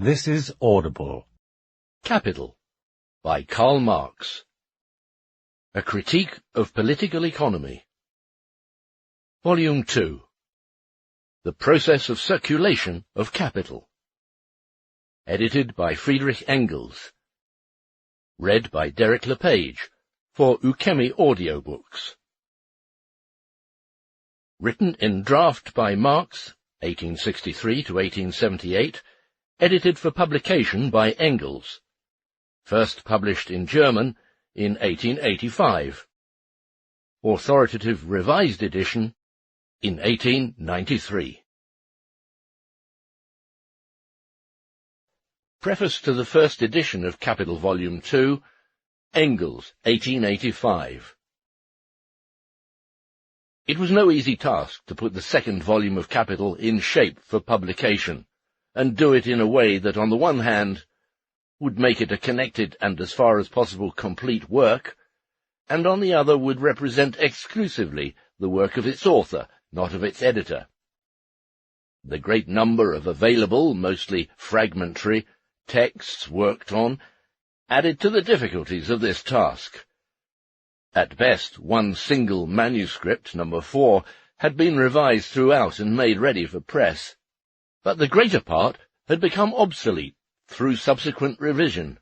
This is Audible. Capital by Karl Marx. A Critique of Political Economy. Volume 2. The Process of Circulation of Capital. Edited by Friedrich Engels. Read by Derek LePage for Ukemi Audiobooks. Written in draft by Marx, 1863 to 1878, edited for publication by Engels. First published in German in 1885. Authoritative revised edition in 1893. Preface to the first edition of Capital Volume 2, Engels, 1885. It was no easy task to put the second volume of Capital in shape for publication, and do it in a way that, on the one hand, would make it a connected and, as far as possible, complete work, and on the other would represent exclusively the work of its author, not of its editor. The great number of available, mostly fragmentary, texts worked on added to the difficulties of this task. At best, one single manuscript, number 4, had been revised throughout and made ready for press, but the greater part had become obsolete through subsequent revision.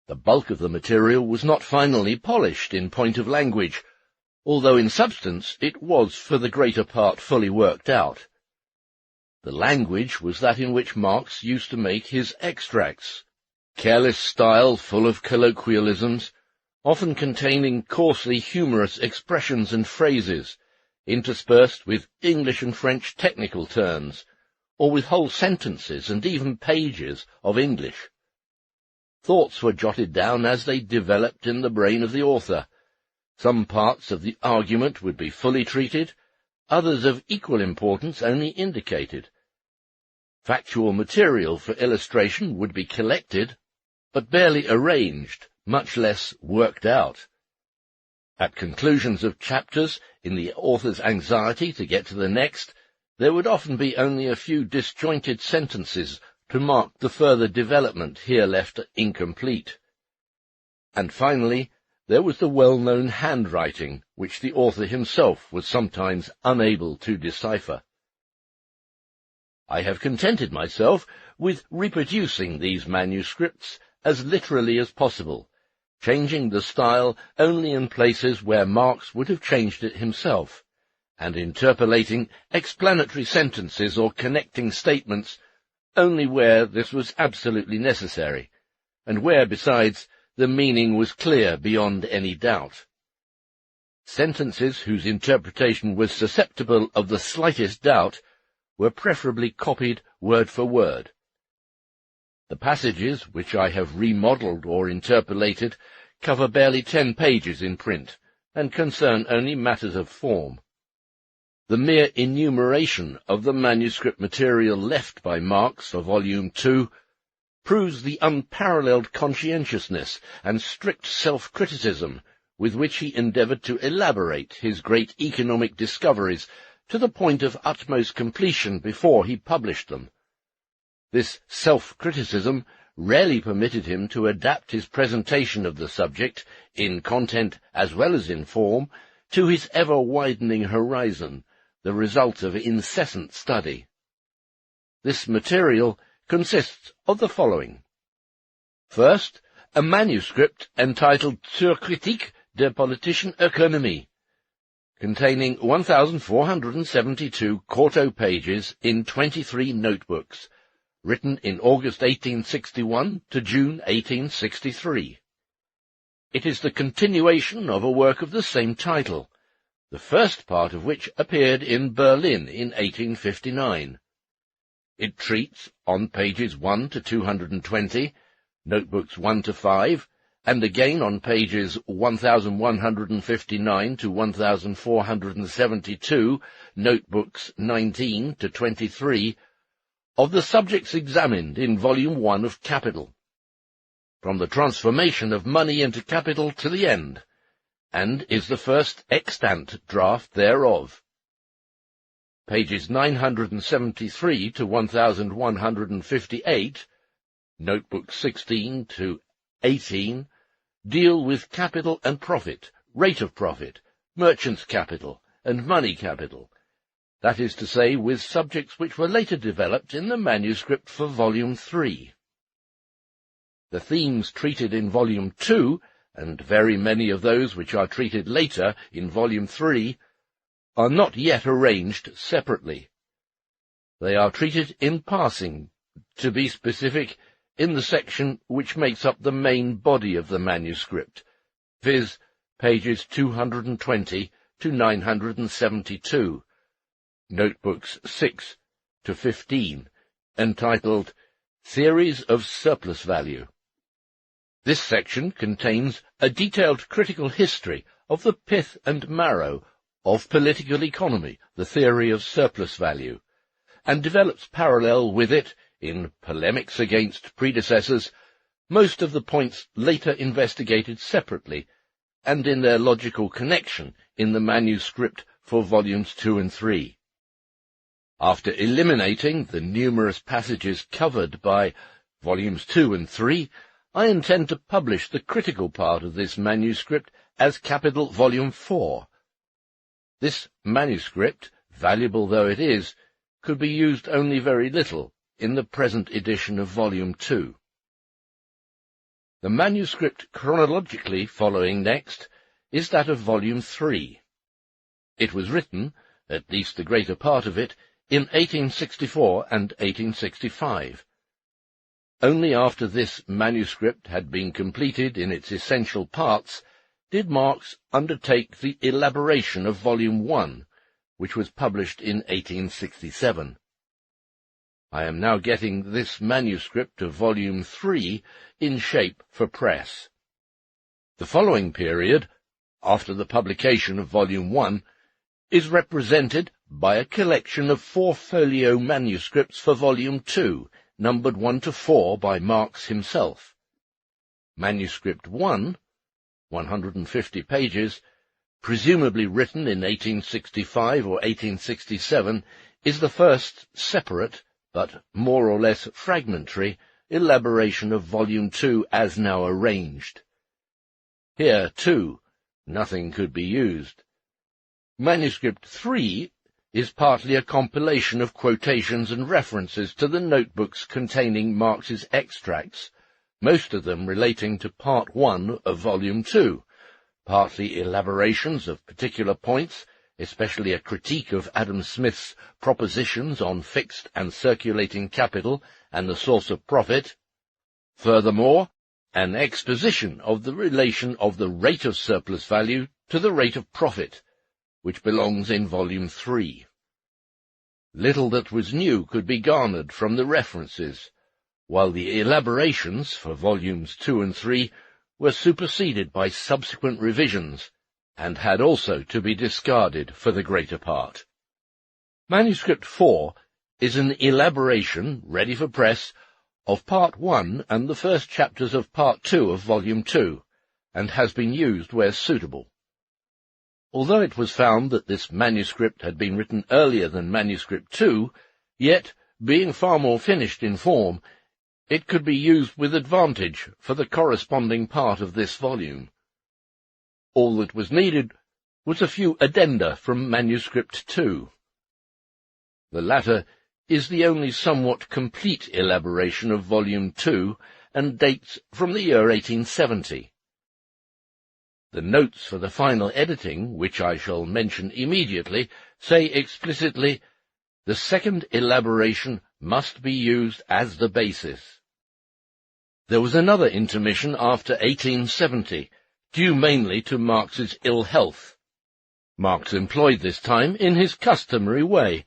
The bulk of the material was not finally polished in point of language, although in substance it was for the greater part fully worked out. The language was that in which Marx used to make his extracts, careless style full of colloquialisms, often containing coarsely humorous expressions and phrases, interspersed with English and French technical terms, or with whole sentences and even pages of English. Thoughts were jotted down as they developed in the brain of the author. Some parts of the argument would be fully treated, others of equal importance only indicated. Factual material for illustration would be collected, but barely arranged, much less worked out. At conclusions of chapters, in the author's anxiety to get to the next, there would often be only a few disjointed sentences to mark the further development here left incomplete. And finally, there was the well-known handwriting, which the author himself was sometimes unable to decipher. I have contented myself with reproducing these manuscripts as literally as possible, changing the style only in places where Marx would have changed it himself, and interpolating explanatory sentences or connecting statements only where this was absolutely necessary, and where, besides, the meaning was clear beyond any doubt. Sentences whose interpretation was susceptible of the slightest doubt were preferably copied word for word. The passages which I have remodelled or interpolated cover barely 10 pages in print, and concern only matters of form. The mere enumeration of the manuscript material left by Marx for Volume 2 proves the unparalleled conscientiousness and strict self-criticism with which he endeavoured to elaborate his great economic discoveries to the point of utmost completion before he published them. This self-criticism rarely permitted him to adapt his presentation of the subject, in content as well as in form, to his ever-widening horizon, the result of incessant study. This material consists of the following. First, a manuscript entitled Zur Kritik der politischen Ökonomie, containing 1,472 quarto pages in 23 notebooks, written in August 1861 to June 1863. It is the continuation of a work of the same title, the first part of which appeared in Berlin in 1859. It treats, on pages 1 to 220, notebooks 1 to 5, and again on pages 1159 to 1472, notebooks 19 to 23, of the subjects examined in Volume 1 of Capital, from the transformation of money into capital to the end, and is the first extant draft thereof. pages 973 to 1158, notebook 16 to 18, deal with capital and profit, rate of profit, merchant's capital, and money capital, that is to say, with subjects which were later developed in the manuscript for Volume 3. The themes treated in Volume 2, and very many of those which are treated later in Volume 3, are not yet arranged separately. They are treated in passing, to be specific, in the section which makes up the main body of the manuscript, viz. Pages 220 to 972, notebooks 6 to 15, entitled Theories of Surplus Value. This section contains a detailed critical history of the pith and marrow of political economy, the theory of surplus value, and develops parallel with it, in polemics against predecessors, most of the points later investigated separately, and in their logical connection in the manuscript for Volumes 2 and 3. After eliminating the numerous passages covered by Volumes 2 and 3, I intend to publish the critical part of this manuscript as Capital Volume 4. This manuscript, valuable though it is, could be used only very little in the present edition of Volume 2. The manuscript chronologically following next is that of Volume 3. It was written, at least the greater part of it, in 1864 and 1865. Only after this manuscript had been completed in its essential parts did Marx undertake the elaboration of Volume 1, which was published in 1867. I am now getting this manuscript of Volume 3 in shape for press. The following period, after the publication of Volume 1, is represented by a collection of 4-folio manuscripts for Volume 2, numbered 1 to 4 by Marx himself. Manuscript 1, 150 pages, presumably written in 1865 or 1867, is the first separate, but more or less fragmentary, elaboration of Volume 2 as now arranged. Here, too, nothing could be used. Manuscript 3 is partly a compilation of quotations and references to the notebooks containing Marx's extracts, most of them relating to Part 1 of Volume 2, partly elaborations of particular points, especially a critique of Adam Smith's propositions on fixed and circulating capital and the source of profit. Furthermore, an exposition of the relation of the rate of surplus value to the rate of profit, which belongs in Volume 3. Little that was new could be garnered from the references, while the elaborations for Volumes 2 and 3 were superseded by subsequent revisions, and had also to be discarded for the greater part. Manuscript 4 is an elaboration, ready for press, of Part 1 and the first chapters of Part 2 of Volume 2, and has been used where suitable. Although it was found that this manuscript had been written earlier than Manuscript 2, yet, being far more finished in form, it could be used with advantage for the corresponding part of this volume. All that was needed was a few addenda from Manuscript 2. The latter is the only somewhat complete elaboration of Volume 2, and dates from the year 1870. The notes for the final editing, which I shall mention immediately, say explicitly, the second elaboration must be used as the basis. There was another intermission after 1870, due mainly to Marx's ill health. Marx employed this time in his customary way,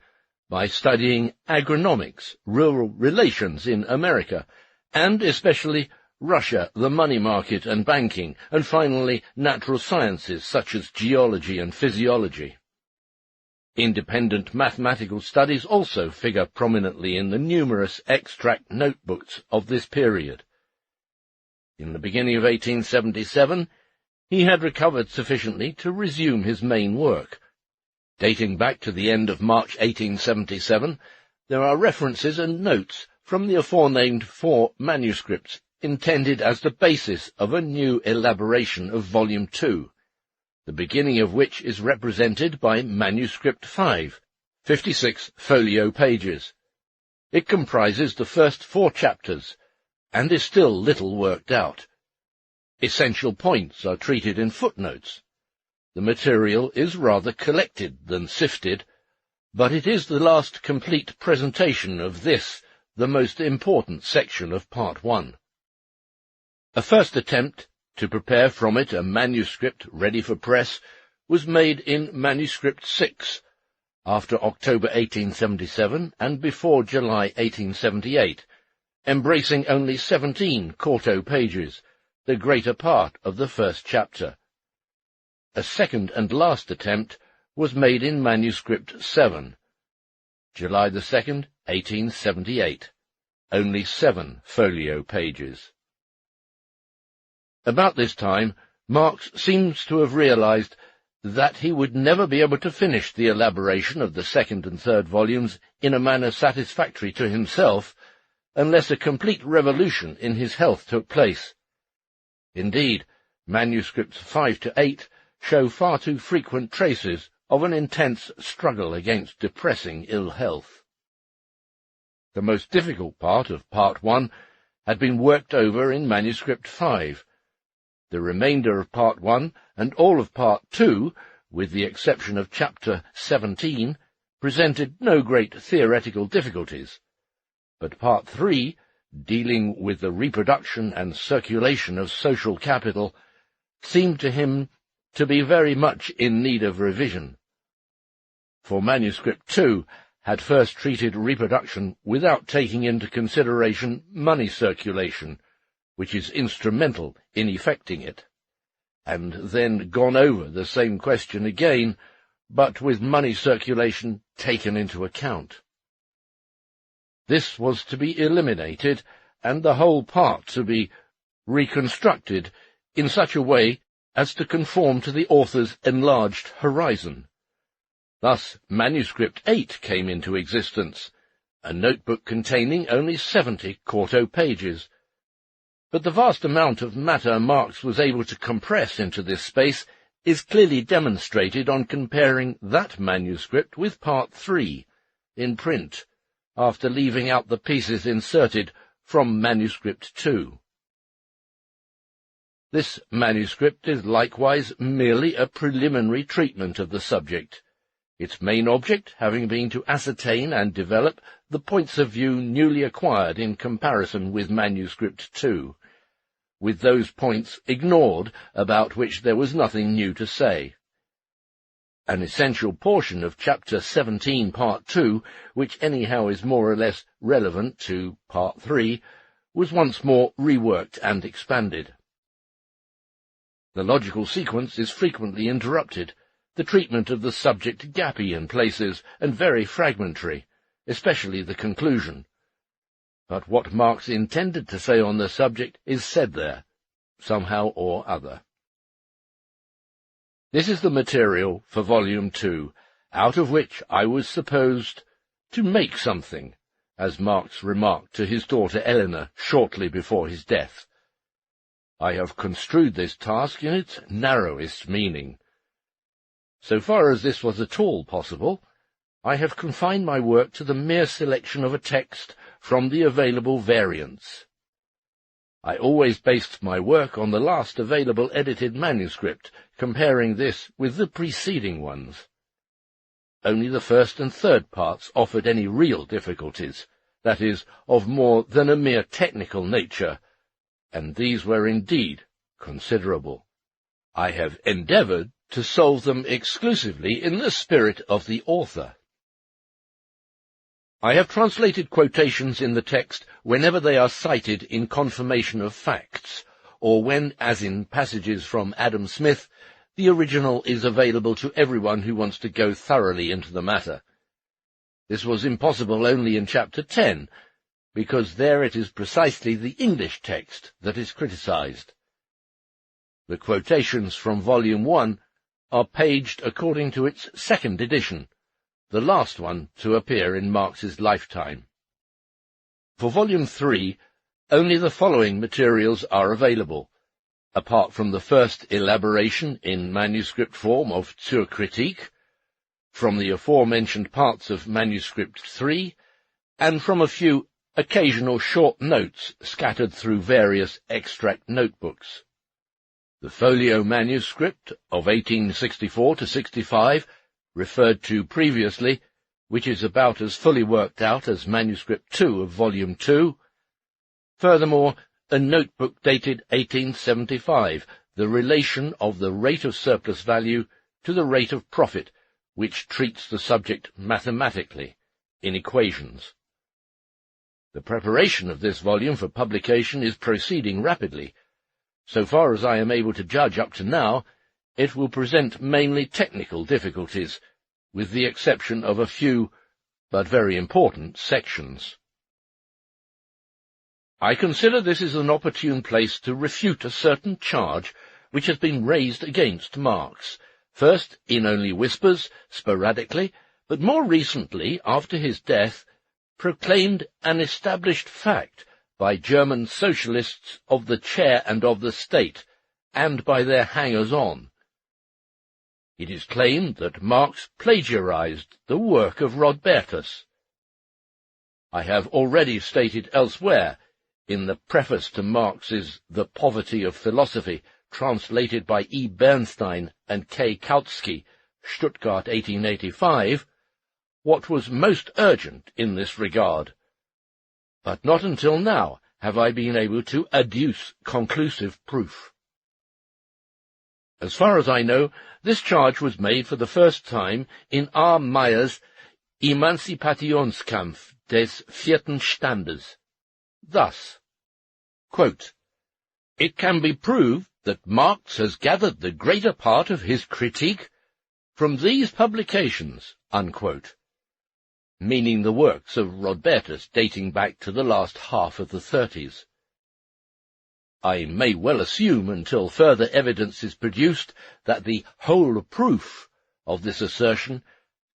by studying agronomics, rural relations in America, and especially Russia, the money market and banking, and finally natural sciences such as geology and physiology. Independent mathematical studies also figure prominently in the numerous extract notebooks of this period. In the beginning of 1877, he had recovered sufficiently to resume his main work, Dating back to the end of March 1877, there are references and notes from the aforenamed 4 manuscripts intended as the basis of a new elaboration of Volume 2, the beginning of which is represented by Manuscript 5, 56 folio pages. It comprises the first 4 chapters, and is still little worked out. Essential points are treated in footnotes. The material is rather collected than sifted, but it is the last complete presentation of this, the most important section of Part 1. A first attempt to prepare from it a manuscript ready for press was made in Manuscript 6, after October 1877 and before July 1878, embracing only 17 quarto pages, the greater part of the first chapter. A second and last attempt was made in Manuscript 7, July 2nd, 1878, only 7 folio pages. About this time, Marx seems to have realized that he would never be able to finish the elaboration of the second and third volumes in a manner satisfactory to himself, unless a complete revolution in his health took place. Indeed, manuscripts 5 to 8 show far too frequent traces of an intense struggle against depressing ill health. The most difficult part of Part 1 had been worked over in Manuscript 5. The remainder of Part 1 and all of Part 2, with the exception of Chapter 17, presented no great theoretical difficulties. But Part 3, dealing with the reproduction and circulation of social capital, seemed to him to be very much in need of revision. For Manuscript 2 had first treated reproduction without taking into consideration money circulation, which is instrumental in effecting it, and then gone over the same question again, but with money circulation taken into account. This was to be eliminated, and the whole part to be reconstructed in such a way as to conform to the author's enlarged horizon. Thus Manuscript 8 came into existence, a notebook containing only 70 quarto pages. But the vast amount of matter Marx was able to compress into this space is clearly demonstrated on comparing that manuscript with Part 3, in print, after leaving out the pieces inserted from Manuscript 2. This manuscript is likewise merely a preliminary treatment of the subject, its main object having been to ascertain and develop the points of view newly acquired in comparison with Manuscript 2, with those points ignored about which there was nothing new to say. An essential portion of Chapter 17, Part 2, which anyhow is more or less relevant to Part 3, was once more reworked and expanded. The logical sequence is frequently interrupted, the treatment of the subject gappy in places and very fragmentary, especially the conclusion. But what Marx intended to say on the subject is said there, somehow or other. This is the material for Volume 2, out of which I was supposed to make something, as Marx remarked to his daughter Eleanor shortly before his death. I have construed this task in its narrowest meaning. So far as this was at all possible, I have confined my work to the mere selection of a text from the available variants. I always based my work on the last available edited manuscript, comparing this with the preceding ones. Only the first and third parts offered any real difficulties, that is, of more than a mere technical nature, and these were indeed considerable. I have endeavoured to solve them exclusively in the spirit of the author. I have translated quotations in the text whenever they are cited in confirmation of facts, or when, as in passages from Adam Smith, the original is available to everyone who wants to go thoroughly into the matter. This was impossible only in Chapter 10, because there it is precisely the English text that is criticized. The quotations from Volume 1 are paged according to its second edition, the last one to appear in Marx's lifetime. For Volume 3, only the following materials are available, apart from the first elaboration in manuscript form of Zur Kritik, from the aforementioned parts of Manuscript 3, and from a few occasional short notes scattered through various extract notebooks. The folio manuscript of 1864-65, referred to previously, which is about as fully worked out as Manuscript 2 of Volume 2. Furthermore, a notebook dated 1875, the relation of the rate of surplus value to the rate of profit, which treats the subject mathematically, in equations. The preparation of this volume for publication is proceeding rapidly. So far as I am able to judge up to now, it will present mainly technical difficulties, with the exception of a few, but very important, sections. I consider this is an opportune place to refute a certain charge which has been raised against Marx, first in only whispers, sporadically, but more recently, after his death, proclaimed an established fact by German socialists of the chair and of the state, and by their hangers-on. It is claimed that Marx plagiarized the work of Rodbertus. I have already stated elsewhere, in the preface to Marx's The Poverty of Philosophy, translated by E. Bernstein and K. Kautsky, Stuttgart 1885, what was most urgent in this regard. But not until now have I been able to adduce conclusive proof. As far as I know, this charge was made for the first time in R. Mayer's Emanzipationskampf des vierten Standes. Thus, quote, "It can be proved that Marx has gathered the greater part of his critique from these publications," unquote, meaning the works of Rodbertus dating back to the last half of the 30s. I may well assume, until further evidence is produced, that the whole proof of this assertion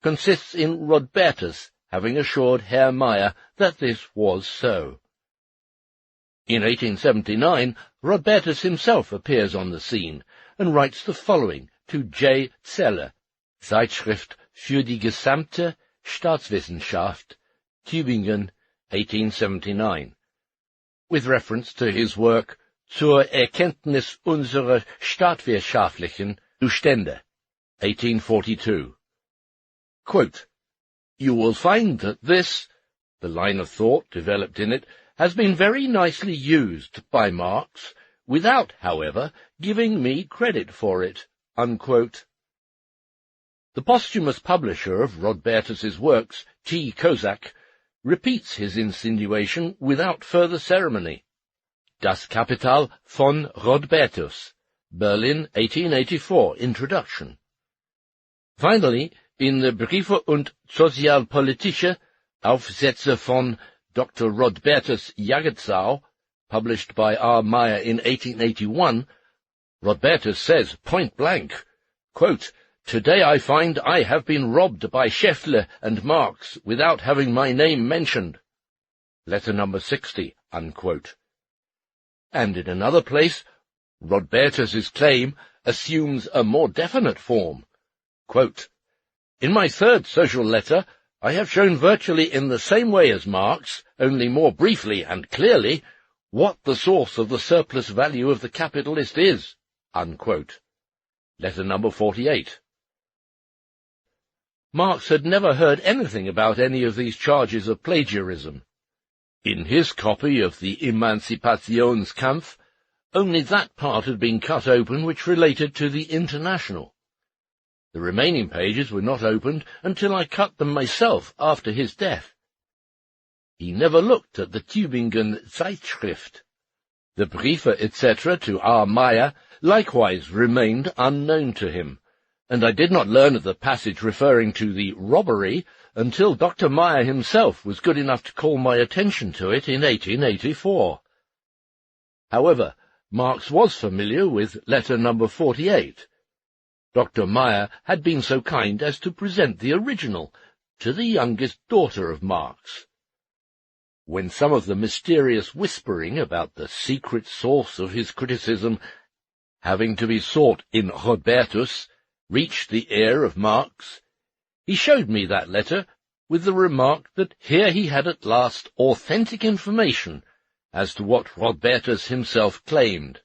consists in Rodbertus having assured Herr Meyer that this was so. In 1879, Rodbertus himself appears on the scene, and writes the following to J. Zeller, Zeitschrift für die gesamte Staatswissenschaft, Tübingen, 1879, with reference to his work Zur Erkenntnis unserer staatswirtschaftlichen Zustände, 1842. Quote, "You will find that this," the line of thought developed in it, "has been very nicely used by Marx, without, however, giving me credit for it," unquote. The posthumous publisher of Rodbertus's works, T. Kozak, repeats his insinuation without further ceremony. Das Kapital von Rodbertus, Berlin, 1884, Introduction. Finally, in the Briefe und Sozialpolitische Aufsätze von Dr. Rodbertus Jagetzau, published by R. Meyer in 1881, Rodbertus says point-blank, quote, "Today I find I have been robbed by Scheffler and Marx without having my name mentioned." Letter number 60, unquote. And in another place, Rodbertus's claim assumes a more definite form. Quote, "In my third social letter, I have shown virtually in the same way as Marx, only more briefly and clearly, what the source of the surplus value of the capitalist is," unquote. Letter number 48. Marx had never heard anything about any of these charges of plagiarism. In his copy of the Emanzipationskampf, only that part had been cut open which related to the International. The remaining pages were not opened until I cut them myself after his death. He never looked at the Tübingen Zeitschrift. The Briefe etc. to R. Meyer likewise remained unknown to him, and I did not learn of the passage referring to the robbery until Dr. Meyer himself was good enough to call my attention to it in 1884. However, Marx was familiar with letter number 48. Dr. Meyer had been so kind as to present the original to the youngest daughter of Marx. When some of the mysterious whispering about the secret source of his criticism, having to be sought in Rodbertus, reached the ear of Marx, he showed me that letter with the remark that here he had at last authentic information as to what Rodbertus himself claimed.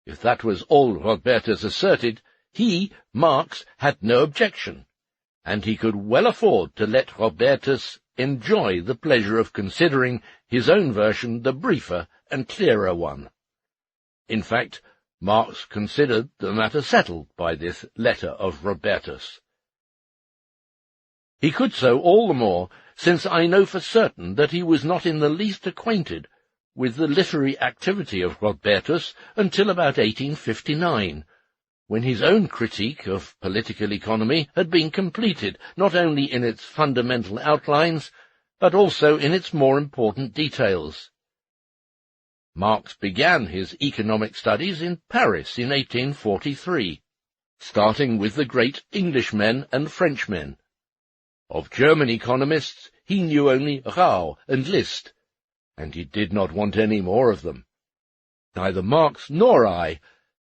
If that was all Rodbertus asserted, he, Marx, had no objection, and he could well afford to let Rodbertus enjoy the pleasure of considering his own version the briefer and clearer one. In fact, Marx considered the matter settled by this letter of Rodbertus. He could so all the more, since I know for certain that he was not in the least acquainted with the literary activity of Rodbertus until about 1859, when his own critique of political economy had been completed, not only in its fundamental outlines, but also in its more important details. Marx began his economic studies in Paris in 1843, starting with the great Englishmen and Frenchmen. Of German economists he knew only Rau and List, and he did not want any more of them. Neither Marx nor I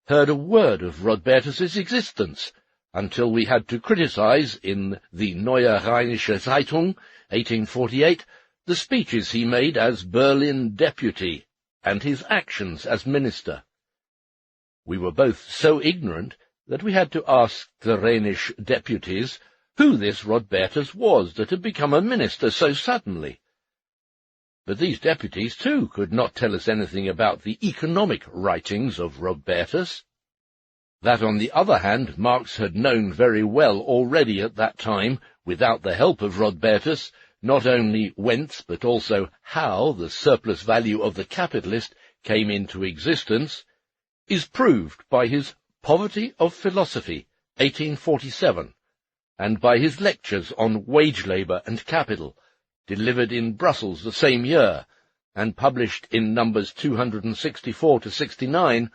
heard a word of Rodbertus's existence until we had to criticize in the Neue Rheinische Zeitung, 1848, the speeches he made as Berlin deputy and his actions as minister. We were both so ignorant that we had to ask the Rhenish deputies who this Rodbertus was that had become a minister so suddenly. But these deputies, too, could not tell us anything about the economic writings of Rodbertus. That, on the other hand, Marx had known very well already at that time, without the help of Rodbertus, not only whence but also how the surplus value of the capitalist came into existence, is proved by his Poverty of Philosophy, 1847, and by his lectures on wage labour and capital, delivered in Brussels the same year, and published in numbers 264 to 69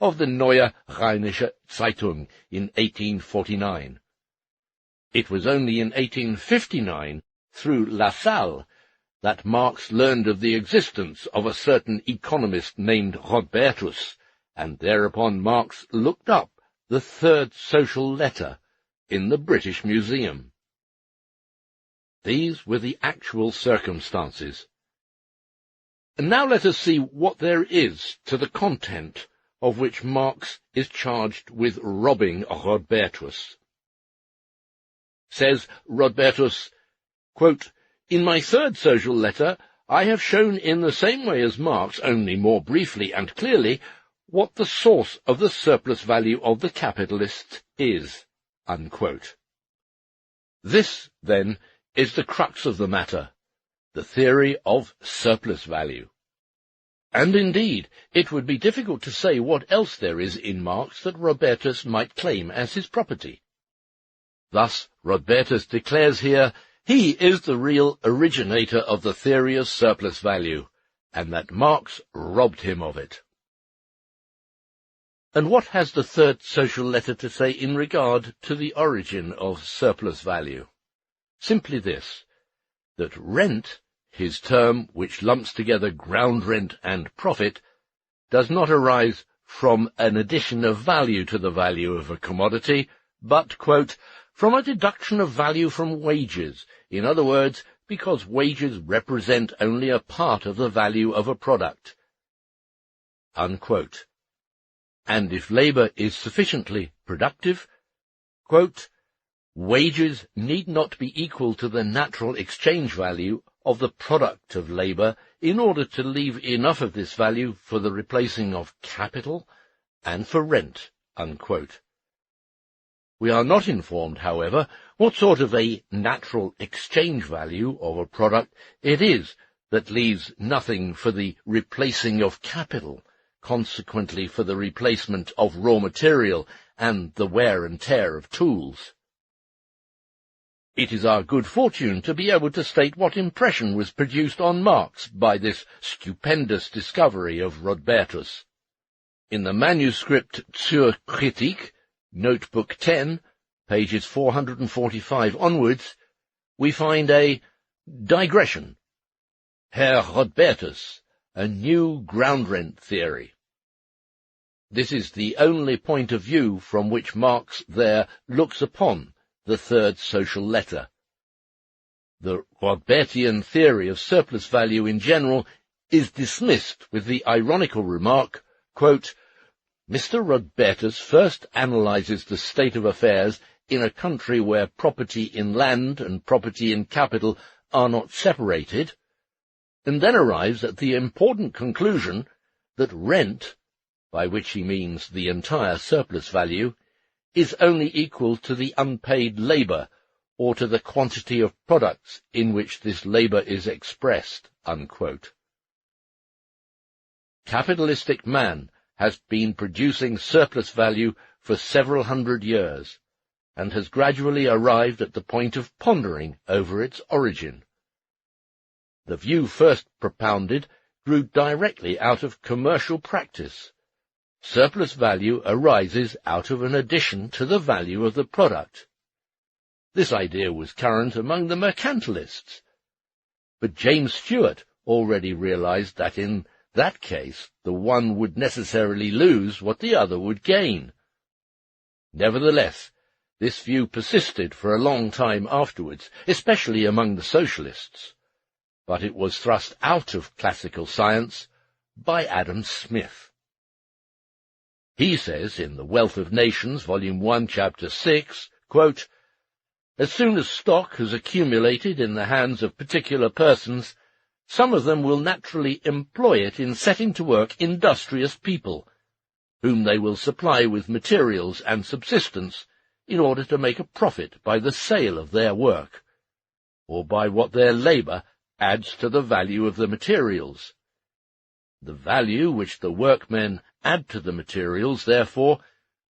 of the Neue Rheinische Zeitung in 1849. It was only in 1859, through Lassalle, that Marx learned of the existence of a certain economist named Rodbertus, and thereupon Marx looked up the Third Social Letter in the British Museum. These were the actual circumstances. And now let us see what there is to the content of which Marx is charged with robbing Rodbertus. Says Rodbertus, quote, "In my third social letter, I have shown in the same way as Marx, only more briefly and clearly, what the source of the surplus value of the capitalists is." Unquote. This, then, is the crux of the matter, the theory of surplus value. And indeed, it would be difficult to say what else there is in Marx that Rodbertus might claim as his property. Thus, Rodbertus declares here he is the real originator of the theory of surplus value, and that Marx robbed him of it. And what has the Third Social Letter to say in regard to the origin of surplus value? Simply this, that rent, his term which lumps together ground rent and profit, does not arise from an addition of value to the value of a commodity, but, quote, from a deduction of value from wages, in other words, because wages represent only a part of the value of a product. Unquote. And if labour is sufficiently productive, quote, wages need not be equal to the natural exchange value of the product of labour in order to leave enough of this value for the replacing of capital and for rent. Unquote. We are not informed, however, what sort of a natural exchange value of a product it is that leaves nothing for the replacing of capital, consequently for the replacement of raw material and the wear and tear of tools. It is our good fortune to be able to state what impression was produced on Marx by this stupendous discovery of Rodbertus. In the manuscript Zur Kritik, Notebook 10, pages 445 onwards, we find a digression. Herr Rodbertus, a new ground rent theory. This is the only point of view from which Marx there looks upon the third social letter. The Rodbertian theory of surplus value in general is dismissed with the ironical remark, quote, Mr. Rodbertus first analyzes the state of affairs in a country where property in land and property in capital are not separated, and then arrives at the important conclusion that rent, by which he means the entire surplus value, is only equal to the unpaid labour, or to the quantity of products in which this labour is expressed, unquote. Capitalistic man has been producing surplus value for several hundred years, and has gradually arrived at the point of pondering over its origin. The view first propounded grew directly out of commercial practice. Surplus value arises out of an addition to the value of the product. This idea was current among the mercantilists, but James Stewart already realized that in that case the one would necessarily lose what the other would gain. Nevertheless, this view persisted for a long time afterwards, especially among the socialists, but it was thrust out of classical science by Adam Smith. He says in The Wealth of Nations, Volume 1, Chapter 6, quote, As soon as stock has accumulated in the hands of particular persons, some of them will naturally employ it in setting to work industrious people, whom they will supply with materials and subsistence in order to make a profit by the sale of their work, or by what their labour adds to the value of the materials. The value which the workmen add to the materials, therefore,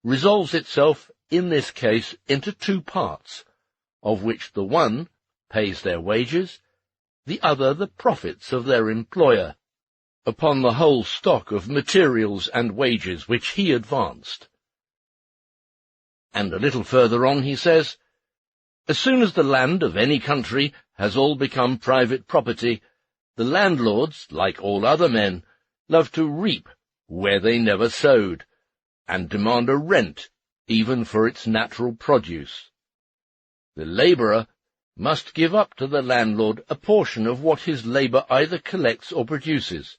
resolves itself in this case into two parts, of which the one pays their wages, the other the profits of their employer, upon the whole stock of materials and wages which he advanced. And a little further on he says, As soon as the land of any country has all become private property, the landlords, like all other men, love to reap where they never sowed, and demand a rent even for its natural produce. The labourer must give up to the landlord a portion of what his labour either collects or produces.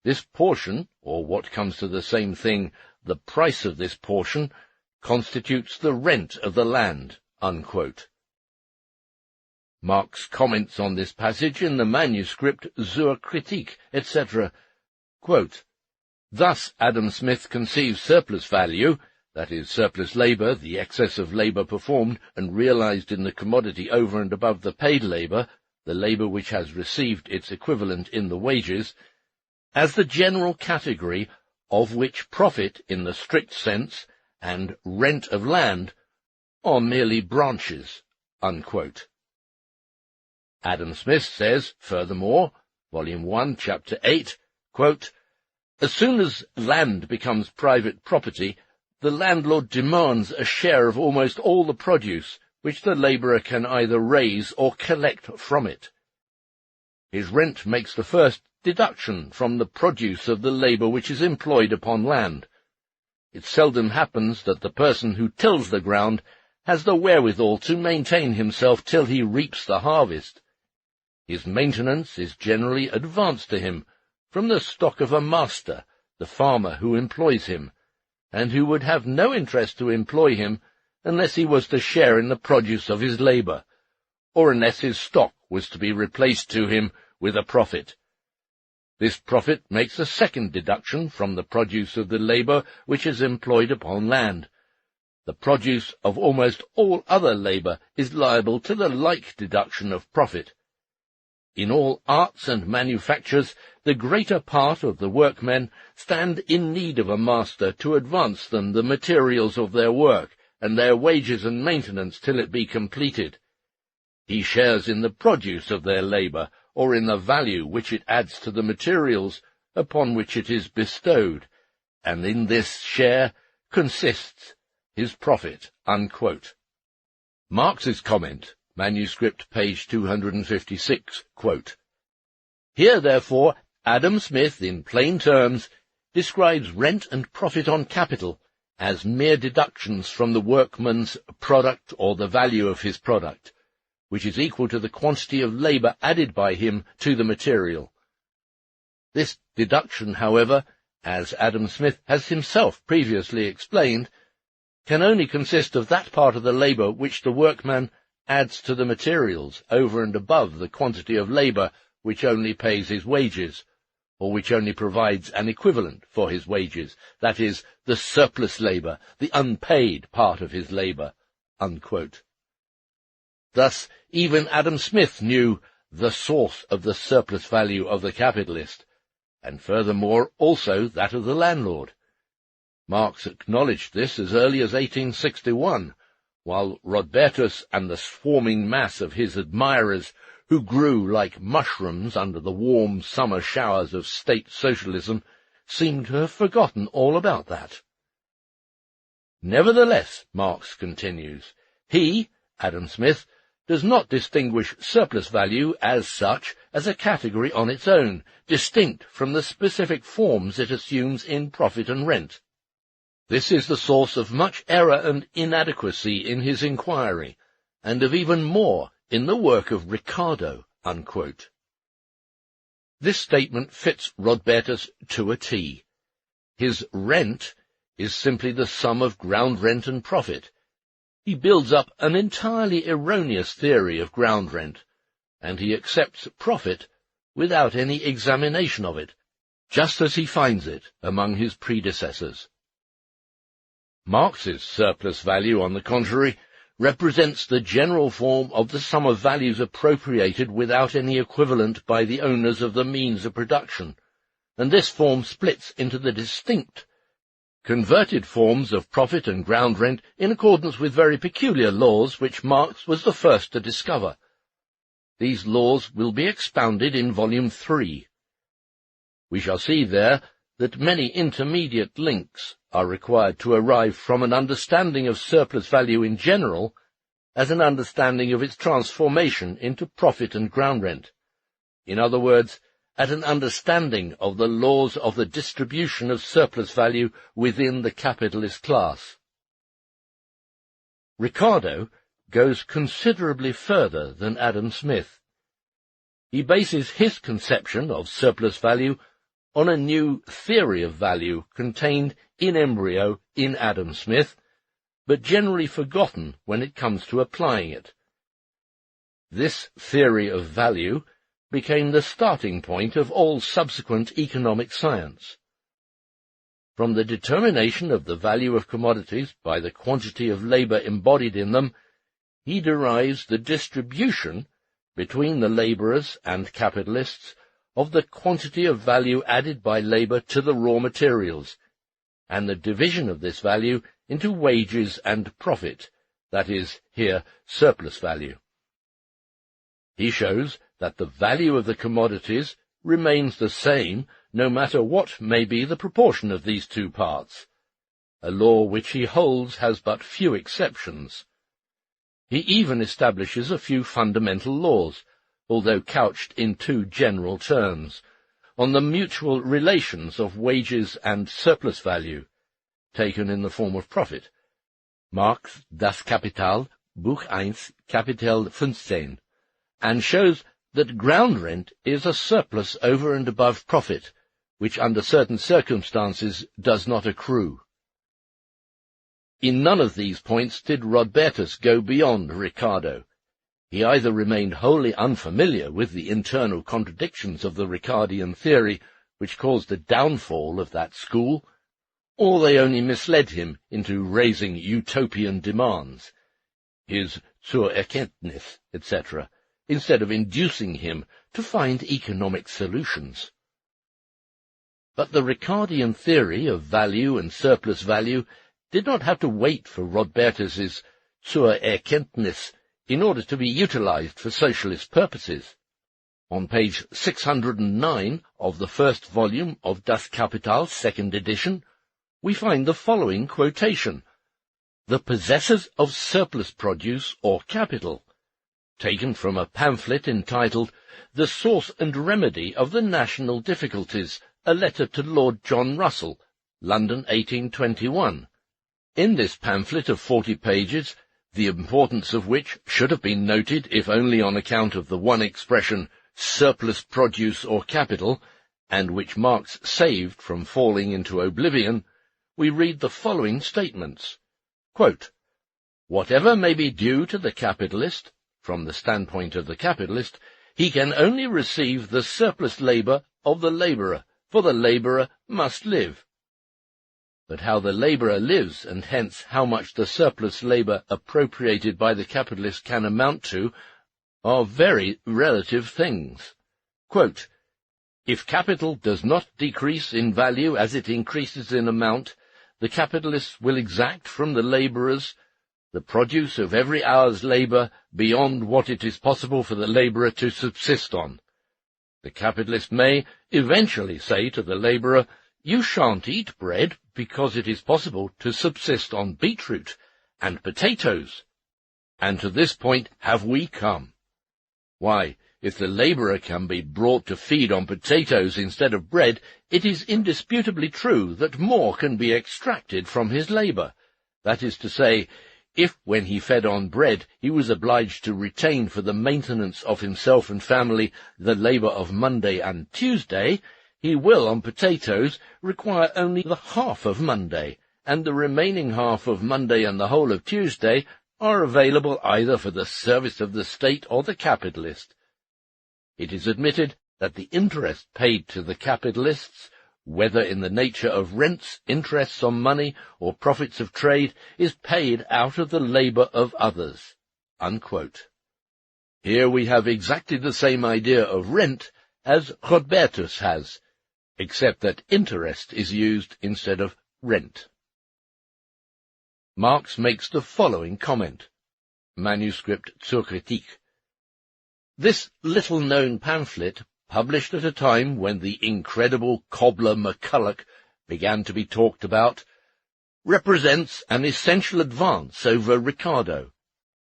This portion, or what comes to the same thing, the price of this portion, constitutes the rent of the land, unquote. Marx comments on this passage in the manuscript Zur Kritik, etc. Quote, Thus Adam Smith conceives surplus value, that is, surplus labour, the excess of labour performed and realized in the commodity over and above the paid labour, the labour which has received its equivalent in the wages, as the general category of which profit in the strict sense and rent of land are merely branches, unquote. Adam Smith says, furthermore, Volume 1, Chapter 8, quote, As soon as land becomes private property, the landlord demands a share of almost all the produce which the labourer can either raise or collect from it. His rent makes the first deduction from the produce of the labour which is employed upon land. It seldom happens that the person who tills the ground has the wherewithal to maintain himself till he reaps the harvest. His maintenance is generally advanced to him from the stock of a master, the farmer who employs him, and who would have no interest to employ him unless he was to share in the produce of his labour, or unless his stock was to be replaced to him with a profit. This profit makes a second deduction from the produce of the labour which is employed upon land. The produce of almost all other labour is liable to the like deduction of profit. In all arts and manufactures, the greater part of the workmen stand in need of a master to advance them the materials of their work, and their wages and maintenance till it be completed. He shares in the produce of their labour, or in the value which it adds to the materials upon which it is bestowed, and in this share consists his profit." Unquote. Marx's comment, manuscript page 256, quote, "Here, therefore, Adam Smith, in plain terms, describes rent and profit on capital as mere deductions from the workman's product or the value of his product, which is equal to the quantity of labour added by him to the material. This deduction, however, as Adam Smith has himself previously explained, can only consist of that part of the labour which the workman adds to the materials over and above the quantity of labour which only pays his wages, or which only provides an equivalent for his wages, that is, the surplus labour, the unpaid part of his labour." Unquote. Thus, even Adam Smith knew the source of the surplus value of the capitalist, and furthermore also that of the landlord. Marx acknowledged this as early as 1861, while Rodbertus and the swarming mass of his admirers, who grew like mushrooms under the warm summer showers of state socialism, seemed to have forgotten all about that. Nevertheless, Marx continues, he, Adam Smith, does not distinguish surplus value as such as a category on its own, distinct from the specific forms it assumes in profit and rent. This is the source of much error and inadequacy in his inquiry, and of even more in the work of Ricardo." Unquote. This statement fits Rodbertus to a T. His rent is simply the sum of ground rent and profit. He builds up an entirely erroneous theory of ground rent, and he accepts profit without any examination of it, just as he finds it among his predecessors. Marx's surplus value, on the contrary, represents the general form of the sum of values appropriated without any equivalent by the owners of the means of production, and this form splits into the distinct, converted forms of profit and ground rent in accordance with very peculiar laws which Marx was the first to discover. These laws will be expounded in Volume 3. We shall see there that many intermediate links are required to arrive from an understanding of surplus value in general as an understanding of its transformation into profit and ground rent. In other words, at an understanding of the laws of the distribution of surplus value within the capitalist class. Ricardo goes considerably further than Adam Smith. He bases his conception of surplus value on a new theory of value contained in embryo in Adam Smith, but generally forgotten when it comes to applying it. This theory of value became the starting point of all subsequent economic science. From the determination of the value of commodities by the quantity of labour embodied in them, he derives the distribution between the labourers and capitalists of the quantity of value added by labour to the raw materials, and the division of this value into wages and profit, that is, here, surplus value. He shows that the value of the commodities remains the same no matter what may be the proportion of these two parts, a law which he holds has but few exceptions. He even establishes a few fundamental laws, although couched in two general terms, on the mutual relations of wages and surplus value, taken in the form of profit. Marx, Das Kapital, Buch 1, Kapitel 15, and shows that ground rent is a surplus over and above profit, which under certain circumstances does not accrue. In none of these points did Rodbertus go beyond Ricardo. He either remained wholly unfamiliar with the internal contradictions of the Ricardian theory, which caused the downfall of that school, or they only misled him into raising utopian demands, his zur Erkenntnis, etc., instead of inducing him to find economic solutions. But the Ricardian theory of value and surplus value did not have to wait for Rodbertus's zur Erkenntnis in order to be utilized for socialist purposes. On page 609 of the first volume of Das Kapital, second edition, we find the following quotation, the possessors of surplus produce or capital, taken from a pamphlet entitled The Source and Remedy of the National Difficulties, a letter to Lord John Russell, London 1821. In this pamphlet of 40 pages, the importance of which should have been noted if only on account of the one expression, surplus produce or capital, and which Marx saved from falling into oblivion, we read the following statements. Quote, "Whatever may be due to the capitalist, from the standpoint of the capitalist, he can only receive the surplus labour of the labourer, for the labourer must live. But how the labourer lives, and hence how much the surplus labour appropriated by the capitalist can amount to, are very relative things. Quote, if capital does not decrease in value as it increases in amount, the capitalist will exact from the labourers the produce of every hour's labour beyond what it is possible for the labourer to subsist on. The capitalist may eventually say to the labourer, you shan't eat bread because it is possible to subsist on beetroot and potatoes. And to this point have we come. Why, if the labourer can be brought to feed on potatoes instead of bread, it is indisputably true that more can be extracted from his labour. That is to say, if when he fed on bread he was obliged to retain for the maintenance of himself and family the labour of Monday and Tuesday, he will on potatoes require only the half of Monday, and the remaining half of Monday and the whole of Tuesday are available either for the service of the state or the capitalist. It is admitted that the interest paid to the capitalists, whether in the nature of rents, interests on money, or profits of trade, is paid out of the labour of others." Unquote. Here we have exactly the same idea of rent as Rodbertus has, except that interest is used instead of rent. Marx makes the following comment. Manuscript zur Kritik. This little-known pamphlet, published at a time when the incredible cobbler McCulloch began to be talked about, represents an essential advance over Ricardo.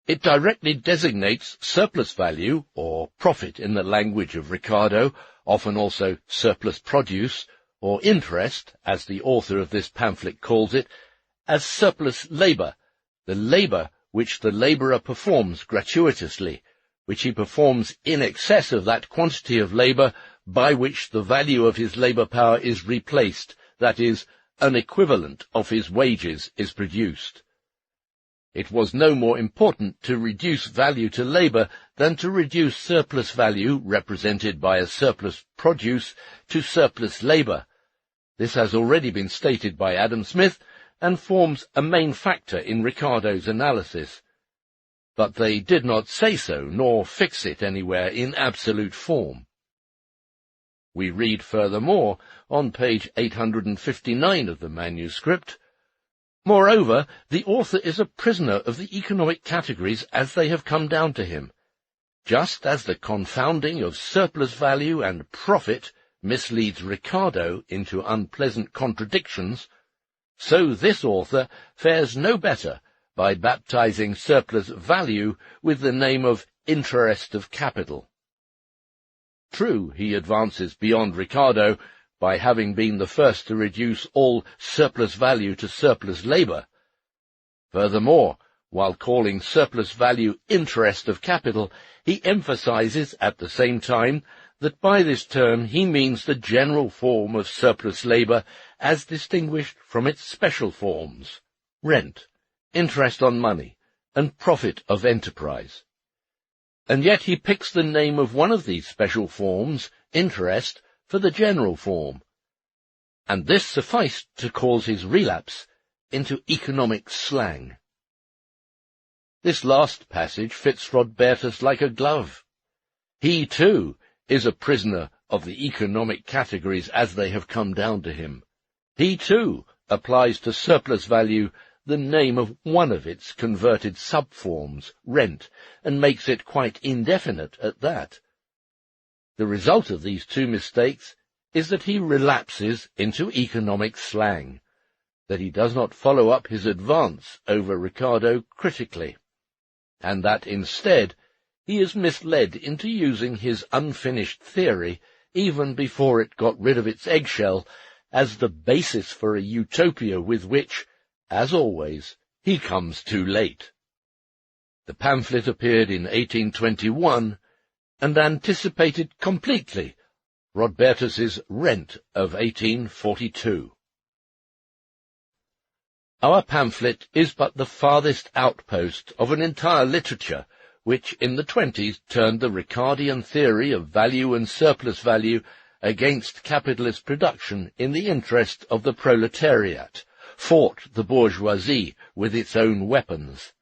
It directly designates surplus value, or profit in the language of Ricardo, often also surplus produce, or interest, as the author of this pamphlet calls it, as surplus labour, the labour which the labourer performs gratuitously, which he performs in excess of that quantity of labour by which the value of his labour power is replaced, that is, an equivalent of his wages is produced. It was no more important to reduce value to labour than to reduce surplus value, represented by a surplus produce, to surplus labour. This has already been stated by Adam Smith, and forms a main factor in Ricardo's analysis. But they did not say so, nor fix it anywhere in absolute form. We read furthermore, on page 859 of the manuscript, "Moreover, the author is a prisoner of the economic categories as they have come down to him. Just as the confounding of surplus value and profit misleads Ricardo into unpleasant contradictions, so this author fares no better by baptizing surplus value with the name of interest of capital. True, he advances beyond Ricardo by having been the first to reduce all surplus value to surplus labour. Furthermore, while calling surplus value interest of capital, he emphasizes at the same time that by this term he means the general form of surplus labour as distinguished from its special forms, rent, interest on money, and profit of enterprise. And yet he picks the name of one of these special forms, interest, for the general form, and this sufficed to cause his relapse into economic slang." This last passage fits Rodbertus like a glove. He, too, is a prisoner of the economic categories as they have come down to him. He, too, applies to surplus value the name of one of its converted subforms, rent, and makes it quite indefinite at that. The result of these two mistakes is that he relapses into economic slang. that he does not follow up his advance over Ricardo critically, and that instead he is misled into using his unfinished theory, even before it got rid of its eggshell, as the basis for a utopia with which, as always, he comes too late. The pamphlet appeared in 1821, and anticipated completely Rodbertus's Rent of 1842. Our pamphlet is but the farthest outpost of an entire literature which in the 20s turned the Ricardian theory of value and surplus value against capitalist production in the interest of the proletariat, fought the bourgeoisie with its own weapons.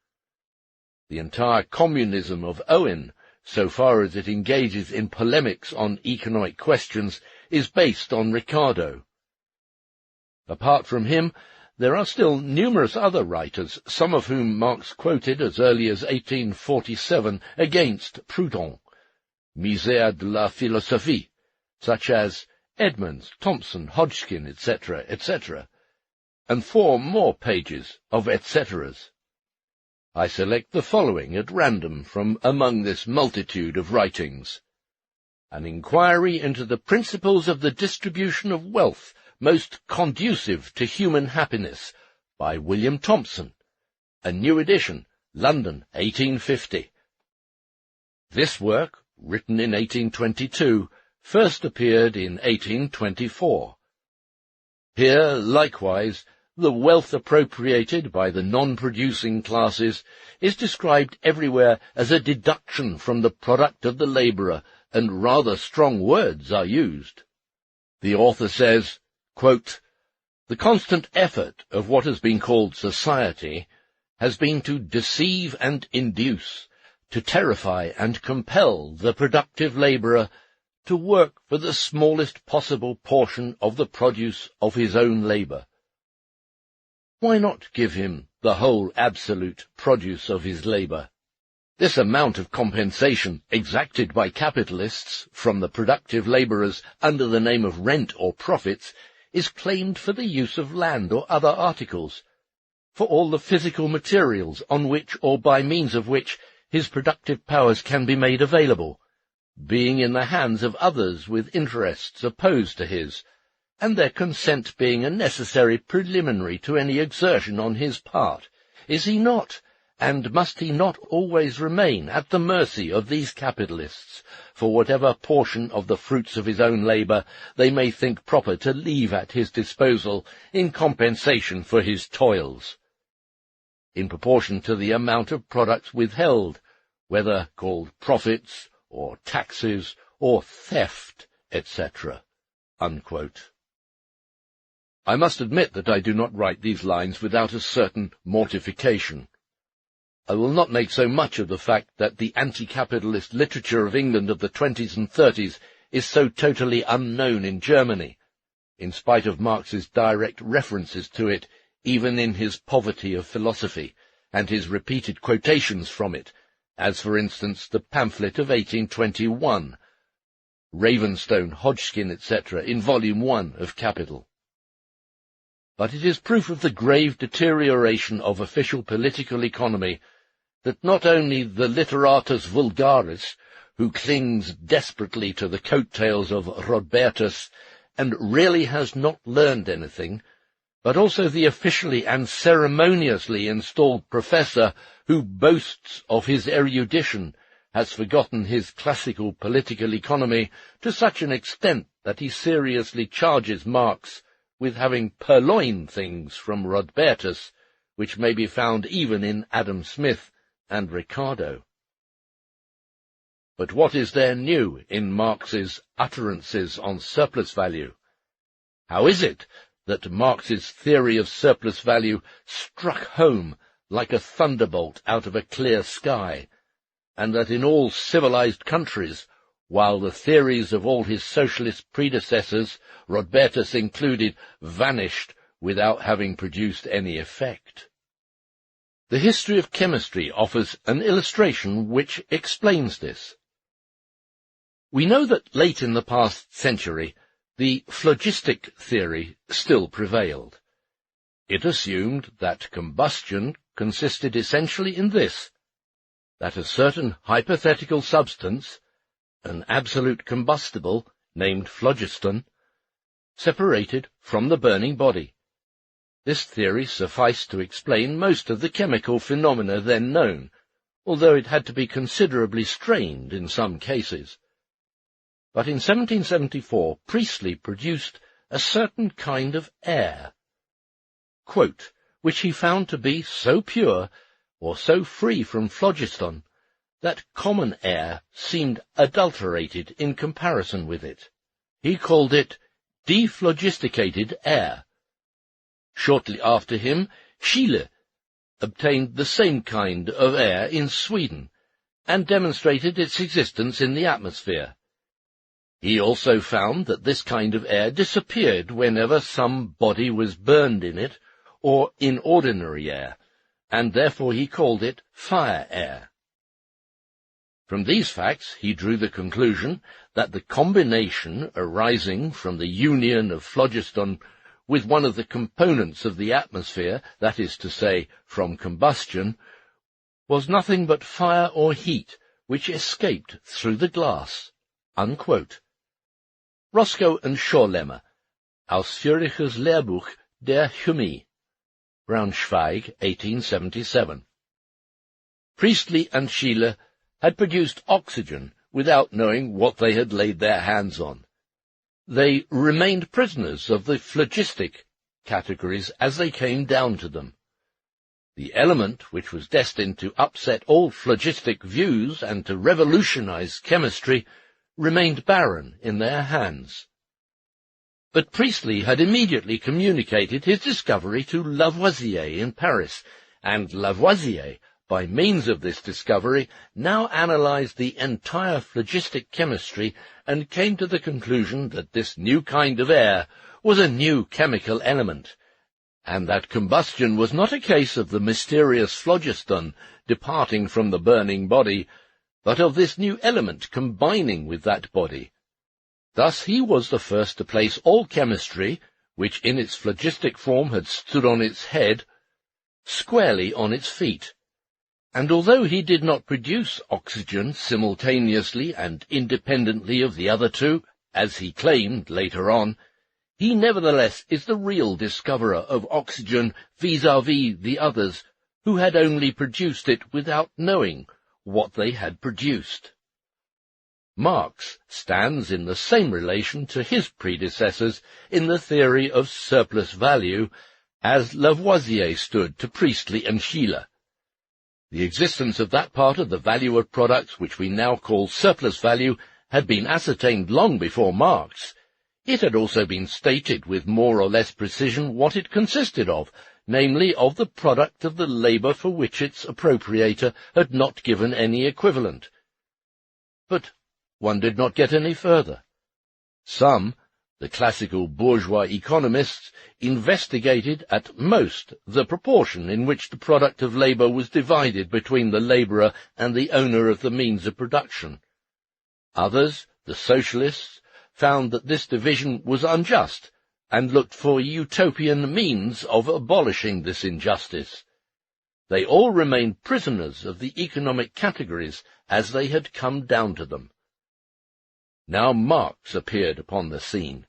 The entire communism of Owen, so far as it engages in polemics on economic questions, is based on Ricardo. Apart from him, there are still numerous other writers, some of whom Marx quoted as early as 1847 against Proudhon, Misère de la philosophie, such as Edmonds, Thompson, Hodgkin, etc., etc., and 4 more pages of et-ceteras. I select the following at random from among this multitude of writings. An inquiry into the principles of the distribution of wealth most conducive to human happiness, by William Thompson, a new edition, London, 1850. This work, written in 1822, first appeared in 1824. Here, likewise, the wealth appropriated by the non-producing classes is described everywhere as a deduction from the product of the labourer, and rather strong words are used. The author says, quote, "The constant effort of what has been called society has been to deceive and induce, to terrify and compel the productive labourer to work for the smallest possible portion of the produce of his own labour. Why not give him the whole absolute produce of his labour? This amount of compensation exacted by capitalists from the productive labourers under the name of rent or profits is claimed for the use of land or other articles, for all the physical materials on which or by means of which his productive powers can be made available, being in the hands of others with interests opposed to his, and their consent being a necessary preliminary to any exertion on his part. Is he not, and must he not always remain at the mercy of these capitalists, for whatever portion of the fruits of his own labour they may think proper to leave at his disposal in compensation for his toils, in proportion to the amount of products withheld, whether called profits, or taxes, or theft, etc." Unquote. I must admit that I do not write these lines without a certain mortification. I will not make so much of the fact that the anti-capitalist literature of England of the 20s and 30s is so totally unknown in Germany, in spite of Marx's direct references to it, even in his Poverty of Philosophy, and his repeated quotations from it, as, for instance, the pamphlet of 1821, Ravenstone, Hodgkin, etc., in Volume 1 of Capital. But it is proof of the grave deterioration of official political economy that not only the literatus vulgaris, who clings desperately to the coat-tails of Rodbertus and really has not learned anything, but also the officially and ceremoniously installed professor who boasts of his erudition has forgotten his classical political economy to such an extent that he seriously charges Marx with having purloined things from Rodbertus, which may be found even in Adam Smith and Ricardo. But what is there new in Marx's utterances on surplus value? How is it that Marx's theory of surplus value struck home like a thunderbolt out of a clear sky, and that in all civilized countries, while the theories of all his socialist predecessors, Rodbertus included, vanished without having produced any effect? The history of chemistry offers an illustration which explains this. We know that late in the past century, the phlogistic theory still prevailed. It assumed that combustion consisted essentially in this, that a certain hypothetical substance, an absolute combustible, named phlogiston, separated from the burning body. This theory sufficed to explain most of the chemical phenomena then known, although it had to be considerably strained in some cases. But in 1774 Priestley produced a certain kind of air, quote, which he found to be so pure, or so free from phlogiston, that common air seemed adulterated in comparison with it. He called it dephlogisticated air. Shortly after him, Schiele obtained the same kind of air in Sweden, and demonstrated its existence in the atmosphere. He also found that this kind of air disappeared whenever some body was burned in it, or in ordinary air, and therefore he called it fire air. From these facts he drew the conclusion that the combination arising from the union of phlogiston with one of the components of the atmosphere, that is to say, from combustion, was nothing but fire or heat which escaped through the glass. Unquote. Roscoe and Schorlemmer, Ausführliches Lehrbuch der Chemie, Braunschweig, 1877. Priestley and Schiele had produced oxygen without knowing what they had laid their hands on. They remained prisoners of the phlogistic categories as they came down to them. The element which was destined to upset all phlogistic views and to revolutionize chemistry remained barren in their hands. But Priestley had immediately communicated his discovery to Lavoisier in Paris, and Lavoisier, by means of this discovery, now analyzed the entire phlogistic chemistry and came to the conclusion that this new kind of air was a new chemical element, and that combustion was not a case of the mysterious phlogiston departing from the burning body, but of this new element combining with that body. Thus he was the first to place all chemistry, which in its phlogistic form had stood on its head, squarely on its feet. And although he did not produce oxygen simultaneously and independently of the other two, as he claimed later on, he nevertheless is the real discoverer of oxygen vis-à-vis the others, who had only produced it without knowing what they had produced. Marx stands in the same relation to his predecessors in the theory of surplus value, as Lavoisier stood to Priestley and Schiele. The existence of that part of the value of products which we now call surplus value had been ascertained long before Marx. It had also been stated with more or less precision what it consisted of, namely of the product of the labour for which its appropriator had not given any equivalent. But one did not get any further. Some, the classical bourgeois economists, investigated at most the proportion in which the product of labour was divided between the labourer and the owner of the means of production. Others, the socialists, found that this division was unjust, and looked for utopian means of abolishing this injustice. They all remained prisoners of the economic categories as they had come down to them. Now Marx appeared upon the scene,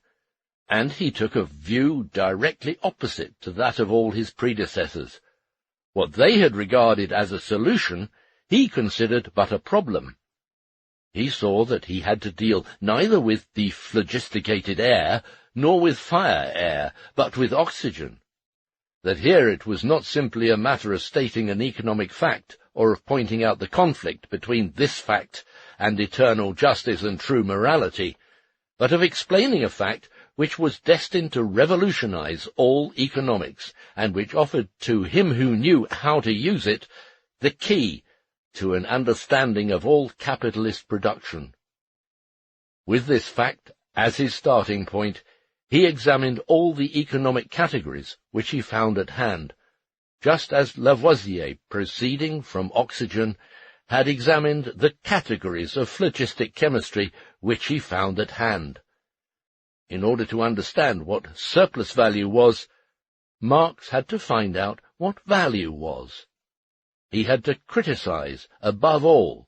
and he took a view directly opposite to that of all his predecessors. What they had regarded as a solution, he considered but a problem. He saw that he had to deal neither with dephlogisticated air, nor with fire air, but with oxygen. That here it was not simply a matter of stating an economic fact, or of pointing out the conflict between this fact and eternal justice and true morality, but of explaining a fact which was destined to revolutionize all economics, and which offered to him who knew how to use it the key to an understanding of all capitalist production. With this fact as his starting point, he examined all the economic categories which he found at hand, just as Lavoisier, proceeding from oxygen, had examined the categories of phlogistic chemistry which he found at hand. In order to understand what surplus value was, Marx had to find out what value was. He had to criticize, above all,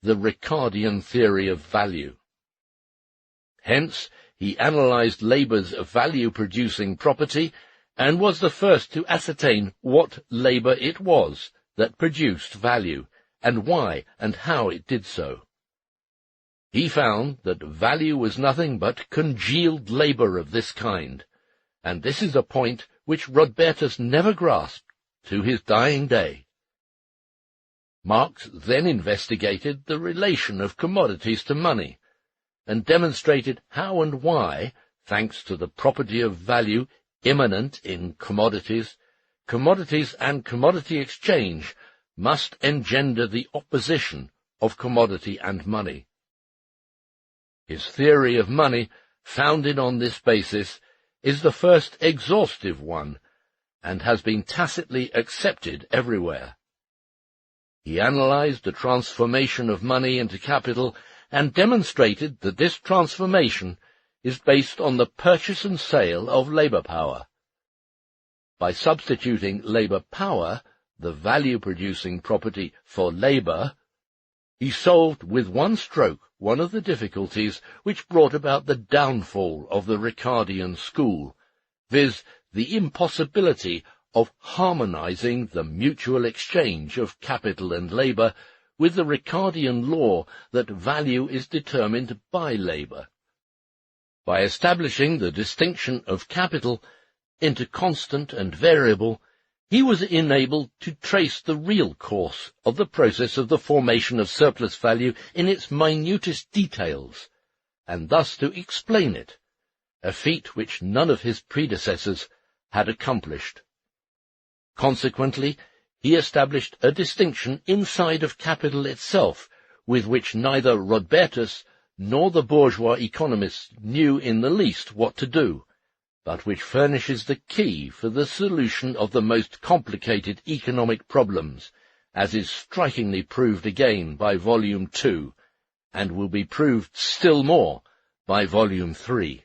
the Ricardian theory of value. Hence, he analyzed labor's value-producing property and was the first to ascertain what labor it was that produced value, and why and how it did so. He found that value was nothing but congealed labor of this kind, and this is a point which Rodbertus never grasped to his dying day. Marx then investigated the relation of commodities to money, and demonstrated how and why, thanks to the property of value immanent in commodities, commodities and commodity exchange must engender the opposition of commodity and money. His theory of money, founded on this basis, is the first exhaustive one, and has been tacitly accepted everywhere. He analyzed the transformation of money into capital and demonstrated that this transformation is based on the purchase and sale of labor power. By substituting labor power, the value-producing property, for labor, he solved with one stroke one of the difficulties which brought about the downfall of the Ricardian school, viz., the impossibility of harmonizing the mutual exchange of capital and labor with the Ricardian law that value is determined by labor. By establishing the distinction of capital into constant and variable, he was enabled to trace the real course of the process of the formation of surplus value in its minutest details, and thus to explain it, a feat which none of his predecessors had accomplished. Consequently, he established a distinction inside of capital itself, with which neither Rodbertus nor the bourgeois economists knew in the least what to do, but which furnishes the key for the solution of the most complicated economic problems, as is strikingly proved again by Volume 2, and will be proved still more by Volume 3.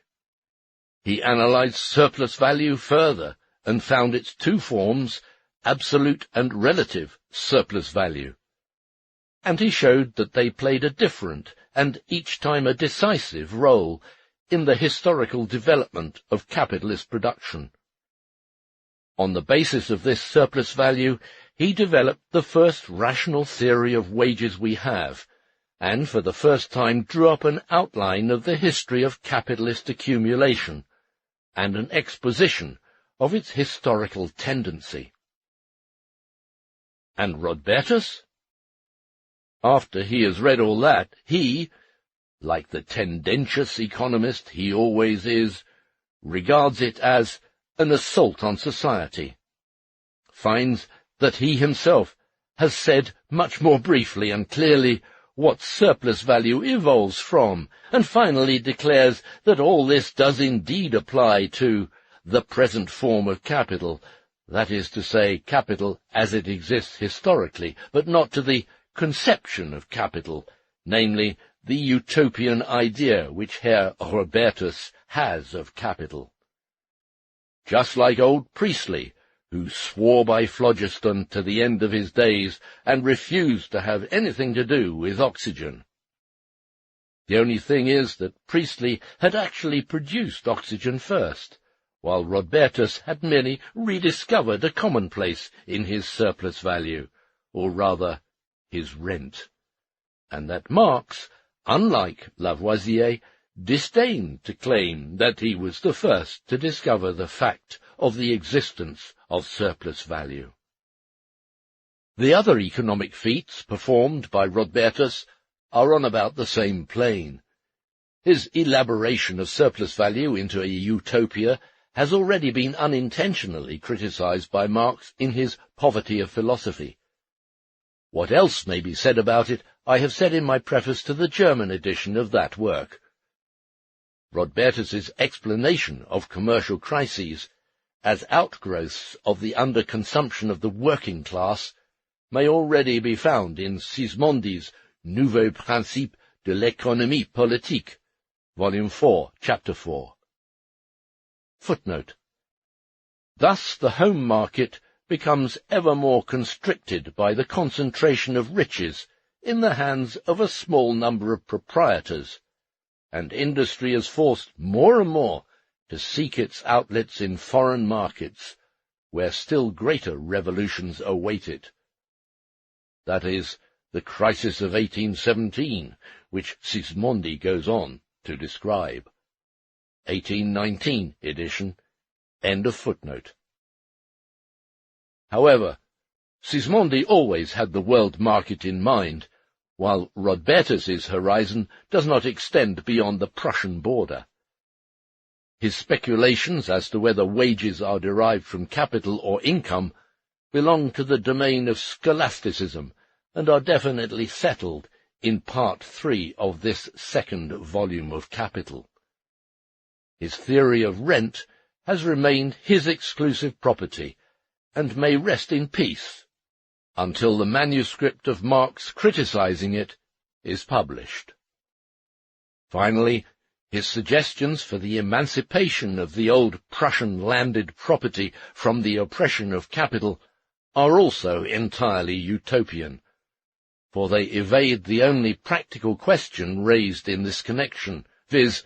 He analyzed surplus value further, and found its two forms, absolute and relative surplus value. And he showed that they played a different, and each time a decisive role, in the historical development of capitalist production. On the basis of this surplus value, he developed the first rational theory of wages we have, and for the first time drew up an outline of the history of capitalist accumulation, and an exposition of its historical tendency. And Rodbertus? After he has read all that, he, like the tendentious economist he always is, regards it as an assault on society, finds that he himself has said much more briefly and clearly what surplus value evolves from, and finally declares that all this does indeed apply to the present form of capital, that is to say, capital as it exists historically, but not to the conception of capital, namely, the utopian idea which Herr Rodbertus has of capital. Just like old Priestley, who swore by phlogiston to the end of his days and refused to have anything to do with oxygen. The only thing is that Priestley had actually produced oxygen first, while Rodbertus had merely rediscovered a commonplace in his surplus value, or rather, his rent, and that Marx, unlike Lavoisier, disdained to claim that he was the first to discover the fact of the existence of surplus value. The other economic feats performed by Rodbertus are on about the same plane. His elaboration of surplus value into a utopia has already been unintentionally criticized by Marx in his Poverty of Philosophy. What else may be said about it I have said in my preface to the German edition of that work. Rodbertus's explanation of commercial crises as outgrowths of the underconsumption of the working class may already be found in Sismondi's Nouveaux Principes de l'économie politique, Volume 4, Chapter 4. Footnote. Thus the home market becomes ever more constricted by the concentration of riches in the hands of a small number of proprietors, and industry is forced more and more to seek its outlets in foreign markets, where still greater revolutions await it. That is, the crisis of 1817, which Sismondi goes on to describe. 1819 edition, end of footnote. However, Sismondi always had the world market in mind, while Rodbertus's horizon does not extend beyond the Prussian border. His speculations as to whether wages are derived from capital or income belong to the domain of scholasticism, and are definitely settled in Part 3 of this second volume of Capital. His theory of rent has remained his exclusive property, and may rest in peace until the manuscript of Marx criticizing it is published. Finally, his suggestions for the emancipation of the old Prussian landed property from the oppression of capital are also entirely utopian, for they evade the only practical question raised in this connection, viz.,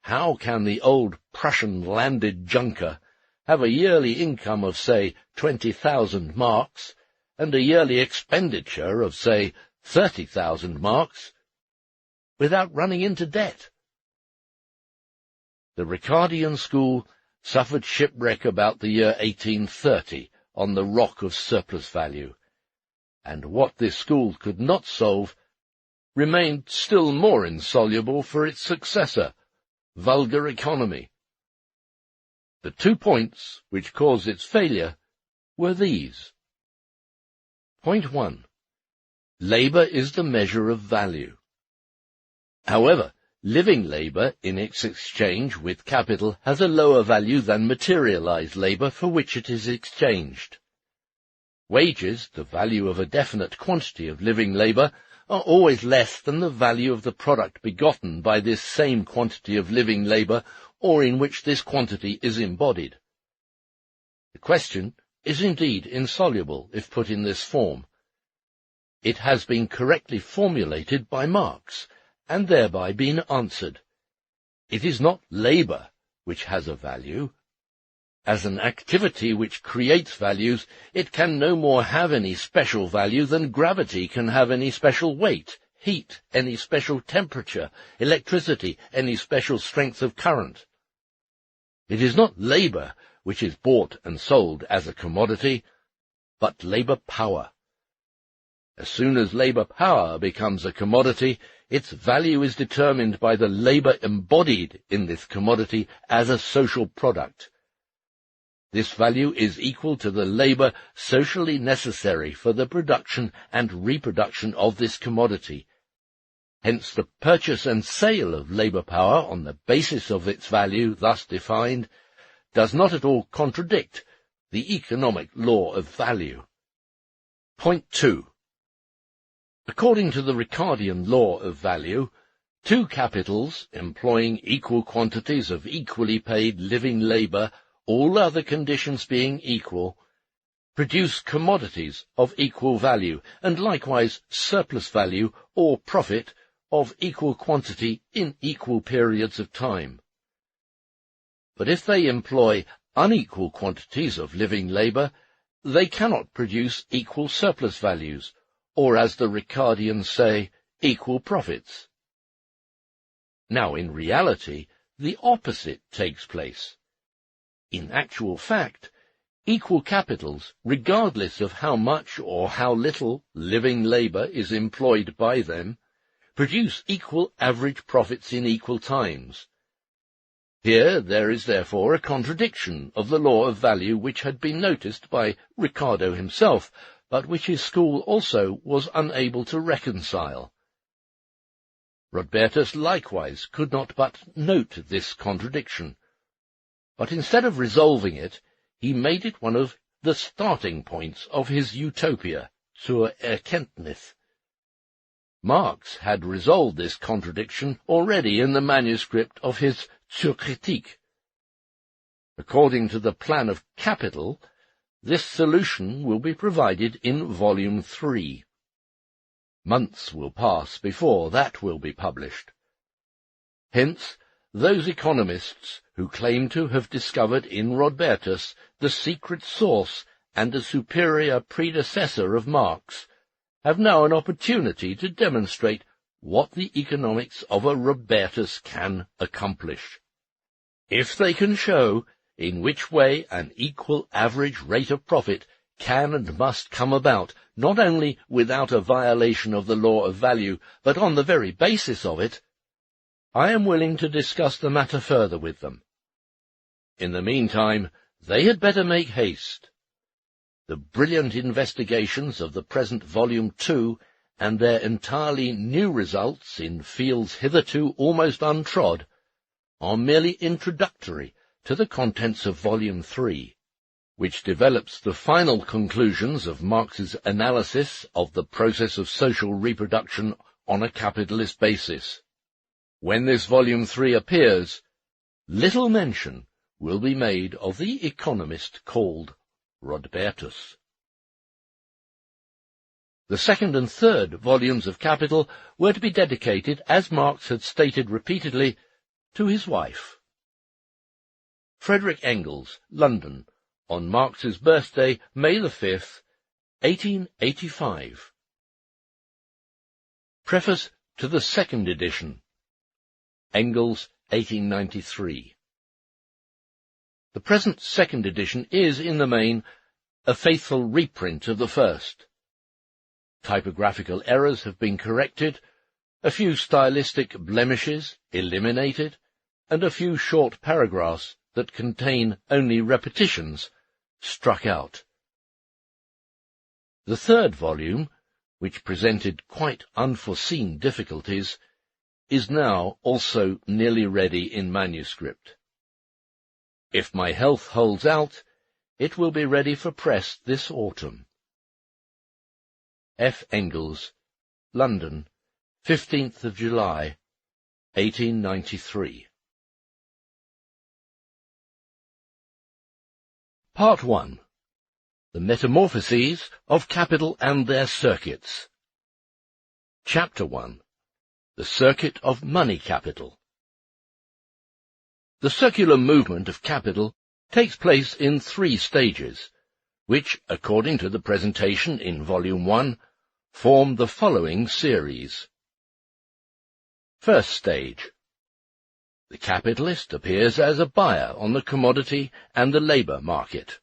how can the old Prussian landed junker have a yearly income of, say, 20,000 marks, and a yearly expenditure of, say, 30,000 marks, without running into debt? The Ricardian school suffered shipwreck about the year 1830 on the rock of surplus value, and what this school could not solve remained still more insoluble for its successor, vulgar economy. The 2 points which caused its failure were these. Point 1. Labour is the measure of value. However, living labour in its exchange with capital has a lower value than materialized labour for which it is exchanged. Wages, the value of a definite quantity of living labour, are always less than the value of the product begotten by this same quantity of living labour, or in which this quantity is embodied. The question is indeed insoluble if put in this form. It has been correctly formulated by Marx, and thereby been answered. It is not labour which has a value. As an activity which creates values, it can no more have any special value than gravity can have any special weight, heat any special temperature, electricity any special strength of current. It is not labour which is bought and sold as a commodity, but labour power. As soon as labour power becomes a commodity, its value is determined by the labour embodied in this commodity as a social product. This value is equal to the labour socially necessary for the production and reproduction of this commodity. Hence the purchase and sale of labour power on the basis of its value thus defined does not at all contradict the economic law of value. Point 2. According to the Ricardian law of value, two capitals employing equal quantities of equally paid living labour, all other conditions being equal, produce commodities of equal value, and likewise surplus value or profit of equal quantity in equal periods of time. But if they employ unequal quantities of living labour, they cannot produce equal surplus values, or, as the Ricardians say, equal profits. Now, in reality, the opposite takes place. In actual fact, equal capitals, regardless of how much or how little living labour is employed by them, produce equal average profits in equal times. Here there is therefore a contradiction of the law of value which had been noticed by Ricardo himself, but which his school also was unable to reconcile. Rodbertus likewise could not but note this contradiction, but instead of resolving it, he made it one of the starting points of his utopia, zur Erkenntnis. Marx had resolved this contradiction already in the manuscript of his Zur Kritik. According to the plan of capital, this solution will be provided in Volume 3. Months will pass before that will be published. Hence, those economists who claim to have discovered in Rodbertus the secret source and a superior predecessor of Marx have now an opportunity to demonstrate what the economics of a Rodbertus can accomplish. If they can show in which way an equal average rate of profit can and must come about, not only without a violation of the law of value, but on the very basis of it, I am willing to discuss the matter further with them. In the meantime, they had better make haste. The brilliant investigations of the present Volume 2 and their entirely new results in fields hitherto almost untrod are merely introductory to the contents of Volume 3, which develops the final conclusions of Marx's analysis of the process of social reproduction on a capitalist basis. When this Volume 3 appears, little mention will be made of the economist called Rodbertus. The second and third volumes of Capital were to be dedicated, as Marx had stated repeatedly, to his wife. Frederick Engels, London, on Marx's birthday, May 5th, 1885. Preface to the second edition. Engels, 1893. The present second edition is, in the main, a faithful reprint of the first. Typographical errors have been corrected, a few stylistic blemishes eliminated, and a few short paragraphs that contain only repetitions struck out. The third volume, which presented quite unforeseen difficulties, is now also nearly ready in manuscript. If my health holds out, it will be ready for press this autumn. F. Engels, London, 15th of July, 1893. Part 1. The Metamorphoses of Capital and their Circuits. Chapter 1. The Circuit of Money Capital. The circular movement of capital takes place in 3 stages, which, according to the presentation in Volume 1, form the following series. First stage. The capitalist appears as a buyer on the commodity and the labour market.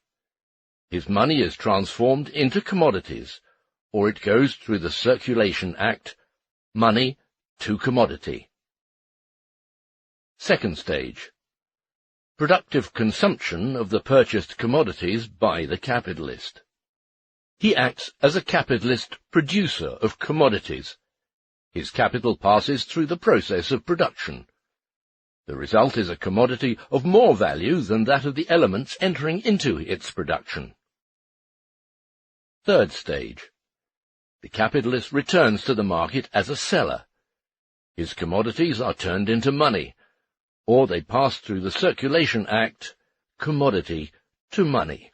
His money is transformed into commodities, or it goes through the Circulation Act, money to commodity. Second stage. Productive consumption of the purchased commodities by the capitalist. He acts as a capitalist producer of commodities. His capital passes through the process of production. The result is a commodity of more value than that of the elements entering into its production. Third stage. The capitalist returns to the market as a seller. His commodities are turned into money, or they pass through the Circulation Act, commodity to money.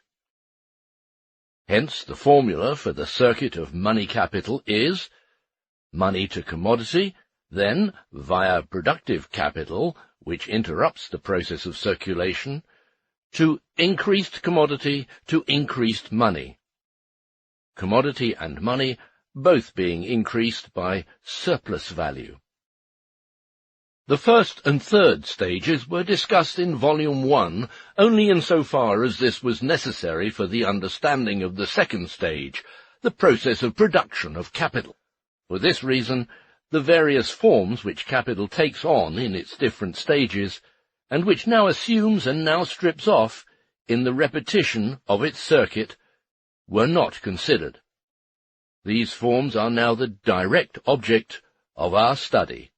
Hence the formula for the circuit of money capital is money to commodity, then, via productive capital, which interrupts the process of circulation, to increased commodity to increased money. Commodity and money both being increased by surplus value. The first and third stages were discussed in Volume 1 only insofar as this was necessary for the understanding of the second stage, the process of production of capital. For this reason, the various forms which capital takes on in its different stages, and which now assumes and now strips off in the repetition of its circuit, were not considered. These forms are now the direct object of our study.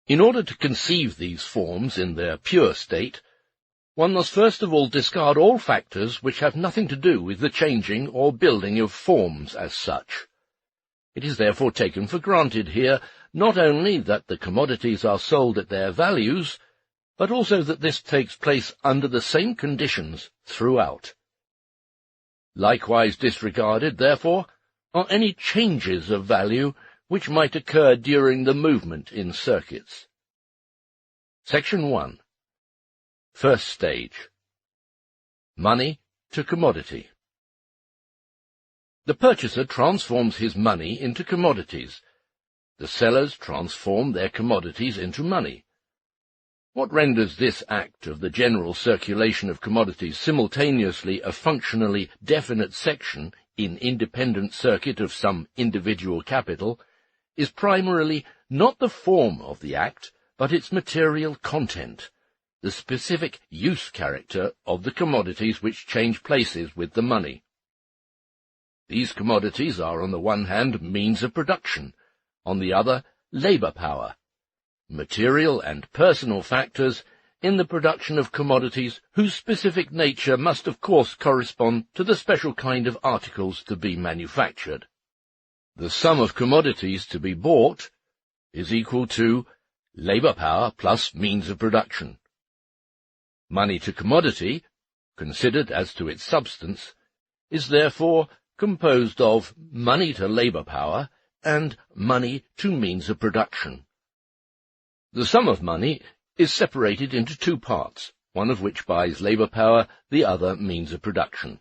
In order to conceive these forms in their pure state, one must first of all discard all factors which have nothing to do with the changing or building of forms as such. It is therefore taken for granted here not only that the commodities are sold at their values, but also that this takes place under the same conditions throughout. Likewise disregarded, therefore, are any changes of value which might occur during the movement in circuits. Section 1. First stage. Money to commodity. The purchaser transforms his money into commodities. The sellers transform their commodities into money. What renders this act of the general circulation of commodities simultaneously a functionally definite section in independent circuit of some individual capital is primarily not the form of the act, but its material content, the specific use character of the commodities which change places with the money. These commodities are on the one hand means of production, on the other labour power, material and personal factors in the production of commodities whose specific nature must of course correspond to the special kind of articles to be manufactured. The sum of commodities to be bought is equal to labour power plus means of production. Money to commodity, considered as to its substance, is therefore composed of money to labour power and money to means of production. The sum of money is separated into two parts, one of which buys labour power, the other means of production.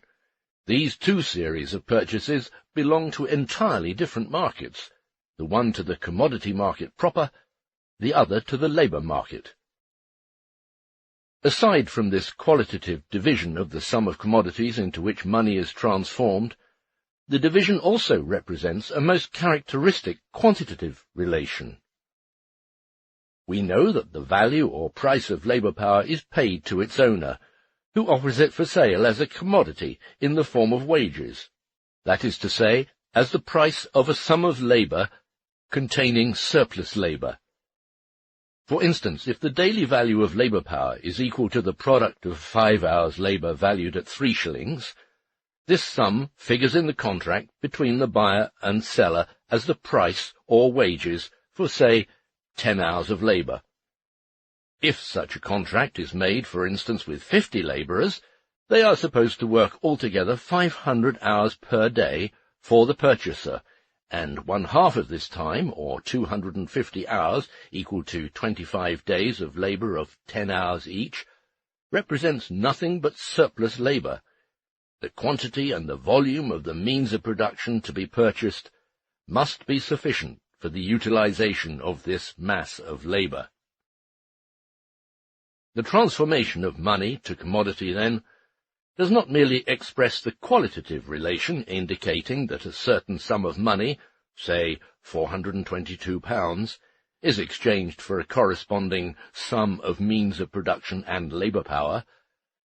These two series of purchases belong to entirely different markets, the one to the commodity market proper, the other to the labour market. Aside from this qualitative division of the sum of commodities into which money is transformed, the division also represents a most characteristic quantitative relation. We know that the value or price of labour power is paid to its owner, who offers it for sale as a commodity in the form of wages, that is to say, as the price of a sum of labour containing surplus labour. For instance, if the daily value of labour power is equal to the product of 5 hours' labour valued at 3 shillings, this sum figures in the contract between the buyer and seller as the price or wages for, say, 10 hours of labour. If such a contract is made, for instance, with 50 labourers, they are supposed to work altogether 500 hours per day for the purchaser, and 1/2 of this time, or 250 hours, equal to 25 days of labour of 10 hours each, represents nothing but surplus labour. The quantity and the volume of the means of production to be purchased must be sufficient for the utilization of this mass of labour. The transformation of money to commodity, then, does not merely express the qualitative relation indicating that a certain sum of money, say £422, is exchanged for a corresponding sum of means of production and labour power,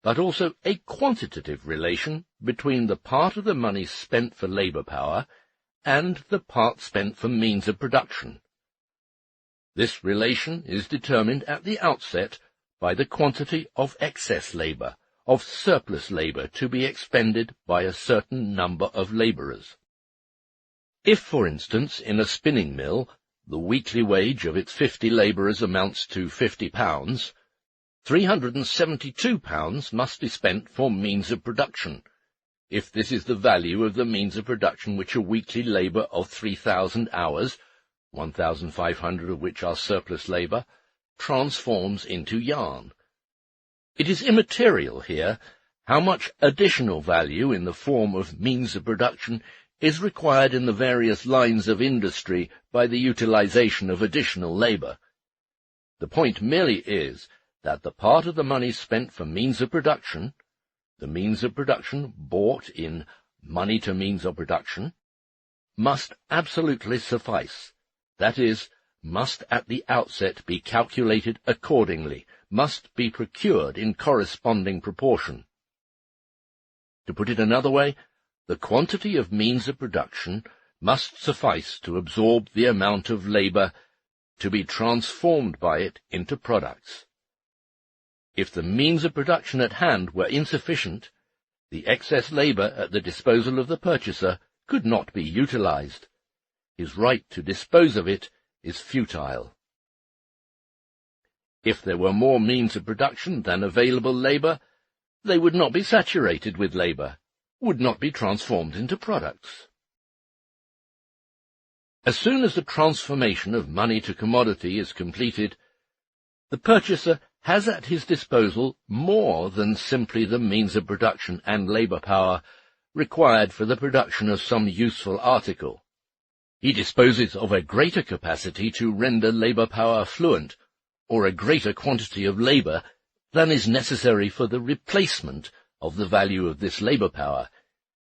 but also a quantitative relation between the part of the money spent for labour power and the part spent for means of production. This relation is determined at the outset by the quantity of excess labour, of surplus labour to be expended by a certain number of labourers. If, for instance, in a spinning mill, the weekly wage of its 50 labourers amounts to £50, £372 must be spent for means of production, if this is the value of the means of production which a weekly labour of 3,000 hours, 1,500 of which are surplus labour, transforms into yarn. It is immaterial here how much additional value in the form of means of production is required in the various lines of industry by the utilization of additional labour. The point merely is that the part of the money spent for means of production, the means of production bought in money to means of production, must absolutely suffice, that is, must at the outset be calculated accordingly, must be procured in corresponding proportion. To put it another way, the quantity of means of production must suffice to absorb the amount of labour to be transformed by it into products. If the means of production at hand were insufficient, the excess labour at the disposal of the purchaser could not be utilized. His right to dispose of it is futile. If there were more means of production than available labor, they would not be saturated with labor, would not be transformed into products. As soon as the transformation of money to commodity is completed, the purchaser has at his disposal more than simply the means of production and labor power required for the production of some useful article. He disposes of a greater capacity to render labor power fluent, or a greater quantity of labor than is necessary for the replacement of the value of this labor power,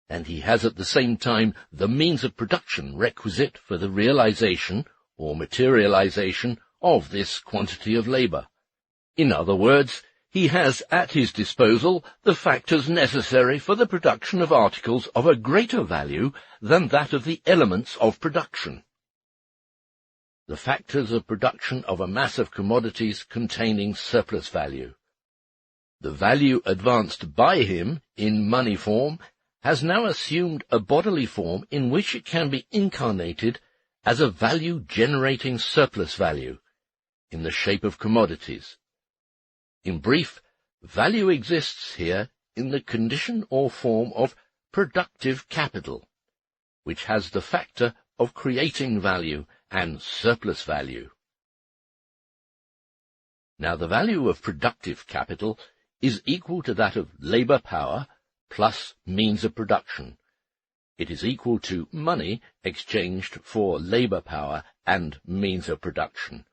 and he has at the same time the means of production requisite for the realization or materialization of this quantity of labor. In other words, he has at his disposal the factors necessary for the production of articles of a greater value than that of the elements of production. The factors of production of a mass of commodities containing surplus value. The value advanced by him in money form has now assumed a bodily form in which it can be incarnated as a value-generating surplus value, in the shape of commodities. In brief, value exists here in the condition or form of productive capital, which has the factor of creating value and surplus value. Now, the value of productive capital is equal to that of labor power plus means of production. It is equal to money exchanged for labor power and means of production.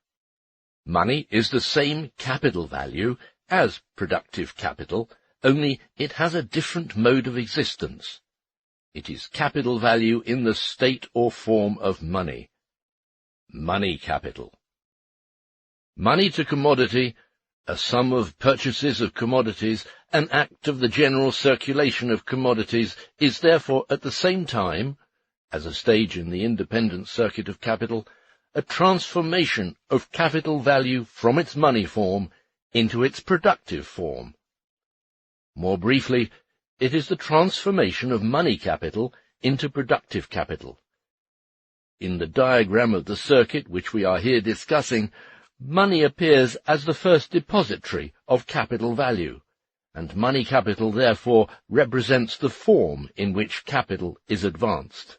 Money is the same capital value as productive capital, only it has a different mode of existence. It is capital value in the state or form of money. Money capital. Money to commodity, a sum of purchases of commodities, an act of the general circulation of commodities, is therefore at the same time, as a stage in the independent circuit of capital, a transformation of capital value from its money form into its productive form. More briefly, it is the transformation of money capital into productive capital. In the diagram of the circuit which we are here discussing, money appears as the first depository of capital value, and money capital therefore represents the form in which capital is advanced.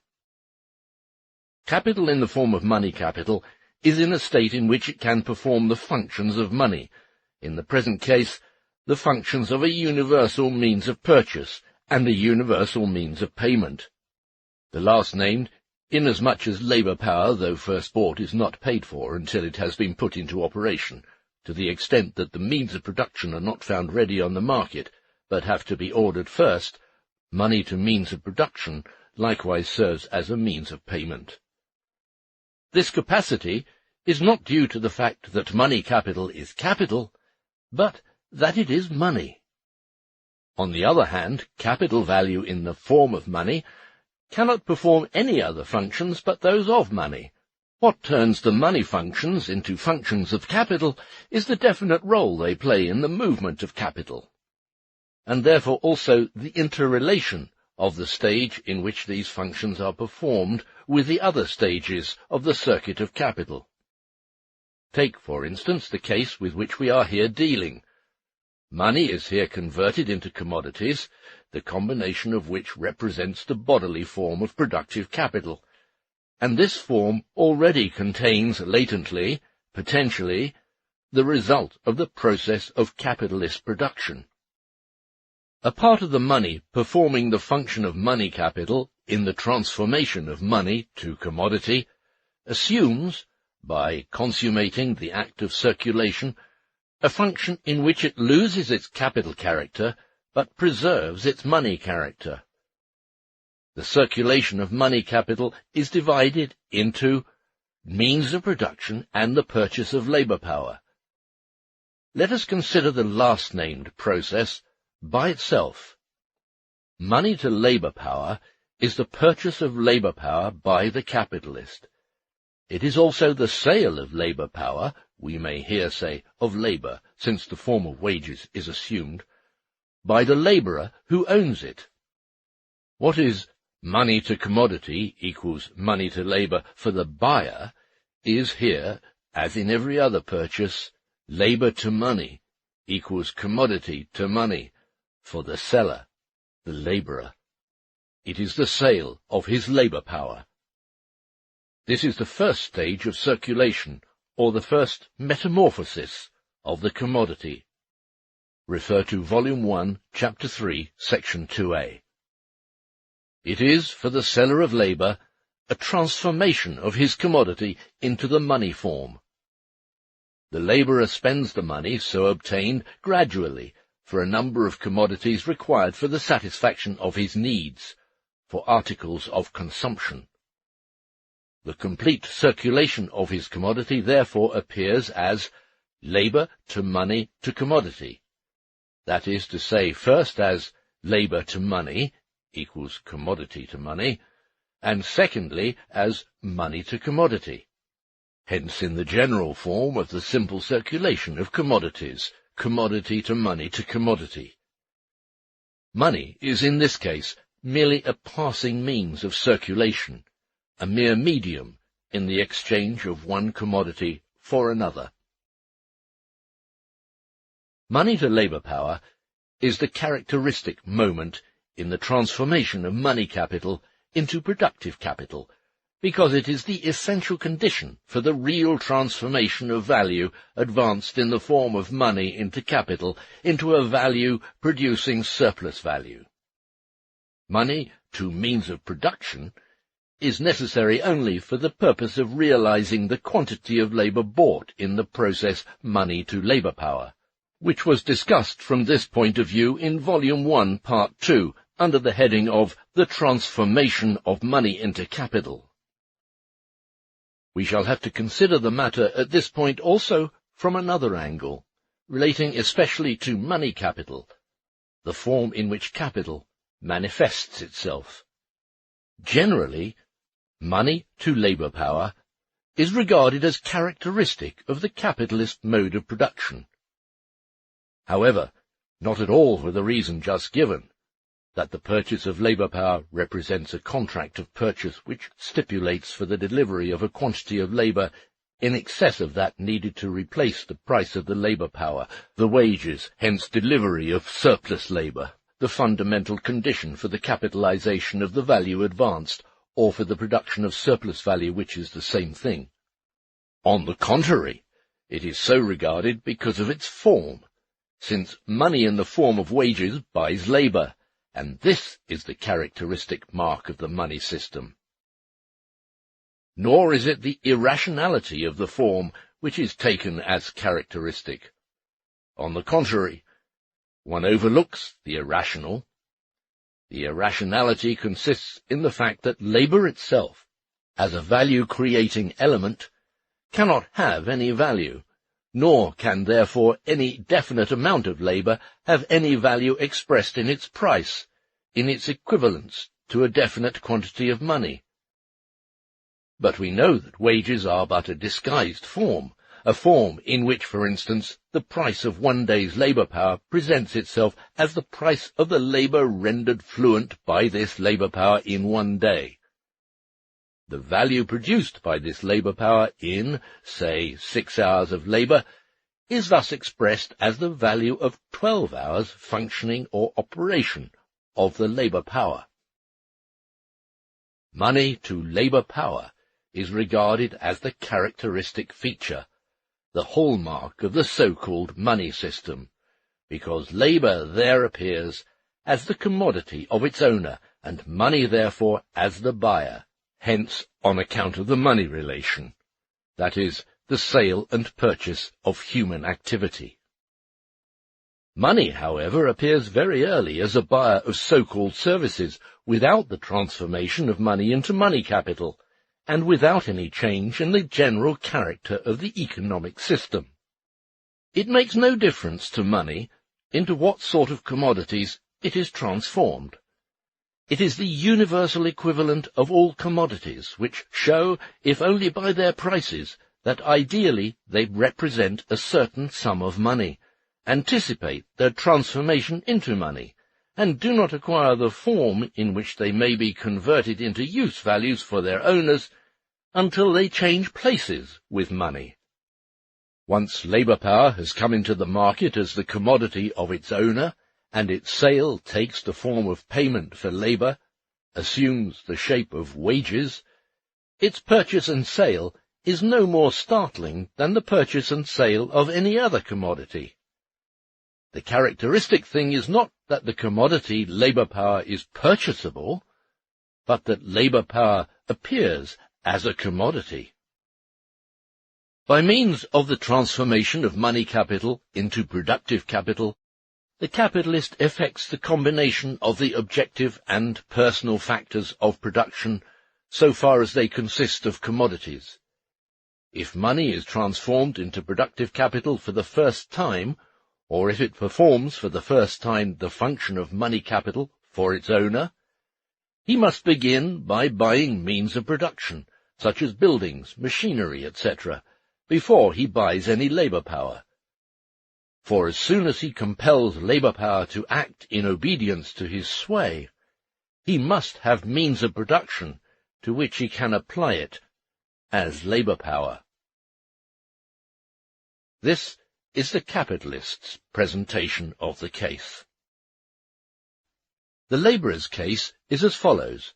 Capital in the form of money capital is in a state in which it can perform the functions of money, in the present case, the functions of a universal means of purchase and a universal means of payment. The last named, inasmuch as labour power, though first bought, is not paid for until it has been put into operation, to the extent that the means of production are not found ready on the market, but have to be ordered first, money to means of production likewise serves as a means of payment. This capacity is not due to the fact that money capital is capital, but that it is money. On the other hand, capital value in the form of money cannot perform any other functions but those of money. What turns the money functions into functions of capital is the definite role they play in the movement of capital, and therefore also the interrelation of the stage in which these functions are performed with the other stages of the circuit of capital. Take, for instance, the case with which we are here dealing. Money is here converted into commodities, the combination of which represents the bodily form of productive capital, and this form already contains latently, potentially, the result of the process of capitalist production. A part of the money performing the function of money capital in the transformation of money to commodity assumes, by consummating the act of circulation, a function in which it loses its capital character but preserves its money character. The circulation of money capital is divided into means of production and the purchase of labour power. Let us consider the last-named process by itself. Money to labour power is the purchase of labour power by the capitalist. It is also the sale of labour power, we may here say of labour, since the form of wages is assumed, by the labourer who owns it. What is money to commodity equals money to labour for the buyer is here, as in every other purchase, Labor to money equals commodity to money for the seller, the laborer. It is the sale of his labor power. This is the first stage of circulation, or the first metamorphosis of the commodity. Refer to Volume 1, Chapter 3, Section 2a. It is, for the seller of labor, a transformation of his commodity into the money form. The laborer spends the money so obtained gradually for a number of commodities required for the satisfaction of his needs, for articles of consumption. The complete circulation of his commodity therefore appears as labor to money to commodity. That is to say, first as labor to money equals commodity to money, and secondly as money to commodity. Hence in the general form of the simple circulation of commodities, commodity to money to commodity. Money is in this case merely a passing means of circulation, a mere medium in the exchange of one commodity for another. Money to labor power is the characteristic moment in the transformation of money capital into productive capital, because it is the essential condition for the real transformation of value advanced in the form of money into capital, into a value producing surplus value. Money to means of production is necessary only for the purpose of realizing the quantity of labor bought in the process money to labor power, which was discussed from this point of view in Volume 1, Part 2, under the heading of The Transformation of Money into Capital. We shall have to consider the matter at this point also from another angle, relating especially to money capital, the form in which capital manifests itself. Generally, money to labor power is regarded as characteristic of the capitalist mode of production. However, not at all for the reason just given, that the purchase of labor power represents a contract of purchase which stipulates for the delivery of a quantity of labor in excess of that needed to replace the price of the labor power, the wages, hence delivery of surplus labor, the fundamental condition for the capitalization of the value advanced, or for the production of surplus value, which is the same thing. On the contrary, it is so regarded because of its form, since money in the form of wages buys labor, and this is the characteristic mark of the money system. Nor is it the irrationality of the form which is taken as characteristic. On the contrary, one overlooks the irrational. The irrationality consists in the fact that labor itself, as a value-creating element, cannot have any value, nor can therefore any definite amount of labor have any value expressed in its price, in its equivalence to a definite quantity of money. But we know that wages are but a disguised form, a form in which, for instance, the price of one day's labor power presents itself as the price of the labor rendered fluent by this labor power in one day. The value produced by this labor power in, say, 6 hours of labor is thus expressed as the value of 12 hours functioning or operation of the labor power. Money to labor power is regarded as the characteristic feature, the hallmark of the so-called money system, because labor there appears as the commodity of its owner, and money therefore as the buyer, hence on account of the money relation, that is, the sale and purchase of human activity. Money, however, appears very early as a buyer of so-called services, without the transformation of money into money capital, and without any change in the general character of the economic system. It makes no difference to money into what sort of commodities it is transformed. It is the universal equivalent of all commodities, which show, if only by their prices, that ideally they represent a certain sum of money, anticipate their transformation into money, and do not acquire the form in which they may be converted into use values for their owners until they change places with money. Once labour power has come into the market as the commodity of its owner, and its sale takes the form of payment for labour, assumes the shape of wages, its purchase and sale is no more startling than the purchase and sale of any other commodity. The characteristic thing is not that the commodity labour power is purchasable, but that labour power appears as a commodity. By means of the transformation of money capital into productive capital, the capitalist effects the combination of the objective and personal factors of production so far as they consist of commodities. If money is transformed into productive capital for the first time, or if it performs for the first time the function of money capital for its owner, he must begin by buying means of production, such as buildings, machinery, etc., before he buys any labour power. For as soon as he compels labour power to act in obedience to his sway, he must have means of production to which he can apply it as labour power. This is the capitalist's presentation of the case. The labourer's case is as follows.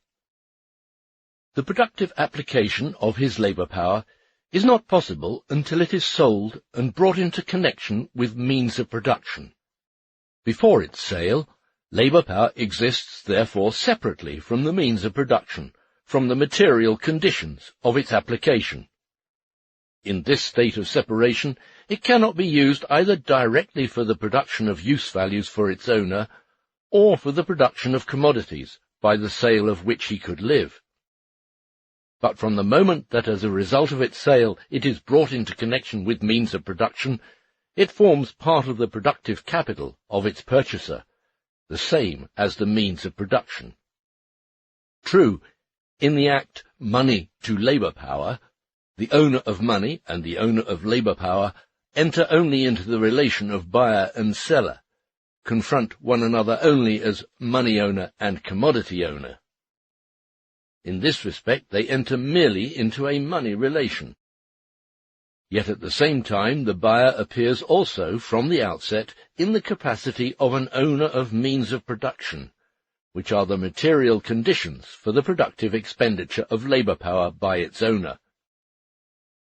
The productive application of his labour power is not possible until it is sold and brought into connection with means of production. Before its sale, labour power exists therefore separately from the means of production, from the material conditions of its application. In this state of separation, it cannot be used either directly for the production of use values for its owner, or for the production of commodities, by the sale of which he could live. But from the moment that as a result of its sale it is brought into connection with means of production, it forms part of the productive capital of its purchaser, the same as the means of production. True, in the act money to labour power, the owner of money and the owner of labour power enter only into the relation of buyer and seller, confront one another only as money owner and commodity owner. In this respect they enter merely into a money relation. Yet at the same time the buyer appears also from the outset in the capacity of an owner of means of production, which are the material conditions for the productive expenditure of labour power by its owner.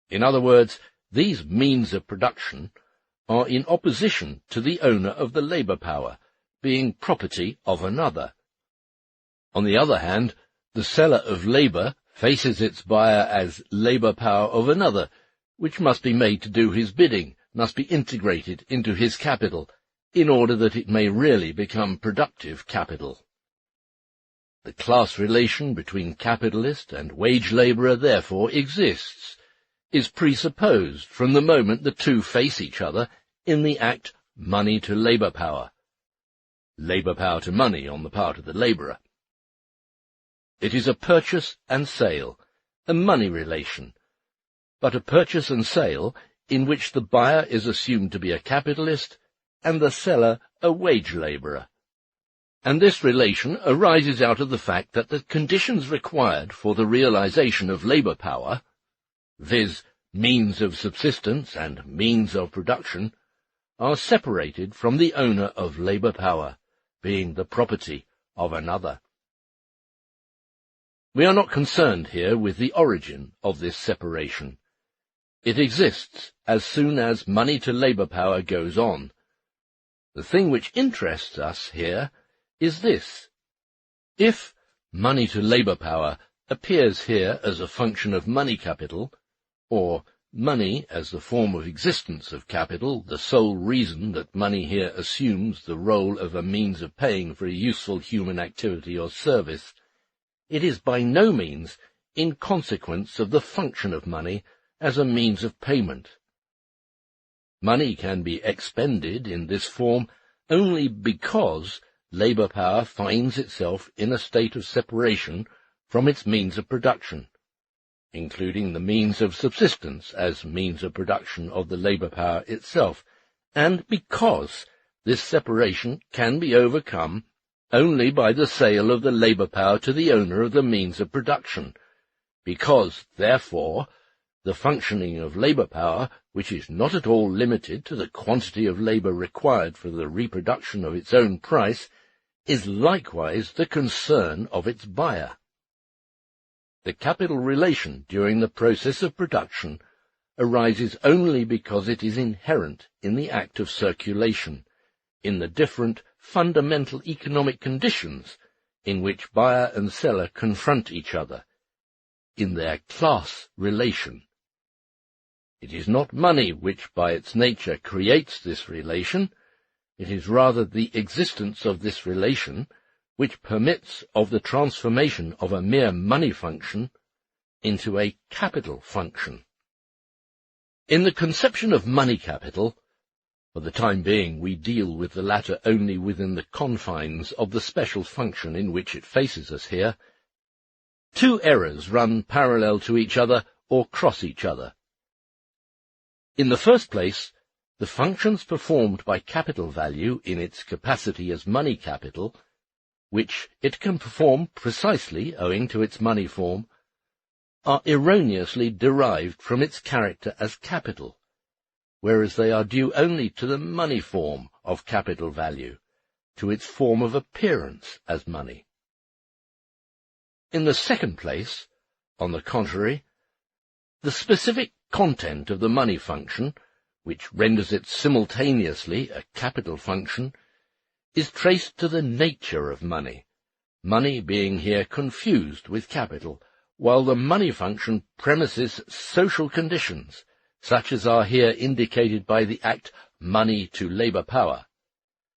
In other words, these means of production are in opposition to the owner of the labour power, being property of another. On the other hand, the seller of labour faces its buyer as labour power of another, which must be made to do his bidding, must be integrated into his capital, in order that it may really become productive capital. The class relation between capitalist and wage labourer therefore exists, is presupposed from the moment the two face each other in the act money to labour power to money on the part of the labourer. It is a purchase and sale, a money relation, but a purchase and sale in which the buyer is assumed to be a capitalist and the seller a wage labourer. And this relation arises out of the fact that the conditions required for the realization of labour power, viz., means of subsistence and means of production, are separated from the owner of labour power, being the property of another. We are not concerned here with the origin of this separation. It exists as soon as money to labour power goes on. The thing which interests us here is this. If money to labour power appears here as a function of money capital, or money as the form of existence of capital, the sole reason that money here assumes the role of a means of paying for a useful human activity or service, it is by no means in consequence of the function of money as a means of payment. Money can be expended in this form only because labour power finds itself in a state of separation from its means of production, including the means of subsistence as means of production of the labour power itself, and because this separation can be overcome only by the sale of the labour power to the owner of the means of production, because, therefore, the functioning of labour power which is not at all limited to the quantity of labour required for the reproduction of its own price, is likewise the concern of its buyer. The capital relation during the process of production arises only because it is inherent in the act of circulation, in the different fundamental economic conditions in which buyer and seller confront each other, in their class relation. It is not money which by its nature creates this relation, it is rather the existence of this relation which permits of the transformation of a mere money function into a capital function. In the conception of money capital, for the time being we deal with the latter only within the confines of the special function in which it faces us here, two errors run parallel to each other or cross each other. In the first place, the functions performed by capital value in its capacity as money capital, which it can perform precisely owing to its money form, are erroneously derived from its character as capital, whereas they are due only to the money form of capital value, to its form of appearance as money. In the second place, on the contrary, the specific content of the money function, which renders it simultaneously a capital function, is traced to the nature of money, money being here confused with capital, while the money function premises social conditions, such as are here indicated by the act money to labour power,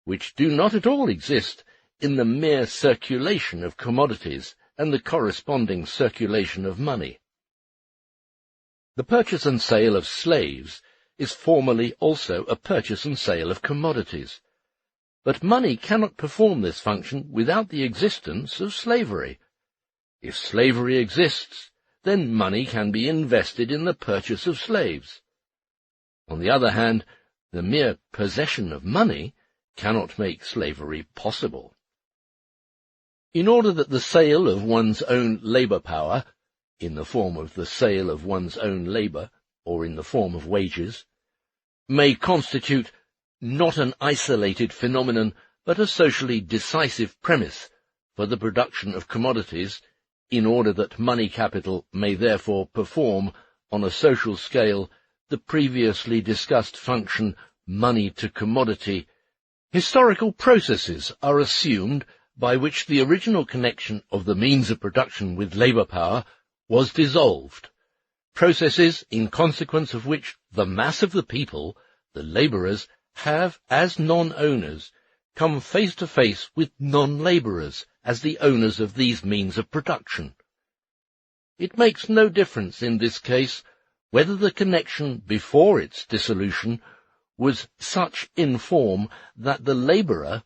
which do not at all exist in the mere circulation of commodities and the corresponding circulation of money. The purchase and sale of slaves is formally also a purchase and sale of commodities, but money cannot perform this function without the existence of slavery. If slavery exists, then money can be invested in the purchase of slaves. On the other hand, the mere possession of money cannot make slavery possible. In order that the sale of one's own labour power, in the form of the sale of one's own labour, or in the form of wages, may constitute not an isolated phenomenon, but a socially decisive premise for the production of commodities, in order that money capital may therefore perform, on a social scale, the previously discussed function money to commodity, historical processes are assumed by which the original connection of the means of production with labour power was dissolved, processes in consequence of which the mass of the people, the labourers, have, as non-owners, come face to face with non-labourers as the owners of these means of production. It makes no difference in this case whether the connection before its dissolution was such in form that the labourer,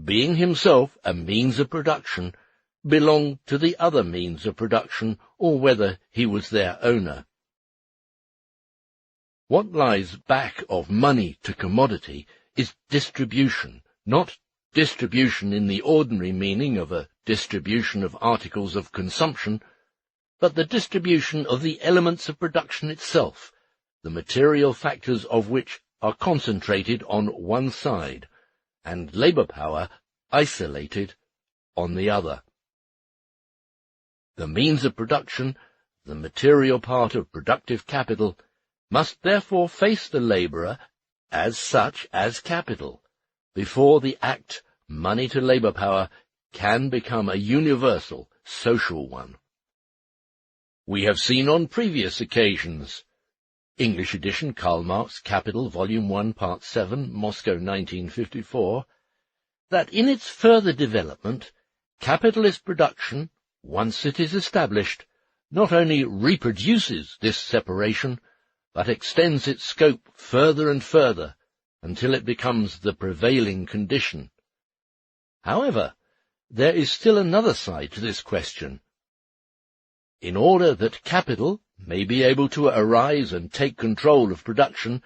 being himself a means of production, belonged to the other means of production, or whether he was their owner. What lies back of money to commodity is distribution, not distribution in the ordinary meaning of a distribution of articles of consumption, but the distribution of the elements of production itself, the material factors of which are concentrated on one side, and labour power isolated on the other. The means of production, the material part of productive capital, must therefore face the labourer as such as capital, before the act money to labour power can become a universal social one. We have seen on previous occasions, English edition, Karl Marx, Capital, Volume 1, Part 7, Moscow, 1954, that in its further development, capitalist production, once it is established, not only reproduces this separation, but extends its scope further and further, until it becomes the prevailing condition. However, there is still another side to this question. In order that capital may be able to arise and take control of production,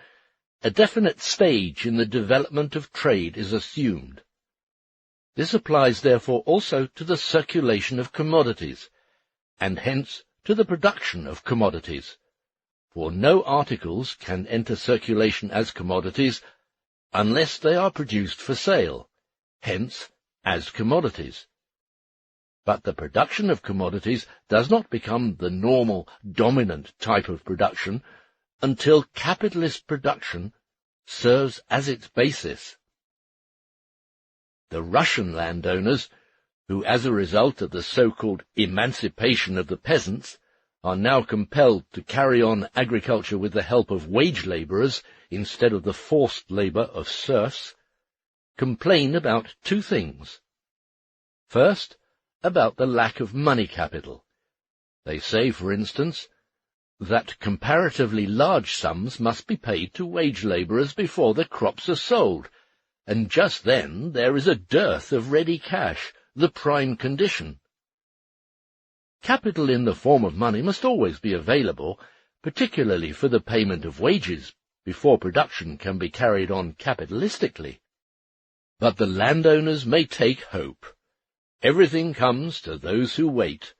a definite stage in the development of trade is assumed. This applies therefore also to the circulation of commodities, and hence to the production of commodities, for no articles can enter circulation as commodities unless they are produced for sale, hence as commodities. But the production of commodities does not become the normal, dominant type of production until capitalist production serves as its basis. The Russian landowners, who as a result of the so-called emancipation of the peasants are now compelled to carry on agriculture with the help of wage labourers instead of the forced labour of serfs, complain about two things. First, about the lack of money capital. They say, for instance, that comparatively large sums must be paid to wage labourers before the crops are sold, and just then there is a dearth of ready cash, the prime condition. Capital in the form of money must always be available, particularly for the payment of wages, before production can be carried on capitalistically. But the landowners may take hope. Everything comes to those who wait,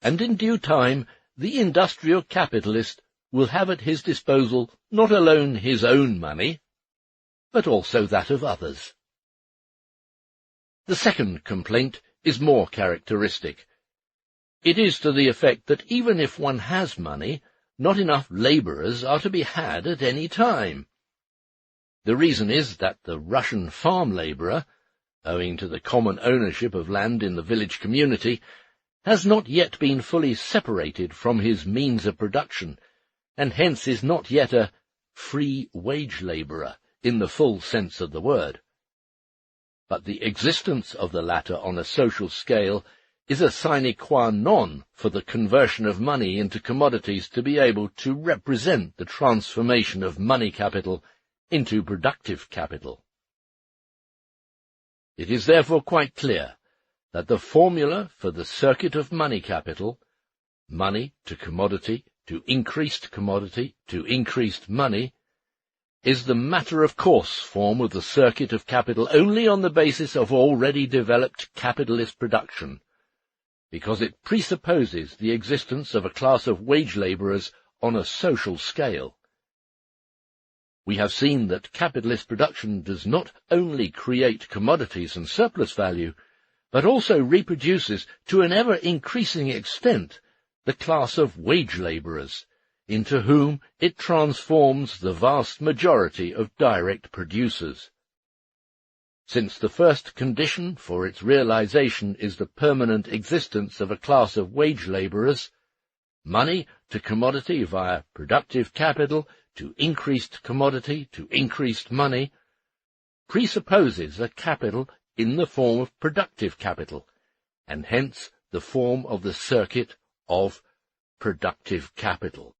and in due time the industrial capitalist will have at his disposal not alone his own money, but also that of others. The second complaint is more characteristic. It is to the effect that even if one has money, not enough labourers are to be had at any time. The reason is that the Russian farm labourer, owing to the common ownership of land in the village community, has not yet been fully separated from his means of production, and hence is not yet a free wage labourer in the full sense of the word. But the existence of the latter on a social scale is a sine qua non for the conversion of money into commodities to be able to represent the transformation of money capital into productive capital. It is therefore quite clear that the formula for the circuit of money capital, money to commodity, to increased commodity, to increased money, is the matter-of-course form of the circuit of capital only on the basis of already developed capitalist production, because it presupposes the existence of a class of wage labourers on a social scale. We have seen that capitalist production does not only create commodities and surplus value, but also reproduces to an ever-increasing extent the class of wage labourers, into whom it transforms the vast majority of direct producers. Since the first condition for its realization is the permanent existence of a class of wage labourers, money to commodity via productive capital to increased commodity to increased money presupposes a capital in the form of productive capital, and hence the form of the circuit of productive capital.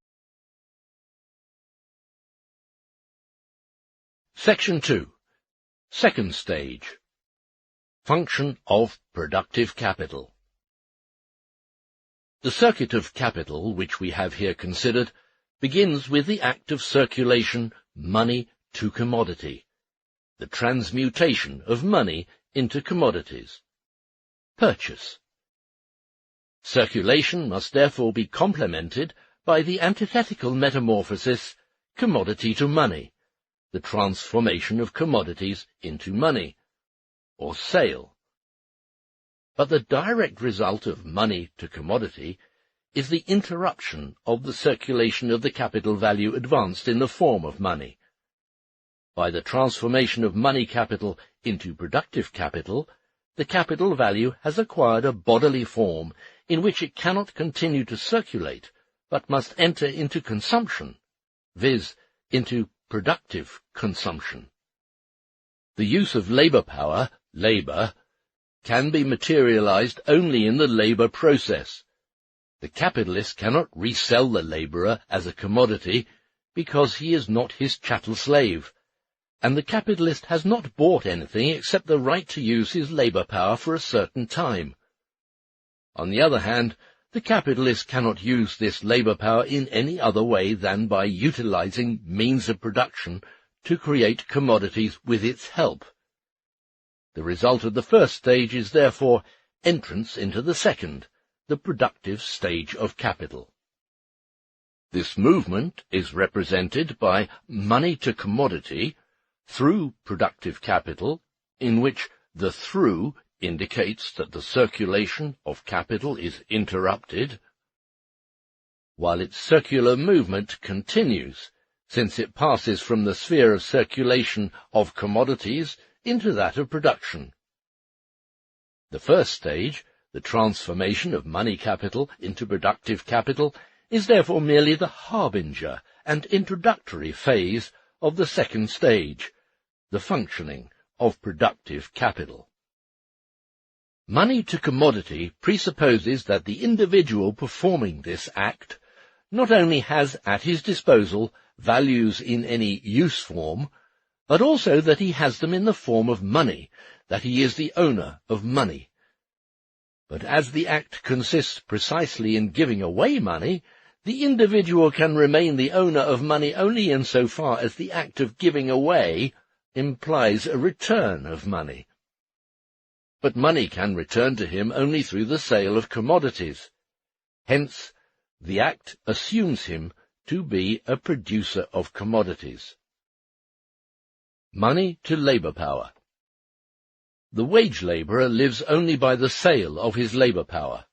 Section 2. Second stage. Function of productive capital. The circuit of capital, which we have here considered, begins with the act of circulation money to commodity, the transmutation of money into commodities. Purchase. Circulation must therefore be complemented by the antithetical metamorphosis commodity to money, the transformation of commodities into money, or sale. But the direct result of money to commodity is the interruption of the circulation of the capital value advanced in the form of money. By the transformation of money capital into productive capital, the capital value has acquired a bodily form in which it cannot continue to circulate, but must enter into consumption, viz., into productive consumption. The use of labour power, labour, can be materialized only in the labour process. The capitalist cannot resell the labourer as a commodity because he is not his chattel slave, and the capitalist has not bought anything except the right to use his labour power for a certain time. On the other hand, the capitalist cannot use this labour power in any other way than by utilizing means of production to create commodities with its help. The result of the first stage is therefore entrance into the second, the productive stage of capital. This movement is represented by money to commodity through productive capital, in which the through indicates that the circulation of capital is interrupted, while its circular movement continues, since it passes from the sphere of circulation of commodities into that of production. The first stage, the transformation of money capital into productive capital, is therefore merely the harbinger and introductory phase of the second stage, the functioning of productive capital. Money to commodity presupposes that the individual performing this act not only has at his disposal values in any use form, but also that he has them in the form of money, that he is the owner of money. But as the act consists precisely in giving away money, the individual can remain the owner of money only insofar as the act of giving away implies a return of money. But money can return to him only through the sale of commodities. Hence, the act assumes him to be a producer of commodities. Money to labour power. The wage labourer lives only by the sale of his labour power.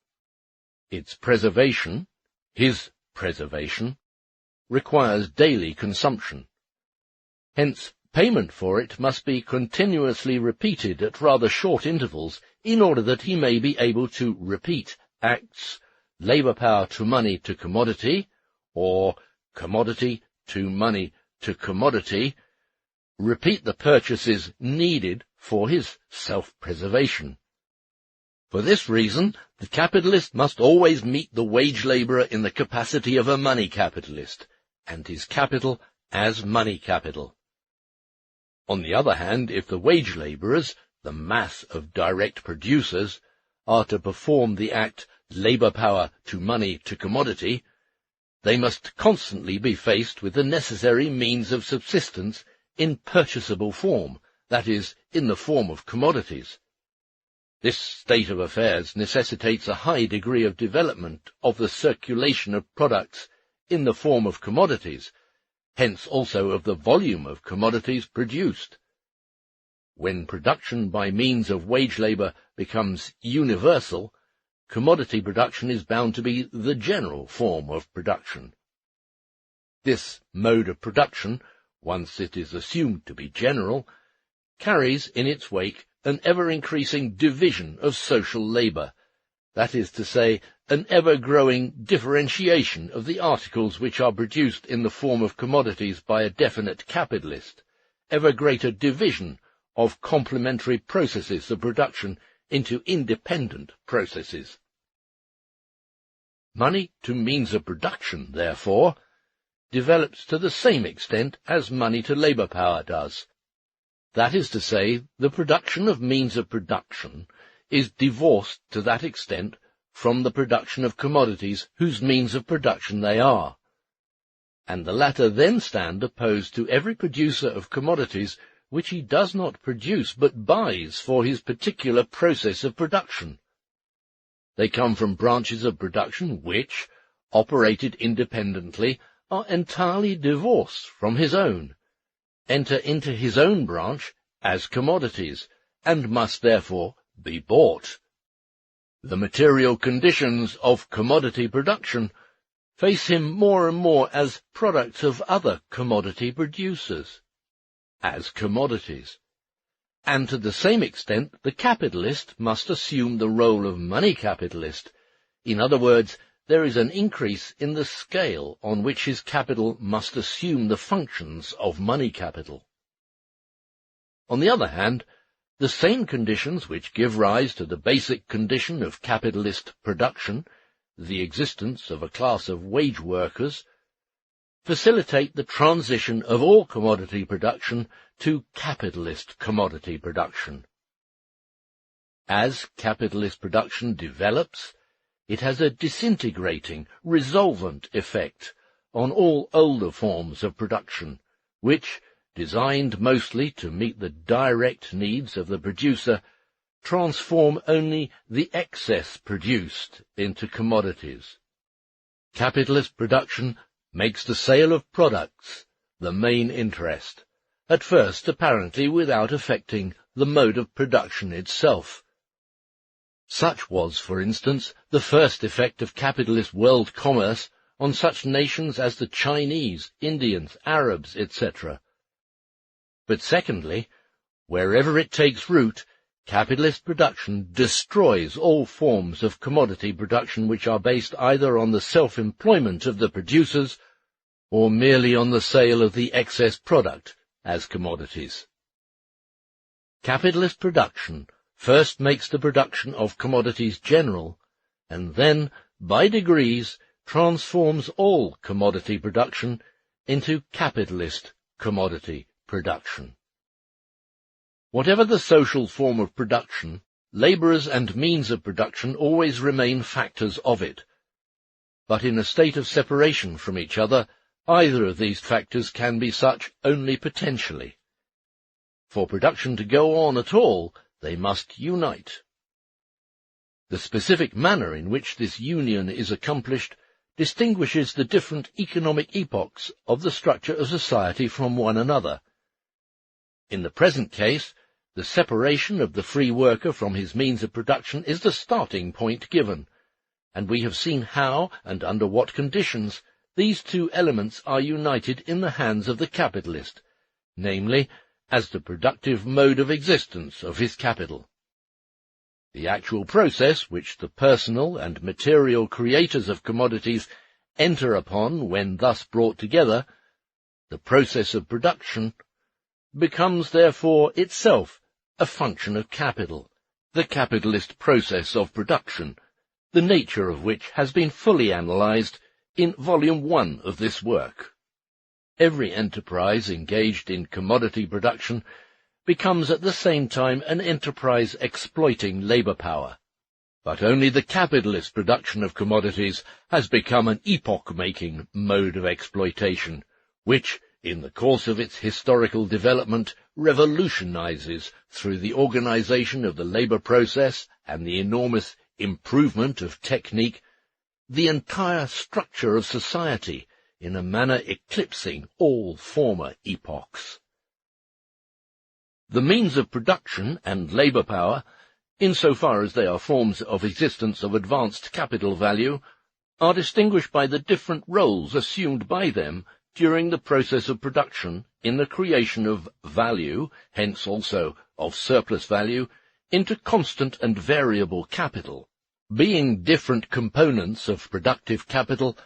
Its preservation, his preservation, requires daily consumption. Hence, payment for it must be continuously repeated at rather short intervals in order that he may be able to repeat acts, labour power to money to commodity, or commodity to money to commodity, repeat the purchases needed for his self-preservation. For this reason, the capitalist must always meet the wage labourer in the capacity of a money capitalist, and his capital as money capital. On the other hand, if the wage labourers, the mass of direct producers, are to perform the act labour power to money to commodity, they must constantly be faced with the necessary means of subsistence in purchasable form, that is, in the form of commodities. This state of affairs necessitates a high degree of development of the circulation of products in the form of commodities, hence also of the volume of commodities produced. When production by means of wage labour becomes universal, commodity production is bound to be the general form of production. This mode of production, once it is assumed to be general, carries in its wake an ever-increasing division of social labour, that is to say, an ever-growing differentiation of the articles which are produced in the form of commodities by a definite capitalist, ever greater division of complementary processes of production into independent processes. Money to means of production, therefore, develops to the same extent as money to labour power does. That is to say, the production of means of production is divorced to that extent from the production of commodities whose means of production they are, and the latter then stand opposed to every producer of commodities which he does not produce but buys for his particular process of production. They come from branches of production which, operated independently, are entirely divorced from his own, enter into his own branch as commodities, and must therefore be bought. The material conditions of commodity production face him more and more as products of other commodity producers, as commodities, and to the same extent the capitalist must assume the role of money capitalist. In other words, there is an increase in the scale on which his capital must assume the functions of money capital. On the other hand, the same conditions which give rise to the basic condition of capitalist production, the existence of a class of wage workers, facilitate the transition of all commodity production to capitalist commodity production. As capitalist production develops, it has a disintegrating, resolvent effect on all older forms of production, which, designed mostly to meet the direct needs of the producer, transform only the excess produced into commodities. Capitalist production makes the sale of products the main interest, at first apparently without affecting the mode of production itself. Such was, for instance, the first effect of capitalist world commerce on such nations as the Chinese, Indians, Arabs, etc. But secondly, wherever it takes root, capitalist production destroys all forms of commodity production which are based either on the self-employment of the producers or merely on the sale of the excess product as commodities. Capitalist production first makes the production of commodities general, and then, by degrees, transforms all commodity production into capitalist commodity production. Whatever the social form of production, labourers and means of production always remain factors of it. But in a state of separation from each other, either of these factors can be such only potentially. For production to go on at all, they must unite. The specific manner in which this union is accomplished distinguishes the different economic epochs of the structure of society from one another. In the present case, the separation of the free worker from his means of production is the starting point given, and we have seen how and under what conditions these two elements are united in the hands of the capitalist, namely, as the productive mode of existence of his capital. The actual process which the personal and material creators of commodities enter upon when thus brought together, the process of production, becomes therefore itself a function of capital, the capitalist process of production, the nature of which has been fully analyzed in Volume 1 of this work. Every enterprise engaged in commodity production becomes at the same time an enterprise exploiting labour power. But only the capitalist production of commodities has become an epoch-making mode of exploitation, which, in the course of its historical development, revolutionizes, through the organization of the labour process and the enormous improvement of technique, the entire structure of society in a manner eclipsing all former epochs. The means of production and labour power, insofar as they are forms of existence of advanced capital value, are distinguished by the different roles assumed by them during the process of production in the creation of value, hence also of surplus value, into constant and variable capital. Being different components of productive capital,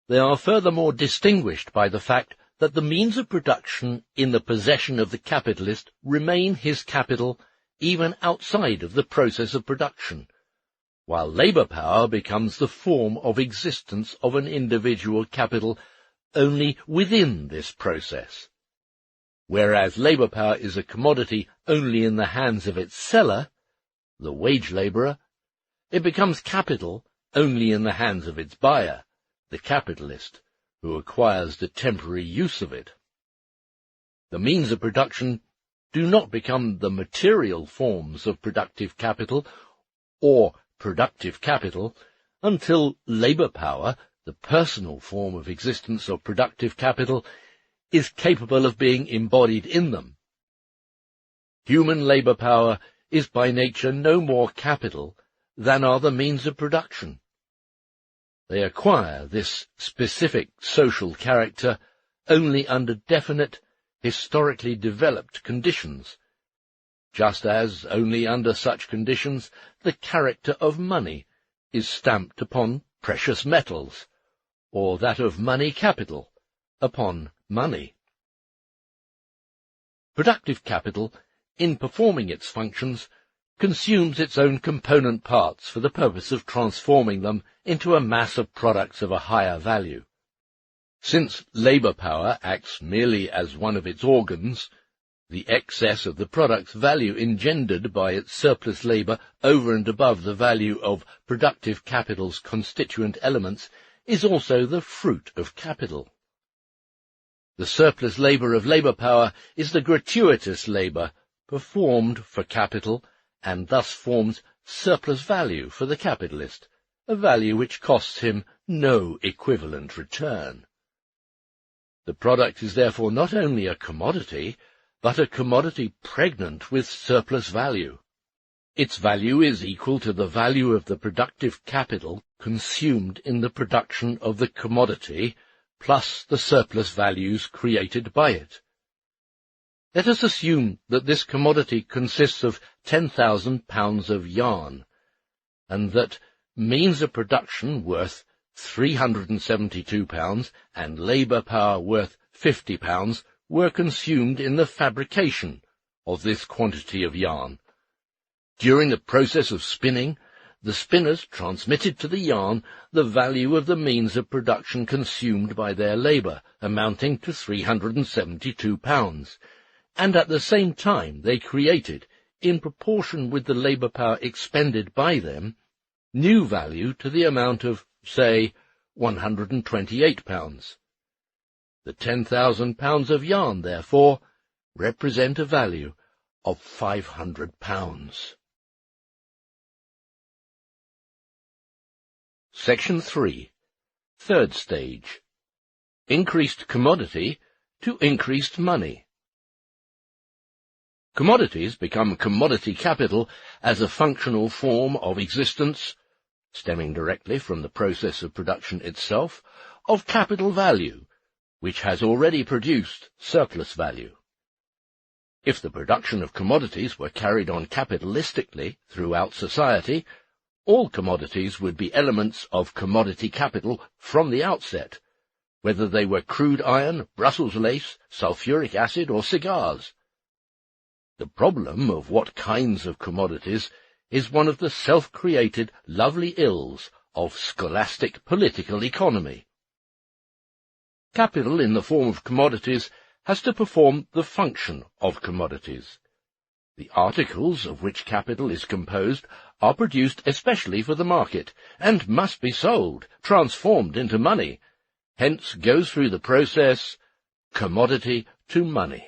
they are furthermore distinguished by the fact that the means of production in the possession of the capitalist remain his capital even outside of the process of production, while labour power becomes the form of existence of an individual capital only within this process. Whereas labour power is a commodity only in the hands of its seller, the wage labourer, it becomes capital only in the hands of its buyer, the capitalist, who acquires the temporary use of it. The means of production do not become the material forms of productive capital or productive capital until labour power, the personal form of existence of productive capital, is capable of being embodied in them. Human labour power is by nature no more capital than are the means of production. They acquire this specific social character only under definite, historically developed conditions, just as only under such conditions the character of money is stamped upon precious metals, or that of money capital upon money. Productive capital, in performing its functions, consumes its own component parts for the purpose of transforming them into a mass of products of a higher value. Since labour power acts merely as one of its organs, the excess of the product's value engendered by its surplus labour over and above the value of productive capital's constituent elements is also the fruit of capital. The surplus labour of labour power is the gratuitous labour performed for capital, and thus forms surplus value for the capitalist, a value which costs him no equivalent return. The product is therefore not only a commodity, but a commodity pregnant with surplus value. Its value is equal to the value of the productive capital consumed in the production of the commodity, plus the surplus values created by it. Let us assume that this commodity consists of 10,000 pounds of yarn, and that means of production worth £372 and labour power worth £50 were consumed in the fabrication of this quantity of yarn. During the process of spinning, the spinners transmitted to the yarn the value of the means of production consumed by their labour, amounting to £372, and at the same time they created, in proportion with the labour power expended by them, new value to the amount of, say, £128. The 10,000 pounds of yarn, therefore, represent a value of £500. Section 3. Third stage. Increased commodity to increased money. Commodities become commodity capital as a functional form of existence, stemming directly from the process of production itself, of capital value, which has already produced surplus value. If the production of commodities were carried on capitalistically throughout society, all commodities would be elements of commodity capital from the outset, whether they were crude iron, Brussels lace, sulphuric acid, or cigars. The problem of what kinds of commodities is one of the self-created lovely ills of scholastic political economy. Capital in the form of commodities has to perform the function of commodities. The articles of which capital is composed are produced especially for the market, and must be sold, transformed into money, hence goes through the process commodity to money.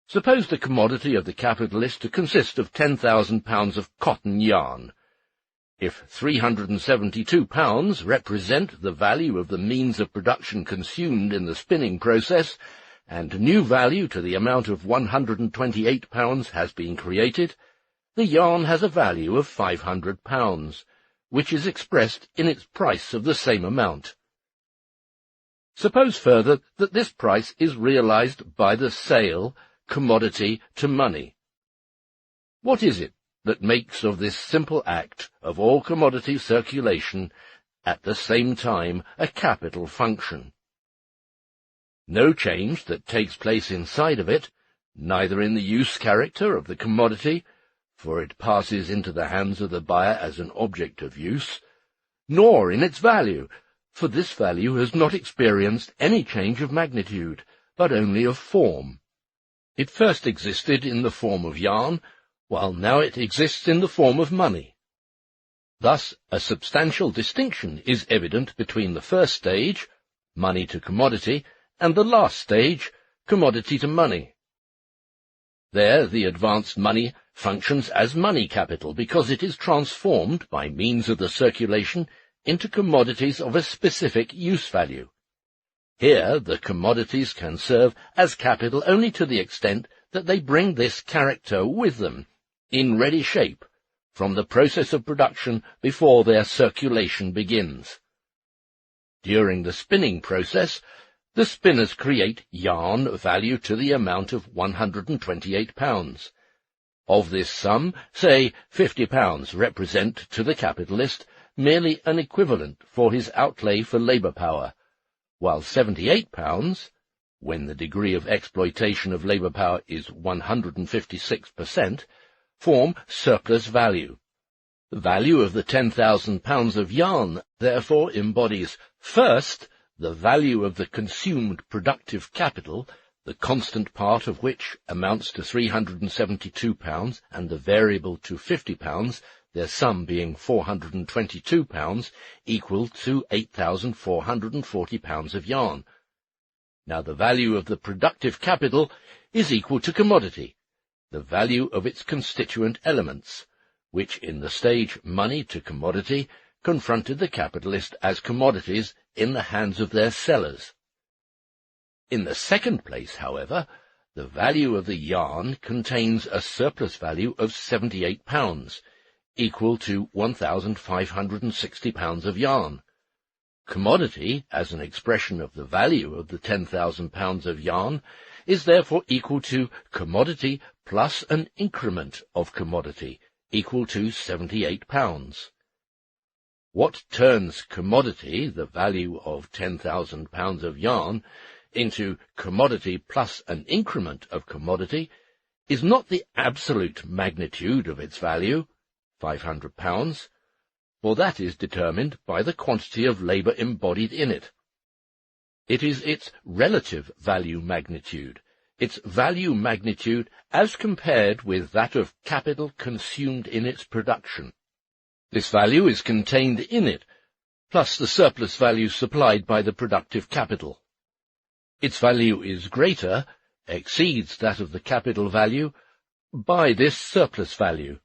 Suppose the commodity of the capitalist to consist of 10,000 pounds of cotton yarn. If £372 represent the value of the means of production consumed in the spinning process, and new value to the amount of £128 has been created, the yarn has a value of £500, which is expressed in its price of the same amount. Suppose further that this price is realized by the sale, commodity to money. What is it that makes of this simple act of all commodity circulation at the same time a capital function? No change that takes place inside of it, neither in the use character of the commodity, for it passes into the hands of the buyer as an object of use, nor in its value, for this value has not experienced any change of magnitude, but only of form. It first existed in the form of yarn, while now it exists in the form of money. Thus, a substantial distinction is evident between the first stage, money to commodity, and the last stage, commodity to money. There the advanced money functions as money capital because it is transformed by means of the circulation into commodities of a specific use value. Here the commodities can serve as capital only to the extent that they bring this character with them, in ready shape, from the process of production before their circulation begins. During the spinning process, the spinners create yarn value to the amount of £128. Of this sum, say £50 represent to the capitalist merely an equivalent for his outlay for labour power, while £78, when the degree of exploitation of labour power is 156%, form surplus value. The value of the £10,000 of yarn, therefore, embodies, first, the value of the consumed productive capital, the constant part of which amounts to £372, and the variable to £50, their sum being £422, equal to £8,440 of yarn. Now the value of the productive capital is equal to commodity, the value of its constituent elements, which in the stage money to commodity confronted the capitalist as commodities in the hands of their sellers. In the second place, however, the value of the yarn contains a surplus value of £78, equal to 1,560 pounds of yarn. Commodity, as an expression of the value of the 10,000 pounds of yarn, is therefore equal to commodity plus an increment of commodity, equal to £78. What turns commodity, the value of 10,000 pounds of yarn, into commodity plus an increment of commodity is not the absolute magnitude of its value, £500, for that is determined by the quantity of labour embodied in it. It is its relative value magnitude, its value magnitude as compared with that of capital consumed in its production. This value is contained in it, plus the surplus value supplied by the productive capital. Its value is greater, exceeds that of the capital value, by this surplus value.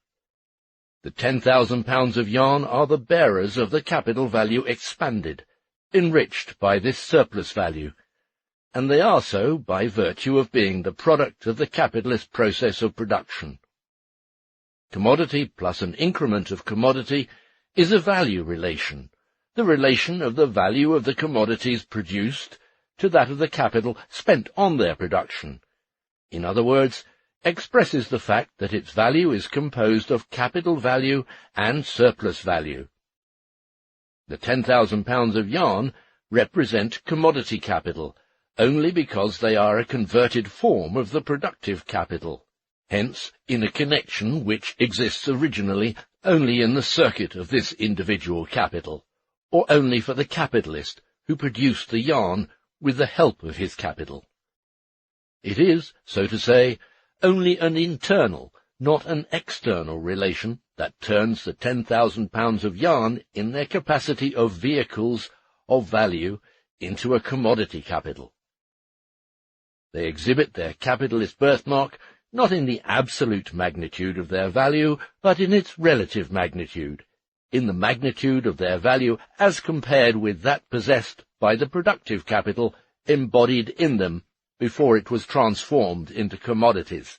The 10,000 pounds of yarn are the bearers of the capital value expanded, enriched by this surplus value, and they are so by virtue of being the product of the capitalist process of production. Commodity plus an increment of commodity is a value relation, the relation of the value of the commodities produced to that of the capital spent on their production. In other words, expresses the fact that its value is composed of capital value and surplus value. The 10,000 pounds of yarn represent commodity capital, only because they are a converted form of the productive capital, hence in a connection which exists originally only in the circuit of this individual capital, or only for the capitalist who produced the yarn with the help of his capital. It is, so to say, only an internal, not an external relation that turns the 10,000 pounds of yarn in their capacity of vehicles of value into a commodity capital. They exhibit their capitalist birthmark not in the absolute magnitude of their value, but in its relative magnitude, in the magnitude of their value as compared with that possessed by the productive capital embodied in them before it was transformed into commodities.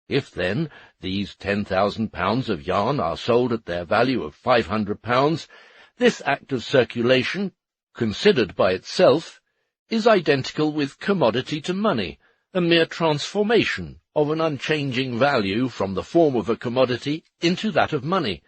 If, then, these 10,000 pounds of yarn are sold at their value of £500, this act of circulation, considered by itself, is identical with commodity to money, a mere transformation of an unchanging value from the form of a commodity into that of money.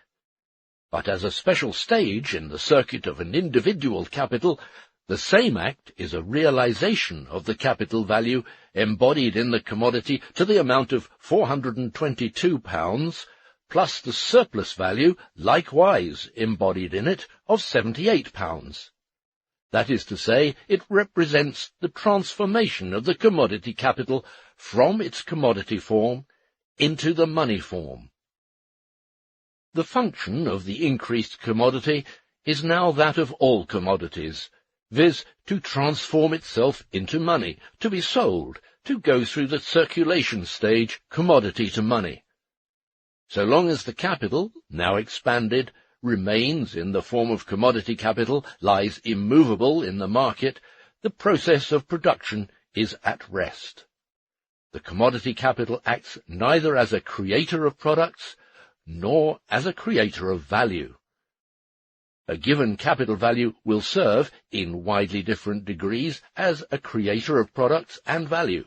But as a special stage in the circuit of an individual capital, the same act is a realization of the capital value embodied in the commodity to the amount of £422, plus the surplus value likewise embodied in it of £78. That is to say, it represents the transformation of the commodity capital from its commodity form into the money form. The function of the increased commodity is now that of all commodities, viz., to transform itself into money, to be sold, to go through the circulation stage commodity to money. So long as the capital, now expanded, remains in the form of commodity capital, lies immovable in the market, the process of production is at rest. The commodity capital acts neither as a creator of products, nor as a creator of value. A given capital value will serve, in widely different degrees, as a creator of products and value,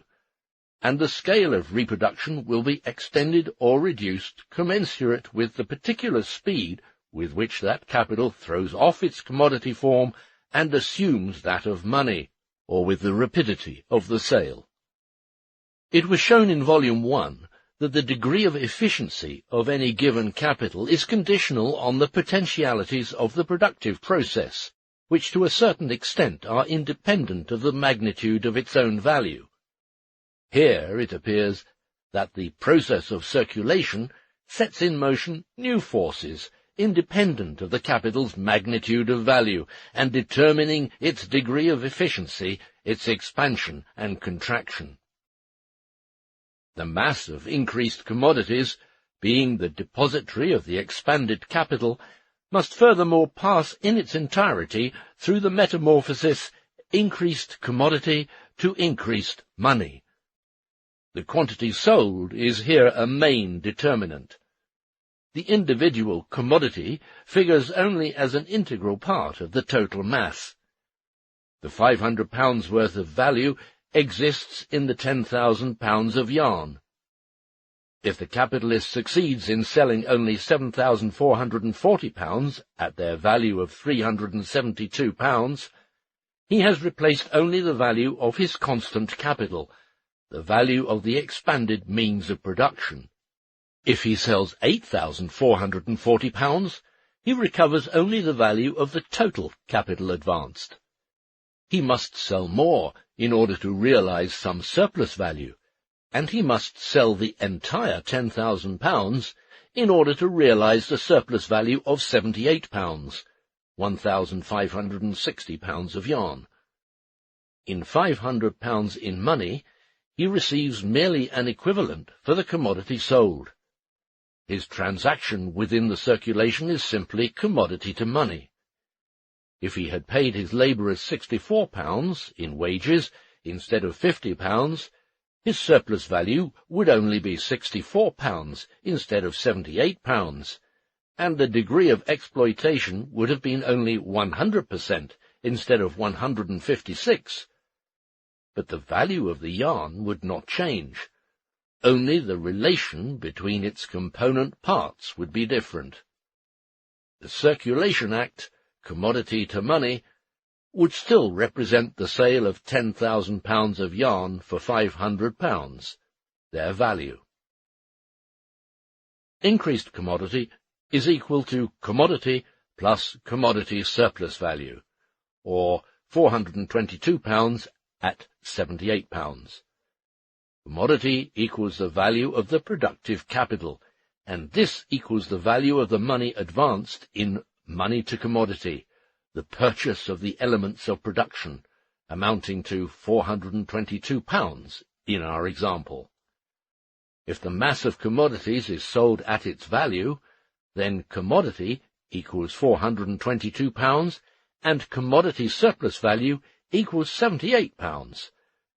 and the scale of reproduction will be extended or reduced commensurate with the particular speed with which that capital throws off its commodity form and assumes that of money, or with the rapidity of the sale. It was shown in Volume 1 that the degree of efficiency of any given capital is conditional on the potentialities of the productive process, which to a certain extent are independent of the magnitude of its own value. Here it appears that the process of circulation sets in motion new forces, independent of the capital's magnitude of value, and determining its degree of efficiency, its expansion and contraction. The mass of increased commodities, being the depository of the expanded capital, must furthermore pass in its entirety through the metamorphosis increased commodity to increased money. The quantity sold is here a main determinant. The individual commodity figures only as an integral part of the total mass. The £500 worth of value exists in the £10,000 of yarn. If the capitalist succeeds in selling only £7,440 at their value of £372, he has replaced only the value of his constant capital, the value of the expanded means of production. If he sells £8,440, he recovers only the value of the total capital advanced. He must sell more in order to realize some surplus value, and he must sell the entire £10,000 in order to realize the surplus value of £78, £1,560 of yarn. In £500 in money, he receives merely an equivalent for the commodity sold. His transaction within the circulation is simply commodity to money. If he had paid his labourers £64 in wages instead of £50, his surplus value would only be £64 instead of £78, and the degree of exploitation would have been only 100% instead of 156%. But the value of the yarn would not change. Only the relation between its component parts would be different. The Circulation Act, commodity to money, would still represent the sale of £10,000 of yarn for £500, their value. Increased commodity is equal to commodity plus commodity surplus value, or £422 at £78. Commodity equals the value of the productive capital, and this equals the value of the money advanced in money to commodity, the purchase of the elements of production, amounting to £422 in our example. If the mass of commodities is sold at its value, then commodity equals £422, and commodity surplus value equals £78,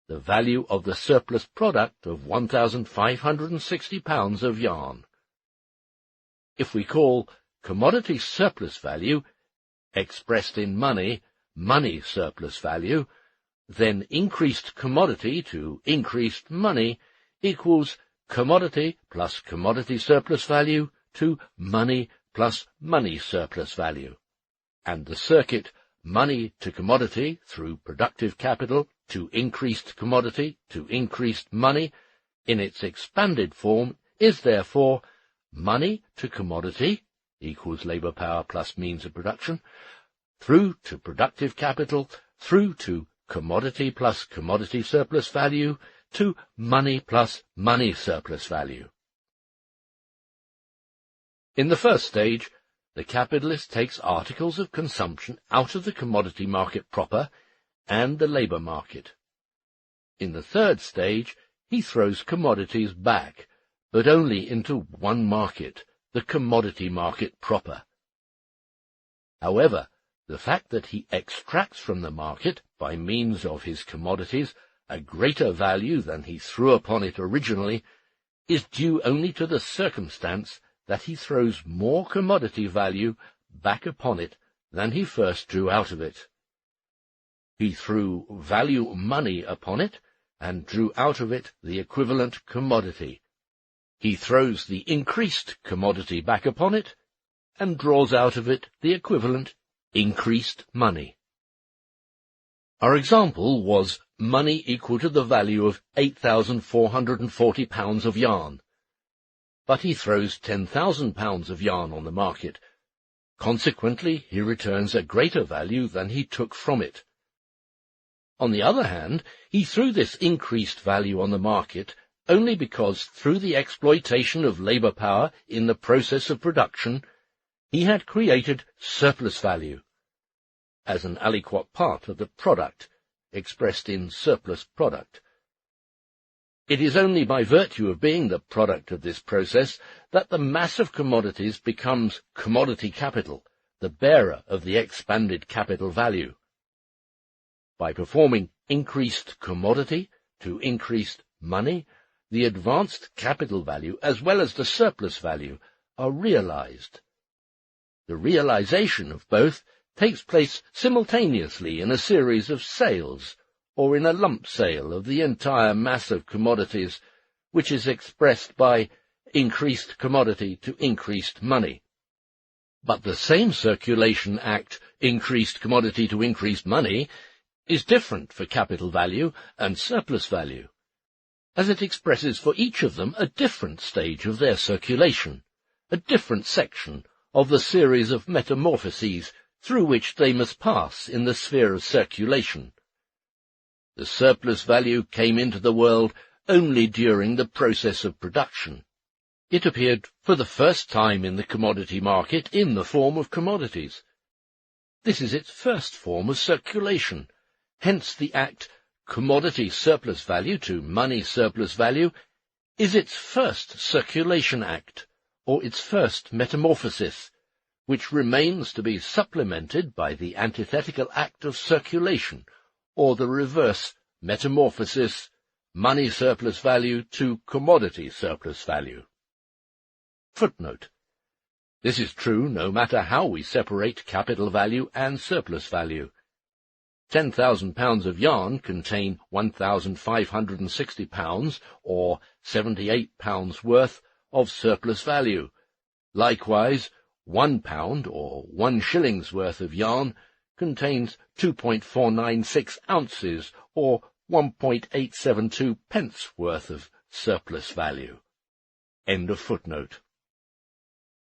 the value of the surplus product of £1,560 of yarn. If we call commodity surplus value, expressed in money, money surplus value, then increased commodity to increased money equals commodity plus commodity surplus value to money plus money surplus value, and the circuit money to commodity through productive capital to increased commodity to increased money in its expanded form is therefore money to commodity equals labour power plus means of production, through to productive capital, through to commodity plus commodity surplus value, to money plus money surplus value. In the first stage, the capitalist takes articles of consumption out of the commodity market proper and the labour market. In the third stage, he throws commodities back, but only into one market, the commodity market proper. However, the fact that he extracts from the market, by means of his commodities, a greater value than he threw upon it originally, is due only to the circumstance that he throws more commodity value back upon it than he first drew out of it. He threw value money upon it, and drew out of it the equivalent commodity. He throws the increased commodity back upon it, and draws out of it the equivalent increased money. Our example was money equal to the value of £8,440 of yarn, but he throws £10,000 of yarn on the market. Consequently, he returns a greater value than he took from it. On the other hand, he threw this increased value on the market only because, through the exploitation of labour power in the process of production, he had created surplus value, as an aliquot part of the product, expressed in surplus product. It is only by virtue of being the product of this process that the mass of commodities becomes commodity capital, the bearer of the expanded capital value. By performing increased commodity to increased money, the advanced capital value as well as the surplus value are realized. The realization of both takes place simultaneously in a series of sales, or in a lump sale of the entire mass of commodities, which is expressed by increased commodity to increased money. But the same circulation act, increased commodity to increased money, is different for capital value and surplus value, as it expresses for each of them a different stage of their circulation, a different section of the series of metamorphoses through which they must pass in the sphere of circulation. The surplus value came into the world only during the process of production. It appeared for the first time in the commodity market in the form of commodities. This is its first form of circulation. Hence the act commodity surplus value to money surplus value is its first circulation act, or its first metamorphosis, which remains to be supplemented by the antithetical act of circulation, or the reverse metamorphosis, money surplus value to commodity surplus value. Footnote. This is true no matter how we separate capital value and surplus value. 10,000 pounds of yarn contain 1,560 pounds, or 78 pounds worth, of surplus value. Likewise, 1 pound, or 1 shilling's worth of yarn, contains 2.496 ounces, or 1.872 pence worth of surplus value. End of footnote.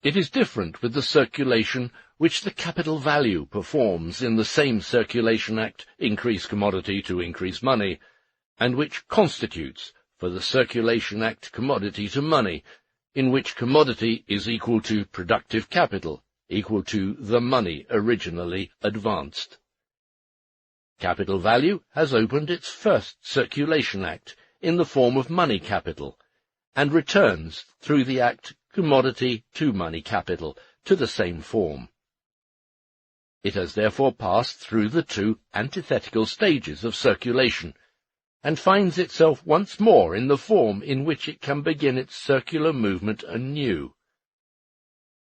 It is different with the circulation which the capital value performs in the same circulation act, increase commodity to increase money, and which constitutes for the circulation act commodity to money, in which commodity is equal to productive capital, equal to the money originally advanced. Capital value has opened its first circulation act in the form of money capital, and returns through the act commodity to money capital to the same form. It has therefore passed through the two antithetical stages of circulation, and finds itself once more in the form in which it can begin its circular movement anew.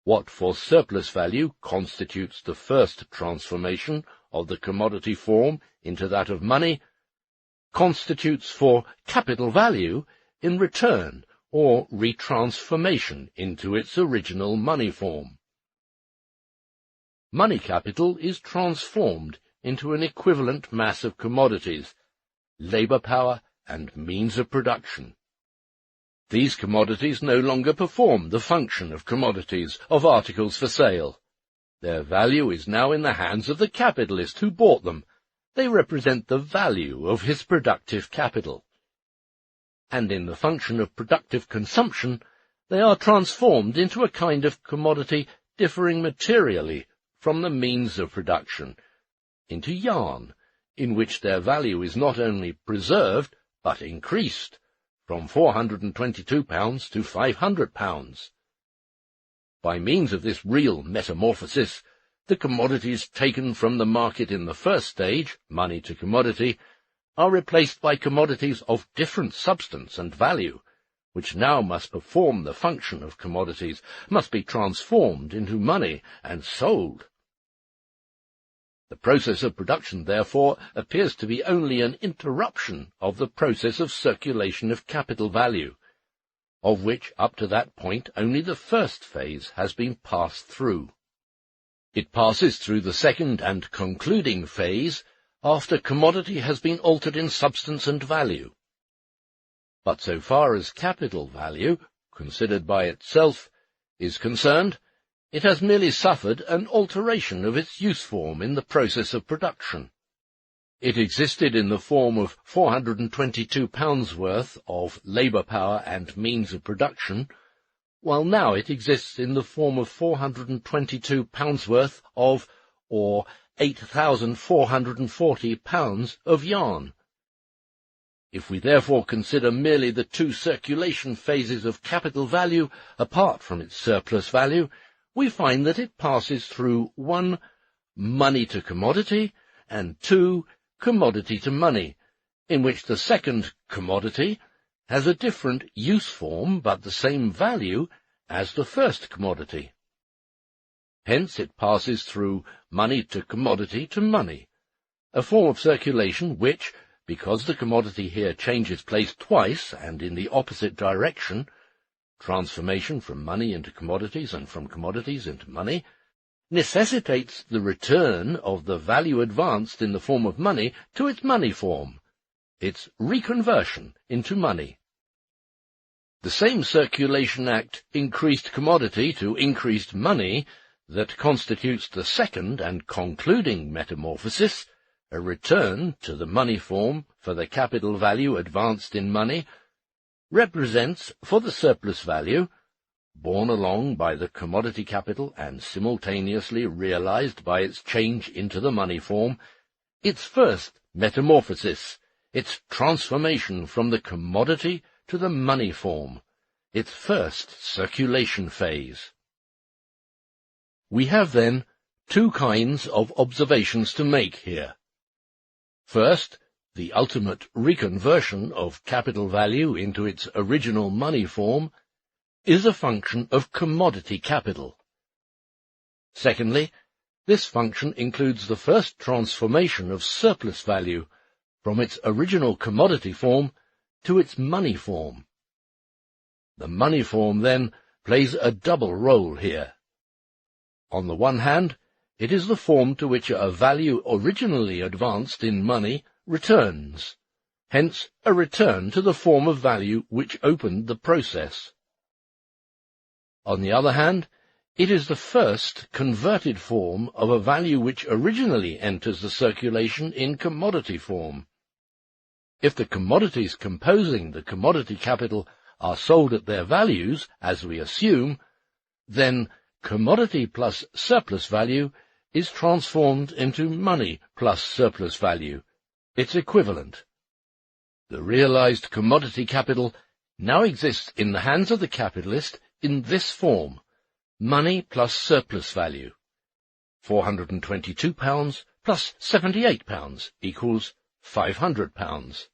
What for surplus value constitutes the first transformation of the commodity form into that of money, constitutes for capital value in return or retransformation into its original money form. Money capital is transformed into an equivalent mass of commodities, labour power, and means of production. These commodities no longer perform the function of commodities, of articles for sale. Their value is now in the hands of the capitalist who bought them. They represent the value of his productive capital. And in the function of productive consumption, they are transformed into a kind of commodity differing materially from the means of production, into yarn, in which their value is not only preserved, but increased, from 422 pounds to 500 pounds. By means of this real metamorphosis, the commodities taken from the market in the first stage, money to commodity, are replaced by commodities of different substance and value, which now must perform the function of commodities, must be transformed into money and sold. The process of production, therefore, appears to be only an interruption of the process of circulation of capital value, of which up to that point only the first phase has been passed through. It passes through the second and concluding phase after commodity has been altered in substance and value. But so far as capital value, considered by itself, is concerned, it has merely suffered an alteration of its use form in the process of production. It existed in the form of 422 pounds worth of labour power and means of production, while now it exists in the form of 422 pounds worth of, or 8,440 pounds of yarn. If we therefore consider merely the two circulation phases of capital value apart from its surplus value, we find that it passes through 1. Money to commodity, and 2. commodity to money, in which the second commodity has a different use form but the same value as the first commodity. Hence it passes through money to money, a form of circulation which, because the commodity here changes place twice and in the opposite direction, transformation from money into commodities and from commodities into money, necessitates the return of the value advanced in the form of money to its money form, its reconversion into money. The same circulation act, increased commodity to increased money, that constitutes the second and concluding metamorphosis, a return to the money form for the capital value advanced in money, represents for the surplus value, borne along by the commodity capital and simultaneously realized by its change into the money form, its first metamorphosis, its transformation from the commodity to the money form, its first circulation phase. We have, then, two kinds of observations to make here. First, the ultimate reconversion of capital value into its original money form is a function of commodity capital. Secondly, this function includes the first transformation of surplus value from its original commodity form to its money form. The money form, then, plays a double role here. On the one hand, it is the form to which a value originally advanced in money returns, hence a return to the form of value which opened the process. On the other hand, it is the first converted form of a value which originally enters the circulation in commodity form. If the commodities composing the commodity capital are sold at their values, as we assume, then commodity plus surplus value is transformed into money plus surplus value, its equivalent. The realized commodity capital now exists in the hands of the capitalist in this form, money plus surplus value. £422 plus £78 equals £500.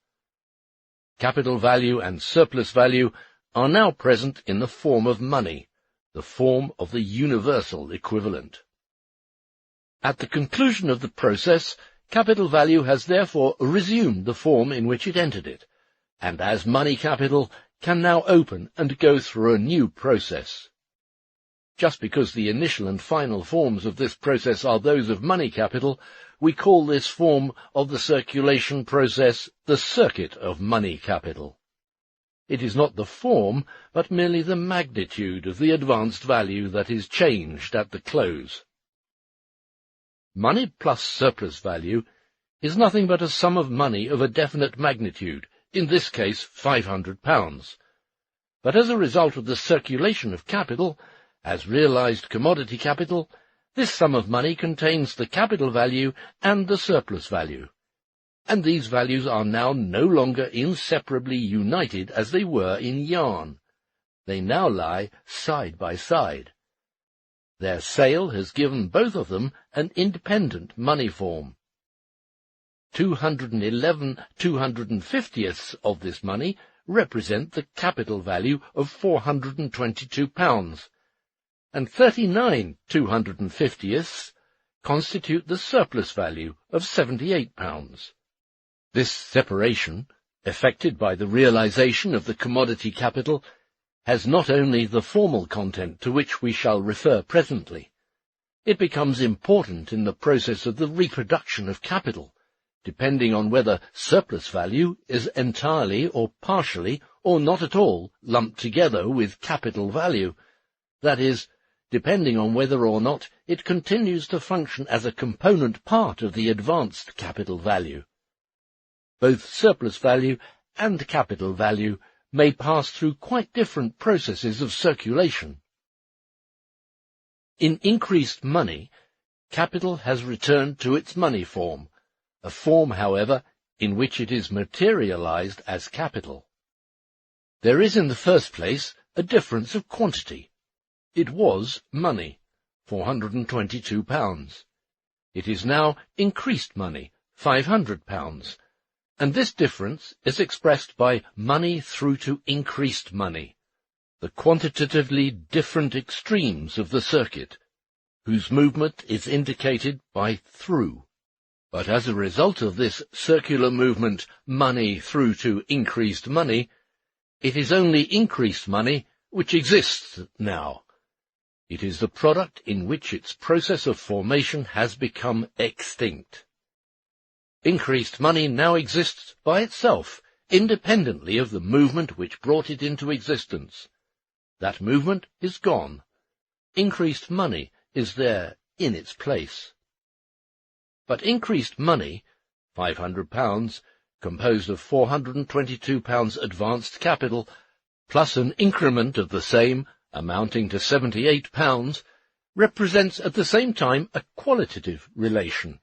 Capital value and surplus value are now present in the form of money, the form of the universal equivalent. At the conclusion of the process, capital value has therefore resumed the form in which it entered it, and as money capital can now open and go through a new process. Just because the initial and final forms of this process are those of money capital, we call this form of the circulation process the circuit of money capital. It is not the form, but merely the magnitude of the advanced value that is changed at the close. Money plus surplus value is nothing but a sum of money of a definite magnitude, in this case £500. But as a result of the circulation of capital, as realized commodity capital, this sum of money contains the capital value and the surplus value, and these values are now no longer inseparably united as they were in yarn. They now lie side by side. Their sale has given both of them an independent money form. 211 250ths of this money represent the capital value of £422, and 39 250ths constitute the surplus value of £78. This separation, effected by the realization of the commodity capital, has not only the formal content to which we shall refer presently. It becomes important in the process of the reproduction of capital, depending on whether surplus value is entirely or partially or not at all lumped together with capital value, that is, depending on whether or not it continues to function as a component part of the advanced capital value. Both surplus value and capital value may pass through quite different processes of circulation. In increased money, capital has returned to its money form, a form, however, in which it is materialized as capital. There is in the first place a difference of quantity. It was money, £422. It is now increased money, £500, and this difference is expressed by money through to increased money, the quantitatively different extremes of the circuit, whose movement is indicated by through. But as a result of this circular movement, money through to increased money, it is only increased money which exists now. It is the product in which its process of formation has become extinct. Increased money now exists by itself, independently of the movement which brought it into existence. That movement is gone. Increased money is there in its place. But increased money, £500, composed of £422 advanced capital, plus an increment of the same, amounting to £78, represents at the same time a qualitative relation,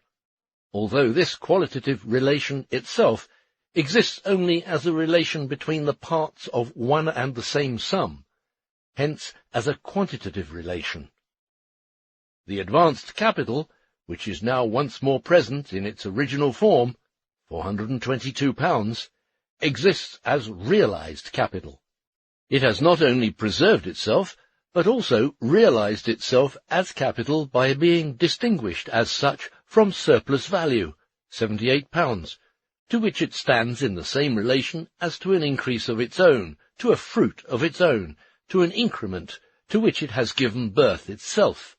although this qualitative relation itself exists only as a relation between the parts of one and the same sum, hence as a quantitative relation. The advanced capital, which is now once more present in its original form, £422, exists as realized capital. It has not only preserved itself, but also realized itself as capital by being distinguished as such from surplus value, £78, to which it stands in the same relation as to an increase of its own, to a fruit of its own, to an increment to which it has given birth itself.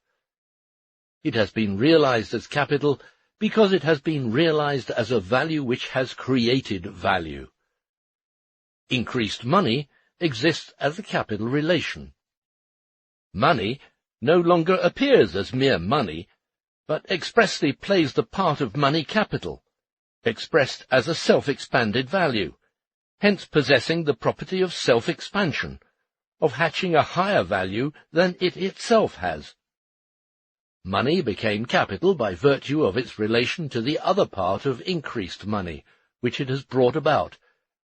It has been realized as capital because it has been realized as a value which has created value. Increased money exists as a capital relation. Money no longer appears as mere money, but expressly plays the part of money capital, expressed as a self-expanded value, hence possessing the property of self-expansion, of hatching a higher value than it itself has. Money became capital by virtue of its relation to the other part of increased money, which it has brought about,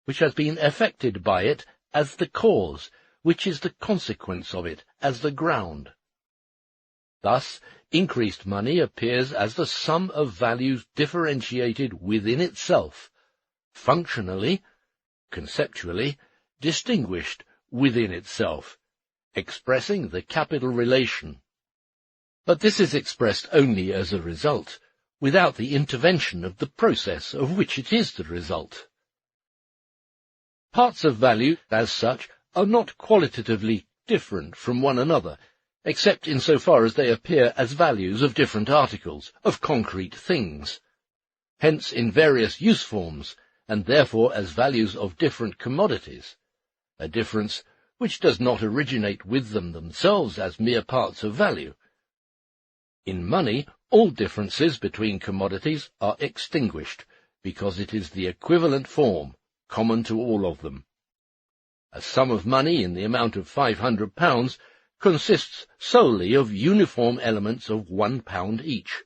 which has been effected by it as the cause, which is the consequence of it as the ground. Thus, increased money appears as the sum of values differentiated within itself, functionally, conceptually, distinguished within itself, expressing the capital relation. But this is expressed only as a result, without the intervention of the process of which it is the result. Parts of value, as such, are not qualitatively different from one another, except in so far as they appear as values of different articles, of concrete things. Hence in various use forms, and therefore as values of different commodities, a difference which does not originate with them themselves as mere parts of value. In money, all differences between commodities are extinguished, because it is the equivalent form, common to all of them. A sum of money in the amount of £500 consists solely of uniform elements of £1 each.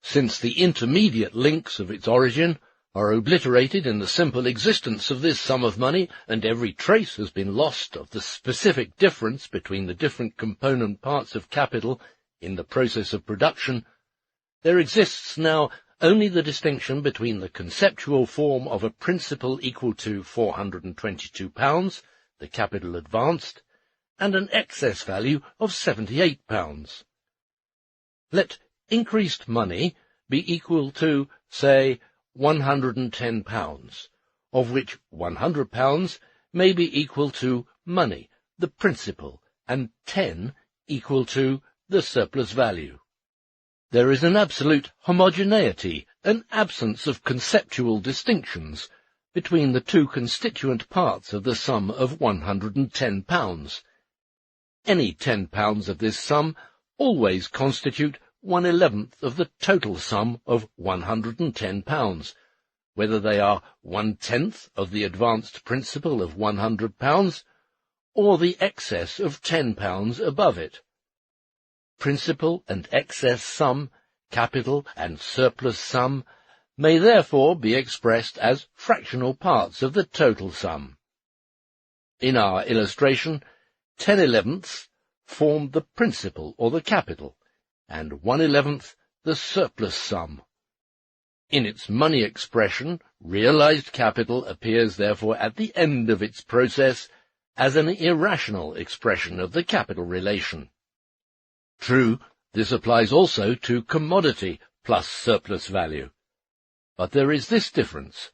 Since the intermediate links of its origin are obliterated in the simple existence of this sum of money, and every trace has been lost of the specific difference between the different component parts of capital in the process of production, there exists now only the distinction between the conceptual form of a principal equal to £422, the capital advanced, and an excess value of £78. Let increased money be equal to, say, £110, of which £100 may be equal to money, the principal, and 10 equal to the surplus value. There is an absolute homogeneity, an absence of conceptual distinctions, between the two constituent parts of the sum of £110. Any £10 of this sum always constitute 1/11 of the total sum of £110, whether they are 1/10 of the advanced principal of £100, or the excess of £10 above it. Principal and excess sum, capital and surplus sum, may therefore be expressed as fractional parts of the total sum. In our illustration, 10/11 form the principal or the capital, and 1/11 the surplus sum. In its money expression, realized capital appears therefore at the end of its process as an irrational expression of the capital relation. True, this applies also to commodity plus surplus value. But there is this difference,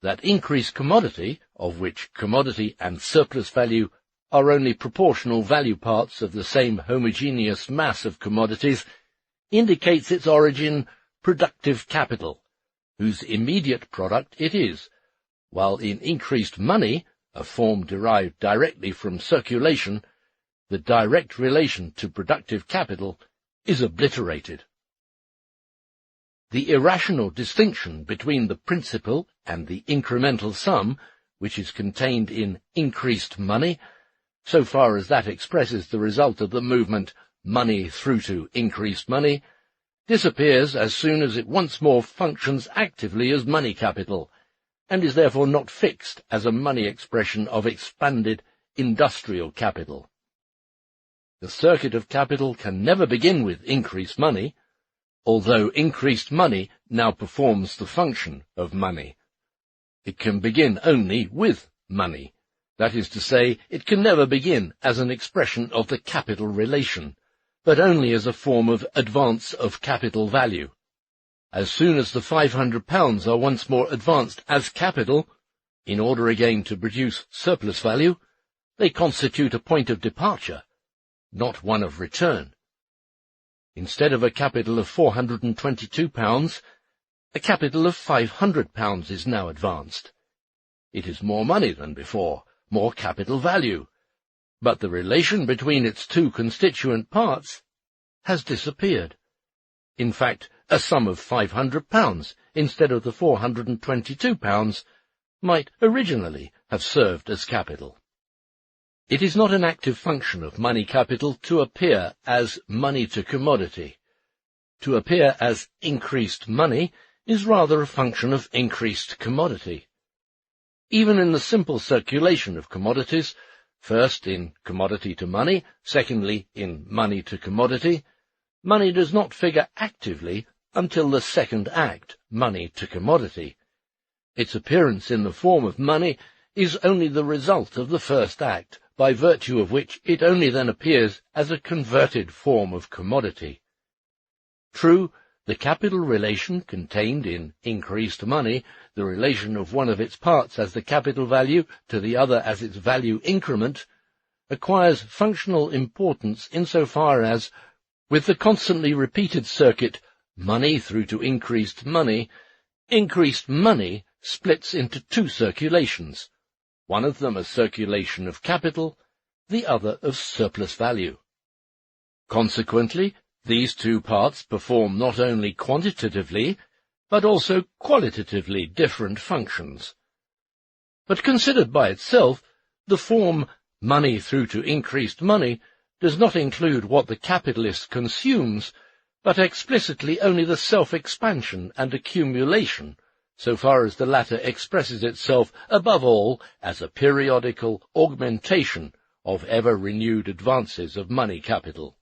that increased commodity, of which commodity and surplus value are only proportional value parts of the same homogeneous mass of commodities, indicates its origin productive capital, whose immediate product it is, while in increased money, a form derived directly from circulation, the direct relation to productive capital is obliterated. The irrational distinction between the principal and the incremental sum, which is contained in increased money, so far as that expresses the result of the movement money through to increased money, disappears as soon as it once more functions actively as money capital, and is therefore not fixed as a money expression of expanded industrial capital. The circuit of capital can never begin with increased money, although increased money now performs the function of money. It can begin only with money. That is to say, it can never begin as an expression of the capital relation, but only as a form of advance of capital value. As soon as the £500 are once more advanced as capital, in order again to produce surplus value, they constitute a point of departure, not one of return. Instead of a capital of £422, a capital of £500 is now advanced. It is more money than before, more capital value, but the relation between its two constituent parts has disappeared. In fact, a sum of £500 instead of the £422 might originally have served as capital. It is not an active function of money capital to appear as money to commodity. To appear as increased money is rather a function of increased commodity. Even in the simple circulation of commodities, first in commodity to money, secondly in money to commodity, money does not figure actively until the second act, money to commodity. Its appearance in the form of money is only the result of the first act, by virtue of which it only then appears as a converted form of commodity. True, the capital relation contained in increased money, the relation of one of its parts as the capital value to the other as its value increment, acquires functional importance insofar as, with the constantly repeated circuit money through to increased money splits into two circulations, one of them a circulation of capital, the other of surplus value. Consequently, these two parts perform not only quantitatively, but also qualitatively different functions. But considered by itself, the form money through to increased money does not include what the capitalist consumes, but explicitly only the self-expansion and accumulation, so far as the latter expresses itself above all as a periodical augmentation of ever-renewed advances of money capital.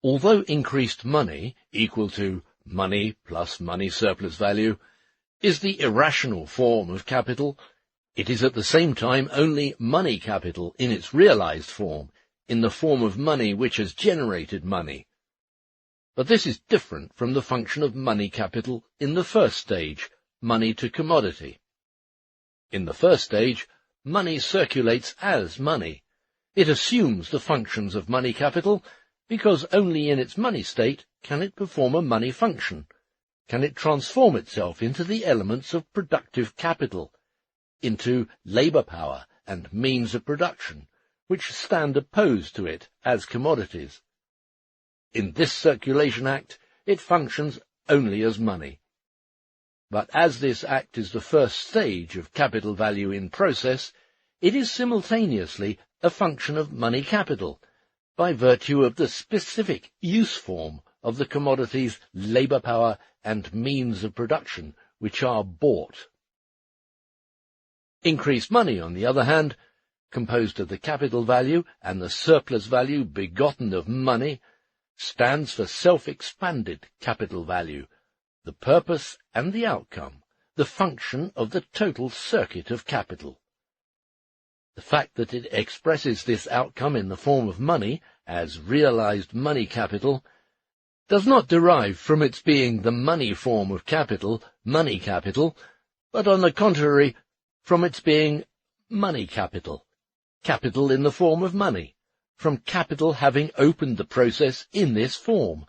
Although increased money, equal to money plus money surplus value, is the irrational form of capital, it is at the same time only money capital in its realized form, in the form of money which has generated money. But this is different from the function of money capital in the first stage, money to commodity. In the first stage, money circulates as money. It assumes the functions of money capital, because only in its money state can it perform a money function, can it transform itself into the elements of productive capital, into labour power and means of production, which stand opposed to it as commodities. In this circulation act, it functions only as money. But as this act is the first stage of capital value in process, it is simultaneously a function of money capital, by virtue of the specific use form of the commodities labour power and means of production, which are bought. Increased money, on the other hand, composed of the capital value and the surplus value begotten of money, stands for self-expanded capital value, the purpose and the outcome, the function of the total circuit of capital. The fact that it expresses this outcome in the form of money, as realized money capital, does not derive from its being the money form of capital, money capital, but on the contrary, from its being money capital, capital in the form of money, from capital having opened the process in this form,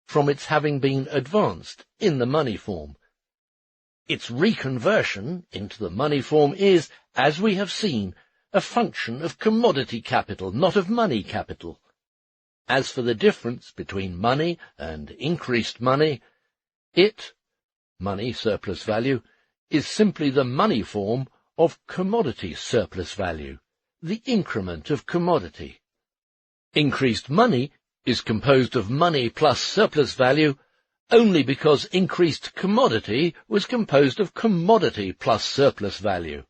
from its having been advanced in the money form. Its reconversion into the money form is, as we have seen, a function of commodity capital, not of money capital. As for the difference between money and increased money, money surplus value, is simply the money form of commodity surplus value, the increment of commodity. Increased money is composed of money plus surplus value only because increased commodity was composed of commodity plus surplus value.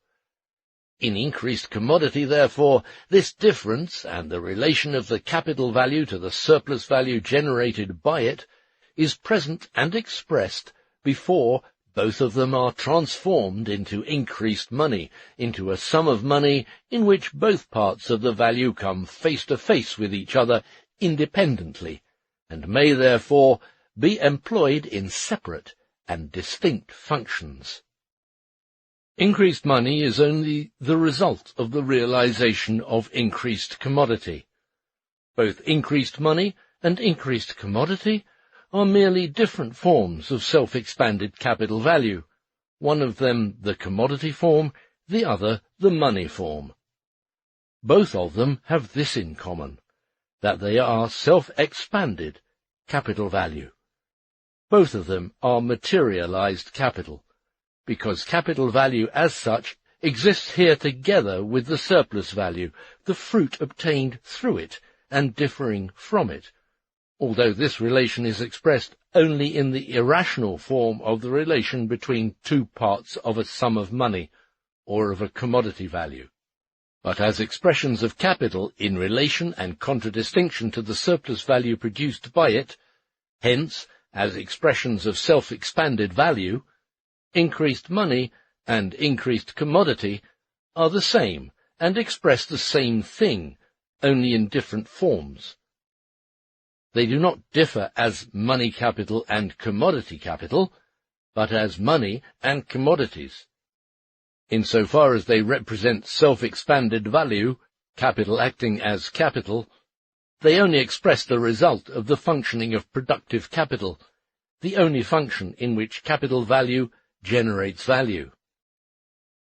In increased commodity, therefore, this difference and the relation of the capital value to the surplus value generated by it is present and expressed before both of them are transformed into increased money, into a sum of money in which both parts of the value come face to face with each other independently, and may therefore be employed in separate and distinct functions. Increased money is only the result of the realization of increased commodity. Both increased money and increased commodity are merely different forms of self-expanded capital value, one of them the commodity form, the other the money form. Both of them have this in common, that they are self-expanded capital value. Both of them are materialized capital, because capital value as such exists here together with the surplus value, the fruit obtained through it and differing from it, although this relation is expressed only in the irrational form of the relation between two parts of a sum of money or of a commodity value. But as expressions of capital in relation and contradistinction to the surplus value produced by it, hence as expressions of self-expanded value, increased money and increased commodity are the same and express the same thing, only in different forms. They do not differ as money capital and commodity capital, but as money and commodities. Insofar as they represent self-expanded value, capital acting as capital, they only express the result of the functioning of productive capital, the only function in which capital value generates value.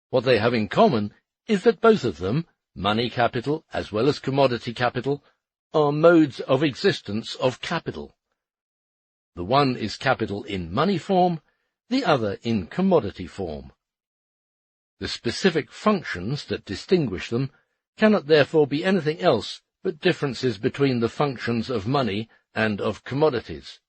What they have in common is that both of them, money capital as well as commodity capital, are modes of existence of capital. The one is capital in money form, the other in commodity form. The specific functions that distinguish them cannot therefore be anything else but differences between the functions of money and of commodities.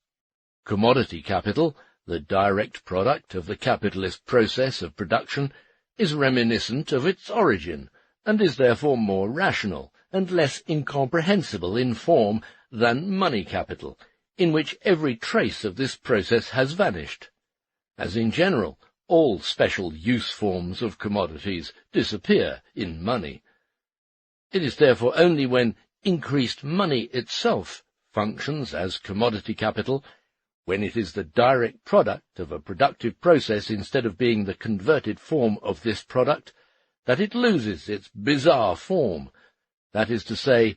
Commodity capital, the direct product of the capitalist process of production, is reminiscent of its origin, and is therefore more rational and less incomprehensible in form than money capital, in which every trace of this process has vanished. As in general, all special use forms of commodities disappear in money. It is therefore only when increased money itself functions as commodity capital, when it is the direct product of a productive process instead of being the converted form of this product, that it loses its bizarre form, that is to say,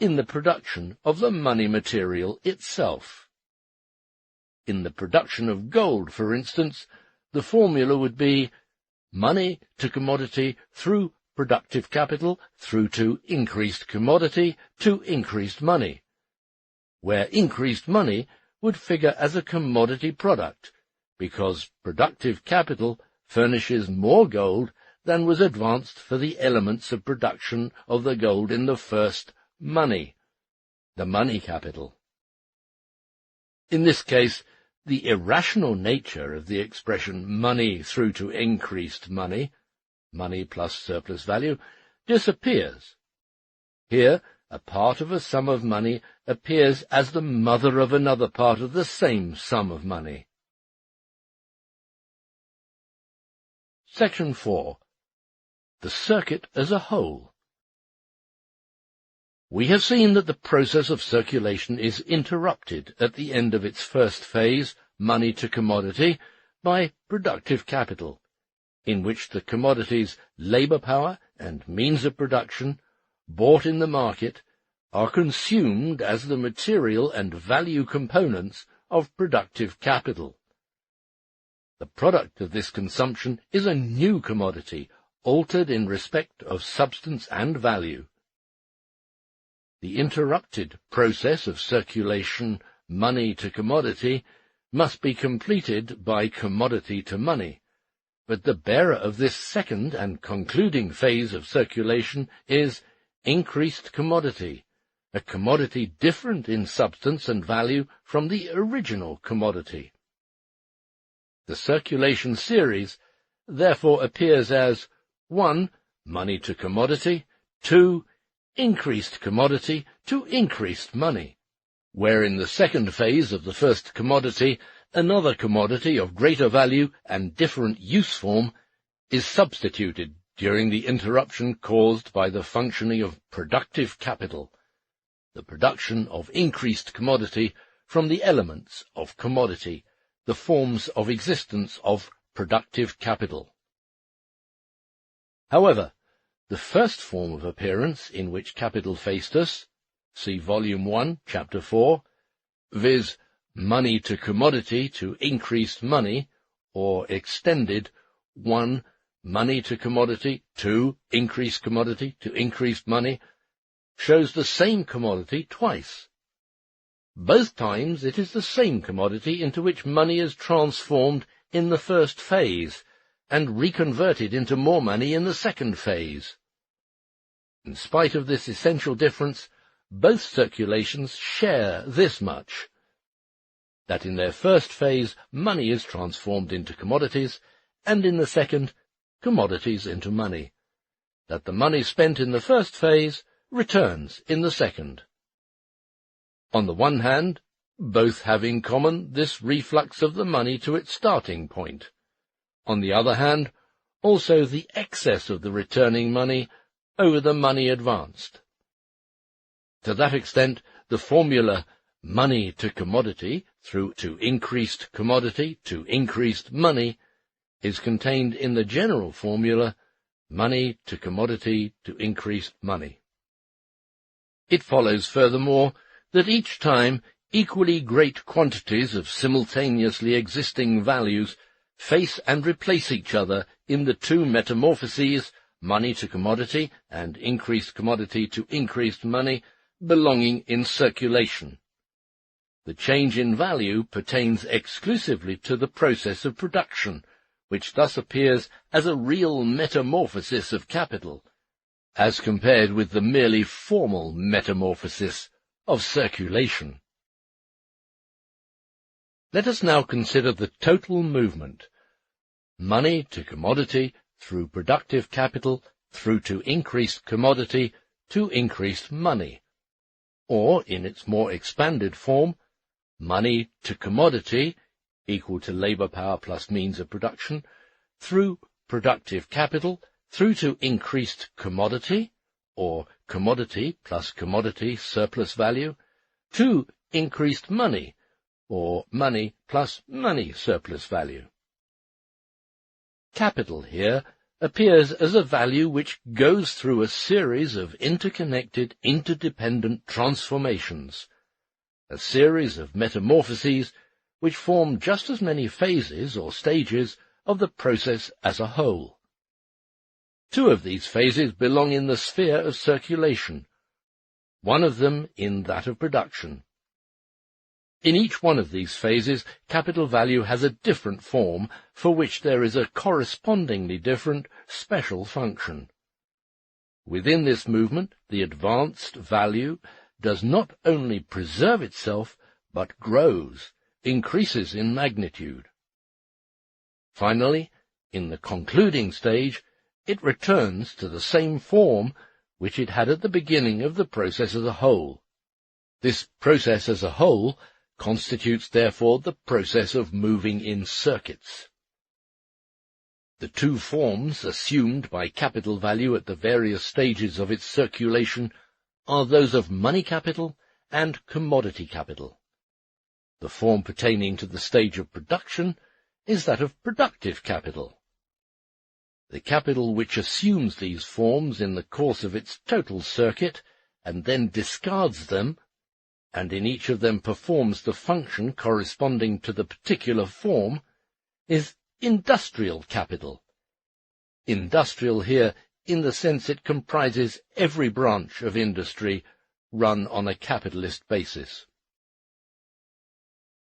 in the production of the money material itself. In the production of gold, for instance, the formula would be money to commodity through productive capital through to increased commodity to increased money, where increased money would figure as a commodity product, because productive capital furnishes more gold than was advanced for the elements of production of the gold in the first money, the money capital. In this case, the irrational nature of the expression money through to increased money, money plus surplus value, disappears. Here, a part of a sum of money appears as the mother of another part of the same sum of money. Section 4. The circuit as a whole. We have seen that the process of circulation is interrupted at the end of its first phase, money to commodity, by productive capital, in which the commodities labour power and means of production, bought in the market, are consumed as the material and value components of productive capital. The product of this consumption is a new commodity, altered in respect of substance and value. The interrupted process of circulation, money to commodity, must be completed by commodity to money, but the bearer of this second and concluding phase of circulation is increased commodity, a commodity different in substance and value from the original commodity. The circulation series therefore appears as 1. Money to commodity, 2. Increased commodity to increased money, where in the second phase of the first commodity, another commodity of greater value and different use form is substituted during the interruption caused by the functioning of productive capital, the production of increased commodity from the elements of commodity, the forms of existence of productive capital. However, the first form of appearance in which capital faced us, see Volume 1, Chapter 4, viz. Money to commodity to increased money, or extended 1. Money to commodity, 2. Increased commodity to increased money, shows the same commodity twice. Both times it is the same commodity into which money is transformed in the first phase, and reconverted into more money in the second phase. In spite of this essential difference, both circulations share this much, that in their first phase money is transformed into commodities, and in the second, commodities into money, that the money spent in the first phase returns in the second. On the one hand, both have in common this reflux of the money to its starting point. On the other hand, also the excess of the returning money over the money advanced. To that extent, the formula money to commodity through to increased commodity to increased money is contained in the general formula money to commodity to increased money. It follows furthermore that each time equally great quantities of simultaneously existing values face and replace each other in the two metamorphoses, money to commodity and increased commodity to increased money, belonging in circulation. The change in value pertains exclusively to the process of production, which thus appears as a real metamorphosis of capital, as compared with the merely formal metamorphosis of circulation. Let us now consider the total movement, money to commodity through productive capital through to increased commodity to increased money, or in its more expanded form, money to commodity equal to labour power plus means of production through productive capital through to increased commodity, or commodity plus commodity surplus value, to increased money, or money plus money surplus value. Capital here appears as a value which goes through a series of interconnected, interdependent transformations, a series of metamorphoses which form just as many phases or stages of the process as a whole. Two of these phases belong in the sphere of circulation, one of them in that of production. In each one of these phases, capital value has a different form, for which there is a correspondingly different special function. Within this movement, the advanced value does not only preserve itself, but grows, increases in magnitude. Finally, in the concluding stage, it returns to the same form which it had at the beginning of the process as a whole. This process as a whole constitutes therefore the process of moving in circuits. The two forms assumed by capital value at the various stages of its circulation are those of money capital and commodity capital. The form pertaining to the stage of production is that of productive capital. The capital which assumes these forms in the course of its total circuit and then discards them, and in each of them performs the function corresponding to the particular form, is industrial capital. Industrial here in the sense it comprises every branch of industry run on a capitalist basis.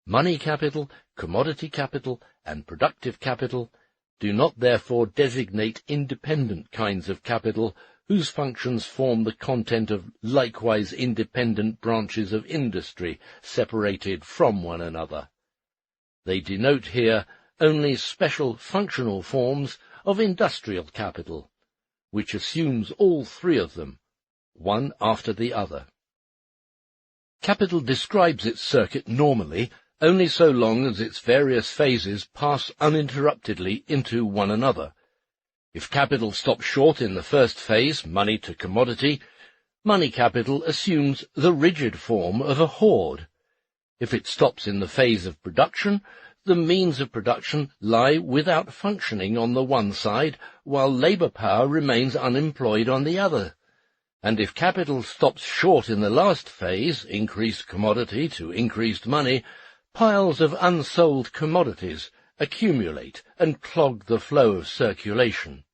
Money capital, commodity capital, and productive capital do not therefore designate independent kinds of capital whose functions form the content of likewise independent branches of industry separated from one another. They denote here only special functional forms of industrial capital, which assumes all three of them, one after the other. Capital describes its circuit normally only so long as its various phases pass uninterruptedly into one another. If capital stops short in the first phase, money to commodity, money capital assumes the rigid form of a hoard. If it stops in the phase of production, the means of production lie without functioning on the one side, while labour power remains unemployed on the other. And if capital stops short in the last phase, increased commodity to increased money, piles of unsold commodities accumulate and clog the flow of circulation.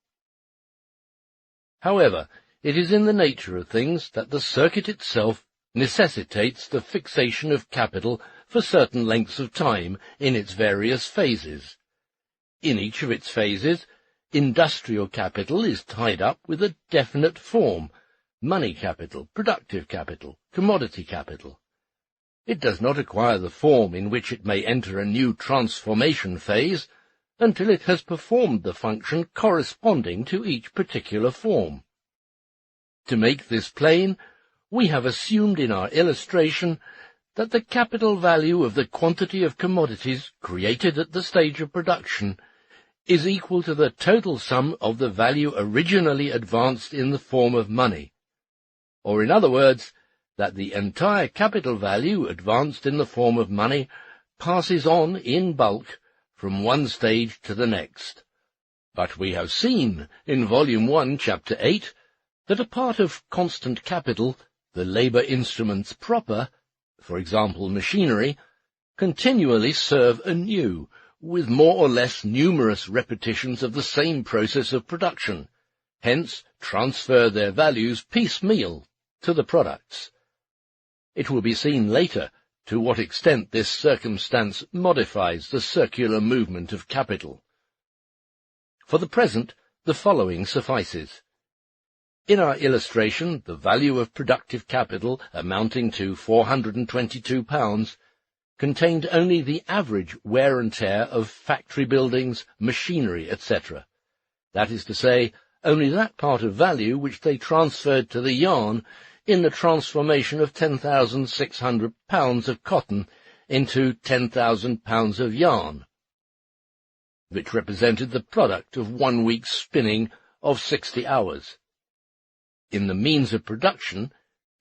However, it is in the nature of things that the circuit itself necessitates the fixation of capital for certain lengths of time in its various phases. In each of its phases, industrial capital is tied up with a definite form: money capital, productive capital, commodity capital. It does not acquire the form in which it may enter a new transformation phase until it has performed the function corresponding to each particular form. To make this plain, we have assumed in our illustration that the capital value of the quantity of commodities created at the stage of production is equal to the total sum of the value originally advanced in the form of money, or in other words, that the entire capital value advanced in the form of money passes on in bulk from one stage to the next. But we have seen in Volume 1, Chapter 8, that a part of constant capital, the labour instruments proper, for example machinery, continually serve anew, with more or less numerous repetitions of the same process of production, hence transfer their values piecemeal to the products. It will be seen later to what extent this circumstance modifies the circular movement of capital. For the present, the following suffices. In our illustration, the value of productive capital, amounting to £422, contained only the average wear and tear of factory buildings, machinery, etc. That is to say, only that part of value which they transferred to the yarn in the transformation of 10,600 pounds of cotton into 10,000 pounds of yarn, which represented the product of 1 week's spinning of 60 hours. In the means of production,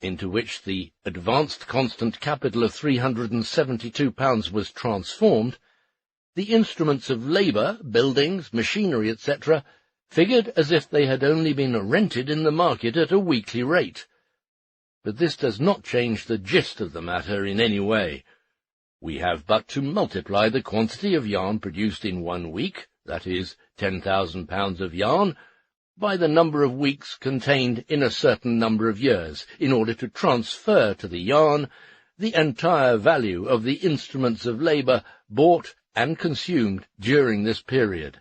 into which the advanced constant capital of £372 was transformed, the instruments of labour, buildings, machinery, etc., figured as if they had only been rented in the market at a weekly rate. But this does not change the gist of the matter in any way. We have but to multiply the quantity of yarn produced in 1 week, that is, 10,000 pounds of yarn, by the number of weeks contained in a certain number of years, in order to transfer to the yarn the entire value of the instruments of labour bought and consumed during this period.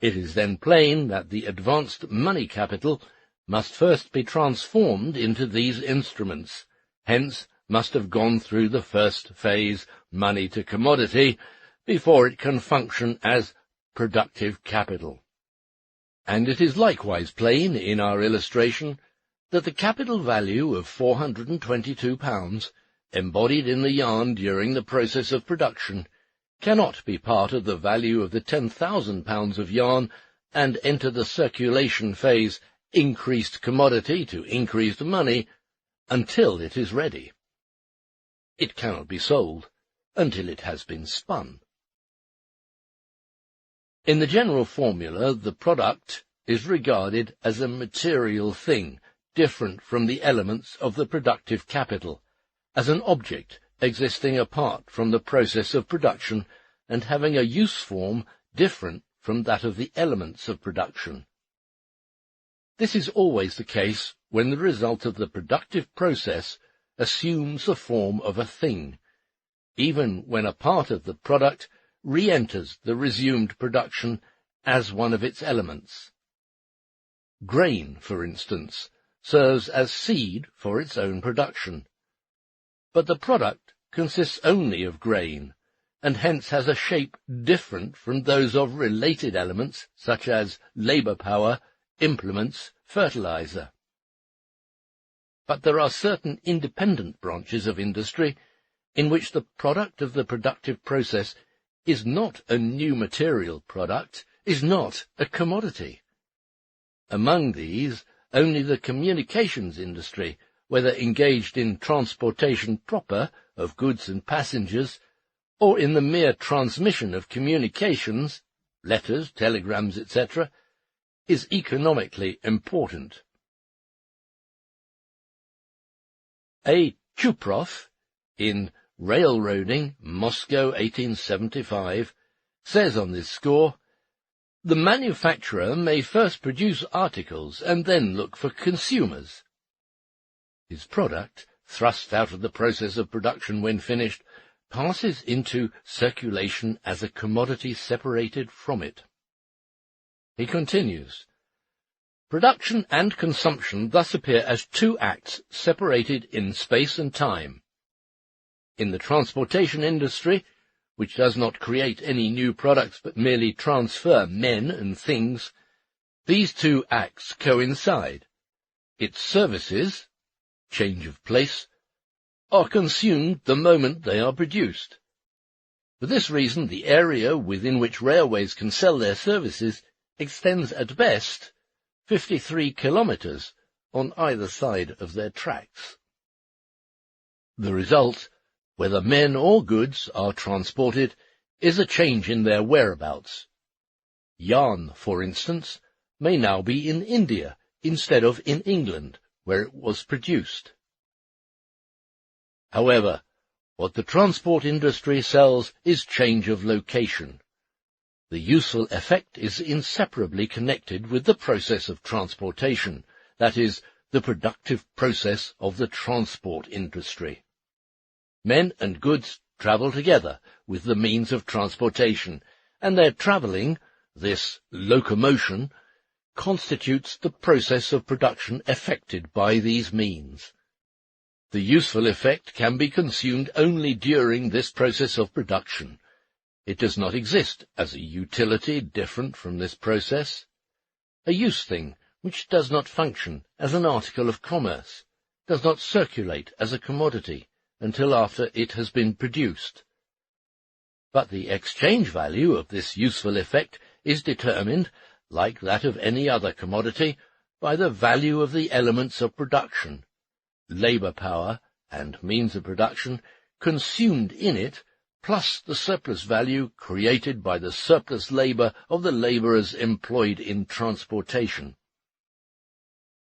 It is then plain that the advanced money capital must first be transformed into these instruments, hence must have gone through the first phase, money to commodity, before it can function as productive capital. And it is likewise plain in our illustration that the capital value of £422, embodied in the yarn during the process of production, cannot be part of the value of the £10,000 of yarn and enter the circulation phase, increased commodity to increased money, until it is ready. It cannot be sold until it has been spun. In the general formula, the product is regarded as a material thing, different from the elements of the productive capital, as an object existing apart from the process of production and having a use form different from that of the elements of production. This is always the case when the result of the productive process assumes the form of a thing, even when a part of the product re-enters the resumed production as one of its elements. Grain, for instance, serves as seed for its own production, but the product consists only of grain, and hence has a shape different from those of related elements such as labour power, implements, fertilizer. But there are certain independent branches of industry in which the product of the productive process is not a new material product, is not a commodity. Among these, only the communications industry, whether engaged in transportation proper of goods and passengers, or in the mere transmission of communications, letters, telegrams, etc., is economically important. A. Chuprov, in Railroading, Moscow, 1875, says on this score, "The manufacturer may first produce articles and then look for consumers. His product, thrust out of the process of production when finished, passes into circulation as a commodity separated from it." He continues, "Production and consumption thus appear as two acts separated in space and time. In the transportation industry, which does not create any new products but merely transfer men and things, these two acts coincide. Its services, change of place, are consumed the moment they are produced. For this reason, the area within which railways can sell their services extends at best 53 kilometres on either side of their tracks. The result, whether men or goods are transported, is a change in their whereabouts. Yarn, for instance, may now be in India instead of in England, where it was produced. However, what the transport industry sells is change of location. The useful effect is inseparably connected with the process of transportation, that is, the productive process of the transport industry. Men and goods travel together with the means of transportation, and their travelling, this locomotion, constitutes the process of production effected by these means. The useful effect can be consumed only during this process of production. It does not exist as a utility different from this process. A use thing, which does not function as an article of commerce, does not circulate as a commodity until after it has been produced. But the exchange value of this useful effect is determined, like that of any other commodity, by the value of the elements of production, labour power and means of production consumed in it, plus the surplus value created by the surplus labour of the labourers employed in transportation.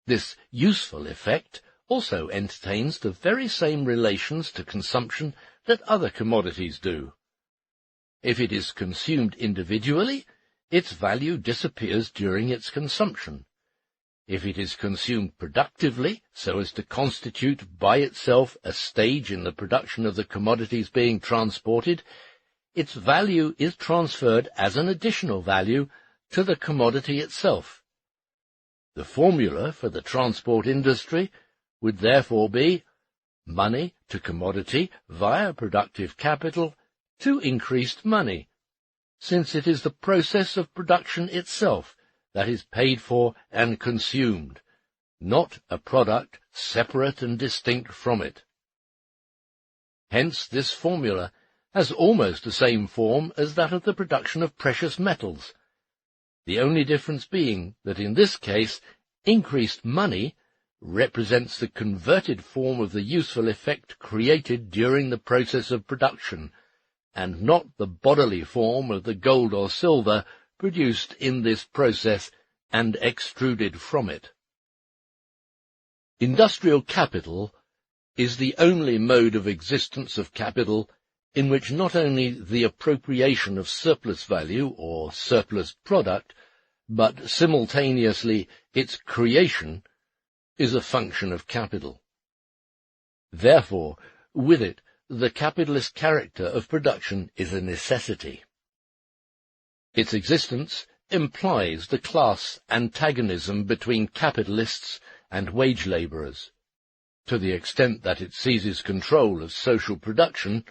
This useful effect also entertains the very same relations to consumption that other commodities do. If it is consumed individually, its value disappears during its consumption. If it is consumed productively, so as to constitute by itself a stage in the production of the commodities being transported, its value is transferred as an additional value to the commodity itself. The formula for the transport industry would therefore be money to commodity via productive capital to increased money, since it is the process of production itself that is paid for and consumed, not a product separate and distinct from it. Hence this formula has almost the same form as that of the production of precious metals, the only difference being that in this case increased money represents the converted form of the useful effect created during the process of production, and not the bodily form of the gold or silver produced in this process and extruded from it. Industrial capital is the only mode of existence of capital in which not only the appropriation of surplus value or surplus product, but simultaneously its creation is a function of capital. Therefore, with it, the capitalist character of production is a necessity. Its existence implies the class antagonism between capitalists and wage labourers. To the extent that it seizes control of social production,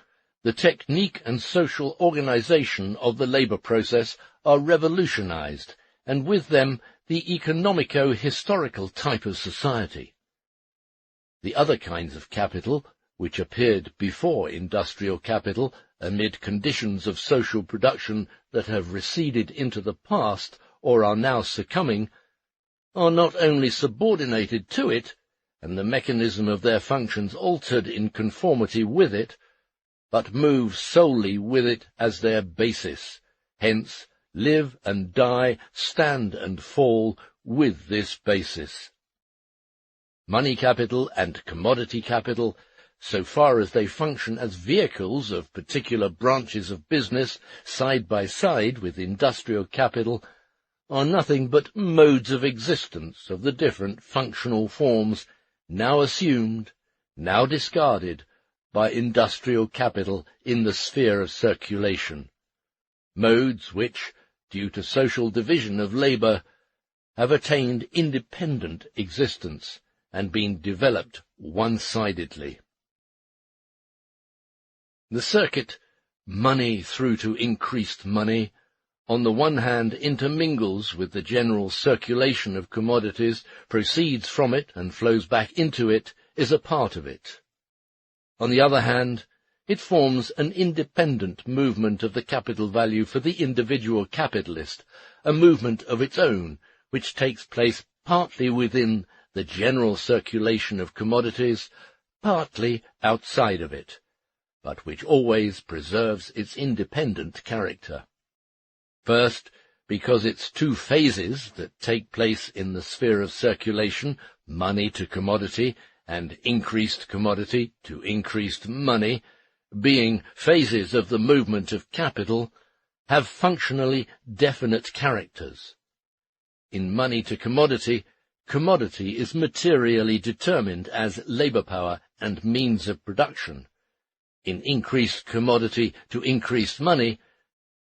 the technique and social organisation of the labour process are revolutionised, and with them the economico-historical type of society. The other kinds of capital, which appeared before industrial capital amid conditions of social production that have receded into the past or are now succumbing, are not only subordinated to it, and the mechanism of their functions altered in conformity with it, but move solely with it as their basis, hence live and die, stand and fall with this basis. Money capital and commodity capital, so far as they function as vehicles of particular branches of business side by side with industrial capital, are nothing but modes of existence of the different functional forms now assumed, now discarded, by industrial capital in the sphere of circulation, modes which, due to social division of labour, have attained independent existence and been developed one-sidedly. The circuit, money through to increased money, on the one hand intermingles with the general circulation of commodities, proceeds from it and flows back into it, is a part of it. On the other hand, it forms an independent movement of the capital value for the individual capitalist, a movement of its own, which takes place partly within the general circulation of commodities, partly outside of it, but which always preserves its independent character. First, because its two phases that take place in the sphere of circulation, money to commodity, and increased commodity to increased money, being phases of the movement of capital, have functionally definite characters. In money to commodity, commodity is materially determined as labour power and means of production. In increased commodity to increased money,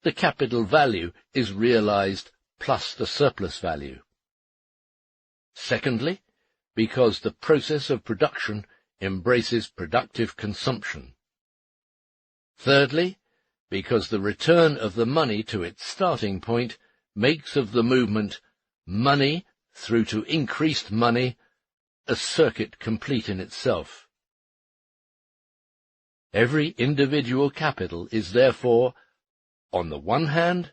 the capital value is realized plus the surplus value. Secondly, because the process of production embraces productive consumption. Thirdly, because the return of the money to its starting point makes of the movement money through to increased money a circuit complete in itself. Every individual capital is therefore, on the one hand,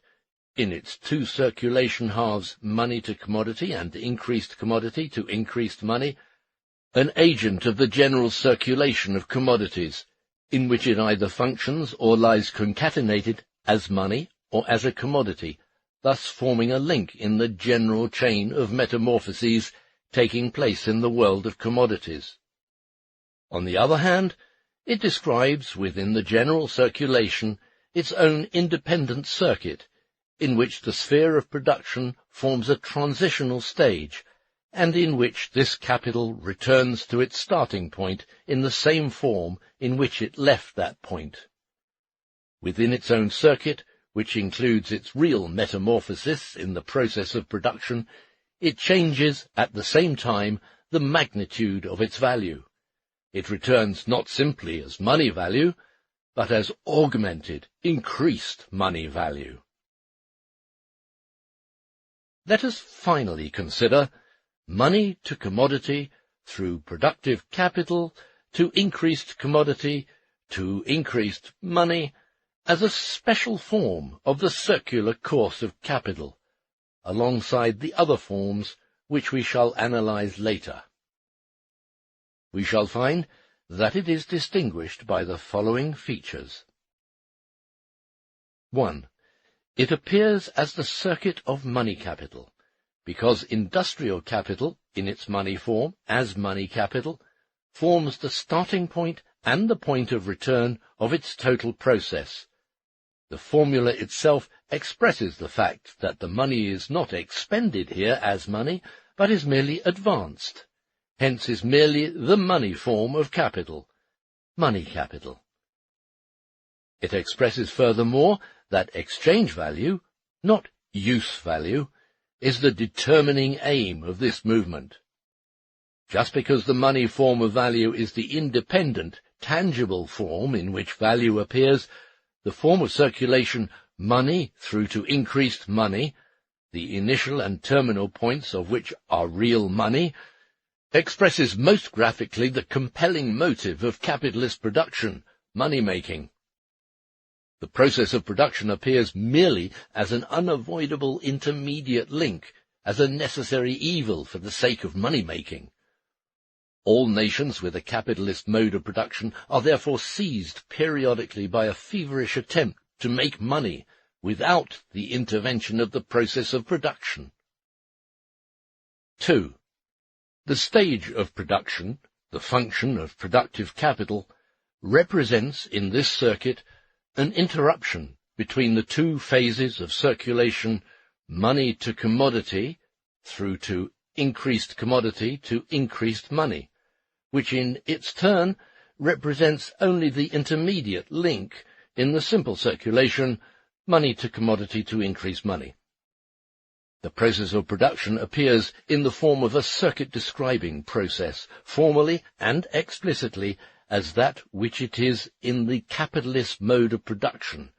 in its two circulation halves, money to commodity and increased commodity to increased money, an agent of the general circulation of commodities, in which it either functions or lies concatenated as money or as a commodity, thus forming a link in the general chain of metamorphoses taking place in the world of commodities. On the other hand, it describes within the general circulation its own independent circuit, in which the sphere of production forms a transitional stage, and in which this capital returns to its starting point in the same form in which it left that point. Within its own circuit, which includes its real metamorphosis in the process of production, it changes at the same time the magnitude of its value. It returns not simply as money value, but as augmented, increased money value. Let us finally consider money to commodity through productive capital to increased commodity to increased money as a special form of the circular course of capital, alongside the other forms which we shall analyze later. We shall find that it is distinguished by the following features. 1. It appears as the circuit of money capital, because industrial capital, in its money form, as money capital, forms the starting point and the point of return of its total process. The formula itself expresses the fact that the money is not expended here as money, but is merely advanced, hence is merely the money form of capital, money capital. It expresses furthermore that exchange value, not use value, is the determining aim of this movement. Just because the money form of value is the independent, tangible form in which value appears, the form of circulation money through to increased money, the initial and terminal points of which are real money, expresses most graphically the compelling motive of capitalist production, money-making. The process of production appears merely as an unavoidable intermediate link, as a necessary evil for the sake of money-making. All nations with a capitalist mode of production are therefore seized periodically by a feverish attempt to make money without the intervention of the process of production. 2. The stage of production, the function of productive capital, represents in this circuit an interruption between the two phases of circulation, money to commodity, through to increased commodity to increased money, which in its turn represents only the intermediate link in the simple circulation, money to commodity to increased money. The process of production appears in the form of a circuit-describing process, formally and explicitly as that which it is in the capitalist mode of production,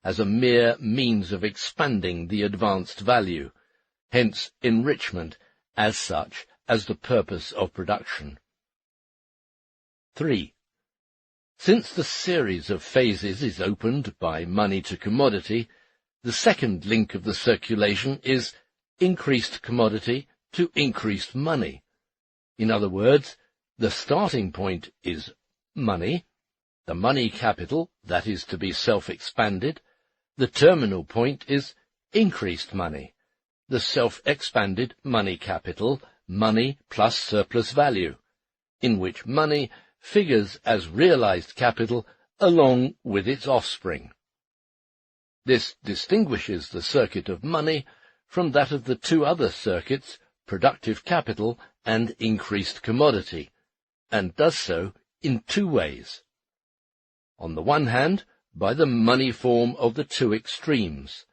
as a mere means of expanding the advanced value, hence enrichment as such as the purpose of production. 3. Since the series of phases is opened by money to commodity, the second link of the circulation is increased commodity to increased money. In other words, the starting point is money, the money capital that is to be self-expanded, the terminal point is increased money, the self-expanded money capital, money plus surplus value, in which money figures as realized capital along with its offspring. This distinguishes the circuit of money from that of the two other circuits, productive capital and increased commodity, and does so in two ways. On the one hand, by the money form of the two extremes,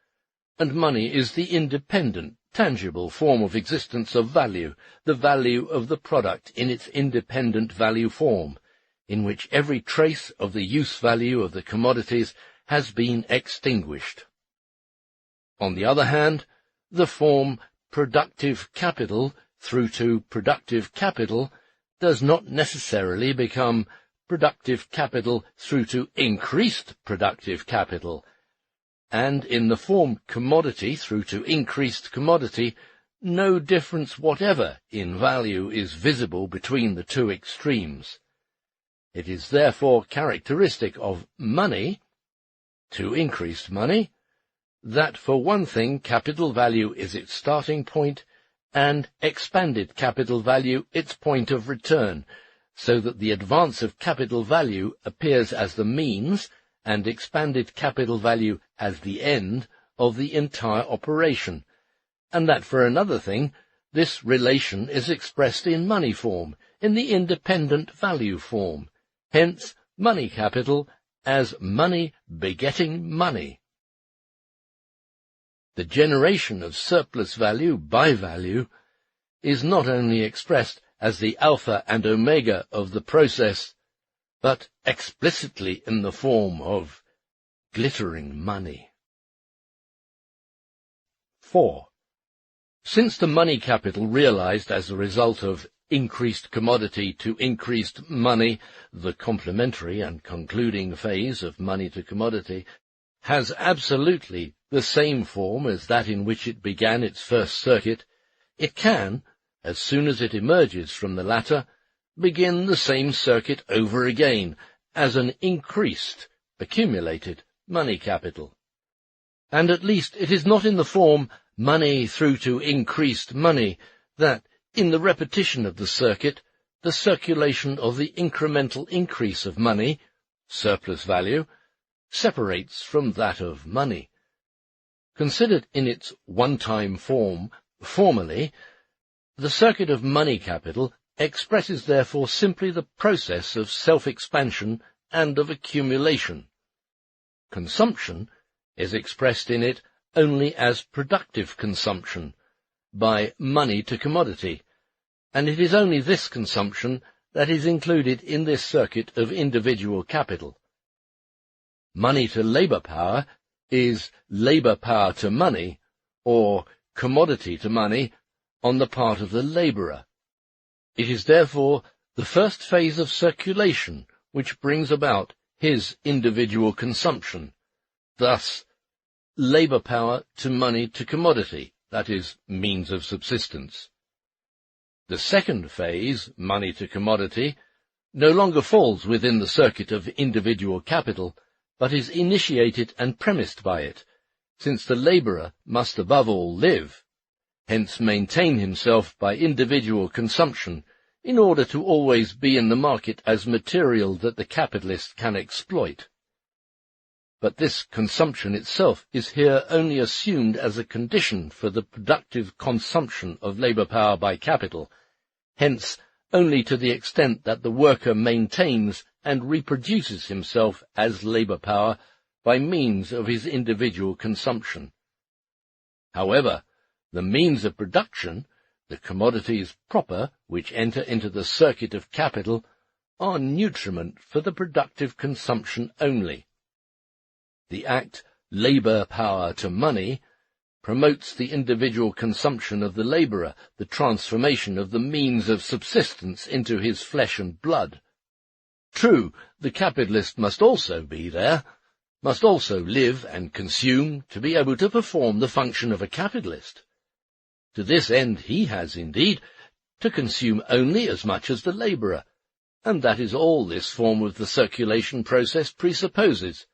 and money is the independent, tangible form of existence of value, the value of the product in its independent value form, in which every trace of the use value of the commodities has been extinguished. On the other hand, the form productive capital through to productive capital does not necessarily become productive capital through to increased productive capital, and in the form commodity through to increased commodity, no difference whatever in value is visible between the two extremes. It is therefore characteristic of money, to increased money, that for one thing capital value is its starting point, and expanded capital value its point of return, so that the advance of capital value appears as the means, and expanded capital value as the end of the entire operation, and that for another thing, this relation is expressed in money form, in the independent value form, hence money capital as money begetting money. The generation of surplus value by value is not only expressed as the alpha and omega of the process, but explicitly in the form of glittering money. 4. Since the money capital realized as a result of increased commodity to increased money, the complementary and concluding phase of money to commodity, has absolutely the same form as that in which it began its first circuit, it can, as soon as it emerges from the latter, begin the same circuit over again as an increased, accumulated money capital. And at least it is not in the form money through to increased money that, in the repetition of the circuit, the circulation of the incremental increase of money, surplus value, separates from that of money. Considered in its one-time form, formally, the circuit of money capital expresses therefore simply the process of self-expansion and of accumulation. Consumption is expressed in it only as productive consumption, by money to commodity, and it is only this consumption that is included in this circuit of individual capital. Money to labour power is labour power to money, or commodity to money, on the part of the labourer. It is therefore the first phase of circulation which brings about his individual consumption, thus labour power to money to commodity, that is, means of subsistence. The second phase, money to commodity, no longer falls within the circuit of individual capital, but is initiated and premised by it, since the labourer must above all live, hence maintain himself by individual consumption, in order to always be in the market as material that the capitalist can exploit. But this consumption itself is here only assumed as a condition for the productive consumption of labour power by capital, hence only to the extent that the worker maintains and reproduces himself as labour power by means of his individual consumption. However, the means of production, the commodities proper which enter into the circuit of capital, are nutriment for the productive consumption only. The act labour power to money promotes the individual consumption of the labourer, the transformation of the means of subsistence into his flesh and blood. True, the capitalist must also be there, must also live and consume to be able to perform the function of a capitalist. To this end he has, indeed, to consume only as much as the labourer, and that is all this form of the circulation process presupposes.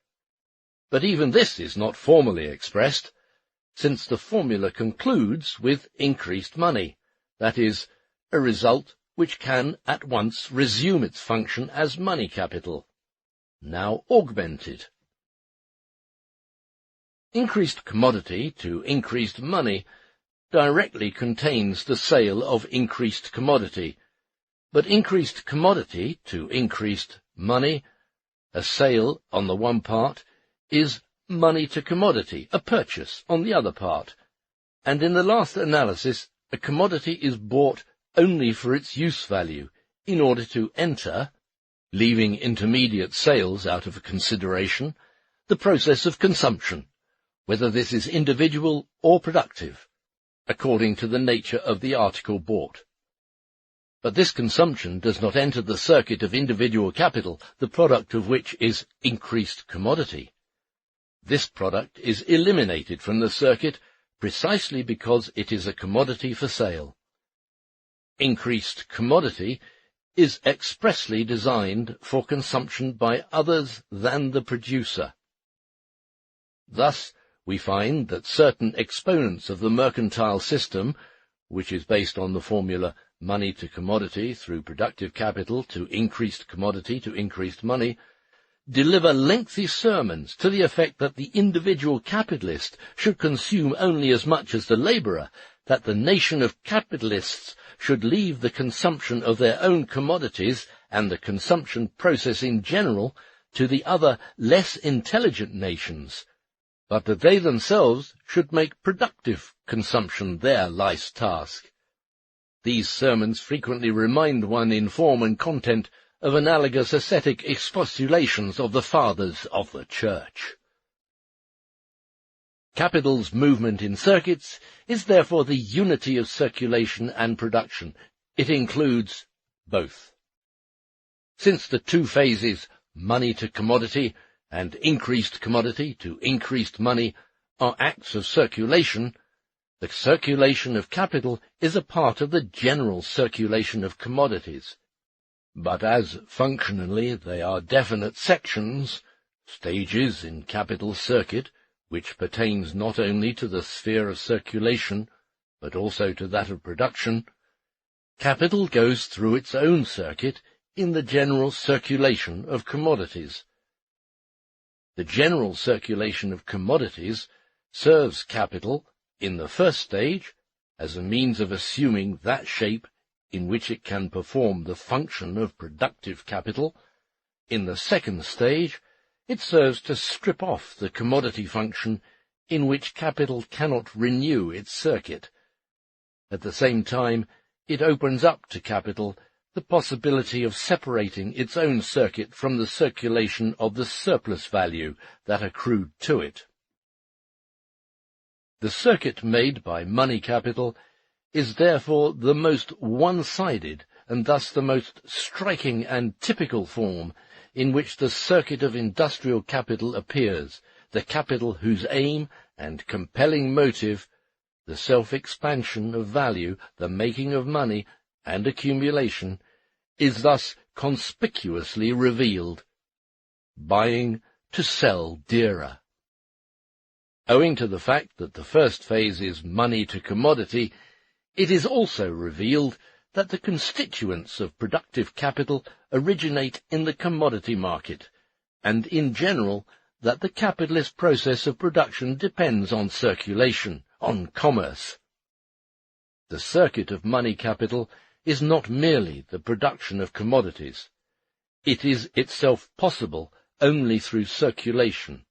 But even this is not formally expressed, since the formula concludes with increased money, that is, a result which can at once resume its function as money capital, now augmented. Increased commodity to increased money directly contains the sale of increased commodity, but increased commodity to increased money, a sale on the one part, is money to commodity, a purchase on the other part, and in the last analysis a commodity is bought only for its use value, in order to enter, leaving intermediate sales out of consideration, the process of consumption, whether this is individual or productive, according to the nature of the article bought. But this consumption does not enter the circuit of individual capital, the product of which is increased commodity. This product is eliminated from the circuit precisely because it is a commodity for sale. Increased commodity is expressly designed for consumption by others than the producer. Thus, we find that certain exponents of the mercantile system, which is based on the formula money to commodity through productive capital to increased commodity to increased money, deliver lengthy sermons to the effect that the individual capitalist should consume only as much as the labourer, that the nation of capitalists should leave the consumption of their own commodities and the consumption process in general to the other less intelligent nations, but that they themselves should make productive consumption their life's task. These sermons frequently remind one in form and content of analogous ascetic expostulations of the fathers of the Church. Capital's movement in circuits is therefore the unity of circulation and production. It includes both. Since the two phases, money to commodity and increased commodity to increased money are acts of circulation, the circulation of capital is a part of the general circulation of commodities. But as functionally they are definite sections, stages in capital circuit, which pertains not only to the sphere of circulation, but also to that of production, capital goes through its own circuit in the general circulation of commodities. The general circulation of commodities serves capital, in the first stage, as a means of assuming that shape in which it can perform the function of productive capital. In the second stage, it serves to strip off the commodity function in which capital cannot renew its circuit. At the same time, it opens up to capital the possibility of separating its own circuit from the circulation of the surplus value that accrued to it. The circuit made by money capital is therefore the most one-sided and thus the most striking and typical form in which the circuit of industrial capital appears, the capital whose aim and compelling motive, the self-expansion of value, the making of money, and accumulation, is thus conspicuously revealed. Buying to sell dearer. Owing to the fact that the first phase is money to commodity, it is also revealed that the constituents of productive capital originate in the commodity market, and in general that the capitalist process of production depends on circulation, on commerce. The circuit of money capital is not merely the production of commodities. It is itself possible only through circulation,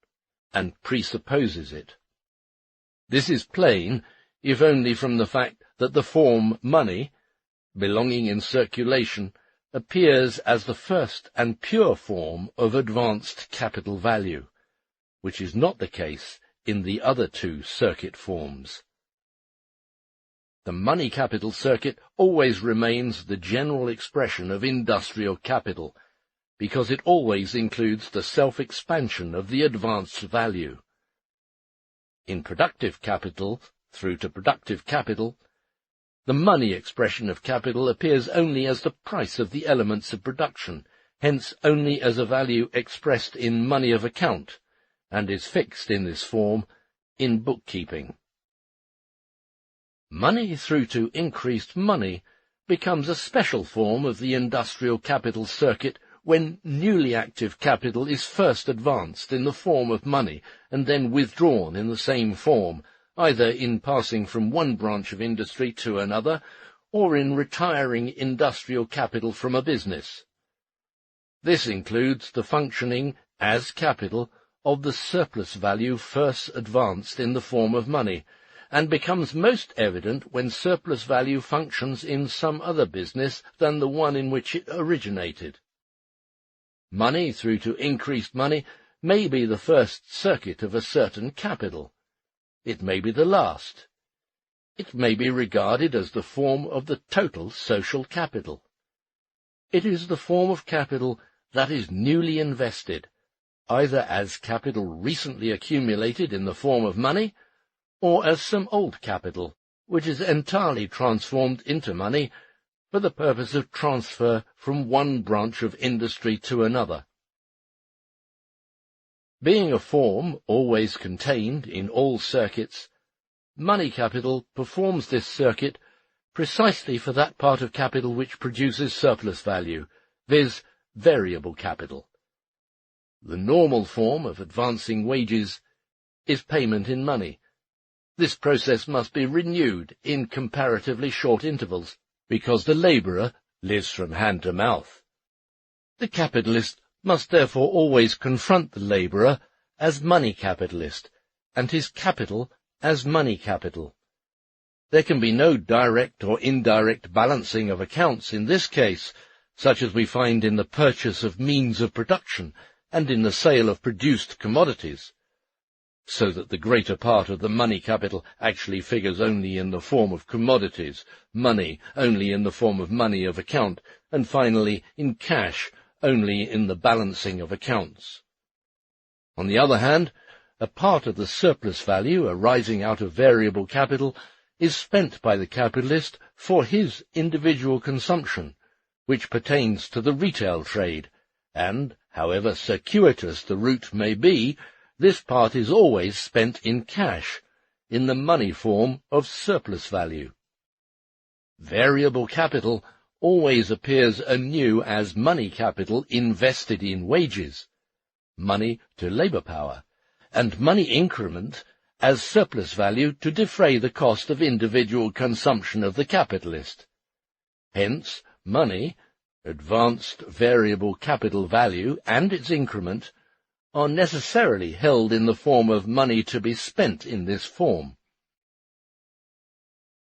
and presupposes it. This is plain, if only from the fact that the form money, belonging in circulation, appears as the first and pure form of advanced capital value, which is not the case in the other two circuit forms. The money capital circuit always remains the general expression of industrial capital, because it always includes the self-expansion of the advanced value. In productive capital, through to productive capital, the money expression of capital appears only as the price of the elements of production, hence only as a value expressed in money of account, and is fixed in this form in bookkeeping. Money through to increased money becomes a special form of the industrial capital circuit when newly active capital is first advanced in the form of money and then withdrawn in the same form, either in passing from one branch of industry to another, or in retiring industrial capital from a business. This includes the functioning as capital of the surplus value first advanced in the form of money, and becomes most evident when surplus value functions in some other business than the one in which it originated. Money through to increased money may be the first circuit of a certain capital. It may be the last. It may be regarded as the form of the total social capital. It is the form of capital that is newly invested, either as capital recently accumulated in the form of money, or as some old capital, which is entirely transformed into money for the purpose of transfer from one branch of industry to another. Being a form always contained in all circuits, money capital performs this circuit precisely for that part of capital which produces surplus value, viz., variable capital. The normal form of advancing wages is payment in money. This process must be renewed in comparatively short intervals, because the labourer lives from hand to mouth. The capitalist must therefore always confront the labourer as money capitalist, and his capital as money capital. There can be no direct or indirect balancing of accounts in this case, such as we find in the purchase of means of production and in the sale of produced commodities, so that the greater part of the money capital actually figures only in the form of commodities, money only in the form of money of account, and finally in cash only in the balancing of accounts. On the other hand, a part of the surplus value arising out of variable capital is spent by the capitalist for his individual consumption, which pertains to the retail trade, and, however circuitous the route may be, this part is always spent in cash, in the money form of surplus value. Variable capital always appears anew as money capital invested in wages, money to labour power, and money increment as surplus value to defray the cost of individual consumption of the capitalist. Hence, money, advanced variable capital value, and its increment are necessarily held in the form of money to be spent in this form.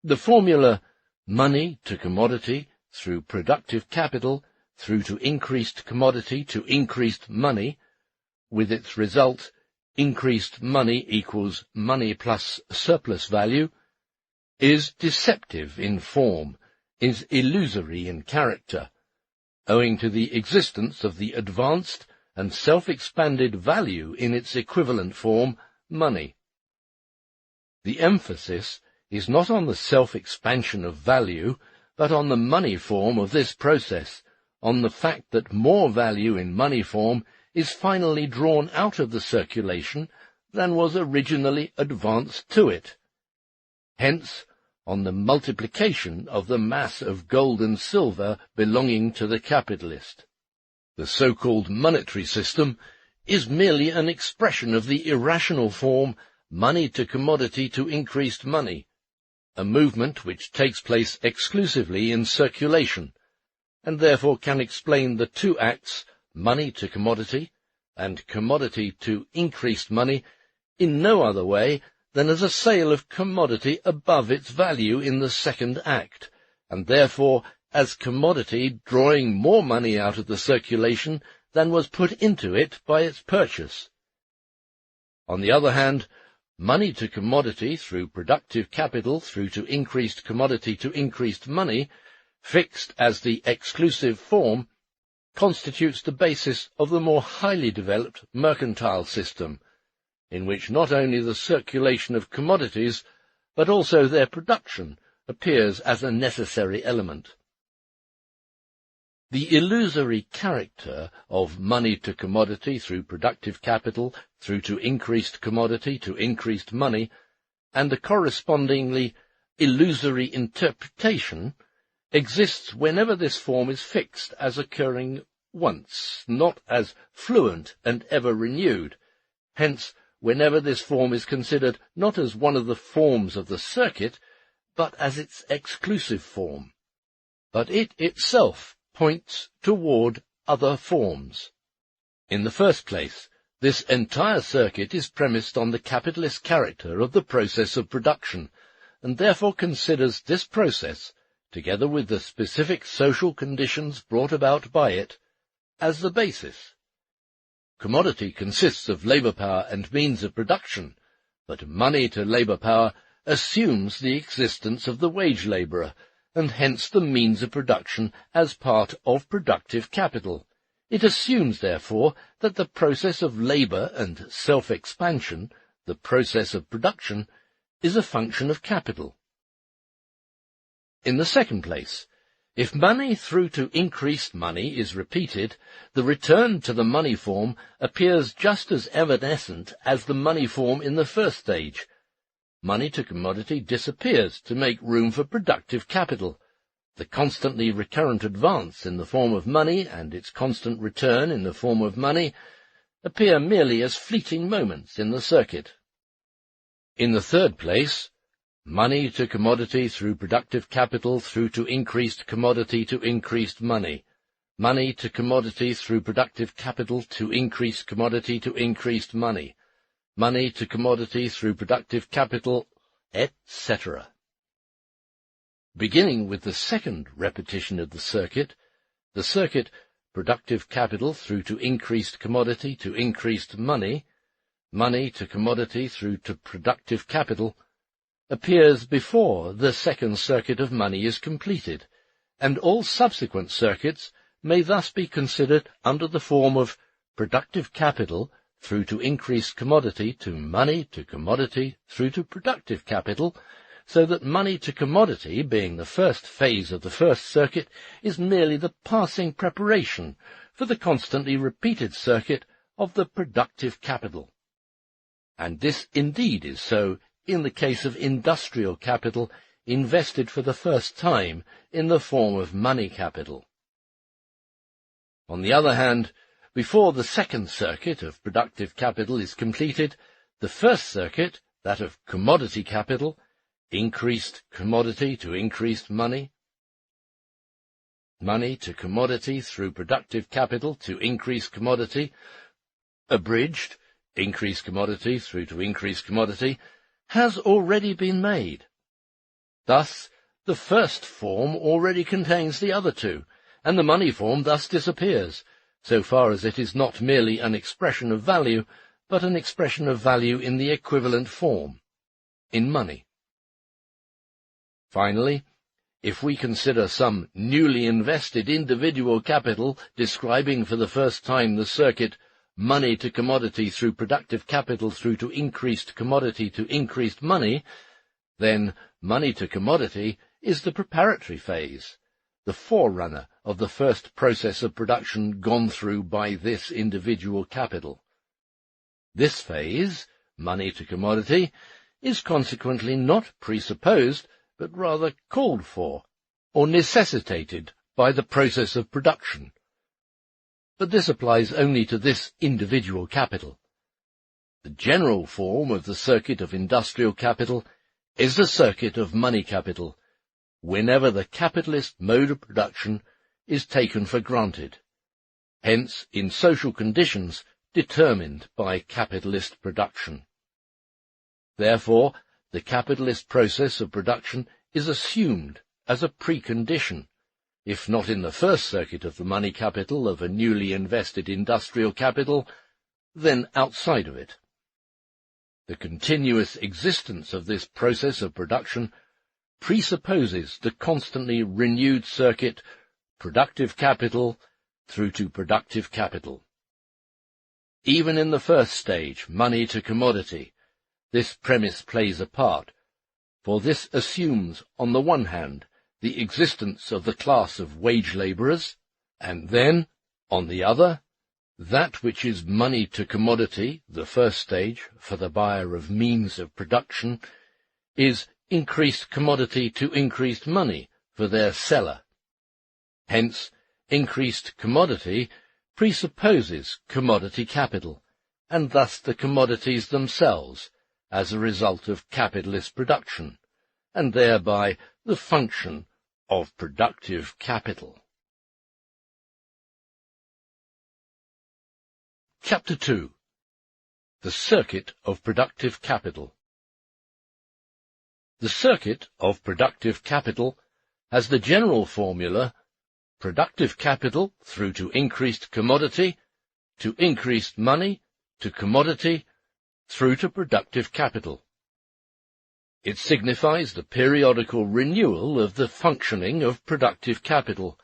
The formula money to commodity through productive capital through to increased commodity to increased money, with its result increased money equals money plus surplus value, is deceptive in form, is illusory in character, owing to the existence of the advanced and self-expanded value in its equivalent form, money. The emphasis is not on the self-expansion of value, but on the money form of this process, on the fact that more value in money form is finally drawn out of the circulation than was originally advanced to it. Hence, on the multiplication of the mass of gold and silver belonging to the capitalist. The so-called monetary system is merely an expression of the irrational form money to commodity to increased money, a movement which takes place exclusively in circulation, and therefore can explain the two acts money to commodity and commodity to increased money in no other way than as a sale of commodity above its value in the second act, and therefore as commodity drawing more money out of the circulation than was put into it by its purchase. On the other hand, money to commodity through productive capital through to increased commodity to increased money, fixed as the exclusive form, constitutes the basis of the more highly developed mercantile system, in which not only the circulation of commodities, but also their production appears as a necessary element. The illusory character of money to commodity through productive capital through to increased commodity to increased money, and the correspondingly illusory interpretation, exists whenever this form is fixed as occurring once, not as fluent and ever renewed. Hence, whenever this form is considered not as one of the forms of the circuit, but as its exclusive form. But it itself points toward other forms. In the first place, this entire circuit is premised on the capitalist character of the process of production, and therefore considers this process, together with the specific social conditions brought about by it, as the basis. Commodity consists of labour power and means of production, but money to labour power assumes the existence of the wage labourer, and hence the means of production as part of productive capital. It assumes, therefore, that the process of labour and self-expansion, the process of production, is a function of capital. In the second place, if money through to increased money is repeated, the return to the money form appears just as evanescent as the money form in the first stage. Money to commodity disappears to make room for productive capital. The constantly recurrent advance in the form of money and its constant return in the form of money appear merely as fleeting moments in the circuit. In the third place, money to commodity through productive capital through to increased commodity to increased money, money to commodity through productive capital to increased commodity to increased money, money to commodity through productive capital, etc. Beginning with the second repetition of the circuit productive capital through to increased commodity to increased money, money to commodity through to productive capital, appears before the second circuit of money is completed, and all subsequent circuits may thus be considered under the form of productive capital through to increased commodity to money to commodity through to productive capital, so that money to commodity, being the first phase of the first circuit, is merely the passing preparation for the constantly repeated circuit of the productive capital. And this indeed is so in the case of industrial capital invested for the first time in the form of money capital. On the other hand, before the second circuit of productive capital is completed, the first circuit, that of commodity capital, increased commodity to increased money, money to commodity through productive capital to increased commodity, abridged, increased commodity through to increased commodity, has already been made. Thus, the first form already contains the other two, and the money form thus disappears, so far as it is not merely an expression of value, but an expression of value in the equivalent form, in money. Finally, if we consider some newly invested individual capital describing for the first time the circuit money to commodity through productive capital through to increased commodity to increased money, then money to commodity is the preparatory phase, the forerunner of the first process of production gone through by this individual capital. This phase, money to commodity, is consequently not presupposed, but rather called for, or necessitated by the process of production. But this applies only to this individual capital. The general form of the circuit of industrial capital is the circuit of money capital, whenever the capitalist mode of production is taken for granted, hence in social conditions determined by capitalist production. Therefore, the capitalist process of production is assumed as a precondition, if not in the first circuit of the money capital of a newly invested industrial capital, then outside of it. The continuous existence of this process of production presupposes the constantly renewed circuit productive capital through to productive capital. Even in the first stage, money to commodity, this premise plays a part, for this assumes, on the one hand, the existence of the class of wage labourers, and then, on the other, that which is money to commodity, the first stage, for the buyer of means of production, is increased commodity to increased money for their seller. Hence, increased commodity presupposes commodity capital, and thus the commodities themselves, as a result of capitalist production, and thereby the function of productive capital. Chapter 2. The Circuit of Productive Capital. The circuit of productive capital has the general formula productive capital through to increased commodity, to increased money, to commodity, through to productive capital. It signifies the periodical renewal of the functioning of productive capital,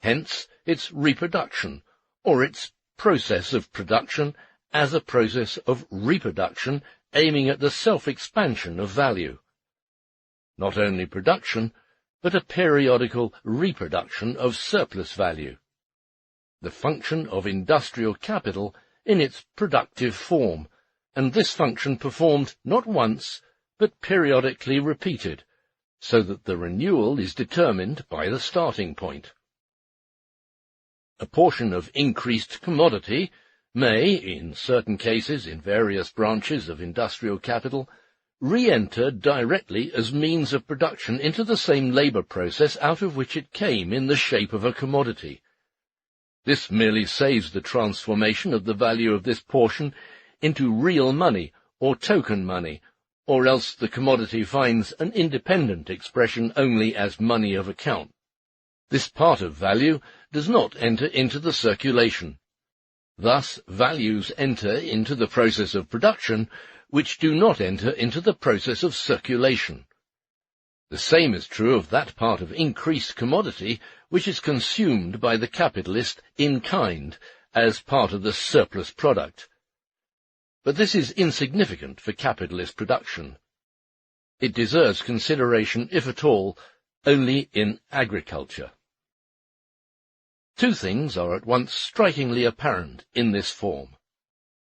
hence its reproduction, or its process of production as a process of reproduction aiming at the self-expansion of value. Not only production, but a periodical reproduction of surplus value. The function of industrial capital in its productive form, and this function performed not once, but periodically repeated, so that the renewal is determined by the starting point. A portion of increased commodity may, in certain cases in various branches of industrial capital, re-enter directly as means of production into the same labour process out of which it came in the shape of a commodity. This merely saves the transformation of the value of this portion into real money or token money, or else the commodity finds an independent expression only as money of account. This part of value does not enter into the circulation. Thus values enter into the process of production, which do not enter into the process of circulation. The same is true of that part of increased commodity which is consumed by the capitalist in kind, as part of the surplus product. But this is insignificant for capitalist production. It deserves consideration, if at all, only in agriculture. Two things are at once strikingly apparent in this form.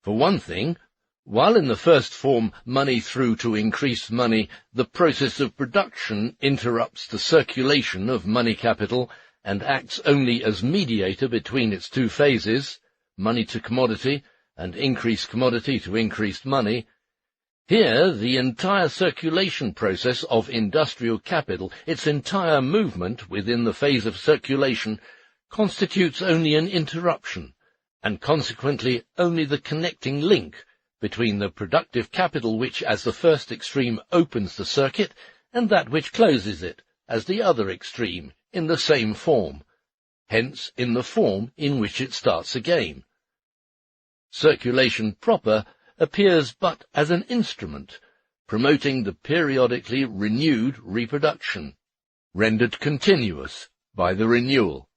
For one thing, while in the first form money through to increased money, the process of production interrupts the circulation of money capital and acts only as mediator between its two phases, money to commodity and increased commodity to increased money, here the entire circulation process of industrial capital, its entire movement within the phase of circulation, constitutes only an interruption, and consequently only the connecting link between the productive capital which as the first extreme opens the circuit and that which closes it as the other extreme in the same form, hence in the form in which it starts again. Circulation proper appears but as an instrument, promoting the periodically renewed reproduction, rendered continuous by the renewal.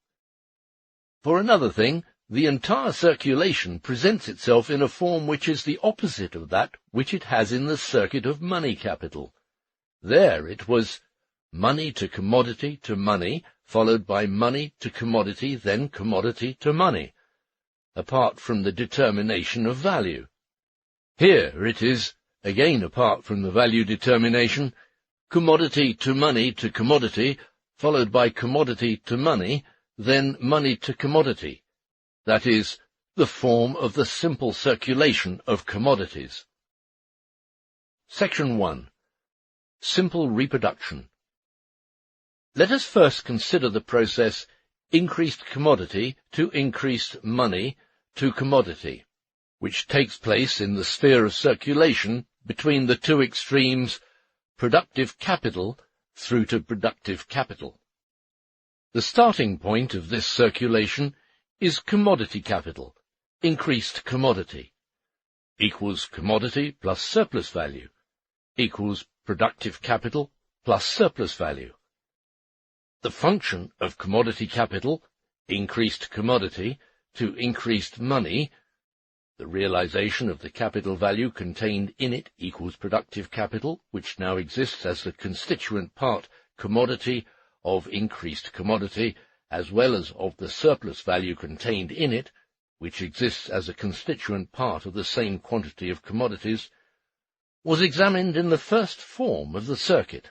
For another thing, the entire circulation presents itself in a form which is the opposite of that which it has in the circuit of money capital. There it was money to commodity to money, followed by money to commodity, then commodity to money, apart from the determination of value. Here it is, again apart from the value determination, commodity to commodity, followed by commodity to money, then money to commodity. That is, the form of the simple circulation of commodities. Section 1. Simple reproduction. Let us first consider the process increased commodity to increased money to commodity, which takes place in the sphere of circulation between the two extremes, productive capital through to productive capital. The starting point of this circulation is commodity capital, increased commodity, equals commodity plus surplus value, equals productive capital plus surplus value. The function of commodity capital, increased commodity, to increased money, the realization of the capital value contained in it equals productive capital, which now exists as the constituent part commodity of increased commodity, as well as of the surplus value contained in it, which exists as a constituent part of the same quantity of commodities, was examined in the first form of the circuit.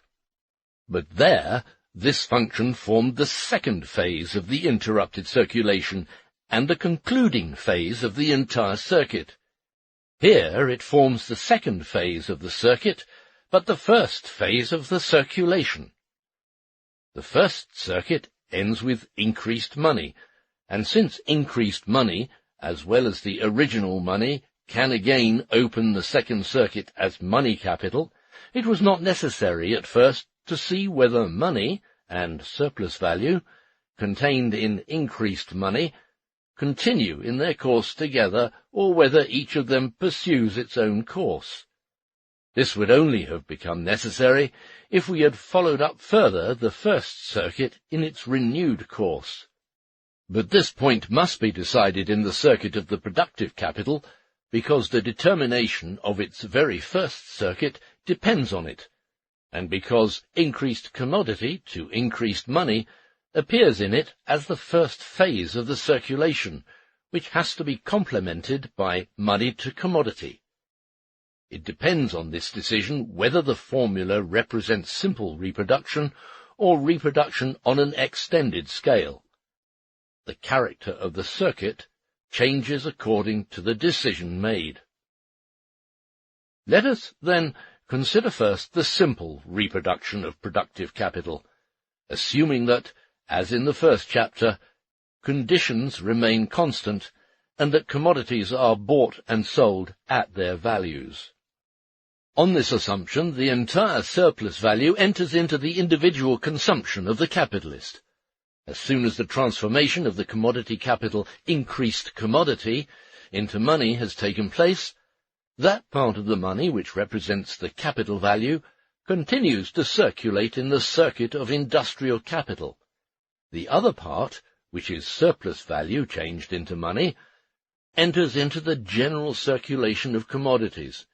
But there, this function formed the second phase of the interrupted circulation, and the concluding phase of the entire circuit. Here it forms the second phase of the circuit, but the first phase of the circulation. The first circuit ends with increased money, and since increased money, as well as the original money, can again open the second circuit as money capital, it was not necessary at first to see whether money and surplus value, contained in increased money, continue in their course together, or whether each of them pursues its own course. This would only have become necessary if we had followed up further the first circuit in its renewed course. But this point must be decided in the circuit of the productive capital, because the determination of its very first circuit depends on it, and because increased commodity to increased money appears in it as the first phase of the circulation, which has to be complemented by money to commodity. It depends on this decision whether the formula represents simple reproduction or reproduction on an extended scale. The character of the circuit changes according to the decision made. Let us, then, consider first the simple reproduction of productive capital, assuming that, as in the first chapter, conditions remain constant, and that commodities are bought and sold at their values. On this assumption, the entire surplus value enters into the individual consumption of the capitalist. As soon as the transformation of the commodity capital increased commodity into money has taken place, that part of the money which represents the capital value continues to circulate in the circuit of industrial capital. The other part, which is surplus value changed into money, enters into the general circulation of commodities,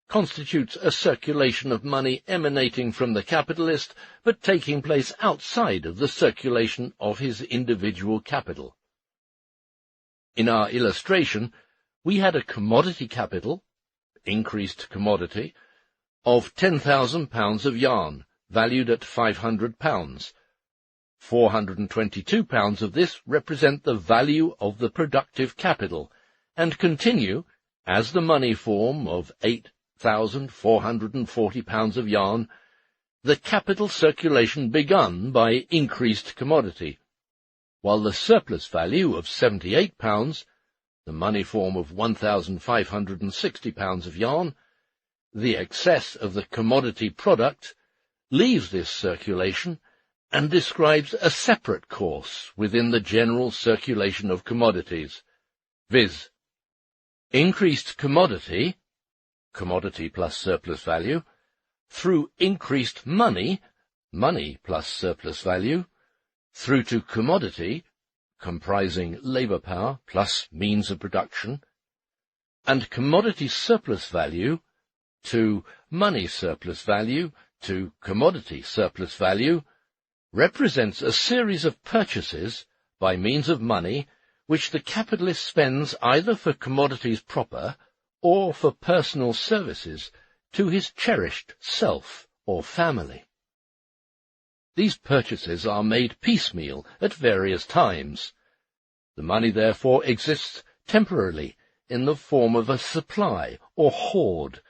constitutes a circulation of money emanating from the capitalist, but taking place outside of the circulation of his individual capital. In our illustration, we had a commodity capital, increased commodity, of £10,000 of yarn, valued at £500. £422 of this represent the value of the productive capital, and continue, as the money form of £8,440 of yarn, the capital circulation begun by increased commodity, while the surplus value of £78, the money form of £1,560 of yarn, the excess of the commodity product, leaves this circulation and describes a separate course within the general circulation of commodities, viz. Increased commodity, commodity plus surplus value, through increased money, money plus surplus value, through to commodity, comprising labour power plus means of production, and commodity surplus value, to money surplus value, to commodity surplus value, represents a series of purchases by means of money which the capitalist spends either for commodities proper or for personal services to his cherished self or family. These purchases are made piecemeal at various times. The money therefore exists temporarily in the form of a supply or hoard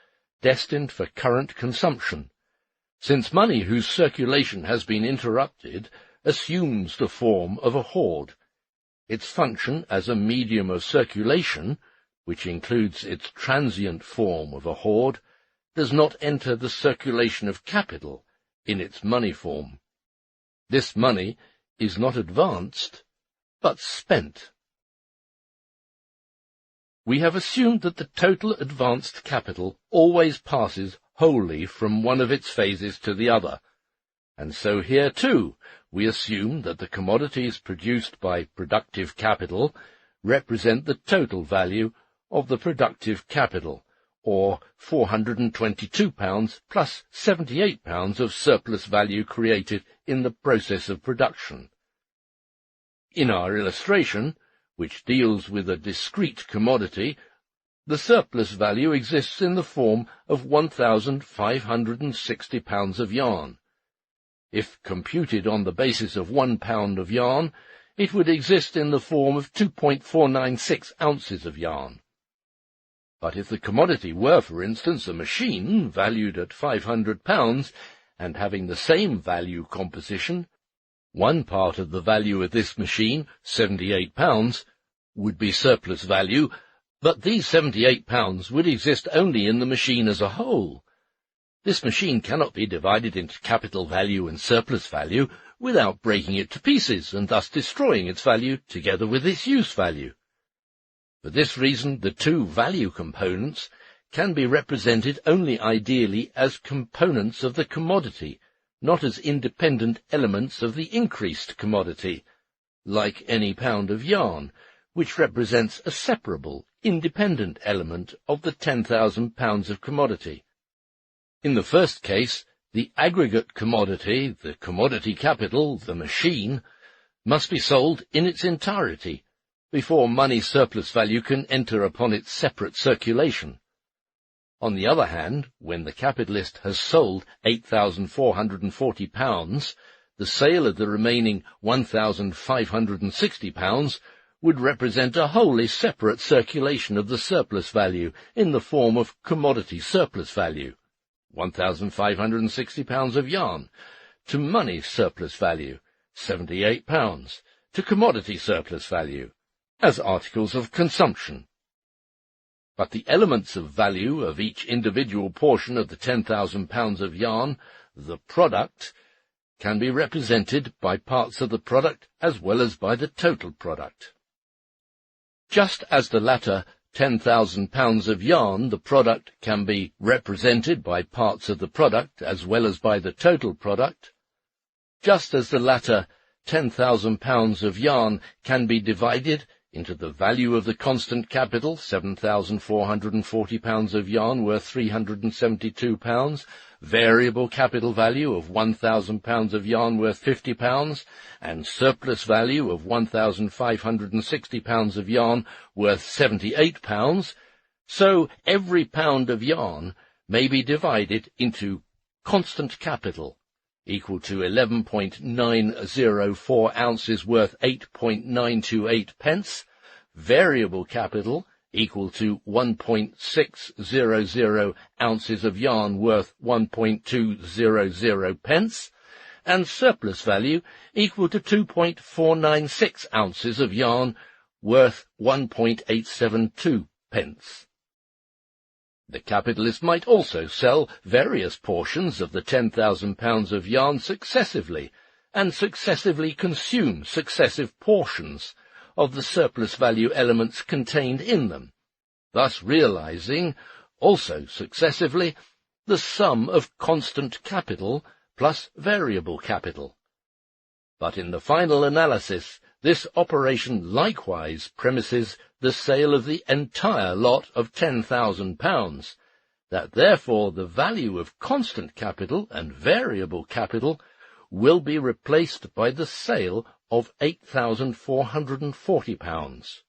destined for current consumption, since money whose circulation has been interrupted assumes the form of a hoard. Its function as a medium of circulation, which includes its transient form of a hoard, does not enter the circulation of capital in its money form. This money is not advanced, but spent. We have assumed that the total advanced capital always passes wholly from one of its phases to the other, and so here too we assume that the commodities produced by productive capital represent the total value of the productive capital, or £422 plus £78 of surplus value created in the process of production. In our illustration, which deals with a discrete commodity, the surplus value exists in the form of £1,560 of yarn. If computed on the basis of 1 pound of yarn, it would exist in the form of 2.496 ounces of yarn. But if the commodity were, for instance, a machine valued at £500 and having the same value composition, one part of the value of this machine, £78, would be surplus value, but these £78 would exist only in the machine as a whole. This machine cannot be divided into capital value and surplus value without breaking it to pieces and thus destroying its value together with its use value. For this reason, the two value components can be represented only ideally as components of the commodity, not as independent elements of the increased commodity, like any pound of yarn, which represents a separable, independent element of the £10,000 of commodity. In the first case, the aggregate commodity, the commodity capital, the machine, must be sold in its entirety before money surplus value can enter upon its separate circulation. On the other hand, when the capitalist has sold £8,440, the sale of the remaining £1,560 would represent a wholly separate circulation of the surplus value in the form of commodity surplus value, £1,560 of yarn, to money surplus value, £78, to commodity surplus value, as articles of consumption. But the elements of value of each individual portion of the £10,000 of yarn, the product, can be represented by parts of the product as well as by the total product. Just as the latter £10,000 of yarn, the product, can be represented by parts of the product as well as by the total product, just as the latter £10,000 of yarn can be divided into the value of the constant capital, £7,440 of yarn worth £372, variable capital value of £1,000 of yarn worth £50, and surplus value of £1,560 of yarn worth £78, so every pound of yarn may be divided into constant capital, equal to 11.904 ounces worth 8.928 pence, variable capital equal to 1.600 ounces of yarn worth 1.200 pence, and surplus value equal to 2.496 ounces of yarn worth 1.872 pence. The capitalist might also sell various portions of the £10,000 of yarn successively, and successively consume successive portions of the surplus value elements contained in them, thus realizing, also successively, the sum of constant capital plus variable capital. But in the final analysis, this operation likewise premises the sale of the entire lot of £10,000, that therefore the value of constant capital and variable capital will be replaced by the sale of £8,440.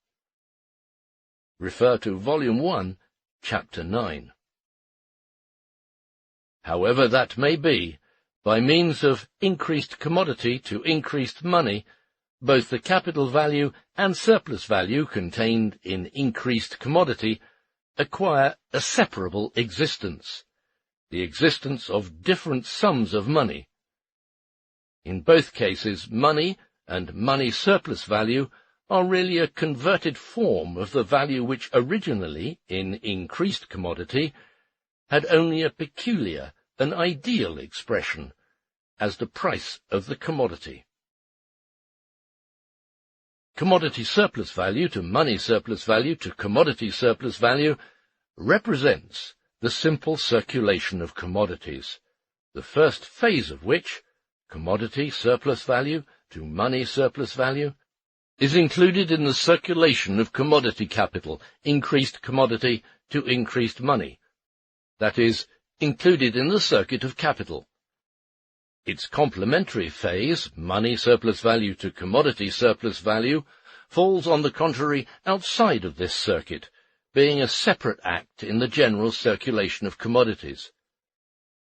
Refer to Volume 1, Chapter 9. However that may be, by means of increased commodity to increased money, both the capital value and surplus value contained in increased commodity acquire a separable existence, the existence of different sums of money. In both cases, money and money surplus value are really a converted form of the value which originally, in increased commodity, had only a peculiar, an ideal expression, as the price of the commodity. Commodity surplus value to money surplus value to commodity surplus value represents the simple circulation of commodities, the first phase of which, commodity surplus value to money surplus value, is included in the circulation of commodity capital, increased commodity to increased money, that is, included in the circuit of capital. Its complementary phase, money surplus value to commodity surplus value, falls on the contrary outside of this circuit, being a separate act in the general circulation of commodities.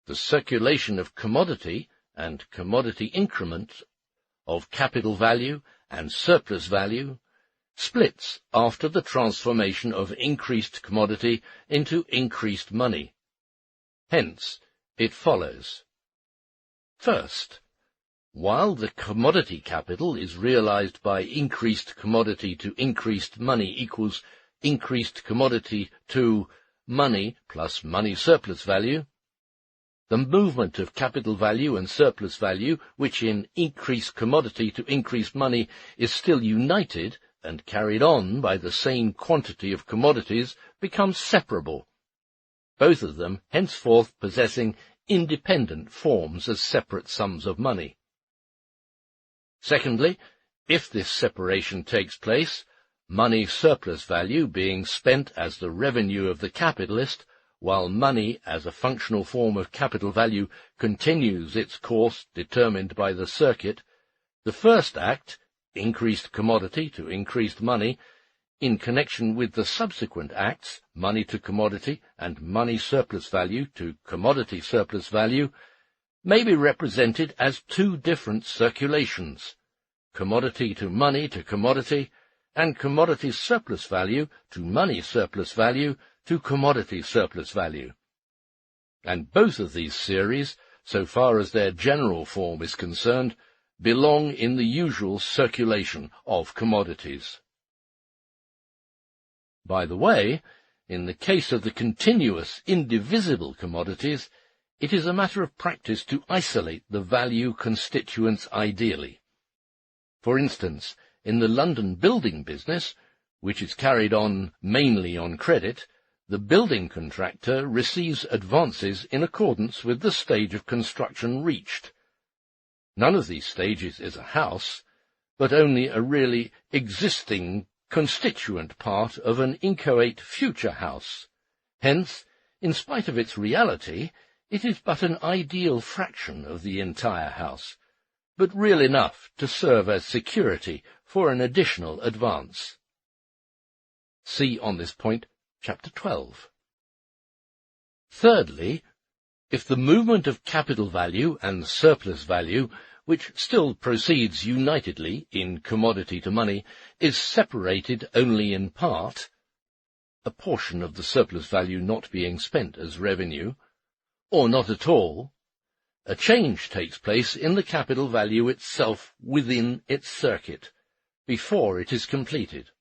The circulation of commodity and commodity increment of capital value and surplus value splits after the transformation of increased commodity into increased money. Hence, it follows: first, while the commodity capital is realized by increased commodity to increased money equals increased commodity to money plus money surplus value, the movement of capital value and surplus value, which in increased commodity to increased money is still united and carried on by the same quantity of commodities, becomes separable, both of them henceforth possessing independent forms as separate sums of money. Secondly, if this separation takes place, money surplus value being spent as the revenue of the capitalist, while money as a functional form of capital value continues its course determined by the circuit, the first act, increased commodity to increased money, in connection with the subsequent acts, money to commodity and money surplus value to commodity surplus value, may be represented as two different circulations, commodity to commodity, and commodity surplus value to money surplus value to commodity surplus value. And both of these series, so far as their general form is concerned, belong in the usual circulation of commodities. By the way, in the case of the continuous, indivisible commodities, it is a matter of practice to isolate the value constituents ideally. For instance, in the London building business, which is carried on mainly on credit, the building contractor receives advances in accordance with the stage of construction reached. None of these stages is a house, but only a really existing constituent part of an inchoate future house. Hence, in spite of its reality, it is but an ideal fraction of the entire house, but real enough to serve as security for an additional advance. See on this point Chapter 12. Thirdly, if the movement of capital value and surplus value, which still proceeds unitedly in commodity to money, is separated only in part, a portion of the surplus value not being spent as revenue, or not at all, a change takes place in the capital value itself within its circuit, before it is completed.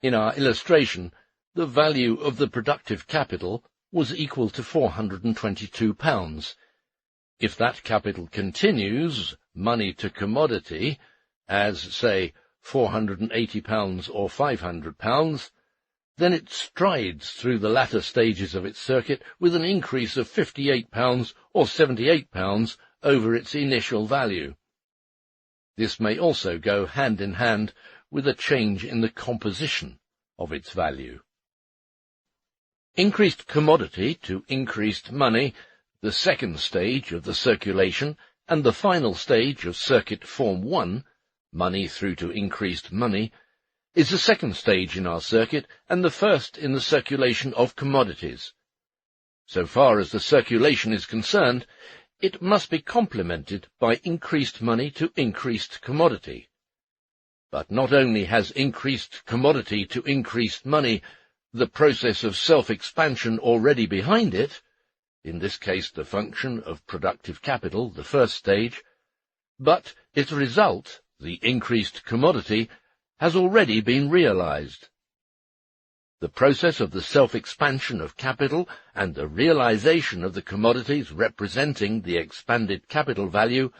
In our illustration, the value of the productive capital was equal to £422. If that capital continues, money to commodity, as, say, £480 or £500, then it strides through the latter stages of its circuit with an increase of £58 or £78 over its initial value. This may also go hand in hand with a change in the composition of its value. Increased commodity to increased money, the second stage of the circulation, and the final stage of circuit form 1, money through to increased money, is the second stage in our circuit and the first in the circulation of commodities. So far as the circulation is concerned, it must be complemented by increased money to increased commodity. But not only has increased commodity to increased money the process of self-expansion already behind it, in this case the function of productive capital, the first stage, but its result, the increased commodity, has already been realized. The process of the self-expansion of capital and the realization of the commodities representing the expanded capital value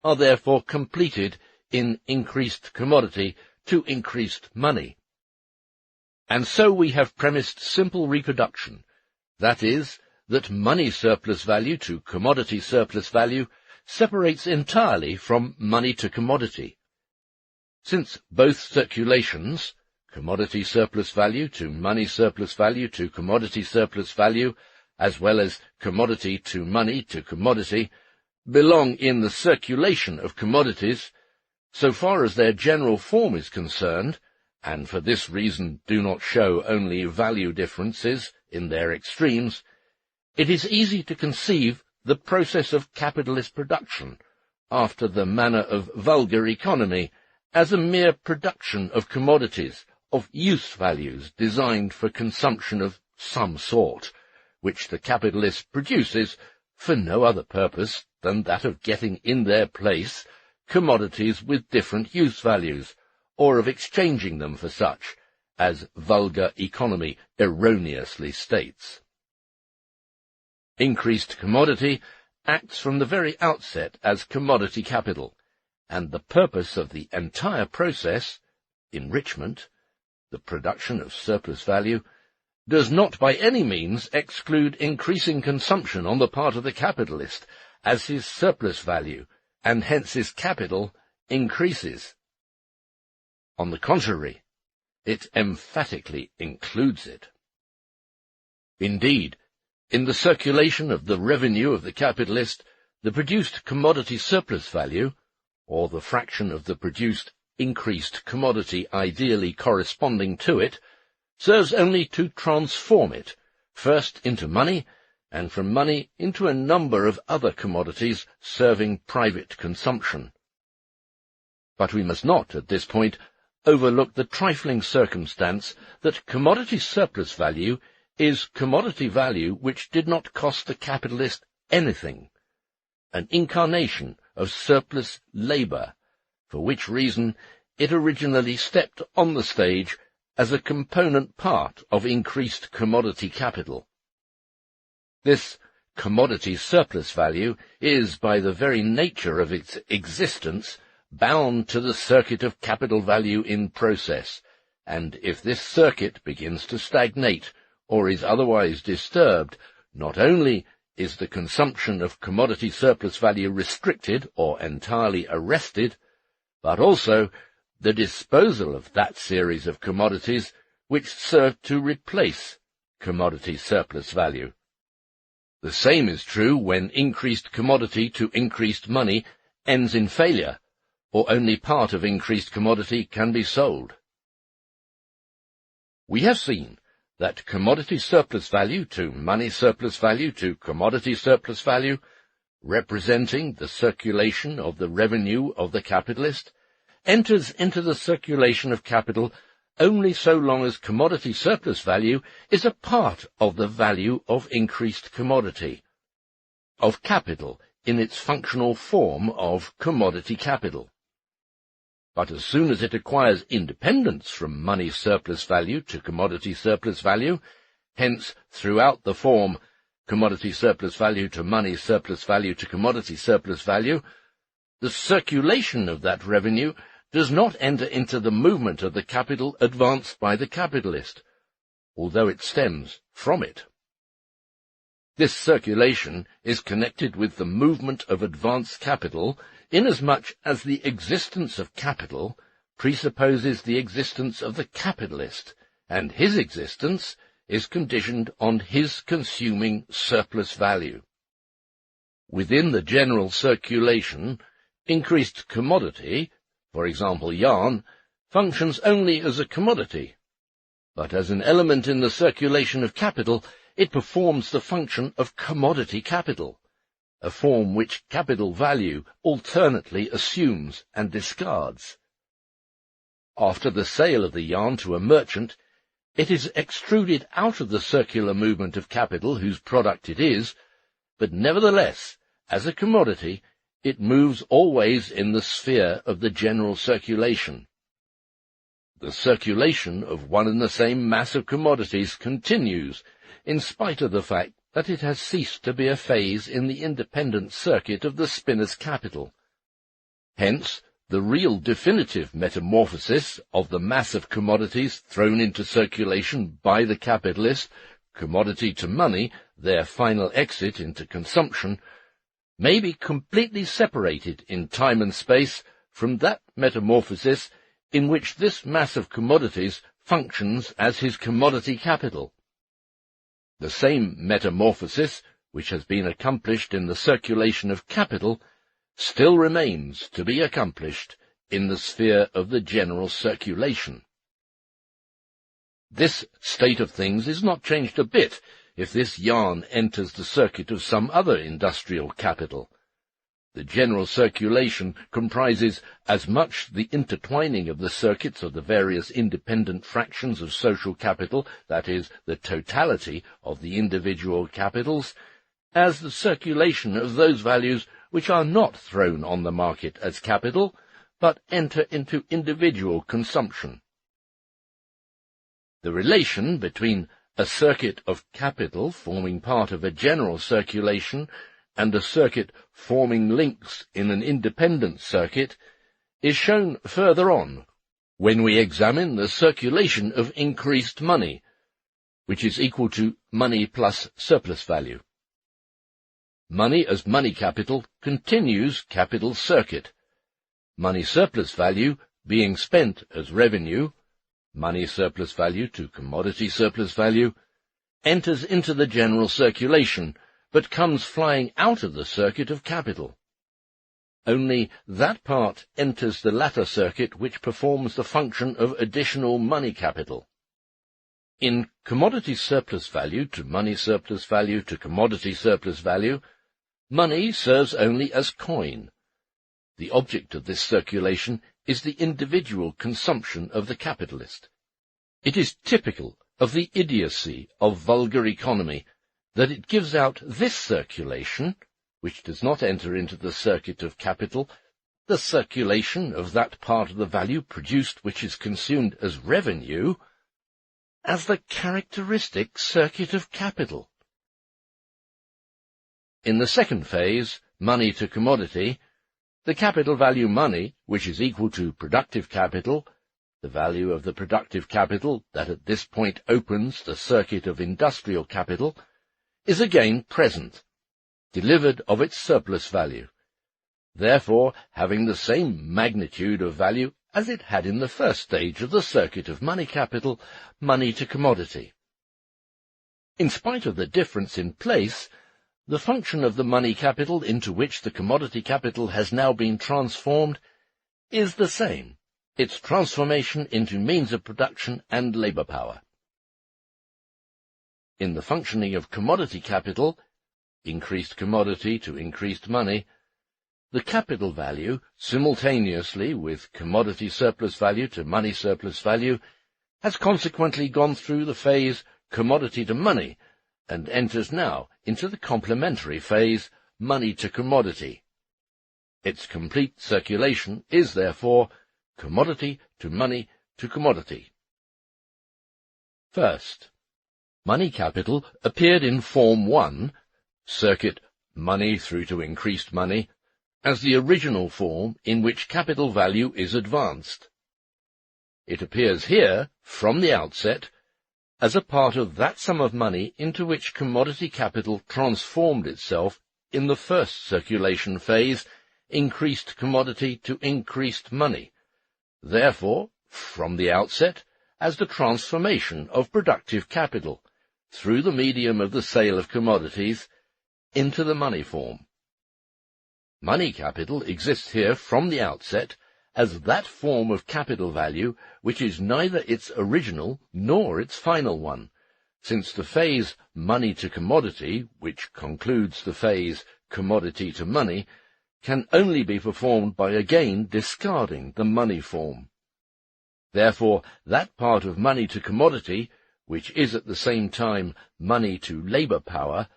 are therefore completed in increased commodity to increased money. And so we have premised simple reproduction, that is, that money surplus value to commodity surplus value separates entirely from money to commodity. Since both circulations, commodity surplus value to money surplus value to commodity surplus value, as well as commodity to money to commodity, belong in the circulation of commodities, so far as their general form is concerned, and for this reason do not show only value differences in their extremes, it is easy to conceive the process of capitalist production, after the manner of vulgar economy, as a mere production of commodities, of use values designed for consumption of some sort, which the capitalist produces for no other purpose than that of getting in their place commodities with different use values, or of exchanging them for such, as vulgar economy erroneously states. Increased commodity acts from the very outset as commodity capital, and the purpose of the entire process, enrichment, the production of surplus value, does not by any means exclude increasing consumption on the part of the capitalist, as his surplus value, and hence his capital, increases. On the contrary, it emphatically includes it. Indeed, in the circulation of the revenue of the capitalist, the produced commodity surplus value, or the fraction of the produced increased commodity ideally corresponding to it, serves only to transform it, first into money, and from money into a number of other commodities serving private consumption. But we must not, at this point, overlook the trifling circumstance that commodity surplus value is commodity value which did not cost the capitalist anything, an incarnation of surplus labour, for which reason it originally stepped on the stage as a component part of increased commodity capital. This commodity surplus value is, by the very nature of its existence, bound to the circuit of capital value in process, and if this circuit begins to stagnate or is otherwise disturbed, not only is the consumption of commodity surplus value restricted or entirely arrested, but also the disposal of that series of commodities which serve to replace commodity surplus value. The same is true when increased commodity to increased money ends in failure, or only part of increased commodity can be sold. We have seen that commodity surplus value to money surplus value to commodity surplus value, representing the circulation of the revenue of the capitalist, enters into the circulation of capital only so long as commodity surplus value is a part of the value of increased commodity, of capital in its functional form of commodity capital. But as soon as it acquires independence from money surplus value to commodity surplus value, hence throughout the form commodity surplus value to money surplus value to commodity surplus value, the circulation of that revenue does not enter into the movement of the capital advanced by the capitalist, although it stems from it. This circulation is connected with the movement of advanced capital, inasmuch as the existence of capital presupposes the existence of the capitalist, and his existence is conditioned on his consuming surplus value. Within the general circulation, increased commodity, for example yarn, functions only as a commodity, but as an element in the circulation of capital, it performs the function of commodity capital, a form which capital value alternately assumes and discards. After the sale of the yarn to a merchant, it is extruded out of the circular movement of capital whose product it is, but nevertheless, as a commodity, it moves always in the sphere of the general circulation. The circulation of one and the same mass of commodities continues, in spite of the fact that it has ceased to be a phase in the independent circuit of the spinner's capital. Hence, the real definitive metamorphosis of the mass of commodities thrown into circulation by the capitalist, commodity to money, their final exit into consumption, may be completely separated in time and space from that metamorphosis in which this mass of commodities functions as his commodity capital. The same metamorphosis, which has been accomplished in the circulation of capital, still remains to be accomplished in the sphere of the general circulation. This state of things is not changed a bit if this yarn enters the circuit of some other industrial capital. The general circulation comprises as much the intertwining of the circuits of the various independent fractions of social capital, that is, the totality of the individual capitals, as the circulation of those values which are not thrown on the market as capital, but enter into individual consumption. The relation between a circuit of capital forming part of a general circulation and a circuit forming links in an independent circuit is shown further on, when we examine the circulation of increased money, which is equal to money plus surplus value. Money as money capital continues capital circuit, money surplus value being spent as revenue, money surplus value to commodity surplus value, enters into the general circulation, but comes flying out of the circuit of capital. Only that part enters the latter circuit which performs the function of additional money capital. In commodity surplus value to money surplus value to commodity surplus value, money serves only as coin. The object of this circulation is the individual consumption of the capitalist. It is typical of the idiocy of vulgar economy that it gives out this circulation, which does not enter into the circuit of capital, the circulation of that part of the value produced which is consumed as revenue, as the characteristic circuit of capital. In the second phase, money to commodity, the capital value money, which is equal to productive capital, the value of the productive capital that at this point opens the circuit of industrial capital, is again present, delivered of its surplus value, therefore having the same magnitude of value as it had in the first stage of the circuit of money capital, money to commodity. In spite of the difference in place, the function of the money capital into which the commodity capital has now been transformed is the same, its transformation into means of production and labour power. In the functioning of commodity capital, increased commodity to increased money, the capital value, simultaneously with commodity surplus value to money surplus value, has consequently gone through the phase commodity to money, and enters now into the complementary phase money to commodity. Its complete circulation is therefore commodity to money to commodity. First, money capital appeared in Form 1, circuit money through to increased money, as the original form in which capital value is advanced. It appears here, from the outset, as a part of that sum of money into which commodity capital transformed itself in the first circulation phase, increased commodity to increased money, therefore, from the outset, as the transformation of productive capital, through the medium of the sale of commodities, into the money form. Money capital exists here from the outset as that form of capital value which is neither its original nor its final one, since the phase money to commodity, which concludes the phase commodity to money, can only be performed by again discarding the money form. Therefore, that part of money to commodity, which is at the same time money to labour power,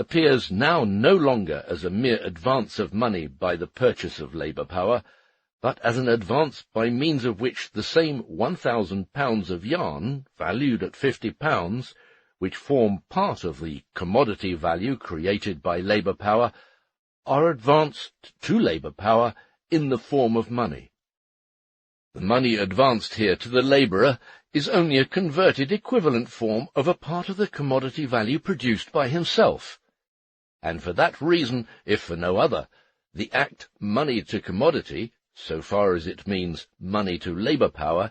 appears now no longer as a mere advance of money by the purchase of labour power, but as an advance by means of which the same £1,000 of yarn, valued at £50, which form part of the commodity value created by labour power, are advanced to labour power in the form of money. The money advanced here to the labourer is only a converted equivalent form of a part of the commodity value produced by himself, and for that reason, if for no other, the act money to commodity, so far as it means money to labour power,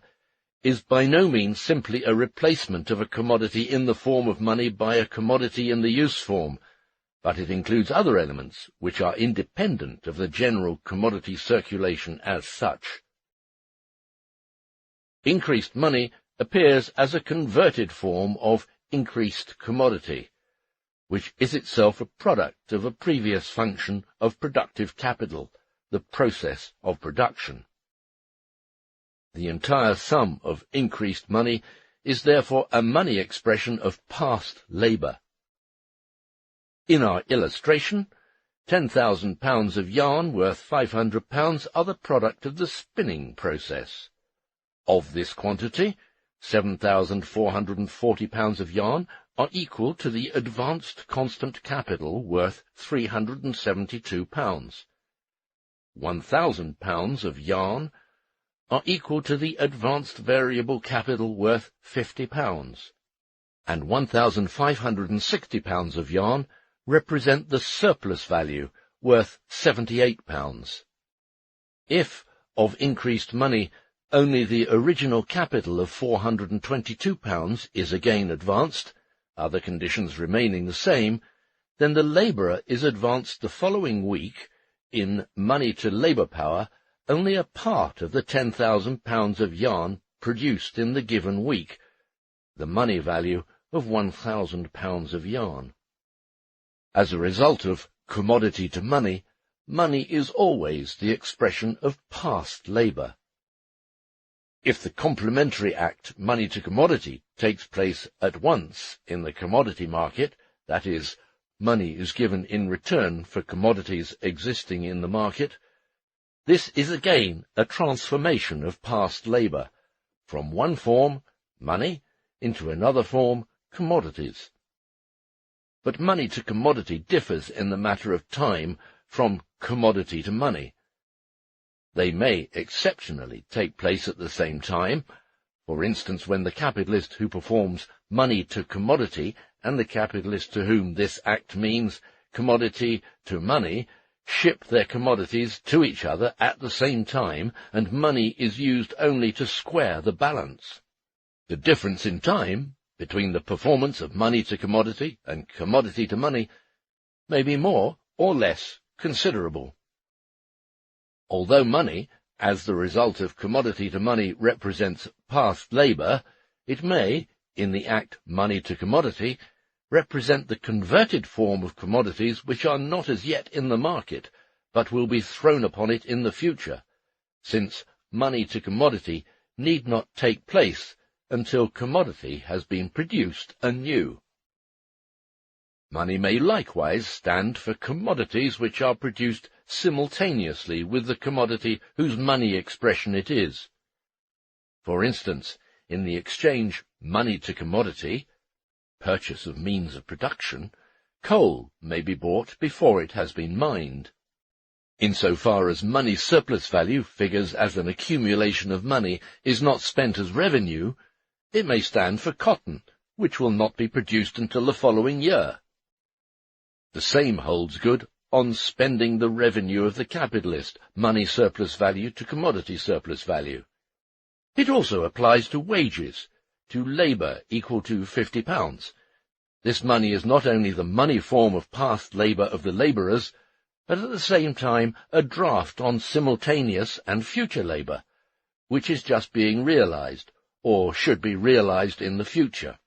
is by no means simply a replacement of a commodity in the form of money by a commodity in the use form, but it includes other elements which are independent of the general commodity circulation as such. Increased money appears as a converted form of increased commodity, which is itself a product of a previous function of productive capital, the process of production. The entire sum of increased money is therefore a money expression of past labour. In our illustration, £10,000 of yarn worth £500 are the product of the spinning process. Of this quantity, £7,440 of yarn are equal to the advanced constant capital worth £372. £1,000 of yarn are equal to the advanced variable capital worth £50, and £1,560 of yarn represent the surplus value worth £78. If, of increased money, only the original capital of £422 is again advanced, other conditions remaining the same, then the labourer is advanced the following week, in money to labour power, only a part of the £10,000 of yarn produced in the given week, the money value of £1,000 of yarn. As a result of commodity to money, money is always the expression of past labour. If the complementary act money to commodity takes place at once in the commodity market, that is, money is given in return for commodities existing in the market, this is again a transformation of past labour, from one form, money, into another form, commodities. But money to commodity differs in the matter of time from commodity to money. They may exceptionally take place at the same time, for instance when the capitalist who performs money to commodity and the capitalist to whom this act means commodity to money ship their commodities to each other at the same time, and money is used only to square the balance. The difference in time between the performance of money to commodity and commodity to money may be more or less considerable. Although money, as the result of commodity to money, represents past labour, it may, in the act money to commodity, represent the converted form of commodities which are not as yet in the market, but will be thrown upon it in the future, since money to commodity need not take place until commodity has been produced anew. Money may likewise stand for commodities which are produced simultaneously with the commodity whose money expression it is. For instance, in the exchange money to commodity, purchase of means of production, coal may be bought before it has been mined. Insofar as money surplus value figures as an accumulation of money is not spent as revenue, it may stand for cotton, which will not be produced until the following year. The same holds good on spending the revenue of the capitalist, money surplus value to commodity surplus value. It also applies to wages, to labour equal to £50. This money is not only the money form of past labour of the labourers, but at the same time a draft on simultaneous and future labour, which is just being realised, or should be realised in the future.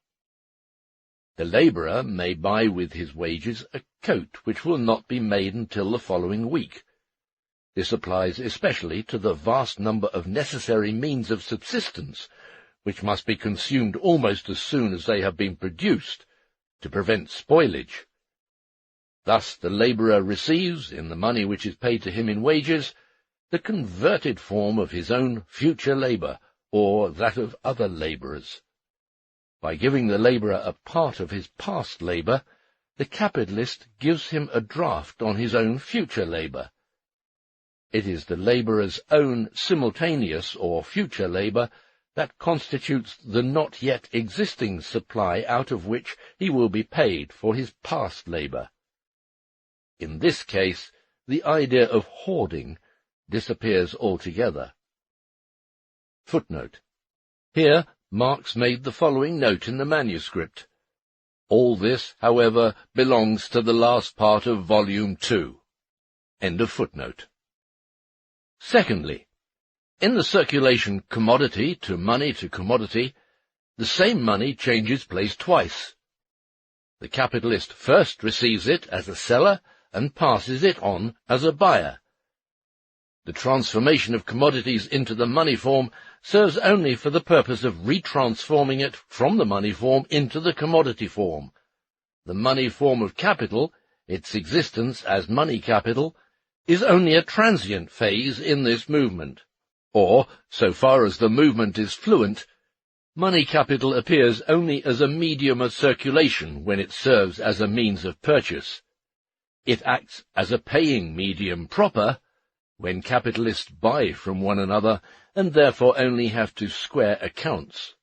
The labourer may buy with his wages a coat which will not be made until the following week. This applies especially to the vast number of necessary means of subsistence, which must be consumed almost as soon as they have been produced, to prevent spoilage. Thus the labourer receives, in the money which is paid to him in wages, the converted form of his own future labour, or that of other labourers. By giving the labourer a part of his past labour, the capitalist gives him a draft on his own future labour. It is the labourer's own simultaneous or future labour that constitutes the not yet existing supply out of which he will be paid for his past labour. In this case, the idea of hoarding disappears altogether. Footnote. Here Marx made the following note in the manuscript. All this, however, belongs to the last part of Volume 2. End of footnote. Secondly, in the circulation commodity to commodity, the same money changes place twice. The capitalist first receives it as a seller and passes it on as a buyer. The transformation of commodities into the money form serves only for the purpose of retransforming it from the money form into the commodity form. The money form of capital, its existence as money capital, is only a transient phase in this movement. Or, so far as the movement is fluent, money capital appears only as a medium of circulation when it serves as a means of purchase. It acts as a paying medium proper when capitalists buy from one another and therefore only have to square accounts.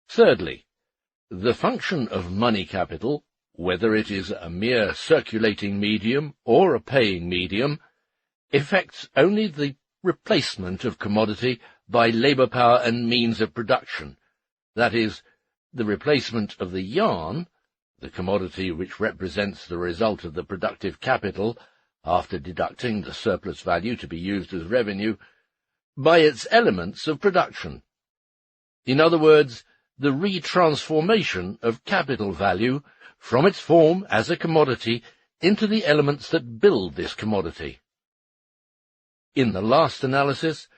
Thirdly, the function of money capital, whether it is a mere circulating medium or a paying medium, effects only the replacement of commodity by labour power and means of production, that is, the replacement of the yarn, the commodity which represents the result of the productive capital, after deducting the surplus value to be used as revenue, by its elements of production. In other words, the retransformation of capital value from its form as a commodity into the elements that build this commodity. In the last analysis,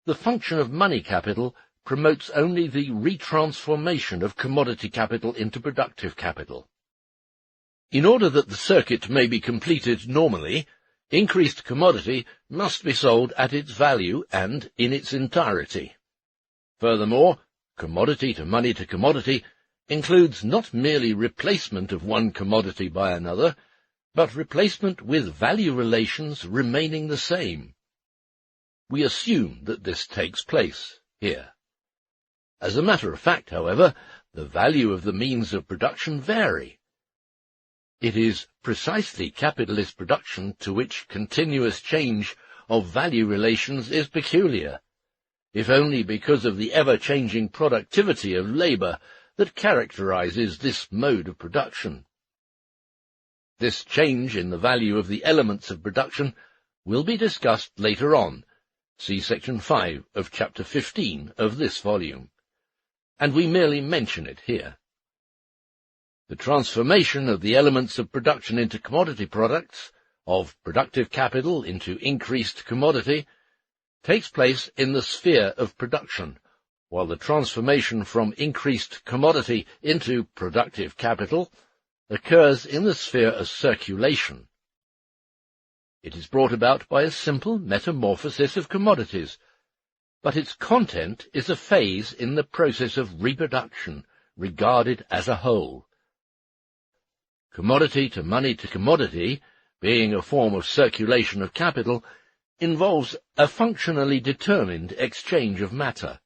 the function of money capital promotes only the retransformation of commodity capital into productive capital. In order that the circuit may be completed normally, increased commodity must be sold at its value and in its entirety. Furthermore, commodity to commodity includes not merely replacement of one commodity by another, but replacement with value relations remaining the same. We assume that this takes place here. As a matter of fact, however, the value of the means of production vary. It is precisely capitalist production to which continuous change of value relations is peculiar, if only because of the ever-changing productivity of labour that characterizes this mode of production. This change in the value of the elements of production will be discussed later on. See section 5 of chapter 15 of this volume, and we merely mention it here. The transformation of the elements of production into commodity products, of productive capital into increased commodity, takes place in the sphere of production, while the transformation from increased commodity into productive capital occurs in the sphere of circulation. It is brought about by a simple metamorphosis of commodities, but its content is a phase in the process of reproduction regarded as a whole. Commodity to money to commodity, being a form of circulation of capital, involves a functionally determined exchange of matter.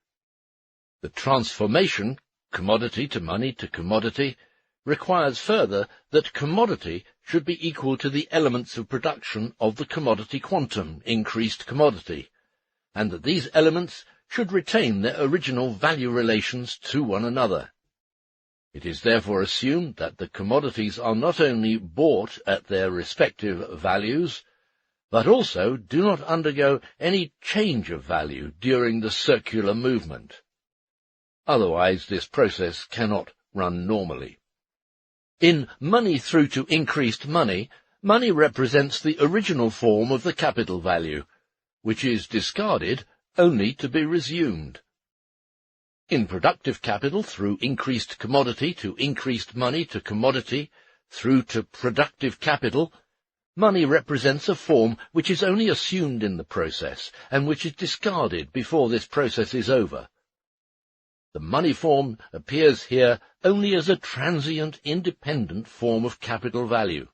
The transformation, commodity to money to commodity, requires further that commodity should be equal to the elements of production of the commodity quantum, increased commodity, and that these elements should retain their original value relations to one another. It is therefore assumed that the commodities are not only bought at their respective values, but also do not undergo any change of value during the circular movement. Otherwise, this process cannot run normally. In money through to increased money, money represents the original form of the capital value, which is discarded only to be resumed. In productive capital through increased commodity to increased money to commodity through to productive capital, money represents a form which is only assumed in the process and which is discarded before this process is over. The money form appears here only as a transient, independent form of capital value.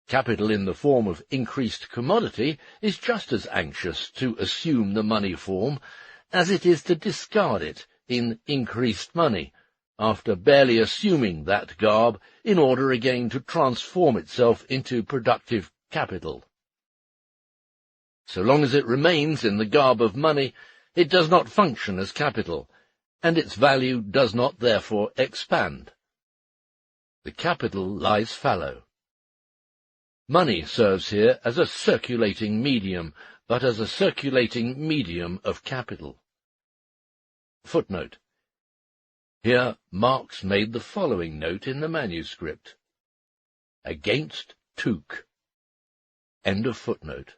Capital in the form of increased commodity is just as anxious to assume the money form as it is to discard it in increased money, after barely assuming that garb in order again to transform itself into productive capital. So long as it remains in the garb of money, it does not function as capital, and its value does not therefore expand. The capital lies fallow. Money serves here as a circulating medium, but as a circulating medium of capital. Footnote. Here Marx made the following note in the manuscript. Against Tuch. End of footnote.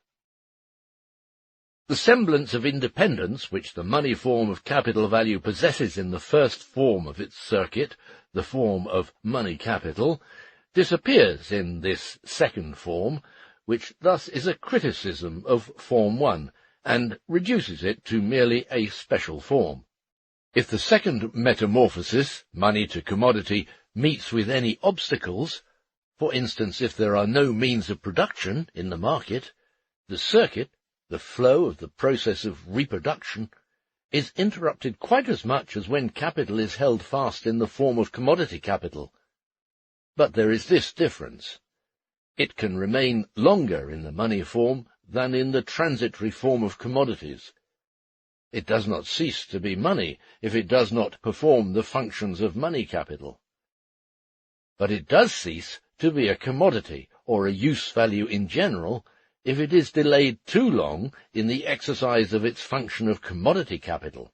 The semblance of independence which the money form of capital value possesses in the first form of its circuit, the form of money capital, disappears in this second form, which thus is a criticism of Form 1, and reduces it to merely a special form. If the second metamorphosis, money to commodity, meets with any obstacles, for instance if there are no means of production in the market, the circuit, the flow of the process of reproduction, is interrupted quite as much as when capital is held fast in the form of commodity capital. But there is this difference. It can remain longer in the money form than in the transitory form of commodities. It does not cease to be money if it does not perform the functions of money capital. But it does cease to be a commodity or a use value in general if it is delayed too long in the exercise of its function of commodity capital.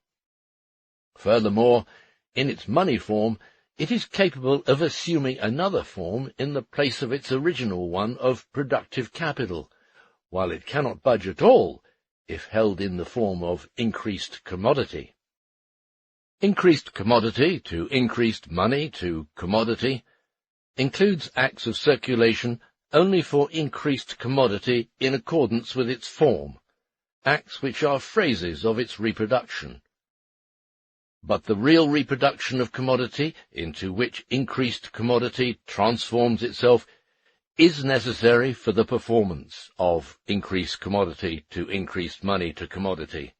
Furthermore, in its money form, it is capable of assuming another form in the place of its original one of productive capital, while it cannot budge at all if held in the form of increased commodity. Increased commodity to increased money to commodity includes acts of circulation only for increased commodity in accordance with its form, acts which are phases of its reproduction. But the real reproduction of commodity, into which increased commodity transforms itself, is necessary for the performance of increased commodity to increased money to commodity.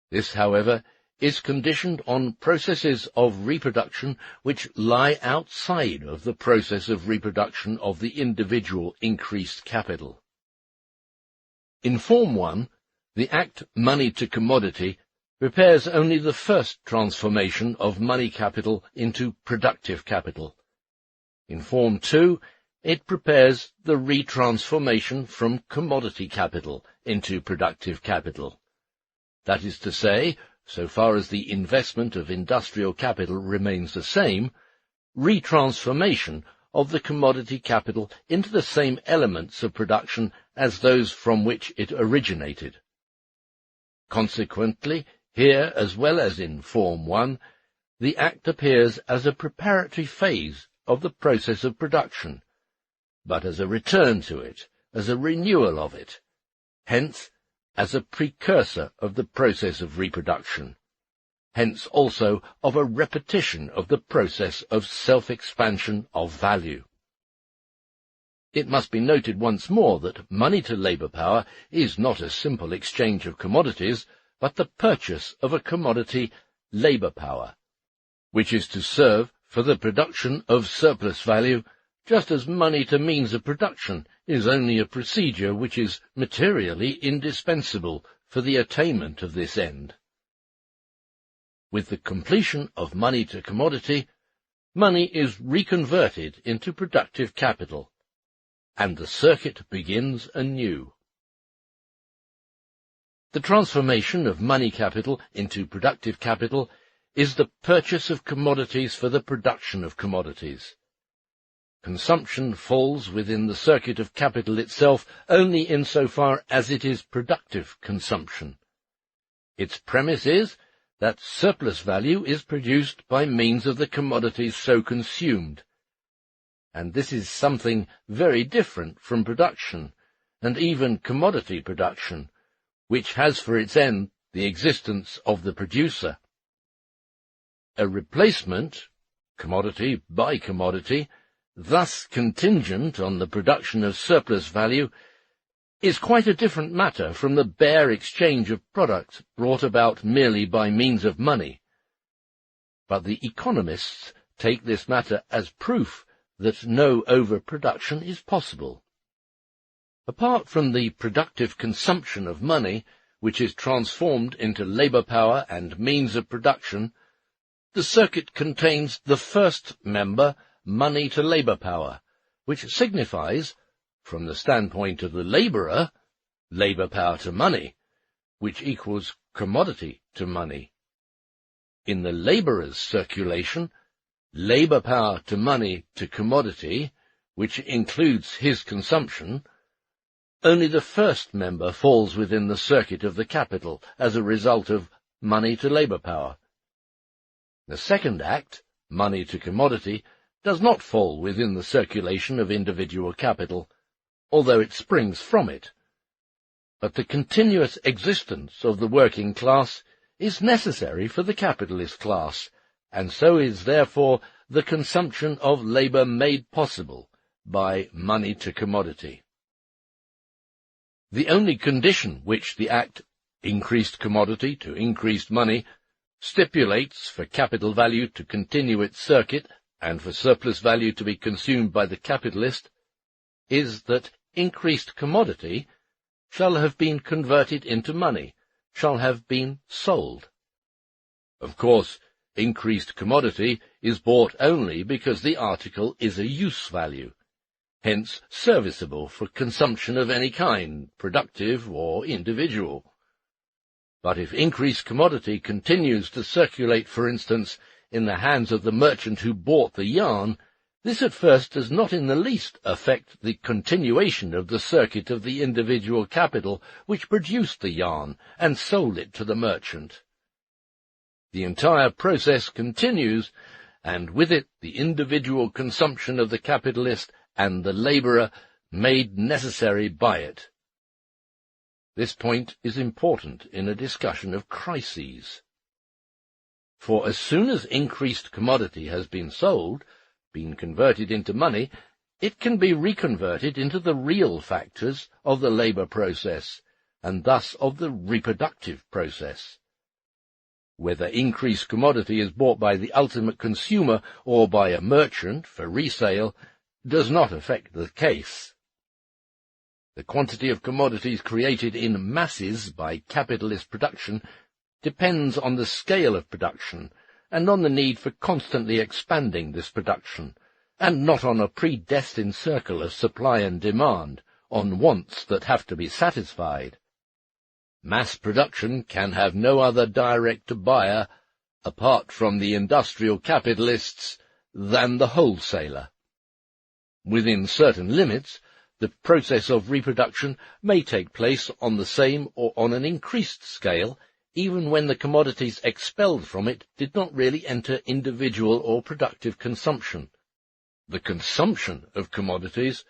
This, however, is conditioned on processes of reproduction which lie outside of the process of reproduction of the individual increased capital. In Form 1, the act money to commodity prepares only the first transformation of money capital into productive capital. In Form 2, it prepares the retransformation from commodity capital into productive capital. That is to say, so far as the investment of industrial capital remains the same, retransformation of the commodity capital into the same elements of production as those from which it originated. Consequently, here as well as in Form 1, the act appears as a preparatory phase of the process of production, but as a return to it, as a renewal of it, hence as a precursor of the process of reproduction, hence also of a repetition of the process of self-expansion of value. It must be noted once more that money to labour power is not a simple exchange of commodities, but the purchase of a commodity, labour power, which is to serve for the production of surplus value, just as money to means of production is only a procedure which is materially indispensable for the attainment of this end. With the completion of money to commodity, money is reconverted into productive capital, and the circuit begins anew. The transformation of money capital into productive capital is the purchase of commodities for the production of commodities. Consumption falls within the circuit of capital itself only insofar as it is productive consumption. Its premise is that surplus value is produced by means of the commodities so consumed, and this is something very different from production, and even commodity production, which has for its end the existence of the producer. A replacement, commodity by commodity, thus contingent on the production of surplus value, is quite a different matter from the bare exchange of products brought about merely by means of money. But the economists take this matter as proof that no overproduction is possible. Apart from the productive consumption of money, which is transformed into labour power and means of production, the circuit contains the first member, money to labour power, which signifies, from the standpoint of the labourer, labour power to money, which equals commodity to money. In the labourer's circulation, labour power to money to commodity, which includes his consumption, only the first member falls within the circuit of the capital as a result of money to labour power. The second act, money to commodity, does not fall within the circulation of individual capital, although it springs from it. But the continuous existence of the working class is necessary for the capitalist class, and so is therefore the consumption of labour made possible by money to commodity. The only condition which the act increased commodity to increased money stipulates for capital value to continue its circuit and for surplus value to be consumed by the capitalist is that increased commodity shall have been converted into money, shall have been sold. Of course, increased commodity is bought only because the article is a use value, hence serviceable for consumption of any kind, productive or individual. But if increased commodity continues to circulate, for instance, in the hands of the merchant who bought the yarn, this at first does not in the least affect the continuation of the circuit of the individual capital which produced the yarn and sold it to the merchant. The entire process continues, and with it the individual consumption of the capitalist and the labourer made necessary by it. This point is important in a discussion of crises. For as soon as increased commodity has been sold, been converted into money, it can be reconverted into the real factors of the labour process, and thus of the reproductive process. Whether increased commodity is bought by the ultimate consumer or by a merchant for resale does not affect the case. The quantity of commodities created in masses by capitalist production depends on the scale of production and on the need for constantly expanding this production, and not on a predestined circle of supply and demand, on wants that have to be satisfied. Mass production can have no other direct buyer, apart from the industrial capitalists, than the wholesaler. Within certain limits, the process of reproduction may take place on the same or on an increased scale, even when the commodities expelled from it did not really enter individual or productive consumption. The consumption of commodities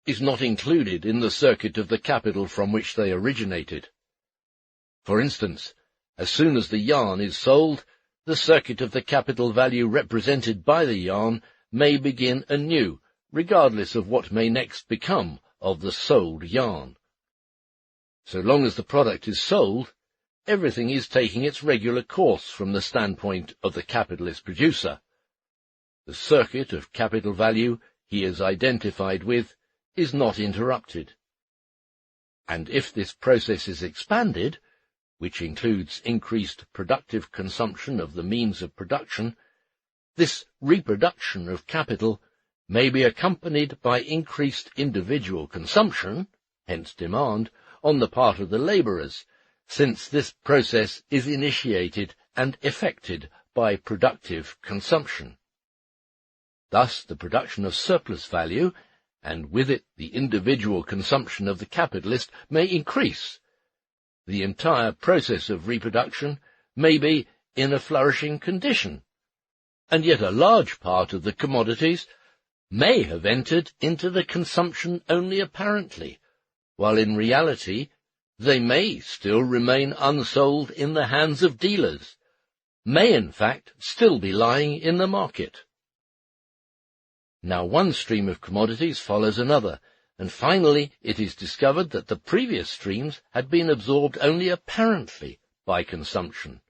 is not included in the circuit of the capital from which they originated. For instance, as soon as the yarn is sold, the circuit of the capital value represented by the yarn may begin anew, regardless of what may next become of the sold yarn. So long as the product is sold, everything is taking its regular course from the standpoint of the capitalist producer. The circuit of capital value he is identified with is not interrupted. And if this process is expanded, which includes increased productive consumption of the means of production, this reproduction of capital may be accompanied by increased individual consumption, hence demand, on the part of the labourers, since this process is initiated and effected by productive consumption. Thus the production of surplus value, and with it the individual consumption of the capitalist, may increase. The entire process of reproduction may be in a flourishing condition, and yet a large part of the commodities may have entered into the consumption only apparently, while in reality they may still remain unsold in the hands of dealers, may in fact still be lying in the market. Now one stream of commodities follows another, and finally it is discovered that the previous streams had been absorbed only apparently by consumption.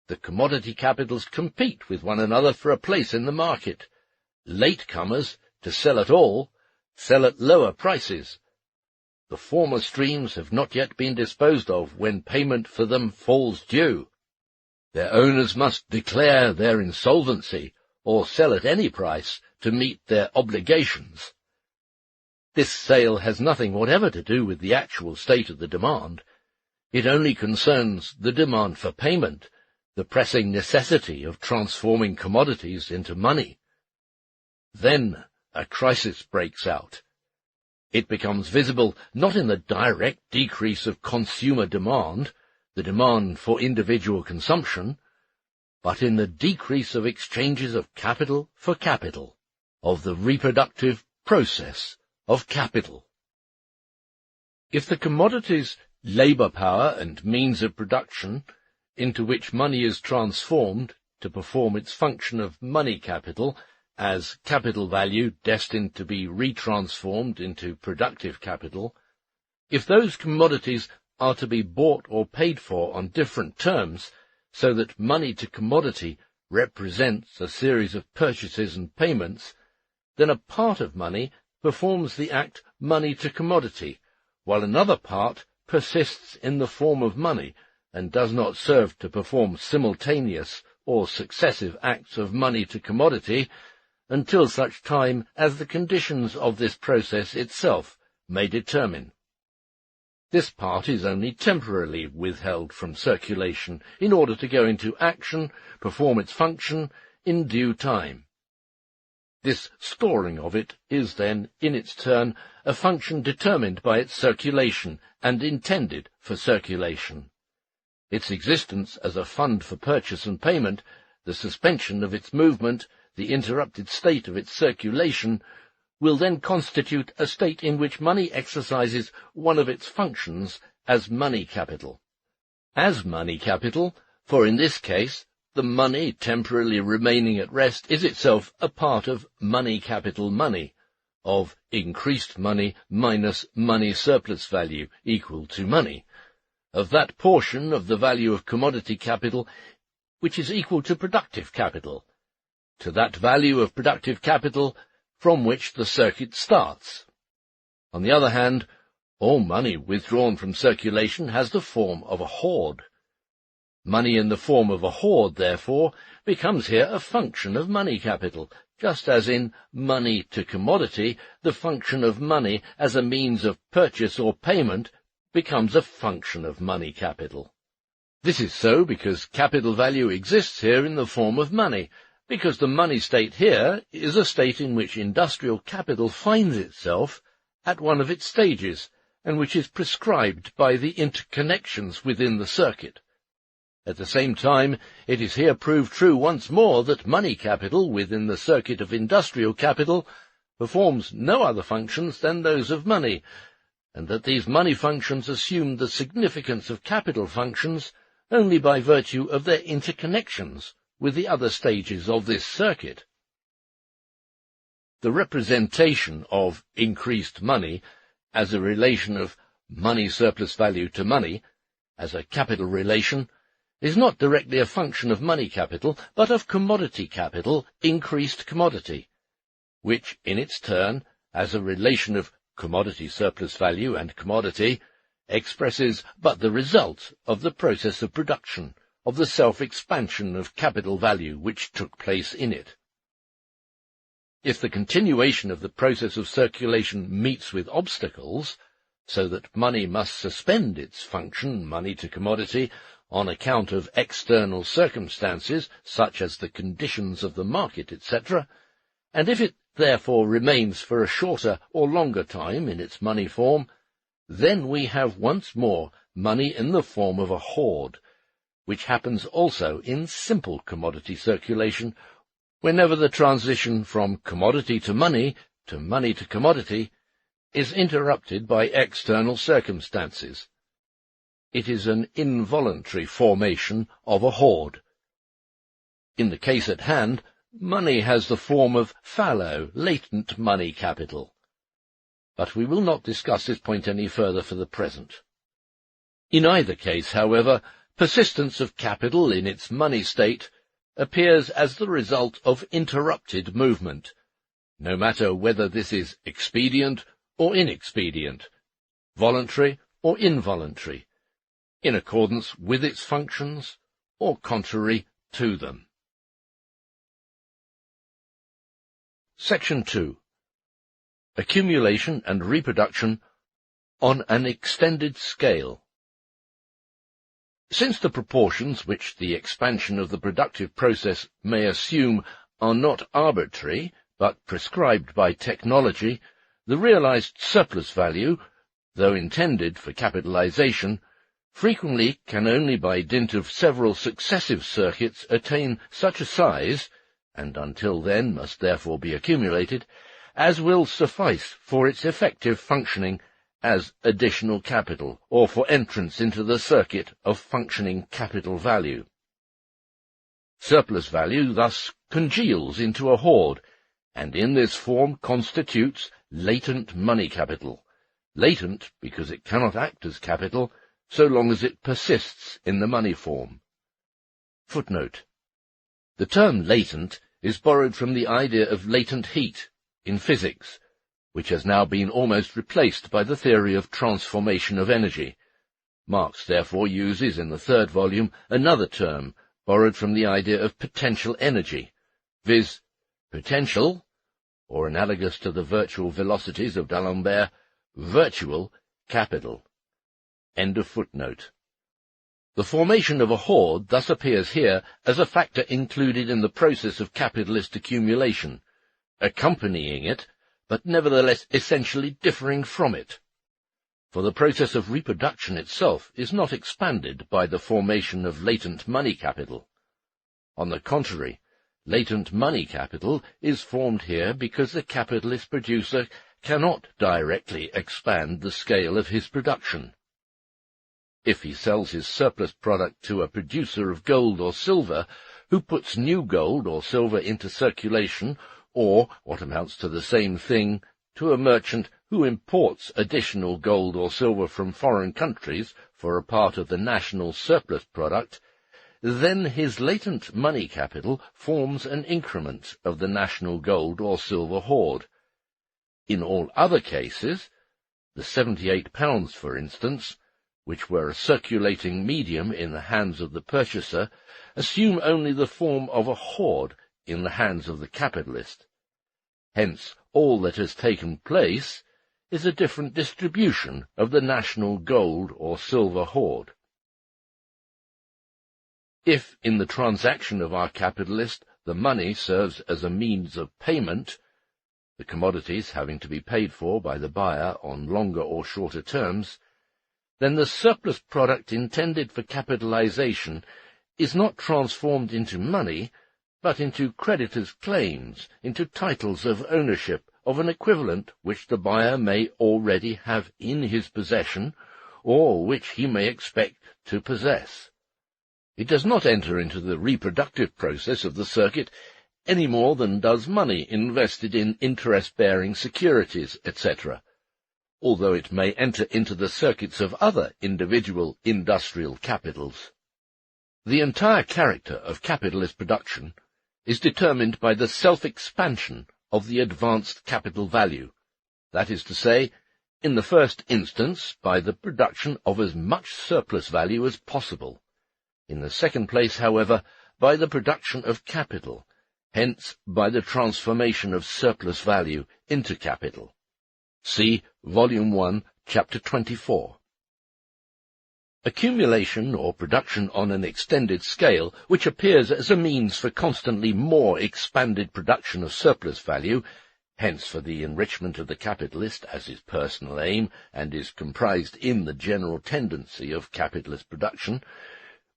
The commodity capitals compete with one another for a place in the market. Latecomers, to sell at all, sell at lower prices. The former streams have not yet been disposed of when payment for them falls due. Their owners must declare their insolvency, or sell at any price to meet their obligations. This sale has nothing whatever to do with the actual state of the demand. It only concerns the demand for payment, the pressing necessity of transforming commodities into money. Then a crisis breaks out. It becomes visible not in the direct decrease of consumer demand, the demand for individual consumption, but in the decrease of exchanges of capital for capital, of the reproductive process of capital. If the commodities, labour power and means of production, into which money is transformed to perform its function of money capital, as capital value destined to be retransformed into productive capital, if those commodities are to be bought or paid for on different terms, so that money to commodity represents a series of purchases and payments, then a part of money performs the act money to commodity, while another part persists in the form of money, and does not serve to perform simultaneous or successive acts of money to commodity, until such time as the conditions of this process itself may determine. This part is only temporarily withheld from circulation in order to go into action, perform its function, in due time. This storing of it is then, in its turn, a function determined by its circulation and intended for circulation. Its existence as a fund for purchase and payment, the suspension of its movement, the interrupted state of its circulation, will then constitute a state in which money exercises one of its functions as money capital. As money capital, for in this case, the money temporarily remaining at rest is itself a part of money capital money, of increased money minus money surplus value equal to money, of that portion of the value of commodity capital which is equal to productive capital, to that value of productive capital from which the circuit starts. On the other hand, all money withdrawn from circulation has the form of a hoard. Money in the form of a hoard, therefore, becomes here a function of money capital, just as in money to commodity, the function of money as a means of purchase or payment becomes a function of money capital. This is so because capital value exists here in the form of money, because the money state here is a state in which industrial capital finds itself at one of its stages, and which is prescribed by the interconnections within the circuit. At the same time, it is here proved true once more that money capital within the circuit of industrial capital performs no other functions than those of money, and that these money functions assume the significance of capital functions only by virtue of their interconnections with the other stages of this circuit. The representation of increased money as a relation of money surplus value to money, as a capital relation, is not directly a function of money capital, but of commodity capital increased commodity, which, in its turn, as a relation of commodity surplus value and commodity, expresses but the result of the process of production, of the self-expansion of capital value which took place in it. If the continuation of the process of circulation meets with obstacles, so that money must suspend its function, money to commodity, on account of external circumstances, such as the conditions of the market, etc., and if it therefore remains for a shorter or longer time in its money form, then we have once more money in the form of a hoard, which happens also in simple commodity circulation, whenever the transition from commodity to money to commodity is interrupted by external circumstances. It is an involuntary formation of a hoard. In the case at hand, money has the form of fallow, latent money capital. But we will not discuss this point any further for the present. In either case, however, persistence of capital in its money state appears as the result of interrupted movement, no matter whether this is expedient or inexpedient, voluntary or involuntary, in accordance with its functions or contrary to them. Section 2. Accumulation and reproduction on an extended scale. Since the proportions which the expansion of the productive process may assume are not arbitrary, but prescribed by technology, the realized surplus value, though intended for capitalization, frequently can only by dint of several successive circuits attain such a size, and until then must therefore be accumulated, as will suffice for its effective functioning as additional capital, or for entrance into the circuit of functioning capital value. Surplus value thus congeals into a hoard, and in this form constitutes latent money capital, latent because it cannot act as capital so long as it persists in the money form. Footnote. The term latent is borrowed from the idea of latent heat in physics, which has now been almost replaced by the theory of transformation of energy. Marx therefore uses in the third volume another term borrowed from the idea of potential energy, viz. potential, or analogous to the virtual velocities of D'Alembert, virtual capital. End of footnote. The formation of a hoard thus appears here as a factor included in the process of capitalist accumulation, accompanying it, but nevertheless essentially differing from it. For the process of reproduction itself is not expanded by the formation of latent money capital. On the contrary, latent money capital is formed here because the capitalist producer cannot directly expand the scale of his production. If he sells his surplus product to a producer of gold or silver, who puts new gold or silver into circulation, or, what amounts to the same thing, to a merchant who imports additional gold or silver from foreign countries for a part of the national surplus product, then his latent money capital forms an increment of the national gold or silver hoard. In all other cases, the £78, for instance, which were a circulating medium in the hands of the purchaser, assume only the form of a hoard in the hands of the capitalist. Hence, all that has taken place is a different distribution of the national gold or silver hoard. If, in the transaction of our capitalist, the money serves as a means of payment, the commodities having to be paid for by the buyer on longer or shorter terms, then the surplus product intended for capitalization is not transformed into money, but into creditors' claims, into titles of ownership of an equivalent which the buyer may already have in his possession, or which he may expect to possess. It does not enter into the reproductive process of the circuit any more than does money invested in interest-bearing securities, etc., although it may enter into the circuits of other individual industrial capitals. The entire character of capitalist production is determined by the self-expansion of the advanced capital value, that is to say, in the first instance, by the production of as much surplus value as possible. In the second place, however, by the production of capital, hence by the transformation of surplus value into capital. See Volume 1, Chapter 24. Accumulation or production on an extended scale, which appears as a means for constantly more expanded production of surplus value, hence for the enrichment of the capitalist as his personal aim, and is comprised in the general tendency of capitalist production,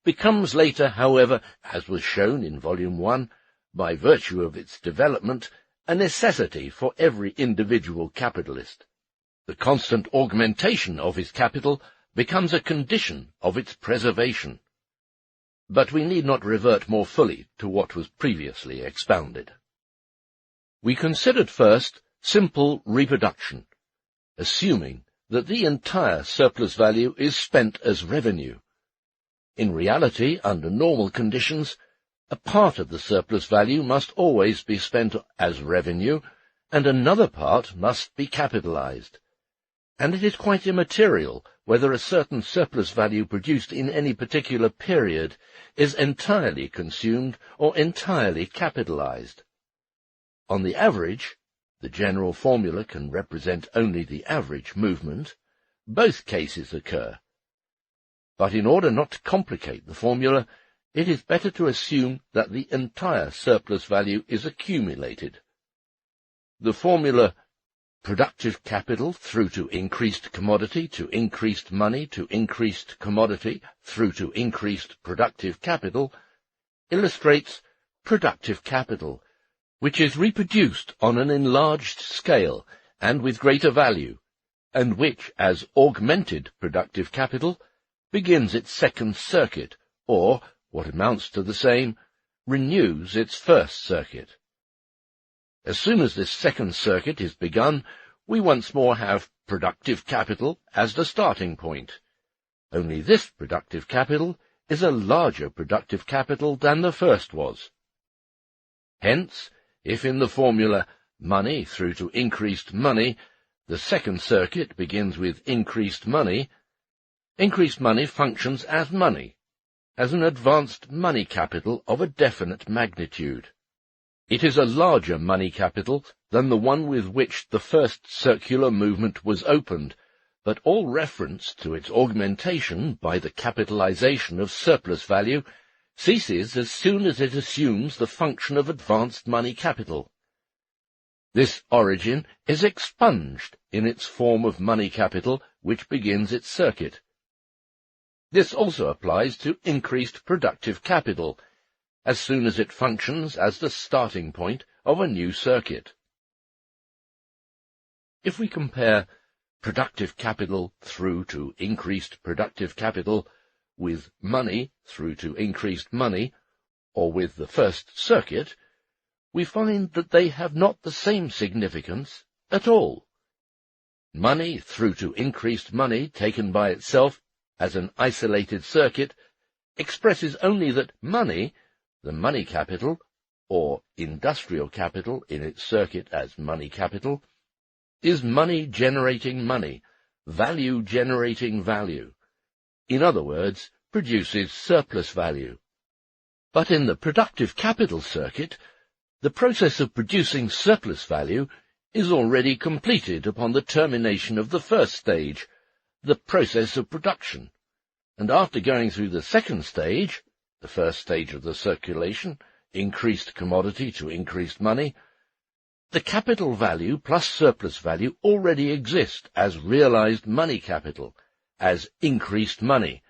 becomes later, however, as was shown in Volume 1, by virtue of its development, a necessity for every individual capitalist. The constant augmentation of his capital becomes a condition of its preservation. But we need not revert more fully to what was previously expounded. We considered first simple reproduction, assuming that the entire surplus value is spent as revenue. In reality, under normal conditions, a part of the surplus value must always be spent as revenue, and another part must be capitalized. And it is quite immaterial whether a certain surplus value produced in any particular period is entirely consumed or entirely capitalized. On the average, the general formula can represent only the average movement, both cases occur. But in order not to complicate the formula, it is better to assume that the entire surplus value is accumulated. The formula productive capital through to increased commodity to increased money to increased commodity through to increased productive capital illustrates productive capital, which is reproduced on an enlarged scale and with greater value, and which, as augmented productive capital, begins its second circuit, or, what amounts to the same, renews its first circuit. As soon as this second circuit is begun, we once more have productive capital as the starting point. Only this productive capital is a larger productive capital than the first was. Hence, if in the formula money through to increased money, the second circuit begins with increased money functions as money, as an advanced money capital of a definite magnitude. It is a larger money capital than the one with which the first circular movement was opened, but all reference to its augmentation by the capitalization of surplus value ceases as soon as it assumes the function of advanced money capital. This origin is expunged in its form of money capital which begins its circuit. This also applies to increased productive capital, as soon as it functions as the starting point of a new circuit. If we compare productive capital through to increased productive capital with money through to increased money, or with the first circuit, we find that they have not the same significance at all. Money through to increased money taken by itself as an isolated circuit expresses only that money, the money capital, or industrial capital in its circuit as money capital, is money generating money, value generating value. In other words, produces surplus value. But in the productive capital circuit, the process of producing surplus value is already completed upon the termination of the first stage, the process of production, and after going through the second stage, the first stage of the circulation, increased commodity to increased money, the capital value plus surplus value already exist as realized money capital, as increased money,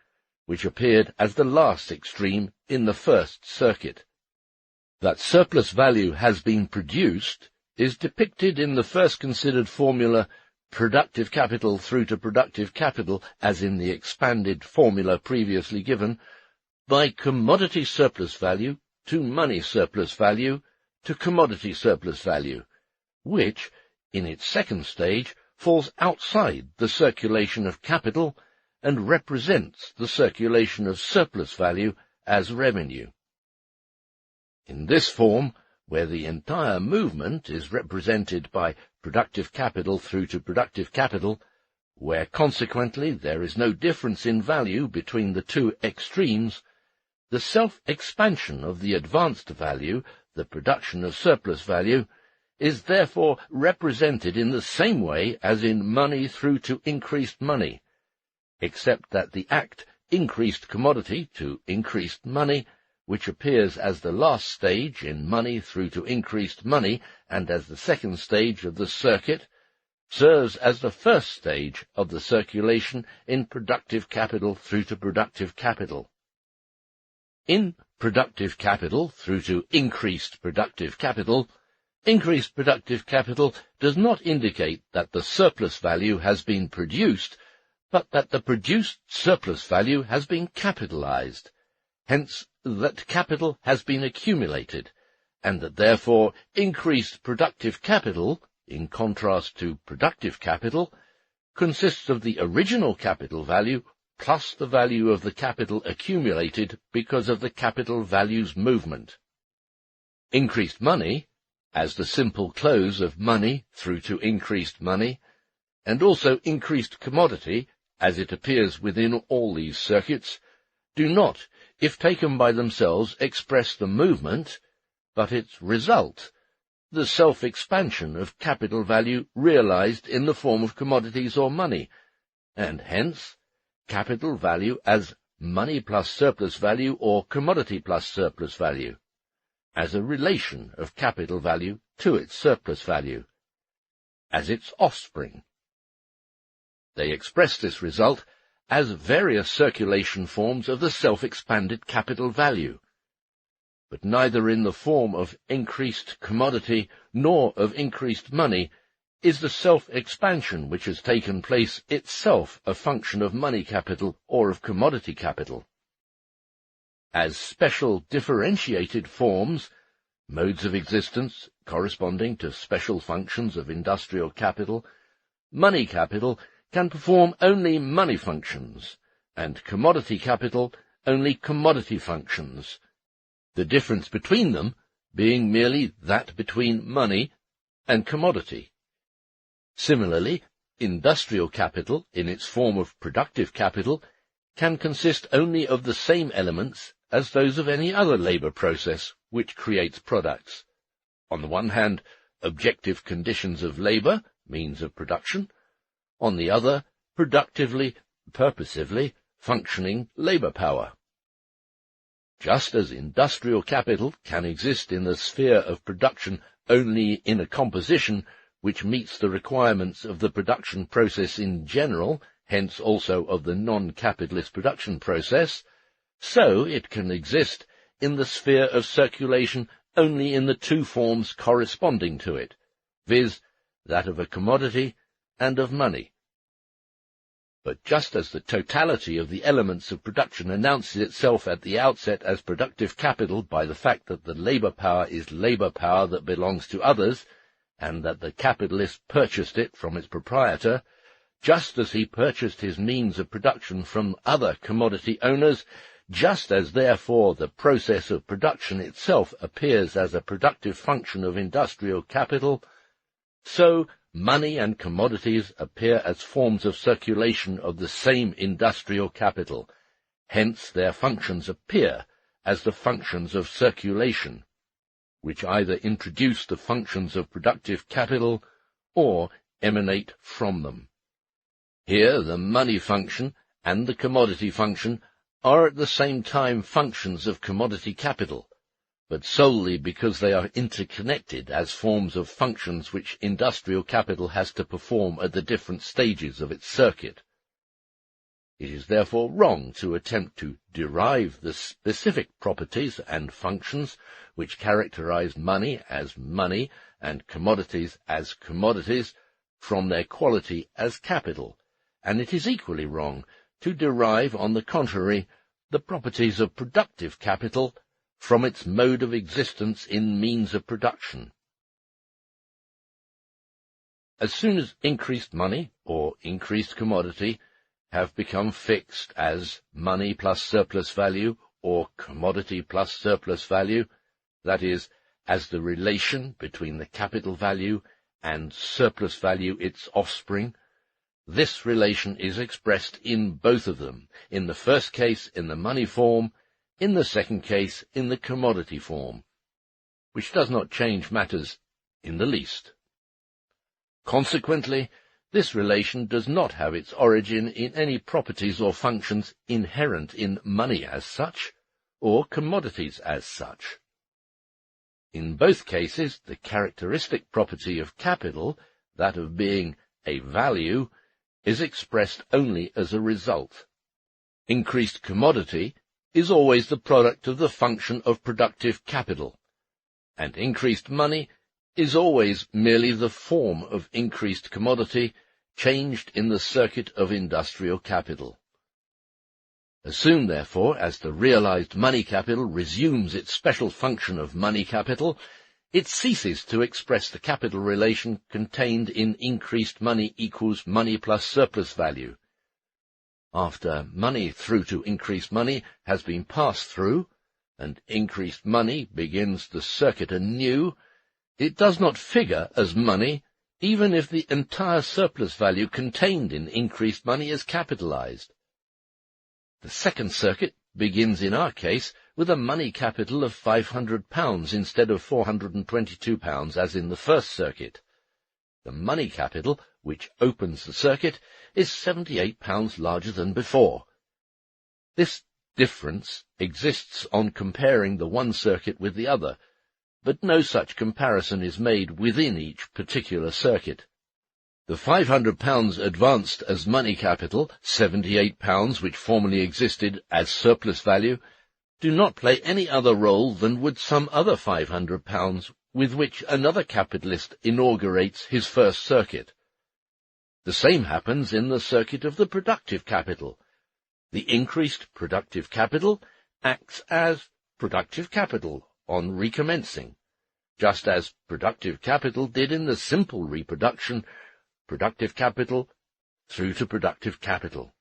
which appeared as the last extreme in the first circuit. That surplus value has been produced is depicted in the first considered formula productive capital through to productive capital, as in the expanded formula previously given, by commodity surplus value to money surplus value to commodity surplus value, which, in its second stage, falls outside the circulation of capital and represents the circulation of surplus value as revenue. In this form, where the entire movement is represented by productive capital through to productive capital, where consequently there is no difference in value between the two extremes, the self-expansion of the advanced value, the production of surplus value, is therefore represented in the same way as in money through to increased money, except that the act increased commodity to increased money, which appears as the last stage in money through to increased money and as the second stage of the circuit, serves as the first stage of the circulation in productive capital through to productive capital. In productive capital through to increased productive capital does not indicate that the surplus value has been produced, but that the produced surplus value has been capitalized, hence that capital has been accumulated, and that therefore increased productive capital, in contrast to productive capital, consists of the original capital value plus the value of the capital accumulated because of the capital value's movement. Increased money, as the simple close of money through to increased money, and also increased commodity, as it appears within all these circuits, do not, if taken by themselves, express the movement, but its result, the self-expansion of capital value realized in the form of commodities or money, and hence capital value as money plus surplus value or commodity plus surplus value, as a relation of capital value to its surplus value, as its offspring. They express this result as various circulation forms of the self-expanded capital value, but neither in the form of increased commodity nor of increased money is the self-expansion which has taken place itself a function of money capital or of commodity capital. As special differentiated forms, modes of existence corresponding to special functions of industrial capital, money capital can perform only money functions, and commodity capital only commodity functions, the difference between them being merely that between money and commodity. Similarly, industrial capital, in its form of productive capital, can consist only of the same elements as those of any other labor process which creates products. On the one hand, objective conditions of labor, means of production; on the other, productively, purposively functioning labor power. Just as industrial capital can exist in the sphere of production only in a composition which meets the requirements of the production process in general, hence also of the non-capitalist production process, so it can exist in the sphere of circulation only in the two forms corresponding to it, viz., that of a commodity and of money. But just as the totality of the elements of production announces itself at the outset as productive capital by the fact that the labor power is labor power that belongs to others, and that the capitalist purchased it from its proprietor, just as he purchased his means of production from other commodity owners, just as therefore the process of production itself appears as a productive function of industrial capital, so money and commodities appear as forms of circulation of the same industrial capital. Hence their functions appear as the functions of circulation, which either introduce the functions of productive capital or emanate from them. Here the money function and the commodity function are at the same time functions of commodity capital, but solely because they are interconnected as forms of functions which industrial capital has to perform at the different stages of its circuit. It is therefore wrong to attempt to derive the specific properties and functions which characterize money as money and commodities as commodities from their quality as capital, and it is equally wrong to derive, on the contrary, the properties of productive capital from its mode of existence in means of production. As soon as increased money or increased commodity have become fixed as money plus surplus value or commodity plus surplus value, that is, as the relation between the capital value and surplus value its offspring, this relation is expressed in both of them, in the first case in the money form, in the second case in the commodity form, which does not change matters in the least. Consequently, this relation does not have its origin in any properties or functions inherent in money as such, or commodities as such. In both cases, the characteristic property of capital, that of being a value, is expressed only as a result. Increased commodity is always the product of the function of productive capital, and increased money is always merely the form of increased commodity changed in the circuit of industrial capital. As soon, therefore, as the realized money capital resumes its special function of money capital, it ceases to express the capital relation contained in increased money equals money plus surplus value. After money through to increased money has been passed through, and increased money begins the circuit anew, it does not figure as money, even if the entire surplus value contained in increased money is capitalized. The second circuit begins in our case with a money capital of £500 instead of £422 as in the first circuit. The money capital, which opens the circuit, is £78 larger than before. This difference exists on comparing the one circuit with the other, but no such comparison is made within each particular circuit. The £500 advanced as money capital, £78 which formerly existed as surplus value, do not play any other role than would some other £500 with which another capitalist inaugurates his first circuit. The same happens in the circuit of the productive capital. The increased productive capital acts as productive capital on recommencing, just as productive capital did in the simple reproduction, productive capital through to productive capital.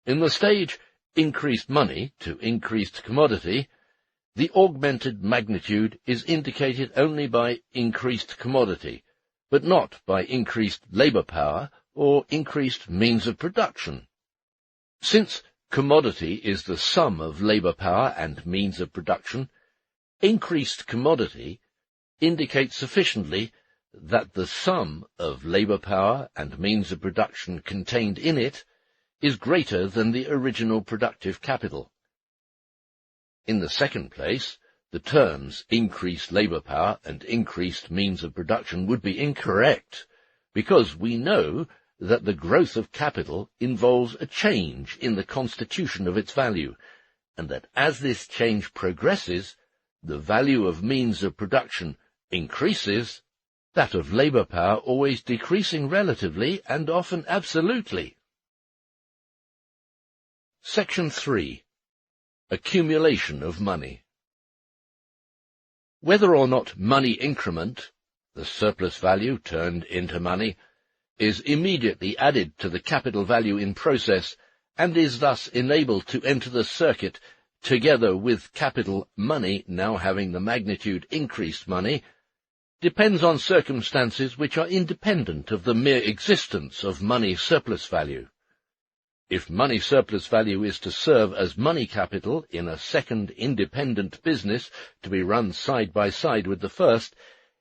In the stage increased money to increased commodity, the augmented magnitude is indicated only by increased commodity, but not by increased labor power or increased means of production. Since commodity is the sum of labor power and means of production, increased commodity indicates sufficiently that the sum of labor power and means of production contained in it is greater than the original productive capital. In the second place, the terms increased labor power and increased means of production would be incorrect, because we know that the growth of capital involves a change in the constitution of its value, and that as this change progresses, the value of means of production increases, that of labor power always decreasing relatively and often absolutely. Section 3. Accumulation of money. Whether or not money increment, the surplus value turned into money, is immediately added to the capital value in process, and is thus enabled to enter the circuit together with capital money now having the magnitude increased money, depends on circumstances which are independent of the mere existence of money surplus value. If money surplus value is to serve as money capital in a second independent business to be run side by side with the first,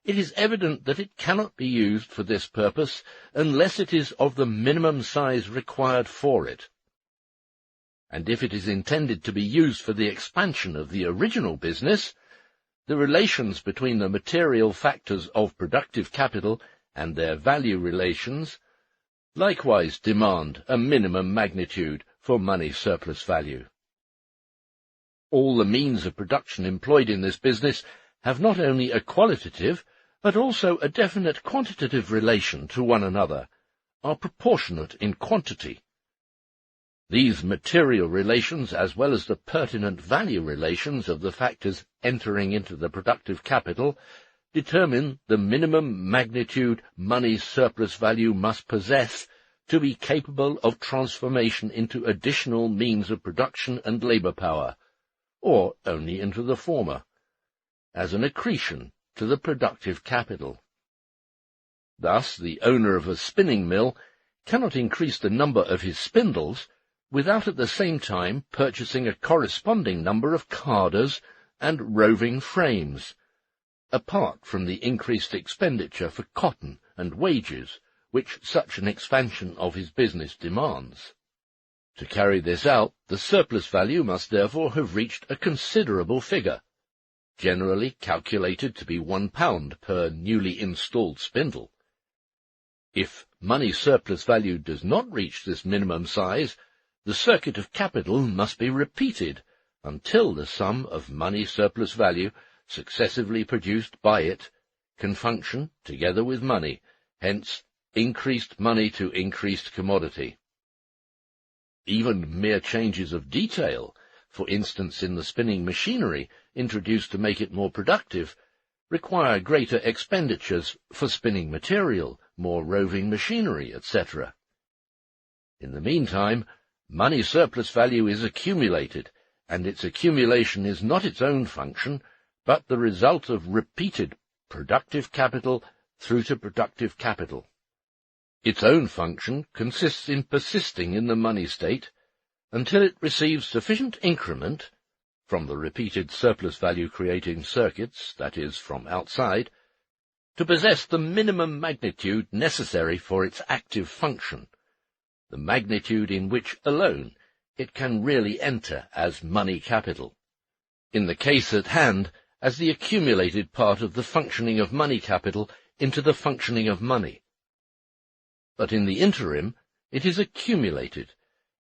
it is evident that it cannot be used for this purpose unless it is of the minimum size required for it. And if it is intended to be used for the expansion of the original business, the relations between the material factors of productive capital and their value relations likewise demand a minimum magnitude for money surplus value. All the means of production employed in this business have not only a qualitative, but also a definite quantitative relation to one another, are proportionate in quantity. These material relations, as well as the pertinent value relations of the factors entering into the productive capital, determine the minimum magnitude money surplus value must possess to be capable of transformation into additional means of production and labour power, or only into the former, as an accretion to the productive capital. Thus, the owner of a spinning mill cannot increase the number of his spindles without at the same time purchasing a corresponding number of carders and roving frames, apart from the increased expenditure for cotton and wages which such an expansion of his business demands. To carry this out, the surplus value must therefore have reached a considerable figure, generally calculated to be £1 per newly installed spindle. If money surplus value does not reach this minimum size, the circuit of capital must be repeated until the sum of money surplus value successively produced by it can function together with money, hence increased money to increased commodity. Even mere changes of detail, for instance in the spinning machinery introduced to make it more productive, require greater expenditures for spinning material, more roving machinery, etc. In the meantime, money surplus value is accumulated, and its accumulation is not its own function, but the result of repeated productive capital through to productive capital. Its own function consists in persisting in the money state until it receives sufficient increment from the repeated surplus value creating circuits, that is, from outside, to possess the minimum magnitude necessary for its active function, the magnitude in which alone it can really enter as money capital. In the case at hand, as the accumulated part of the functioning of money capital into the functioning of money. But in the interim it is accumulated,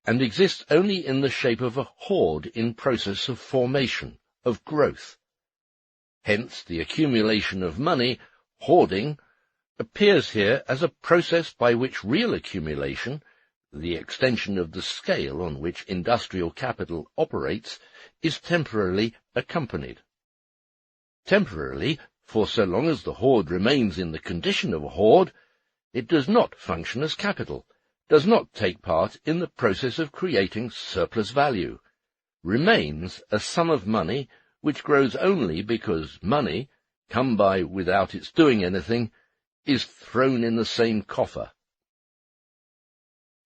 and exists only in the shape of a hoard in process of formation, of growth. Hence the accumulation of money, hoarding, appears here as a process by which real accumulation, the extension of the scale on which industrial capital operates, is temporarily accompanied. Temporarily, for so long as the hoard remains in the condition of a hoard, it does not function as capital, does not take part in the process of creating surplus value, remains a sum of money which grows only because money, come by without its doing anything, is thrown in the same coffer.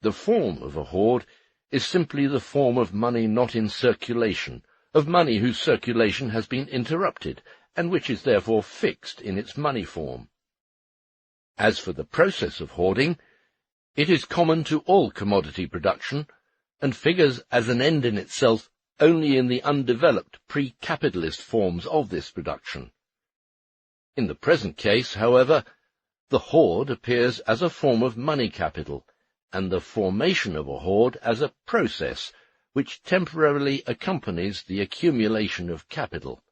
The form of a hoard is simply the form of money not in circulation, of money whose circulation has been interrupted, and which is therefore fixed in its money form. As for the process of hoarding, it is common to all commodity production, and figures as an end in itself only in the undeveloped pre-capitalist forms of this production. In the present case, however, the hoard appears as a form of money capital, and the formation of a hoard as a process which temporarily accompanies the accumulation of capital,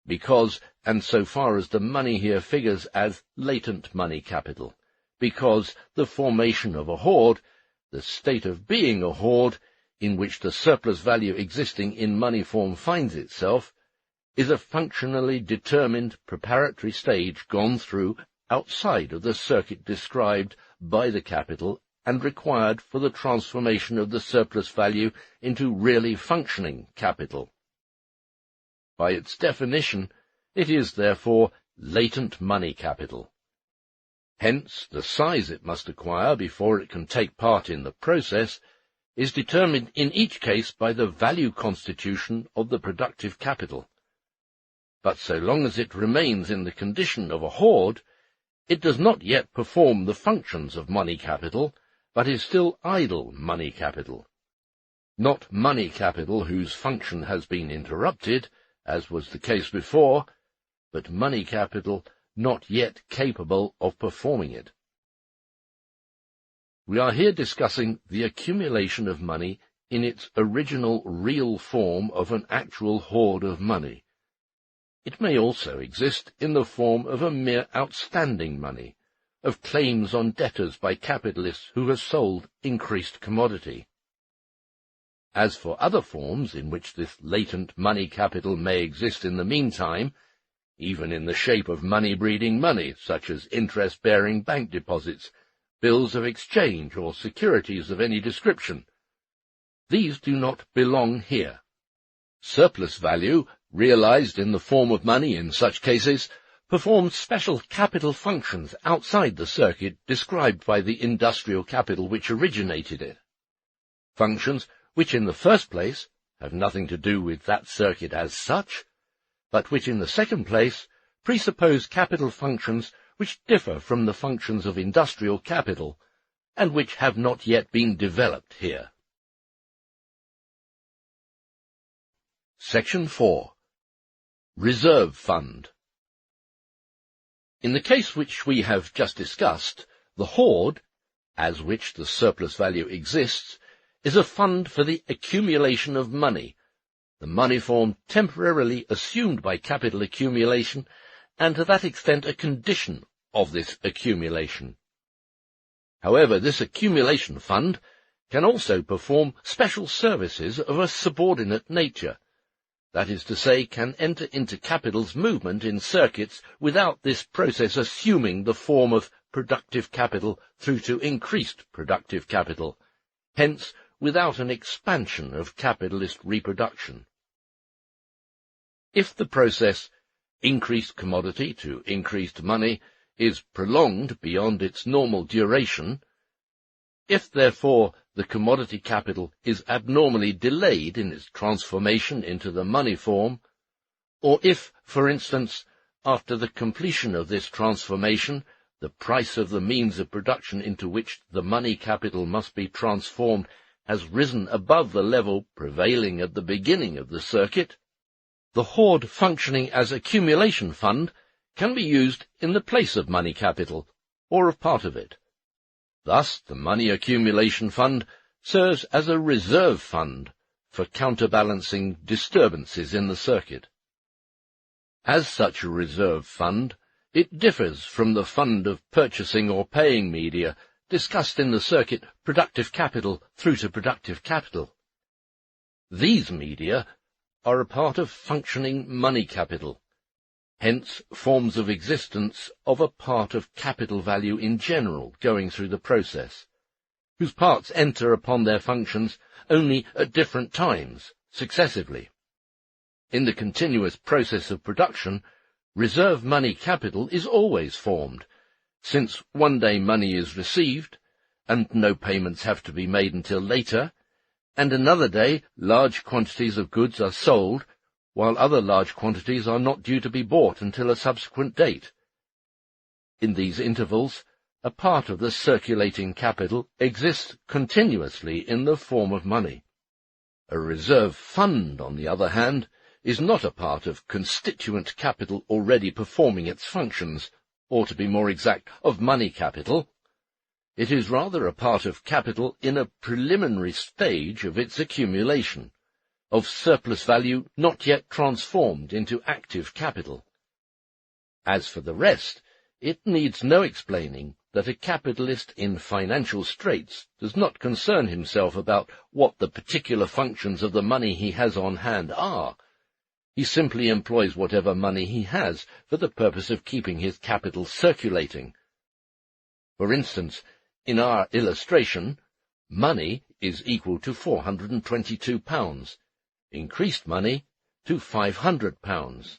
because, and so far as the money here figures as latent money capital, because the formation of a hoard, the state of being a hoard, in which the surplus value existing in money form finds itself, is a functionally determined preparatory stage gone through outside of the circuit described by the capital and required for the transformation of the surplus value into really functioning capital. By its definition, it is therefore latent money capital. Hence, the size it must acquire before it can take part in the process is determined in each case by the value constitution of the productive capital. But so long as it remains in the condition of a hoard, it does not yet perform the functions of money capital, but is still idle money capital. Not money capital whose function has been interrupted, as was the case before, but money capital not yet capable of performing it. We are here discussing the accumulation of money in its original real form of an actual hoard of money. It may also exist in the form of a mere outstanding money, of claims on debtors by capitalists who have sold increased commodity. As for other forms in which this latent money capital may exist in the meantime, even in the shape of money-breeding money, such as interest-bearing bank deposits, bills of exchange, or securities of any description, these do not belong here. Surplus value, realized in the form of money in such cases, performs special capital functions outside the circuit described by the industrial capital which originated it. Functions which in the first place have nothing to do with that circuit as such, but which in the second place presuppose capital functions which differ from the functions of industrial capital, and which have not yet been developed here. Section 4. Reserve Fund. In the case which we have just discussed, the hoard, as which the surplus value exists, is a fund for the accumulation of money, the money form temporarily assumed by capital accumulation, and to that extent a condition of this accumulation. However, this accumulation fund can also perform special services of a subordinate nature, that is to say, can enter into capital's movement in circuits without this process assuming the form of productive capital through to increased productive capital, hence without an expansion of capitalist reproduction. If the process, increased commodity to increased money, is prolonged beyond its normal duration, if therefore the commodity capital is abnormally delayed in its transformation into the money form, or if, for instance, after the completion of this transformation, the price of the means of production into which the money capital must be transformed has risen above the level prevailing at the beginning of the circuit, the hoard functioning as accumulation fund can be used in the place of money capital, or of part of it. Thus, the money accumulation fund serves as a reserve fund for counterbalancing disturbances in the circuit. As such a reserve fund, it differs from the fund of purchasing or paying media discussed in the circuit productive capital through to productive capital. These media are a part of functioning money capital, hence forms of existence of a part of capital value in general going through the process, whose parts enter upon their functions only at different times, successively. In the continuous process of production, reserve money capital is always formed, since one day money is received, and no payments have to be made until later, and another day large quantities of goods are sold, while other large quantities are not due to be bought until a subsequent date. In these intervals, a part of the circulating capital exists continuously in the form of money. A reserve fund, on the other hand, is not a part of constituent capital already performing its functions, or to be more exact, of money capital. It is rather a part of capital in a preliminary stage of its accumulation, of surplus value not yet transformed into active capital. As for the rest, it needs no explaining that a capitalist in financial straits does not concern himself about what the particular functions of the money he has on hand are. He simply employs whatever money he has for the purpose of keeping his capital circulating. For instance, in our illustration, money is equal to £422, increased money to £500.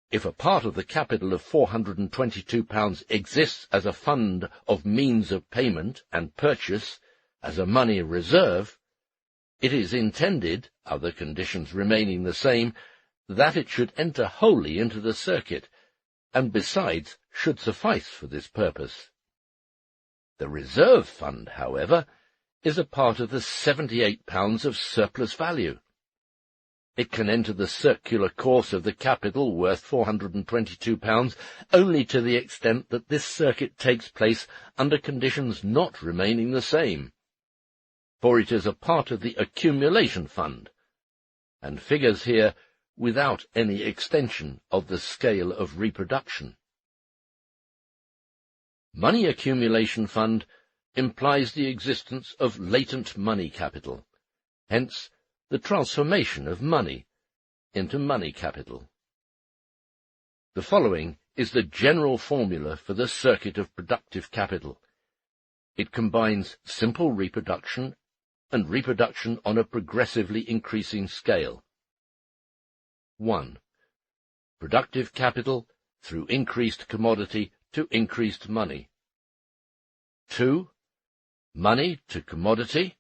If a part of the capital of £422 exists as a fund of means of payment and purchase, as a money reserve, it is intended, other conditions remaining the same, that it should enter wholly into the circuit, and besides should suffice for this purpose. The reserve fund, however, is a part of the £78 of surplus value. It can enter the circular course of the capital worth £422 only to the extent that this circuit takes place under conditions not remaining the same, for it is a part of the accumulation fund, and figures here without any extension of the scale of reproduction. Money accumulation fund implies the existence of latent money capital, hence the transformation of money into money capital. The following is the general formula for the circuit of productive capital. It combines simple reproduction and reproduction on a progressively increasing scale. 1. Productive capital through increased commodity to increased money. 2. Money to commodity,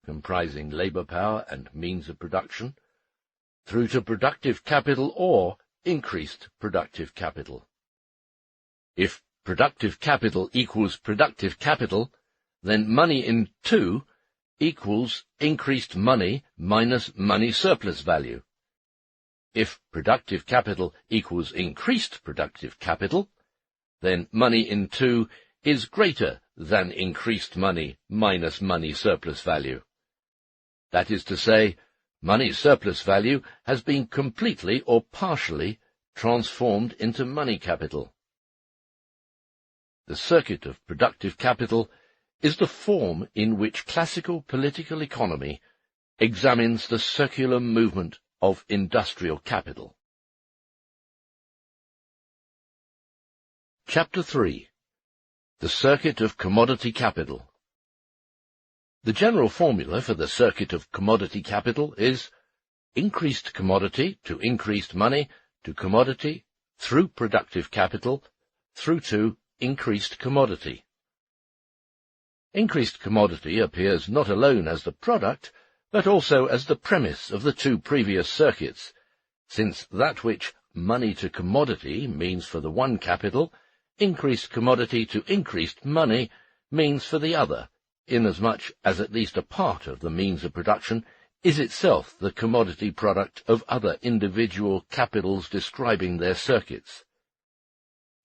comprising labour power and means of production, through to productive capital or increased productive capital. If productive capital equals productive capital, then money in 2 equals increased money minus money surplus value. If productive capital equals increased productive capital, then money in 2 is greater than increased money minus money surplus value. That is to say, money surplus value has been completely or partially transformed into money capital. The circuit of productive capital is the form in which classical political economy examines the circular movement of industrial capital. Chapter 3. The circuit of commodity capital. The general formula for the circuit of commodity capital is increased commodity to increased money to commodity through productive capital through to increased commodity. Increased commodity appears not alone as the product, but also as the premise of the 2 previous circuits, since that which money to commodity means for the one capital, increased commodity to increased money means for the other, inasmuch as at least a part of the means of production is itself the commodity product of other individual capitals describing their circuits.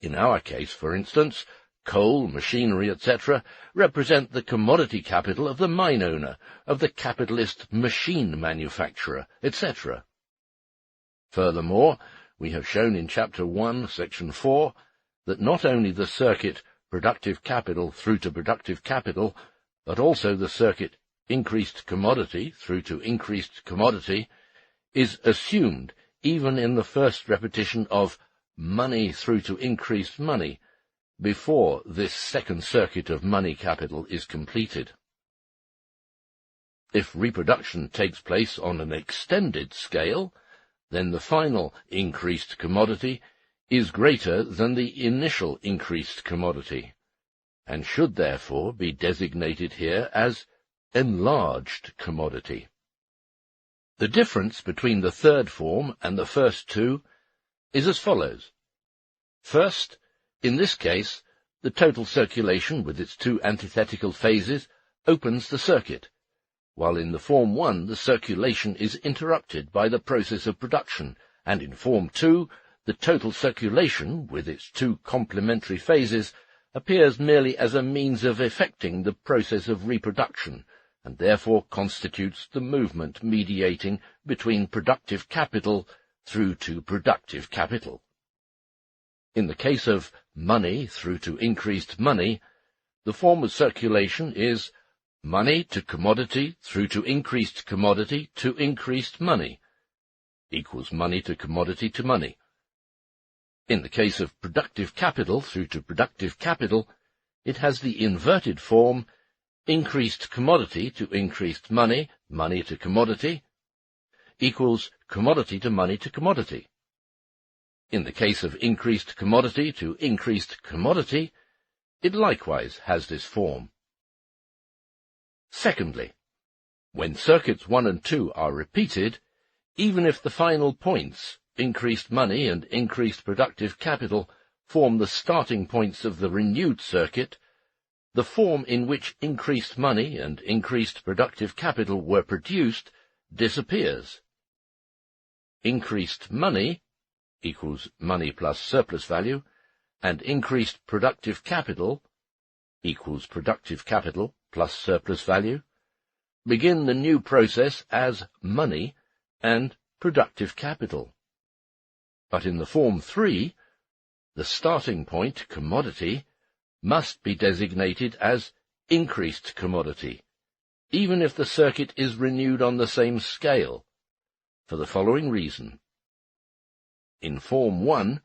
In our case, for instance, coal, machinery, etc., represent the commodity capital of the mine owner, of the capitalist machine manufacturer, etc. Furthermore, we have shown in Chapter 1, Section 4, that not only the circuit productive capital through to productive capital, but also the circuit increased commodity through to increased commodity, is assumed even in the first repetition of money through to increased money, before this second circuit of money capital is completed. If reproduction takes place on an extended scale, then the final increased commodity is greater than the initial increased commodity, and should therefore be designated here as enlarged commodity. The difference between the third form and the first 2 is as follows. First, in this case, the total circulation with its 2 antithetical phases opens the circuit, while in the Form 1 the circulation is interrupted by the process of production, and in Form 2 the total circulation with its 2 complementary phases appears merely as a means of effecting the process of reproduction, and therefore constitutes the movement mediating between productive capital through to productive capital. In the case of money through to increased money, the form of circulation is money to commodity through to increased money, equals money to commodity to money. In the case of productive capital through to productive capital, it has the inverted form increased commodity to increased money, money to commodity, equals commodity to money to commodity. In the case of increased commodity to increased commodity, it likewise has this form. Secondly, when circuits 1 and 2 are repeated, even if the final points, increased money and increased productive capital, form the starting points of the renewed circuit, the form in which increased money and increased productive capital were produced disappears. Increased money equals money plus surplus value, and increased productive capital equals productive capital plus surplus value, begin the new process as money and productive capital. But in the form 3, the starting point, commodity, must be designated as increased commodity, even if the circuit is renewed on the same scale, for the following reason. In Form 1,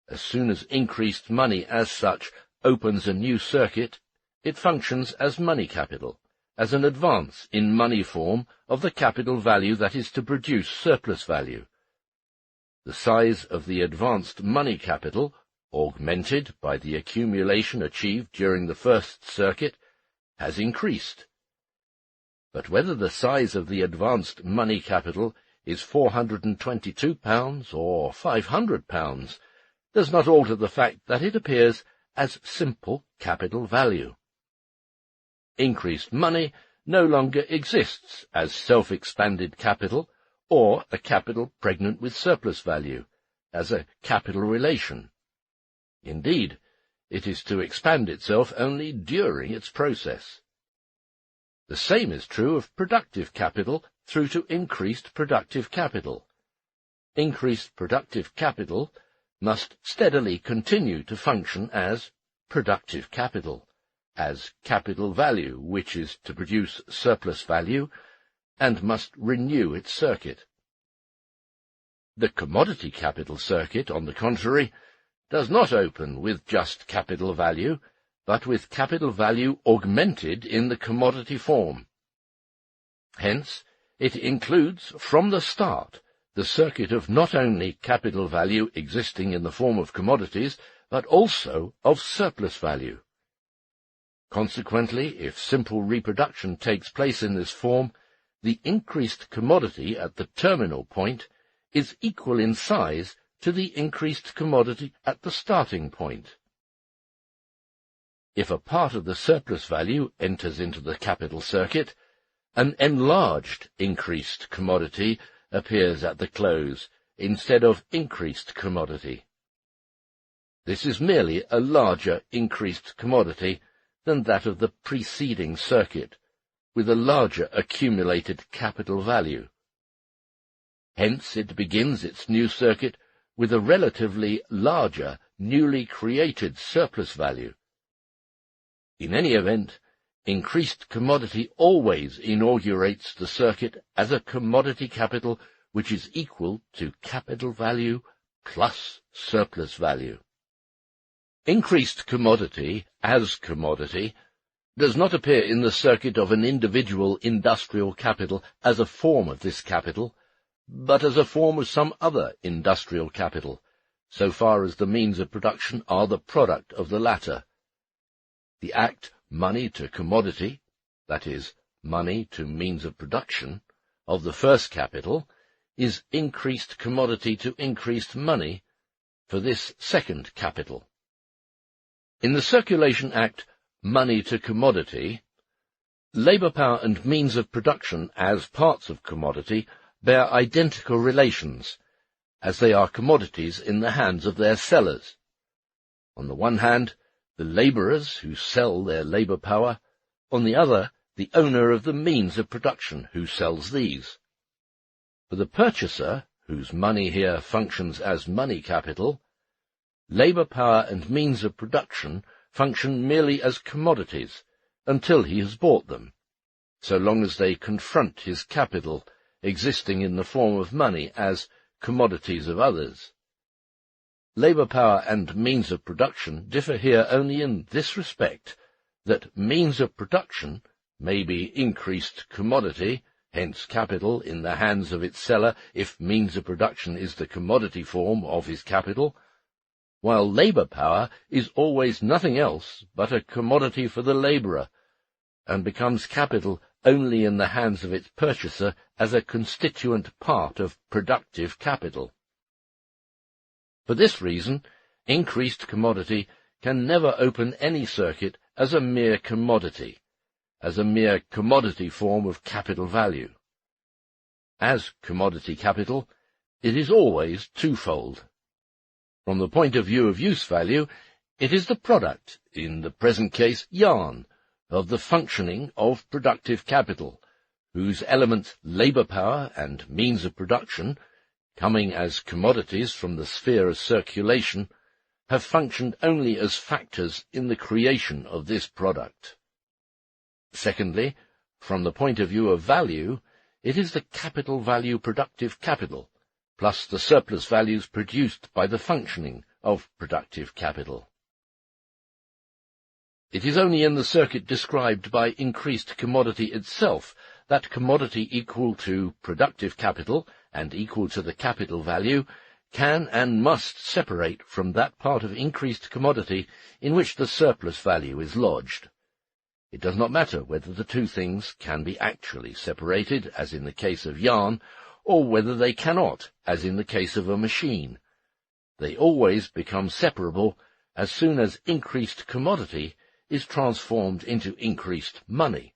as soon as increased money as such opens a new circuit, it functions as money capital, as an advance in money form of the capital value that is to produce surplus value. The size of the advanced money capital, augmented by the accumulation achieved during the first circuit, has increased. But whether the size of the advanced money capital is £422 or £500 does not alter the fact that it appears as simple capital value. Increased money no longer exists as self-expanded capital or a capital pregnant with surplus value, as a capital relation. Indeed, it is to expand itself only during its process. The same is true of productive capital through to increased productive capital. Increased productive capital must steadily continue to function as productive capital, as capital value which is to produce surplus value, and must renew its circuit. The commodity capital circuit, on the contrary, does not open with just capital value, but with capital value augmented in the commodity form. Hence, it includes from the start the circuit of not only capital value existing in the form of commodities, but also of surplus value. Consequently, if simple reproduction takes place in this form, the increased commodity at the terminal point is equal in size to the increased commodity at the starting point. If a part of the surplus value enters into the capital circuit, an enlarged increased commodity appears at the close, instead of increased commodity. This is merely a larger increased commodity than that of the preceding circuit, with a larger accumulated capital value. Hence it begins its new circuit with a relatively larger, newly created surplus value. In any event, increased commodity always inaugurates the circuit as a commodity capital which is equal to capital value plus surplus value. Increased commodity as commodity does not appear in the circuit of an individual industrial capital as a form of this capital, but as a form of some other industrial capital, so far as the means of production are the product of the latter. The act money to commodity, that is, money to means of production, of the first capital, is increased commodity to increased money for this second capital. In the Circulation Act, money to commodity, labour power and means of production as parts of commodity bear identical relations, as they are commodities in the hands of their sellers. On the one hand, the labourers who sell their labour power, on the other, the owner of the means of production who sells these. For the purchaser, whose money here functions as money capital, labour power and means of production function merely as commodities until he has bought them, so long as they confront his capital existing in the form of money as commodities of others. Labour power and means of production differ here only in this respect, that means of production may be increased commodity, hence capital, in the hands of its seller if means of production is the commodity form of his capital, while labour power is always nothing else but a commodity for the labourer, and becomes capital only in the hands of its purchaser as a constituent part of productive capital. For this reason, increased commodity can never open any circuit as a mere commodity, as a mere commodity form of capital value. As commodity capital, it is always twofold. From the point of view of use value, it is the product, in the present case yarn, of the functioning of productive capital, whose elements labour power and means of production, coming as commodities from the sphere of circulation, have functioned only as factors in the creation of this product. Secondly, from the point of view of value, it is the capital value productive capital, plus the surplus values produced by the functioning of productive capital. It is only in the circuit described by increased commodity itself that commodity equal to productive capital and equal to the capital value can and must separate from that part of increased commodity in which the surplus value is lodged. It does not matter whether the two things can be actually separated, as in the case of yarn, or whether they cannot, as in the case of a machine. They always become separable as soon as increased commodity is transformed into increased money.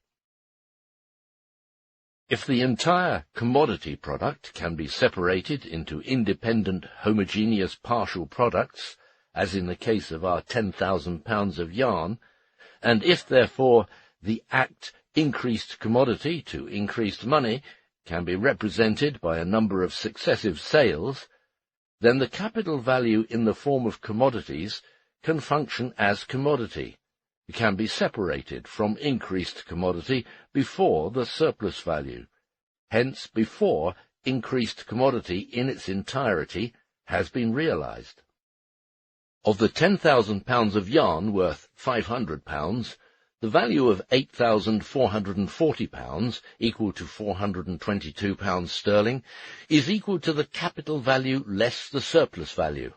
If the entire commodity product can be separated into independent homogeneous partial products, as in the case of our 10,000 pounds of yarn, and if, therefore, the act increased commodity to increased money can be represented by a number of successive sales, then the capital value in the form of commodities can function as commodity. It can be separated from increased commodity before the surplus value, hence before increased commodity in its entirety has been realized. Of the 10,000 pounds of yarn worth £500, the value of £8,440, equal to £422 sterling, is equal to the capital value less the surplus value.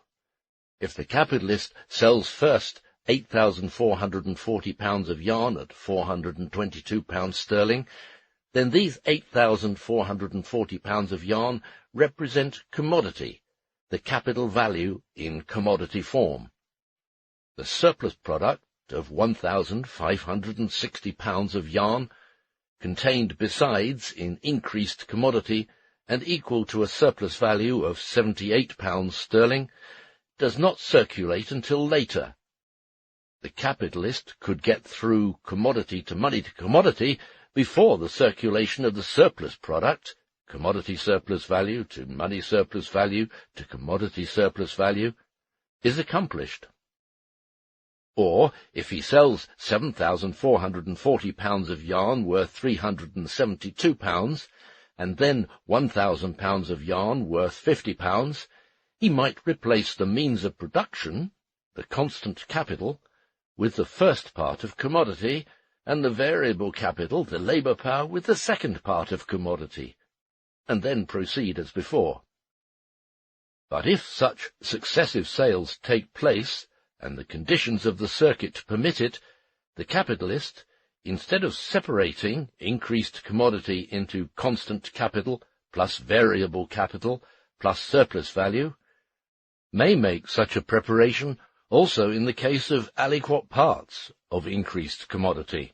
If the capitalist sells first £8,440 of yarn at £422 sterling, then these £8,440 of yarn represent commodity, the capital value in commodity form. The surplus product of £1,560 of yarn, contained besides in increased commodity and equal to a surplus value of £78 sterling, does not circulate until later. The capitalist could get through commodity to commodity before the circulation of the surplus product, commodity surplus value to money surplus value to commodity surplus value, is accomplished. Or, if he sells £7,440 of yarn worth £372, and then £1,000 of yarn worth £50, he might replace the means of production, the constant capital, with the first part of commodity, and the variable capital, the labour power, with the second part of commodity, and then proceed as before. But if such successive sales take place, and the conditions of the circuit permit it, the capitalist, instead of separating increased commodity into constant capital plus variable capital plus surplus value, may make such a preparation also in the case of aliquot parts of increased commodity.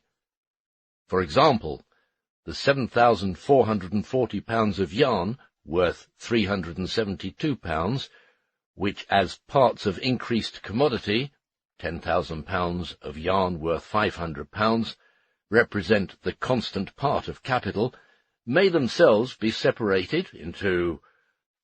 For example, the 7,440 of yarn, worth £372, which as parts of increased commodity, 10,000 pounds of yarn worth £500, represent the constant part of capital, may themselves be separated into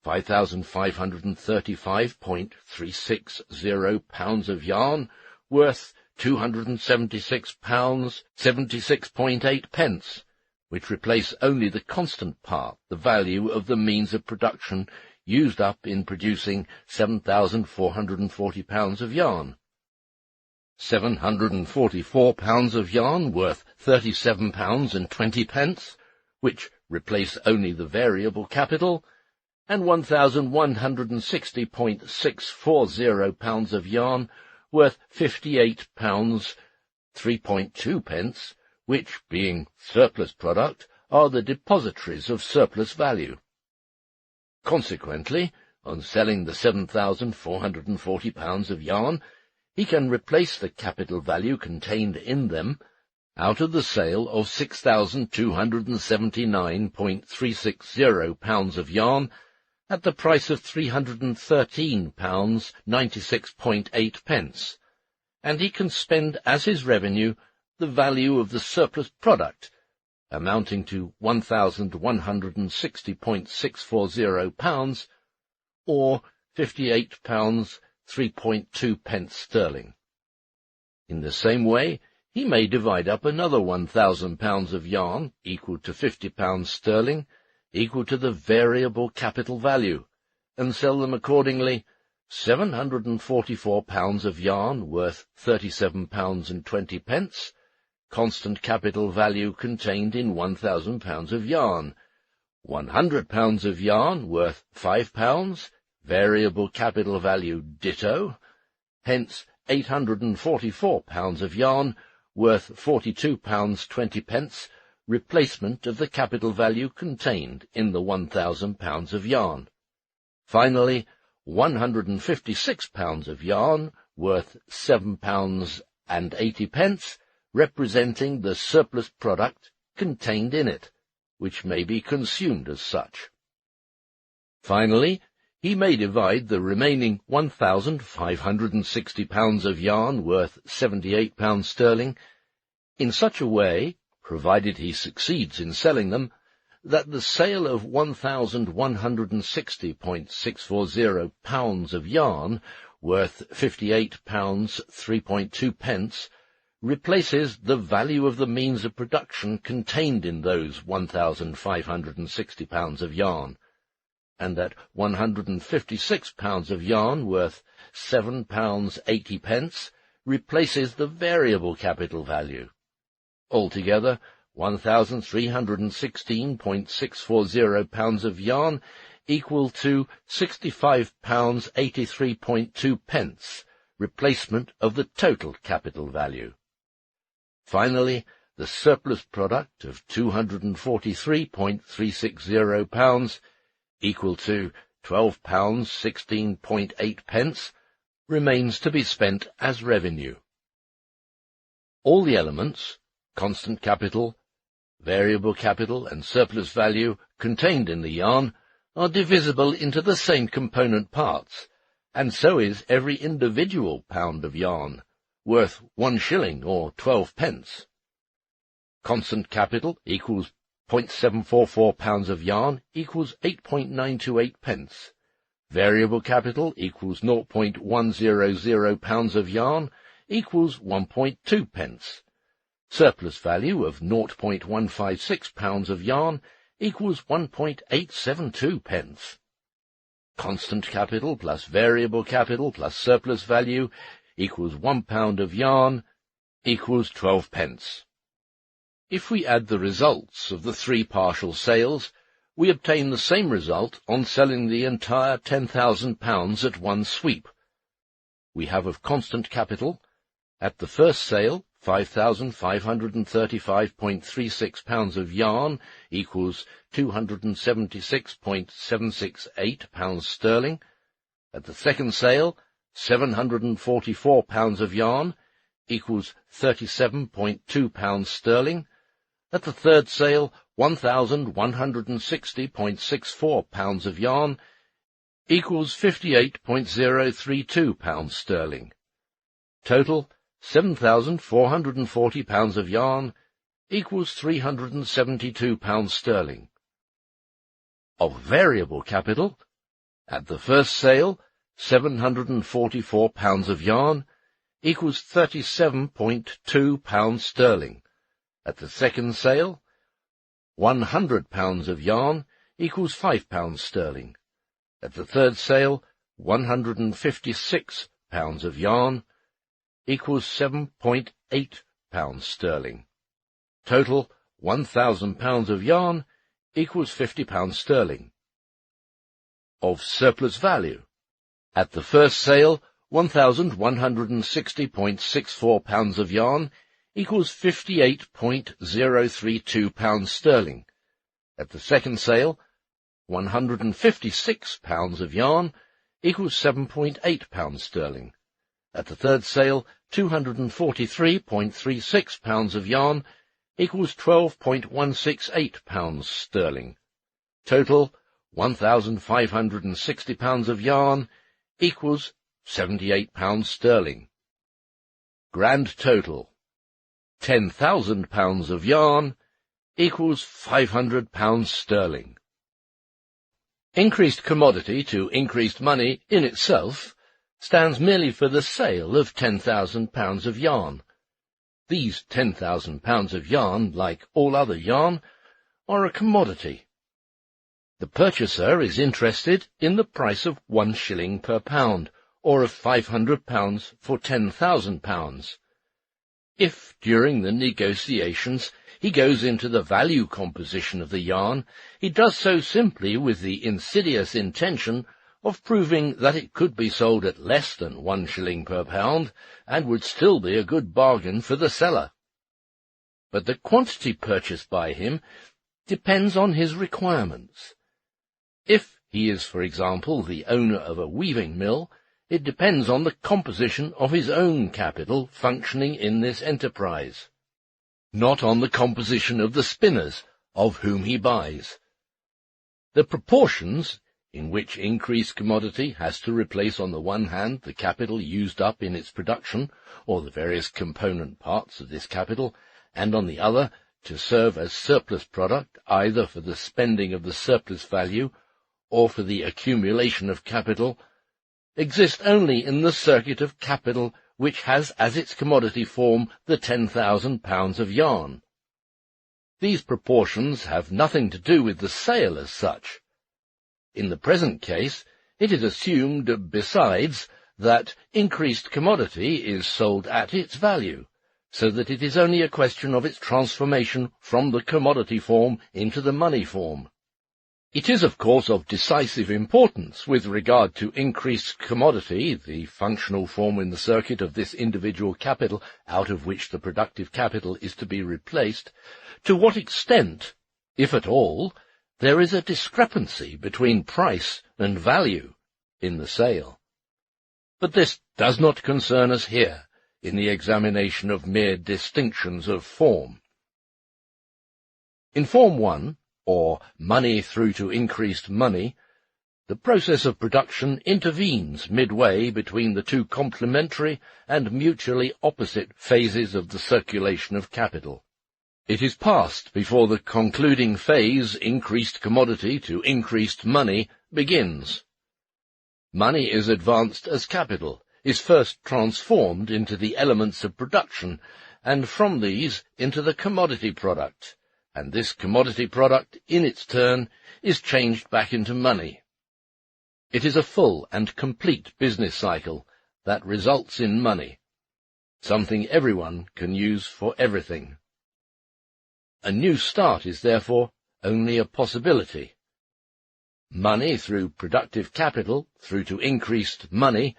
5,535.360 of yarn, worth £276, 76.8 pence, which replace only the constant part, the value of the means of production used up in producing 7,440 pounds of yarn. 744 pounds of yarn worth £37.20, which replace only the variable capital, and 1,160.640 pounds of yarn worth £58 3.2, which, being surplus product, are the depositories of surplus value. Consequently, on selling the 7,440 pounds of yarn, he can replace the capital value contained in them out of the sale of 6,279.360 pounds of yarn at the price of £313.96.8, and he can spend as his revenue the value of the surplus product, amounting to £1,160.640, or £58 3.2 sterling. In the same way, he may divide up another 1,000 pounds of yarn, equal to £50 sterling, equal to the variable capital value, and sell them accordingly: 744 pounds of yarn worth £37.20, constant capital value contained in 1,000 pounds of yarn; 100 pounds of yarn worth £5, variable capital value ditto, hence 844 pounds of yarn worth £42.20, replacement of the capital value contained in the 1,000 pounds of yarn. Finally, 156 pounds of yarn worth £7.80, representing the surplus product contained in it, which may be consumed as such. Finally, he may divide the remaining 1,560 pounds of yarn worth £78 sterling in such a way, provided he succeeds in selling them, that the sale of 1,160.640 pounds of yarn worth £58 3.2 replaces the value of the means of production contained in those 1,560 pounds of yarn, and that 156 pounds of yarn worth £7.80 replaces the variable capital value. Altogether, 1,316.640 pounds of yarn equal to £65.83.2, replacement of the total capital value. Finally, the surplus product of £243.360, equal to £12.16.8, remains to be spent as revenue. All the elements, constant capital, variable capital, and surplus value contained in the yarn are divisible into the same component parts, and so is every individual pound of yarn, worth 1 shilling or 12 pence. Constant capital equals 0.744 pounds of yarn equals 8.928 pence. Variable capital equals 0.100 pounds of yarn equals 1.2 pence. Surplus value of 0.156 pounds of yarn equals 1.872 pence. Constant capital plus variable capital plus surplus value equals 1 pound of yarn equals 12 pence. If we add the results of the 3 partial sales, we obtain the same result on selling the entire £10,000 at one sweep. We have of constant capital, at the first sale, 5,535.36 pounds of yarn equals 276.768 pounds sterling. At the second sale, 744 pounds of yarn equals 37.2 pounds sterling. At the third sale, 1,160.64 pounds of yarn equals 58.032 pounds sterling. Total, 7,440 pounds of yarn equals 372 pounds sterling. Of variable capital, at the first sale, 744 pounds of yarn equals 37.2 pounds sterling. At the second sale, 100 pounds of yarn equals 5 pounds sterling. At the third sale, £156 of yarn equals £7.8 sterling. Total, £1,000 of yarn equals £50 sterling. Of surplus value. At the first sale, £1,160.64 of yarn equals £58.032 sterling. At the second sale, £156 of yarn equals £7.8 sterling. At the third sale, £243.36 of yarn equals £12.168 sterling. Total, £1,560 of yarn equals £78 sterling. Grand total, £10,000 of yarn equals £500 sterling. Increased commodity to increased money in itself stands merely for the sale of £10,000 of yarn. These £10,000 of yarn, like all other yarn, are a commodity. The purchaser is interested in the price of £1 per pound, or of £500 for £10,000. If, during the negotiations, he goes into the value composition of the yarn, he does so simply with the insidious intention of proving that it could be sold at less than £1 per pound, and would still be a good bargain for the seller. But the quantity purchased by him depends on his requirements. If he is, for example, the owner of a weaving mill, it depends on the composition of his own capital functioning in this enterprise, not on the composition of the spinners, of whom he buys. The proportions in which increased commodity has to replace on the one hand the capital used up in its production, or the various component parts of this capital, and on the other to serve as surplus product either for the spending of the surplus value or for the accumulation of capital, exist only in the circuit of capital which has as its commodity form the £10,000 of yarn. These proportions have nothing to do with the sale as such. In the present case, it is assumed, besides, that increased commodity is sold at its value, so that it is only a question of its transformation from the commodity form into the money form. It is, of course, of decisive importance with regard to increased commodity, the functional form in the circuit of this individual capital out of which the productive capital is to be replaced, to what extent, if at all, there is a discrepancy between price and value in the sale. But this does not concern us here in the examination of mere distinctions of form. In Form 1, or money through to increased money, the process of production intervenes midway between the two complementary and mutually opposite phases of the circulation of capital. It is past before the concluding phase, increased commodity to increased money, begins. Money is advanced as capital, is first transformed into the elements of production, and from these into the commodity product, and this commodity product, in its turn, is changed back into money. It is a full and complete business cycle that results in money, something everyone can use for everything. A new start is therefore only a possibility. Money through productive capital, through to increased money,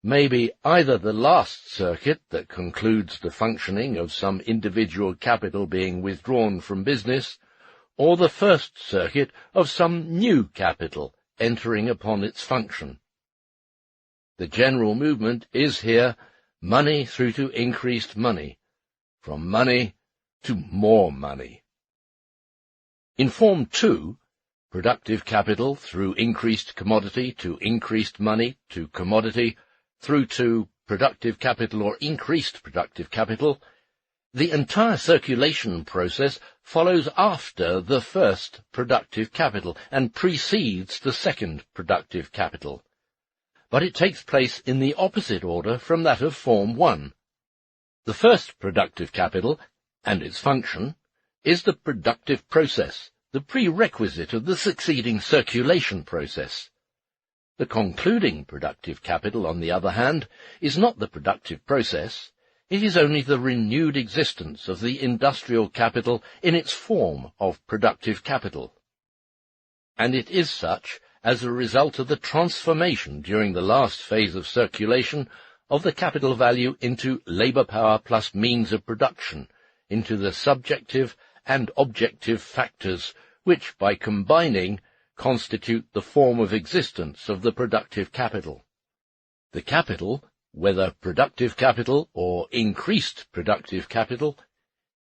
may be either the last circuit that concludes the functioning of some individual capital being withdrawn from business, or the first circuit of some new capital entering upon its function. The general movement is here money through to increased money, from money to more money. In Form 2, productive capital through increased commodity to increased money to commodity, through to productive capital or increased productive capital, the entire circulation process follows after the first productive capital and precedes the second productive capital. But it takes place in the opposite order from that of Form 1. The first productive capital, and its function, is the productive process, the prerequisite of the succeeding circulation process. The concluding productive capital, on the other hand, is not the productive process. It is only the renewed existence of the industrial capital in its form of productive capital. And it is such as a result of the transformation during the last phase of circulation of the capital value into labour power plus means of production, into the subjective and objective factors which, by combining, constitute the form of existence of the productive capital. The capital, whether productive capital or increased productive capital,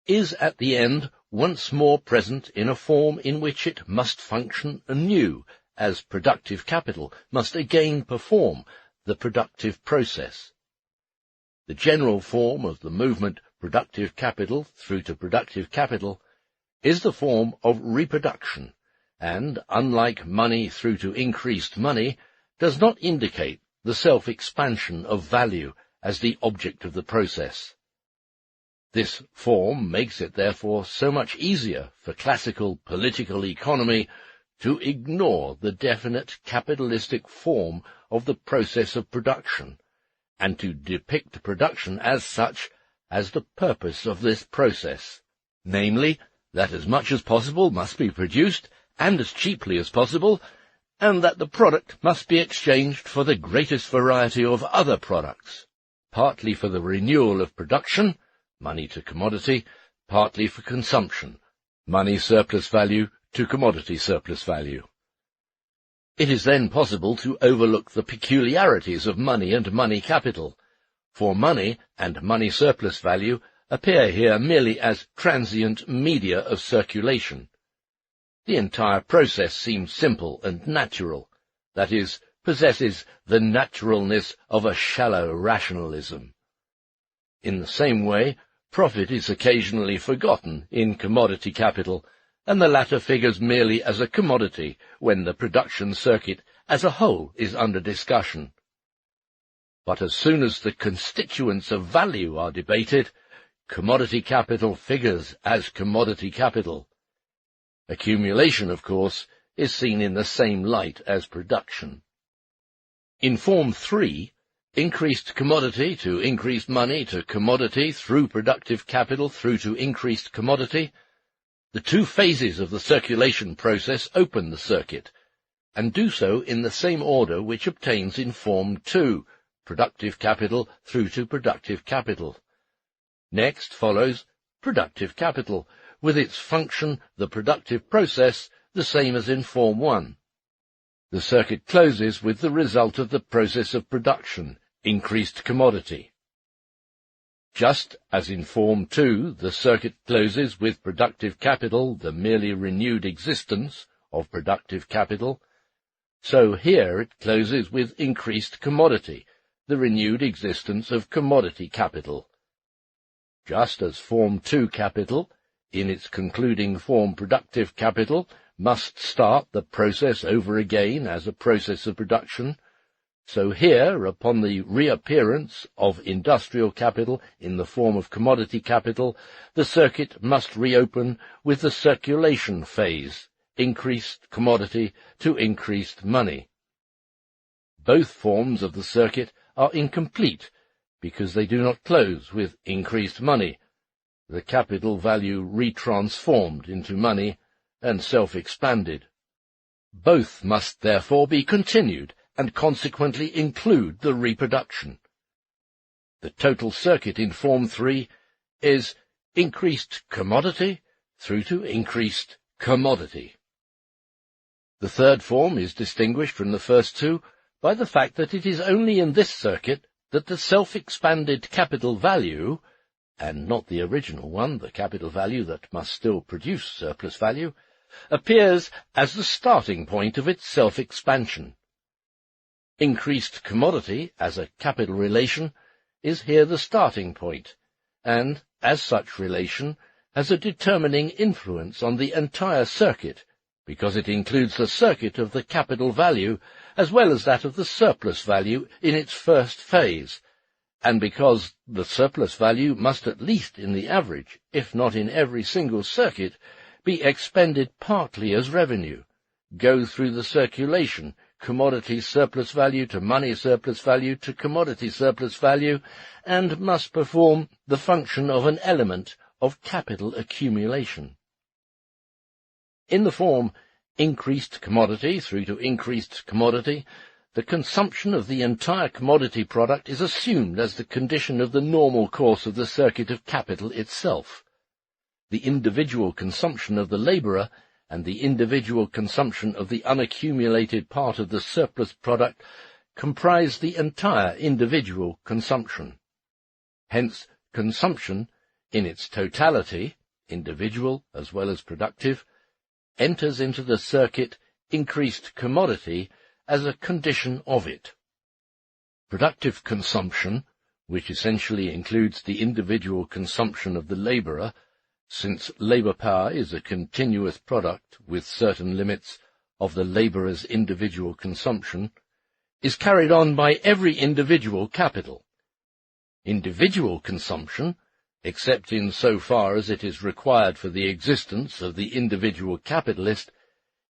is at the end once more present in a form in which it must function anew, as productive capital must again perform the productive process. The general form of the movement productive capital through to productive capital is the form of reproduction, and, unlike money through to increased money, does not indicate the self-expansion of value as the object of the process. This form makes it therefore so much easier for classical political economy to ignore the definite capitalistic form of the process of production, and to depict production as such as the purpose of this process, namely, that as much as possible must be produced, and as cheaply as possible, and that the product must be exchanged for the greatest variety of other products, partly for the renewal of production, money to commodity, partly for consumption, money surplus value to commodity surplus value. It is then possible to overlook the peculiarities of money and money capital, for money and money surplus value appear here merely as transient media of circulation. The entire process seems simple and natural, that is, possesses the naturalness of a shallow rationalism. In the same way, profit is occasionally forgotten in commodity capital, and the latter figures merely as a commodity when the production circuit as a whole is under discussion. But as soon as the constituents of value are debated, commodity capital figures as commodity capital. Accumulation, of course, is seen in the same light as production. In Form 3, increased commodity to increased money to commodity through productive capital through to increased commodity, the two phases of the circulation process open the circuit, and do so in the same order which obtains in Form 2, productive capital through to productive capital. Next follows productive capital, with its function, the productive process, the same as in Form 1. The circuit closes with the result of the process of production, increased commodity. Just as in Form 2 the circuit closes with productive capital, the merely renewed existence of productive capital, so here it closes with increased commodity, the renewed existence of commodity capital. Just as Form 2 capital, in its concluding form productive capital, must start the process over again as a process of production, so here, upon the reappearance of industrial capital in the form of commodity capital, the circuit must reopen with the circulation phase, increased commodity to increased money. Both forms of the circuit are incomplete, because they do not close with increased money, the capital value retransformed into money and self-expanded. Both must therefore be continued, and consequently include the reproduction. The total circuit in Form 3 is increased commodity through to increased commodity. The third form is distinguished from the first two by the fact that it is only in this circuit that the self-expanded capital value, and not the original one, the capital value that must still produce surplus value, appears as the starting point of its self-expansion. Increased commodity, as a capital relation, is here the starting point, and, as such relation, has a determining influence on the entire circuit, because it includes the circuit of the capital value as well as that of the surplus value in its first phase, and because the surplus value must at least in the average, if not in every single circuit, be expended partly as revenue, go through the circulation, commodity surplus value to money surplus value to commodity surplus value, and must perform the function of an element of capital accumulation. In the form increased commodity through to increased commodity, the consumption of the entire commodity product is assumed as the condition of the normal course of the circuit of capital itself. The individual consumption of the labourer and the individual consumption of the unaccumulated part of the surplus product comprise the entire individual consumption. Hence, consumption, in its totality, individual as well as productive, enters into the circuit increased commodity as a condition of it. Productive consumption, which essentially includes the individual consumption of the labourer, since labour power is a continuous product with certain limits of the labourer's individual consumption, is carried on by every individual capital. Individual consumption, except in so far as it is required for the existence of the individual capitalist,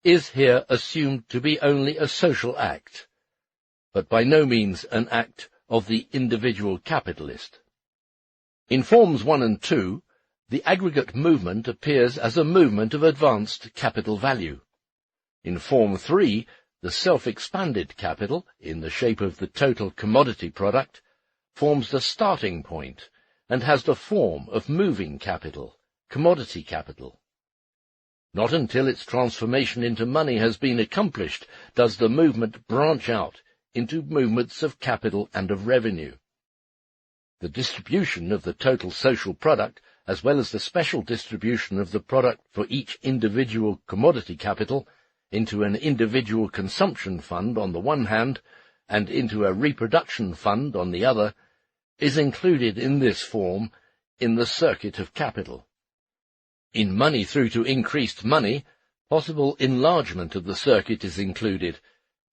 is here assumed to be only a social act, but by no means an act of the individual capitalist. In Forms 1 and 2, the aggregate movement appears as a movement of advanced capital value. In Form 3, the self-expanded capital, in the shape of the total commodity product, forms the starting point and has the form of moving capital, commodity capital. Not until its transformation into money has been accomplished does the movement branch out into movements of capital and of revenue. The distribution of the total social product, as well as the special distribution of the product for each individual commodity capital into an individual consumption fund on the one hand and into a reproduction fund on the other, is included in this form in the circuit of capital. In money through to increased money, possible enlargement of the circuit is included,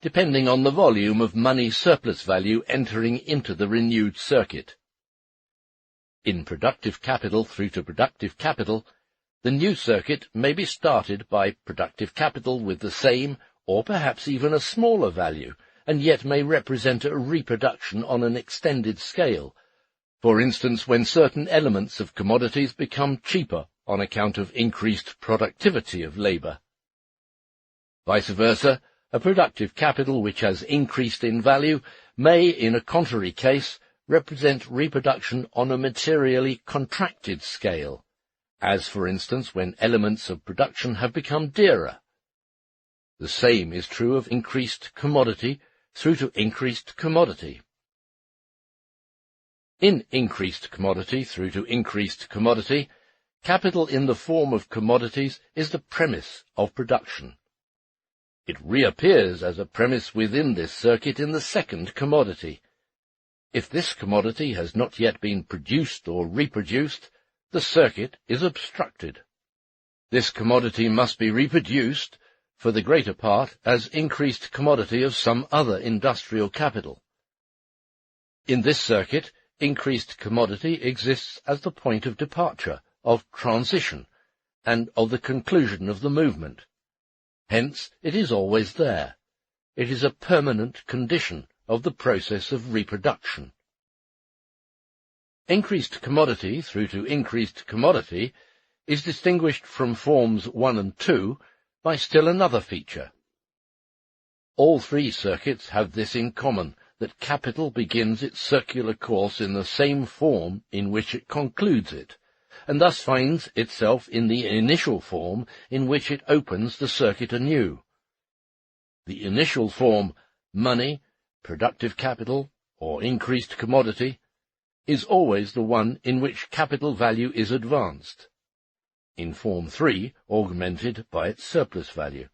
depending on the volume of money surplus value entering into the renewed circuit. In productive capital through to productive capital, the new circuit may be started by productive capital with the same, or perhaps even a smaller value, and yet may represent a reproduction on an extended scale, for instance when certain elements of commodities become cheaper on account of increased productivity of labour. Vice versa, a productive capital which has increased in value may, in a contrary case, represent reproduction on a materially contracted scale, as for instance when elements of production have become dearer. The same is true of increased commodity through to increased commodity. In increased commodity through to increased commodity, capital in the form of commodities is the premise of production. It reappears as a premise within this circuit in the second commodity. If this commodity has not yet been produced or reproduced, the circuit is obstructed. This commodity must be reproduced, for the greater part, as increased commodity of some other industrial capital. In this circuit, increased commodity exists as the point of departure, of transition, and of the conclusion of the movement. Hence, it is always there. It is a permanent condition of the process of reproduction. Increased commodity through to increased commodity is distinguished from Forms 1 and 2 by still another feature. All three circuits have this in common, that capital begins its circular course in the same form in which it concludes it, and thus finds itself in the initial form in which it opens the circuit anew. The initial form, money, productive capital, or increased commodity, is always the one in which capital value is advanced. In Form 3, augmented by its surplus value.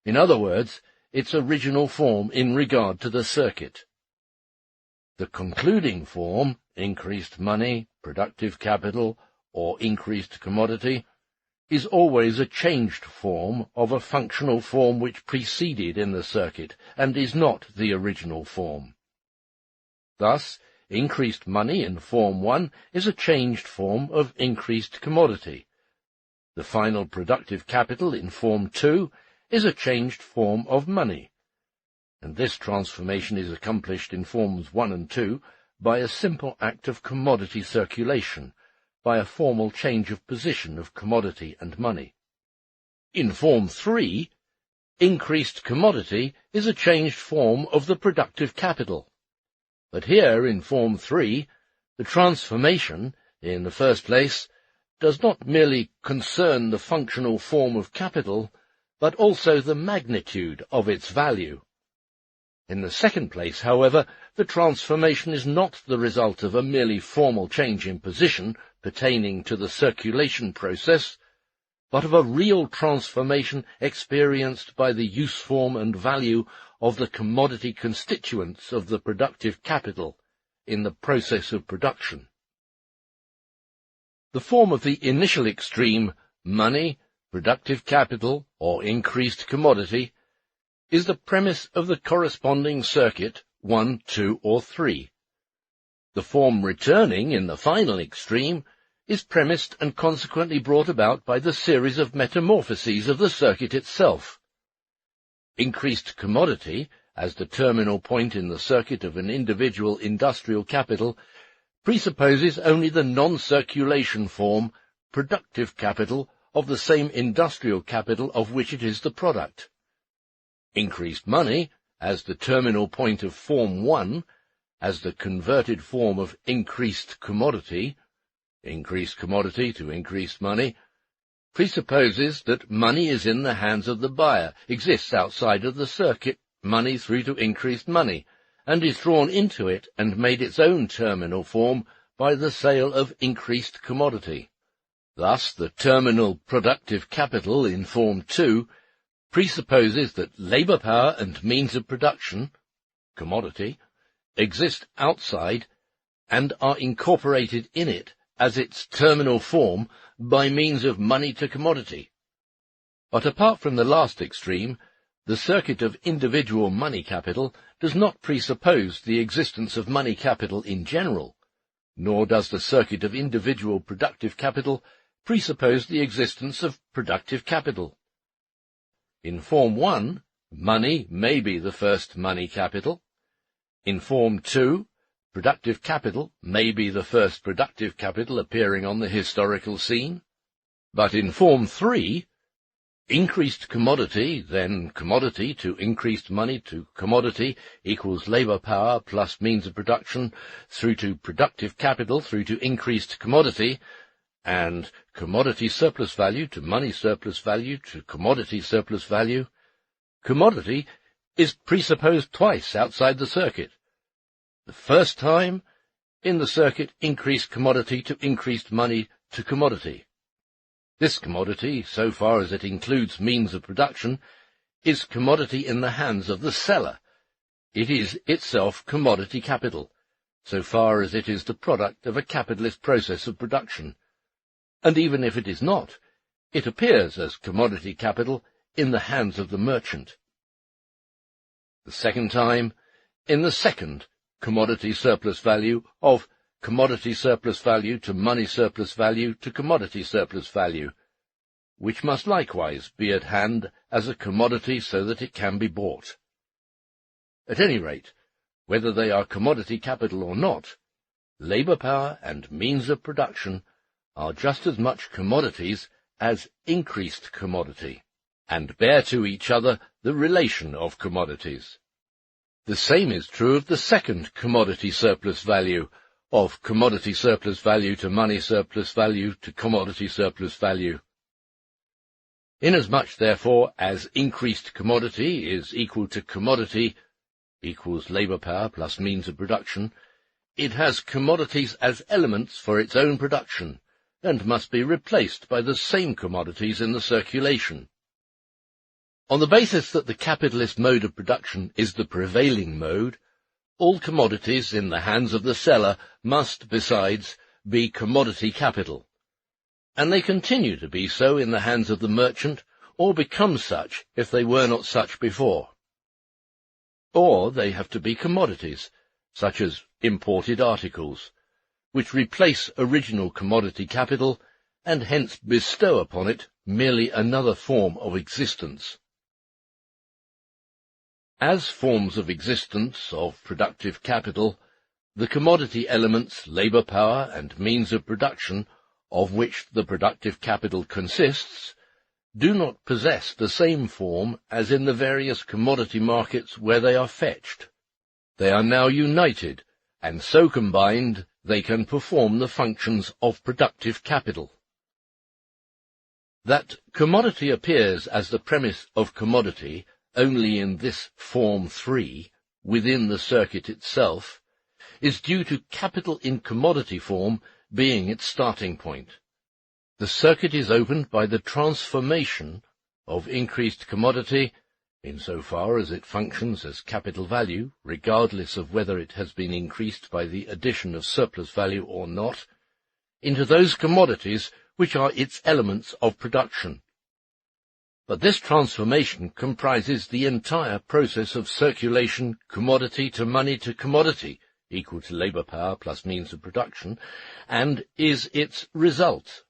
In other words, its original form in regard to the circuit. The concluding form, increased money, productive capital, or increased commodity, is always a changed form of a functional form which preceded in the circuit, and is not the original form. Thus, increased money in Form 1 is a changed form of increased commodity. The final productive capital in Form 2 is a changed form of money, and this transformation is accomplished in forms 1 and 2 by a simple act of commodity circulation, by a formal change of position of commodity and money. In form 3, increased commodity is a changed form of the productive capital. But here, in form 3, the transformation, in the first place, does not merely concern the functional form of capital, but also the magnitude of its value. In the second place, however, the transformation is not the result of a merely formal change in position pertaining to the circulation process, but of a real transformation experienced by the use form and value of the commodity constituents of the productive capital in the process of production. The form of the initial extreme, money, productive capital, or increased commodity, is the premise of the corresponding circuit 1, 2, or 3. The form returning in the final extreme is premised and consequently brought about by the series of metamorphoses of the circuit itself. Increased commodity, as the terminal point in the circuit of an individual industrial capital, presupposes only the non-circulation form, productive capital, of the same industrial capital of which it is the product. Increased money, as the terminal point of form 1, as the converted form of increased commodity to increased money, presupposes that money is in the hands of the buyer, exists outside of the circuit, money through to increased money, and is drawn into it and made its own terminal form by the sale of increased commodity. Thus, the terminal productive capital in Form 2 presupposes that labour power and means of production, commodity, exist outside and are incorporated in it as its terminal form by means of money to commodity. But apart from the last extreme, the circuit of individual money capital does not presuppose the existence of money capital in general, nor does the circuit of individual productive capital presuppose the existence of productive capital. In Form 1, money may be the first money capital. In Form 2, productive capital may be the first productive capital appearing on the historical scene. But in Form 3, increased commodity, then commodity to increased money to commodity equals labour power plus means of production through to productive capital through to increased commodity, and commodity surplus value to money surplus value to commodity surplus value. Commodity is presupposed twice outside the circuit. The first time, in the circuit increased commodity to increased money to commodity. This commodity, so far as it includes means of production, is commodity in the hands of the seller. It is itself commodity capital, so far as it is the product of a capitalist process of production. And even if it is not, it appears as commodity capital in the hands of the merchant. The second time, in the second commodity surplus value of commodity surplus value to money surplus value to commodity surplus value, which must likewise be at hand as a commodity so that it can be bought. At any rate, whether they are commodity capital or not, labour power and means of production are just as much commodities as increased commodity, and bear to each other the relation of commodities. The same is true of the second commodity surplus value, of commodity surplus value to money surplus value to commodity surplus value. Inasmuch, therefore, as increased commodity is equal to commodity equals labour power plus means of production, it has commodities as elements for its own production, and must be replaced by the same commodities in the circulation. On the basis that the capitalist mode of production is the prevailing mode, all commodities in the hands of the seller must, besides, be commodity capital, and they continue to be so in the hands of the merchant, or become such if they were not such before. Or they have to be commodities, such as imported articles, which replace original commodity capital, and hence bestow upon it merely another form of existence. As forms of existence of productive capital, the commodity elements, labour power and means of production, of which the productive capital consists, do not possess the same form as in the various commodity markets where they are fetched. They are now united, and so combined they can perform the functions of productive capital. That commodity appears as the premise of commodity only in this Form 3, within the circuit itself, is due to capital in commodity form being its starting point. The circuit is opened by the transformation of increased commodity, insofar as it functions as capital value, regardless of whether it has been increased by the addition of surplus value or not, into those commodities which are its elements of production. But this transformation comprises the entire process of circulation, commodity to money to commodity, equal to labour power plus means of production, and is its result.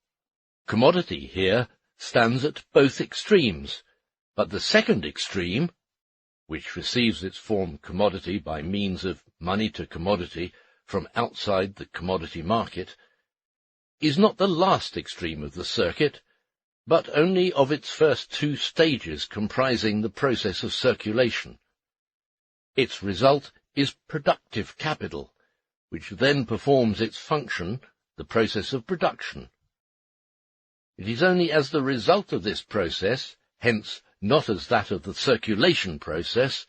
Commodity here stands at both extremes, but the second extreme, which receives its form commodity by means of money to commodity from outside the commodity market, is not the last extreme of the circuit, but only of its first two stages comprising the process of circulation. Its result is productive capital, which then performs its function, the process of production. It is only as the result of this process, hence not as that of the circulation process,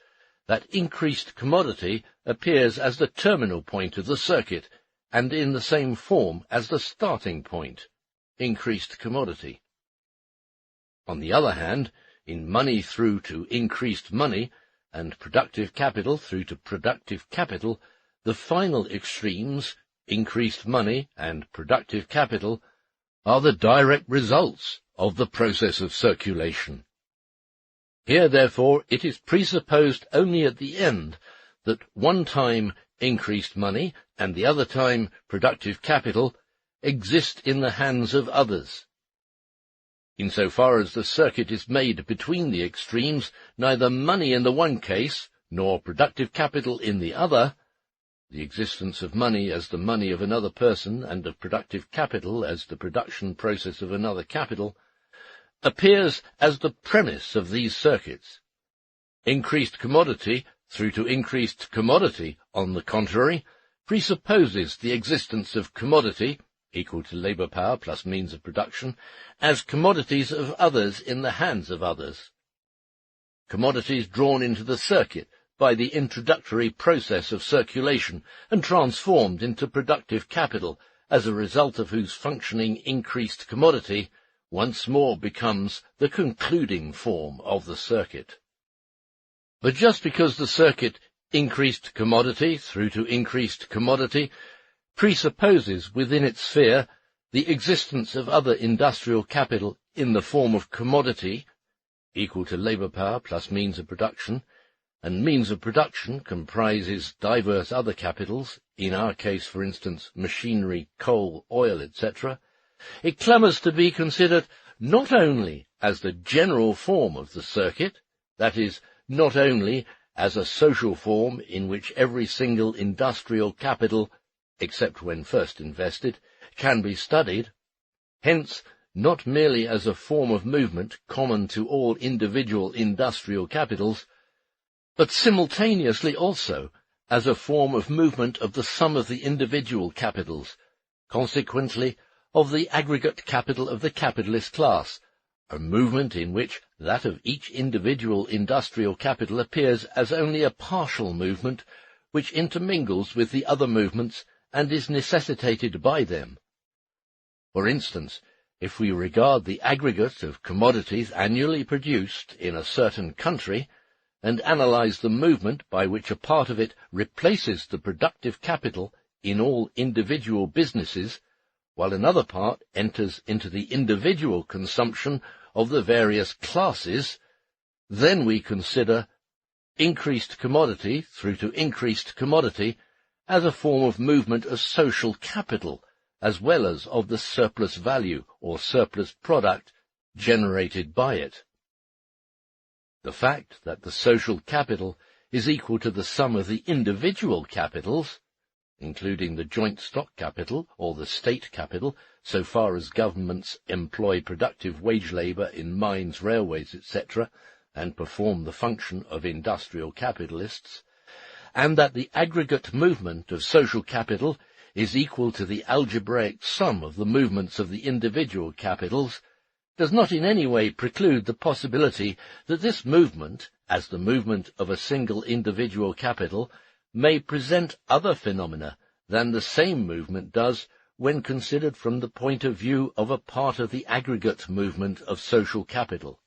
that increased commodity appears as the terminal point of the circuit, and in the same form as the starting point, increased commodity. On the other hand, in money through to increased money, and productive capital through to productive capital, the final extremes, increased money and productive capital, are the direct results of the process of circulation. Here, therefore, it is presupposed only at the end that one time increased money and the other time productive capital exist in the hands of others. Insofar as the circuit is made between the extremes, neither money in the one case, nor productive capital in the other, the existence of money as the money of another person and of productive capital as the production process of another capital, appears as the premise of these circuits. Increased commodity through to increased commodity, on the contrary, presupposes the existence of commodity, equal to labour power plus means of production, as commodities of others in the hands of others. Commodities drawn into the circuit by the introductory process of circulation and transformed into productive capital, as a result of whose functioning increased commodity once more becomes the concluding form of the circuit. But just because the circuit increased commodity through to increased commodity presupposes within its sphere the existence of other industrial capital in the form of commodity, equal to labour power plus means of production, and means of production comprises diverse other capitals, in our case, for instance, machinery, coal, oil, etc., it clamours to be considered not only as the general form of the circuit, that is, not only as a social form in which every single industrial capital, except when first invested, can be studied, hence not merely as a form of movement common to all individual industrial capitals, but simultaneously also as a form of movement of the sum of the individual capitals, consequently of the aggregate capital of the capitalist class, a movement in which that of each individual industrial capital appears as only a partial movement which intermingles with the other movements and is necessitated by them. For instance, if we regard the aggregate of commodities annually produced in a certain country, and analyze the movement by which a part of it replaces the productive capital in all individual businesses, while another part enters into the individual consumption of the various classes, then we consider increased commodity through to increased commodity as a form of movement of social capital, as well as of the surplus value or surplus product generated by it. The fact that the social capital is equal to the sum of the individual capitals, including the joint stock capital or the state capital, so far as governments employ productive wage labour in mines, railways, etc., and perform the function of industrial capitalists, and that the aggregate movement of social capital is equal to the algebraic sum of the movements of the individual capitals, does not in any way preclude the possibility that this movement, as the movement of a single individual capital, may present other phenomena than the same movement does when considered from the point of view of a part of the aggregate movement of social capital.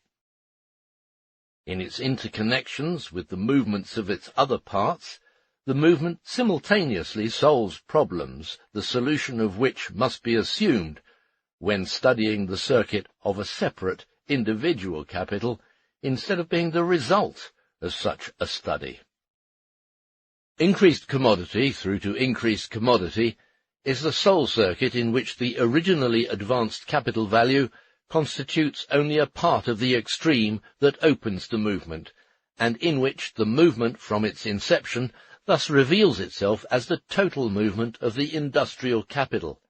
In its interconnections with the movements of its other parts, the movement simultaneously solves problems, the solution of which must be assumed when studying the circuit of a separate individual capital, instead of being the result of such a study. Increased commodity through to increased commodity is the sole circuit in which the originally advanced capital value constitutes only a part of the extreme that opens the movement, and in which the movement from its inception thus reveals itself as the total movement of the industrial capital,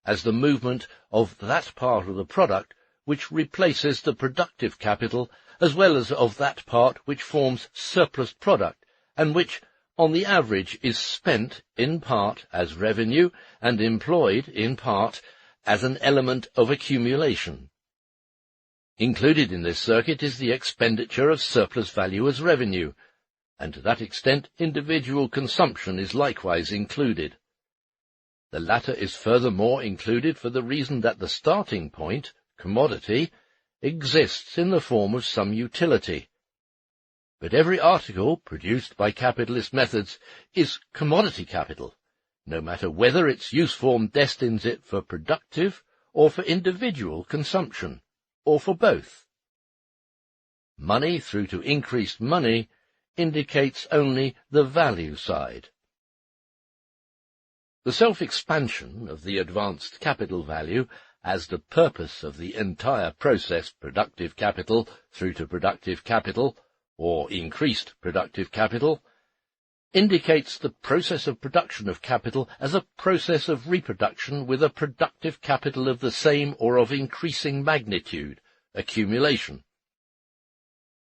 as the movement of that part of the product which replaces the productive capital, as well as of that part which forms surplus product, and which, on the average, is spent in part as revenue and employed in part as an element of accumulation. Included in this circuit is the expenditure of surplus value as revenue, and to that extent individual consumption is likewise included. The latter is furthermore included for the reason that the starting point, commodity, exists in the form of some utility. But every article produced by capitalist methods is commodity capital, no matter whether its use form destines it for productive or for individual consumption, or for both. Money through to increased money indicates only the value side. The self-expansion of the advanced capital value as the purpose of the entire process, productive capital through to productive capital, or increased productive capital, indicates the process of production of capital as a process of reproduction with a productive capital of the same or of increasing magnitude, accumulation.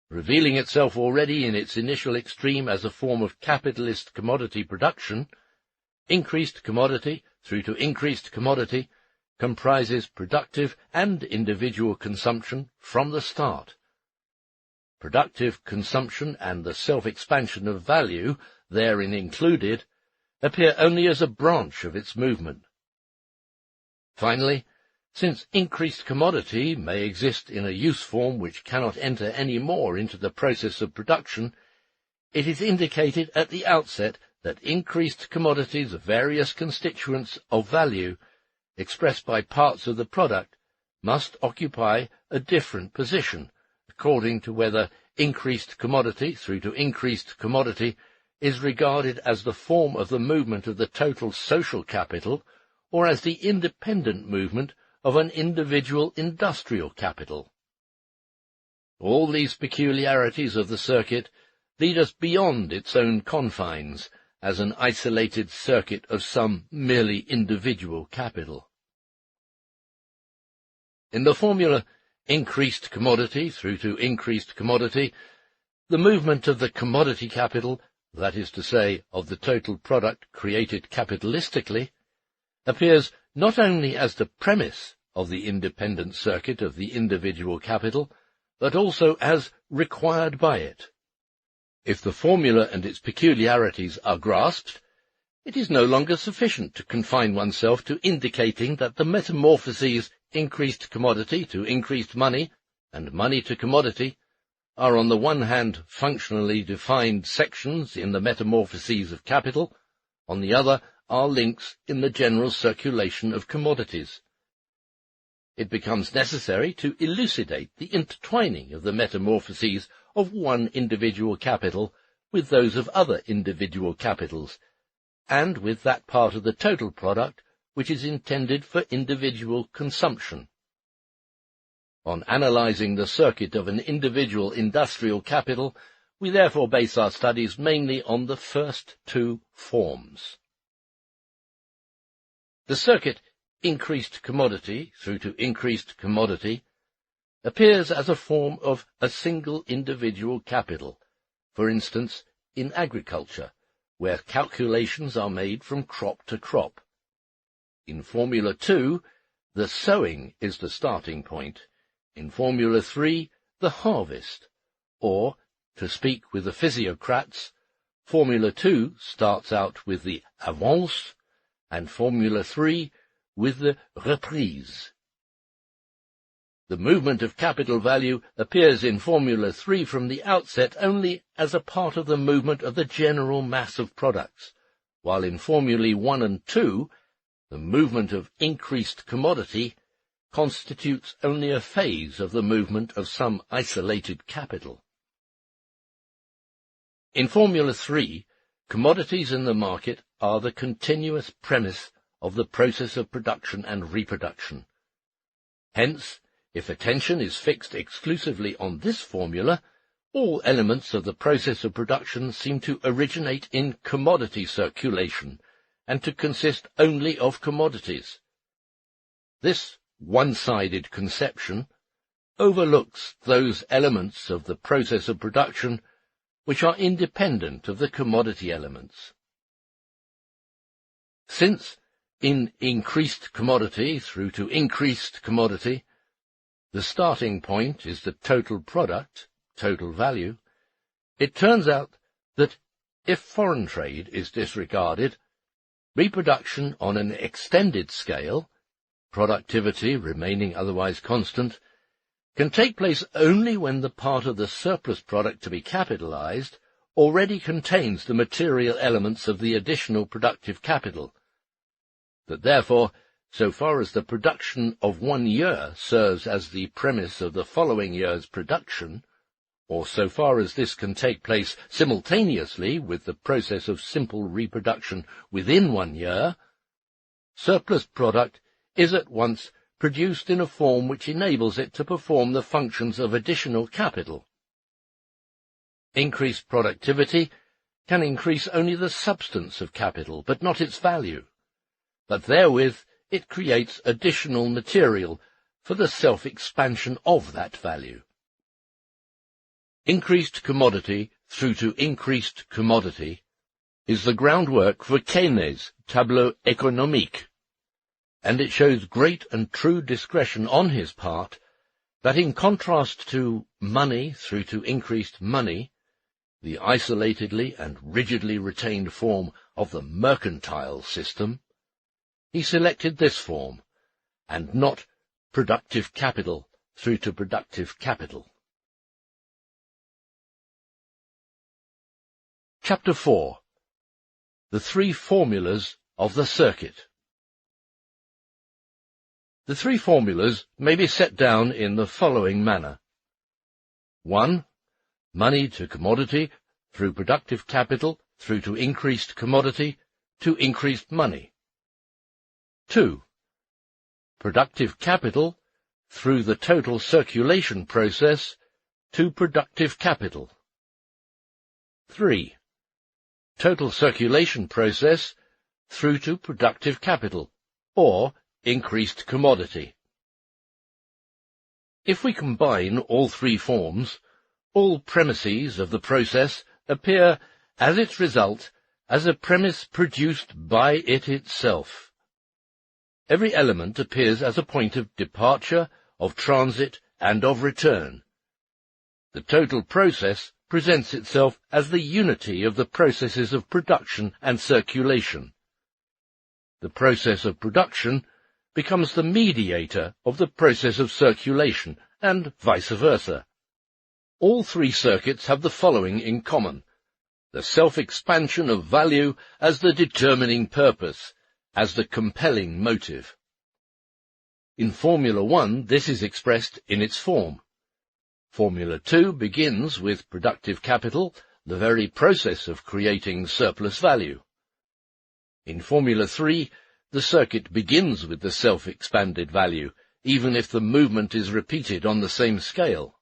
Revealing itself already in its initial extreme as a form of capitalist commodity production, increased commodity through to increased commodity comprises productive and individual consumption from the start. Productive consumption and the self-expansion of value, therein included, appear only as a branch of its movement. Finally, since increased commodity may exist in a use form which cannot enter any more into the process of production, it is indicated at the outset that increased commodities of various constituents of value, expressed by parts of the product, must occupy a different position, according to whether increased commodity through to increased commodity is regarded as the form of the movement of the total social capital, or as the independent movement of an individual industrial capital. All these peculiarities of the circuit lead us beyond its own confines, as an isolated circuit of some merely individual capital. In the formula increased commodity through to increased commodity, the movement of the commodity capital, that is to say, of the total product created capitalistically, appears not only as the premise of the independent circuit of the individual capital, but also as required by it. If the formula and its peculiarities are grasped, it is no longer sufficient to confine oneself to indicating that the metamorphoses increased commodity to increased money, and money to commodity, are on the one hand functionally defined sections in the metamorphoses of capital, on the other are links in the general circulation of commodities. It becomes necessary to elucidate the intertwining of the metamorphoses of one individual capital with those of other individual capitals, and with that part of the total product which is intended for individual consumption. On analyzing the circuit of an individual industrial capital, We therefore base our studies mainly on the first two forms. The circuit increased commodity through to increased commodity appears as a form of a single individual capital, for instance, in agriculture, where calculations are made from crop to crop. In Formula 2, the sowing is the starting point. In Formula 3, the harvest. Or, to speak with the physiocrats, Formula 2 starts out with the avance, and Formula 3 with the reprise. The movement of capital value appears in Formula 3 from the outset only as a part of the movement of the general mass of products, while in Formulae 1 and 2, the movement of increased commodity constitutes only a phase of the movement of some isolated capital. In Formula 3, commodities in the market are the continuous premise of the process of production and reproduction. Hence, if attention is fixed exclusively on this formula, all elements of the process of production seem to originate in commodity circulation, and to consist only of commodities. This one-sided conception overlooks those elements of the process of production which are independent of the commodity elements. Since, in increased commodity through to increased commodity, the starting point is the total product, total value, it turns out that if foreign trade is disregarded, reproduction on an extended scale, productivity remaining otherwise constant, can take place only when the part of the surplus product to be capitalized already contains the material elements of the additional productive capital. That therefore, so far as the production of 1 year serves as the premise of the following year's production, or so far as this can take place simultaneously with the process of simple reproduction within 1 year, surplus product is at once produced in a form which enables it to perform the functions of additional capital. Increased productivity can increase only the substance of capital, but not its value, but therewith it creates additional material for the self-expansion of that value. Increased commodity through to increased commodity is the groundwork for Keynes' tableau économique, and it shows great and true discretion on his part that in contrast to money through to increased money, the isolatedly and rigidly retained form of the mercantile system, he selected this form, and not productive capital through to productive capital. Chapter 4. The three formulas of the circuit. The three formulas may be set down in the following manner. 1. Money to commodity through productive capital through to increased commodity to increased money. 2. Productive capital through the total circulation process to productive capital. 3. Total circulation process through to productive capital, or increased commodity. If we combine all three forms, all premises of the process appear as its result as a premise produced by it itself. Every element appears as a point of departure, of transit, and of return. The total process presents itself as the unity of the processes of production and circulation. The process of production becomes the mediator of the process of circulation, and vice versa. All three circuits have the following in common: the self-expansion of value as the determining purpose, as the compelling motive. In Formula 1, this is expressed in its form. Formula 2 begins with productive capital, the very process of creating surplus value. In Formula 3, the circuit begins with the self-expanded value, even if the movement is repeated on the same scale.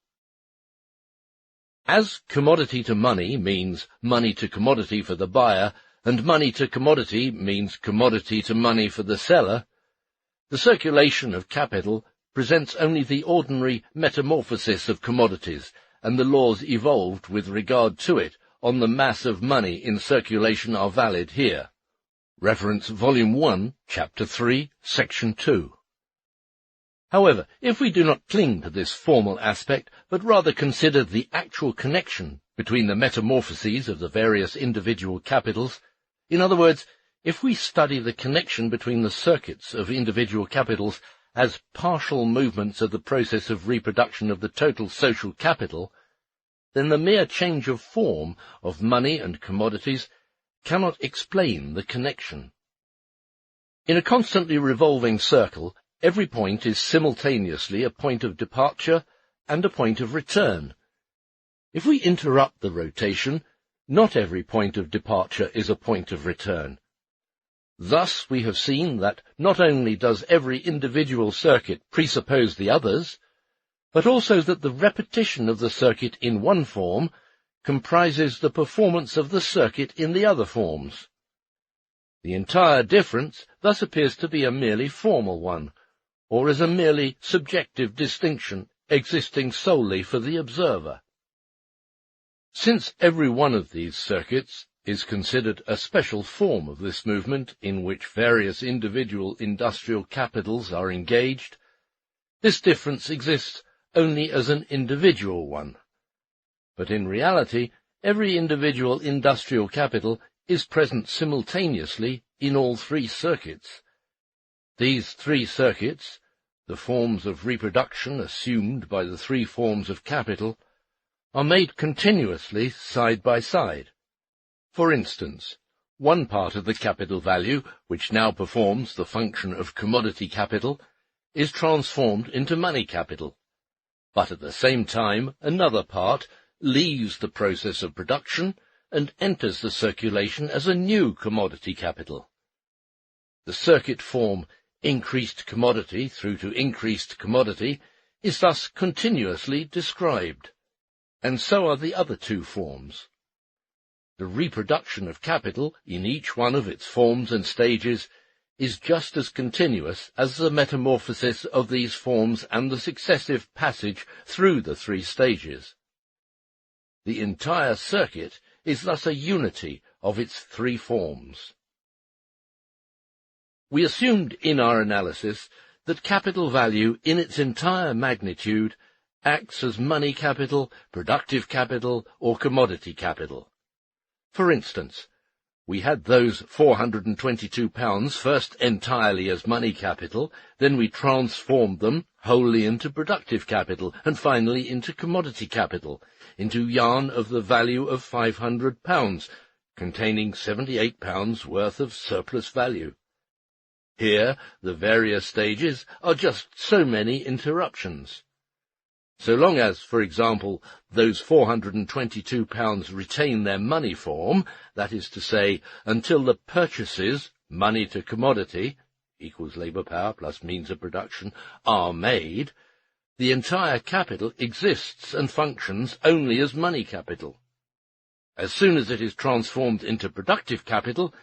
As commodity to money means money to commodity for the buyer, and money to commodity means commodity to money for the seller, the circulation of capital presents only the ordinary metamorphosis of commodities, and the laws evolved with regard to it on the mass of money in circulation are valid here. Reference Volume 1, Chapter 3, Section 2. However, if we do not cling to this formal aspect, but rather consider the actual connection between the metamorphoses of the various individual capitals, in other words, if we study the connection between the circuits of individual capitals as partial movements of the process of reproduction of the total social capital, then the mere change of form of money and commodities cannot explain the connection. In a constantly revolving circle, every point is simultaneously a point of departure and a point of return. If we interrupt the rotation, not every point of departure is a point of return. Thus we have seen that not only does every individual circuit presuppose the others, but also that the repetition of the circuit in one form comprises the performance of the circuit in the other forms. The entire difference thus appears to be a merely formal one, or as a merely subjective distinction existing solely for the observer. Since every one of these circuits is considered a special form of this movement in which various individual industrial capitals are engaged, this difference exists only as an individual one. But in reality, every individual industrial capital is present simultaneously in all three circuits. These three circuits, the forms of reproduction assumed by the three forms of capital, are made continuously side by side. For instance, one part of the capital value, which now performs the function of commodity capital, is transformed into money capital, but at the same time another part leaves the process of production and enters the circulation as a new commodity capital. The circuit form increased commodity through to increased commodity is thus continuously described, and so are the other two forms. The reproduction of capital in each one of its forms and stages is just as continuous as the metamorphosis of these forms and the successive passage through the three stages. The entire circuit is thus a unity of its three forms. We assumed in our analysis that capital value in its entire magnitude acts as money capital, productive capital, or commodity capital. For instance, we had those £422 first entirely as money capital, then we transformed them wholly into productive capital, and finally into commodity capital, into yarn of the value of £500, containing £78 worth of surplus value. Here, the various stages are just so many interruptions. So long as, for example, those £422 retain their money form, that is to say, until the purchases, money to commodity, equals labour power plus means of production, are made, the entire capital exists and functions only as money capital. As soon as it is transformed into productive capital,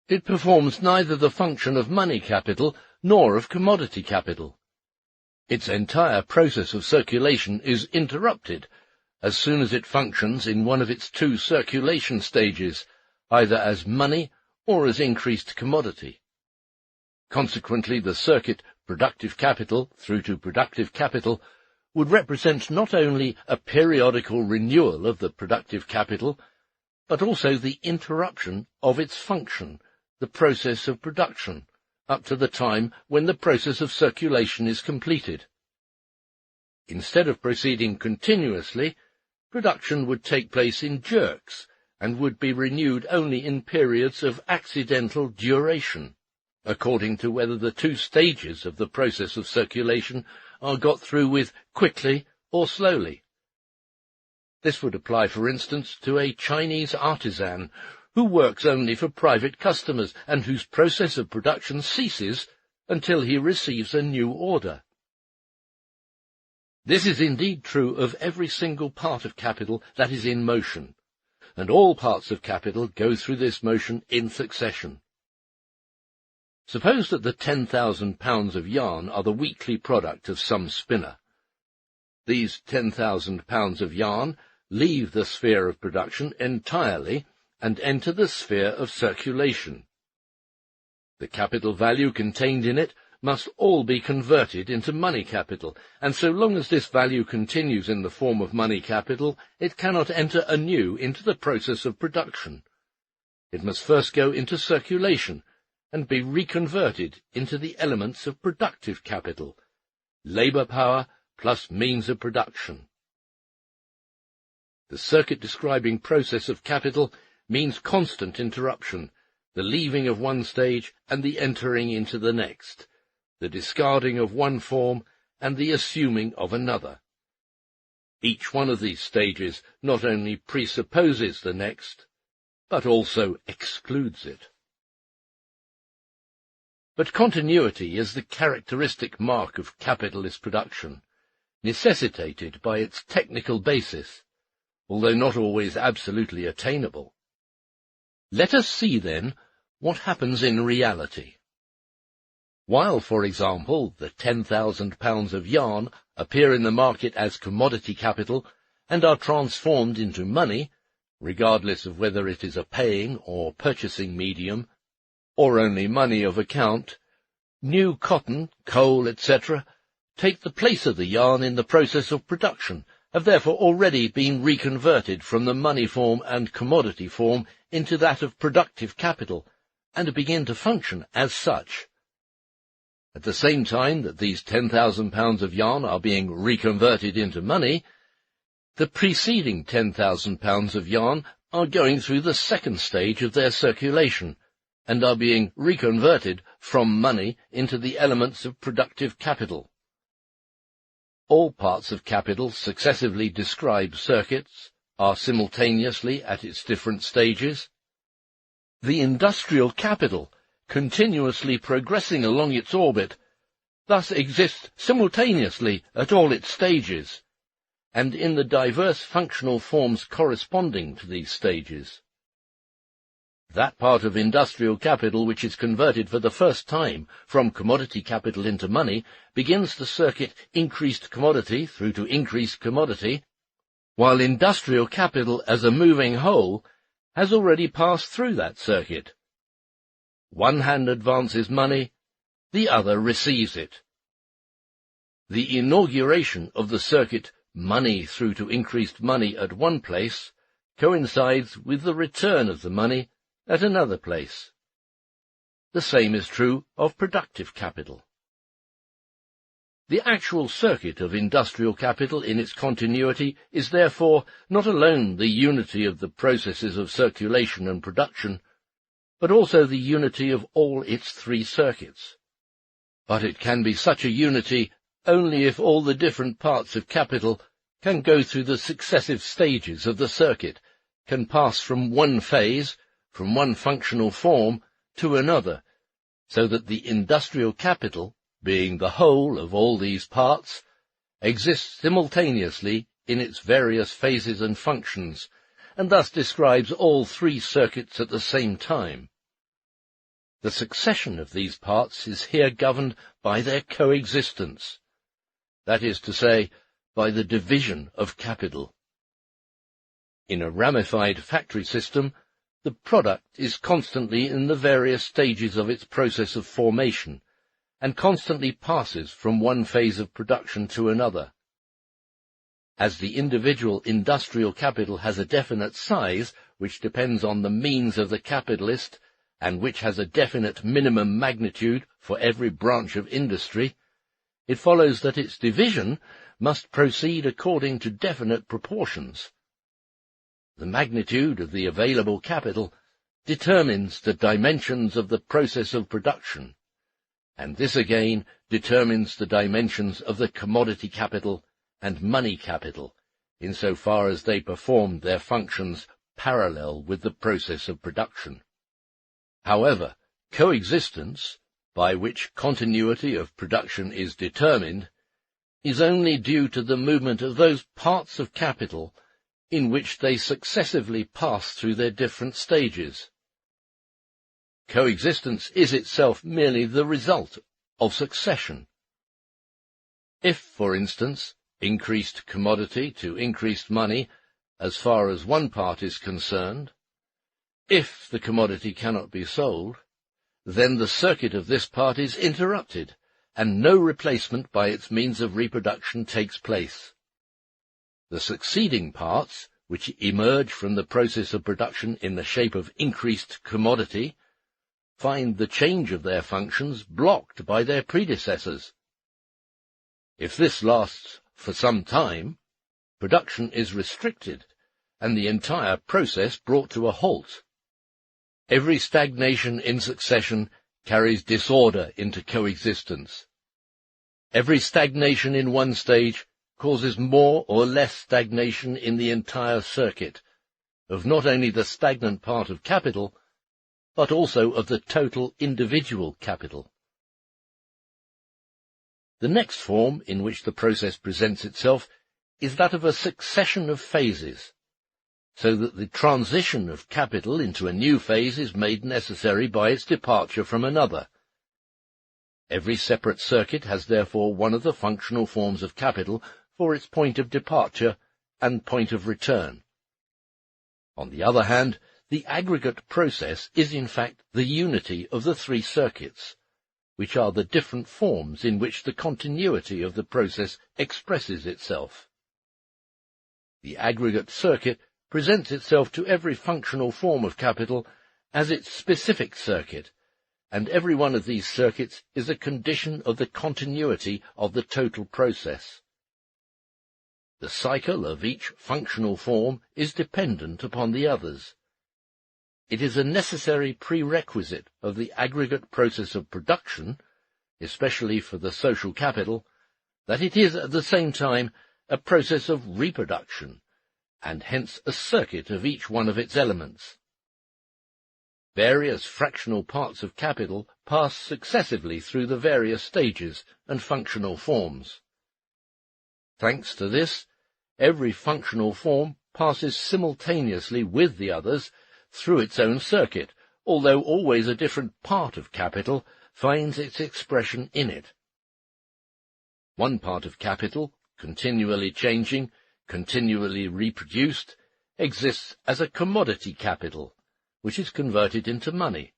it performs neither the function of money capital nor of commodity capital. Its entire process of circulation is interrupted as soon as it functions in one of its two circulation stages, either as money or as increased commodity. Consequently, the circuit productive capital through to productive capital would represent not only a periodical renewal of the productive capital, but also the interruption of its function, the process of production, up to the time when the process of circulation is completed. Instead of proceeding continuously, production would take place in jerks, and would be renewed only in periods of accidental duration, according to whether the two stages of the process of circulation are got through with quickly or slowly. This would apply, for instance, to a Chinese artisan who works only for private customers and whose process of production ceases until he receives a new order. This is indeed true of every single part of capital that is in motion, and all parts of capital go through this motion in succession. Suppose that the 10,000 pounds of yarn are the weekly product of some spinner. These 10,000 pounds of yarn leave the sphere of production entirely and enter the sphere of circulation. The capital value contained in it must all be converted into money capital, and so long as this value continues in the form of money capital, it cannot enter anew into the process of production. It must first go into circulation and be reconverted into the elements of productive capital, labour power plus means of production. The circuit-describing process of capital means constant interruption, the leaving of one stage and the entering into the next, the discarding of one form and the assuming of another. Each one of these stages not only presupposes the next, but also excludes it. But continuity is the characteristic mark of capitalist production, necessitated by its technical basis, although not always absolutely attainable. Let us see, then, what happens in reality. While, for example, the 10,000 pounds of yarn appear in the market as commodity capital and are transformed into money, regardless of whether it is a paying or purchasing medium, or only money of account, new cotton, coal, etc., take the place of the yarn in the process of production, have therefore already been reconverted from the money form and commodity form into that of productive capital, and begin to function as such. At the same time that these 10,000 pounds of yarn are being reconverted into money, the preceding 10,000 pounds of yarn are going through the second stage of their circulation, and are being reconverted from money into the elements of productive capital. All parts of capital successively describe circuits, are simultaneously at its different stages. The industrial capital, continuously progressing along its orbit, thus exists simultaneously at all its stages, and in the diverse functional forms corresponding to these stages. That part of industrial capital which is converted for the first time from commodity capital into money begins the circuit increased commodity through to increased commodity, while industrial capital as a moving whole has already passed through that circuit. One hand advances money, the other receives it. The inauguration of the circuit money through to increased money at one place coincides with the return of the money at another place. The same is true of productive capital. The actual circuit of industrial capital in its continuity is therefore not alone the unity of the processes of circulation and production, but also the unity of all its three circuits. But it can be such a unity only if all the different parts of capital can go through the successive stages of the circuit, can pass from one phase, from one functional form, to another, so that the industrial capital, being the whole of all these parts, exists simultaneously in its various phases and functions, and thus describes all three circuits at the same time. The succession of these parts is here governed by their coexistence, that is to say, by the division of capital. In a ramified factory system, the product is constantly in the various stages of its process of formation, and constantly passes from one phase of production to another. As the individual industrial capital has a definite size, which depends on the means of the capitalist, and which has a definite minimum magnitude for every branch of industry, it follows that its division must proceed according to definite proportions. The magnitude of the available capital determines the dimensions of the process of production, and this again determines the dimensions of the commodity capital and money capital, insofar as they perform their functions parallel with the process of production. However, coexistence, by which continuity of production is determined, is only due to the movement of those parts of capital in which they successively pass through their different stages. Coexistence is itself merely the result of succession. If, for instance, increased commodity to increased money as far as one part is concerned, if the commodity cannot be sold, then the circuit of this part is interrupted, and no replacement by its means of reproduction takes place. The succeeding parts, which emerge from the process of production in the shape of increased commodity, find the change of their functions blocked by their predecessors. If this lasts for some time, production is restricted, and the entire process brought to a halt. Every stagnation in succession carries disorder into coexistence. Every stagnation in one stage causes more or less stagnation in the entire circuit, of not only the stagnant part of capital, but also of the total individual capital. The next form in which the process presents itself is that of a succession of phases, so that the transition of capital into a new phase is made necessary by its departure from another. Every separate circuit has therefore one of the functional forms of capital for its point of departure and point of return. On the other hand, the aggregate process is in fact the unity of the three circuits, which are the different forms in which the continuity of the process expresses itself. The aggregate circuit presents itself to every functional form of capital as its specific circuit, and every one of these circuits is a condition of the continuity of the total process. The cycle of each functional form is dependent upon the others. It is a necessary prerequisite of the aggregate process of production, especially for the social capital, that it is at the same time a process of reproduction, and hence a circuit of each one of its elements. Various fractional parts of capital pass successively through the various stages and functional forms. Thanks to this, every functional form passes simultaneously with the others through its own circuit, although always a different part of capital finds its expression in it. One part of capital, continually changing, continually reproduced, exists as a commodity capital, which is converted into money.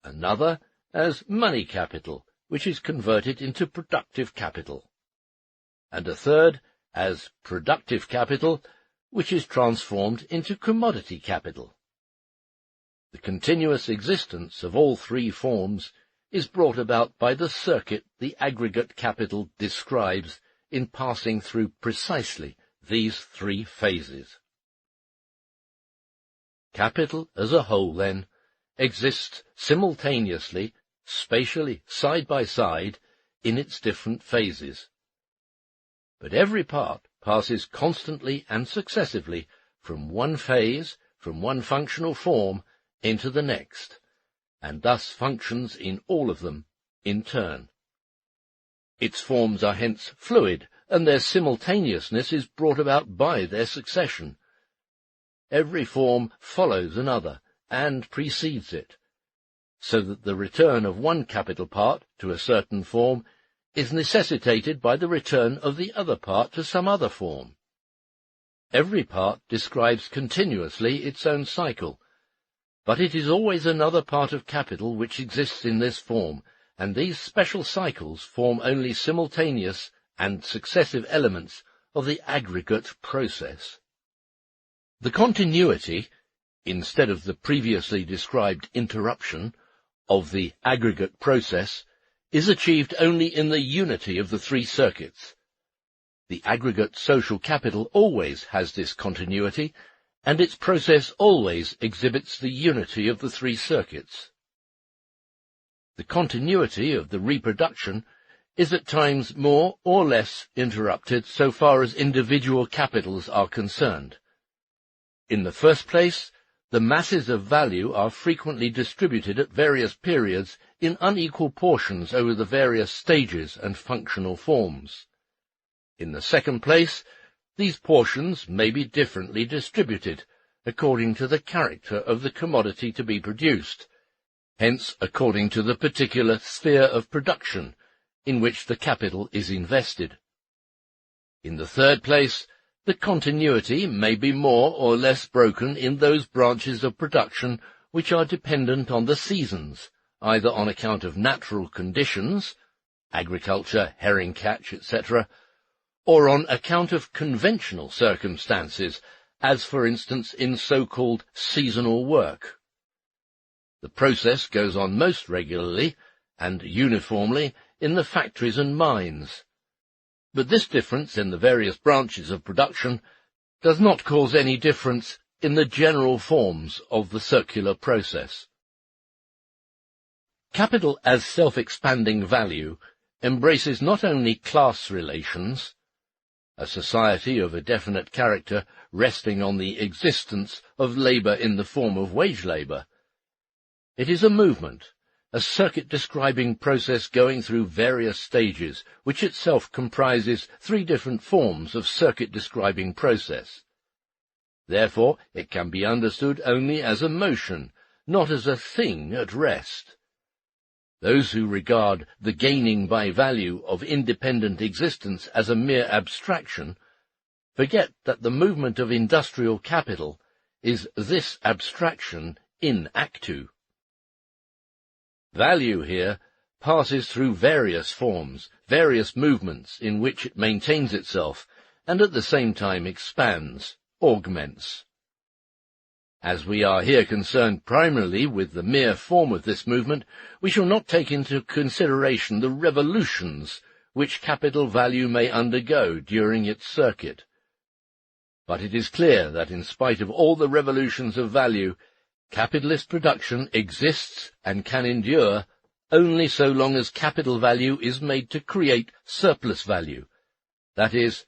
Another as money capital, which is converted into productive capital. And a third as productive capital, which is transformed into commodity capital. The continuous existence of all three forms is brought about by the circuit the aggregate capital describes in passing through precisely these three phases. Capital as a whole, then, exists simultaneously, spatially, side by side, in its different phases. But every part passes constantly and successively from one phase, from one functional form, into the next, and thus functions in all of them in turn. Its forms are hence fluid, and their simultaneousness is brought about by their succession. Every form follows another, and precedes it, so that the return of one capital part to a certain form is necessitated by the return of the other part to some other form. Every part describes continuously its own cycle, but it is always another part of capital which exists in this form, and these special cycles form only simultaneous and successive elements of the aggregate process. The continuity, instead of the previously described interruption, of the aggregate process is achieved only in the unity of the three circuits. The aggregate social capital always has this continuity, and its process always exhibits the unity of the three circuits. The continuity of the reproduction is at times more or less interrupted so far as individual capitals are concerned. In the first place, the masses of value are frequently distributed at various periods in unequal portions over the various stages and functional forms. In the second place, these portions may be differently distributed, according to the character of the commodity to be produced, hence according to the particular sphere of production in which the capital is invested. In the third place, the continuity may be more or less broken in those branches of production which are dependent on the seasons, either on account of natural conditions, agriculture, herring catch, etc., or on account of conventional circumstances, as for instance in so-called seasonal work. The process goes on most regularly and uniformly in the factories and mines, but this difference in the various branches of production does not cause any difference in the general forms of the circular process. Capital as self-expanding value embraces not only class relations, a society of a definite character resting on the existence of labour in the form of wage labour. It is a movement, a circuit-describing process going through various stages, which itself comprises three different forms of circuit-describing process. Therefore, it can be understood only as a motion, not as a thing at rest. Those who regard the gaining by value of independent existence as a mere abstraction forget that the movement of industrial capital is this abstraction in actu. Value here passes through various forms, various movements in which it maintains itself, and at the same time expands, augments. As we are here concerned primarily with the mere form of this movement, we shall not take into consideration the revolutions which capital value may undergo during its circuit. But it is clear that in spite of all the revolutions of value, capitalist production exists and can endure only so long as capital value is made to create surplus value, that is,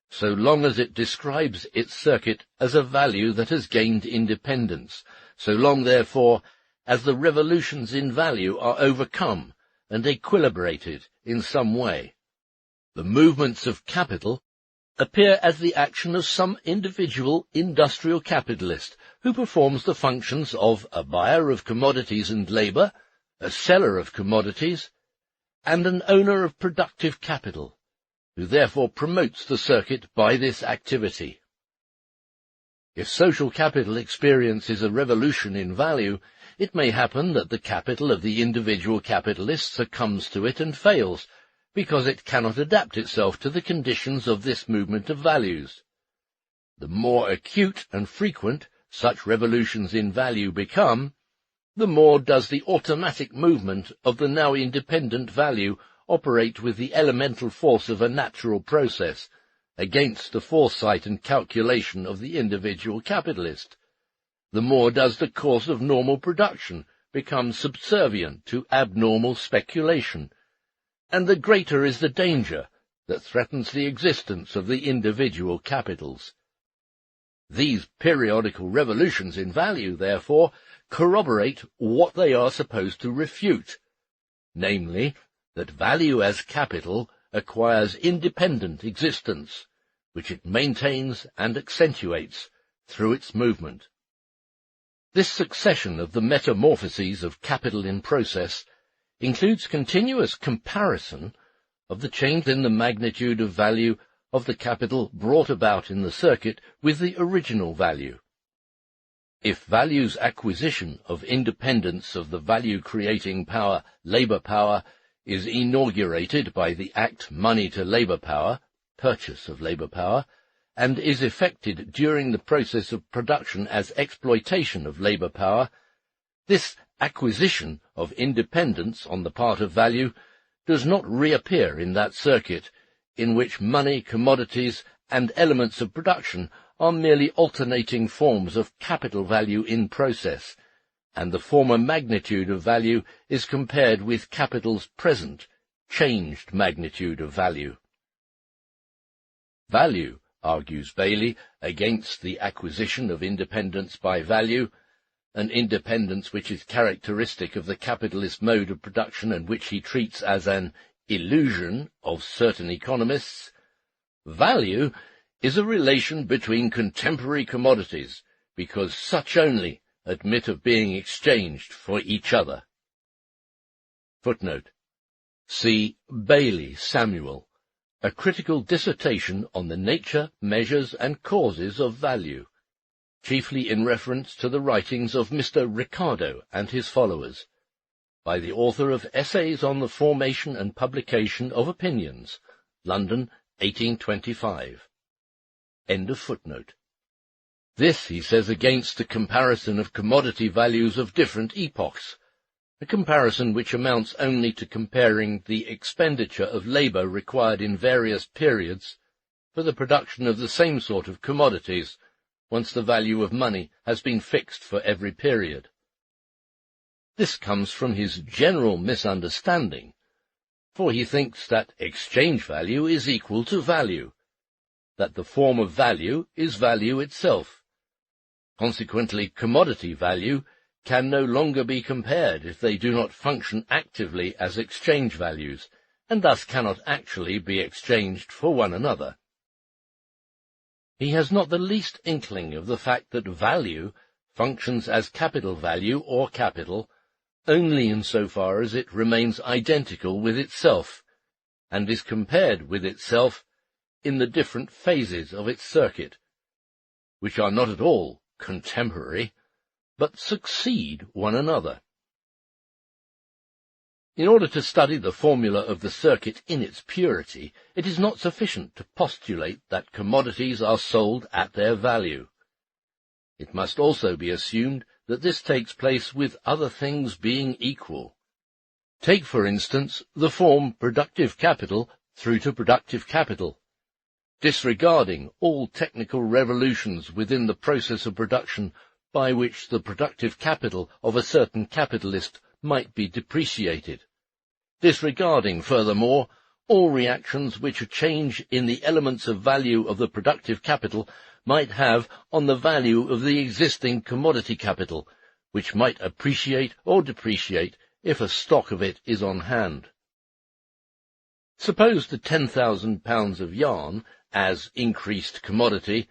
so long as it describes its circuit as a value that has gained independence, so long, therefore, as the revolutions in value are overcome and equilibrated in some way. The movements of capital appear as the action of some individual industrial capitalist who performs the functions of a buyer of commodities and labour, a seller of commodities, and an owner of productive capital, who therefore promotes the circuit by this activity. If social capital experiences a revolution in value, it may happen that the capital of the individual capitalist succumbs to it and fails, because it cannot adapt itself to the conditions of this movement of values. The more acute and frequent such revolutions in value become, the more does the automatic movement of the now independent value operate with the elemental force of a natural process, against the foresight and calculation of the individual capitalist. The more does the course of normal production become subservient to abnormal speculation, and the greater is the danger that threatens the existence of the individual capitals. These periodical revolutions in value, therefore, corroborate what they are supposed to refute, namely, that value as capital acquires independent existence, which it maintains and accentuates through its movement. This succession of the metamorphoses of capital in process includes continuous comparison of the change in the magnitude of value of the capital brought about in the circuit with the original value. If value's acquisition of independence of the value-creating power, labour power, is inaugurated by the act money to labour power, purchase of labour power, and is effected during the process of production as exploitation of labour power, this acquisition of independence on the part of value does not reappear in that circuit in which money, commodities, and elements of production are merely alternating forms of capital value in process, and the former magnitude of value is compared with capital's present, changed magnitude of value. Value, argues Bailey, against the acquisition of independence by value, an independence which is characteristic of the capitalist mode of production and which he treats as an illusion of certain economists, Value is a relation between contemporary commodities, because such only admit of being exchanged for each other. Footnote. See Bailey, Samuel, A Critical Dissertation on the Nature, Measures, and Causes of Value, chiefly in reference to the writings of Mr. Ricardo and his followers, by the author of Essays on the Formation and Publication of Opinions, London, 1825. End of footnote. This, he says, against the comparison of commodity values of different epochs, a comparison which amounts only to comparing the expenditure of labour required in various periods for the production of the same sort of commodities, once the value of money has been fixed for every period. This comes from his general misunderstanding, for he thinks that exchange value is equal to value, that the form of value is value itself. Consequently, commodity value can no longer be compared if they do not function actively as exchange values, and thus cannot actually be exchanged for one another. He has not the least inkling of the fact that value functions as capital value or capital only insofar as it remains identical with itself, and is compared with itself in the different phases of its circuit, which are not at all contemporary, but succeed one another. In order to study the formula of the circuit in its purity, it is not sufficient to postulate that commodities are sold at their value. It must also be assumed that this takes place with other things being equal. Take, for instance, the form productive capital through to productive capital, disregarding all technical revolutions within the process of production by which the productive capital of a certain capitalist might be depreciated, disregarding, furthermore, all reactions which a change in the elements of value of the productive capital might have on the value of the existing commodity capital, which might appreciate or depreciate if a stock of it is on hand. Suppose the £10,000 of yarn, as increased commodity,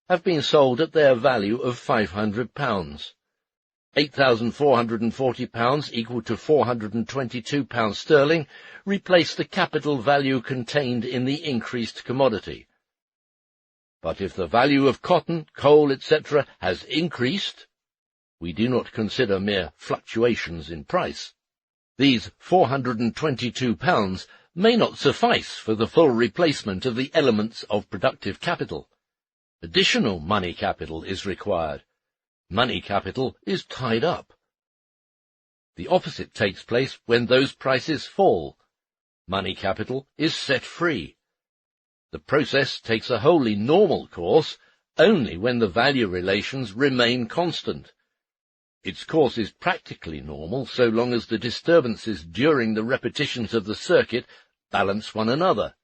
have been sold at their value of £500. £8,440 equal to £422 sterling replace the capital value contained in the increased commodity. But if the value of cotton, coal, etc. has increased, we do not consider mere fluctuations in price. These £422 may not suffice for the full replacement of the elements of productive capital. Additional money capital is required. Money capital is tied up. The opposite takes place when those prices fall. Money capital is set free. The process takes a wholly normal course only when the value relations remain constant. Its course is practically normal so long as the disturbances during the repetitions of the circuit balance one another.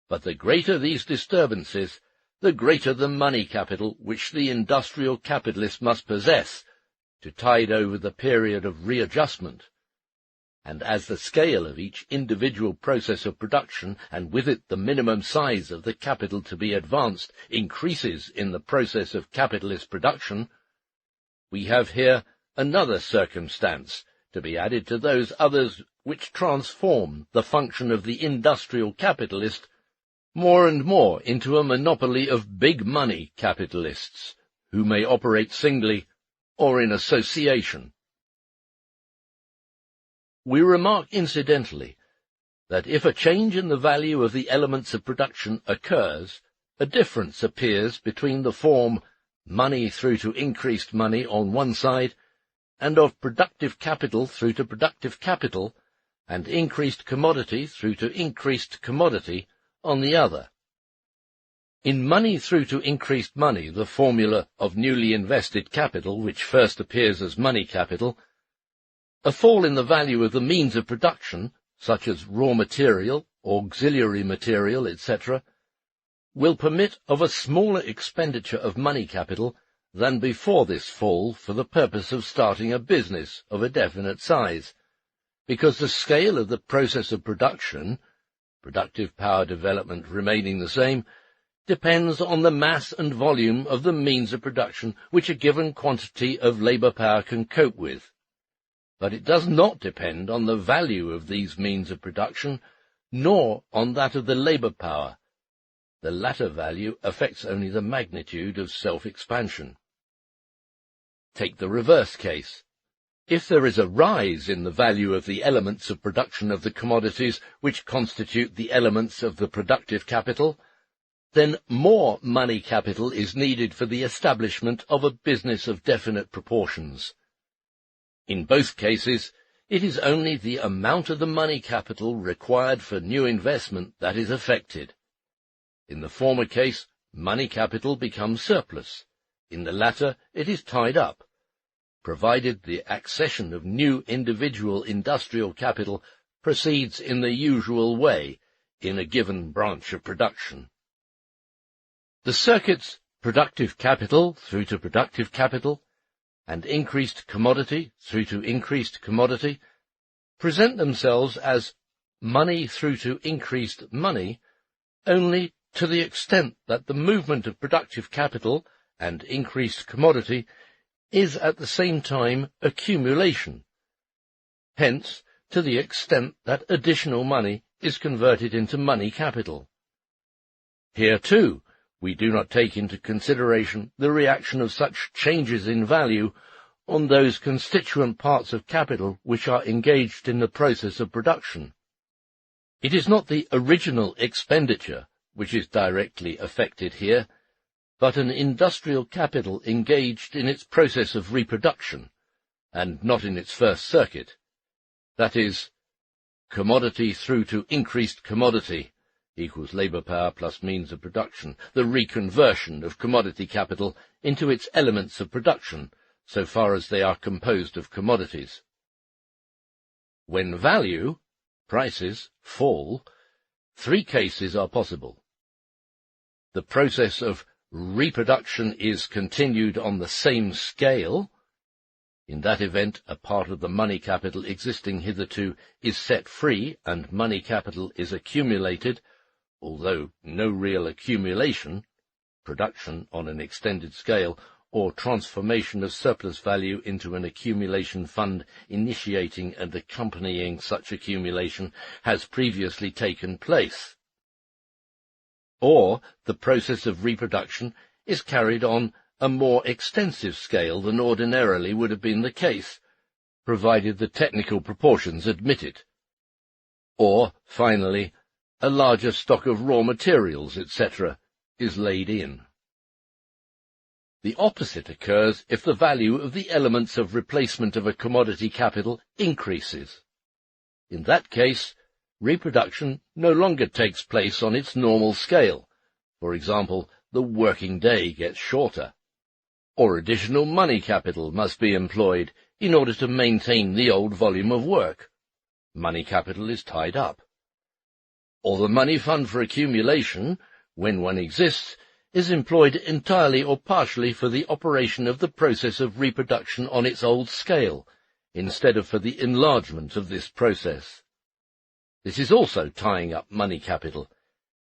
But the greater these disturbances, the greater the money capital which the industrial capitalist must possess to tide over the period of readjustment. And as the scale of each individual process of production, and with it the minimum size of the capital to be advanced, increases in the process of capitalist production, we have here another circumstance to be added to those others which transform the function of the industrial capitalist more and more into a monopoly of big money capitalists, who may operate singly or in association. We remark incidentally that if a change in the value of the elements of production occurs, a difference appears between the form money through to increased money on one side, and of productive capital through to productive capital, and increased commodity through to increased commodity on the other. In money through to increased money, the formula of newly invested capital, which first appears as money capital, a fall in the value of the means of production, such as raw material, auxiliary material, etc., will permit of a smaller expenditure of money capital than before this fall for the purpose of starting a business of a definite size, because the scale of the process of production, productive power development remaining the same, depends on the mass and volume of the means of production which a given quantity of labour power can cope with. But it does not depend on the value of these means of production, nor on that of the labour power. The latter value affects only the magnitude of self-expansion. Take the reverse case. If there is a rise in the value of the elements of production of the commodities which constitute the elements of the productive capital, then more money capital is needed for the establishment of a business of definite proportions. In both cases, it is only the amount of the money capital required for new investment that is affected. In the former case, money capital becomes surplus. In the latter, it is tied up, provided the accession of new individual industrial capital proceeds in the usual way in a given branch of production. The circuits productive capital through to productive capital and increased commodity through to increased commodity present themselves as money through to increased money only to the extent that the movement of productive capital and increased commodity is at the same time accumulation, hence to the extent that additional money is converted into money capital. Here, too, we do not take into consideration the reaction of such changes in value on those constituent parts of capital which are engaged in the process of production. It is not the original expenditure which is directly affected here, but an industrial capital engaged in its process of reproduction, and not in its first circuit, that is, commodity through to increased commodity equals labour power plus means of production, the reconversion of commodity capital into its elements of production, so far as they are composed of commodities. When value, prices, fall, three cases are possible. The process of reproduction is continued on the same scale. In that event, a part of the money capital existing hitherto is set free and money capital is accumulated, although no real accumulation, production on an extended scale, or transformation of surplus value into an accumulation fund initiating and accompanying such accumulation has previously taken place. Or the process of reproduction is carried on a more extensive scale than ordinarily would have been the case, provided the technical proportions admit it. Or, finally, a larger stock of raw materials, etc., is laid in. The opposite occurs if the value of the elements of replacement of a commodity capital increases. In that case, reproduction no longer takes place on its normal scale. For example, the working day gets shorter. Or additional money capital must be employed in order to maintain the old volume of work. Money capital is tied up. Or the money fund for accumulation, when one exists, is employed entirely or partially for the operation of the process of reproduction on its old scale, instead of for the enlargement of this process. This is also tying up money capital,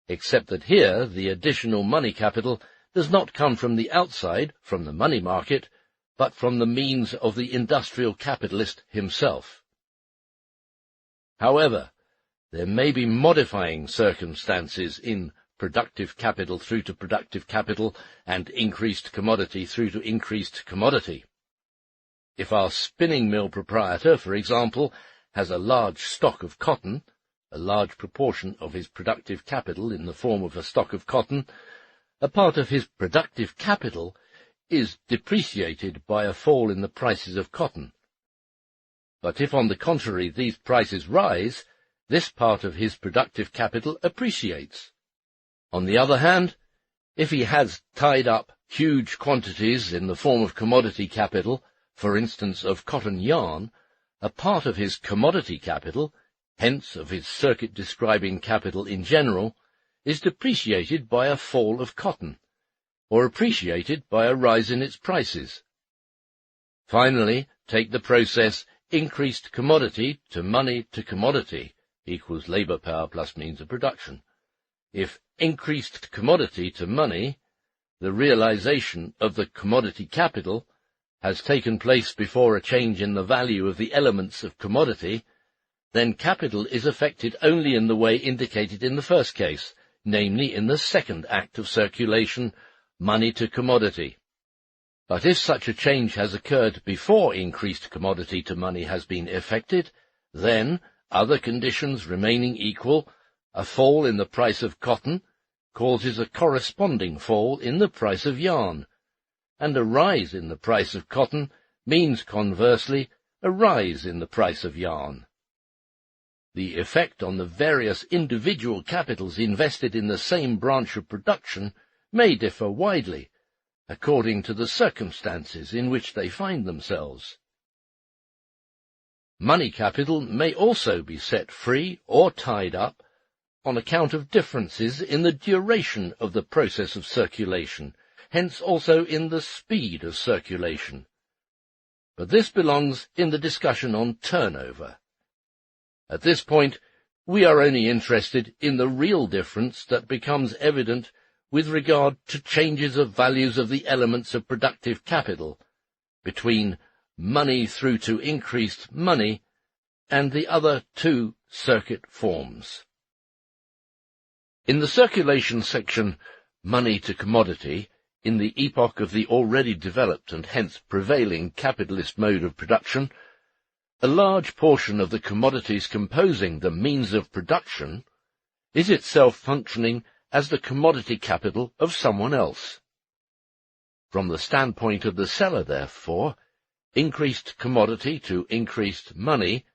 except that here the additional money capital does not come from the outside, from the money market, but from the means of the industrial capitalist himself. However, there may be modifying circumstances in productive capital through to productive capital and increased commodity through to increased commodity. If our spinning mill proprietor, for example, has a large stock of cotton, a large proportion of his productive capital in the form of a stock of cotton, a part of his productive capital is depreciated by a fall in the prices of cotton. But if, on the contrary, these prices rise, this part of his productive capital appreciates. On the other hand, if he has tied up huge quantities in the form of commodity capital, for instance of cotton yarn, a part of his commodity capital, hence of his circuit-describing capital in general, is depreciated by a fall of cotton, or appreciated by a rise in its prices. Finally, take the process increased commodity to money to commodity, equals labour power plus means of production. If increased commodity to money, the realization of the commodity capital, has taken place before a change in the value of the elements of commodity, then capital is affected only in the way indicated in the first case, namely in the second act of circulation, money to commodity. But if such a change has occurred before increased commodity to money has been effected, then, other conditions remaining equal, a fall in the price of cotton causes a corresponding fall in the price of yarn, and a rise in the price of cotton means conversely a rise in the price of yarn. The effect on the various individual capitals invested in the same branch of production may differ widely, according to the circumstances in which they find themselves. Money capital may also be set free or tied up on account of differences in the duration of the process of circulation, hence also in the speed of circulation. But this belongs in the discussion on turnover. At this point, we are only interested in the real difference that becomes evident with regard to changes of values of the elements of productive capital between money through to increased money and the other two circuit forms. In the circulation section, money to commodity, in the epoch of the already developed and hence prevailing capitalist mode of production, a large portion of the commodities composing the means of production is itself functioning as the commodity capital of someone else. From the standpoint of the seller, therefore, increased commodity to increased money,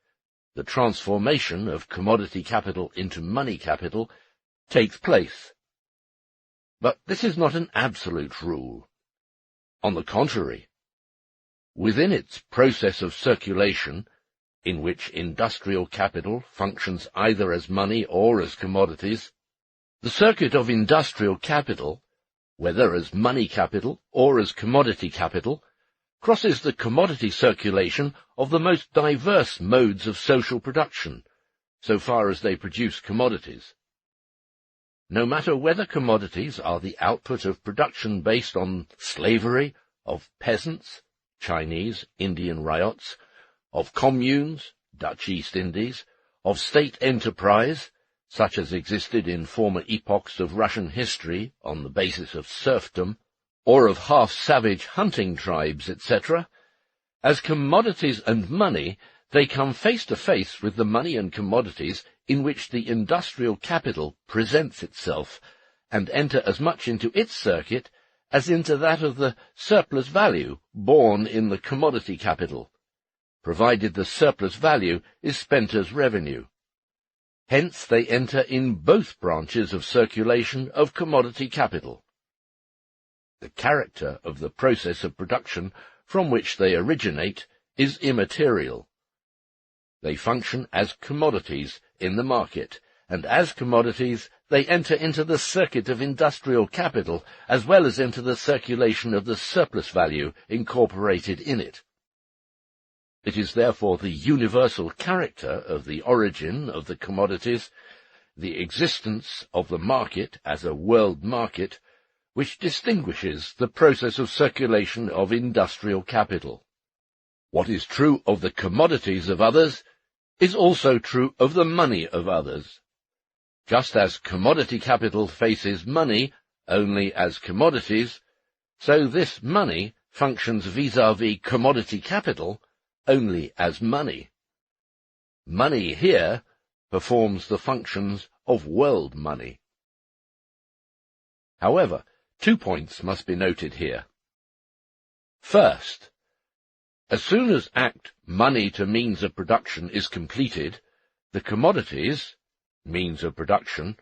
the transformation of commodity capital into money capital, takes place. But this is not an absolute rule. On the contrary, within its process of circulation, in which industrial capital functions either as money or as commodities, the circuit of industrial capital, whether as money capital or as commodity capital, crosses the commodity circulation of the most diverse modes of social production, so far as they produce commodities. No matter whether commodities are the output of production based on slavery, of peasants, Chinese, Indian ryots, of communes, Dutch East Indies, of state enterprise, such as existed in former epochs of Russian history on the basis of serfdom, or of half-savage hunting tribes, etc., as commodities and money, they come face to face with the money and commodities in which the industrial capital presents itself, and enter as much into its circuit as into that of the surplus value born in the commodity capital, provided the surplus value is spent as revenue. Hence they enter in both branches of circulation of commodity capital. The character of the process of production from which they originate is immaterial. They function as commodities in the market, and as commodities they enter into the circuit of industrial capital as well as into the circulation of the surplus value incorporated in it. It is therefore the universal character of the origin of the commodities, the existence of the market as a world market, which distinguishes the process of circulation of industrial capital. What is true of the commodities of others is also true of the money of others. Just as commodity capital faces money only as commodities, so this money functions vis-à-vis commodity capital only as money. Money here performs the functions of world money. However, 2 points must be noted here. First, as soon as act money to means of production is completed, the commodities, means of production,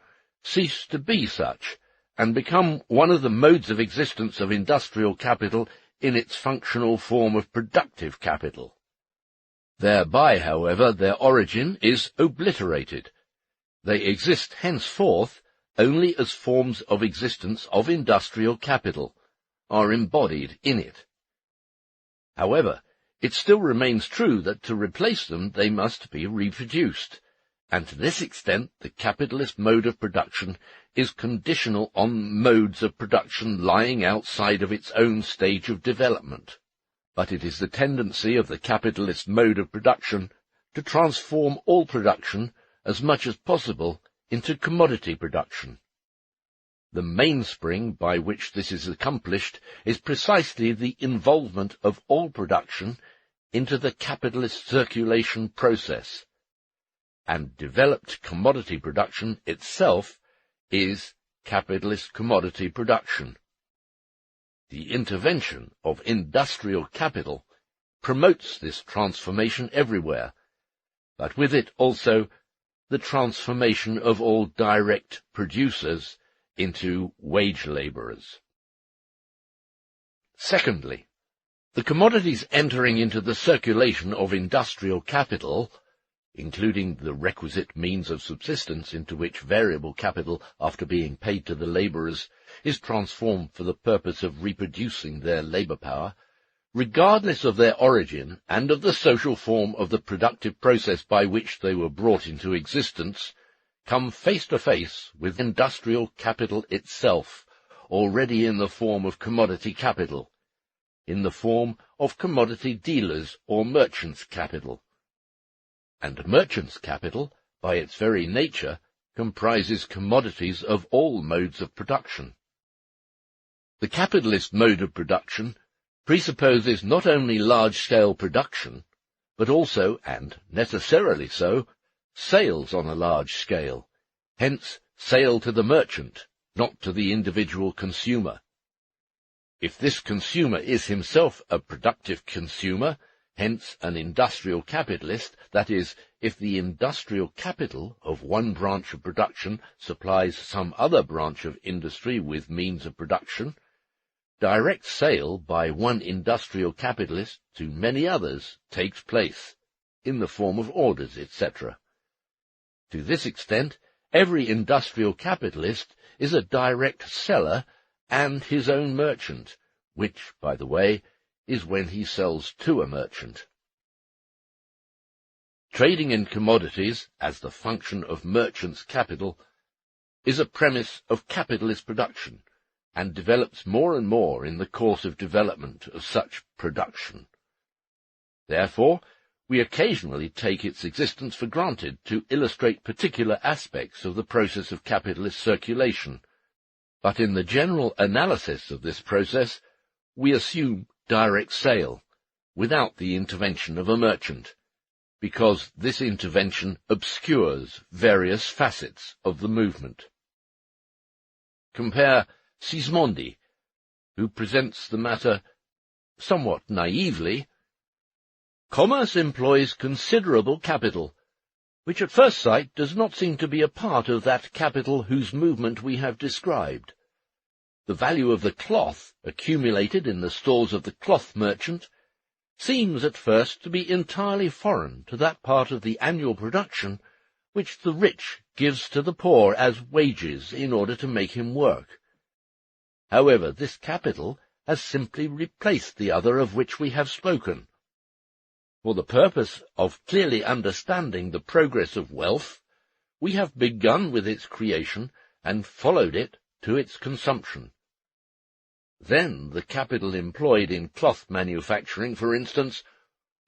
cease to be such, and become one of the modes of existence of industrial capital in its functional form of productive capital. Thereby, however, their origin is obliterated. They exist henceforth only as forms of existence of industrial capital, are embodied in it. However, it still remains true that to replace them they must be reproduced, and to this extent the capitalist mode of production is conditional on modes of production lying outside of its own stage of development. But it is the tendency of the capitalist mode of production to transform all production as much as possible into commodity production. The mainspring by which this is accomplished is precisely the involvement of all production into the capitalist circulation process, and developed commodity production itself is capitalist commodity production. The intervention of industrial capital promotes this transformation everywhere, but with it also the transformation of all direct producers into wage labourers. Secondly, the commodities entering into the circulation of industrial capital, including the requisite means of subsistence into which variable capital, after being paid to the labourers, is transformed for the purpose of reproducing their labour power, regardless of their origin and of the social form of the productive process by which they were brought into existence, come face to face with industrial capital itself, already in the form of commodity capital, in the form of commodity dealers or merchants' capital. And merchants' capital, by its very nature, comprises commodities of all modes of production. The capitalist mode of production presupposes not only large-scale production, but also, and necessarily so, sales on a large scale, hence sale to the merchant, not to the individual consumer. If this consumer is himself a productive consumer, hence an industrial capitalist, that is, if the industrial capital of one branch of production supplies some other branch of industry with means of production, direct sale by one industrial capitalist to many others takes place, in the form of orders, etc. To this extent, every industrial capitalist is a direct seller and his own merchant, which, by the way, is when he sells to a merchant. Trading in commodities, as the function of merchants' capital, is a premise of capitalist production, and develops more and more in the course of development of such production. Therefore, we occasionally take its existence for granted to illustrate particular aspects of the process of capitalist circulation, but in the general analysis of this process we assume direct sale, without the intervention of a merchant, because this intervention obscures various facets of the movement. Compare Sismondi, who presents the matter somewhat naively. Commerce employs considerable capital, which at first sight does not seem to be a part of that capital whose movement we have described. The value of the cloth accumulated in the stores of the cloth merchant seems at first to be entirely foreign to that part of the annual production which the rich gives to the poor as wages in order to make him work. However, this capital has simply replaced the other of which we have spoken. For the purpose of clearly understanding the progress of wealth, we have begun with its creation and followed it to its consumption. Then the capital employed in cloth manufacturing, for instance,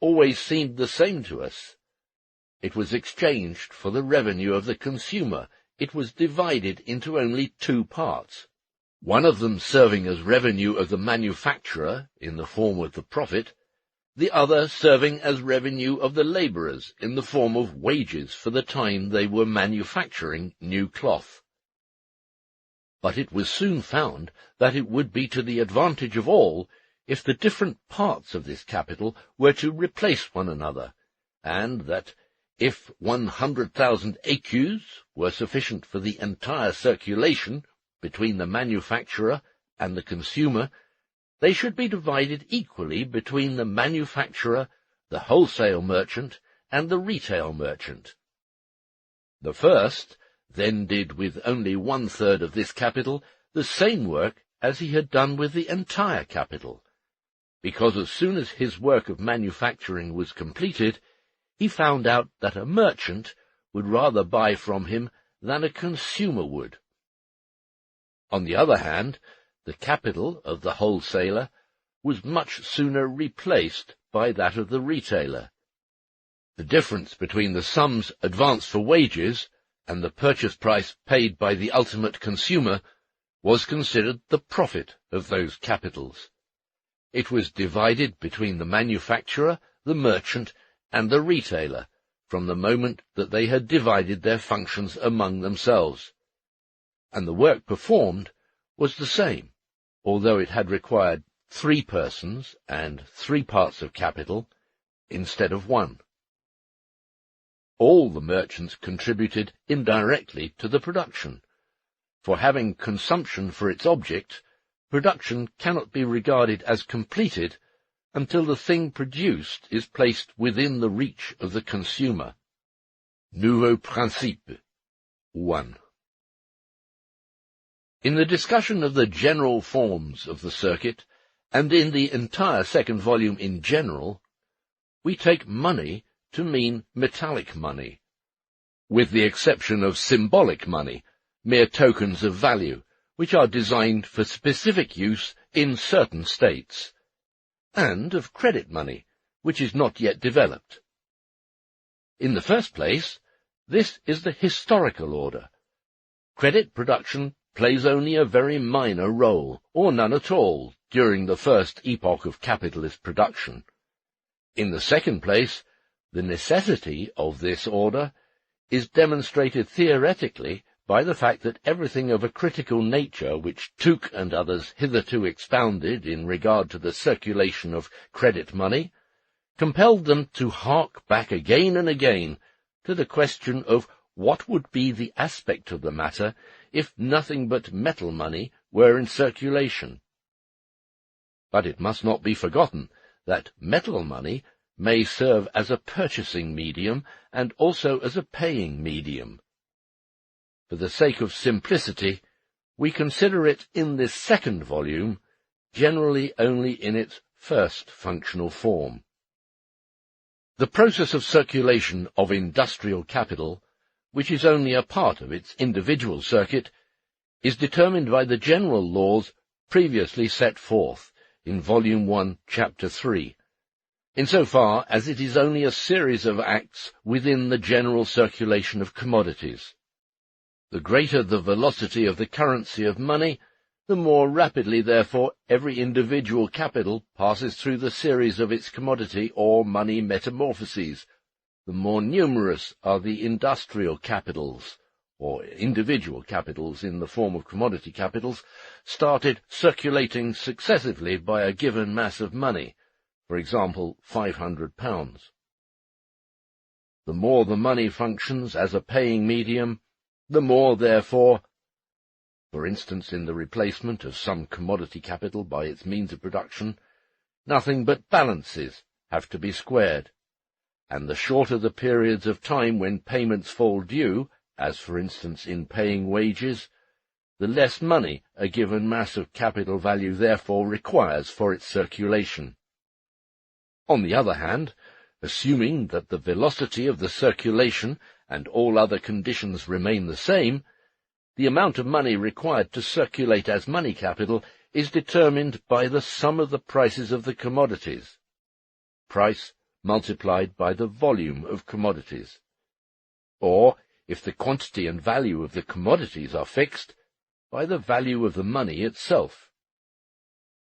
always seemed the same to us. It was exchanged for the revenue of the consumer. It was divided into only two parts, one of them serving as revenue of the manufacturer in the form of the profit, the other serving as revenue of the labourers in the form of wages for the time they were manufacturing new cloth. But it was soon found that it would be to the advantage of all if the different parts of this capital were to replace one another, and that if 100,000 écus were sufficient for the entire circulation between the manufacturer and the consumer, they should be divided equally between the manufacturer, the wholesale merchant, and the retail merchant. The first then did with only 1/3 of this capital the same work as he had done with the entire capital, because as soon as his work of manufacturing was completed, he found out that a merchant would rather buy from him than a consumer would. On the other hand, the capital of the wholesaler was much sooner replaced by that of the retailer. The difference between the sums advanced for wages and the purchase price paid by the ultimate consumer was considered the profit of those capitals. It was divided between the manufacturer, the merchant, and the retailer from the moment that they had divided their functions among themselves, and the work performed was the same, although it had required 3 persons and 3 parts of capital instead of 1. All the merchants contributed indirectly to the production, for having consumption for its object, production cannot be regarded as completed until the thing produced is placed within the reach of the consumer. Nouveau principe 1. In the discussion of the general forms of the circuit, and in the entire second volume in general, we take money to mean metallic money, with the exception of symbolic money, mere tokens of value, which are designed for specific use in certain states, and of credit money, which is not yet developed. In the first place, this is the historical order. Credit production plays only a very minor role, or none at all, during the first epoch of capitalist production. In the second place, the necessity of this order is demonstrated theoretically by the fact that everything of a critical nature which Tuke and others hitherto expounded in regard to the circulation of credit money compelled them to hark back again and again to the question of what would be the aspect of the matter if nothing but metal money were in circulation. But it must not be forgotten that metal money may serve as a purchasing medium and also as a paying medium. For the sake of simplicity, we consider it in this second volume generally only in its first functional form. The process of circulation of industrial capital, which is only a part of its individual circuit, is determined by the general laws previously set forth in Volume 1, Chapter 3, insofar as it is only a series of acts within the general circulation of commodities. The greater the velocity of the currency of money, the more rapidly, therefore, every individual capital passes through the series of its commodity or money metamorphoses, the more numerous are the industrial capitals, or individual capitals in the form of commodity capitals, started circulating successively by a given mass of money, for example, £500. The more the money functions as a paying medium, the more, therefore, for instance in the replacement of some commodity capital by its means of production, nothing but balances have to be squared, and the shorter the periods of time when payments fall due, as for instance in paying wages, the less money a given mass of capital value therefore requires for its circulation. On the other hand, assuming that the velocity of the circulation and all other conditions remain the same, the amount of money required to circulate as money capital is determined by the sum of the prices of the commodities, price multiplied by the volume of commodities, or, if the quantity and value of the commodities are fixed, by the value of the money itself.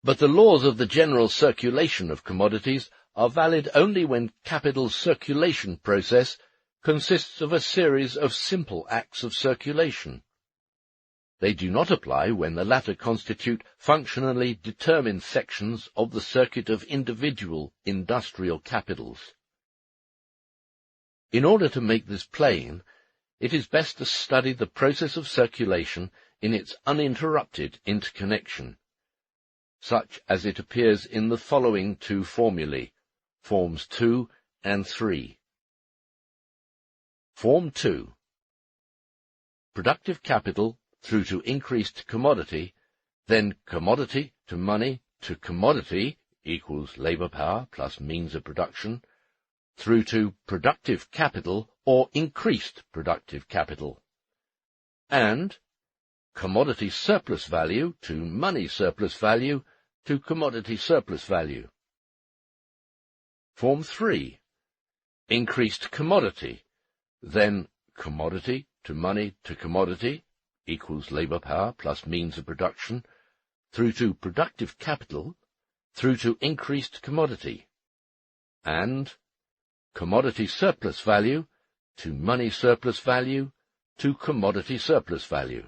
But the laws of the general circulation of commodities are valid only when capital's circulation process consists of a series of simple acts of circulation. They do not apply when the latter constitute functionally determined sections of the circuit of individual industrial capitals. In order to make this plain, it is best to study the process of circulation in its uninterrupted interconnection, such as it appears in the following 2 formulae, Forms 2 and 3. Form 2. Productive capital through to increased commodity, then commodity to money to commodity equals labor power plus means of production, through to productive capital or increased productive capital, and commodity surplus value to money surplus value to commodity surplus value. Form 3. Increased commodity, then commodity to money to commodity equals labour power plus means of production, through to productive capital, through to increased commodity, and commodity surplus value to money surplus value to commodity surplus value.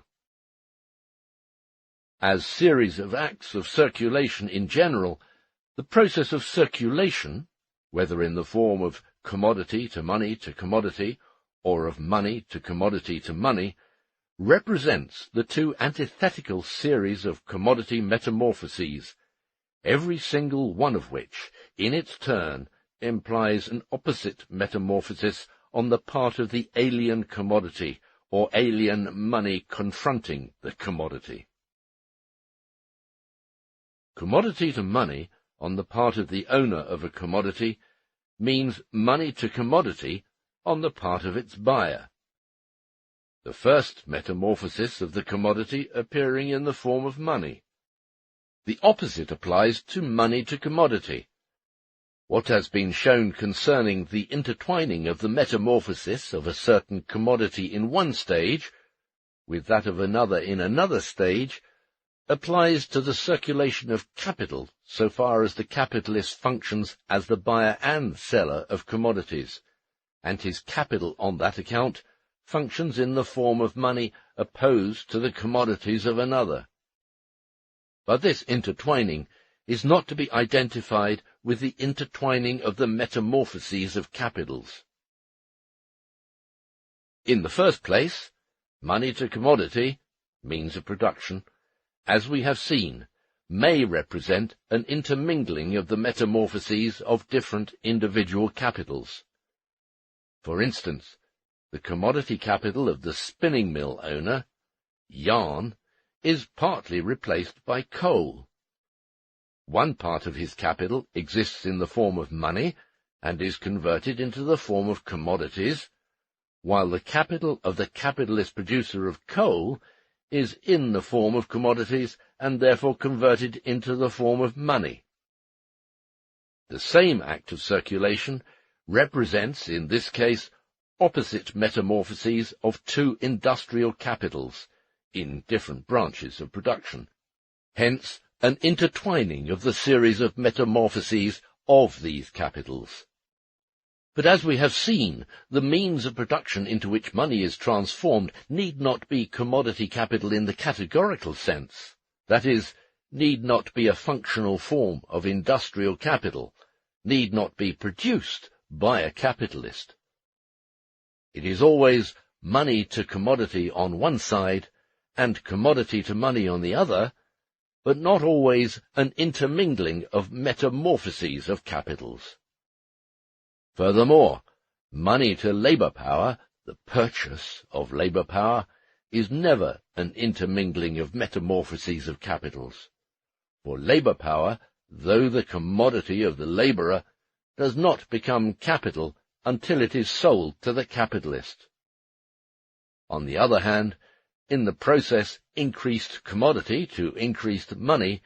As series of acts of circulation in general, the process of circulation, whether in the form of commodity to commodity, or of money to money, represents the two antithetical series of commodity metamorphoses, every single one of which, in its turn, implies an opposite metamorphosis on the part of the alien commodity or alien money confronting the commodity. Commodity to money on the part of the owner of a commodity means money to commodity on the part of its buyer. The first metamorphosis of the commodity appearing in the form of money. The opposite applies to money to commodity. What has been shown concerning the intertwining of the metamorphosis of a certain commodity in one stage with that of another in another stage applies to the circulation of capital so far as the capitalist functions as the buyer and seller of commodities, and his capital on that account functions in the form of money opposed to the commodities of another. But this intertwining is not to be identified with the intertwining of the metamorphoses of capitals. In the first place, money to commodity, means of production, as we have seen, may represent an intermingling of the metamorphoses of different individual capitals. For instance, the commodity capital of the spinning mill owner, yarn, is partly replaced by coal. One part of his capital exists in the form of money and is converted into the form of commodities, while the capital of the capitalist producer of coal is in the form of commodities and therefore converted into the form of money. The same act of circulation represents, in this case, opposite metamorphoses of two industrial capitals in different branches of production, hence an intertwining of the series of metamorphoses of these capitals. But as we have seen, the means of production into which money is transformed need not be commodity capital in the categorical sense, that is, need not be a functional form of industrial capital, need not be produced by a capitalist. It is always money to commodity on one side and commodity to money on the other, but not always an intermingling of metamorphoses of capitals. Furthermore, money to labour power, the purchase of labour power, is never an intermingling of metamorphoses of capitals. For labour power, though the commodity of the labourer, does not become capital until it is sold to the capitalist. On the other hand, in the process increased commodity to increased money,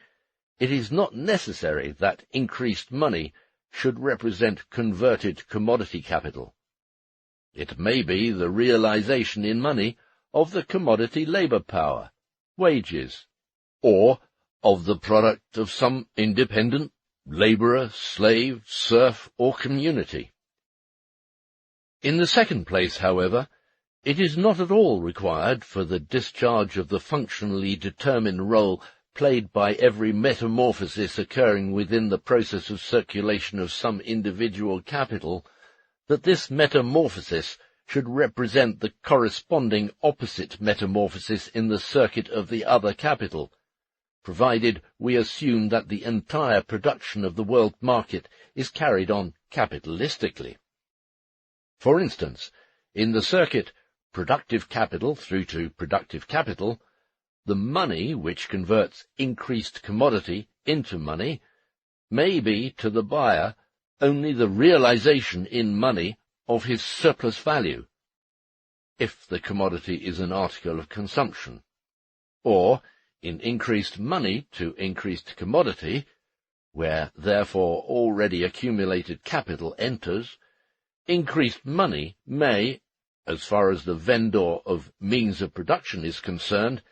it is not necessary that increased money should represent converted commodity capital. It may be the realization in money of the commodity labour power, wages, or of the product of some independent labourer, slave, serf, or community. In the second place, however, it is not at all required for the discharge of the functionally determined role played by every metamorphosis occurring within the process of circulation of some individual capital, that this metamorphosis should represent the corresponding opposite metamorphosis in the circuit of the other capital, provided we assume that the entire production of the world market is carried on capitalistically. For instance, in the circuit productive capital through to productive capital, the money which converts increased commodity into money may be to the buyer only the realization in money of his surplus value, if the commodity is an article of consumption, or in increased money to increased commodity, where therefore already accumulated capital enters, increased money may, as far as the vendor of means of production is concerned,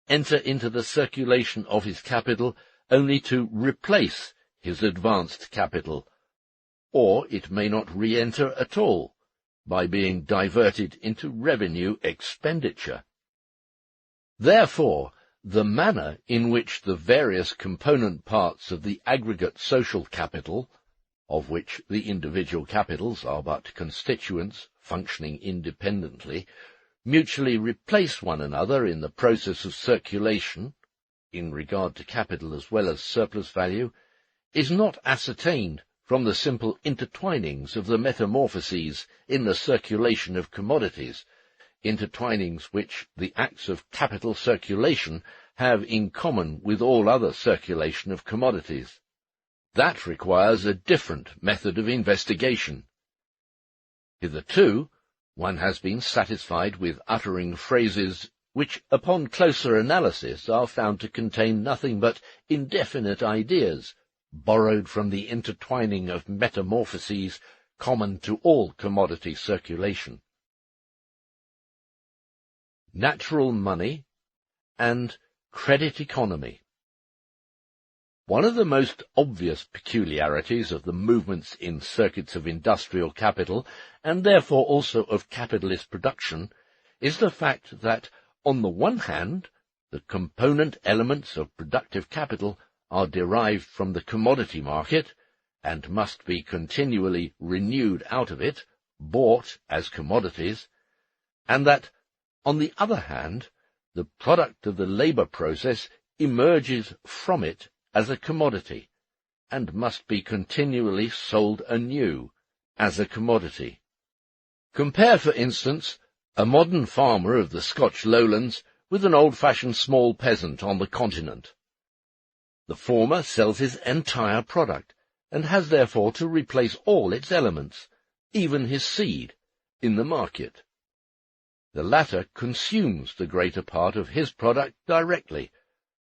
enter into the circulation of his capital only to replace his advanced capital, or it may not re-enter at all, by being diverted into revenue expenditure. Therefore, the manner in which the various component parts of the aggregate social capital, of which the individual capitals are but constituents functioning independently, mutually replace one another in the process of circulation, in regard to capital as well as surplus value, is not ascertained from the simple intertwinings of the metamorphoses in the circulation of commodities, intertwinings which the acts of capital circulation have in common with all other circulation of commodities. That requires a different method of investigation. Hitherto, one has been satisfied with uttering phrases which, upon closer analysis, are found to contain nothing but indefinite ideas, borrowed from the intertwining of metamorphoses common to all commodity circulation. Natural money and credit economy. One of the most obvious peculiarities of the movements in circuits of industrial capital, and therefore also of capitalist production, is the fact that, on the one hand, the component elements of productive capital are derived from the commodity market, and must be continually renewed out of it, bought as commodities, and that, on the other hand, the product of the labour process emerges from it as a commodity, and must be continually sold anew as a commodity. Compare, for instance, a modern farmer of the Scotch lowlands with an old-fashioned small peasant on the continent. The former sells his entire product, and has therefore to replace all its elements, even his seed, in the market. The latter consumes the greater part of his product directly,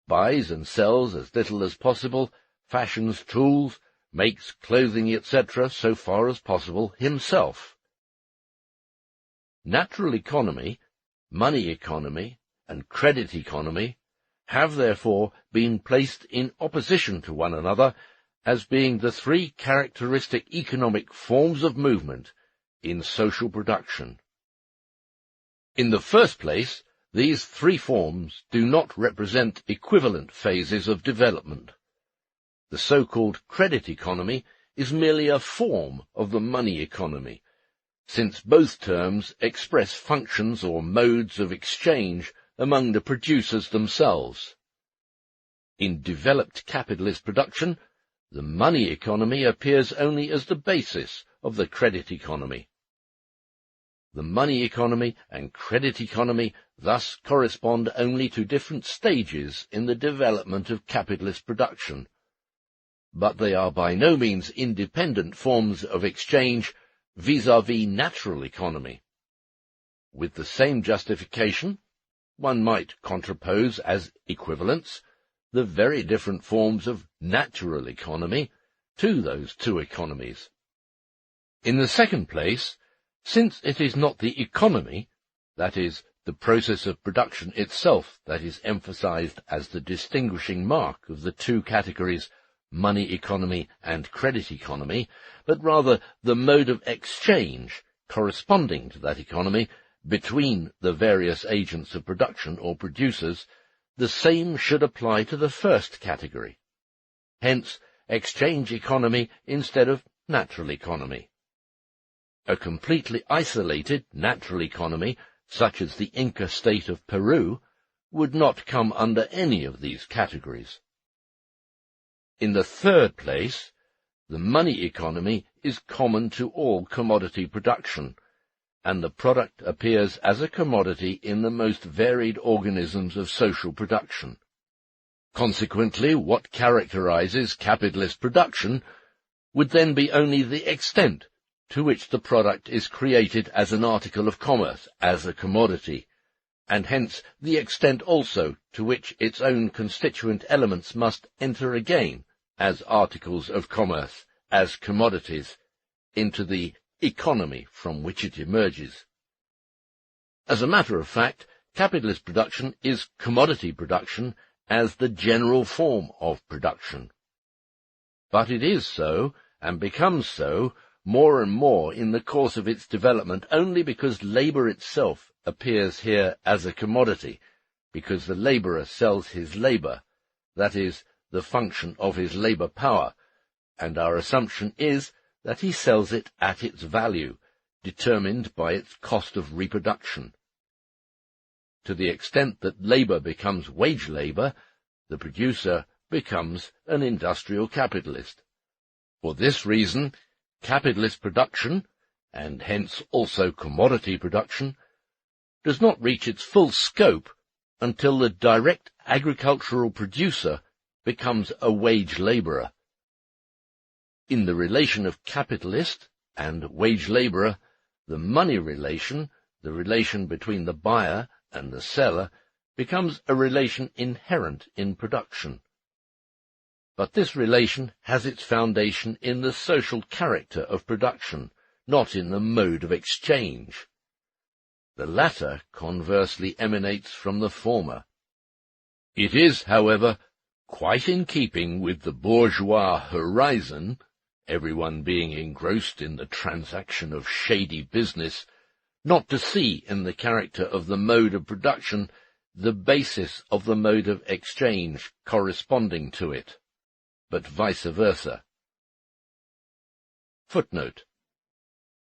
buys and sells as little as possible, fashions tools, makes clothing, etc., so far as possible himself. Natural economy, money economy, and credit economy have therefore been placed in opposition to one another as being the three characteristic economic forms of movement in social production. In the first place, these three forms do not represent equivalent phases of development. The so-called credit economy is merely a form of the money economy, since both terms express functions or modes of exchange among the producers themselves. In developed capitalist production, the money economy appears only as the basis of the credit economy. The money economy and credit economy thus correspond only to different stages in the development of capitalist production, but they are by no means independent forms of exchange vis-à-vis natural economy. With the same justification, one might contrapose as equivalents the very different forms of natural economy to those two economies. In the second place, since it is not the economy, that is, the process of production itself, that is emphasized as the distinguishing mark of the two categories, money economy and credit economy, but rather the mode of exchange corresponding to that economy between the various agents of production or producers, the same should apply to the first category. Hence, exchange economy instead of natural economy. A completely isolated natural economy, such as the Inca state of Peru, would not come under any of these categories. In the third place, the money economy is common to all commodity production, and the product appears as a commodity in the most varied organisms of social production. Consequently, what characterizes capitalist production would then be only the extent to which the product is created as an article of commerce, as a commodity, and hence the extent also to which its own constituent elements must enter again as articles of commerce, as commodities, into the economy from which it emerges. As a matter of fact, capitalist production is commodity production as the general form of production. But it is so, and becomes so, more and more in the course of its development only because labour itself appears here as a commodity, because the labourer sells his labour, that is, the function of his labour power, and our assumption is that he sells it at its value, determined by its cost of reproduction. To the extent that labour becomes wage labour, the producer becomes an industrial capitalist. For this reason, capitalist production, and hence also commodity production, does not reach its full scope until the direct agricultural producer becomes a wage labourer. In the relation of capitalist and wage labourer, the money relation, the relation between the buyer and the seller, becomes a relation inherent in production. But this relation has its foundation in the social character of production, not in the mode of exchange. The latter, conversely, emanates from the former. It is, however, quite in keeping with the bourgeois horizon, everyone being engrossed in the transaction of shady business, not to see in the character of the mode of production the basis of the mode of exchange corresponding to it, but vice versa. Footnote.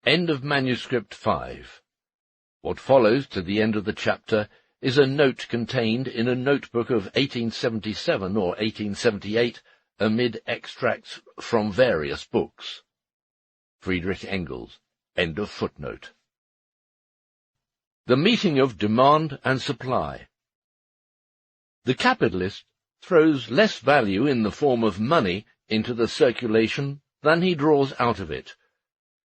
End of manuscript 5. What follows to the end of the chapter is a note contained in a notebook of 1877 or 1878 amid extracts from various books. Friedrich Engels. End of footnote. The meeting of demand and supply. The capitalist throws less value in the form of money into the circulation than he draws out of it,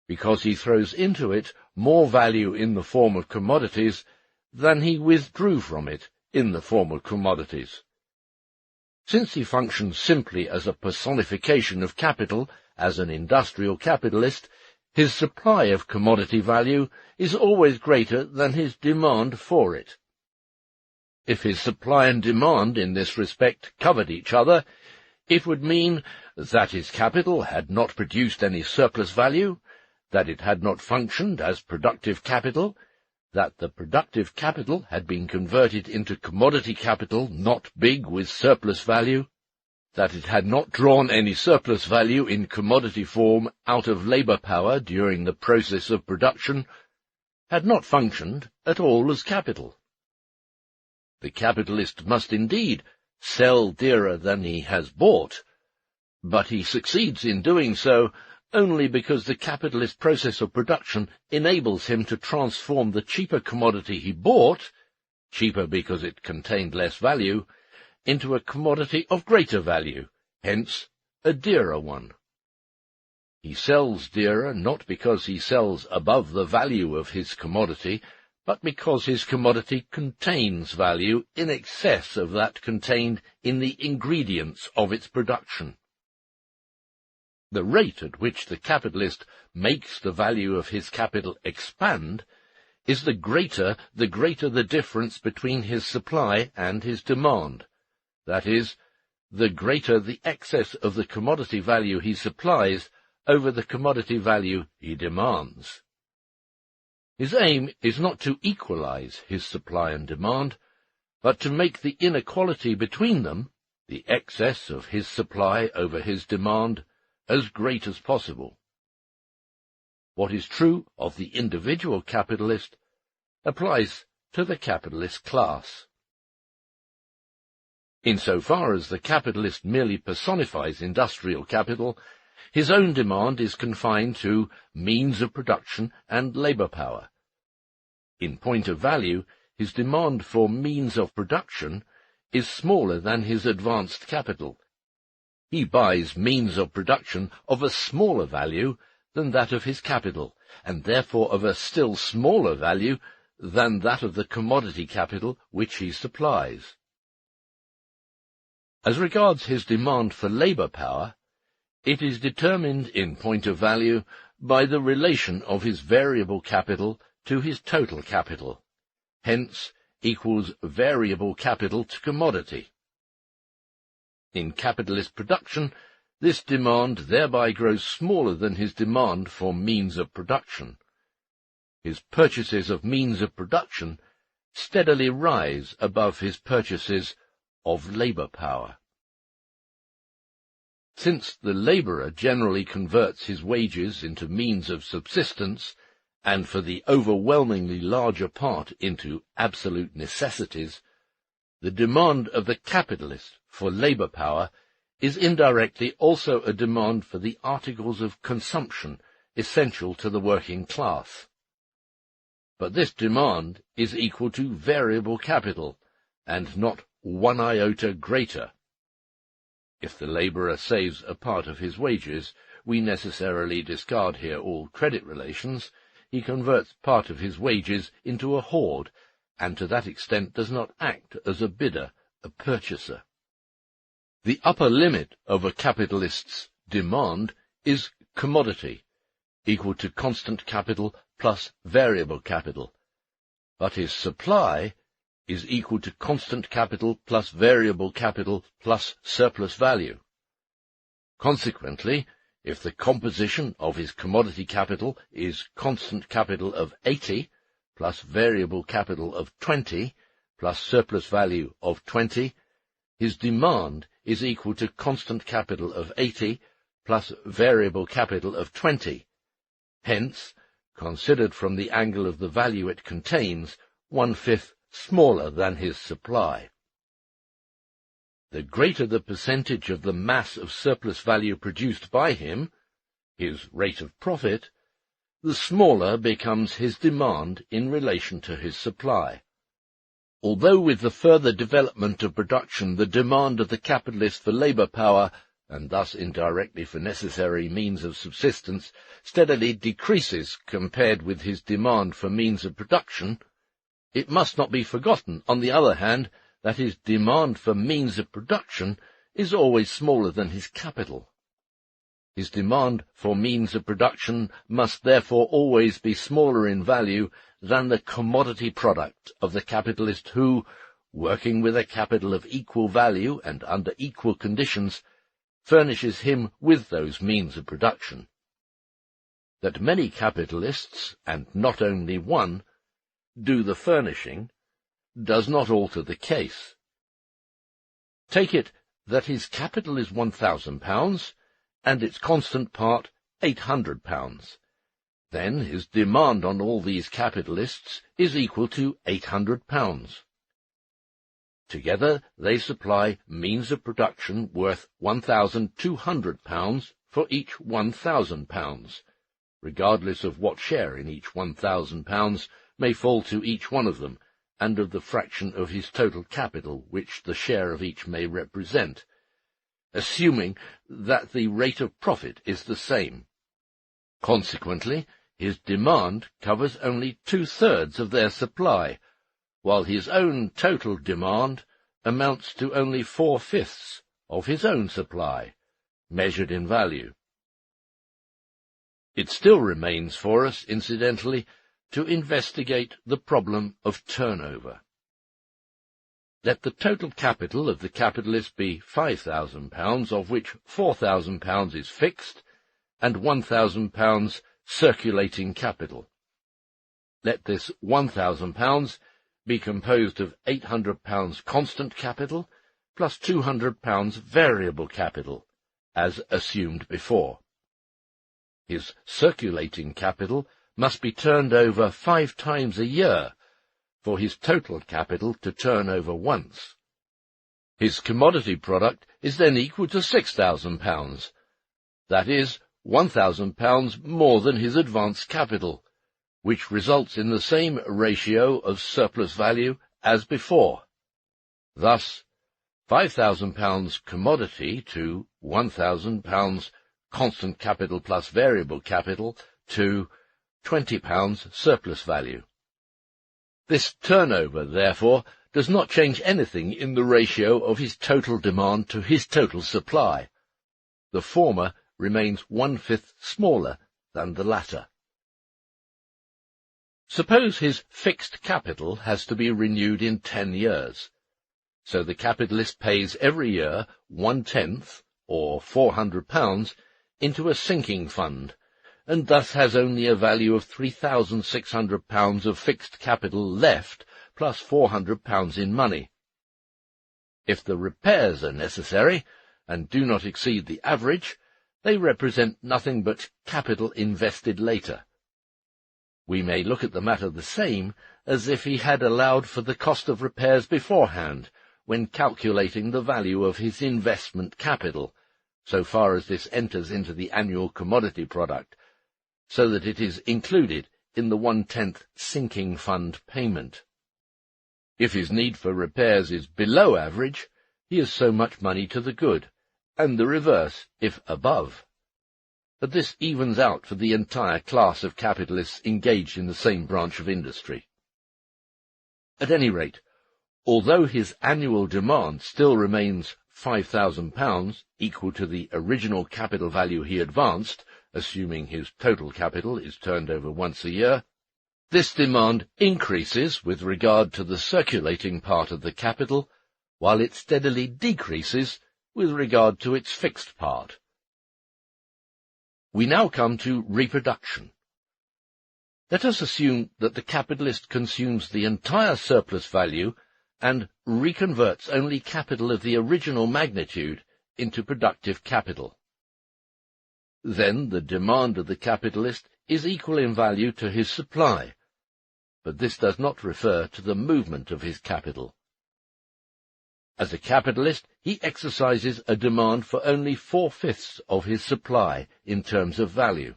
because he throws into it more value in the form of commodities than he withdrew from it in the form of commodities. Since he functions simply as a personification of capital, as an industrial capitalist, his supply of commodity value is always greater than his demand for it. If his supply and demand in this respect covered each other, it would mean that his capital had not produced any surplus value, that it had not functioned as productive capital, that the productive capital had been converted into commodity capital not big with surplus value, that it had not drawn any surplus value in commodity form out of labour power during the process of production, had not functioned at all as capital. The capitalist must indeed sell dearer than he has bought, but he succeeds in doing so only because the capitalist process of production enables him to transform the cheaper commodity he bought, cheaper because it contained less value, into a commodity of greater value, hence a dearer one. He sells dearer not because he sells above the value of his commodity, but because his commodity contains value in excess of that contained in the ingredients of its production. The rate at which the capitalist makes the value of his capital expand is the greater the difference between his supply and his demand, that is, the greater the excess of the commodity value he supplies over the commodity value he demands. His aim is not to equalize his supply and demand, but to make the inequality between them, the excess of his supply over his demand, as great as possible. What is true of the individual capitalist applies to the capitalist class. Insofar as the capitalist merely personifies industrial capital, his own demand is confined to means of production and labour power. In point of value, his demand for means of production is smaller than his advanced capital. He buys means of production of a smaller value than that of his capital, and therefore of a still smaller value than that of the commodity capital which he supplies. As regards his demand for labour power, it is determined in point of value by the relation of his variable capital to his total capital, hence equals variable capital to commodity. In capitalist production, this demand thereby grows smaller than his demand for means of production. His purchases of means of production steadily rise above his purchases of labour power. Since the labourer generally converts his wages into means of subsistence, and for the overwhelmingly larger part into absolute necessities, the demand of the capitalist for labour power is indirectly also a demand for the articles of consumption essential to the working class. But this demand is equal to variable capital, and not 1 iota greater. If the labourer saves a part of his wages, we necessarily discard here all credit relations. He converts part of his wages into a hoard, and to that extent does not act as a bidder, a purchaser. The upper limit of a capitalist's demand is commodity, equal to constant capital plus variable capital, but his supply is equal to constant capital plus variable capital plus surplus value. Consequently, if the composition of his commodity capital is constant capital of 80, plus variable capital of 20, plus surplus value of 20, his demand is equal to constant capital of 80, plus variable capital of 20. Hence, considered from the angle of the value it contains, 1/5 smaller than his supply. The greater the percentage of the mass of surplus value produced by him, his rate of profit, the smaller becomes his demand in relation to his supply. Although with the further development of production the demand of the capitalist for labour power, and thus indirectly for necessary means of subsistence, steadily decreases compared with his demand for means of production, it must not be forgotten, on the other hand, that his demand for means of production is always smaller than his capital. His demand for means of production must therefore always be smaller in value than the commodity product of the capitalist who, working with a capital of equal value and under equal conditions, furnishes him with those means of production. That many capitalists, and not only one, do the furnishing, does not alter the case. Take it that his capital is £1,000, and its constant part £800. Then his demand on all these capitalists is equal to £800. Together they supply means of production worth £1,200 for each £1,000, regardless of what share in each £1,000 may fall to each one of them, and of the fraction of his total capital which the share of each may represent, assuming that the rate of profit is the same. Consequently, his demand covers only 2/3 of their supply, while his own total demand amounts to only 4/5 of his own supply, measured in value. It still remains for us, incidentally, to investigate the problem of turnover. Let the total capital of the capitalist be £5,000, of which £4,000 is fixed, and £1,000 circulating capital. Let this £1,000 be composed of £800 constant capital, plus £200 variable capital, as assumed before. His circulating capital must be turned over 5 times a year, for his total capital to turn over once. His commodity product is then equal to £6,000, that is, £1,000 more than his advance capital, which results in the same ratio of surplus value as before. Thus, £5,000 commodity to £1,000 constant capital plus variable capital to £20 surplus value. This turnover, therefore, does not change anything in the ratio of his total demand to his total supply. The former remains 1/5 smaller than the latter. Suppose his fixed capital has to be renewed in 10 years. So the capitalist pays every year 1/10, or £400, into a sinking fund, and thus has only a value of £3,600 of fixed capital left, plus £400 in money. If the repairs are necessary, and do not exceed the average, they represent nothing but capital invested later. We may look at the matter the same as if he had allowed for the cost of repairs beforehand, when calculating the value of his investment capital, so far as this enters into the annual commodity product, so that it is included in the 1/10 sinking fund payment. If his need for repairs is below average, he has so much money to the good, and the reverse if above. But this evens out for the entire class of capitalists engaged in the same branch of industry. At any rate, although his annual demand still remains £5,000, equal to the original capital value he advanced, assuming his total capital is turned over once a year, this demand increases with regard to the circulating part of the capital, while it steadily decreases with regard to its fixed part. We now come to reproduction. Let us assume that the capitalist consumes the entire surplus value and reconverts only capital of the original magnitude into productive capital. Then the demand of the capitalist is equal in value to his supply, but this does not refer to the movement of his capital. As a capitalist, he exercises a demand for only 4/5 of his supply in terms of value.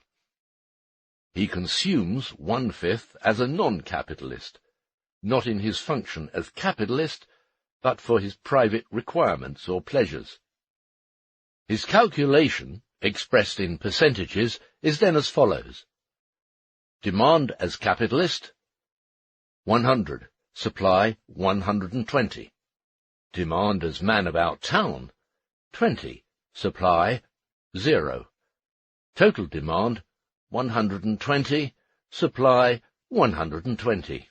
He consumes 1/5 as a non-capitalist, not in his function as capitalist, but for his private requirements or pleasures. His calculation, expressed in percentages, is then as follows. Demand as capitalist, 100, supply 120. Demand as man about town, 20, supply 0. Total demand, 120, supply 120.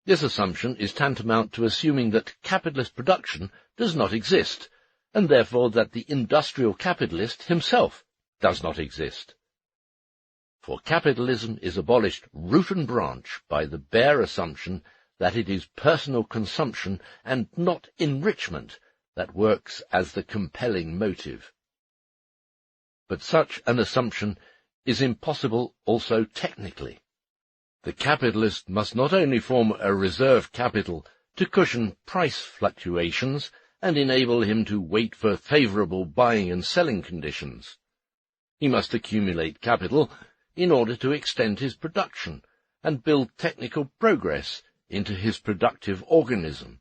This assumption is tantamount to assuming that capitalist production does not exist, and therefore that the industrial capitalist himself does not exist. For capitalism is abolished root and branch by the bare assumption that it is personal consumption and not enrichment that works as the compelling motive. But such an assumption is impossible also technically. The capitalist must not only form a reserve capital to cushion price fluctuations and enable him to wait for favorable buying and selling conditions. He must accumulate capital in order to extend his production and build technical progress into his productive organism.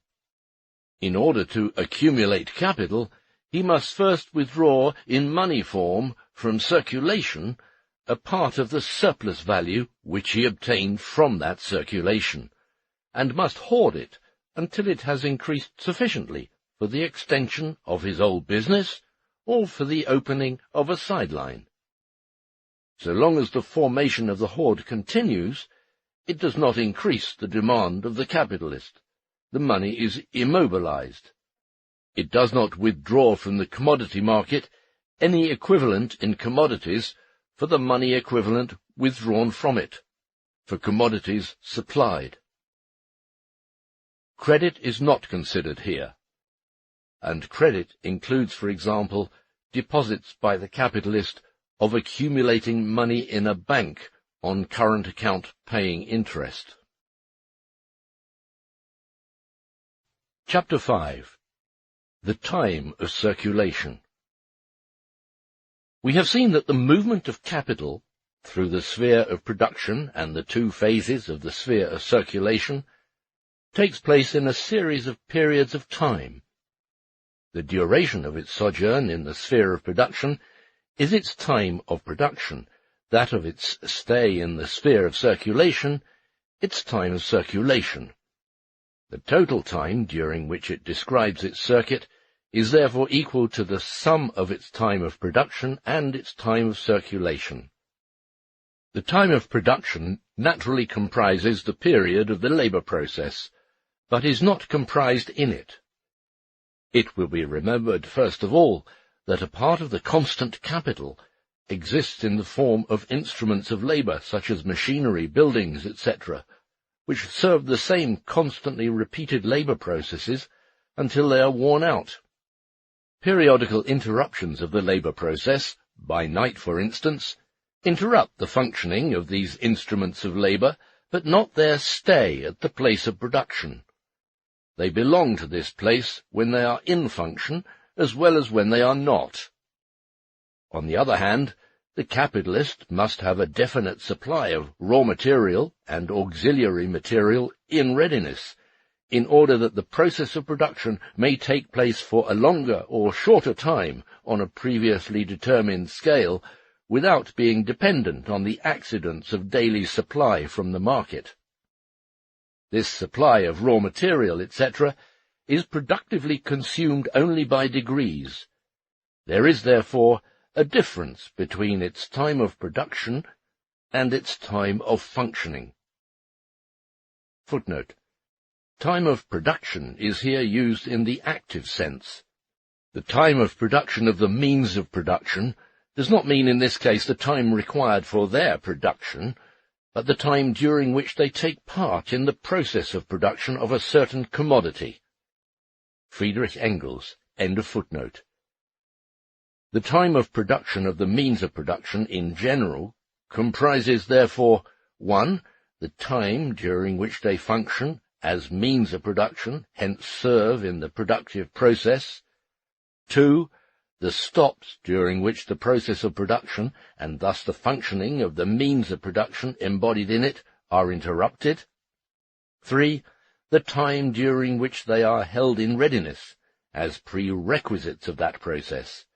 In order to accumulate capital, he must first withdraw in money form from circulation a part of the surplus value which he obtained from that circulation, and must hoard it until it has increased sufficiently for the extension of his old business or for the opening of a sideline. So long as the formation of the hoard continues, it does not increase the demand of the capitalist. The money is immobilized. It does not withdraw from the commodity market any equivalent in commodities for the money equivalent withdrawn from it, for commodities supplied. Credit is not considered here, and credit includes, for example, deposits by the capitalist of accumulating money in a bank on current account paying interest. Chapter 5. The time of circulation. We have seen that the movement of capital through the sphere of production and the two phases of the sphere of circulation takes place in a series of periods of time. The duration of its sojourn in the sphere of production is its time of production, that of its stay in the sphere of circulation, its time of circulation. The total time during which it describes its circuit is therefore equal to the sum of its time of production and its time of circulation. The time of production naturally comprises the period of the labour process, but is not comprised in it. It will be remembered, first of all, that a part of the constant capital exists in the form of instruments of labour, such as machinery, buildings, etc., which serve the same constantly repeated labour processes until they are worn out. Periodical interruptions of the labour process, by night for instance, interrupt the functioning of these instruments of labour, but not their stay at the place of production. They belong to this place when they are in function, as well as when they are not. On the other hand, the capitalist must have a definite supply of raw material and auxiliary material in readiness, in order that the process of production may take place for a longer or shorter time on a previously determined scale, without being dependent on the accidents of daily supply from the market. This supply of raw material, etc., is productively consumed only by degrees. There is, therefore, a difference between its time of production and its time of functioning. Footnote: time of production is here used in the active sense. The time of production of the means of production does not mean in this case the time required for their production, but the time during which they take part in the process of production of a certain commodity. Friedrich Engels, end of footnote. The time of production of the means of production in general comprises, therefore, 1. The time during which they function as means of production, hence serve in the productive process. 2. The stops during which the process of production, and thus the functioning of the means of production embodied in it, are interrupted. 3. The time during which they are held in readiness, as prerequisites of that process,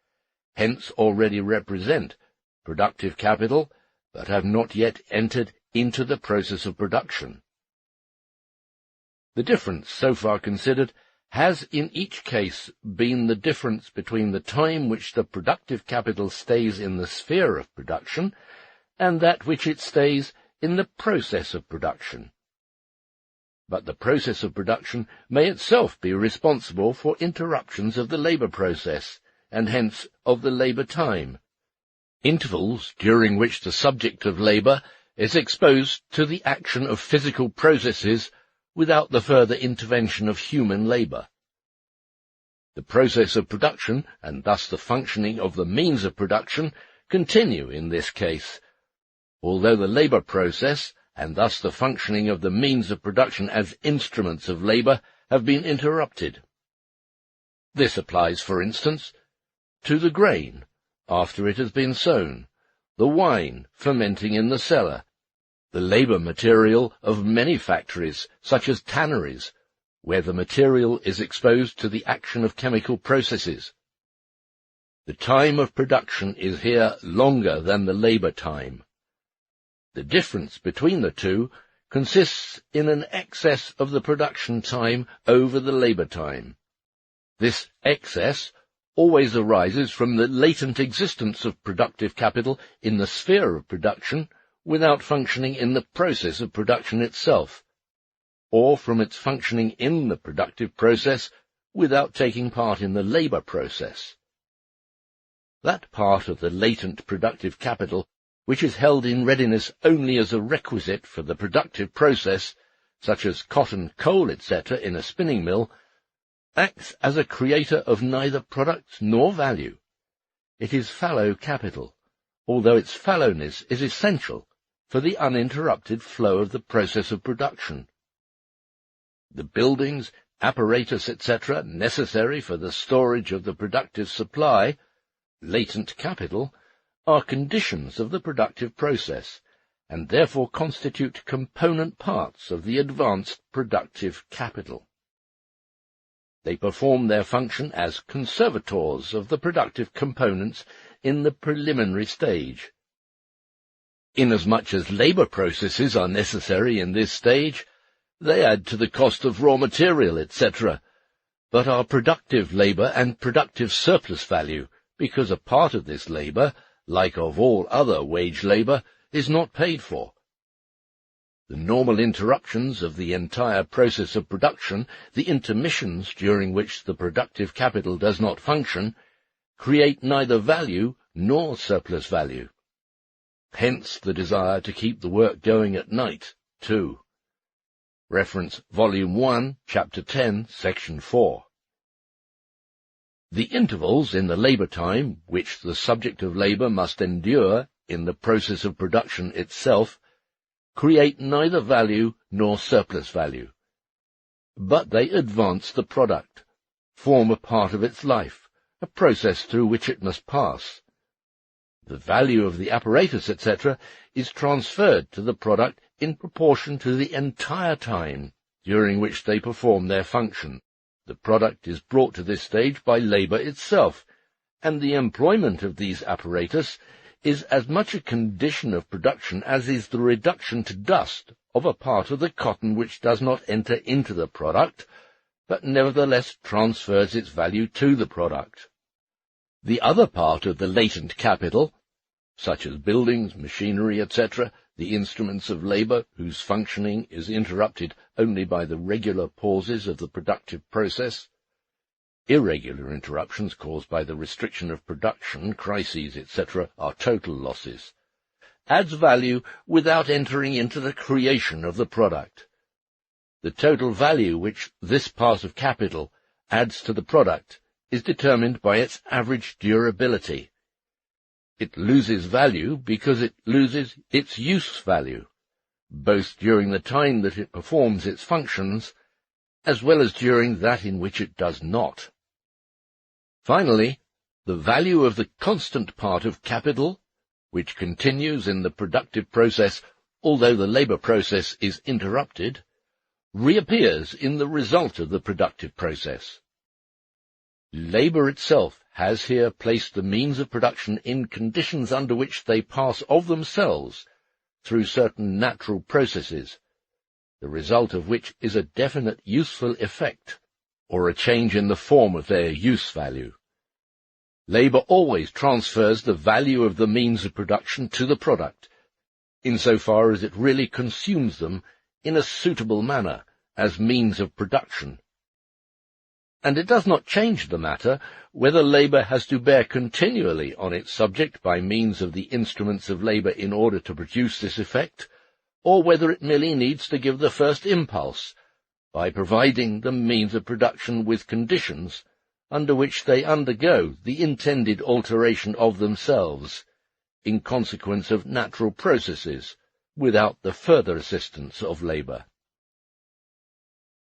hence already represent productive capital, but have not yet entered into the process of production. The difference so far considered has in each case been the difference between the time which the productive capital stays in the sphere of production and that which it stays in the process of production. But the process of production may itself be responsible for interruptions of the labour process, and hence of the labour time, intervals during which the subject of labour is exposed to the action of physical processes without the further intervention of human labour. The process of production, and thus the functioning of the means of production, continue in this case, although the labour process, and thus the functioning of the means of production as instruments of labour, have been interrupted. This applies, for instance, to the grain, after it has been sown, the wine fermenting in the cellar, the labour material of many factories, such as tanneries, where the material is exposed to the action of chemical processes. The time of production is here longer than the labour time. The difference between the two consists in an excess of the production time over the labour time. This excess always arises from the latent existence of productive capital in the sphere of production without functioning in the process of production itself, or from its functioning in the productive process without taking part in the labour process. That part of the latent productive capital which is held in readiness only as a requisite for the productive process, such as cotton, coal, etc., in a spinning mill, acts as a creator of neither product nor value. It is fallow capital, although its fallowness is essential for the uninterrupted flow of the process of production. The buildings, apparatus, etc., necessary for the storage of the productive supply, latent capital, are conditions of the productive process, and therefore constitute component parts of the advanced productive capital. They perform their function as conservators of the productive components in the preliminary stage. Inasmuch as labour processes are necessary in this stage, they add to the cost of raw material, etc., but are productive labour and productive surplus value, because a part of this labour, like of all other wage labour, is not paid for. The normal interruptions of the entire process of production, the intermissions during which the productive capital does not function, create neither value nor surplus value. Hence the desire to keep the work going at night, too. Reference Volume 1, Chapter 10, Section 4. The intervals in the labour time which the subject of labour must endure in the process of production itself create neither value nor surplus value, but they advance the product, form a part of its life, a process through which it must pass. The value of the apparatus, etc., is transferred to the product in proportion to the entire time during which they perform their function. The product is brought to this stage by labour itself, and the employment of these apparatus is as much a condition of production as is the reduction to dust of a part of the cotton which does not enter into the product, but nevertheless transfers its value to the product. The other part of the latent capital, such as buildings, machinery, etc., the instruments of labour whose functioning is interrupted only by the regular pauses of the productive process, irregular interruptions caused by the restriction of production, crises, etc., are total losses, adds value without entering into the creation of the product. The total value which this part of capital adds to the product is determined by its average durability. It loses value because it loses its use value, both during the time that it performs its functions, as well as during that in which it does not. Finally, the value of the constant part of capital, which continues in the productive process although the labour process is interrupted, reappears in the result of the productive process. Labour itself has here placed the means of production in conditions under which they pass of themselves through certain natural processes, the result of which is a definite useful effect, or a change in the form of their use value. Labour always transfers the value of the means of production to the product, insofar as it really consumes them in a suitable manner as means of production. And it does not change the matter whether labour has to bear continually on its subject by means of the instruments of labour in order to produce this effect, or whether it merely needs to give the first impulse by providing the means of production with conditions under which they undergo the intended alteration of themselves, in consequence of natural processes, without the further assistance of labour.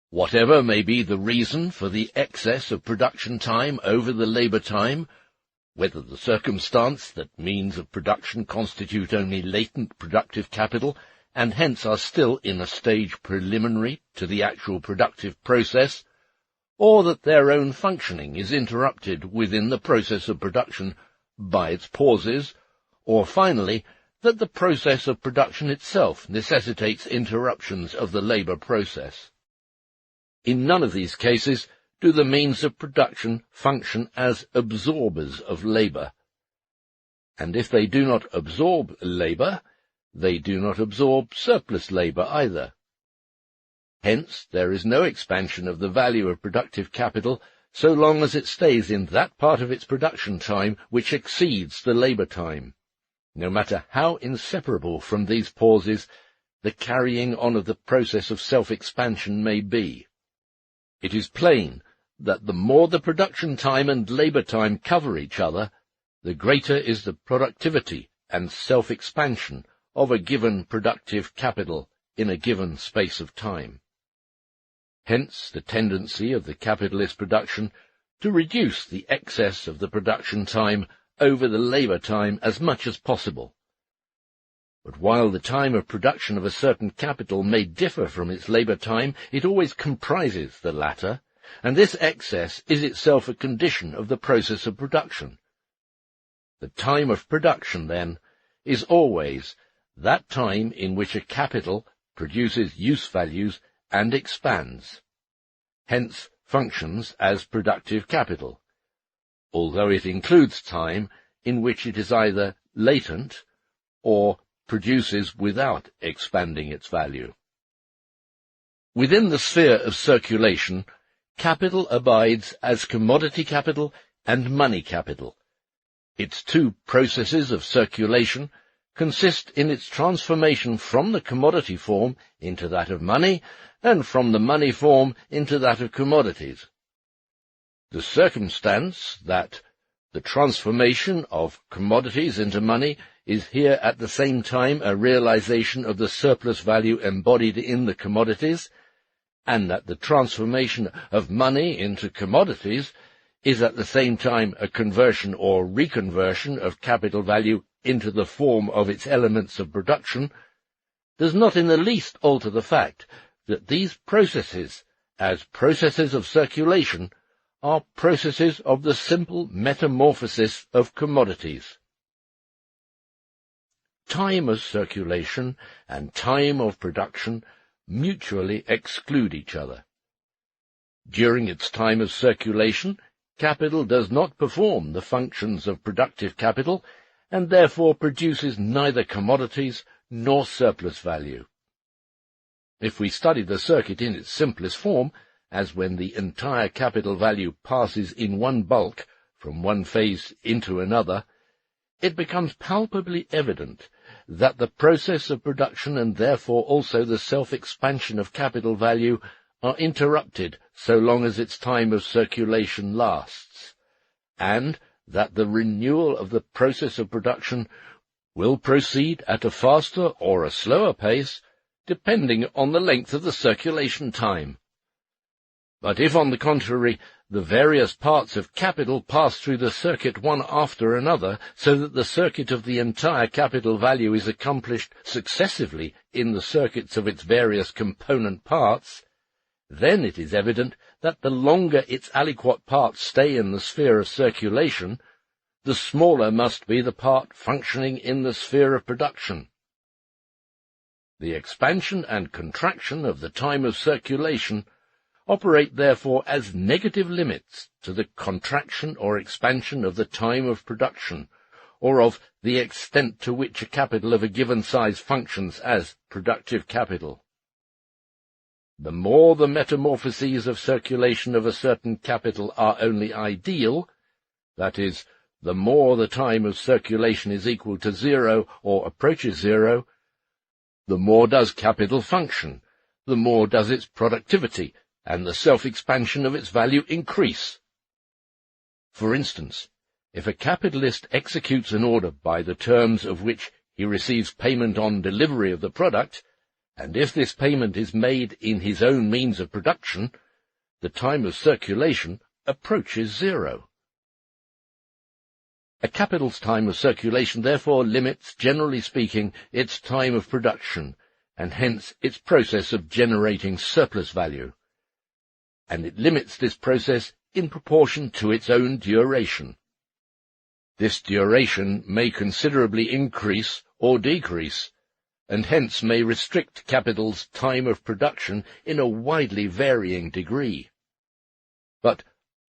Whatever may be the reason for the excess of production time over the labour time, whether the circumstance that means of production constitute only latent productive capital, and hence are still in a stage preliminary to the actual productive process, or that their own functioning is interrupted within the process of production by its pauses, or finally, that the process of production itself necessitates interruptions of the labour process. In none of these cases do the means of production function as absorbers of labour, and if they do not absorb labour, they do not absorb surplus labour either. Hence there is no expansion of the value of productive capital so long as it stays in that part of its production time which exceeds the labour time, no matter how inseparable from these pauses the carrying on of the process of self-expansion may be. It is plain that the more the production time and labour time cover each other, the greater is the productivity and self-expansion of a given productive capital in a given space of time. Hence the tendency of the capitalist production to reduce the excess of the production time over the labour time as much as possible. But while the time of production of a certain capital may differ from its labour time, it always comprises the latter, and this excess is itself a condition of the process of production. The time of production, then, is always that time in which a capital produces use values and expands, hence functions as productive capital, although it includes time in which it is either latent or produces without expanding its value. Within the sphere of circulation, capital abides as commodity capital and money capital. Its two processes of circulation consist in its transformation from the commodity form into that of money, and from the money form into that of commodities. The circumstance that the transformation of commodities into money is here at the same time a realization of the surplus value embodied in the commodities, and that the transformation of money into commodities is at the same time a conversion or reconversion of capital value into the form of its elements of production, does not in the least alter the fact that these processes, as processes of circulation, are processes of the simple metamorphosis of commodities. Time of circulation and time of production mutually exclude each other. During its time of circulation, capital does not perform the functions of productive capital, and therefore produces neither commodities nor surplus value. If we study the circuit in its simplest form, as when the entire capital value passes in one bulk from one phase into another, it becomes palpably evident that the process of production and therefore also the self-expansion of capital value are interrupted so long as its time of circulation lasts, and that the renewal of the process of production will proceed at a faster or a slower pace, depending on the length of the circulation time. But if, on the contrary, the various parts of capital pass through the circuit one after another, so that the circuit of the entire capital value is accomplished successively in the circuits of its various component parts, then it is evident that the longer its aliquot parts stay in the sphere of circulation, the smaller must be the part functioning in the sphere of production. The expansion and contraction of the time of circulation operate therefore as negative limits to the contraction or expansion of the time of production, or of the extent to which a capital of a given size functions as productive capital. The more the metamorphoses of circulation of a certain capital are only ideal, that is, the more the time of circulation is equal to zero or approaches zero, the more does capital function, the more does its productivity and the self-expansion of its value increase. For instance, if a capitalist executes an order by the terms of which he receives payment on delivery of the product, and if this payment is made in his own means of production, the time of circulation approaches zero. A capital's time of circulation therefore limits, generally speaking, its time of production, and hence its process of generating surplus value. And it limits this process in proportion to its own duration. This duration may considerably increase or decrease, and hence may restrict capital's time of production in a widely varying degree. But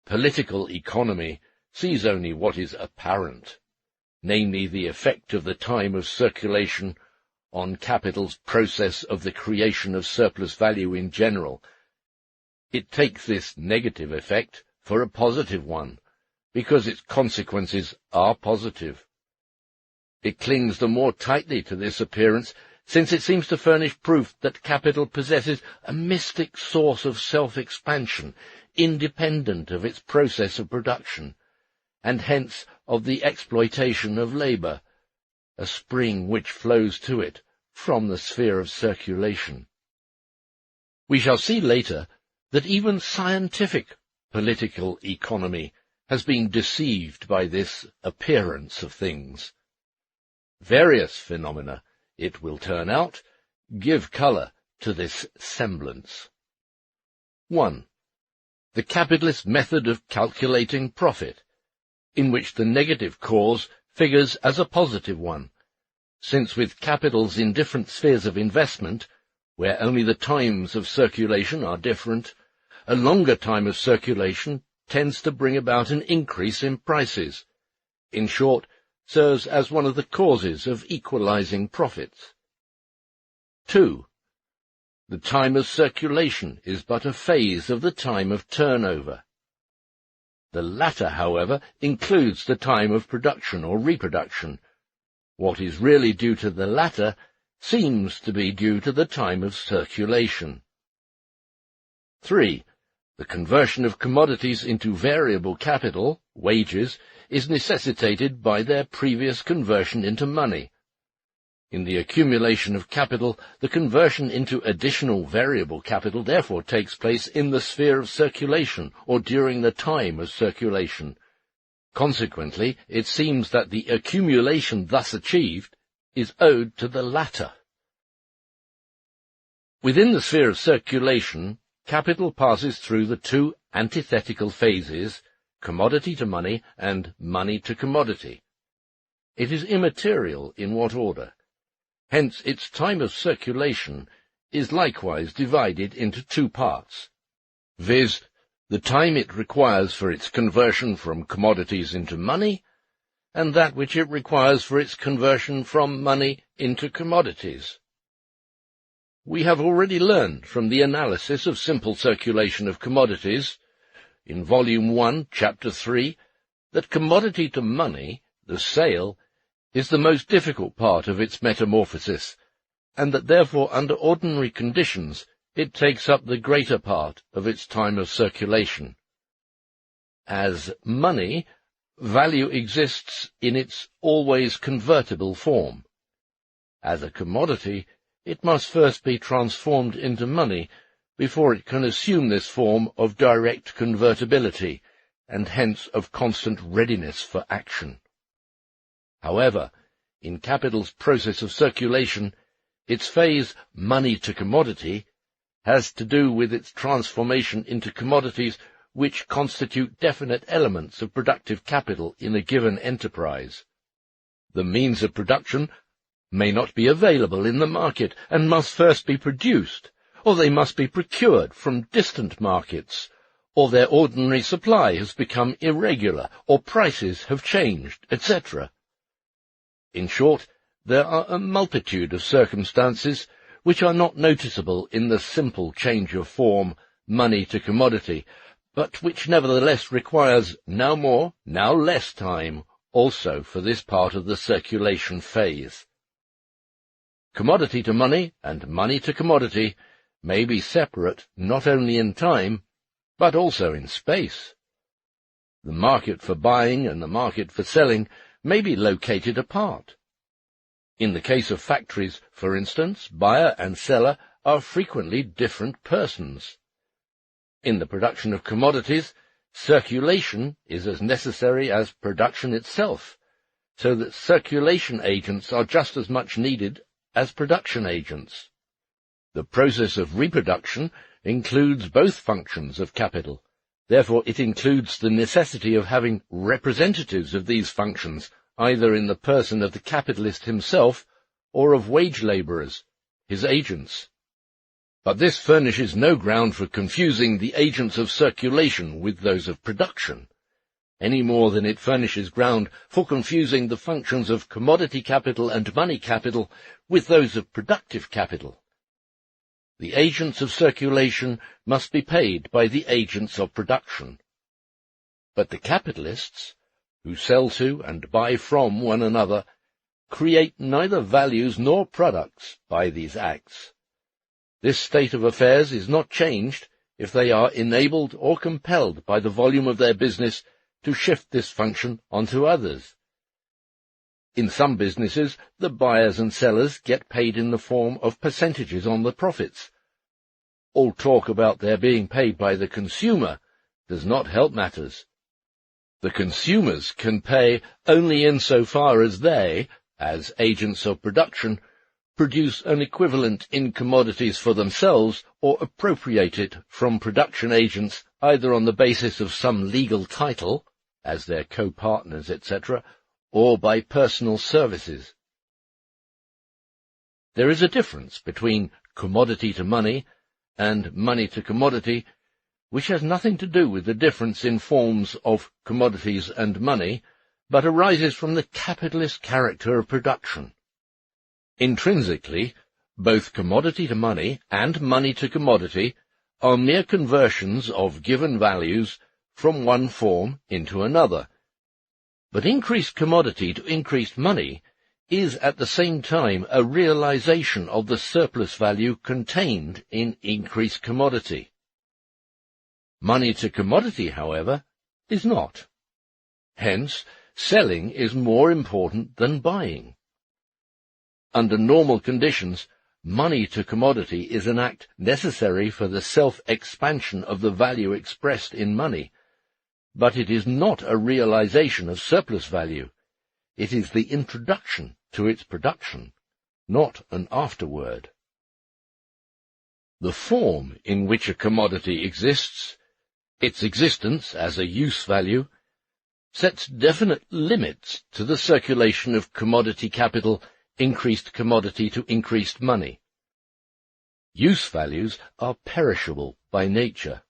political economy sees only what is apparent, namely the effect of the time of circulation on capital's process of the creation of surplus value in general. It takes this negative effect for a positive one, because its consequences are positive. It clings the more tightly to this appearance, since it seems to furnish proof that capital possesses a mystic source of self-expansion, independent of its process of production, and hence of the exploitation of labour, a spring which flows to it from the sphere of circulation. We shall see later that even scientific political economy has been deceived by this appearance of things. Various phenomena, it will turn out, give colour to this semblance. 1. the capitalist method of calculating profit, in which the negative cause figures as a positive one, since with capitals in different spheres of investment, where only the times of circulation are different, a longer time of circulation tends to bring about an increase in prices. In short, serves as one of the causes of equalizing profits. 2. The time of circulation is but a phase of the time of turnover. The latter, however, includes the time of production or reproduction. What is really due to the latter seems to be due to the time of circulation. 3. The conversion of commodities into variable capital, wages, is necessitated by their previous conversion into money. In the accumulation of capital, the conversion into additional variable capital therefore takes place in the sphere of circulation, or during the time of circulation. Consequently, it seems that the accumulation thus achieved is owed to the latter. Within the sphere of circulation, capital passes through the two antithetical phases, commodity to money and money to commodity. It is immaterial in what order. Hence its time of circulation is likewise divided into two parts, viz., the time it requires for its conversion from commodities into money, and that which it requires for its conversion from money into commodities. We have already learned from the analysis of simple circulation of commodities, in Volume 1, Chapter 3, that commodity to money, the sale, is the most difficult part of its metamorphosis, and that therefore under ordinary conditions it takes up the greater part of its time of circulation. As money, value exists in its always convertible form. As a commodity, it must first be transformed into money before it can assume this form of direct convertibility, and hence of constant readiness for action. However, in capital's process of circulation, its phase money to commodity has to do with its transformation into commodities which constitute definite elements of productive capital in a given enterprise. The means of production may not be available in the market and must first be produced, or they must be procured from distant markets, or their ordinary supply has become irregular, or prices have changed, etc. In short, there are a multitude of circumstances which are not noticeable in the simple change of form, money to commodity, but which nevertheless requires now more, now less time also for this part of the circulation phase. Commodity to money and money to commodity may be separate not only in time, but also in space. The market for buying and the market for selling may be located apart. In the case of factories, for instance, buyer and seller are frequently different persons. In the production of commodities, circulation is as necessary as production itself, so that circulation agents are just as much needed as production agents. The process of reproduction includes both functions of capital. Therefore, it includes the necessity of having representatives of these functions, either in the person of the capitalist himself or of wage labourers, his agents. But this furnishes no ground for confusing the agents of circulation with those of production, any more than it furnishes ground for confusing the functions of commodity capital and money capital with those of productive capital. The agents of circulation must be paid by the agents of production. But the capitalists, who sell to and buy from one another, create neither values nor products by these acts. This state of affairs is not changed if they are enabled or compelled by the volume of their business to shift this function onto others. In some businesses, the buyers and sellers get paid in the form of percentages on the profits. All talk about their being paid by the consumer does not help matters. The consumers can pay only insofar as they, as agents of production, produce an equivalent in commodities for themselves or appropriate it from production agents either on the basis of some legal title, as their co-partners, etc., or by personal services. There is a difference between commodity to money and money to commodity, which has nothing to do with the difference in forms of commodities and money, but arises from the capitalist character of production. Intrinsically, both commodity to money and money to commodity are mere conversions of given values from one form into another. But increased commodity to increased money is at the same time a realization of the surplus value contained in increased commodity. Money to commodity, however, is not. Hence, selling is more important than buying. Under normal conditions, money to commodity is an act necessary for the self-expansion of the value expressed in money, but it is not a realization of surplus value. It is the introduction to its production, not an afterword. The form in which a commodity exists, its existence as a use value, sets definite limits to the circulation of commodity capital, increased commodity to increased money. Use values are perishable by nature.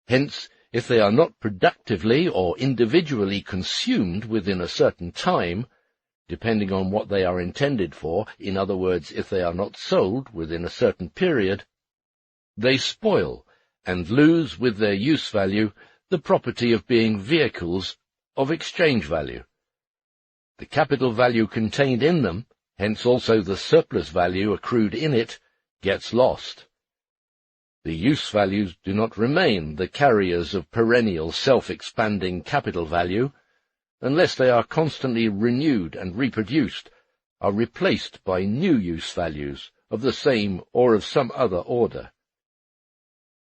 Hence, if they are not productively or individually consumed within a certain time, depending on what they are intended for, in other words, if they are not sold within a certain period, they spoil and lose with their use value the property of being vehicles of exchange value. The capital value contained in them, hence also the surplus value accrued in it, gets lost. The use values do not remain the carriers of perennial self-expanding capital value, unless they are constantly renewed and reproduced, are replaced by new use values of the same or of some other order.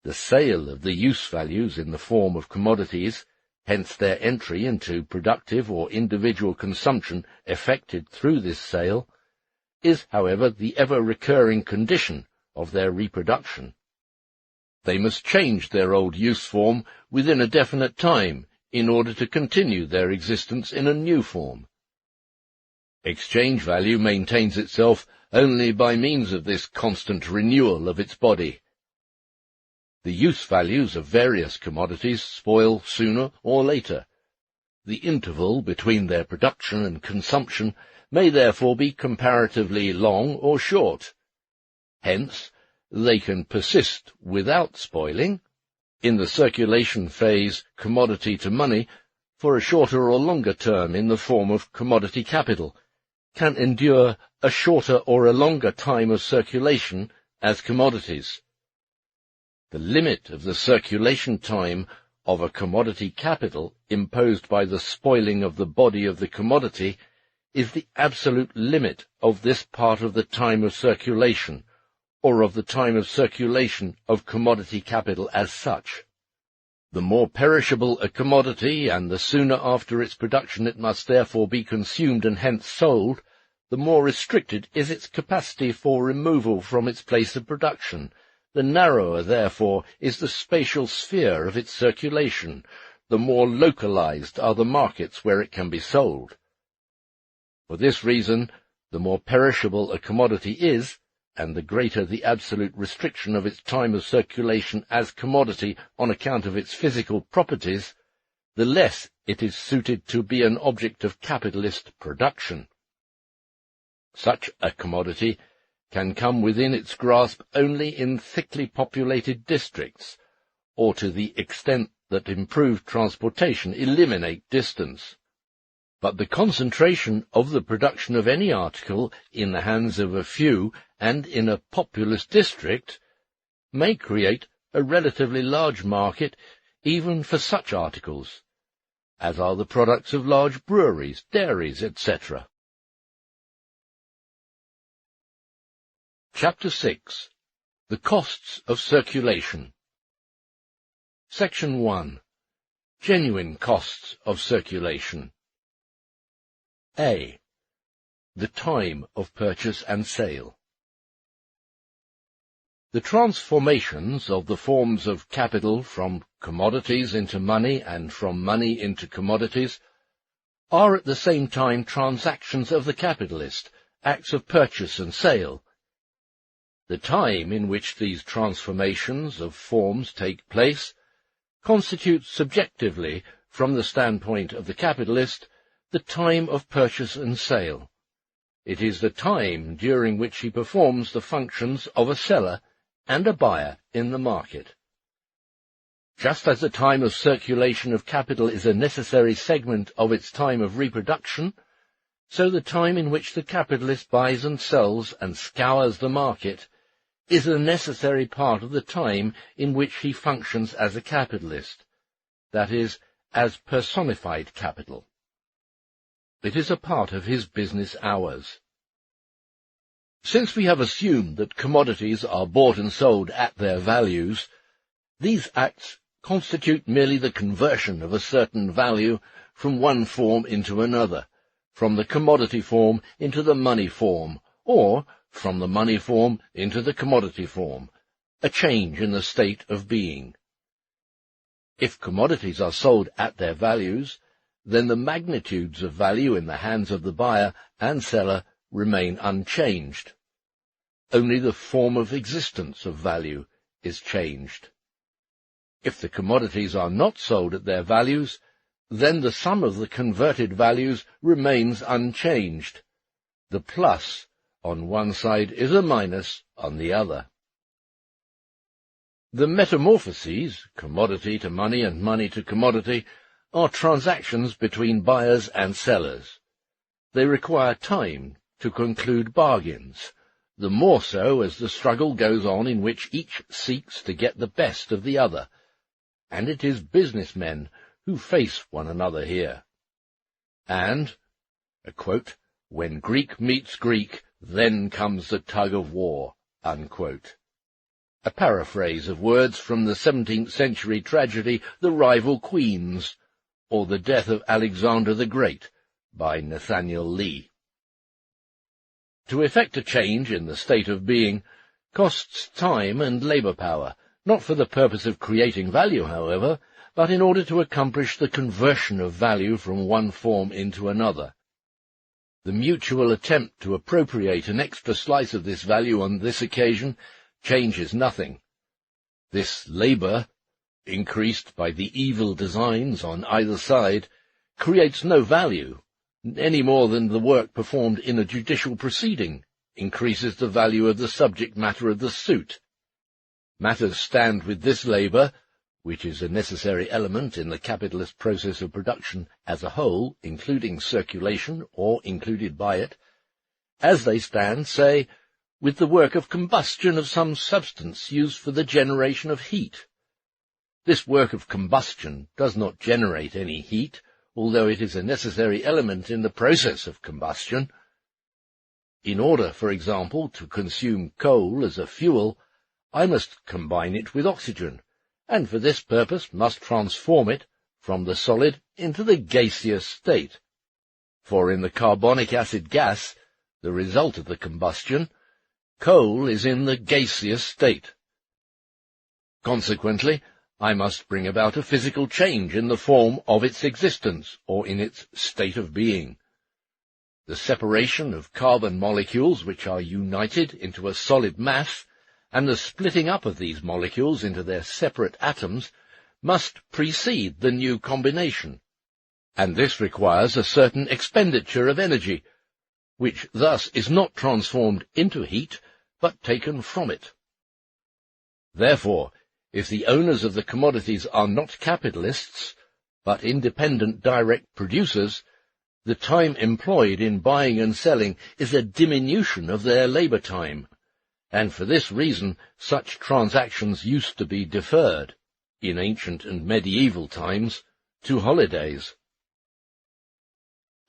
The sale of the use values in the form of commodities, hence their entry into productive or individual consumption effected through this sale, is, however, the ever-recurring condition of their reproduction. They must change their old use form within a definite time in order to continue their existence in a new form. Exchange value maintains itself only by means of this constant renewal of its body. The use values of various commodities spoil sooner or later. The interval between their production and consumption may therefore be comparatively long or short. Hence, they can persist without spoiling, in the circulation phase commodity to money, for a shorter or longer term in the form of commodity capital, can endure a shorter or a longer time of circulation as commodities. The limit of the circulation time of a commodity capital imposed by the spoiling of the body of the commodity is the absolute limit of this part of the time of circulation, or of the time of circulation of commodity capital as such. The more perishable a commodity, and the sooner after its production it must therefore be consumed and hence sold, the more restricted is its capacity for removal from its place of production. The narrower, therefore, is the spatial sphere of its circulation, the more localized are the markets where it can be sold. For this reason, the more perishable a commodity is, and the greater the absolute restriction of its time of circulation as commodity on account of its physical properties, the less it is suited to be an object of capitalist production. Such a commodity can come within its grasp only in thickly populated districts, or to the extent that improved transportation eliminate distance. But the concentration of the production of any article in the hands of a few and in a populous district may create a relatively large market even for such articles, as are the products of large breweries, dairies, etc. Chapter 6. The Costs of Circulation. Section 1. Genuine Costs of Circulation. A. The time of purchase and sale. The transformations of the forms of capital from commodities into money and from money into commodities are at the same time transactions of the capitalist, acts of purchase and sale. The time in which these transformations of forms take place constitutes subjectively, from the standpoint of the capitalist, the time of purchase and sale. It is the time during which he performs the functions of a seller and a buyer in the market. Just as the time of circulation of capital is a necessary segment of its time of reproduction, so the time in which the capitalist buys and sells and scours the market is a necessary part of the time in which he functions as a capitalist, that is, as personified capital. It is a part of his business hours. Since we have assumed that commodities are bought and sold at their values, these acts constitute merely the conversion of a certain value from one form into another, from the commodity form into the money form, or from the money form into the commodity form, a change in the state of being. If commodities are sold at their values, then the magnitudes of value in the hands of the buyer and seller remain unchanged. Only the form of existence of value is changed. If the commodities are not sold at their values, then the sum of the converted values remains unchanged. The plus on one side is a minus on the other. The metamorphoses, commodity to money and money to commodity, are transactions between buyers and sellers. They require time to conclude bargains, the more so as the struggle goes on in which each seeks to get the best of the other, and it is businessmen who face one another here. And, a quote, "When Greek meets Greek, then comes the tug of war," unquote. A paraphrase of words from the 17th century tragedy The Rival Queens, or The Death of Alexander the Great, by Nathaniel Lee. To effect a change in the state of being costs time and labor power, not for the purpose of creating value, however, but in order to accomplish the conversion of value from one form into another. The mutual attempt to appropriate an extra slice of this value on this occasion changes nothing. This labor, increased by the evil designs on either side, creates no value, any more than the work performed in a judicial proceeding increases the value of the subject matter of the suit. Matters stand with this labor, which is a necessary element in the capitalist process of production as a whole, including circulation or included by it, as they stand, say, with the work of combustion of some substance used for the generation of heat. This work of combustion does not generate any heat, although it is a necessary element in the process of combustion. In order, for example, to consume coal as a fuel, I must combine it with oxygen, and for this purpose must transform it from the solid into the gaseous state. For in the carbonic acid gas, the result of the combustion, coal is in the gaseous state. Consequently, I must bring about a physical change in the form of its existence, or in its state of being. The separation of carbon molecules which are united into a solid mass, and the splitting up of these molecules into their separate atoms, must precede the new combination, and this requires a certain expenditure of energy, which thus is not transformed into heat, but taken from it. Therefore, if the owners of the commodities are not capitalists, but independent direct producers, the time employed in buying and selling is a diminution of their labor time, and for this reason such transactions used to be deferred, in ancient and medieval times, to holidays.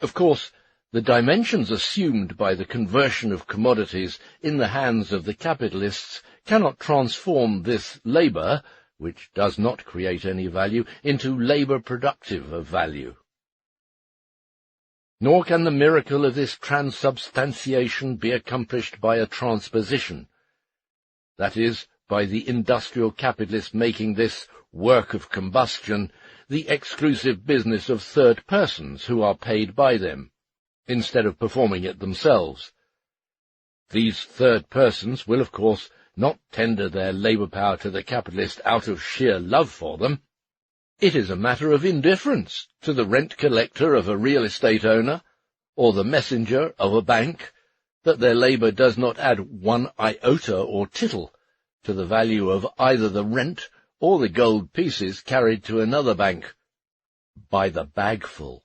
Of course, the dimensions assumed by the conversion of commodities in the hands of the capitalists cannot transform this labor, which does not create any value, into labor productive of value. Nor can the miracle of this transubstantiation be accomplished by a transposition, that is, by the industrial capitalist making this work of combustion the exclusive business of third persons who are paid by them, instead of performing it themselves. These third persons will, of course, not tender their labour power to the capitalist out of sheer love for them. It is a matter of indifference to the rent-collector of a real estate owner, or the messenger of a bank, that their labour does not add one iota or tittle to the value of either the rent or the gold pieces carried to another bank by the bagful.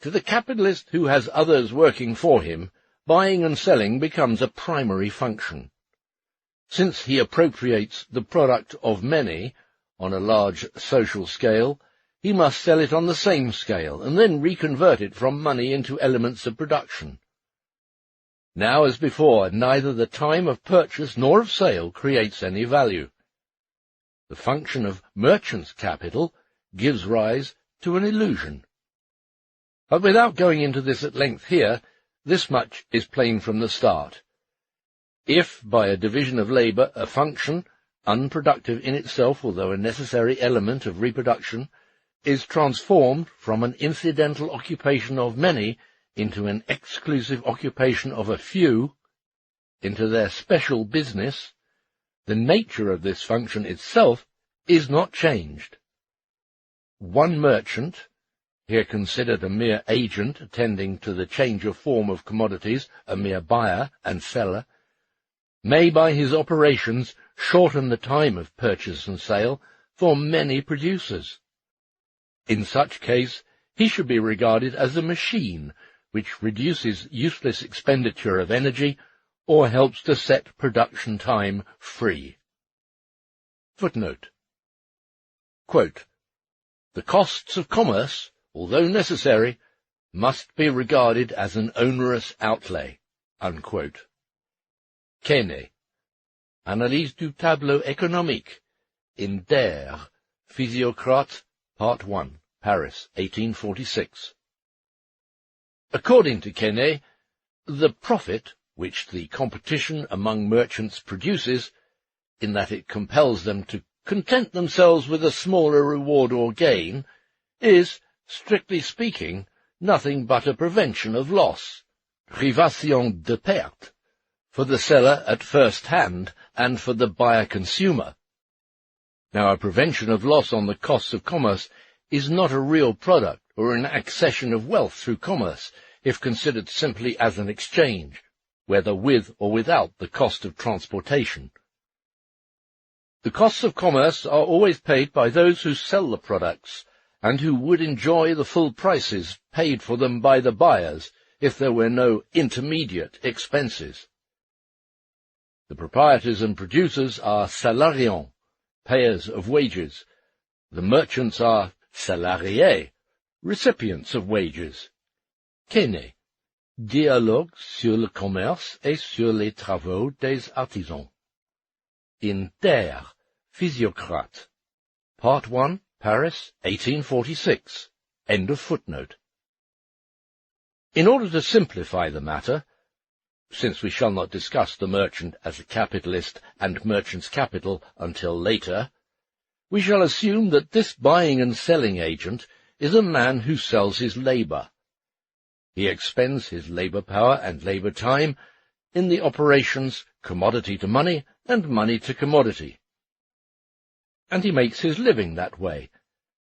To the capitalist who has others working for him, buying and selling becomes a primary function. Since he appropriates the product of many on a large social scale, he must sell it on the same scale, and then reconvert it from money into elements of production. Now, as before, neither the time of purchase nor of sale creates any value. The function of merchant's capital gives rise to an illusion. But without going into this at length here, this much is plain from the start. If, by a division of labour, a function, unproductive in itself although a necessary element of reproduction, is transformed from an incidental occupation of many into an exclusive occupation of a few, into their special business, the nature of this function itself is not changed. One merchant, here considered a mere agent attending to the change of form of commodities, a mere buyer and seller, may by his operations shorten the time of purchase and sale for many producers. In such case, he should be regarded as a machine which reduces useless expenditure of energy or helps to set production time free. Footnote. Quote, "The costs of commerce, although necessary, must be regarded as an onerous outlay." Unquote. Quesnay. Analyse du tableau économique in Der Physiocrate, Part 1, Paris, 1846. According to Quesnay, the profit which the competition among merchants produces, in that it compels them to content themselves with a smaller reward or gain, is, strictly speaking, nothing but a prevention of loss, privation de perte, for the seller at first hand and for the buyer-consumer. Now, a prevention of loss on the costs of commerce is not a real product or an accession of wealth through commerce, if considered simply as an exchange, whether with or without the cost of transportation. The costs of commerce are always paid by those who sell the products, and who would enjoy the full prices paid for them by the buyers if there were no intermediate expenses. The proprietors and producers are salariants, payers of wages. The merchants are salariés, recipients of wages. Quesnay. Dialogue sur le commerce et sur les travaux des artisans. In Der Physiocrate, Part 1, Paris, 1846. End of footnote. In order to simplify the matter, since we shall not discuss the merchant as a capitalist and merchant's capital until later, we shall assume that this buying and selling agent is a man who sells his labour. He expends his labour power and labour time in the operations commodity to money and money to commodity. And he makes his living that way,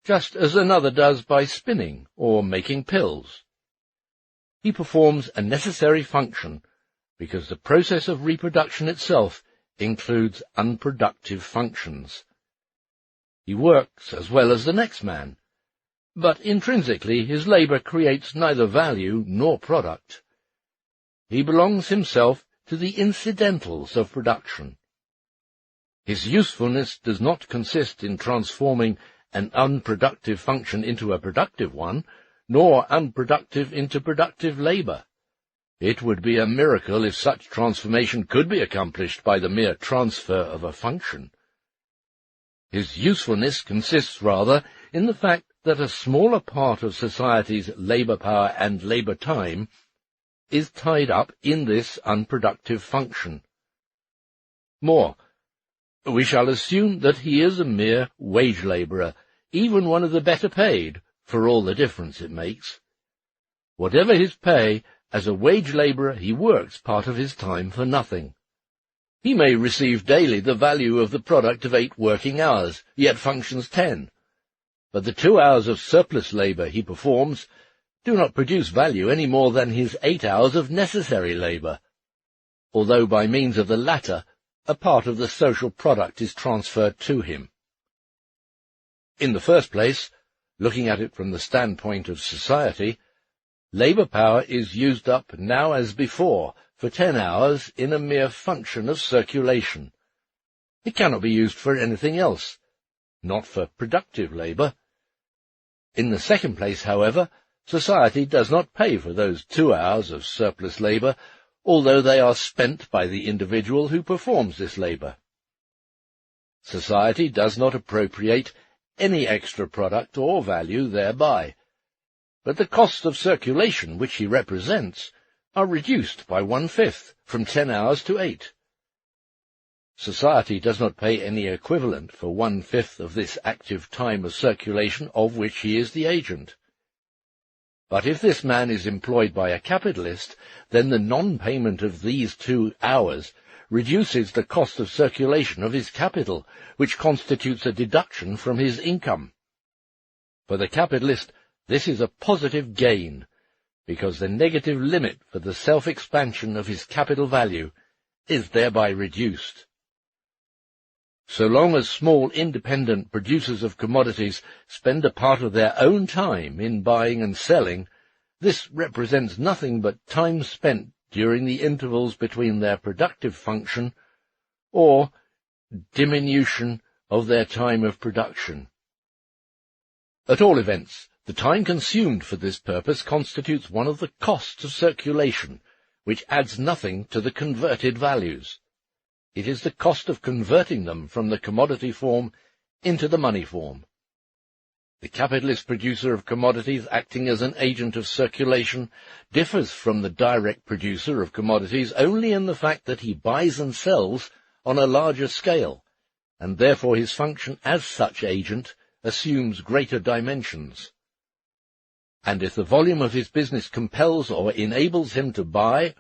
just as another does by spinning or making pills. He performs a necessary function, because the process of reproduction itself includes unproductive functions. He works as well as the next man, but intrinsically his labour creates neither value nor product. He belongs himself to the incidentals of production. His usefulness does not consist in transforming an unproductive function into a productive one, nor unproductive into productive labour. It would be a miracle if such transformation could be accomplished by the mere transfer of a function. His usefulness consists rather in the fact that a smaller part of society's labour power and labour time is tied up in this unproductive function. More, we shall assume that he is a mere wage labourer, even one of the better paid, for all the difference it makes. Whatever his pay, as a wage labourer he works part of his time for nothing. He may receive daily the value of the product of 8 working hours, yet functions 10. But the 2 hours of surplus labour he performs do not produce value any more than his 8 hours of necessary labour, although by means of the latter a part of the social product is transferred to him. In the first place, looking at it from the standpoint of society, labour power is used up now as before for 10 hours in a mere function of circulation. It cannot be used for anything else, not for productive labour. In the second place, however, society does not pay for those 2 hours of surplus labour, although they are spent by the individual who performs this labour. Society does not appropriate any extra product or value thereby, but the costs of circulation which he represents are reduced by 1/5, from 10 hours to 8. Society does not pay any equivalent for 1/5 of this active time of circulation of which he is the agent. But if this man is employed by a capitalist, then the non-payment of these 2 hours reduces the cost of circulation of his capital, which constitutes a deduction from his income. For the capitalist, this is a positive gain, because the negative limit for the self-expansion of his capital value is thereby reduced. So long as small independent producers of commodities spend a part of their own time in buying and selling, this represents nothing but time spent during the intervals between their productive function or diminution of their time of production. At all events, the time consumed for this purpose constitutes one of the costs of circulation, which adds nothing to the converted values. It is the cost of converting them from the commodity form into the money form. The capitalist producer of commodities, acting as an agent of circulation, differs from the direct producer of commodities only in the fact that he buys and sells on a larger scale, and therefore his function as such agent assumes greater dimensions. And if the volume of his business compels or enables him to buy,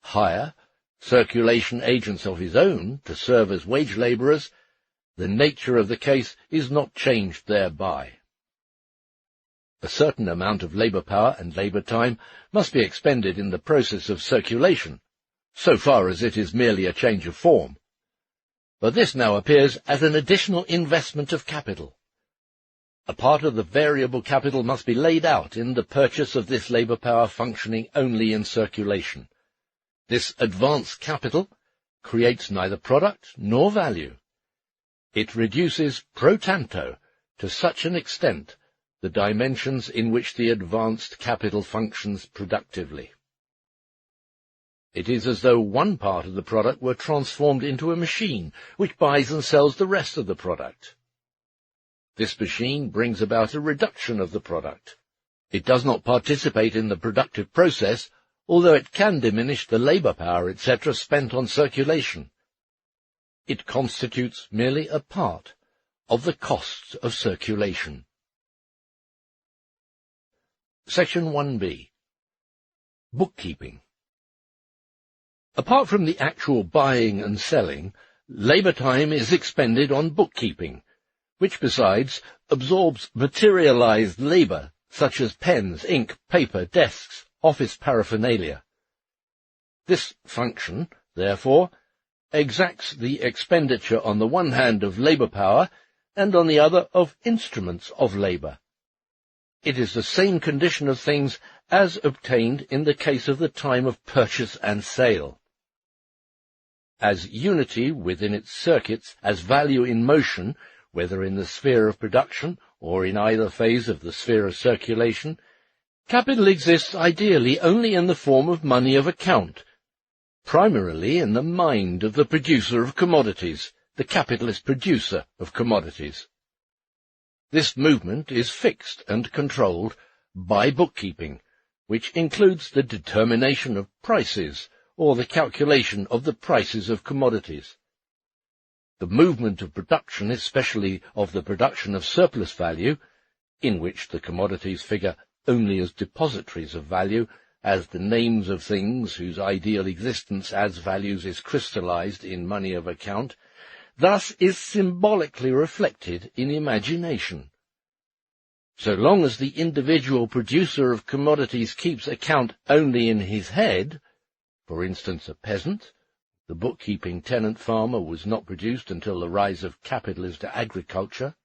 hire, circulation agents of his own to serve as wage labourers, the nature of the case is not changed thereby. A certain amount of labour power and labour time must be expended in the process of circulation, so far as it is merely a change of form. But this now appears as an additional investment of capital. A part of the variable capital must be laid out in the purchase of this labour power functioning only in circulation. This advance capital creates neither product nor value. It reduces pro tanto to such an extent the dimensions in which the advanced capital functions productively. It is as though one part of the product were transformed into a machine which buys and sells the rest of the product. This machine brings about a reduction of the product. It does not participate in the productive process, although it can diminish the labour power, etc., spent on circulation. It constitutes merely a part of the costs of circulation. Section 1b. Bookkeeping. Apart from the actual buying and selling, labour time is expended on bookkeeping, which besides absorbs materialized labour, such as pens, ink, paper, desks, office paraphernalia. This function, therefore, exacts the expenditure on the one hand of labour power, and on the other of instruments of labour. It is the same condition of things as obtained in the case of the time of purchase and sale. As unity within its circuits, as value in motion, whether in the sphere of production or in either phase of the sphere of circulation, capital exists ideally only in the form of money of account, primarily in the mind of the producer of commodities, the capitalist producer of commodities. This movement is fixed and controlled by bookkeeping, which includes the determination of prices or the calculation of the prices of commodities. The movement of production, especially of the production of surplus value, in which the commodities figure only as depositories of value, as the names of things whose ideal existence as values is crystallized in money of account, thus is symbolically reflected in imagination. So long as the individual producer of commodities keeps account only in his head, for instance a peasant, the bookkeeping tenant farmer was not produced until the rise of capitalist agriculture,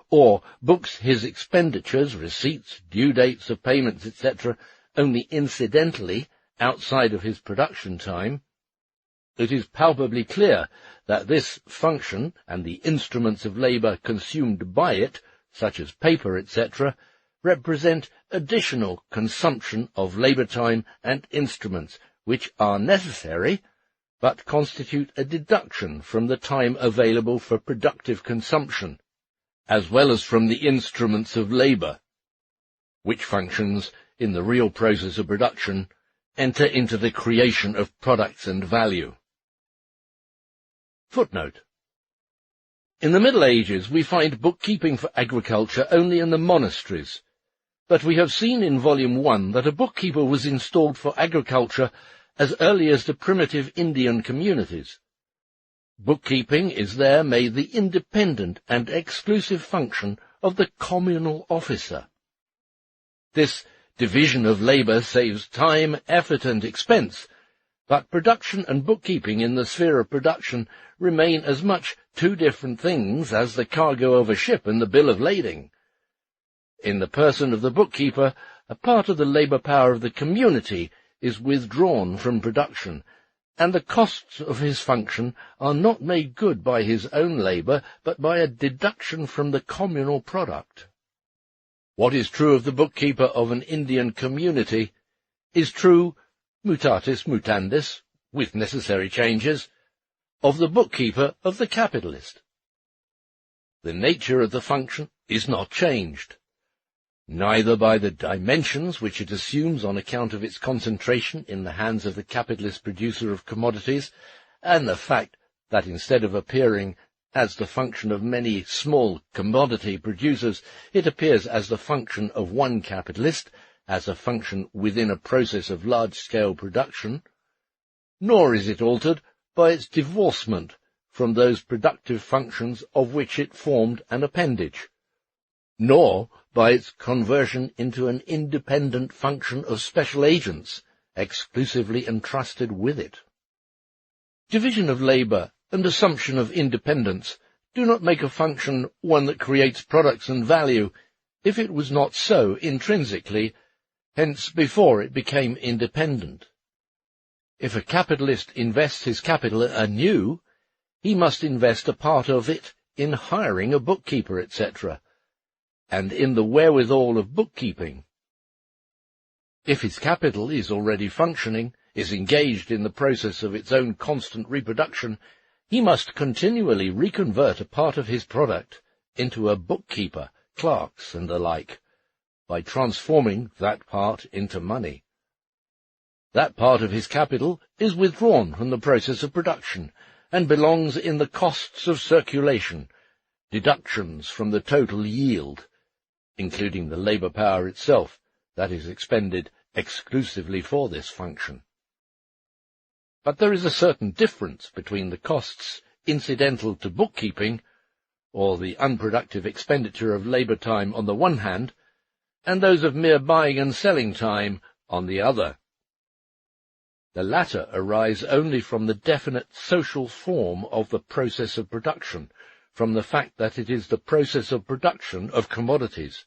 or books his expenditures, receipts, due dates of payments, etc., only incidentally outside of his production time, it is palpably clear that this function and the instruments of labour consumed by it, such as paper, etc., represent additional consumption of labour time and instruments, which are necessary, but constitute a deduction from the time available for productive consumption, as well as from the instruments of labour, which functions in the real process of production enter into the creation of products and value. Footnote. In the Middle Ages we find bookkeeping for agriculture only in the monasteries, but we have seen in Volume 1 that a bookkeeper was installed for agriculture as early as the primitive Indian communities. Bookkeeping is there made the independent and exclusive function of the communal officer. This division of labour saves time, effort, and expense, but production and bookkeeping in the sphere of production remain as much two different things as the cargo of a ship and the bill of lading. In the person of the bookkeeper, a part of the labour power of the community is withdrawn from production, and the costs of his function are not made good by his own labour, but by a deduction from the communal product. What is true of the bookkeeper of an Indian community is true, mutatis mutandis, with necessary changes, of the bookkeeper of the capitalist. The nature of the function is not changed, neither by the dimensions which it assumes on account of its concentration in the hands of the capitalist producer of commodities, and the fact that instead of appearing as the function of many small commodity producers, it appears as the function of one capitalist, as a function within a process of large-scale production, nor is it altered by its divorcement from those productive functions of which it formed an appendage, nor by its conversion into an independent function of special agents, exclusively entrusted with it. Division of labour and assumption of independence do not make a function one that creates products and value, if it was not so intrinsically, hence before it became independent. If a capitalist invests his capital anew, he must invest a part of it in hiring a bookkeeper, etc., and in the wherewithal of bookkeeping. If his capital is already functioning, is engaged in the process of its own constant reproduction, he must continually reconvert a part of his product into a bookkeeper, clerks, and the like, by transforming that part into money. That part of his capital is withdrawn from the process of production, and belongs in the costs of circulation, deductions from the total yield, including the labour power itself that is expended exclusively for this function. But there is a certain difference between the costs incidental to bookkeeping, or the unproductive expenditure of labour time on the one hand, and those of mere buying and selling time on the other. The latter arise only from the definite social form of the process of production, from the fact that it is the process of production of commodities.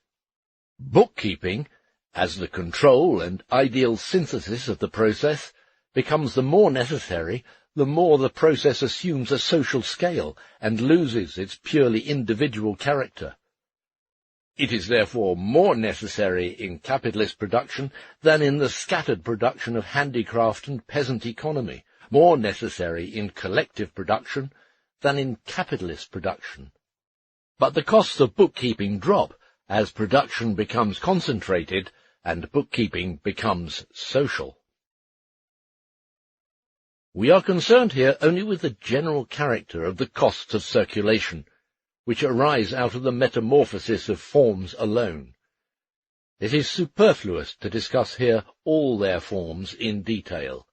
Bookkeeping, as the control and ideal synthesis of the process, becomes the more necessary the more the process assumes a social scale and loses its purely individual character. It is therefore more necessary in capitalist production than in the scattered production of handicraft and peasant economy, more necessary in collective production than in capitalist production. But the costs of bookkeeping drop as production becomes concentrated and bookkeeping becomes social. We are concerned here only with the general character of the costs of circulation, which arise out of the metamorphosis of forms alone. It is superfluous to discuss here all their forms in detail.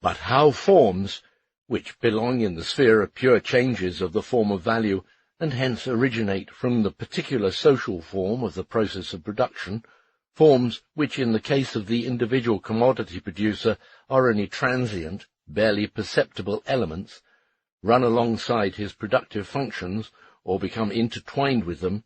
But how forms, which belong in the sphere of pure changes of the form of value, and hence originate from the particular social form of the process of production, forms which in the case of the individual commodity producer are only transient, barely perceptible elements, run alongside his productive functions or become intertwined with them,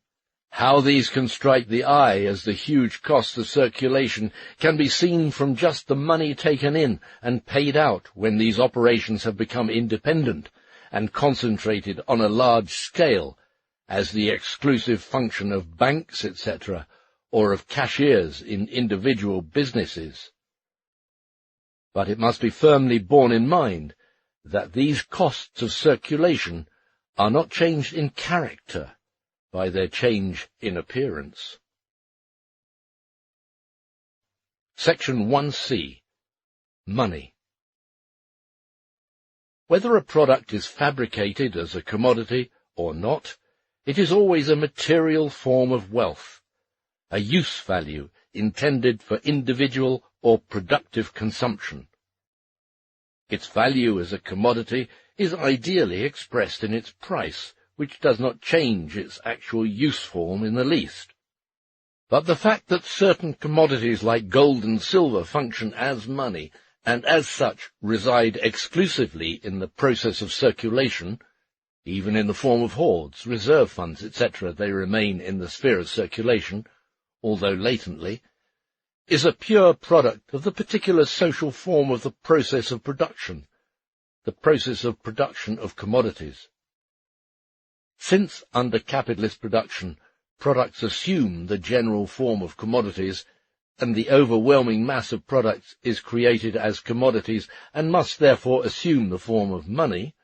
how these can strike the eye as the huge cost of circulation can be seen from just the money taken in and paid out when these operations have become independent and concentrated on a large scale as the exclusive function of banks, etc., or of cashiers in individual businesses. But it must be firmly borne in mind that these costs of circulation are not changed in character by their change in appearance. Section 1c. Money. Whether a product is fabricated as a commodity or not, it is always a material form of wealth, a use value intended for individual or productive consumption. Its value as a commodity is ideally expressed in its price, which does not change its actual use form in the least. But the fact that certain commodities like gold and silver function as money, and as such reside exclusively in the process of circulation, even in the form of hoards, reserve funds, etc., they remain in the sphere of circulation, although latently, is a pure product of the particular social form of the process of production, the process of production of commodities. Since under capitalist production, products assume the general form of commodities, and the overwhelming mass of products is created as commodities and must therefore assume the form of money,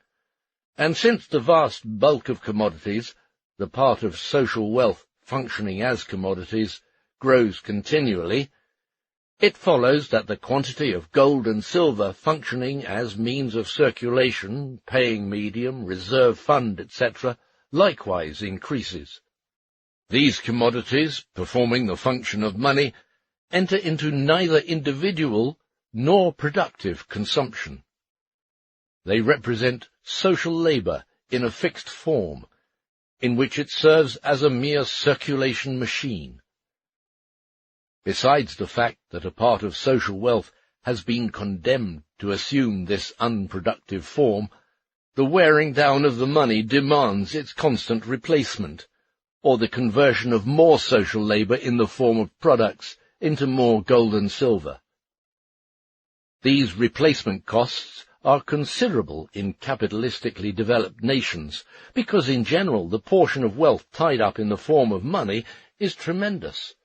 and since the vast bulk of commodities, the part of social wealth functioning as commodities, grows continually, it follows that the quantity of gold and silver functioning as means of circulation, paying medium, reserve fund, etc., likewise increases. These commodities, performing the function of money, enter into neither individual nor productive consumption. They represent social labour in a fixed form, in which it serves as a mere circulation machine. Besides the fact that a part of social wealth has been condemned to assume this unproductive form, the wearing down of the money demands its constant replacement, or the conversion of more social labour in the form of products into more gold and silver. These replacement costs are considerable in capitalistically developed nations, because in general the portion of wealth tied up in the form of money is tremendous.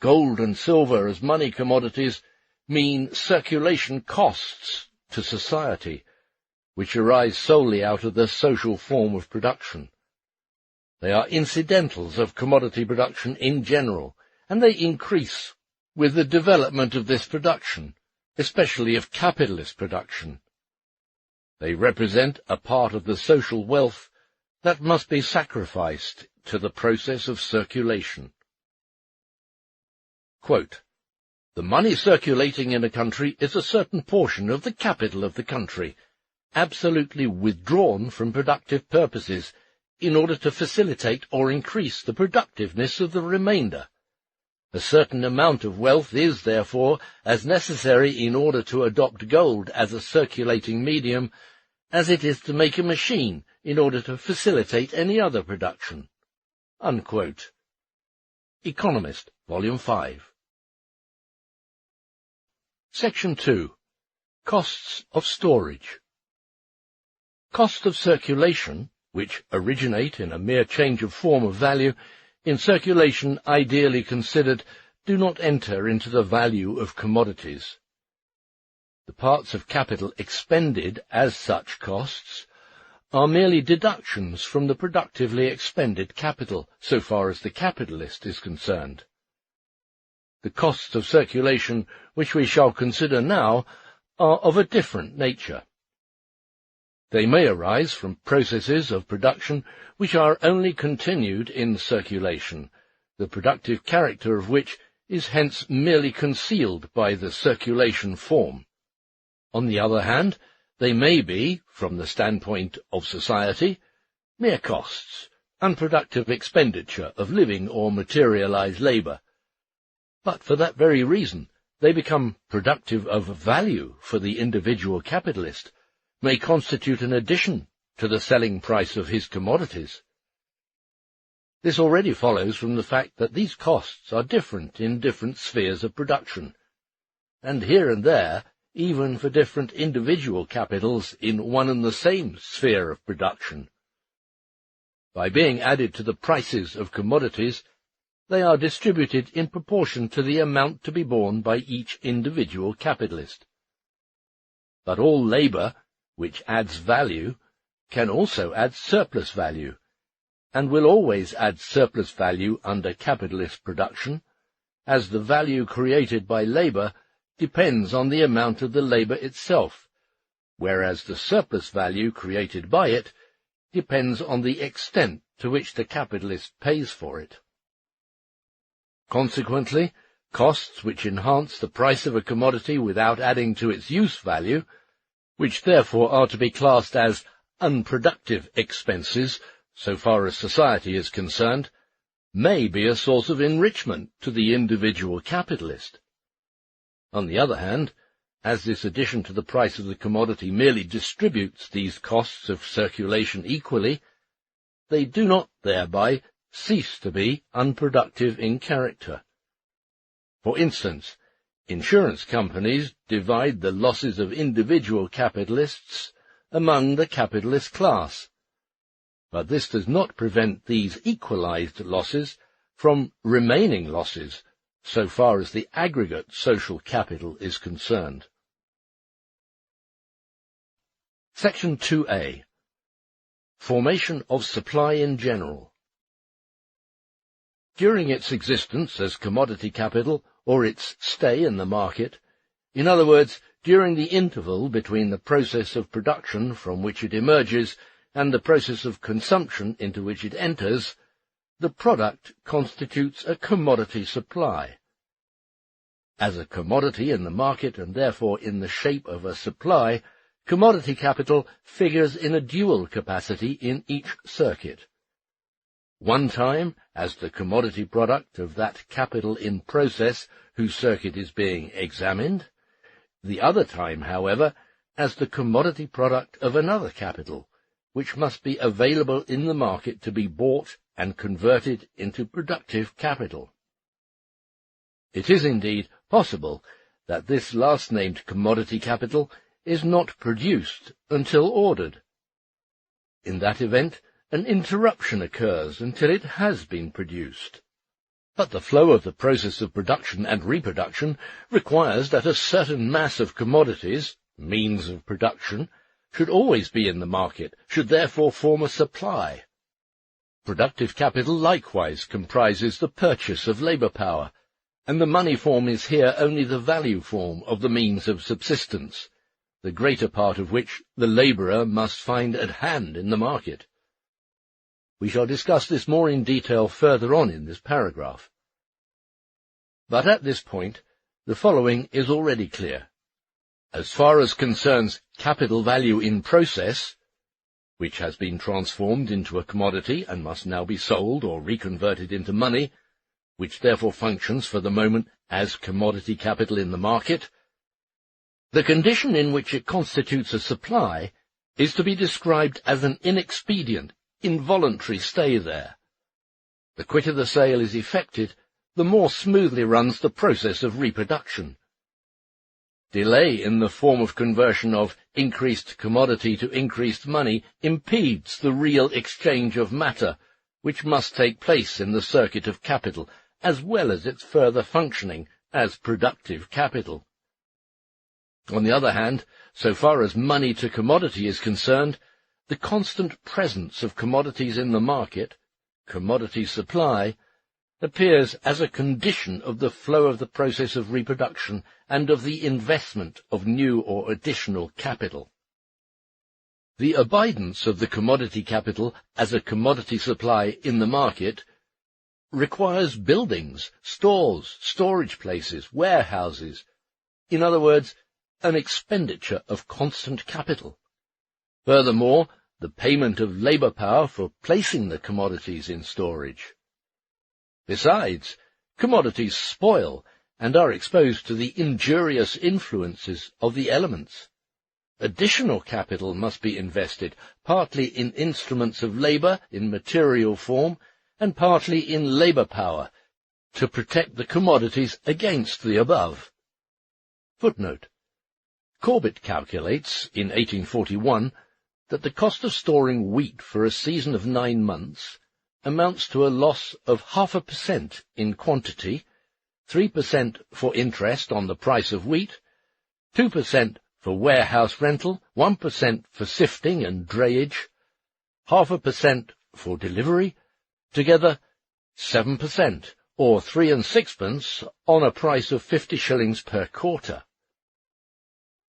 Gold and silver as money commodities mean circulation costs to society, which arise solely out of the social form of production. They are incidentals of commodity production in general, and they increase with the development of this production, especially of capitalist production. They represent a part of the social wealth that must be sacrificed to the process of circulation. Quote, "The money circulating in a country is a certain portion of the capital of the country, absolutely withdrawn from productive purposes, in order to facilitate or increase the productiveness of the remainder. A certain amount of wealth is, therefore, as necessary in order to adopt gold as a circulating medium, as it is to make a machine in order to facilitate any other production." Unquote. Economist, Volume 5. Section 2. Costs of storage. Costs of circulation, which originate in a mere change of form of value, in circulation ideally considered, do not enter into the value of commodities. The parts of capital expended as such costs are merely deductions from the productively expended capital, so far as the capitalist is concerned. The costs of circulation, which we shall consider now, are of a different nature. They may arise from processes of production which are only continued in circulation, the productive character of which is hence merely concealed by the circulation form. On the other hand, they may be, from the standpoint of society, mere costs, unproductive expenditure of living or materialized labor. But for that very reason, they become productive of value for the individual capitalist, may constitute an addition to the selling price of his commodities. This already follows from the fact that these costs are different in different spheres of production, and here and there, even for different individual capitals in one and the same sphere of production. By being added to the prices of commodities, they are distributed in proportion to the amount to be borne by each individual capitalist. But all labor, which adds value, can also add surplus value, and will always add surplus value under capitalist production, as the value created by labor depends on the amount of the labor itself, whereas the surplus value created by it depends on the extent to which the capitalist pays for it. Consequently, costs which enhance the price of a commodity without adding to its use value, which therefore are to be classed as unproductive expenses, so far as society is concerned, may be a source of enrichment to the individual capitalist. On the other hand, as this addition to the price of the commodity merely distributes these costs of circulation equally, they do not thereby cease to be unproductive in character. For instance, insurance companies divide the losses of individual capitalists among the capitalist class, but this does not prevent these equalized losses from remaining losses so far as the aggregate social capital is concerned. Section 2a. Formation of supply in general. During its existence as commodity capital, or its stay in the market, in other words, during the interval between the process of production from which it emerges and the process of consumption into which it enters, the product constitutes a commodity supply. As a commodity in the market and therefore in the shape of a supply, commodity capital figures in a dual capacity in each circuit. One time as the commodity product of that capital in process whose circuit is being examined, the other time, however, as the commodity product of another capital, which must be available in the market to be bought and converted into productive capital. It is indeed possible that this last-named commodity capital is not produced until ordered. In that event, an interruption occurs until it has been produced. But the flow of the process of production and reproduction requires that a certain mass of commodities, means of production, should always be in the market, should therefore form a supply. Productive capital likewise comprises the purchase of labor power, and the money form is here only the value form of the means of subsistence, the greater part of which the laborer must find at hand in the market. We shall discuss this more in detail further on in this paragraph. But at this point, the following is already clear. As far as concerns capital value in process, which has been transformed into a commodity and must now be sold or reconverted into money, which therefore functions for the moment as commodity capital in the market, the condition in which it constitutes a supply is to be described as an inexpedient, involuntary stay there. The quicker the sale is effected, the more smoothly runs the process of reproduction. Delay in the form of conversion of increased commodity to increased money impedes the real exchange of matter, which must take place in the circuit of capital, as well as its further functioning as productive capital. On the other hand, so far as money to commodity is concerned, the constant presence of commodities in the market, commodity supply, appears as a condition of the flow of the process of reproduction and of the investment of new or additional capital. The abidance of the commodity capital as a commodity supply in the market requires buildings, stores, storage places, warehouses, in other words, an expenditure of constant capital. Furthermore, the payment of labour power for placing the commodities in storage. Besides, commodities spoil and are exposed to the injurious influences of the elements. Additional capital must be invested, partly in instruments of labour in material form, and partly in labour power, to protect the commodities against the above. Footnote. Corbett calculates, in 1841, that the cost of storing wheat for a season of 9 months amounts to a loss of 0.5% in quantity, 3% for interest on the price of wheat, 2% for warehouse rental, 1% for sifting and drayage, 0.5% for delivery, together 7%, or 3 and 6pence, on a price of 50 shillings per quarter.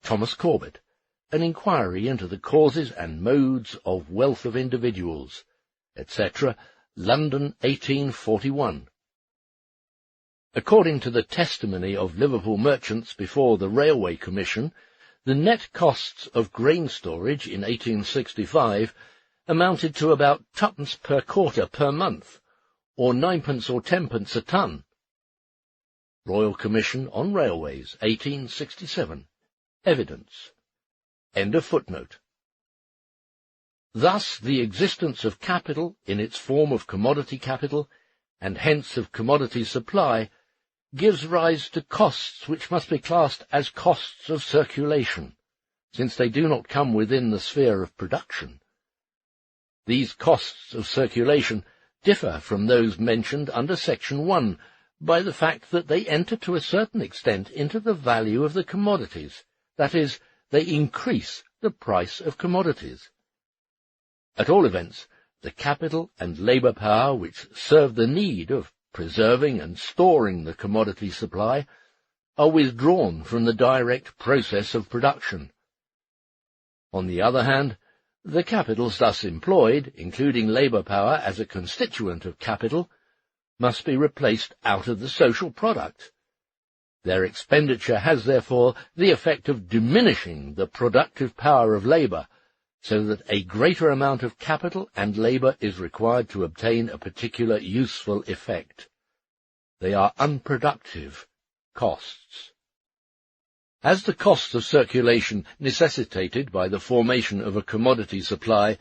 Thomas Corbett, An Inquiry into the Causes and Modes of Wealth of Individuals, etc., London, 1841. According to the testimony of Liverpool merchants before the Railway Commission, the net costs of grain storage in 1865 amounted to about 2pence per quarter per month, or 9pence or 10pence a ton. Royal Commission on Railways, 1867. Evidence. End of footnote. Thus, the existence of capital in its form of commodity capital, and hence of commodity supply, gives rise to costs which must be classed as costs of circulation, since they do not come within the sphere of production. These costs of circulation differ from those mentioned under Section 1 by the fact that they enter to a certain extent into the value of the commodities, that is, they increase the price of commodities. At all events, the capital and labour power which serve the need of preserving and storing the commodity supply are withdrawn from the direct process of production. On the other hand, the capitals thus employed, including labour power as a constituent of capital, must be replaced out of the social product. Their expenditure has, therefore, the effect of diminishing the productive power of labour, so that a greater amount of capital and labour is required to obtain a particular useful effect. They are unproductive costs. As the costs of circulation necessitated by the formation of a commodity supply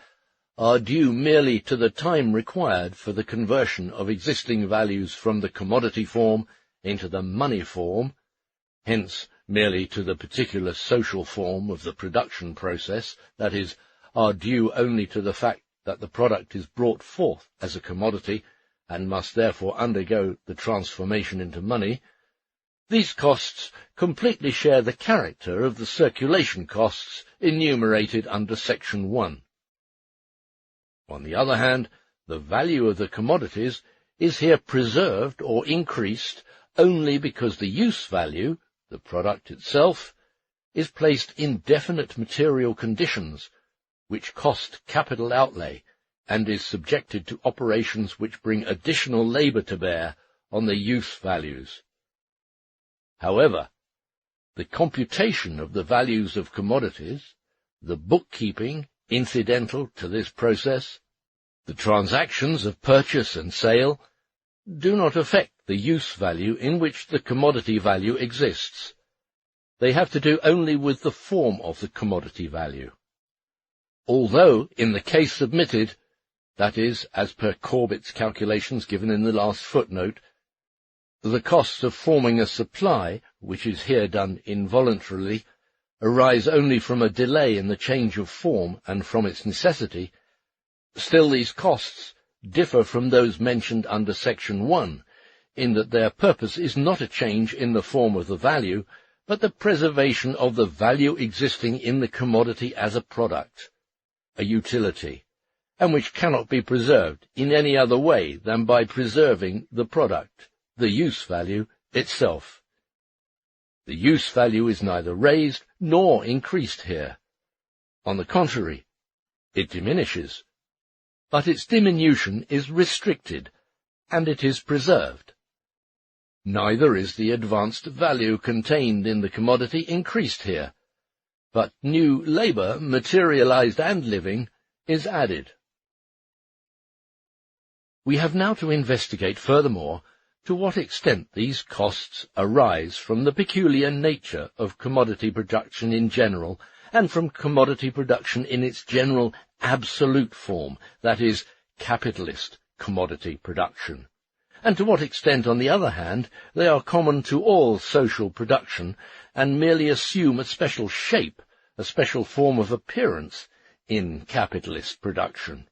are due merely to the time required for the conversion of existing values from the commodity form into the money form, hence merely to the particular social form of the production process, that is, are due only to the fact that the product is brought forth as a commodity and must therefore undergo the transformation into money, these costs completely share the character of the circulation costs enumerated under Section 1. On the other hand, the value of the commodities is here preserved or increased only because the use value, the product itself, is placed in definite material conditions, which cost capital outlay, and is subjected to operations which bring additional labour to bear on the use values. However, the computation of the values of commodities, the bookkeeping incidental to this process, the transactions of purchase and sale, do not affect the use value in which the commodity value exists. They have to do only with the form of the commodity value. Although, in the case submitted, that is, as per Corbett's calculations given in the last footnote, the costs of forming a supply, which is here done involuntarily, arise only from a delay in the change of form and from its necessity, still these costs differ from those mentioned under Section 1, in that their purpose is not a change in the form of the value, but the preservation of the value existing in the commodity as a product, a utility, and which cannot be preserved in any other way than by preserving the product, the use value itself. The use value is neither raised nor increased here. On the contrary, it diminishes, but its diminution is restricted, and it is preserved. Neither is the advanced value contained in the commodity increased here, but new labour, materialized and living, is added. We have now to investigate furthermore to what extent these costs arise from the peculiar nature of commodity production in general, and from commodity production in its general absolute form, that is, capitalist commodity production, and to what extent, on the other hand, they are common to all social production, and merely assume a special shape, a special form of appearance, in capitalist production.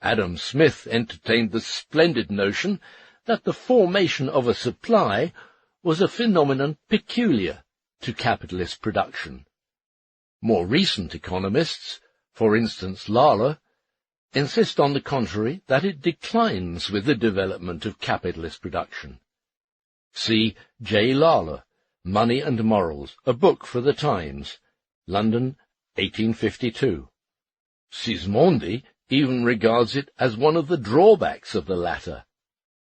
Adam Smith entertained the splendid notion that the formation of a supply was a phenomenon peculiar to capitalist production. More recent economists, for instance Lawler, insist on the contrary that it declines with the development of capitalist production. See J. Lawler, Money and Morals, a book for the Times, London, 1852. Sismondi even regards it as one of the drawbacks of the latter.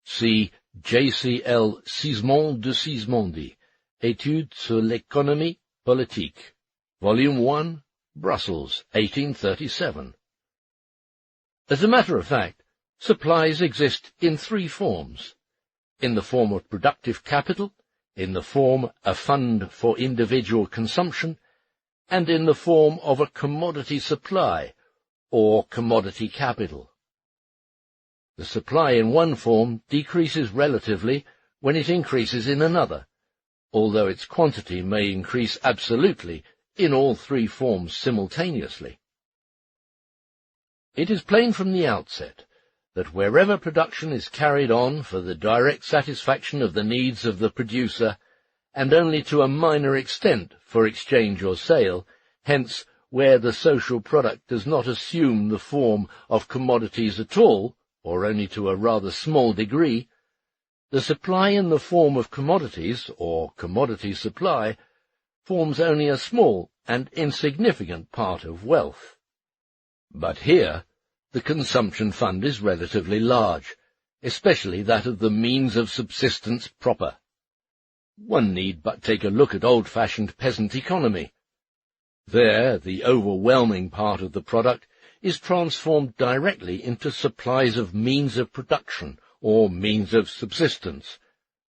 See J.C.L. Sismond de Sismondi, Études sur l'économie politique, Volume 1, Brussels, 1837. As a matter of fact, supplies exist in three forms: in the form of productive capital, in the form a fund for individual consumption, and in the form of a commodity supply, or commodity capital. The supply in one form decreases relatively when it increases in another, although its quantity may increase absolutely in all three forms simultaneously. It is plain from the outset that wherever production is carried on for the direct satisfaction of the needs of the producer, and only to a minor extent for exchange or sale, hence where the social product does not assume the form of commodities at all, or only to a rather small degree, the supply in the form of commodities, or commodity supply, forms only a small and insignificant part of wealth. But here the consumption fund is relatively large, especially that of the means of subsistence proper. One need but take a look at old-fashioned peasant economy. There the overwhelming part of the product is transformed directly into supplies of means of production, or means of subsistence,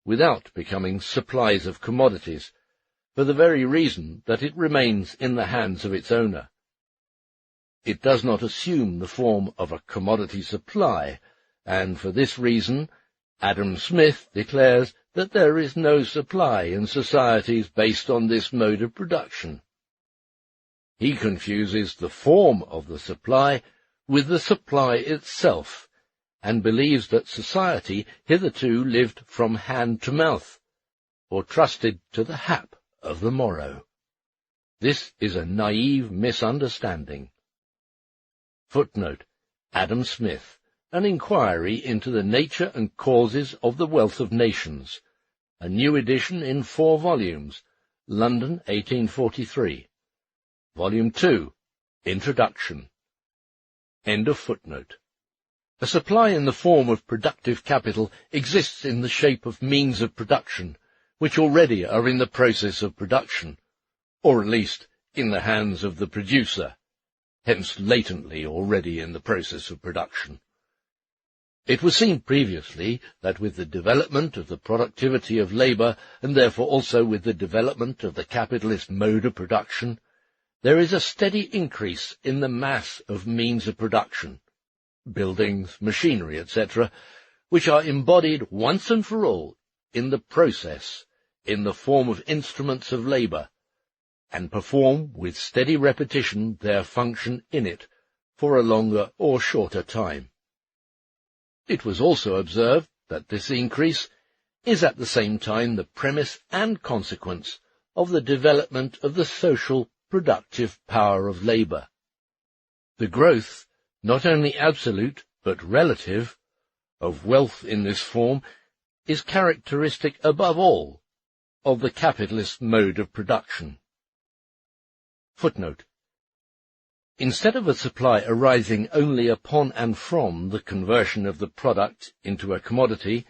without becoming supplies of commodities, for the very reason that it remains in the hands of its owner. It does not assume the form of a commodity supply, and for this reason Adam Smith declares that there is no supply in societies based on this mode of production. He confuses the form of the supply with the supply itself, and believes that society hitherto lived from hand to mouth, or trusted to the hap of the morrow. This is a naive misunderstanding. Footnote: Adam Smith, An Inquiry into the Nature and Causes of the Wealth of Nations, a new edition in 4 volumes, London, 1843. Volume 2, Introduction. End of footnote. A supply in the form of productive capital exists in the shape of means of production, which already are in the process of production, or at least in the hands of the producer, hence latently already in the process of production. It was seen previously that with the development of the productivity of labour, and therefore also with the development of the capitalist mode of production, there is a steady increase in the mass of means of production, buildings, machinery, etc., which are embodied once and for all in the process, in the form of instruments of labour, and perform with steady repetition their function in it for a longer or shorter time. It was also observed that this increase is at the same time the premise and consequence of the development of the social productive power of labour. The growth, not only absolute but relative, of wealth in this form is characteristic above all of the capitalist mode of production. Footnote. Instead of a supply arising only upon and from the conversion of the product into a commodity,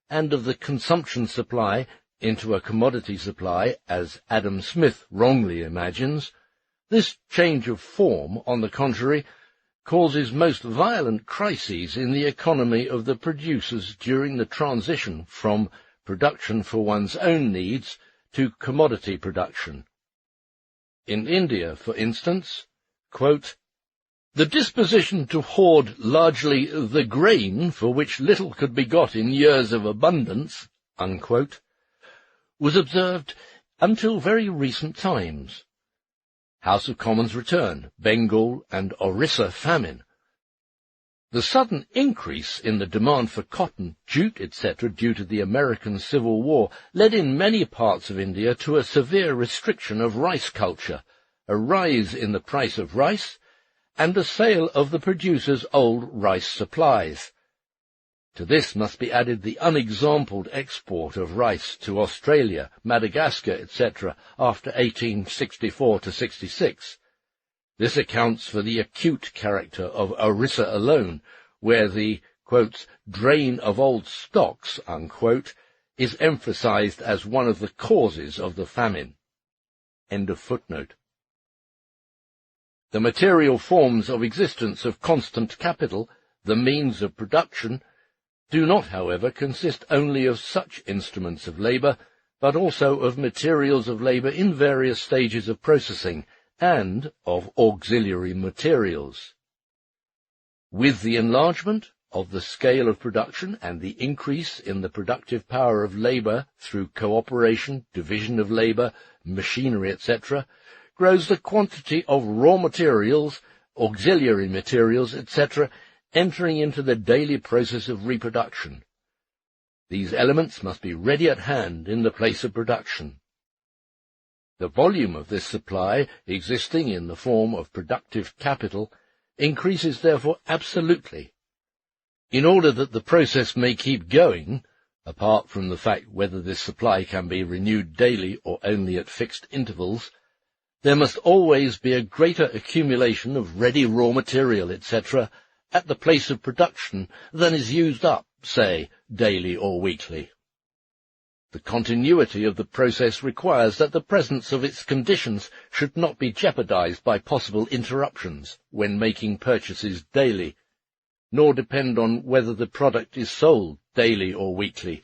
and of the consumption supply into a commodity supply, as Adam Smith wrongly imagines, this change of form, on the contrary, causes most violent crises in the economy of the producers during the transition from production for one's own needs to commodity production. In India, for instance, quote, "The disposition to hoard largely the grain for which little could be got in years of abundance," unquote, was observed until very recent times. House of Commons return, Bengal and Orissa famine. The sudden increase in the demand for cotton, jute, etc. due to the American Civil War led in many parts of India to a severe restriction of rice culture, a rise in the price of rice, and a sale of the producers' old rice supplies. To this must be added the unexampled export of rice to Australia, Madagascar, etc. after 1864–66. This accounts for the acute character of Orissa alone, where the, quote, "drain of old stocks," unquote, is emphasized as one of the causes of the famine. End of footnote. The material forms of existence of constant capital, the means of production, do not, however, consist only of such instruments of labour, but also of materials of labour in various stages of processing, and of auxiliary materials. With the enlargement of the scale of production and the increase in the productive power of labour through cooperation, division of labour, machinery, etc., grows the quantity of raw materials, auxiliary materials, etc., entering into the daily process of reproduction. These elements must be ready at hand in the place of production. The volume of this supply, existing in the form of productive capital, increases therefore absolutely. In order that the process may keep going, apart from the fact whether this supply can be renewed daily or only at fixed intervals, there must always be a greater accumulation of ready raw material, etc., at the place of production than is used up, say, daily or weekly. The continuity of the process requires that the presence of its conditions should not be jeopardized by possible interruptions when making purchases daily, nor depend on whether the product is sold daily or weekly,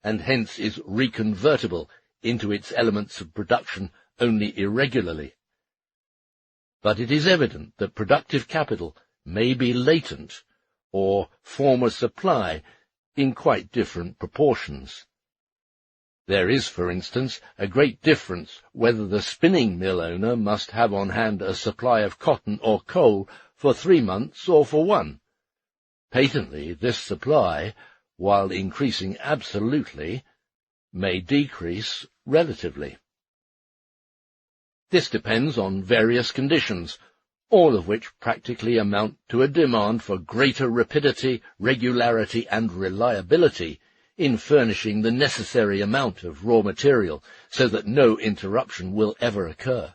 and hence is reconvertible into its elements of production only irregularly. But it is evident that productive capital may be latent, or form a supply in quite different proportions. There is, for instance, a great difference whether the spinning mill owner must have on hand a supply of cotton or coal for 3 months or for 1. Patently, this supply, while increasing absolutely, may decrease relatively. This depends on various conditions, all of which practically amount to a demand for greater rapidity, regularity, and reliability in furnishing the necessary amount of raw material so that no interruption will ever occur.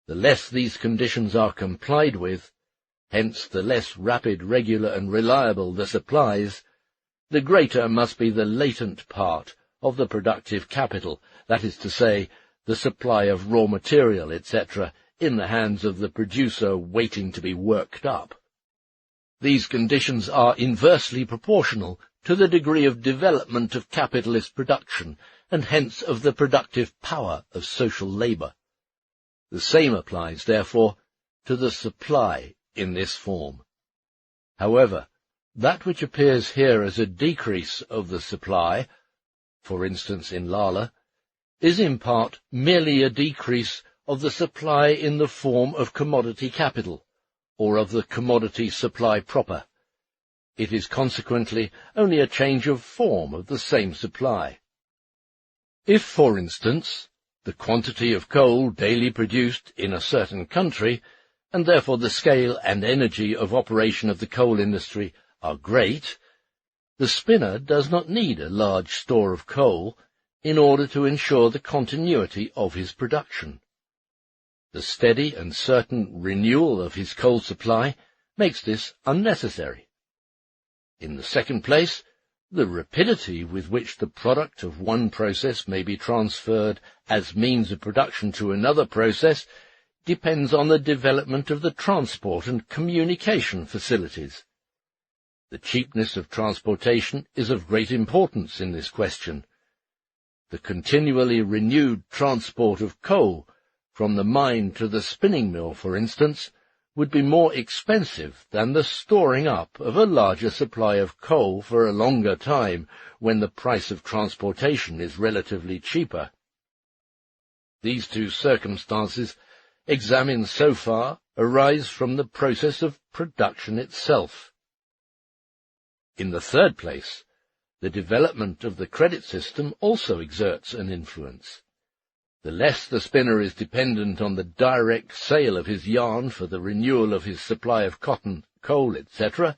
The less these conditions are complied with, hence the less rapid, regular, and reliable the supplies, the greater must be the latent part of the productive capital, that is to say, the supply of raw material, etc., in the hands of the producer waiting to be worked up. These conditions are inversely proportional to the degree of development of capitalist production, and hence of the productive power of social labour. The same applies, therefore, to the supply in this form. However, that which appears here as a decrease of the supply, for instance in Lala, is in part merely a decrease of the supply in the form of commodity capital, or of the commodity supply proper. It is consequently only a change of form of the same supply. If, for instance, the quantity of coal daily produced in a certain country and therefore the scale and energy of operation of the coal industry are great, the spinner does not need a large store of coal in order to ensure the continuity of his production. The steady and certain renewal of his coal supply makes this unnecessary. In the second place, the rapidity with which the product of one process may be transferred as means of production to another process depends on the development of the transport and communication facilities. The cheapness of transportation is of great importance in this question. The continually renewed transport of coal from the mine to the spinning mill, for instance, would be more expensive than the storing up of a larger supply of coal for a longer time when the price of transportation is relatively cheaper. These two circumstances, examined so far, arise from the process of production itself. In the third place, the development of the credit system also exerts an influence. The less the spinner is dependent on the direct sale of his yarn for the renewal of his supply of cotton, coal, etc.,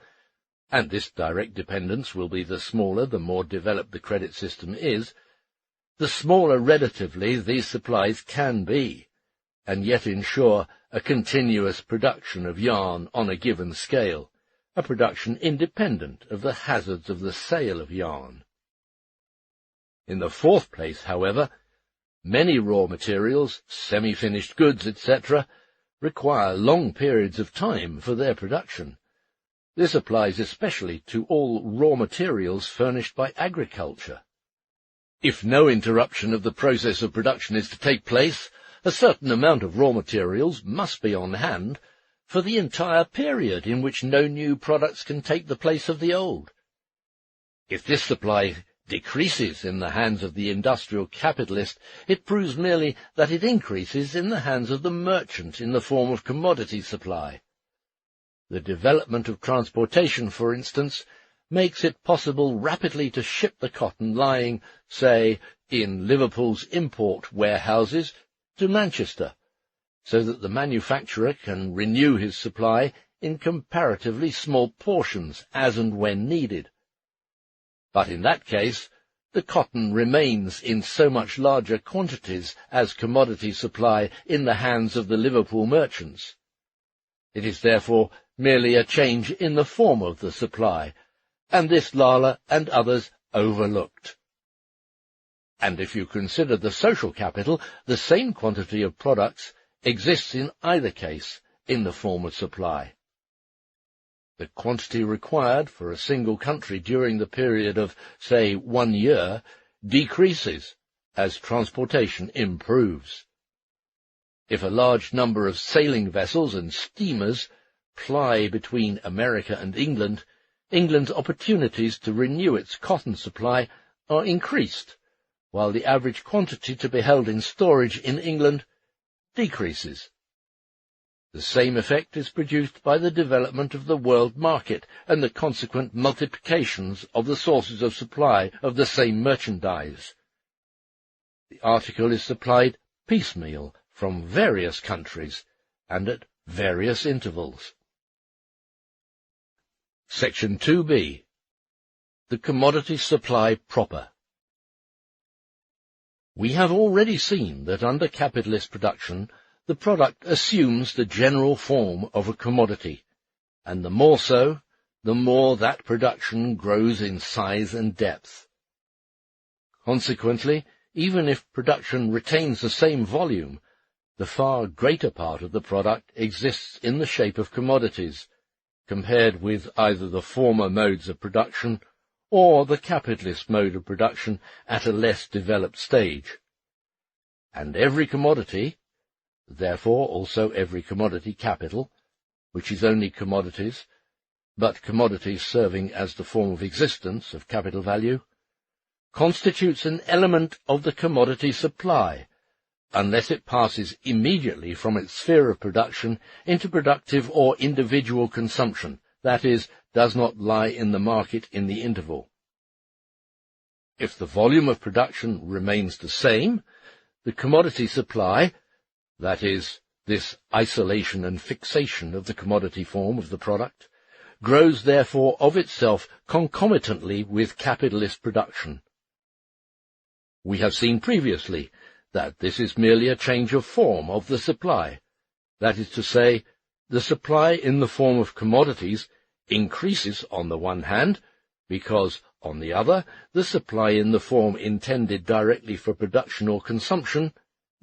and this direct dependence will be the smaller the more developed the credit system is, the smaller relatively these supplies can be, and yet ensure a continuous production of yarn on a given scale, a production independent of the hazards of the sale of yarn. In the fourth place, however, many raw materials, semi-finished goods, etc., require long periods of time for their production. This applies especially to all raw materials furnished by agriculture. If no interruption of the process of production is to take place, a certain amount of raw materials must be on hand for the entire period in which no new products can take the place of the old. If this supply decreases in the hands of the industrial capitalist, it proves merely that it increases in the hands of the merchant in the form of commodity supply. The development of transportation, for instance, makes it possible rapidly to ship the cotton lying, say, in Liverpool's import warehouses to Manchester, so that the manufacturer can renew his supply in comparatively small portions as and when needed. But in that case, the cotton remains in so much larger quantities as commodity supply in the hands of the Liverpool merchants. It is therefore merely a change in the form of the supply, and this Lala and others overlooked. And if you consider the social capital, the same quantity of products exists in either case in the form of supply. The quantity required for a single country during the period of, say, 1 year decreases as transportation improves. If a large number of sailing vessels and steamers ply between America and England, England's opportunities to renew its cotton supply are increased, while the average quantity to be held in storage in England decreases. The same effect is produced by the development of the world market and the consequent multiplications of the sources of supply of the same merchandise. The article is supplied piecemeal from various countries and at various intervals. Section 2b. The commodity supply proper. We have already seen that under capitalist production the product assumes the general form of a commodity, and the more so, the more that production grows in size and depth. Consequently, even if production retains the same volume, the far greater part of the product exists in the shape of commodities, compared with either the former modes of production or the capitalist mode of production at a less developed stage. And every commodity, therefore also every commodity capital, which is only commodities, but commodities serving as the form of existence of capital value, constitutes an element of the commodity supply, unless it passes immediately from its sphere of production into productive or individual consumption, that is, does not lie in the market in the interval. If the volume of production remains the same, the commodity supply, that is, This isolation and fixation of the commodity form of the product grows therefore of itself concomitantly with capitalist production. We have seen previously that this is merely a change of form of the supply. That is to say, the supply in the form of commodities increases on the one hand, because, on the other, the supply in the form intended directly for production or consumption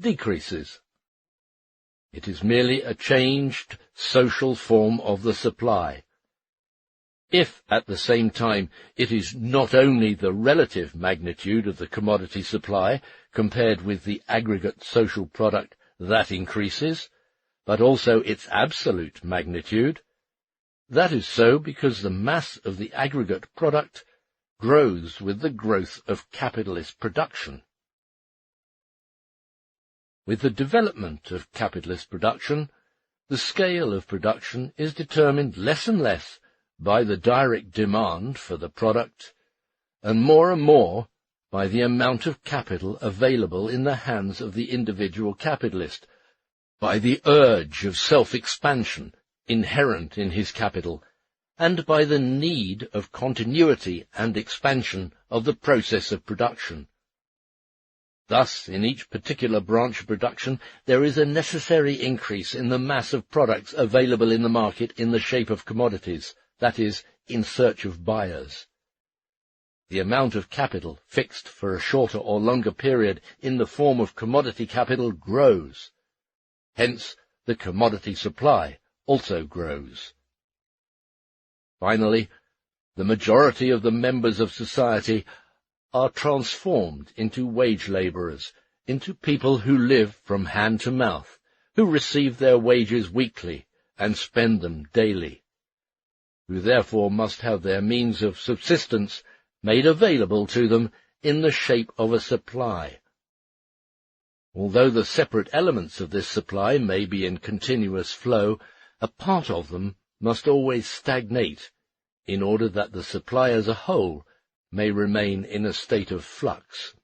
decreases. It is merely a changed social form of the supply. If, at the same time, it is not only the relative magnitude of the commodity supply compared with the aggregate social product that increases, but also its absolute magnitude, that is so because the mass of the aggregate product grows with the growth of capitalist production. With the development of capitalist production, the scale of production is determined less and less by the direct demand for the product, and more by the amount of capital available in the hands of the individual capitalist, by the urge of self-expansion inherent in his capital, and by the need of continuity and expansion of the process of production. Thus, in each particular branch of production, there is a necessary increase in the mass of products available in the market in the shape of commodities, that is, in search of buyers. The amount of capital fixed for a shorter or longer period in the form of commodity capital grows. Hence, the commodity supply also grows. Finally, the majority of the members of society are transformed into wage labourers, into people who live from hand to mouth, who receive their wages weekly and spend them daily, who therefore must have their means of subsistence made available to them in the shape of a supply. Although the separate elements of this supply may be in continuous flow, a part of them must always stagnate, in order that the supply as a whole may remain in a state of flux.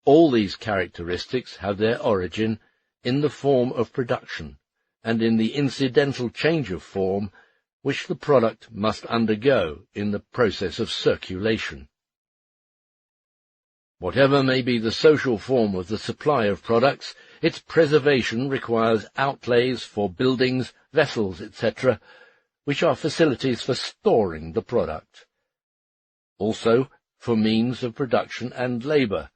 All these characteristics have their origin in the form of production, and in the incidental change of form which the product must undergo in the process of circulation. Whatever may be the social form of the supply of products, its preservation requires outlays for buildings, vessels, etc., which are facilities for storing the product. Also for means of production and labour,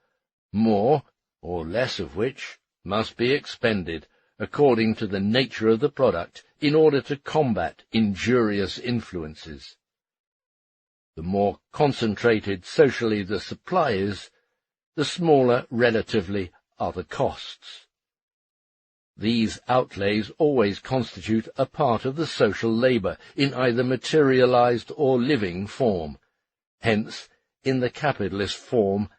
more or less of which must be expended according to the nature of the product in order to combat injurious influences. The more concentrated socially the supply is, the smaller relatively are the costs. These outlays always constitute a part of the social labour in either materialized or living form, hence, in the capitalist form,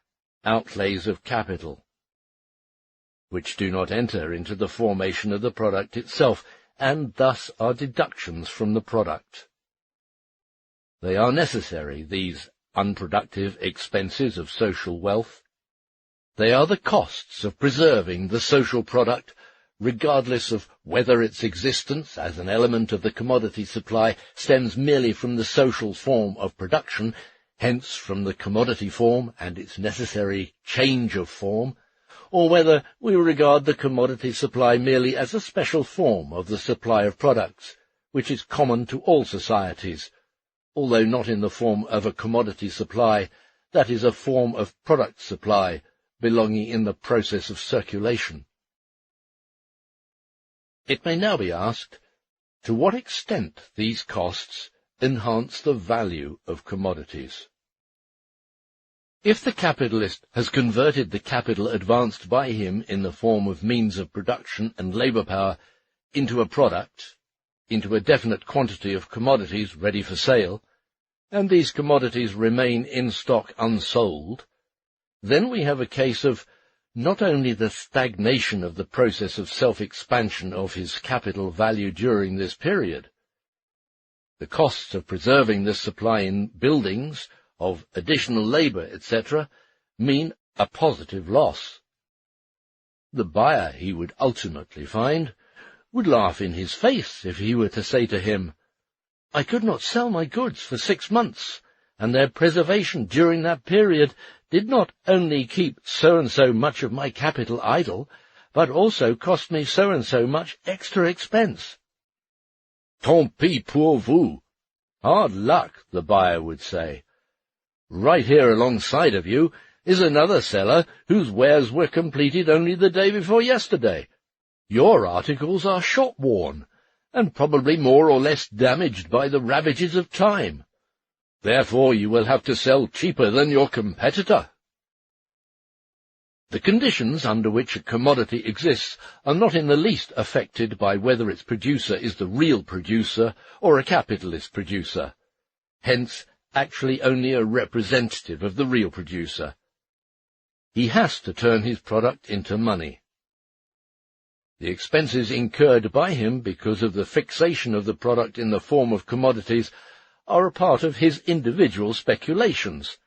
outlays of capital, which do not enter into the formation of the product itself, and thus are deductions from the product. They are necessary, these unproductive expenses of social wealth. They are the costs of preserving the social product, regardless of whether its existence as an element of the commodity supply stems merely from the social form of production, hence from the commodity form and its necessary change of form, or whether we regard the commodity supply merely as a special form of the supply of products, which is common to all societies, although not in the form of a commodity supply, that is, a form of product supply belonging in the process of circulation. It may now be asked, to what extent these costs enhance the value of commodities. If the capitalist has converted the capital advanced by him in the form of means of production and labour power into a product, into a definite quantity of commodities ready for sale, and these commodities remain in stock unsold, then we have a case of not only the stagnation of the process of self-expansion of his capital value during this period. The costs of preserving this supply in buildings, of additional labour, etc., mean a positive loss. The buyer, he would ultimately find, would laugh in his face if he were to say to him, "I could not sell my goods for 6 months, and their preservation during that period did not only keep so-and-so much of my capital idle, but also cost me so-and-so much extra expense." "Tant pis pour vous." "Hard luck," the buyer would say. "Right here alongside of you is another seller whose wares were completed only the day before yesterday. Your articles are shop-worn, and probably more or less damaged by the ravages of time. Therefore you will have to sell cheaper than your competitor." The conditions under which a commodity exists are not in the least affected by whether its producer is the real producer or a capitalist producer, hence actually only a representative of the real producer. He has to turn his product into money. The expenses incurred by him because of the fixation of the product in the form of commodities are a part of his individual speculations,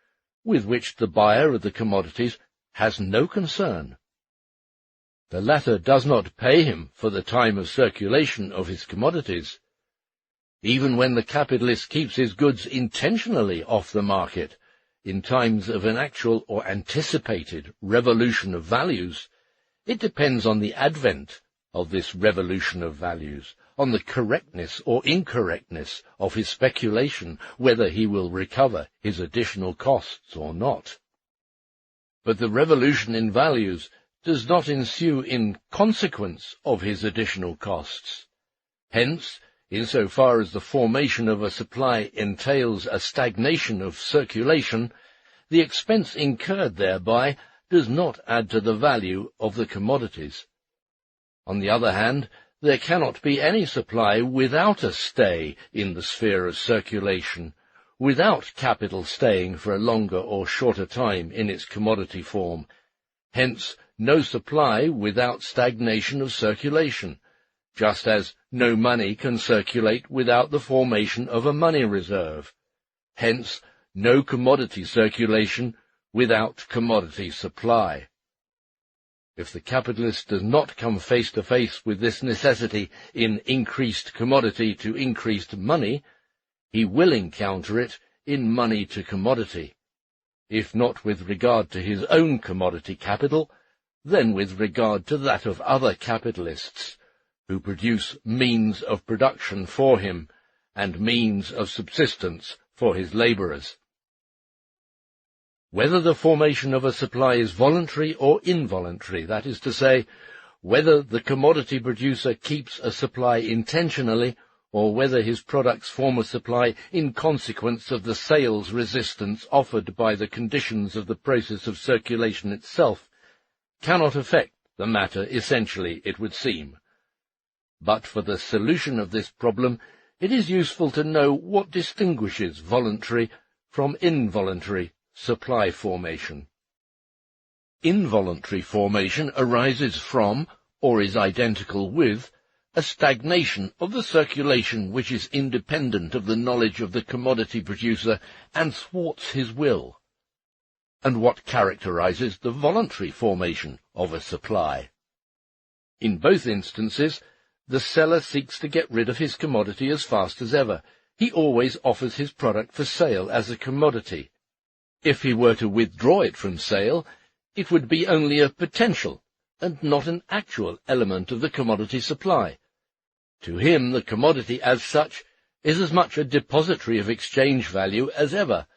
with which the buyer of the commodities has no concern. The latter does not pay him for the time of circulation of his commodities. Even when the capitalist keeps his goods intentionally off the market, in times of an actual or anticipated revolution of values, it depends on the advent of this revolution of values, on the correctness or incorrectness of his speculation, whether he will recover his additional costs or not. But the revolution in values does not ensue in consequence of his additional costs. Hence, insofar as the formation of a supply entails a stagnation of circulation, the expense incurred thereby does not add to the value of the commodities. On the other hand, there cannot be any supply without a stay in the sphere of circulation, without capital staying for a longer or shorter time in its commodity form. Hence, no supply without stagnation of circulation, just as no money can circulate without the formation of a money reserve. Hence, no commodity circulation without commodity supply. If the capitalist does not come face to face with this necessity in increased commodity to increased money, he will encounter it in money to commodity, if not with regard to his own commodity capital, then with regard to that of other capitalists, who produce means of production for him, and means of subsistence for his labourers. Whether the formation of a supply is voluntary or involuntary, that is to say, whether the commodity producer keeps a supply intentionally, or whether his products form a supply in consequence of the sales resistance offered by the conditions of the process of circulation itself, cannot affect the matter essentially, it would seem. But for the solution of this problem, it is useful to know what distinguishes voluntary from involuntary supply formation. Involuntary formation arises from, or is identical with, a stagnation of the circulation which is independent of the knowledge of the commodity producer and thwarts his will. And what characterizes the voluntary formation of a supply? In both instances, the seller seeks to get rid of his commodity as fast as ever. He always offers his product for sale as a commodity. If he were to withdraw it from sale, it would be only a potential, and not an actual element of the commodity supply. To him, the commodity as such is as much a depository of exchange value as ever,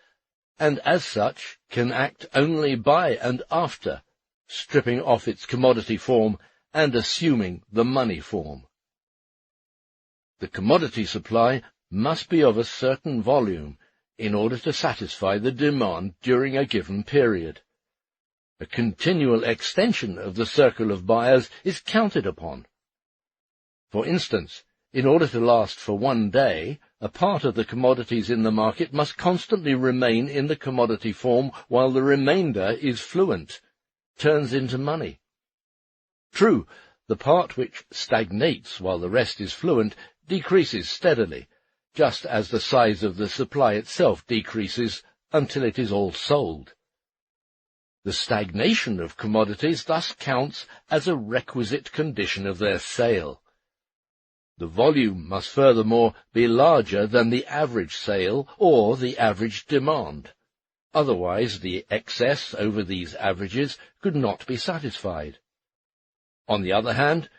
and as such can act only by and after, stripping off its commodity form and assuming the money form. The commodity supply must be of a certain volume in order to satisfy the demand during a given period. A continual extension of the circle of buyers is counted upon. For instance, in order to last for 1 day, a part of the commodities in the market must constantly remain in the commodity form while the remainder is fluent, turns into money. True, the part which stagnates while the rest is fluent decreases steadily, just as the size of the supply itself decreases until it is all sold. The stagnation of commodities thus counts as a requisite condition of their sale. The volume must furthermore be larger than the average sale or the average demand. Otherwise the excess over these averages could not be satisfied. On the other hand,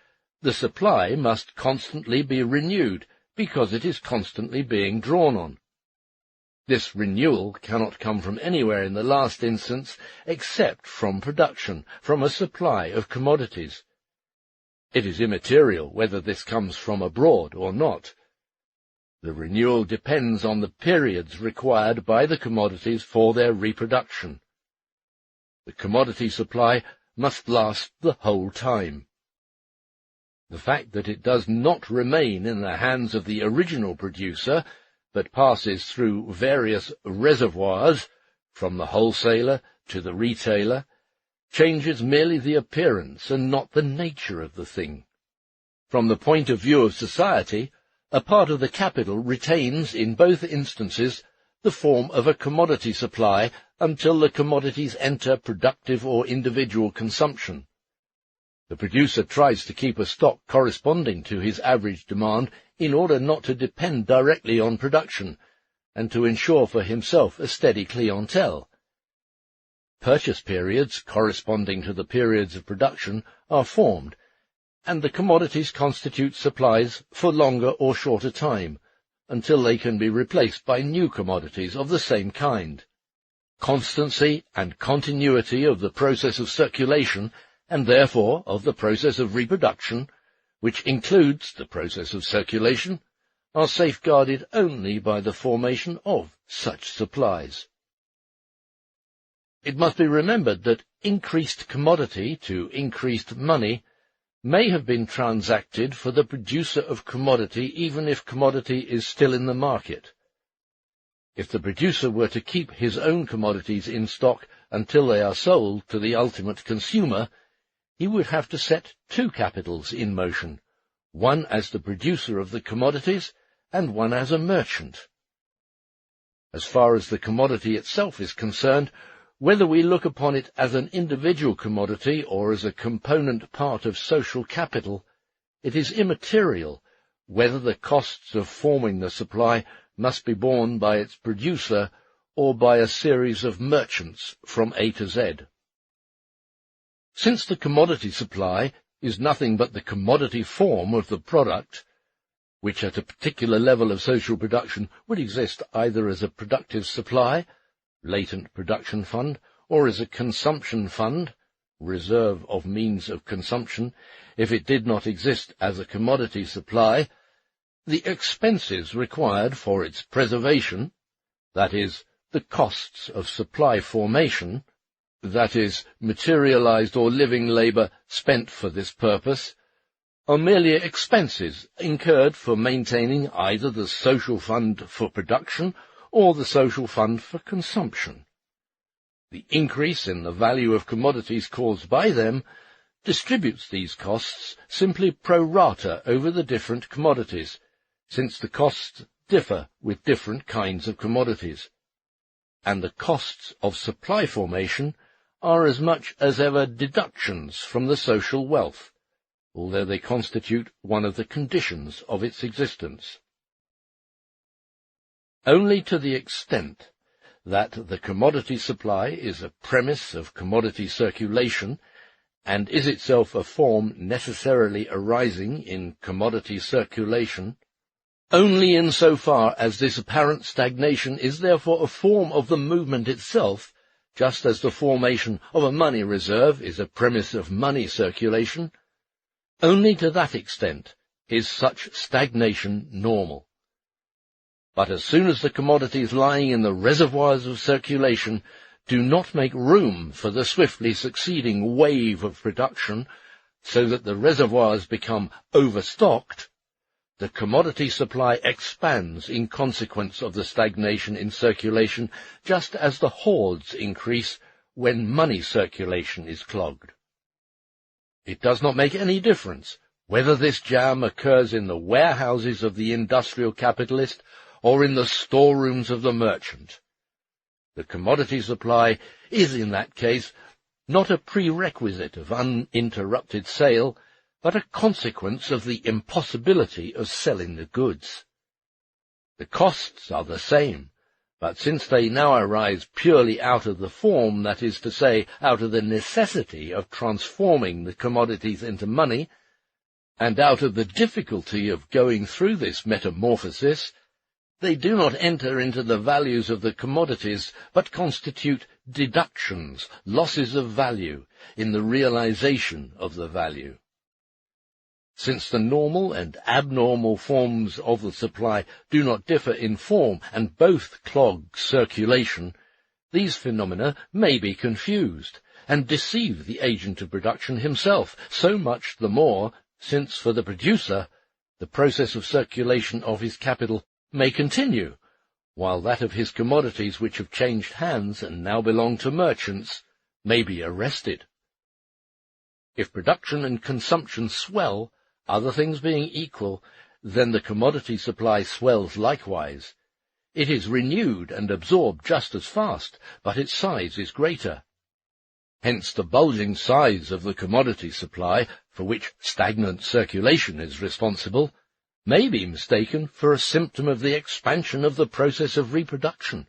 the supply must constantly be renewed, because it is constantly being drawn on. This renewal cannot come from anywhere in the last instance except from production, from a supply of commodities. It is immaterial whether this comes from abroad or not. The renewal depends on the periods required by the commodities for their reproduction. The commodity supply must last the whole time. The fact that it does not remain in the hands of the original producer, but passes through various reservoirs, from the wholesaler to the retailer, changes merely the appearance and not the nature of the thing. From the point of view of society, a part of the capital retains in both instances the form of a commodity supply until the commodities enter productive or individual consumption. The producer tries to keep a stock corresponding to his average demand in order not to depend directly on production, and to ensure for himself a steady clientele. Purchase periods corresponding to the periods of production are formed, and the commodities constitute supplies for longer or shorter time, until they can be replaced by new commodities of the same kind. Constancy and continuity of the process of circulation, and therefore of the process of reproduction, which includes the process of circulation, are safeguarded only by the formation of such supplies. It must be remembered that increased commodity to increased money may have been transacted for the producer of commodity even if commodity is still in the market. If the producer were to keep his own commodities in stock until they are sold to the ultimate consumer, he would have to set two capitals in motion, one as the producer of the commodities and one as a merchant. As far as the commodity itself is concerned, whether we look upon it as an individual commodity or as a component part of social capital, it is immaterial whether the costs of forming the supply must be borne by its producer or by a series of merchants from A to Z. Since the commodity supply is nothing but the commodity form of the product, which at a particular level of social production would exist either as a productive supply, latent production fund, or as a consumption fund, reserve of means of consumption, if it did not exist as a commodity supply, the expenses required for its preservation, that is, the costs of supply formation, that is, materialized or living labor spent for this purpose, are merely expenses incurred for maintaining either the social fund for production or the social fund for consumption. The increase in the value of commodities caused by them distributes these costs simply pro rata over the different commodities, since the costs differ with different kinds of commodities, and the costs of supply formation are as much as ever deductions from the social wealth, although they constitute one of the conditions of its existence. Only to the extent that the commodity supply is a premise of commodity circulation, and is itself a form necessarily arising in commodity circulation, only in so far as this apparent stagnation is therefore a form of the movement itself, just as the formation of a money reserve is a premise of money circulation, only to that extent is such stagnation normal. But as soon as the commodities lying in the reservoirs of circulation do not make room for the swiftly succeeding wave of production, so that the reservoirs become overstocked, the commodity supply expands in consequence of the stagnation in circulation, just as the hoards increase when money circulation is clogged. It does not make any difference whether this jam occurs in the warehouses of the industrial capitalist or in the storerooms of the merchant. The commodity supply is in that case not a prerequisite of uninterrupted sale, but a consequence of the impossibility of selling the goods. The costs are the same, but since they now arise purely out of the form, that is to say, out of the necessity of transforming the commodities into money, and out of the difficulty of going through this metamorphosis, they do not enter into the values of the commodities, but constitute deductions, losses of value, in the realization of the value. Since the normal and abnormal forms of the supply do not differ in form and both clog circulation, these phenomena may be confused and deceive the agent of production himself, so much the more since for the producer the process of circulation of his capital may continue, while that of his commodities which have changed hands and now belong to merchants may be arrested. If production and consumption swell, other things being equal, then the commodity supply swells likewise. It is renewed and absorbed just as fast, but its size is greater. Hence the bulging size of the commodity supply, for which stagnant circulation is responsible, may be mistaken for a symptom of the expansion of the process of reproduction,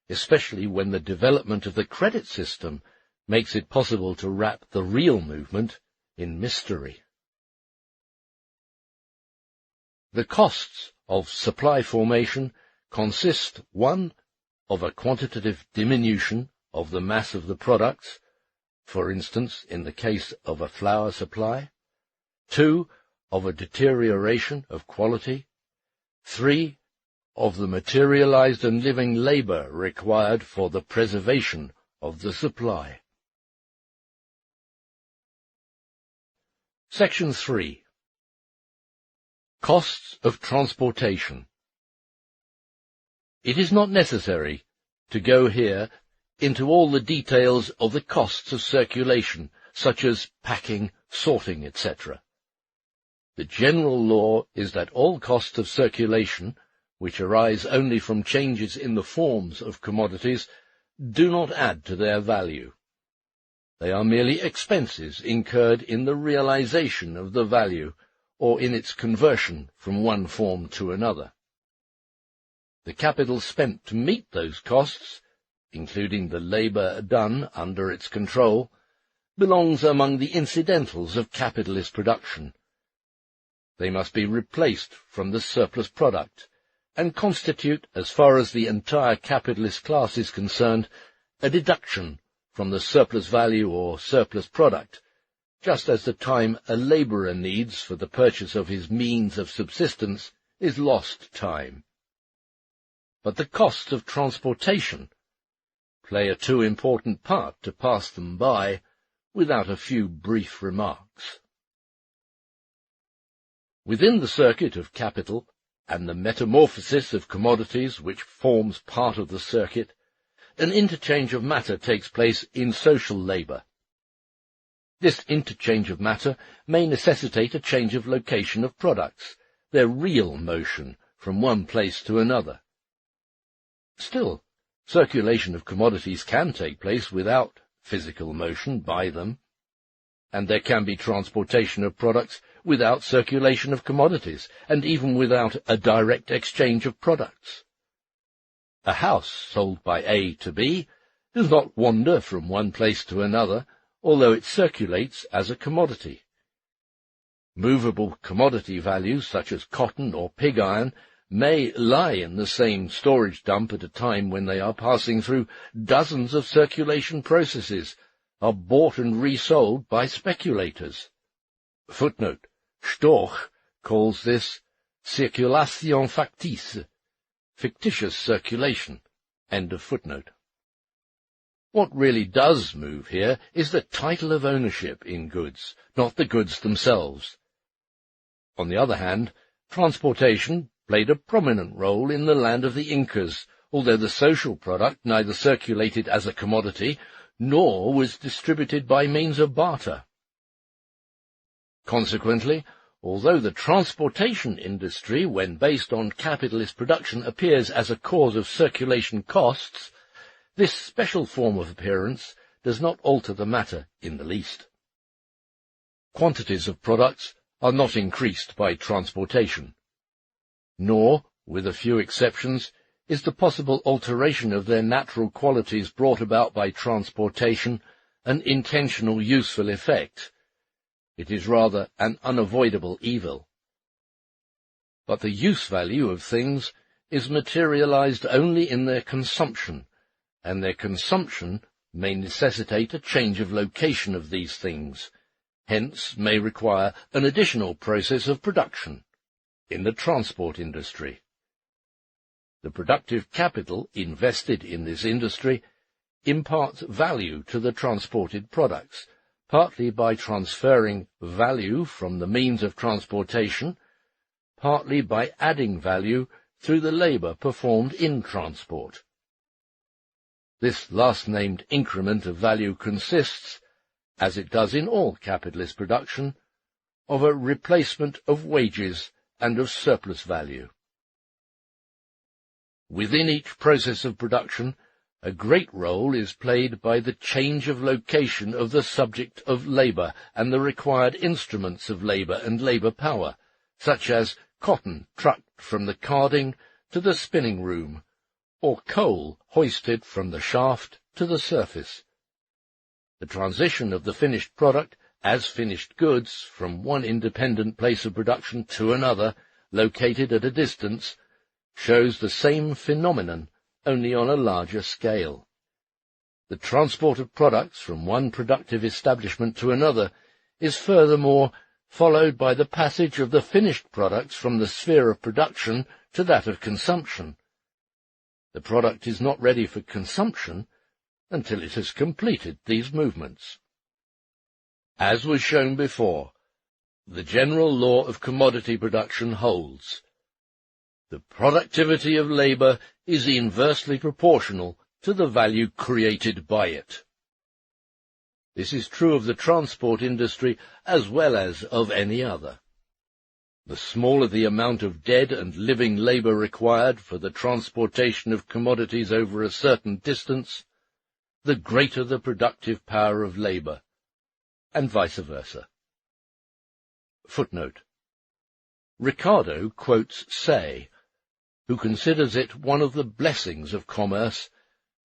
especially when the development of the credit system makes it possible to wrap the real movement in mystery. The costs of supply formation consist, 1, of a quantitative diminution of the mass of the products, for instance, in the case of a flour supply, 2, of a deterioration of quality, 3, of the materialized and living labor required for the preservation of the supply. Section 3. Costs of transportation. It is not necessary to go here into all the details of the costs of circulation, such as packing, sorting, etc. The general law is that all costs of circulation, which arise only from changes in the forms of commodities, do not add to their value. They are merely expenses incurred in the realization of the value, or in its conversion from one form to another. The capital spent to meet those costs, including the labor done under its control, belongs among the incidentals of capitalist production. They must be replaced from the surplus product, and constitute, as far as the entire capitalist class is concerned, a deduction from the surplus value or surplus product, just as the time a labourer needs for the purchase of his means of subsistence is lost time. But the costs of transportation play a too important part to pass them by without a few brief remarks. Within the circuit of capital, and the metamorphosis of commodities which forms part of the circuit, an interchange of matter takes place in social labour. This interchange of matter may necessitate a change of location of products, their real motion from one place to another. Still, circulation of commodities can take place without physical motion by them, and there can be transportation of products without circulation of commodities, and even without a direct exchange of products. A house sold by A to B does not wander from one place to another, although it circulates as a commodity. Movable commodity values, such as cotton or pig iron, may lie in the same storage dump at a time when they are passing through dozens of circulation processes, are bought and resold by speculators. Footnote: Storch calls this circulation factice, fictitious circulation. End of footnote. What really does move here is the title of ownership in goods, not the goods themselves. On the other hand, transportation played a prominent role in the land of the Incas, although the social product neither circulated as a commodity nor was distributed by means of barter. Consequently, although the transportation industry, when based on capitalist production, appears as a cause of circulation costs, this special form of appearance does not alter the matter in the least. Quantities of products are not increased by transportation, nor, with a few exceptions, is the possible alteration of their natural qualities brought about by transportation an intentional useful effect. It is rather an unavoidable evil. But the use value of things is materialized only in their consumption, and their consumption may necessitate a change of location of these things, hence may require an additional process of production in the transport industry. The productive capital invested in this industry imparts value to the transported products, partly by transferring value from the means of transportation, partly by adding value through the labour performed in transport. This last-named increment of value consists, as it does in all capitalist production, of a replacement of wages and of surplus value. Within each process of production, a great role is played by the change of location of the subject of labour and the required instruments of labour and labour power, such as cotton trucked from the carding to the spinning room, or coal hoisted from the shaft to the surface. The transition of the finished product as finished goods from one independent place of production to another, located at a distance, shows the same phenomenon, only on a larger scale. The transport of products from one productive establishment to another is furthermore followed by the passage of the finished products from the sphere of production to that of consumption. The product is not ready for consumption until it has completed these movements. As was shown before, the general law of commodity production holds. The productivity of labour is inversely proportional to the value created by it. This is true of the transport industry as well as of any other. The smaller the amount of dead and living labour required for the transportation of commodities over a certain distance, the greater the productive power of labour, and vice versa. Footnote. Ricardo quotes Say, who considers it one of the blessings of commerce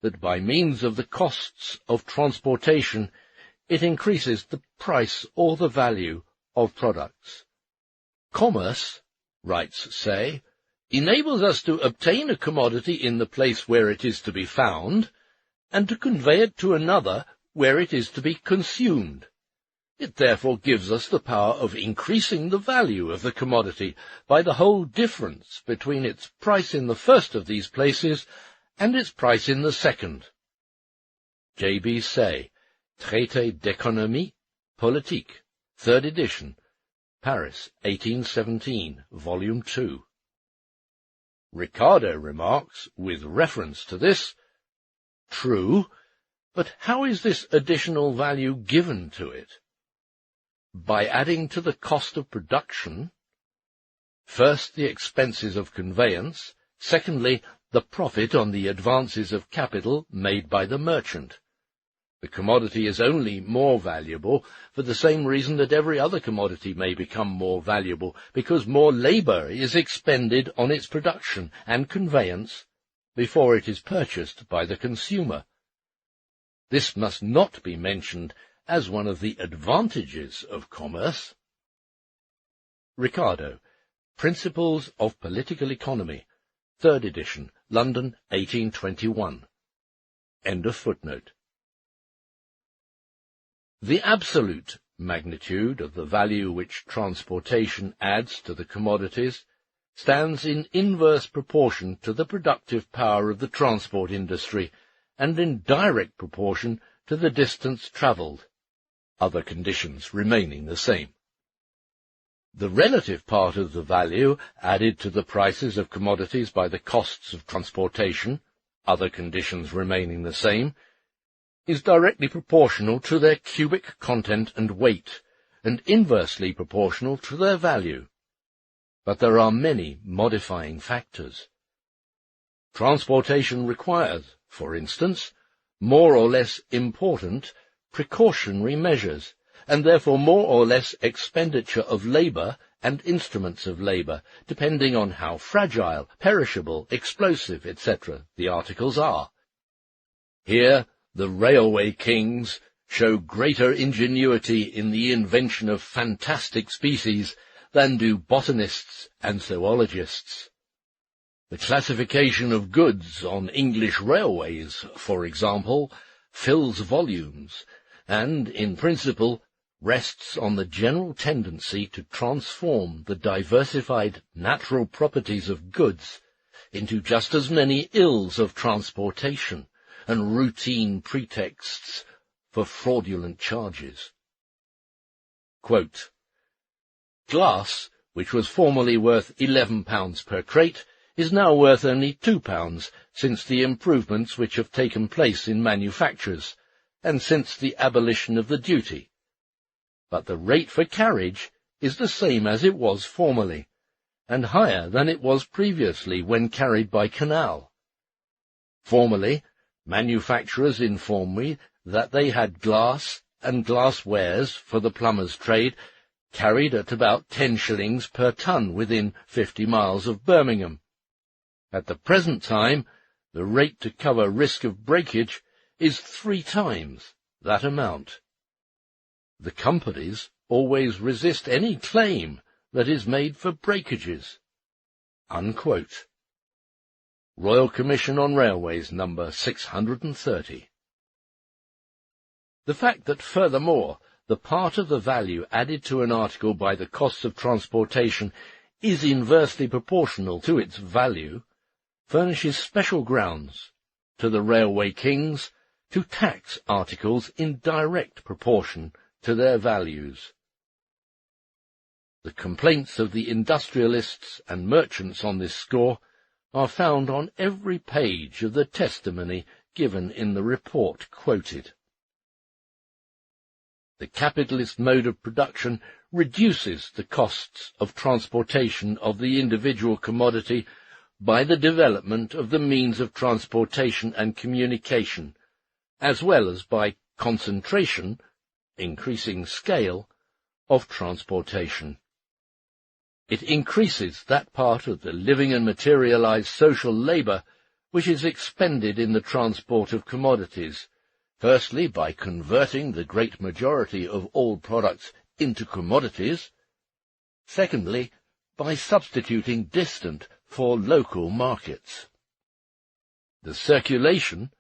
that by means of the costs of transportation it increases the price or the value of products. Commerce, writes Say, enables us to obtain a commodity in the place where it is to be found, and to convey it to another where it is to be consumed. It therefore gives us the power of increasing the value of the commodity by the whole difference between its price in the first of these places and its price in the second. J.B. Say, Traité d'économie politique, 3rd edition, Paris, 1817, Volume 2. Ricardo remarks, with reference to this, true, but how is this additional value given to it? By adding to the cost of production, first the expenses of conveyance, secondly the profit on the advances of capital made by the merchant. The commodity is only more valuable for the same reason that every other commodity may become more valuable, because more labour is expended on its production and conveyance before it is purchased by the consumer. This must not be mentioned as one of the advantages of commerce. Ricardo, Principles of Political Economy, 3rd edition, London, 1821. End of footnote. The absolute magnitude of the value which transportation adds to the commodities stands in inverse proportion to the productive power of the transport industry, and in direct proportion to the distance travelled, other conditions remaining the same. The relative part of the value added to the prices of commodities by the costs of transportation, other conditions remaining the same, is directly proportional to their cubic content and weight, and inversely proportional to their value. But there are many modifying factors. Transportation requires, for instance, more or less important precautionary measures, and therefore more or less expenditure of labour and instruments of labour, depending on how fragile, perishable, explosive, etc. the articles are. Here the railway kings show greater ingenuity in the invention of fantastic species than do botanists and zoologists. The classification of goods on English railways, for example, fills volumes, and, in principle, rests on the general tendency to transform the diversified natural properties of goods into just as many ills of transportation and routine pretexts for fraudulent charges. Quote, glass, which was formerly worth £11 per crate, is now worth only £2 since the improvements which have taken place in manufactures, and since the abolition of the duty. But the rate for carriage is the same as it was formerly, and higher than it was previously when carried by canal. Formerly, manufacturers informed me that they had glass and glasswares for the plumber's trade carried at about 10 shillings per ton within 50 miles of Birmingham. At the present time, the rate to cover risk of breakage is 3 times that amount. The companies always resist any claim that is made for breakages. Unquote. Royal Commission on Railways, number 630. The fact that, furthermore, the part of the value added to an article by the costs of transportation is inversely proportional to its value furnishes special grounds to the railway kings to tax articles in direct proportion to their values. The complaints of the industrialists and merchants on this score are found on every page of the testimony given in the report quoted. The capitalist mode of production reduces the costs of transportation of the individual commodity by the development of the means of transportation and communication, as well as by concentration, increasing scale, of transportation. It increases that part of the living and materialized social labor which is expended in the transport of commodities, firstly by converting the great majority of all products into commodities, secondly by substituting distant for local markets. The circulation,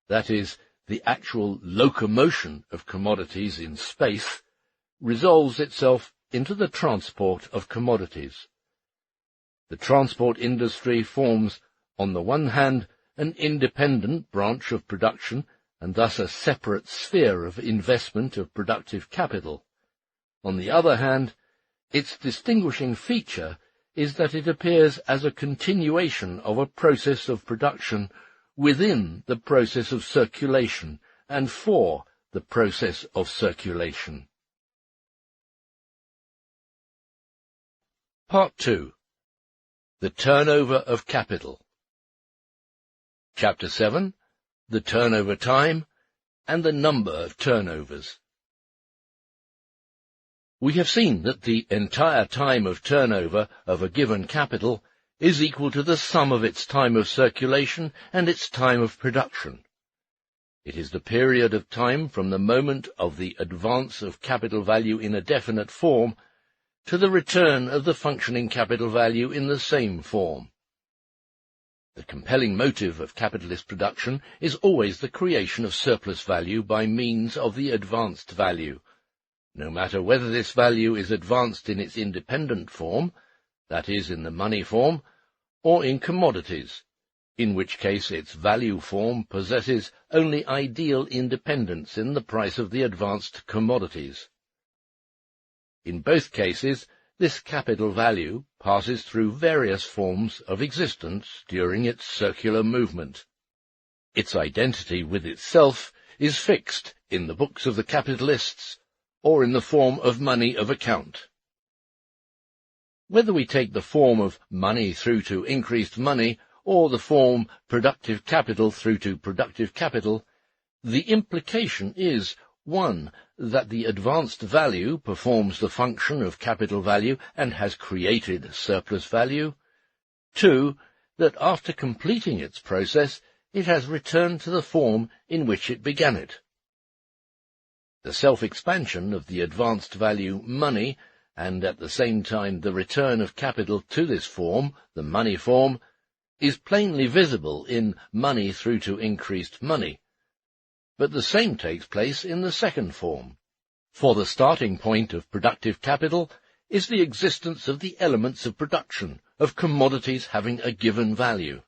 that is, the actual locomotion of commodities in space, resolves itself into the transport of commodities. The transport industry forms, on the one hand, an independent branch of production, and thus a separate sphere of investment of productive capital. On the other hand, its distinguishing feature is that it appears as a continuation of a process of production within the process of circulation and for the process of circulation. Part 2. The Turnover of Capital. Chapter 7. The Turnover Time and the Number of Turnovers. We have seen that the entire time of turnover of a given capital is equal to the sum of its time of circulation and its time of production. It is the period of time from the moment of the advance of capital value in a definite form to the return of the functioning capital value in the same form. The compelling motive of capitalist production is always the creation of surplus value by means of the advanced value, no matter whether this value is advanced in its independent form, that is, in the money form, or in commodities, in which case its value form possesses only ideal independence in the price of the advanced commodities. In both cases, this capital value passes through various forms of existence during its circular movement. Its identity with itself is fixed in the books of the capitalists, or in the form of money of account. Whether we take the form of money through to increased money, or the form productive capital through to productive capital, The implication is, 1. That the advanced value performs the function of capital value and has created surplus value. 2. That after completing its process, it has returned to the form in which it began it. The self-expansion of the advanced value money, and at the same time the return of capital to this form, the money form, is plainly visible in money through to increased money. But the same takes place in the second form, for the starting point of productive capital is the existence of the elements of production, of commodities having a given value.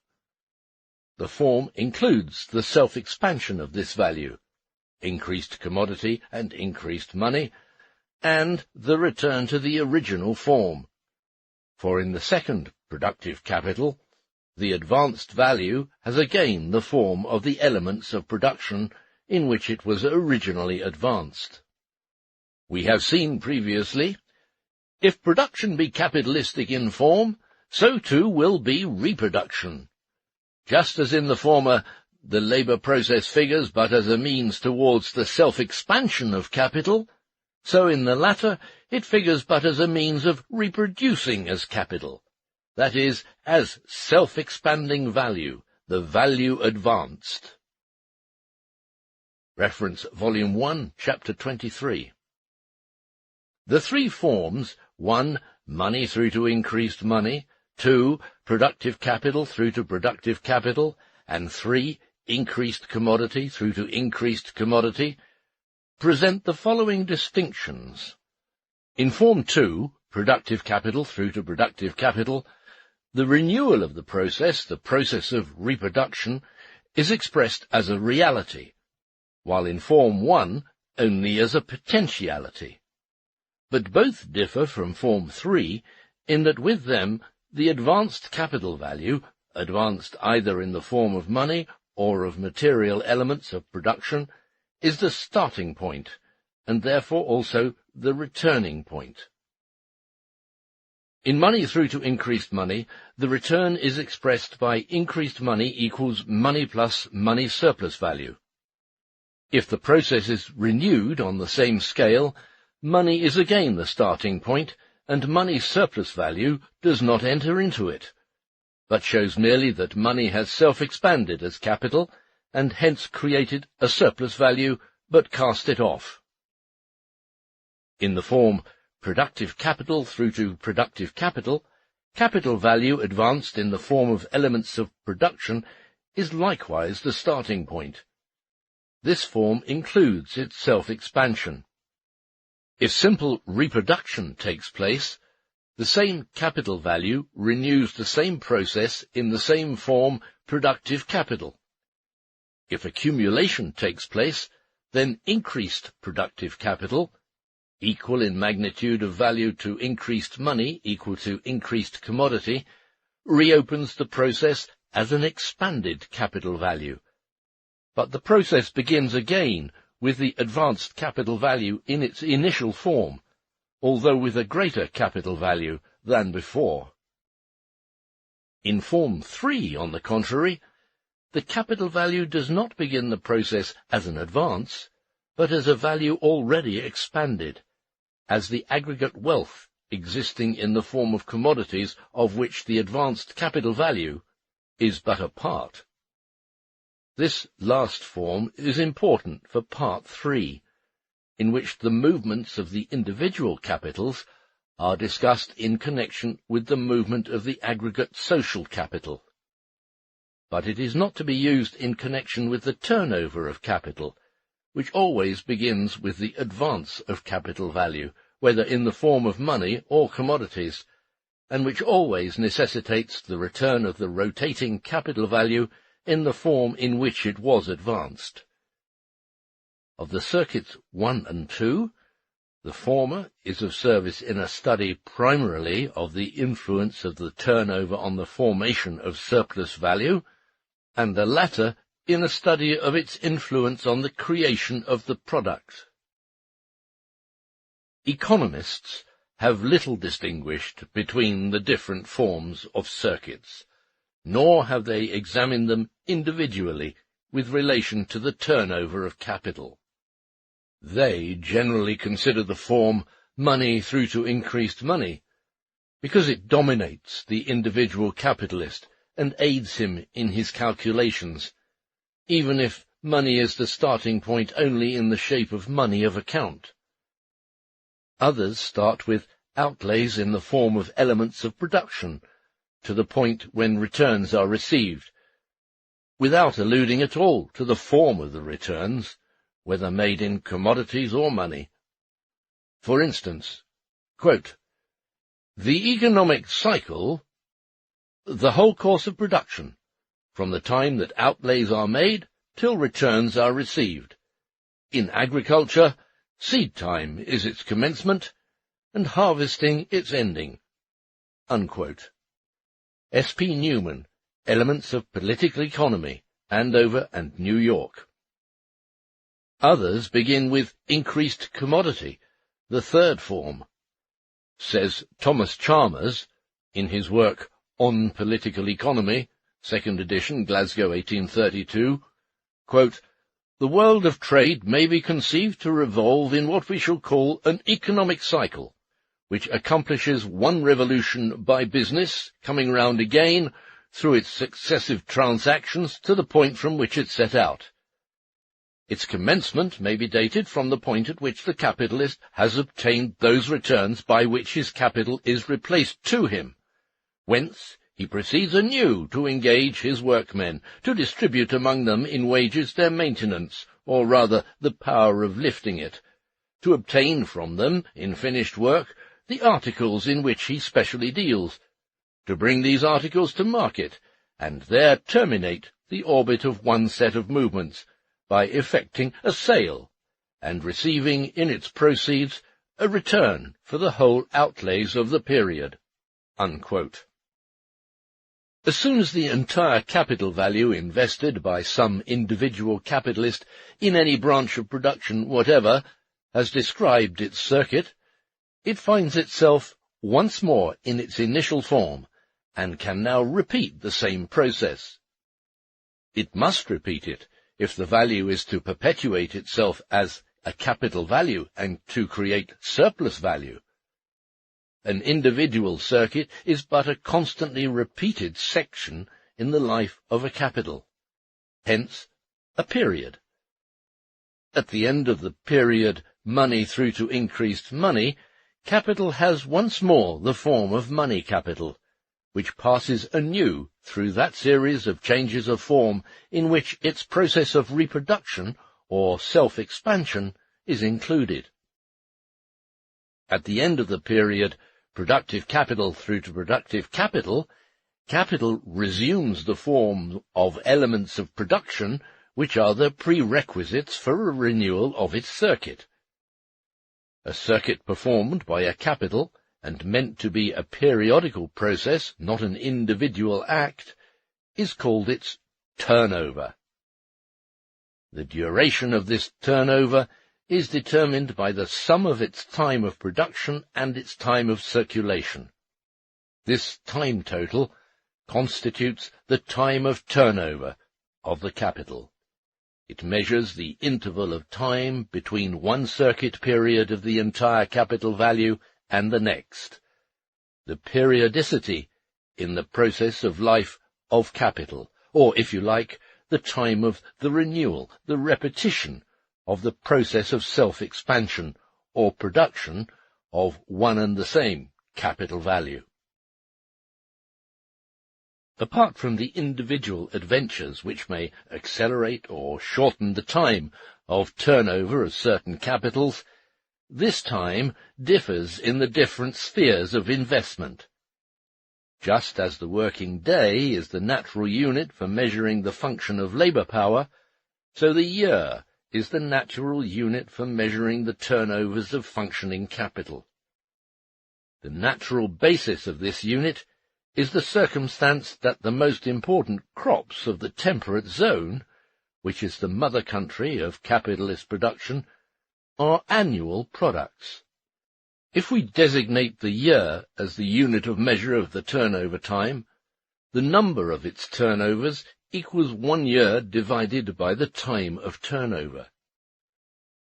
The form includes the self-expansion of this value, increased commodity and increased money, and the return to the original form. For in the second productive capital, the advanced value has again the form of the elements of production in which it was originally advanced. We have seen previously, if production be capitalistic in form, so too will be reproduction. Just as in the former the labour process figures but as a means towards the self-expansion of capital, so in the latter it figures but as a means of reproducing as capital, that is, as self-expanding value, the value advanced. Reference Volume 1, Chapter 23. The three forms, 1. Money through to increased money, 2. Productive capital through to productive capital, and 3. Increased commodity through to increased commodity, present the following distinctions. In Form 2, productive capital through to productive capital, the renewal of the process of reproduction, is expressed as a reality, while in Form 1 only as a potentiality. But both differ from Form 3 in that with them the advanced capital value, advanced either in the form of money or of material elements of production, is the starting point, and therefore also the returning point. In money through to increased money, the return is expressed by increased money equals money plus money surplus value. If the process is renewed on the same scale, money is again the starting point, and money surplus value does not enter into it, but shows merely that money has self-expanded as capital, and hence created a surplus value, but cast it off. In the form productive capital through to productive capital, capital value advanced in the form of elements of production is likewise the starting point. This form includes its self-expansion. If simple reproduction takes place, the same capital value renews the same process in the same form productive capital. If accumulation takes place, then increased productive capital, equal in magnitude of value to increased money equal to increased commodity, reopens the process as an expanded capital value. But the process begins again with the advanced capital value in its initial form, although with a greater capital value than before. In Form 3, on the contrary, the capital value does not begin the process as an advance, but as a value already expanded, as the aggregate wealth existing in the form of commodities of which the advanced capital value is but a part. This last form is important for Part 3, in which the movements of the individual capitals are discussed in connection with the movement of the aggregate social capital. But it is not to be used in connection with the turnover of capital, which always begins with the advance of capital value, whether in the form of money or commodities, and which always necessitates the return of the rotating capital value in the form in which it was advanced. Of the circuits 1 and 2, the former is of service in a study primarily of the influence of the turnover on the formation of surplus value, and the latter in a study of its influence on the creation of the product. Economists have little distinguished between the different forms of circuits, nor have they examined them individually with relation to the turnover of capital. They generally consider the form money through to increased money, because it dominates the individual capitalist and aids him in his calculations, even if money is the starting point only in the shape of money of account. Others start with outlays in the form of elements of production, to the point when returns are received, without alluding at all to the form of the returns, whether made in commodities or money. For instance, quote, "The economic cycle, the whole course of production, from the time that outlays are made till returns are received. In agriculture, seed time is its commencement, and harvesting its ending." Unquote. S. P. Newman, Elements of Political Economy, Andover and New York. Others begin with increased commodity, the third form. Says Thomas Chalmers, in his work On Political Economy, 2nd edition, Glasgow, 1832, quote, "The world of trade may be conceived to revolve in what we shall call an economic cycle, which accomplishes one revolution by business, coming round again, through its successive transactions, to the point from which it set out. Its commencement may be dated from the point at which the capitalist has obtained those returns by which his capital is replaced to him, whence he proceeds anew to engage his workmen, to distribute among them in wages their maintenance, or rather the power of lifting it, to obtain from them, in finished work, the articles in which he specially deals, to bring these articles to market, and there terminate the orbit of one set of movements, by effecting a sale, and receiving in its proceeds a return for the whole outlays of the period." Unquote. As soon as the entire capital value invested by some individual capitalist in any branch of production whatever has described its circuit, it finds itself once more in its initial form, and can now repeat the same process. It must repeat it, if the value is to perpetuate itself as a capital value and to create surplus value. An individual circuit is but a constantly repeated section in the life of a capital, hence a period. At the end of the period money through to increased money, capital has once more the form of money capital, which passes anew through that series of changes of form in which its process of reproduction or self-expansion is included. At the end of the period productive capital through to productive capital, capital resumes the form of elements of production which are the prerequisites for a renewal of its circuit. A circuit performed by a capital, and meant to be a periodical process, not an individual act, is called its turnover. The duration of this turnover is determined by the sum of its time of production and its time of circulation. This time total constitutes the time of turnover of the capital. It measures the interval of time between one circuit period of the entire capital value and the next, the periodicity in the process of life of capital, or, if you like, the time of the renewal, the repetition of the process of self-expansion or production of one and the same capital value. Apart from the individual adventures which may accelerate or shorten the time of turnover of certain capitals, this time differs in the different spheres of investment. Just as the working day is the natural unit for measuring the function of labour power, so the year is the natural unit for measuring the turnovers of functioning capital. The natural basis of this unit is the circumstance that the most important crops of the temperate zone, which is the mother country of capitalist production, are annual products. If we designate the year as the unit of measure of the turnover time, the number of its turnovers equals 1 year divided by the time of turnover.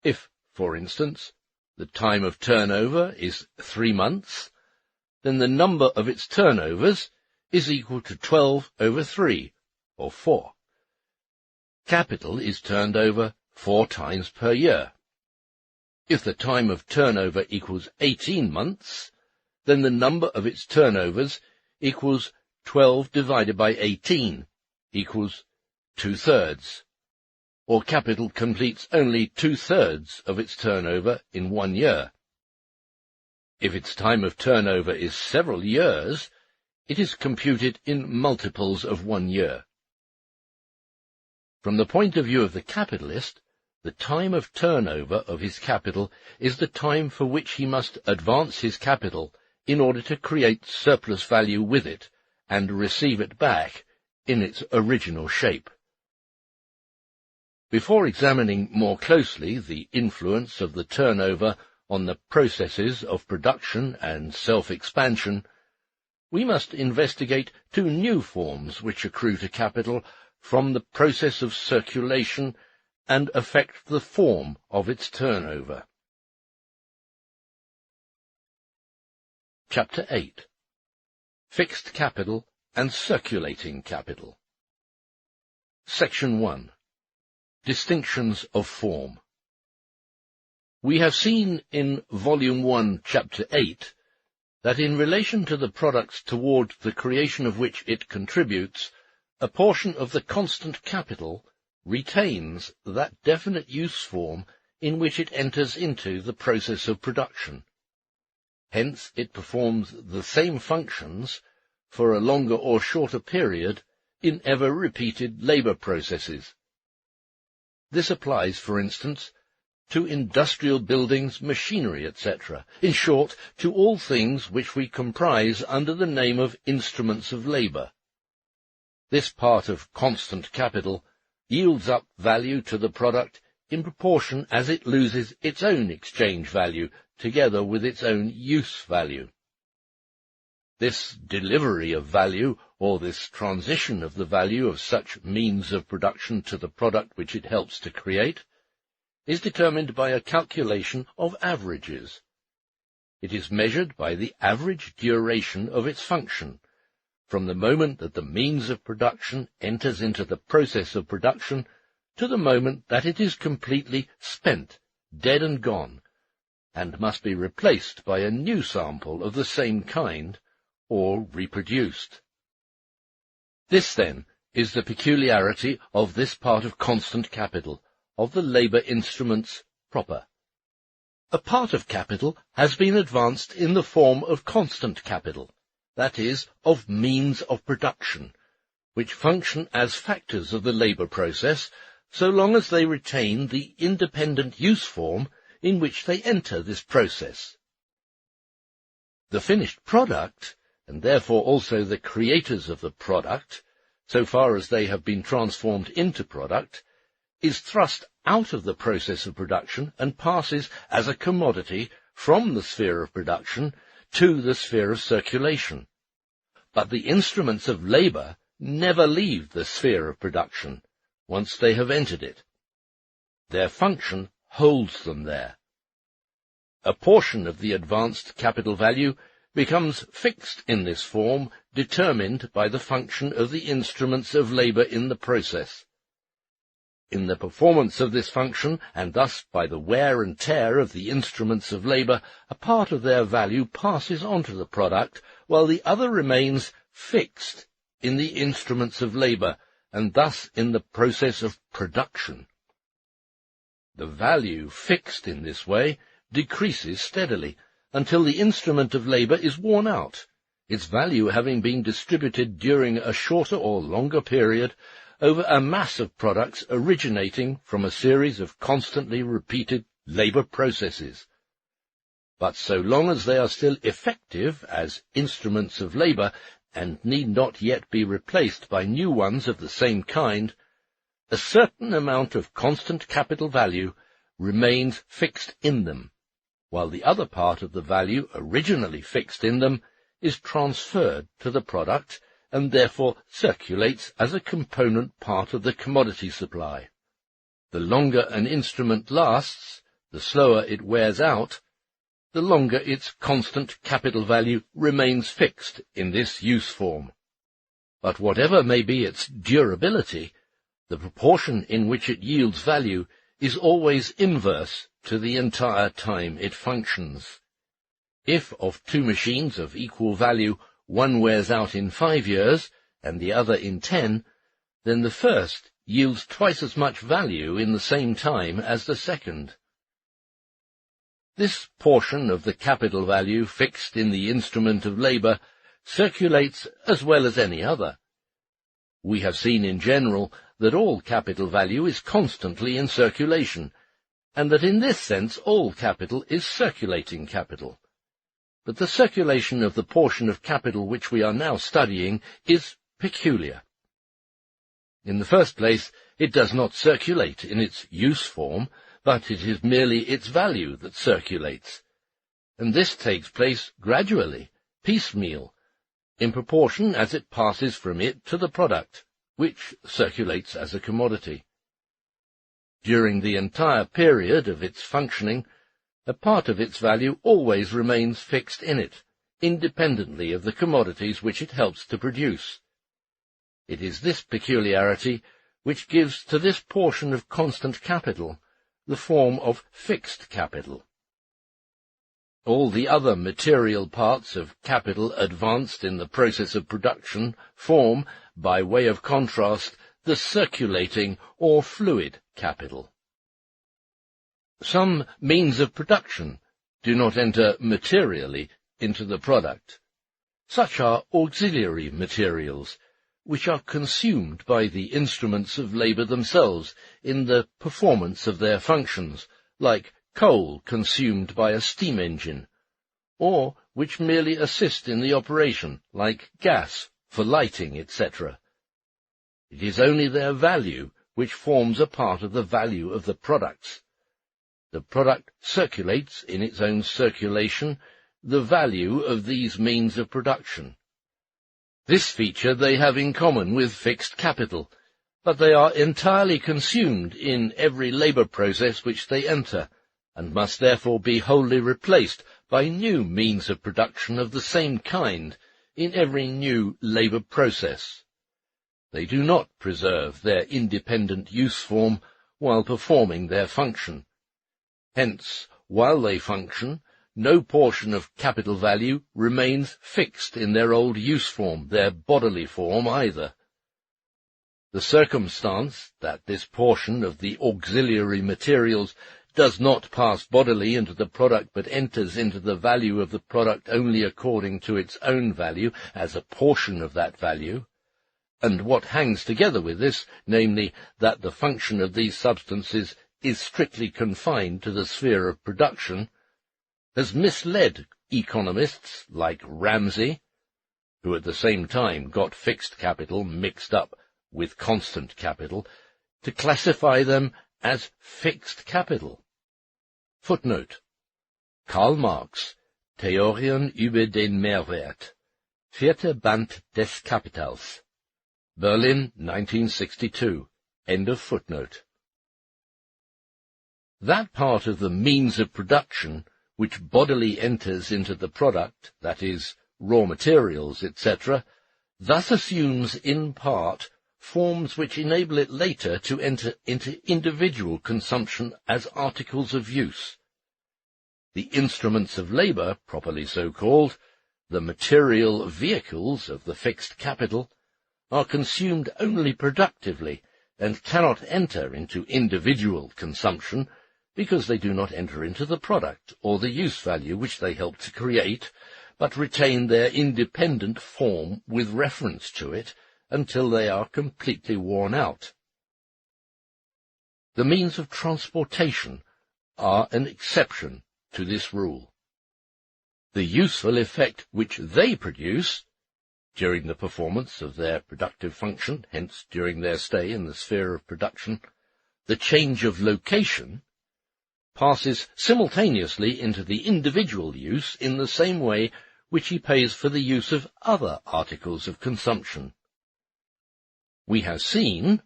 If, for instance, the time of turnover is 3 months, then the number of its turnovers is equal to 12 over 3, or 4. Capital is turned over 4 times per year. If the time of turnover equals 18 months, then the number of its turnovers equals 12 divided by 18, equals 2/3, or capital completes only 2/3 of its turnover in 1 year. If its time of turnover is several years, it is computed in multiples of 1 year. From the point of view of the capitalist, the time of turnover of his capital is the time for which he must advance his capital in order to create surplus value with it and receive it back in its original shape. Before examining more closely the influence of the turnover on the processes of production and self-expansion, we must investigate 2 new forms which accrue to capital from the process of circulation and affect the form of its turnover. Chapter 8. Fixed Capital and Circulating Capital. Section 1. Distinctions of Form. We have seen in Volume 1, Chapter 8, that in relation to the products toward the creation of which it contributes, a portion of the constant capital retains that definite use form in which it enters into the process of production. Hence it performs the same functions for a longer or shorter period in ever-repeated labour processes. This applies, for instance, to industrial buildings, machinery, etc., in short, to all things which we comprise under the name of instruments of labour. This part of constant capital yields up value to the product in proportion as it loses its own exchange value together with its own use value. This delivery of value, or this transition of the value of such means of production to the product which it helps to create, is determined by a calculation of averages. It is measured by the average duration of its function, from the moment that the means of production enters into the process of production to the moment that it is completely spent, dead and gone, and must be replaced by a new sample of the same kind, or reproduced. This, then, is the peculiarity of this part of constant capital, of the labour instruments proper. A part of capital has been advanced in the form of constant capital, that is, of means of production, which function as factors of the labour process so long as they retain the independent use form in which they enter this process. The finished product, and therefore also the creators of the product, so far as they have been transformed into product, is thrust out of the process of production and passes as a commodity from the sphere of production to the sphere of circulation. But the instruments of labour never leave the sphere of production once they have entered it. Their function holds them there. A portion of the advanced capital value becomes fixed in this form, determined by the function of the instruments of labour in the process. In the performance of this function, and thus by the wear and tear of the instruments of labour, a part of their value passes on to the product, while the other remains fixed in the instruments of labour, and thus in the process of production. The value fixed in this way decreases steadily, until the instrument of labour is worn out, its value having been distributed during a shorter or longer period over a mass of products originating from a series of constantly repeated labour processes. But so long as they are still effective as instruments of labour, and need not yet be replaced by new ones of the same kind, a certain amount of constant capital value remains fixed in them, while the other part of the value originally fixed in them is transferred to the product and therefore circulates as a component part of the commodity supply. The longer an instrument lasts, the slower it wears out, the longer its constant capital value remains fixed in this use form. But whatever may be its durability, the proportion in which it yields value is always inverse to the entire time it functions. If of two machines of equal value one wears out in 5 years and the other in 10, then the first yields twice as much value in the same time as the second. This portion of the capital value fixed in the instrument of labour circulates as well as any other. We have seen in general that all capital value is constantly in circulation, and that in this sense all capital is circulating capital. But the circulation of the portion of capital which we are now studying is peculiar. In the first place, it does not circulate in its use form, but it is merely its value that circulates, and this takes place gradually, piecemeal, in proportion as it passes from it to the product, which circulates as a commodity. During the entire period of its functioning, a part of its value always remains fixed in it, independently of the commodities which it helps to produce. It is this peculiarity which gives to this portion of constant capital the form of fixed capital. All the other material parts of capital advanced in the process of production form, by way of contrast, the circulating or fluid capital. Some means of production do not enter materially into the product. Such are auxiliary materials, which are consumed by the instruments of labour themselves in the performance of their functions, like coal consumed by a steam engine, or which merely assist in the operation, like gas, for lighting, etc. It is only their value which forms a part of the value of the products. The product circulates in its own circulation the value of these means of production. This feature they have in common with fixed capital, but they are entirely consumed in every labour process which they enter, and must therefore be wholly replaced by new means of production of the same kind in every new labour process. They do not preserve their independent use form while performing their function. Hence, while they function, no portion of capital value remains fixed in their old use form, their bodily form either. The circumstance that this portion of the auxiliary materials does not pass bodily into the product but enters into the value of the product only according to its own value as a portion of that value, and what hangs together with this, namely, that the function of these substances is strictly confined to the sphere of production, has misled economists like Ramsay, who at the same time got fixed capital mixed up with constant capital, to classify them as fixed capital. Footnote: Karl Marx, Theorien über den Mehrwert, 4. Band des Kapitals, Berlin, 1962. End of footnote. That part of the means of production which bodily enters into the product, that is, raw materials, etc., thus assumes in part forms which enable it later to enter into individual consumption as articles of use. The instruments of labour, properly so called, the material vehicles of the fixed capital, are consumed only productively, and cannot enter into individual consumption, because they do not enter into the product or the use value which they help to create, but retain their independent form with reference to it until they are completely worn out. The means of transportation are an exception to this rule. The useful effect which they produce during the performance of their productive function, hence during their stay in the sphere of production, the change of location, passes simultaneously into the individual use in the same way which he pays for the use of other articles of consumption. We have seen,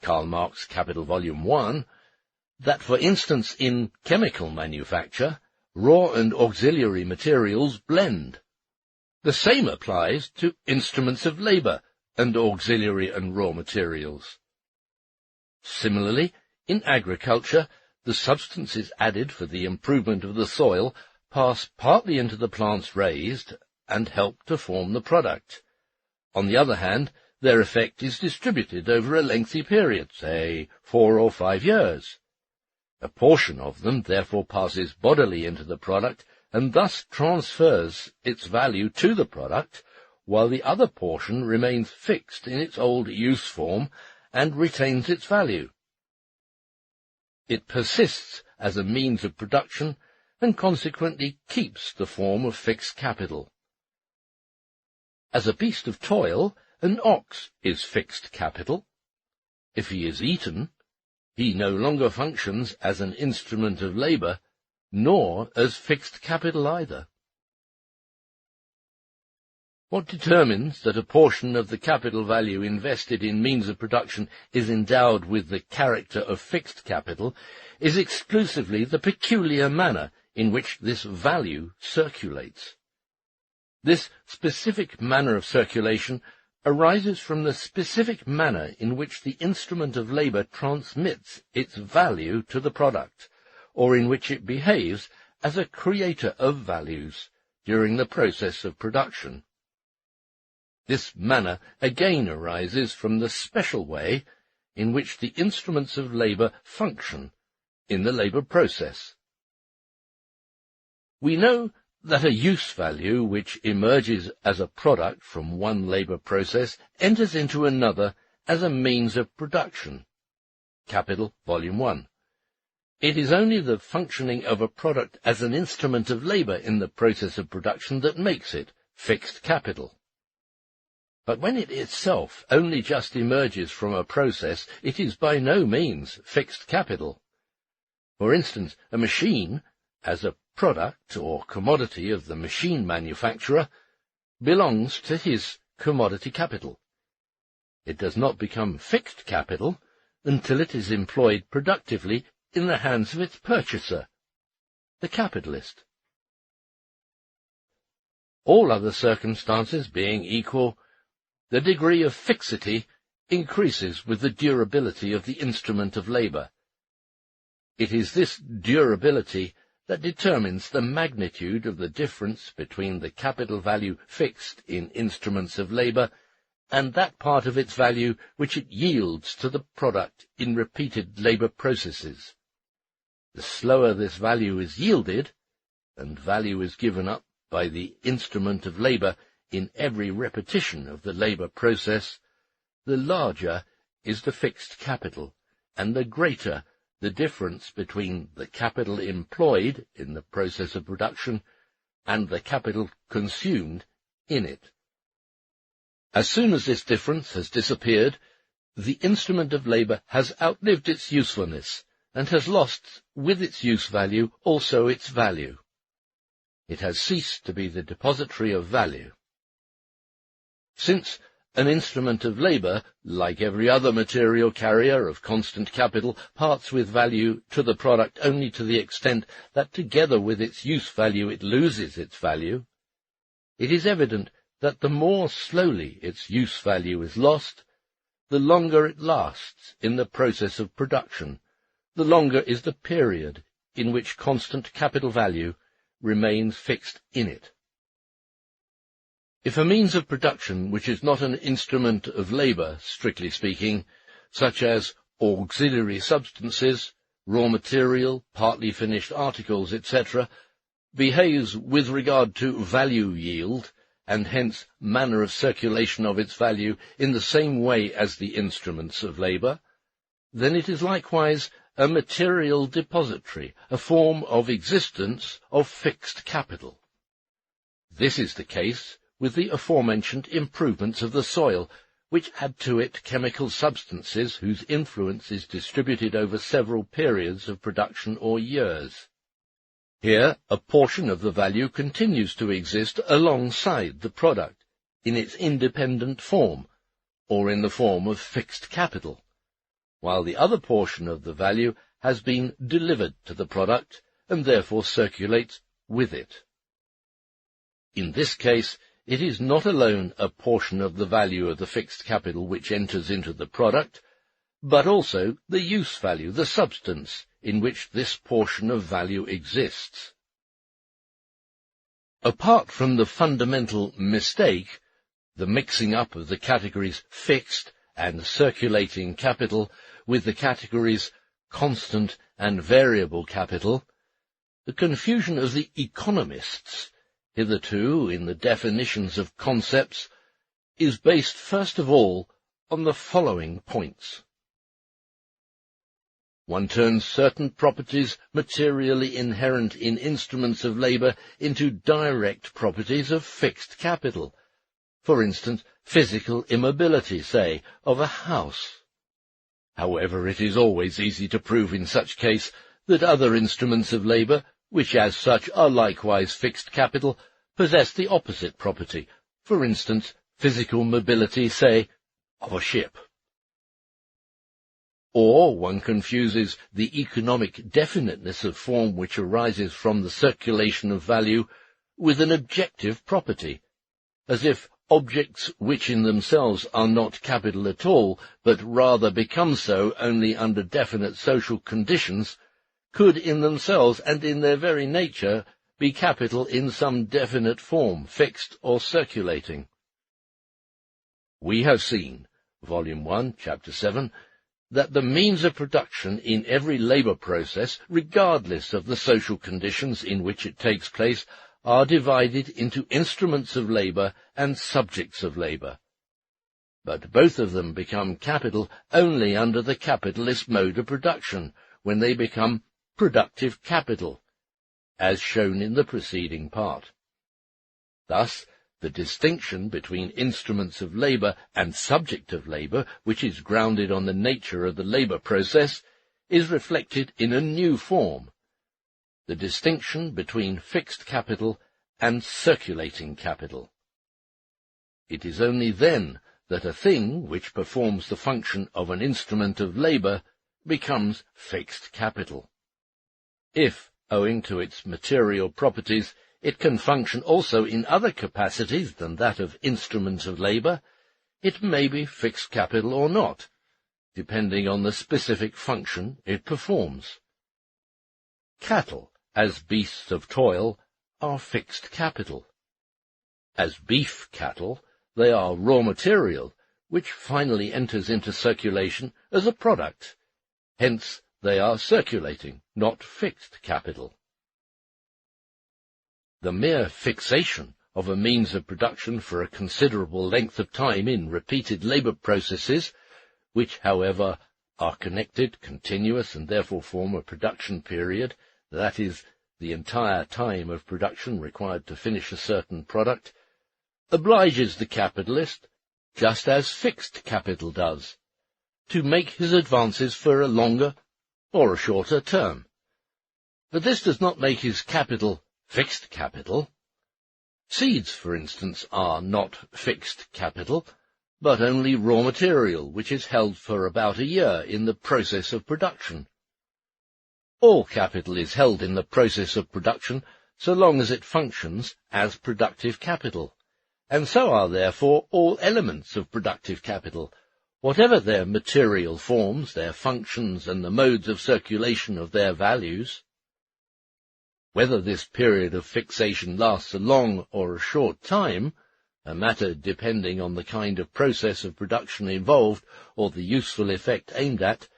Karl Marx, Capital Volume 1, that, for instance, in chemical manufacture, raw and auxiliary materials blend. The same applies to instruments of labour and auxiliary and raw materials. Similarly, in agriculture, the substances added for the improvement of the soil pass partly into the plants raised and help to form the product. On the other hand, their effect is distributed over a lengthy period, say 4 or 5 years. A portion of them therefore passes bodily into the product and thus transfers its value to the product, while the other portion remains fixed in its old use form and retains its value. It persists as a means of production and consequently keeps the form of fixed capital. As a beast of toil, an ox is fixed capital. If he is eaten, he no longer functions as an instrument of labour, nor as fixed capital either. What determines that a portion of the capital value invested in means of production is endowed with the character of fixed capital is exclusively the peculiar manner in which this value circulates. This specific manner of circulation arises from the specific manner in which the instrument of labour transmits its value to the product, or in which it behaves as a creator of values during the process of production. This manner again arises from the special way in which the instruments of labour function in the labour process. We know that a use value which emerges as a product from one labour process enters into another as a means of production. Capital, Volume 1. It is only the functioning of a product as an instrument of labour in the process of production that makes it fixed capital. But when it itself only just emerges from a process, it is by no means fixed capital. For instance, a machine, as a product or commodity of the machine manufacturer, belongs to his commodity capital. It does not become fixed capital until it is employed productively in the hands of its purchaser, the capitalist. All other circumstances being equal, the degree of fixity increases with the durability of the instrument of labour. It is this durability that determines the magnitude of the difference between the capital value fixed in instruments of labour and that part of its value which it yields to the product in repeated labour processes. The slower this value is yielded, and value is given up by the instrument of labour in every repetition of the labour process, the larger is the fixed capital, and the greater the difference between the capital employed in the process of production and the capital consumed in it. As soon as this difference has disappeared, the instrument of labour has outlived its usefulness, and has lost, with its use value, also its value. It has ceased to be the depository of value. Since an instrument of labour, like every other material carrier of constant capital, parts with value to the product only to the extent that together with its use value it loses its value, it is evident that the more slowly its use value is lost, the longer it lasts in the process of production, the longer is the period in which constant capital value remains fixed in it. If a means of production which is not an instrument of labour, strictly speaking, such as auxiliary substances, raw material, partly finished articles, etc., behaves with regard to value yield, and hence manner of circulation of its value in the same way as the instruments of labour, then it is likewise a material depository, a form of existence of fixed capital. This is the case with the aforementioned improvements of the soil, which add to it chemical substances whose influence is distributed over several periods of production or years. Here, a portion of the value continues to exist alongside the product, in its independent form, or in the form of fixed capital, while the other portion of the value has been delivered to the product and therefore circulates with it. In this case, it is not alone a portion of the value of the fixed capital which enters into the product, but also the use value, the substance, in which this portion of value exists. Apart from the fundamental mistake, the mixing up of the categories fixed and circulating capital with the categories constant and variable capital, the confusion of the economists, hitherto in the definitions of concepts, is based first of all on the following points. One turns certain properties materially inherent in instruments of labour into direct properties of fixed capital. For instance, physical immobility, say, of a house. However, it is always easy to prove in such case that other instruments of labour, which as such are likewise fixed capital, possess the opposite property. For instance, physical mobility, say, of a ship. Or one confuses the economic definiteness of form which arises from the circulation of value with an objective property, as if objects which in themselves are not capital at all, but rather become so only under definite social conditions, could in themselves and in their very nature be capital in some definite form, fixed or circulating. We have seen, Volume 1, Chapter 7, that the means of production in every labour process, regardless of the social conditions in which it takes place, are divided into instruments of labour and subjects of labour. But both of them become capital only under the capitalist mode of production, when they become productive capital, as shown in the preceding part. Thus, the distinction between instruments of labour and subject of labour, which is grounded on the nature of the labour process, is reflected in a new form, the distinction between fixed capital and circulating capital. It is only then that a thing which performs the function of an instrument of labour becomes fixed capital. If, owing to its material properties, it can function also in other capacities than that of instrument of labour, it may be fixed capital or not, depending on the specific function it performs. Cattle, as beasts of toil, are fixed capital. As beef cattle, they are raw material, which finally enters into circulation as a product. Hence, they are circulating, not fixed capital. The mere fixation of a means of production for a considerable length of time in repeated labour processes, which, however, are connected, continuous, and therefore form a production period, that is, the entire time of production required to finish a certain product, obliges the capitalist, just as fixed capital does, to make his advances for a longer or a shorter term. But this does not make his capital fixed capital. Seeds, for instance, are not fixed capital, but only raw material which is held for about a year in the process of production. All capital is held in the process of production so long as it functions as productive capital, and so are therefore all elements of productive capital, whatever their material forms, their functions, and the modes of circulation of their values. Whether this period of fixation lasts a long or a short time, a matter depending on the kind of process of production involved or the useful effect aimed at,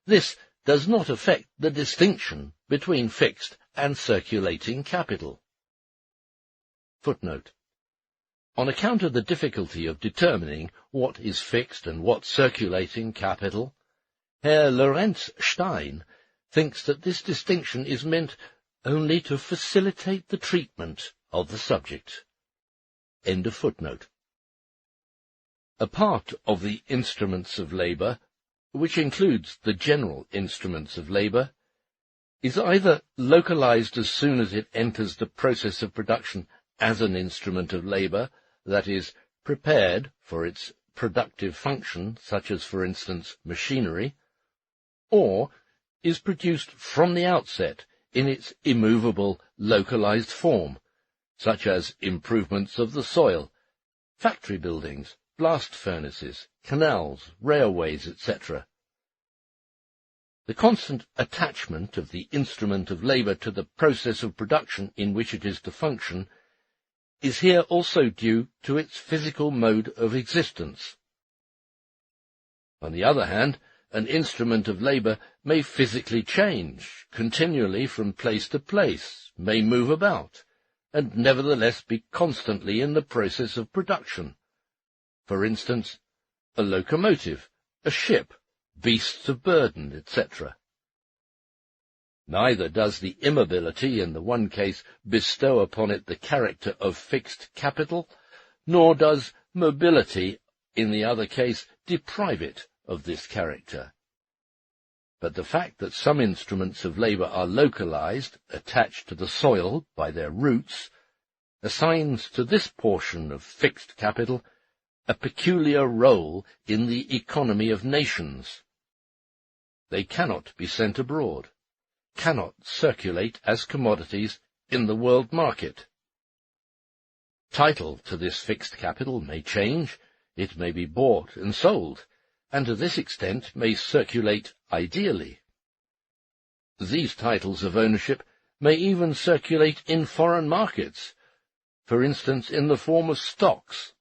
this does not affect the distinction between fixed and circulating capital. Footnote. On account of the difficulty of determining what is fixed and what circulating capital, Herr Lorenz Stein thinks that this distinction is meant only to facilitate the treatment of the subject. End of footnote. A part of the instruments of labour, which includes the general instruments of labour, is either localized as soon as it enters the process of production as an instrument of labor, that is, prepared for its productive function, such as, for instance, machinery, or is produced from the outset in its immovable, localized form, such as improvements of the soil, factory buildings, blast furnaces, canals, railways, etc. The constant attachment of the instrument of labor to the process of production in which it is to function is here also due to its physical mode of existence. On the other hand, an instrument of labor may physically change continually from place to place, may move about, and nevertheless be constantly in the process of production. For instance, a locomotive, a ship, beasts of burden, etc. Neither does the immobility in the one case bestow upon it the character of fixed capital, nor does mobility in the other case deprive it of this character. But the fact that some instruments of labor are localized, attached to the soil by their roots, assigns to this portion of fixed capital a peculiar role in the economy of nations. They cannot be sent abroad, cannot circulate as commodities in the world market. Title to this fixed capital may change, it may be bought and sold, and to this extent may circulate ideally. These titles of ownership may even circulate in foreign markets, for instance in the form of stocks.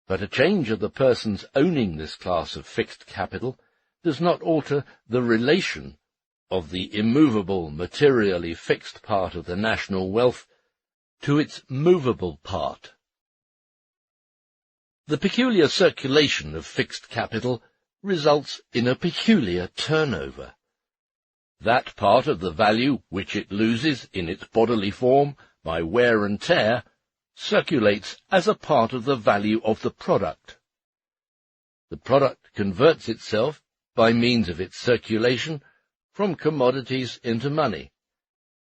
But a change of the persons owning this class of fixed capital does not alter the relation of the immovable, materially fixed part of the national wealth to its movable part. The peculiar circulation of fixed capital results in a peculiar turnover. That part of the value which it loses in its bodily form by wear and tear circulates as a part of the value of the product. The product converts itself, by means of its circulation, from commodities into money.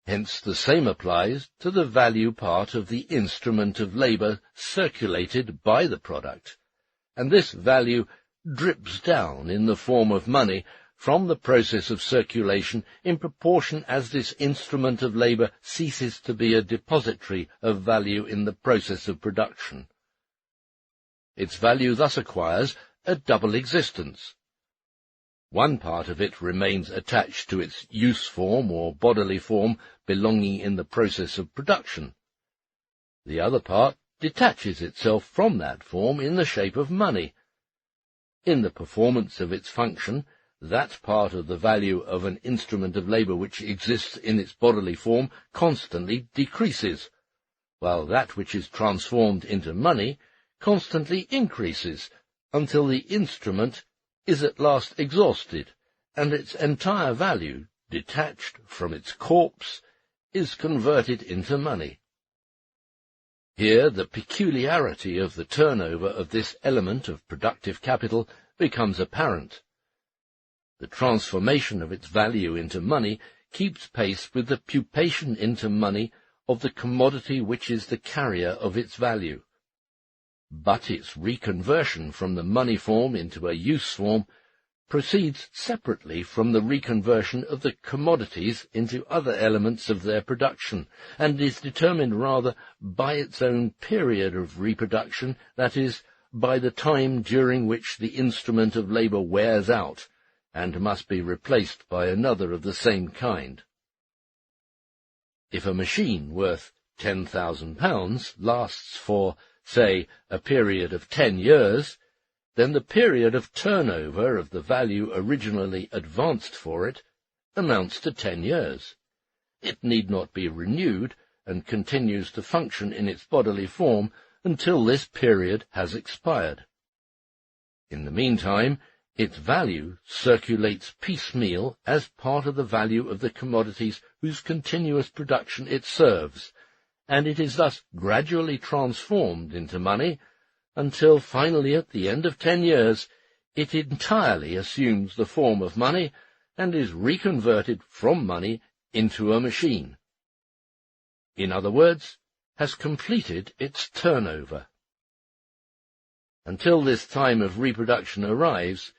Hence the same applies to the value part of the instrument of labor circulated by the product, and this value drips down in the form of money from the process of circulation in proportion as this instrument of labor ceases to be a depository of value in the process of production. Its value thus acquires a double existence. One part of it remains attached to its use form or bodily form belonging in the process of production. The other part detaches itself from that form in the shape of money. In the performance of its function, that part of the value of an instrument of labor which exists in its bodily form constantly decreases, while that which is transformed into money constantly increases, until the instrument is at last exhausted, and its entire value, detached from its corpse, is converted into money. Here the peculiarity of the turnover of this element of productive capital becomes apparent. The transformation of its value into money keeps pace with the pupation into money of the commodity which is the carrier of its value. But its reconversion from the money form into a use form proceeds separately from the reconversion of the commodities into other elements of their production, and is determined rather by its own period of reproduction, that is, by the time during which the instrument of labor wears out, and must be replaced by another of the same kind. If a machine worth £10,000 lasts for, say, a period of 10 years, then the period of turnover of the value originally advanced for it amounts to 10 years. It need not be renewed, and continues to function in its bodily form until this period has expired. In the meantime, its value circulates piecemeal as part of the value of the commodities whose continuous production it serves, and it is thus gradually transformed into money, until finally at the end of 10 years it entirely assumes the form of money, and is reconverted from money into a machine. In other words, has completed its turnover. Until this time of reproduction arrives,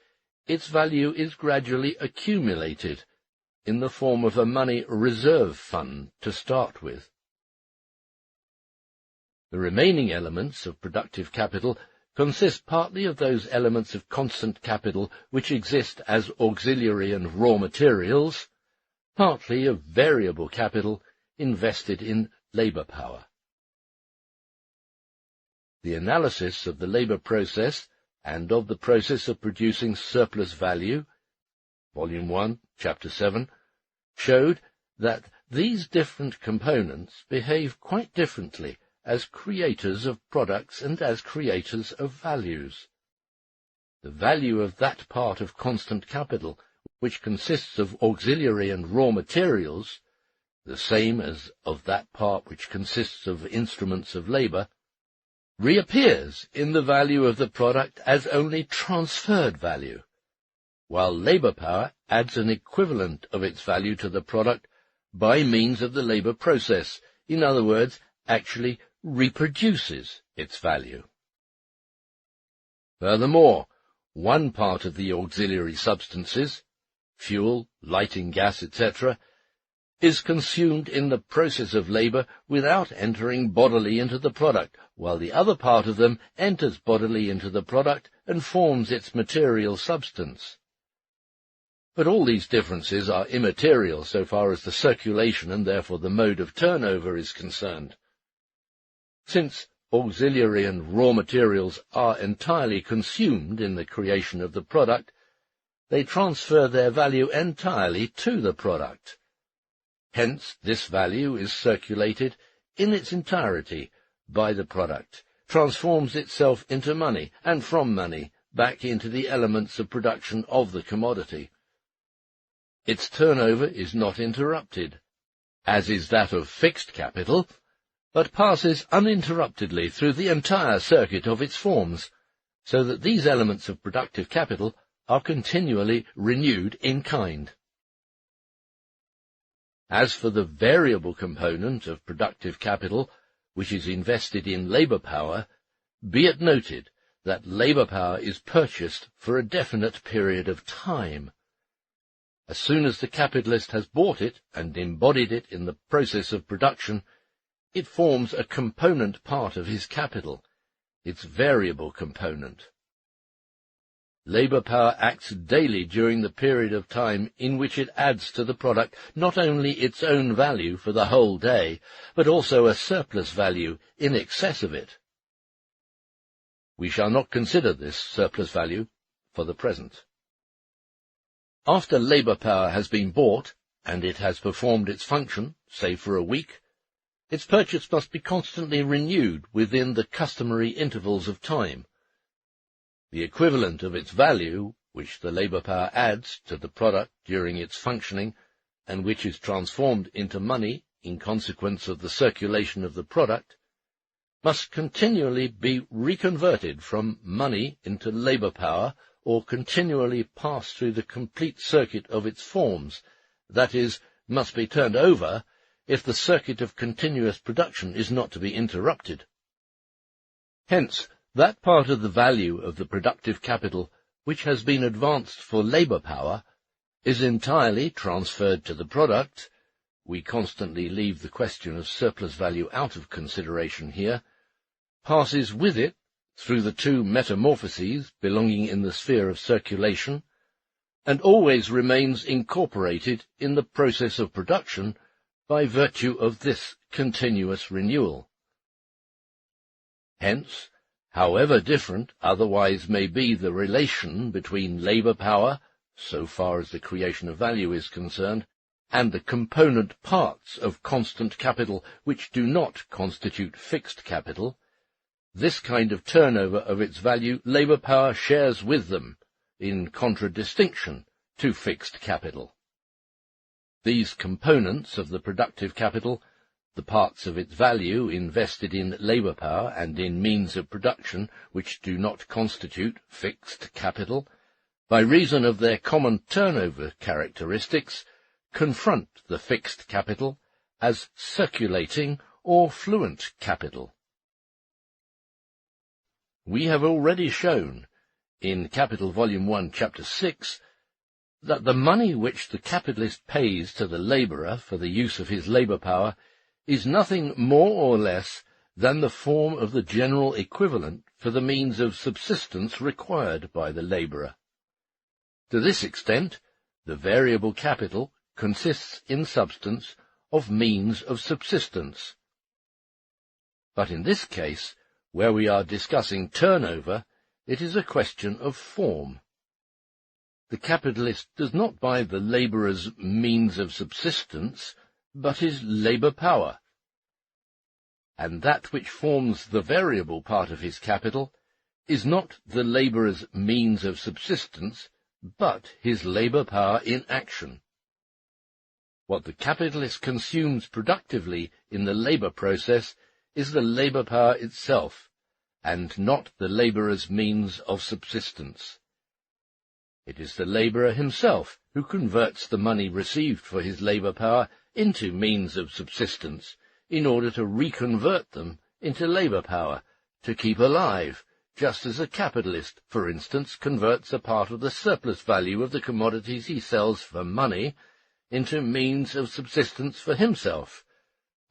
its value is gradually accumulated in the form of a money reserve fund to start with. The remaining elements of productive capital consist partly of those elements of constant capital which exist as auxiliary and raw materials, partly of variable capital invested in labour power. The analysis of the labour process and of the process of producing surplus value, Volume 1, Chapter 7, showed that these different components behave quite differently as creators of products and as creators of values. The value of that part of constant capital which consists of auxiliary and raw materials, the same as of that part which consists of instruments of labour, reappears in the value of the product as only transferred value, while labour power adds an equivalent of its value to the product by means of the labour process, in other words, actually reproduces its value. Furthermore, one part of the auxiliary substances, fuel, lighting gas, etc., is consumed in the process of labour without entering bodily into the product, while the other part of them enters bodily into the product and forms its material substance. But all these differences are immaterial so far as the circulation and therefore the mode of turnover is concerned. Since auxiliary and raw materials are entirely consumed in the creation of the product, they transfer their value entirely to the product. Hence, this value is circulated in its entirety by the product, transforms itself into money, and from money back into the elements of production of the commodity. Its turnover is not interrupted, as is that of fixed capital, but passes uninterruptedly through the entire circuit of its forms, so that these elements of productive capital are continually renewed in kind. As for the variable component of productive capital, which is invested in labour power, be it noted that labour power is purchased for a definite period of time. As soon as the capitalist has bought it and embodied it in the process of production, it forms a component part of his capital, its variable component. Labour power acts daily during the period of time in which it adds to the product not only its own value for the whole day, but also a surplus value in excess of it. We shall not consider this surplus value for the present. After labour power has been bought, and it has performed its function, say for a week, its purchase must be constantly renewed within the customary intervals of time. The equivalent of its value, which the labour power adds to the product during its functioning, and which is transformed into money in consequence of the circulation of the product, must continually be reconverted from money into labour power, or continually pass through the complete circuit of its forms, that is, must be turned over if the circuit of continuous production is not to be interrupted. Hence, that part of the value of the productive capital which has been advanced for labour power is entirely transferred to the product. We constantly leave the question of surplus value out of consideration here, passes with it through the two metamorphoses belonging in the sphere of circulation, and always remains incorporated in the process of production by virtue of this continuous renewal. Hence, however different otherwise may be the relation between labour power, so far as the creation of value is concerned, and the component parts of constant capital which do not constitute fixed capital, this kind of turnover of its value labour power shares with them, in contradistinction to fixed capital. These components of the productive capital, the parts of its value invested in labour power and in means of production which do not constitute fixed capital, by reason of their common turnover characteristics, confront the fixed capital as circulating or fluent capital. We have already shown, in Capital Volume 1, Chapter 6, that the money which the capitalist pays to the labourer for the use of his labour power is nothing more or less than the form of the general equivalent for the means of subsistence required by the labourer. To this extent, the variable capital consists in substance of means of subsistence. But in this case, where we are discussing turnover, it is a question of form. The capitalist does not buy the labourer's means of subsistence, but his labour power. And that which forms the variable part of his capital is not the labourer's means of subsistence, but his labour power in action. What the capitalist consumes productively in the labour process is the labour power itself, and not the labourer's means of subsistence. It is the labourer himself who converts the money received for his labour power into means of subsistence, in order to reconvert them into labour power, to keep alive, just as a capitalist, for instance, converts a part of the surplus value of the commodities he sells for money into means of subsistence for himself,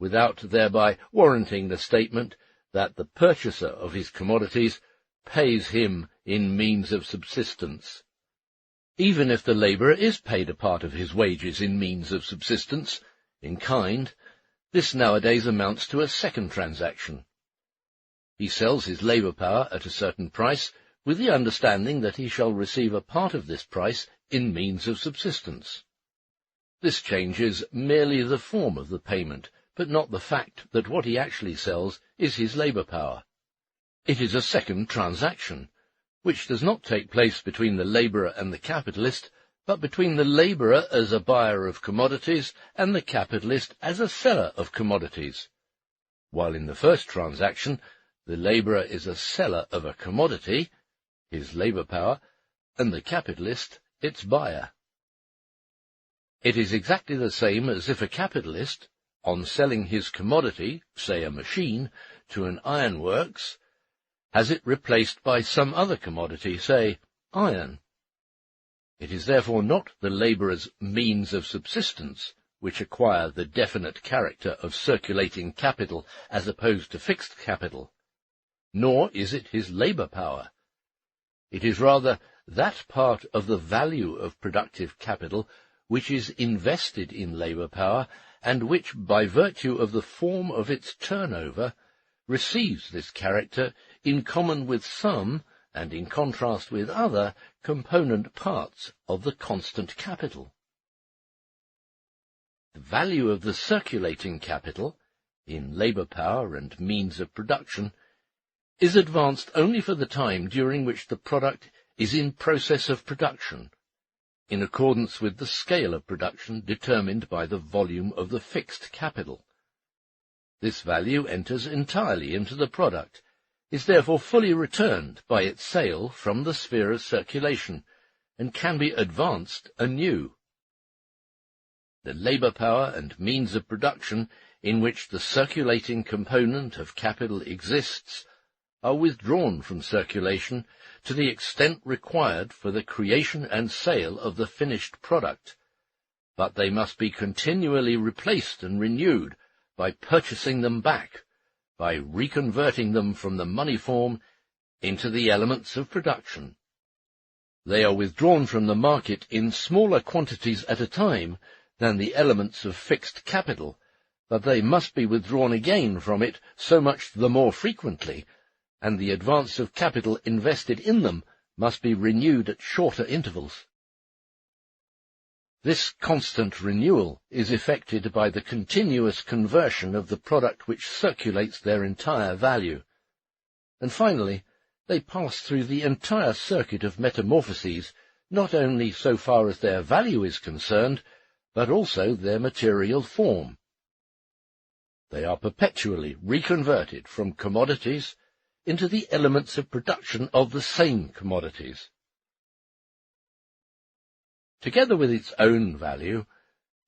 without thereby warranting the statement that the purchaser of his commodities pays him in means of subsistence. Even if the labourer is paid a part of his wages in means of subsistence, in kind, this nowadays amounts to a second transaction. He sells his labour power at a certain price, with the understanding that he shall receive a part of this price in means of subsistence. This changes merely the form of the payment, but not the fact that what he actually sells is his labour power. It is a second transaction, which does not take place between the labourer and the capitalist, but between the labourer as a buyer of commodities and the capitalist as a seller of commodities. While in the first transaction, the labourer is a seller of a commodity, his labour power, and the capitalist its buyer. It is exactly the same as if a capitalist, on selling his commodity, say a machine, to an ironworks, has it replaced by some other commodity, say iron. It is therefore not the labourer's means of subsistence which acquire the definite character of circulating capital as opposed to fixed capital, nor is it his labour power. It is rather that part of the value of productive capital which is invested in labour power, and which, by virtue of the form of its turnover, receives this character in common with some, and in contrast with other, component parts of the constant capital. The value of the circulating capital, in labour power and means of production, is advanced only for the time during which the product is in process of production, in accordance with the scale of production determined by the volume of the fixed capital. This value enters entirely into the product, is therefore fully returned by its sale from the sphere of circulation, and can be advanced anew. The labour power and means of production in which the circulating component of capital exists are withdrawn from circulation to the extent required for the creation and sale of the finished product, but they must be continually replaced and renewed by purchasing them back, by reconverting them from the money form into the elements of production. They are withdrawn from the market in smaller quantities at a time than the elements of fixed capital, but they must be withdrawn again from it so much the more frequently, and the advance of capital invested in them must be renewed at shorter intervals. This constant renewal is effected by the continuous conversion of the product which circulates their entire value, and finally they pass through the entire circuit of metamorphoses, not only so far as their value is concerned, but also their material form. They are perpetually reconverted from commodities into the elements of production of the same commodities. Together with its own value,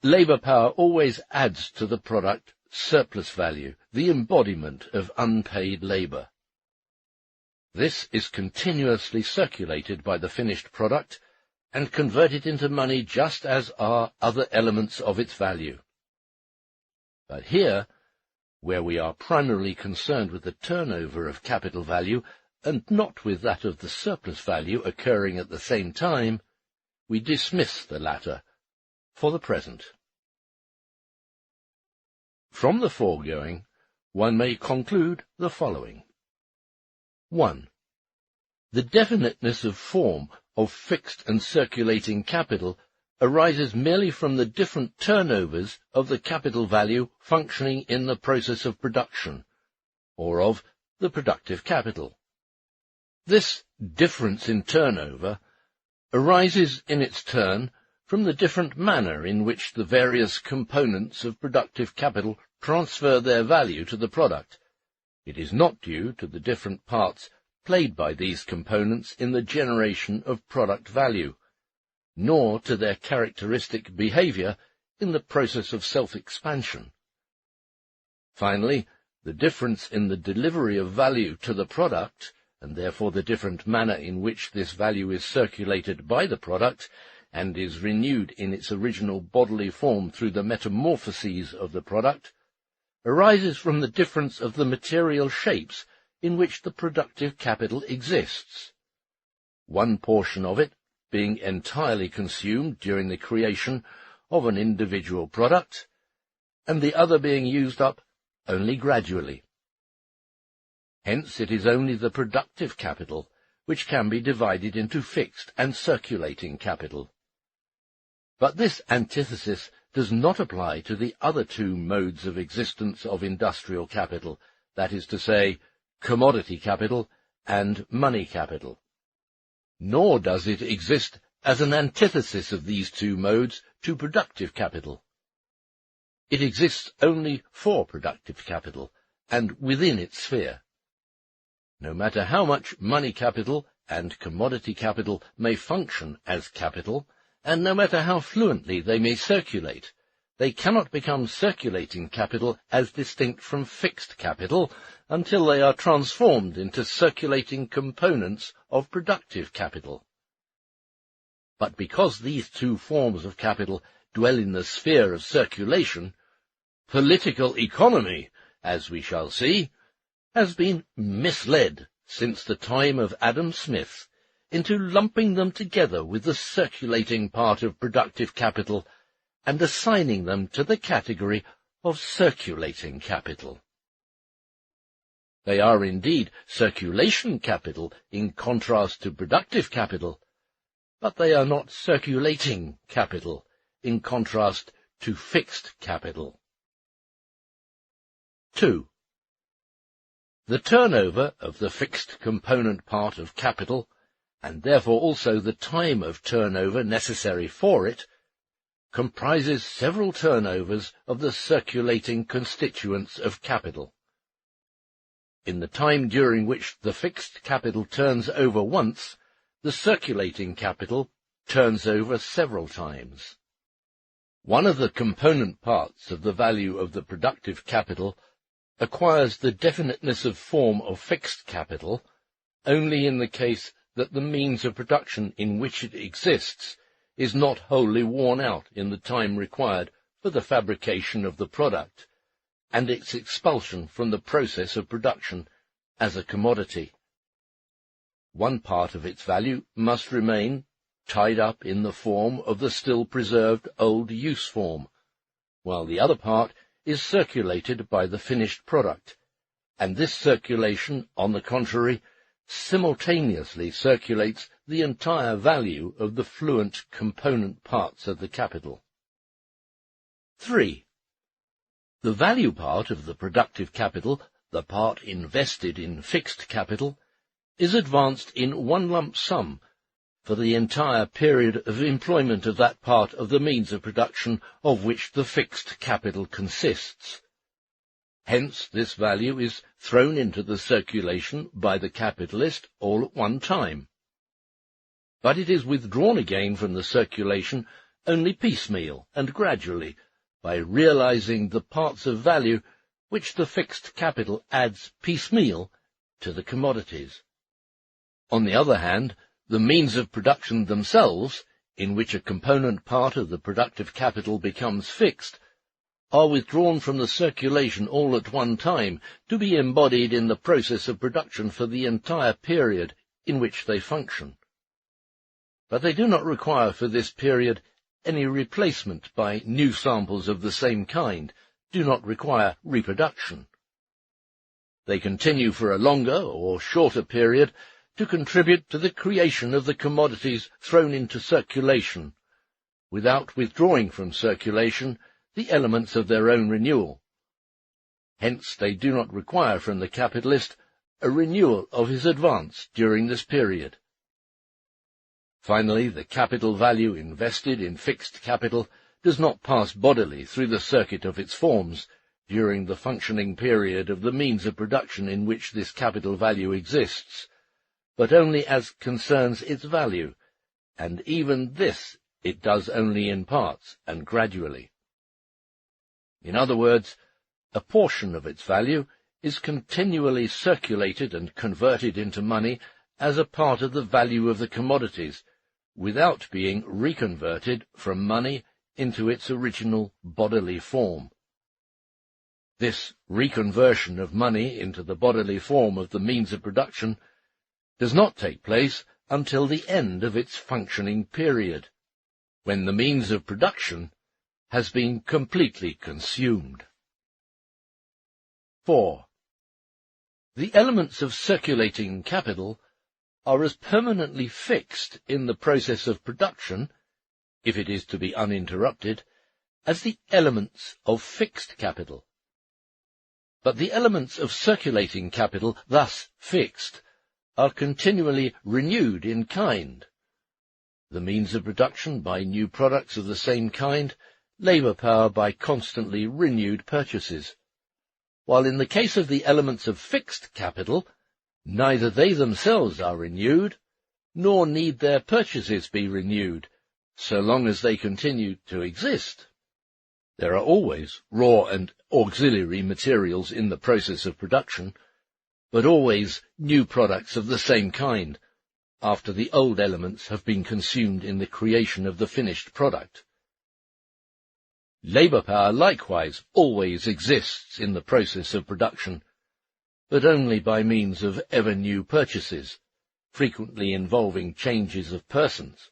labour power always adds to the product surplus value, the embodiment of unpaid labour. This is continuously circulated by the finished product and converted into money just as are other elements of its value. But here, where we are primarily concerned with the turnover of capital value and not with that of the surplus value occurring at the same time, we dismiss the latter for the present. From the foregoing, one may conclude the following. 1. The definiteness of form of fixed and circulating capital arises merely from the different turnovers of the capital value functioning in the process of production, or of the productive capital. This difference in turnover arises in its turn from the different manner in which the various components of productive capital transfer their value to the product. It is not due to the different parts played by these components in the generation of product value, nor to their characteristic behaviour in the process of self-expansion. Finally, the difference in the delivery of value to the product, and therefore the different manner in which this value is circulated by the product, and is renewed in its original bodily form through the metamorphoses of the product, arises from the difference of the material shapes in which the productive capital exists, one portion of it being entirely consumed during the creation of an individual product, and the other being used up only gradually. Hence it is only the productive capital which can be divided into fixed and circulating capital. But this antithesis does not apply to the other two modes of existence of industrial capital, that is to say, commodity capital and money capital. Nor does it exist as an antithesis of these two modes to productive capital. It exists only for productive capital, and within its sphere. No matter how much money capital and commodity capital may function as capital, and no matter how fluently they may circulate, they cannot become circulating capital as distinct from fixed capital until they are transformed into circulating components of productive capital. But because these two forms of capital dwell in the sphere of circulation, political economy, as we shall see, has been misled since the time of Adam Smith into lumping them together with the circulating part of productive capital and assigning them to the category of circulating capital. They are indeed circulation capital in contrast to productive capital, but they are not circulating capital in contrast to fixed capital. 2. The turnover of the fixed component part of capital, and therefore also the time of turnover necessary for it, comprises several turnovers of the circulating constituents of capital. In the time during which the fixed capital turns over once, the circulating capital turns over several times. One of the component parts of the value of the productive capital acquires the definiteness of form of fixed capital only in the case that the means of production in which it exists is not wholly worn out in the time required for the fabrication of the product, and its expulsion from the process of production as a commodity. One part of its value must remain tied up in the form of the still preserved old use form, while the other part is circulated by the finished product, and this circulation, on the contrary, simultaneously circulates the entire value of the fluent component parts of the capital. 3. The value part of the productive capital, the part invested in fixed capital, is advanced in one lump sum for the entire period of employment of that part of the means of production of which the fixed capital consists. Hence this value is thrown into the circulation by the capitalist all at one time. but it is withdrawn again from the circulation only piecemeal and gradually, by realizing the parts of value which the fixed capital adds piecemeal to the commodities. On the other hand, the means of production themselves, in which a component part of the productive capital becomes fixed, are withdrawn from the circulation all at one time, to be embodied in the process of production for the entire period in which they function. But they do not require for this period any replacement by new samples of the same kind, do not require reproduction. They continue for a longer or shorter period to contribute to the creation of the commodities thrown into circulation, without withdrawing from circulation the elements of their own renewal. Hence they do not require from the capitalist a renewal of his advance during this period. Finally, the capital value invested in fixed capital does not pass bodily through the circuit of its forms during the functioning period of the means of production in which this capital value exists, but only as concerns its value, and even this it does only in parts and gradually. In other words, a portion of its value is continually circulated and converted into money as a part of the value of the commodities, without being reconverted from money into its original bodily form. This reconversion of money into the bodily form of the means of production does not take place until the end of its functioning period, when the means of production has been completely consumed. 4. The elements of circulating capital are as permanently fixed in the process of production, if it is to be uninterrupted, as the elements of fixed capital. But the elements of circulating capital, thus fixed, are continually renewed in kind. The means of production by new products of the same kind, labour power by constantly renewed purchases, while in the case of the elements of fixed capital, neither they themselves are renewed, nor need their purchases be renewed, so long as they continue to exist. There are always raw and auxiliary materials in the process of production, but always new products of the same kind, after the old elements have been consumed in the creation of the finished product. Labour power likewise always exists in the process of production, but only by means of ever-new purchases, frequently involving changes of persons.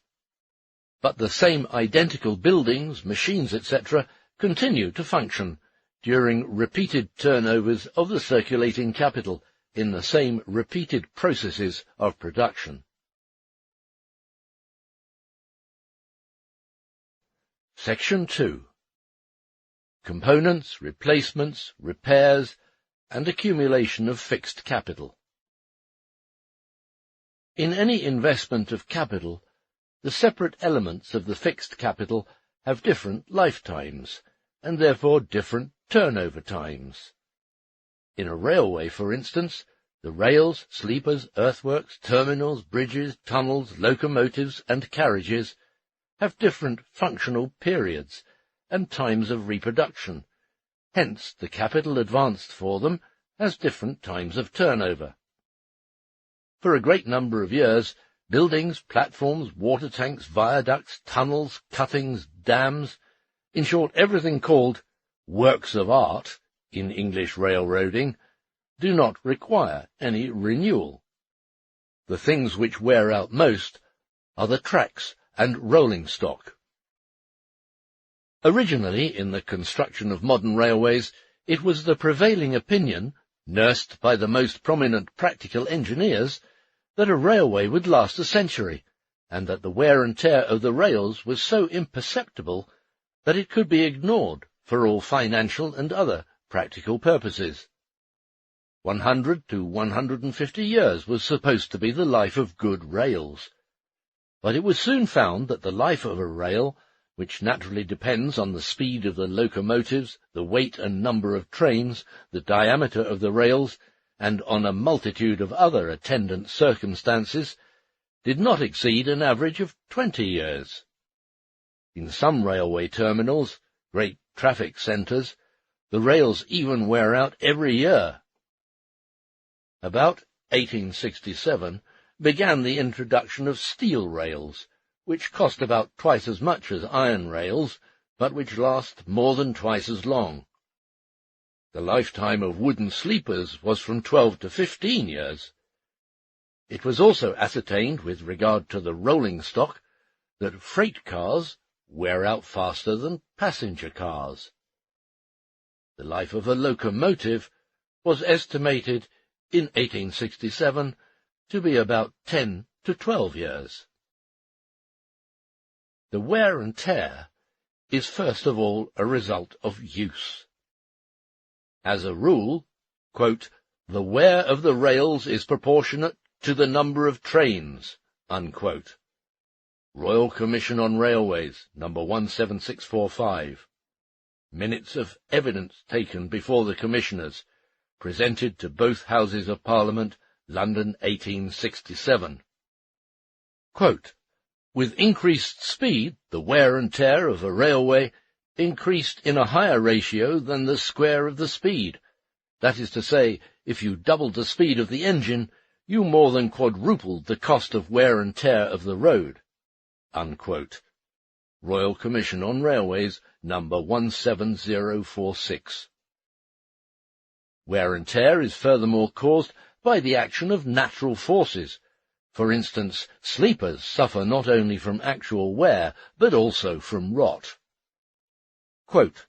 But the same identical buildings, machines, etc., continue to function during repeated turnovers of the circulating capital in the same repeated processes of production. Section 2. Components, replacements, repairs, and accumulation of fixed capital. In any investment of capital, the separate elements of the fixed capital have different lifetimes, and therefore different turnover times. In a railway, for instance, the rails, sleepers, earthworks, terminals, bridges, tunnels, locomotives, and carriages have different functional periods and times of reproduction. Hence, the capital advanced for them has different times of turnover. For a great number of years, buildings, platforms, water tanks, viaducts, tunnels, cuttings, dams, in short, everything called works of art in English railroading, do not require any renewal. The things which wear out most are the tracks and rolling stock. Originally, in the construction of modern railways, it was the prevailing opinion, nursed by the most prominent practical engineers, that a railway would last a century, and that the wear and tear of the rails was so imperceptible that it could be ignored for all financial and other practical purposes. 100 to 150 years was supposed to be the life of good rails. But it was soon found that the life of a rail, which naturally depends on the speed of the locomotives, the weight and number of trains, the diameter of the rails, and on a multitude of other attendant circumstances, did not exceed an average of 20 years. In some railway terminals, great traffic centres, the rails even wear out every year. About 1867 began the introduction of steel rails, which cost about twice as much as iron rails, but which last more than twice as long. The lifetime of wooden sleepers was from 12 to 15 years. It was also ascertained with regard to the rolling stock that freight cars wear out faster than passenger cars. The life of a locomotive was estimated in 1867 to be about 10 to 12 years. The wear and tear is first of all a result of use. As a rule, quote, "the wear of the rails is proportionate to the number of trains," unquote. Royal Commission on Railways, number 17645. Minutes of evidence taken before the Commissioners, presented to both Houses of Parliament, London, 1867. Quote, "With increased speed, the wear and tear of a railway increased in a higher ratio than the square of the speed. That is to say, if you doubled the speed of the engine, you more than quadrupled the cost of wear and tear of the road." Unquote. Royal Commission on Railways, number 17046. Wear and tear is furthermore caused by the action of natural forces. For instance, sleepers suffer not only from actual wear, but also from rot. Quote,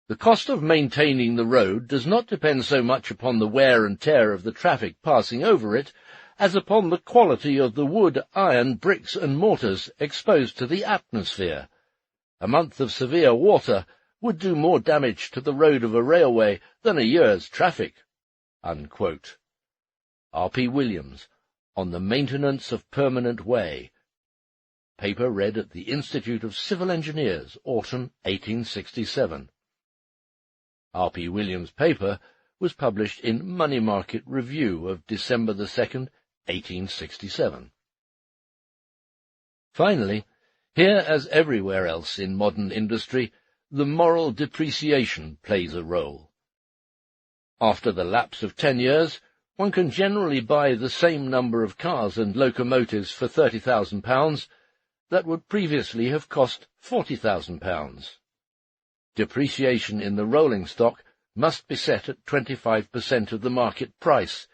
"The cost of maintaining the road does not depend so much upon the wear and tear of the traffic passing over it, as upon the quality of the wood, iron, bricks, and mortars exposed to the atmosphere. A month of severe water would do more damage to the road of a railway than a year's traffic." Unquote. R.P. Williams, On the Maintenance of Permanent Way. Paper read at the Institute of Civil Engineers, autumn 1867. R.P. Williams' paper was published in Money Market Review of December 2nd, 1867. Finally, here as everywhere else in modern industry, the moral depreciation plays a role. After the lapse of 10 years, one can generally buy the same number of cars and locomotives for £30,000 that would previously have cost £40,000. Depreciation in the rolling stock must be set at 25% of the market price,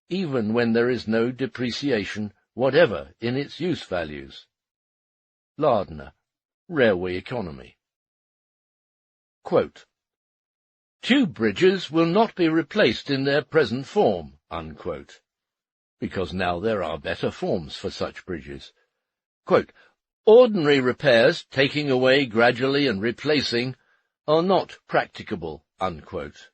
even when there is no depreciation whatever in its use values. Lardner, Railway Economy. Quote, "Tube bridges will not be replaced in their present form," unquote, because now there are better forms for such bridges. Quote, "Ordinary repairs, taking away gradually and replacing, are not practicable," unquote.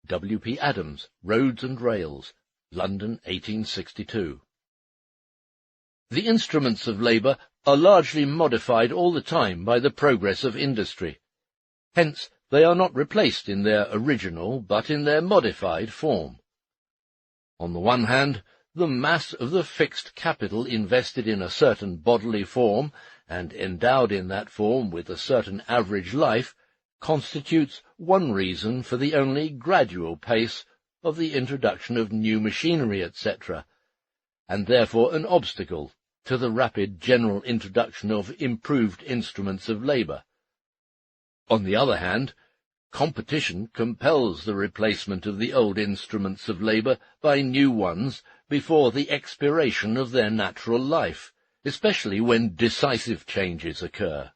W. P. Adams, Roads and Rails, London, 1862. The instruments of labour are largely modified all the time by the progress of industry. Hence, they are not replaced in their original, but in their modified form. On the one hand, the mass of the fixed capital invested in a certain bodily form, and endowed in that form with a certain average life, constitutes one reason for the only gradual pace of the introduction of new machinery, etc., and therefore an obstacle to the rapid general introduction of improved instruments of labour. On the other hand, competition compels the replacement of the old instruments of labour by new ones before the expiration of their natural life, especially when decisive changes occur.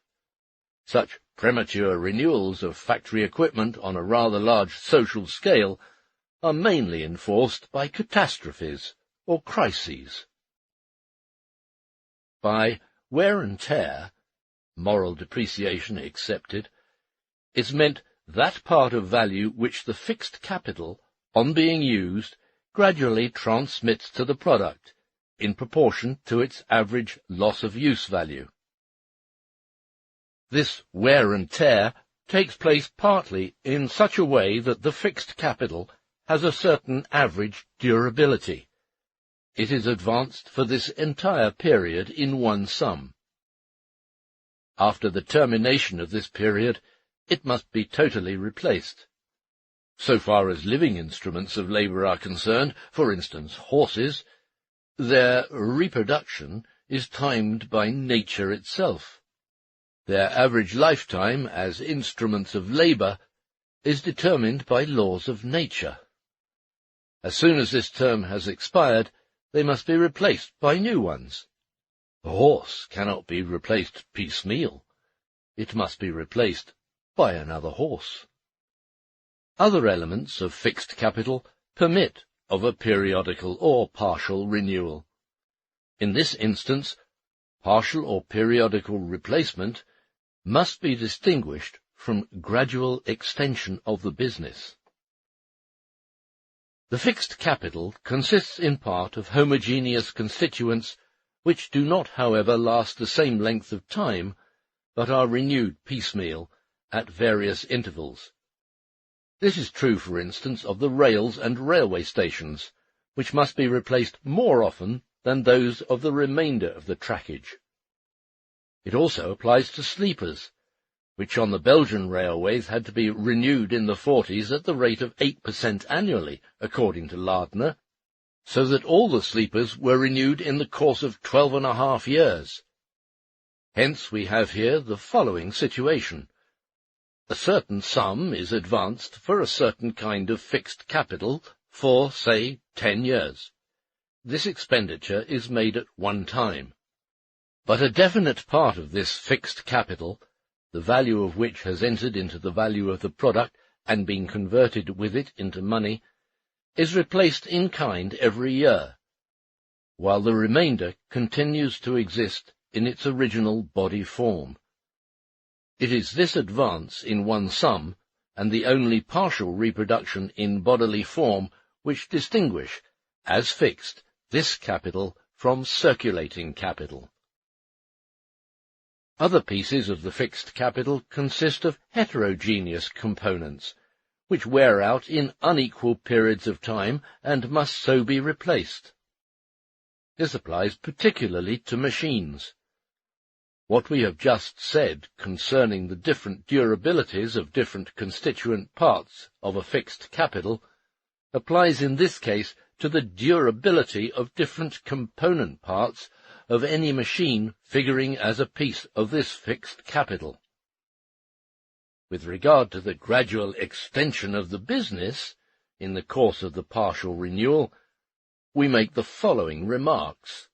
Such premature renewals of factory equipment on a rather large social scale are mainly enforced by catastrophes or crises. By wear and tear, moral depreciation excepted, is meant that part of value which the fixed capital, on being used, gradually transmits to the product, in proportion to its average loss of use value. This wear and tear takes place partly in such a way that the fixed capital has a certain average durability. it is advanced for this entire period in one sum. After the termination of this period, it must be totally replaced. So far as living instruments of labour are concerned, for instance horses, their reproduction is timed by nature itself. Their average lifetime as instruments of labour is determined by laws of nature. As soon as this term has expired, they must be replaced by new ones. A horse cannot be replaced piecemeal. It must be replaced by another horse. Other elements of fixed capital permit of a periodical or partial renewal. In this instance, partial or periodical replacement must be distinguished from gradual extension of the business. The fixed capital consists in part of homogeneous constituents which do not, however, last the same length of time, but are renewed piecemeal at various intervals. This is true, for instance, of the rails and railway stations, which must be replaced more often than those of the remainder of the trackage. It also applies to sleepers, which on the Belgian railways had to be renewed in the 40s at the rate of 8% annually, according to Lardner, so that all the sleepers were renewed in the course of 12.5 years. Hence we have here the following situation. A certain sum is advanced for a certain kind of fixed capital for, say, 10 years. This expenditure is made at one time. But a definite part of this fixed capital, the value of which has entered into the value of the product and been converted with it into money, is replaced in kind every year, while the remainder continues to exist in its original body form. It is this advance in one sum, and the only partial reproduction in bodily form, which distinguish, as fixed, this capital from circulating capital. Other pieces of the fixed capital consist of heterogeneous components, which wear out in unequal periods of time and must so be replaced. This applies particularly to machines. What we have just said concerning the different durabilities of different constituent parts of a fixed capital applies in this case to the durability of different component parts of any machine figuring as a piece of this fixed capital. With regard to the gradual extension of the business, in the course of the partial renewal, we make the following remarks.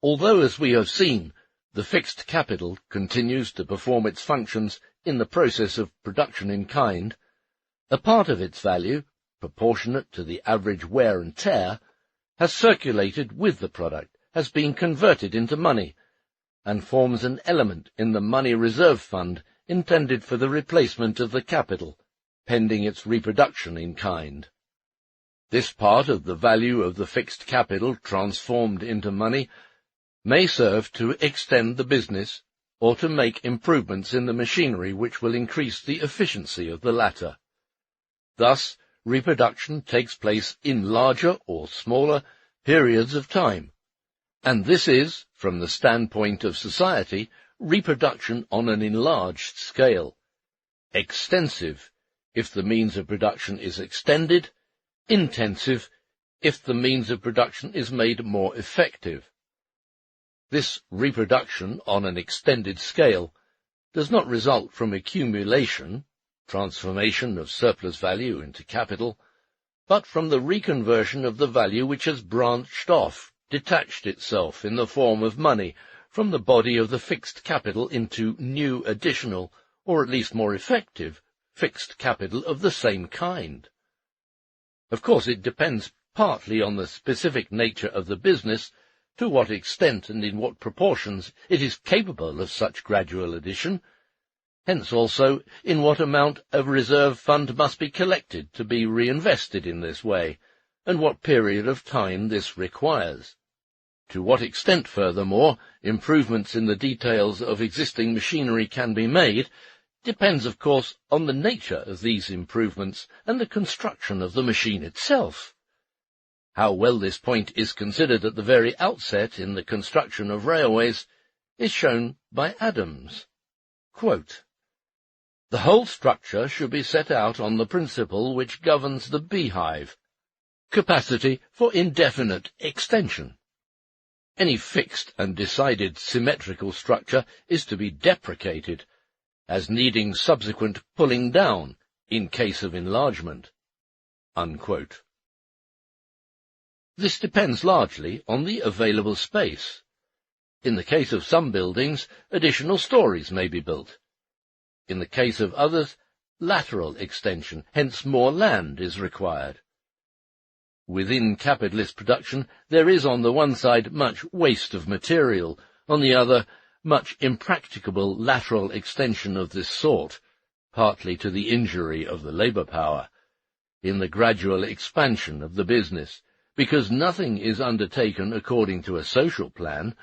Although, as we have seen, the fixed capital continues to perform its functions in the process of production in kind, a part of its value, proportionate to the average wear and tear, has circulated with the product, has been converted into money, and forms an element in the money reserve fund intended for the replacement of the capital, pending its reproduction in kind. This part of the value of the fixed capital transformed into money may serve to extend the business or to make improvements in the machinery which will increase the efficiency of the latter. Thus, reproduction takes place in larger or smaller periods of time, and this is, from the standpoint of society, reproduction on an enlarged scale, extensive if the means of production is extended, intensive if the means of production is made more effective. This reproduction on an extended scale does not result from accumulation, transformation of surplus value into capital, but from the reconversion of the value which has branched off, detached itself in the form of money from the body of the fixed capital into new additional, or at least more effective, fixed capital of the same kind. Of course, it depends partly on the specific nature of the business, to what extent and in what proportions it is capable of such gradual addition, hence also in what amount a reserve fund must be collected to be reinvested in this way, and what period of time this requires. To what extent, furthermore, improvements in the details of existing machinery can be made, depends, of course, on the nature of these improvements and the construction of the machine itself. How well this point is considered at the very outset in the construction of railways is shown by Adams. Quote, "The whole structure should be set out on the principle which governs the beehive, capacity for indefinite extension. Any fixed and decided symmetrical structure is to be deprecated, as needing subsequent pulling down in case of enlargement." Unquote. This depends largely on the available space. In the case of some buildings, additional stories may be built. In the case of others, lateral extension, hence more land is required. Within capitalist production, there is on the one side much waste of material, on the other much impracticable lateral extension of this sort, partly to the injury of the labour power, in the gradual expansion of the business, because nothing is undertaken according to a social plan,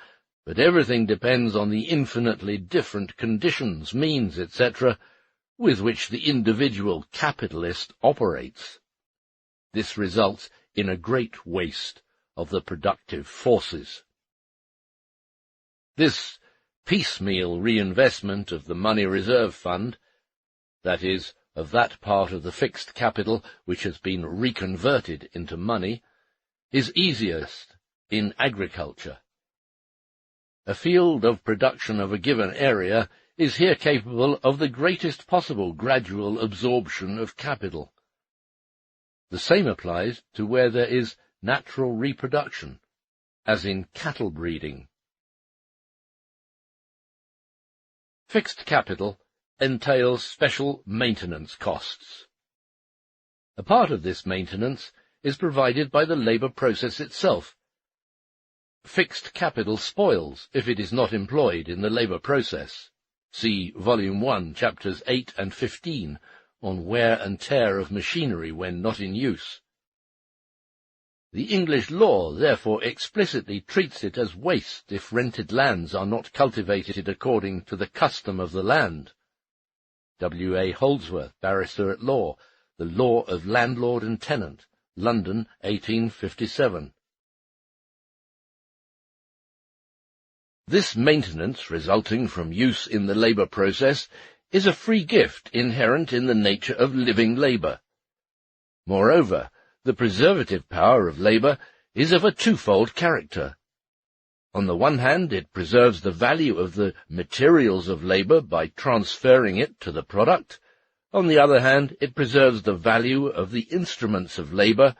but everything depends on the infinitely different conditions, means, etc., with which the individual capitalist operates. This results in a great waste of the productive forces. This piecemeal reinvestment of the money reserve fund, that is, of that part of the fixed capital which has been reconverted into money, is easiest in agriculture. A field of production of a given area is here capable of the greatest possible gradual absorption of capital. The same applies to where there is natural reproduction, as in cattle breeding. Fixed capital entails special maintenance costs. A part of this maintenance is provided by the labour process itself. Fixed capital spoils if it is not employed in the labour process. See Volume 1, Chapters 8 and 15, on wear and tear of machinery when not in use. The English law therefore explicitly treats it as waste if rented lands are not cultivated according to the custom of the land. W. A. Holdsworth, Barrister at Law, The Law of Landlord and Tenant, London, 1857. This maintenance resulting from use in the labour process is a free gift inherent in the nature of living labour. Moreover, the preservative power of labour is of a twofold character. On the one hand, it preserves the value of the materials of labour by transferring it to the product. On the other hand, it preserves the value of the instruments of labour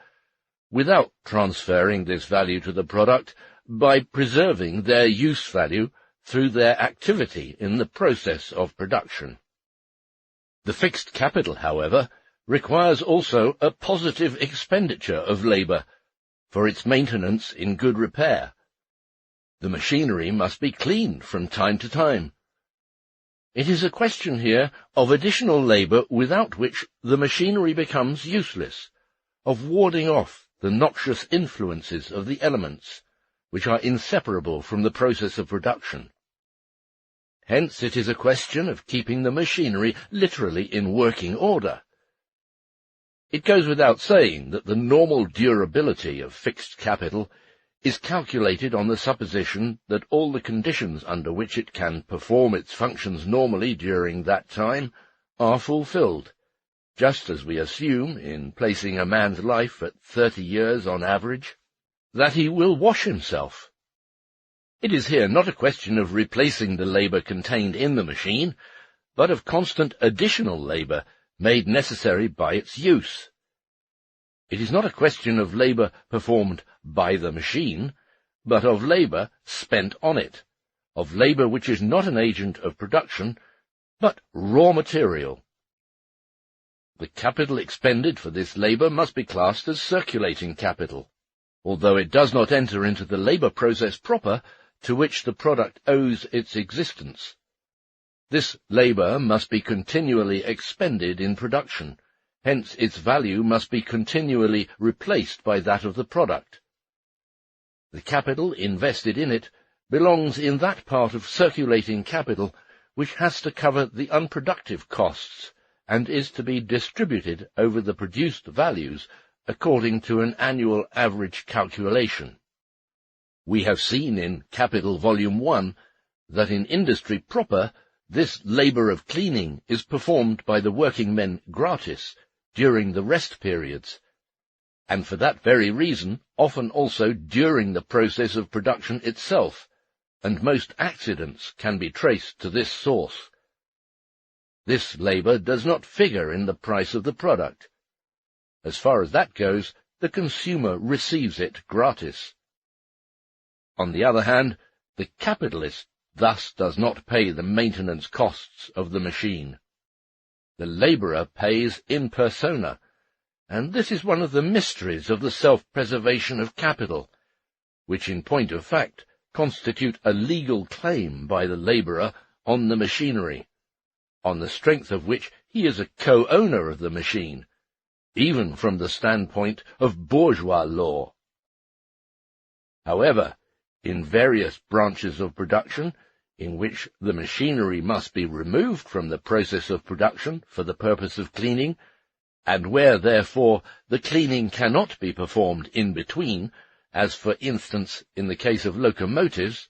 without transferring this value to the product, by preserving their use value through their activity in the process of production. The fixed capital, however, requires also a positive expenditure of labour for its maintenance in good repair. The machinery must be cleaned from time to time. It is a question here of additional labour without which the machinery becomes useless, of warding off the noxious influences of the elements, which are inseparable from the process of production. Hence it is a question of keeping the machinery literally in working order. It goes without saying that the normal durability of fixed capital is calculated on the supposition that all the conditions under which it can perform its functions normally during that time are fulfilled, just as we assume, in placing a man's life at 30 years on average, that he will wash himself. It is here not a question of replacing the labour contained in the machine, but of constant additional labour made necessary by its use. It is not a question of labour performed by the machine, but of labour spent on it, of labour which is not an agent of production, but raw material. The capital expended for this labour must be classed as circulating capital, although it does not enter into the labour process proper to which the product owes its existence. This labour must be continually expended in production, hence its value must be continually replaced by that of the product. The capital invested in it belongs in that part of circulating capital which has to cover the unproductive costs and is to be distributed over the produced values according to an annual average calculation. We have seen in Capital Volume 1 that in industry proper this labour of cleaning is performed by the working men gratis during the rest periods, and for that very reason often also during the process of production itself, and most accidents can be traced to this source. This labour does not figure in the price of the product. As far as that goes, the consumer receives it gratis. On the other hand, the capitalist thus does not pay the maintenance costs of the machine. The labourer pays in persona, and this is one of the mysteries of the self-preservation of capital, which in point of fact constitute a legal claim by the labourer on the machinery, on the strength of which he is a co-owner of the machine, even from the standpoint of bourgeois law. However, in various branches of production, in which the machinery must be removed from the process of production for the purpose of cleaning, and where, therefore, the cleaning cannot be performed in between, as for instance in the case of locomotives,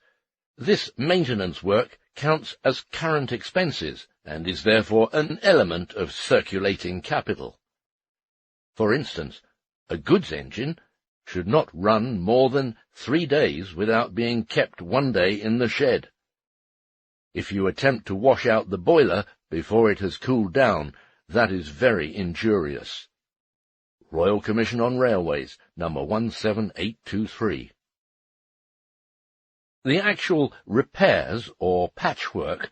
this maintenance work counts as current expenses, and is therefore an element of circulating capital. For instance, a goods engine should not run more than 3 days without being kept 1 day in the shed. If you attempt to wash out the boiler before it has cooled down, that is very injurious. Royal Commission on Railways, number 17823. The actual repairs, or patchwork,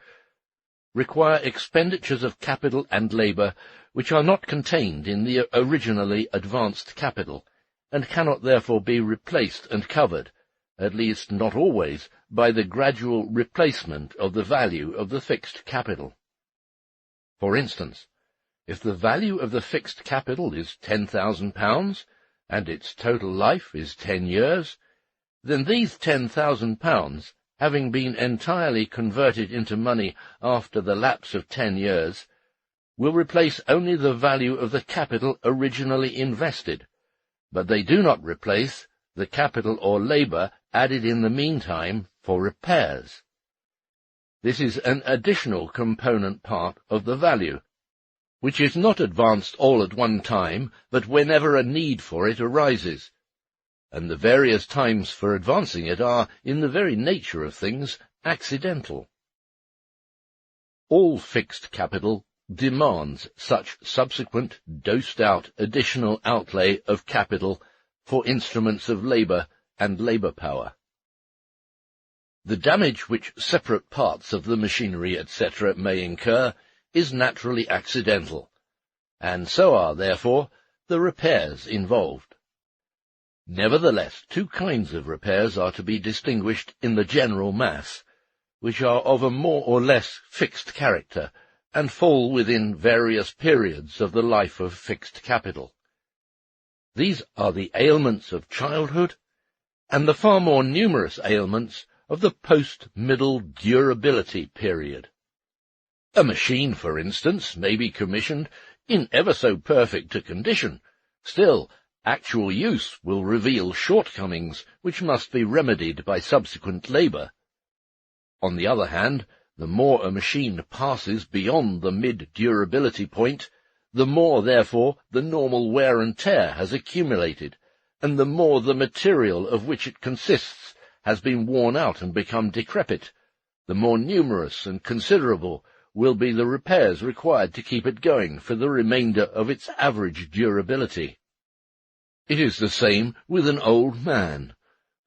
require expenditures of capital and labour which are not contained in the originally advanced capital, and cannot therefore be replaced and covered, at least not always, by the gradual replacement of the value of the fixed capital. For instance, if the value of the fixed capital is £10,000, and its total life is 10 years, then these £10,000, having been entirely converted into money after the lapse of 10 years, will replace only the value of the capital originally invested, but they do not replace the capital or labour added in the meantime for repairs. This is an additional component part of the value, which is not advanced all at one time, but whenever a need for it arises, and the various times for advancing it are, in the very nature of things, accidental. All fixed capital demands such subsequent dosed-out additional outlay of capital for instruments of labour and labour power. The damage which separate parts of the machinery, etc., may incur is naturally accidental, and so are, therefore, the repairs involved. Nevertheless, 2 kinds of repairs are to be distinguished in the general mass, which are of a more or less fixed character, and fall within various periods of the life of fixed capital. These are the ailments of childhood, and the far more numerous ailments of the post-middle durability period. A machine, for instance, may be commissioned in ever so perfect a condition. Still, actual use will reveal shortcomings which must be remedied by subsequent labour. On the other hand, the more a machine passes beyond the mid-durability point, the more, therefore, the normal wear and tear has accumulated, and the more the material of which it consists has been worn out and become decrepit, the more numerous and considerable will be the repairs required to keep it going for the remainder of its average durability. It is the same with an old man,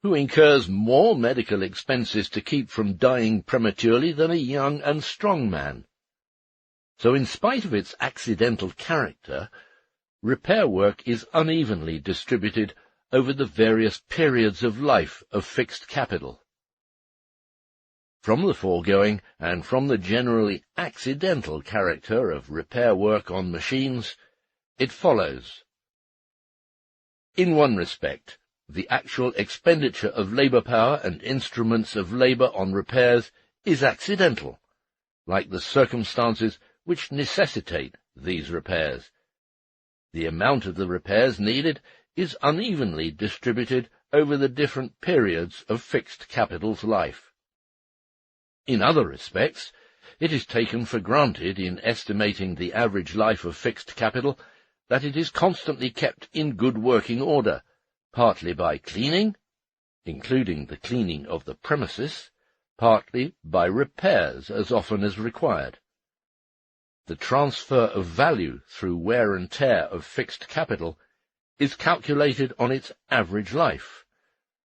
who incurs more medical expenses to keep from dying prematurely than a young and strong man. So in spite of its accidental character, repair work is unevenly distributed over the various periods of life of fixed capital. From the foregoing, and from the generally accidental character of repair work on machines, it follows: in one respect, the actual expenditure of labour power and instruments of labour on repairs is accidental, like the circumstances which necessitate these repairs. The amount of the repairs needed is unevenly distributed over the different periods of fixed capital's life. In other respects, it is taken for granted in estimating the average life of fixed capital that it is constantly kept in good working order, partly by cleaning, including the cleaning of the premises, partly by repairs as often as required. The transfer of value through wear and tear of fixed capital is calculated on its average life,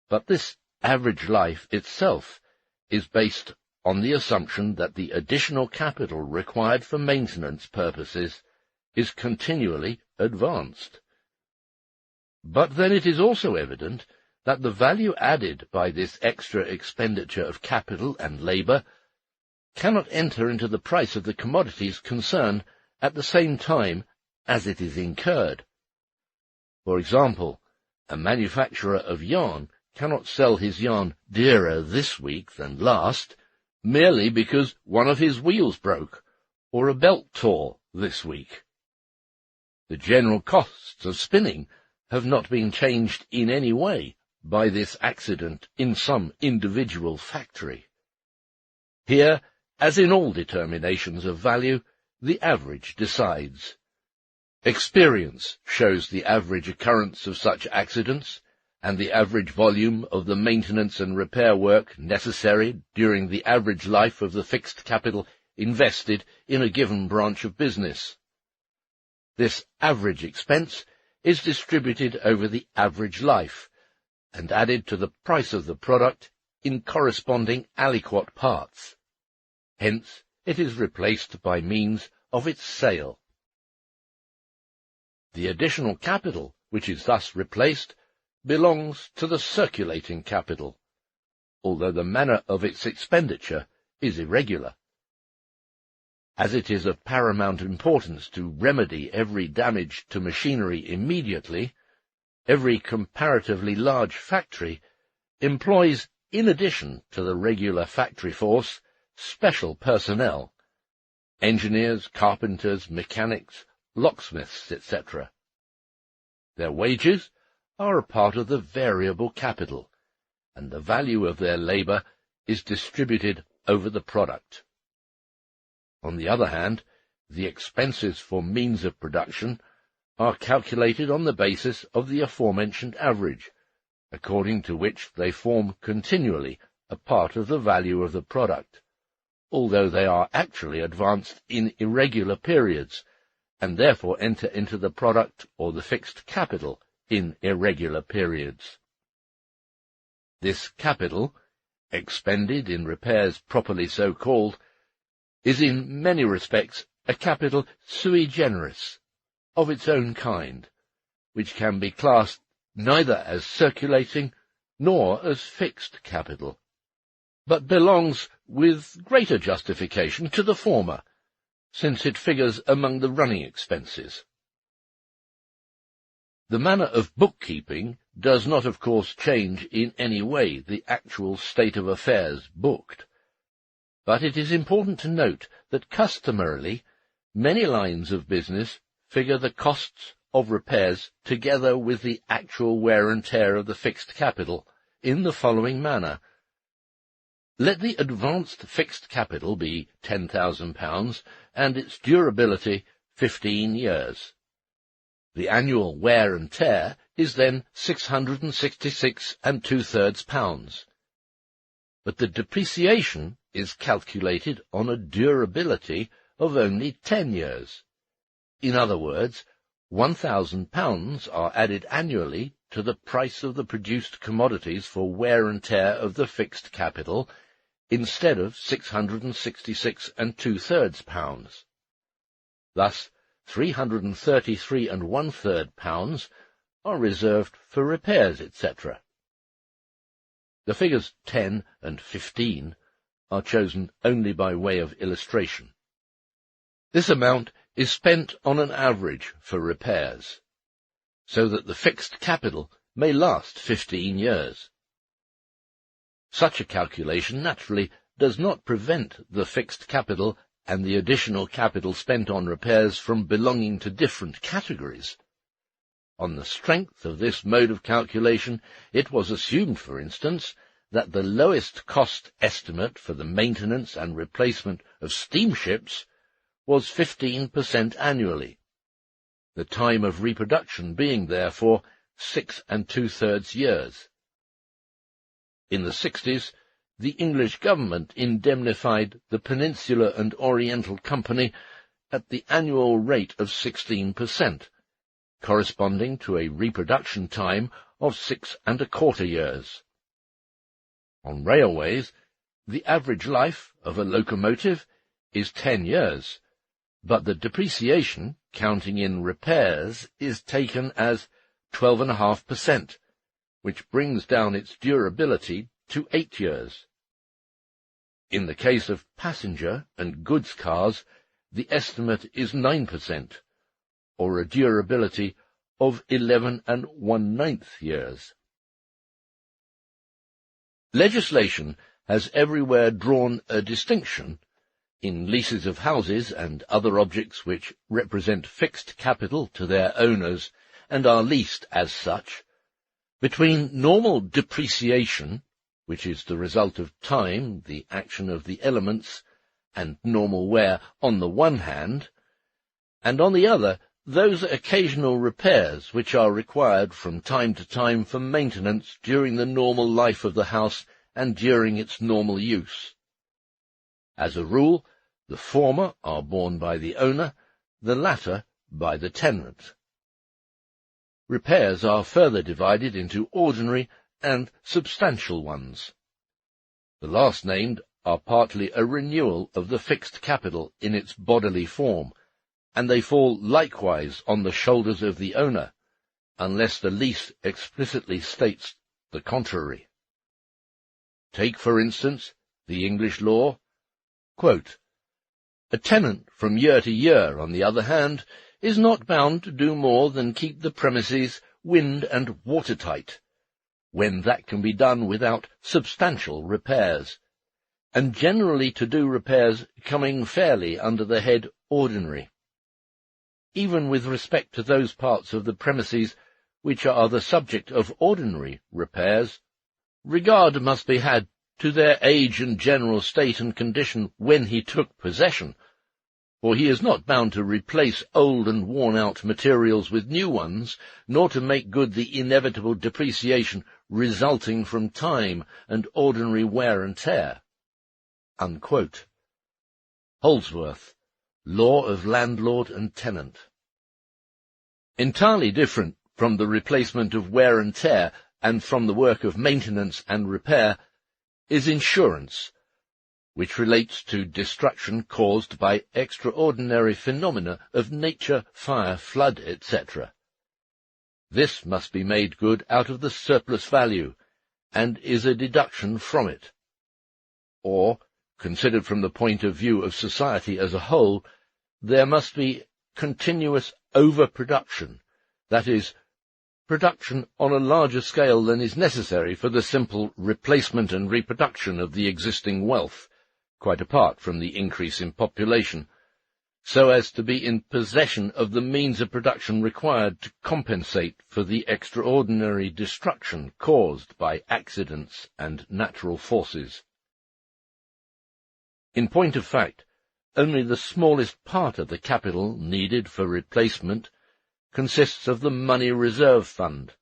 but this average life itself is based on the assumption that the additional capital required for maintenance purposes is continually advanced. But then it is also evident that the value added by this extra expenditure of capital and labour cannot enter into the price of the commodities concerned at the same time as it is incurred. For example, a manufacturer of yarn cannot sell his yarn dearer this week than last, merely because one of his wheels broke, or a belt tore this week. The general costs of spinning have not been changed in any way by this accident in some individual factory. Here, as in all determinations of value, the average decides. Experience shows the average occurrence of such accidents, and the average volume of the maintenance and repair work necessary during the average life of the fixed capital invested in a given branch of business. This average expense is distributed over the average life, and added to the price of the product in corresponding aliquot parts. Hence, it is replaced by means of its sale. The additional capital, which is thus replaced, belongs to the circulating capital, although the manner of its expenditure is irregular. As it is of paramount importance to remedy every damage to machinery immediately, every comparatively large factory employs, in addition to the regular factory force, special personnel, engineers, carpenters, mechanics, locksmiths, etc. Their wages are a part of the variable capital, and the value of their labour is distributed over the product. On the other hand, the expenses for means of production are calculated on the basis of the aforementioned average, according to which they form continually a part of the value of the product, although they are actually advanced in irregular periods, and therefore enter into the product or the fixed capital in irregular periods. This capital, expended in repairs properly so called, is in many respects a capital sui generis, of its own kind, which can be classed neither as circulating nor as fixed capital, but belongs with greater justification to the former, since it figures among the running expenses. The manner of bookkeeping does not, of course, change in any way the actual state of affairs booked, but it is important to note that customarily many lines of business figure the costs of repairs together with the actual wear and tear of the fixed capital in the following manner. Let the advanced fixed capital be £10,000 and its durability 15 years. The annual wear and tear is then 666 2/3 pounds. But the depreciation is calculated on a durability of only 10 years. In other words, £1,000 are added annually to the price of the produced commodities for wear and tear of the fixed capital, instead of 666 2/3 pounds. Thus, 333 1/3 pounds are reserved for repairs, etc. The figures 10 and 15 are chosen only by way of illustration. This amount is spent on an average for repairs, so that the fixed capital may last 15 years. Such a calculation naturally does not prevent the fixed capital and the additional capital spent on repairs from belonging to different categories. On the strength of this mode of calculation, it was assumed, for instance, that the lowest cost estimate for the maintenance and replacement of steamships was 15% annually, the time of reproduction being therefore 6 2/3 years. In the 60s, the English government indemnified the Peninsular and Oriental Company at the annual rate of 16%, corresponding to a reproduction time of 6 1/4 years. On railways, the average life of a locomotive is 10 years, but the depreciation, counting in repairs, is taken as 12.5%, which brings down its durability to 8 years. In the case of passenger and goods cars, the estimate is 9%, or a durability of 11 1/9 years. Legislation has everywhere drawn a distinction, in leases of houses and other objects which represent fixed capital to their owners and are leased as such, between normal depreciation, which is the result of time, the action of the elements, and normal wear on the one hand, and on the other, those occasional repairs which are required from time to time for maintenance during the normal life of the house and during its normal use. As a rule, the former are borne by the owner, the latter by the tenant. Repairs are further divided into ordinary and substantial ones. The last named are partly a renewal of the fixed capital in its bodily form, and they fall likewise on the shoulders of the owner, unless the lease explicitly states the contrary. Take, for instance, the English law, quote, "A tenant from year to year, on the other hand, is not bound to do more than keep the premises wind and watertight, when that can be done without substantial repairs, and generally to do repairs coming fairly under the head ordinary. Even with respect to those parts of the premises which are the subject of ordinary repairs, regard must be had to their age and general state and condition when he took possession, for he is not bound to replace old and worn-out materials with new ones, nor to make good the inevitable depreciation resulting from time and ordinary wear and tear." Unquote. Holdsworth, Law of Landlord and Tenant. Entirely different from the replacement of wear and tear and from the work of maintenance and repair is insurance, which relates to destruction caused by extraordinary phenomena of nature, fire, flood, etc. This must be made good out of the surplus value, and is a deduction from it. Or, considered from the point of view of society as a whole, there must be continuous overproduction, that is, production on a larger scale than is necessary for the simple replacement and reproduction of the existing wealth, quite apart from the increase in population, so as to be in possession of the means of production required to compensate for the extraordinary destruction caused by accidents and natural forces. In point of fact, only the smallest part of the capital needed for replacement consists of the money reserve fund.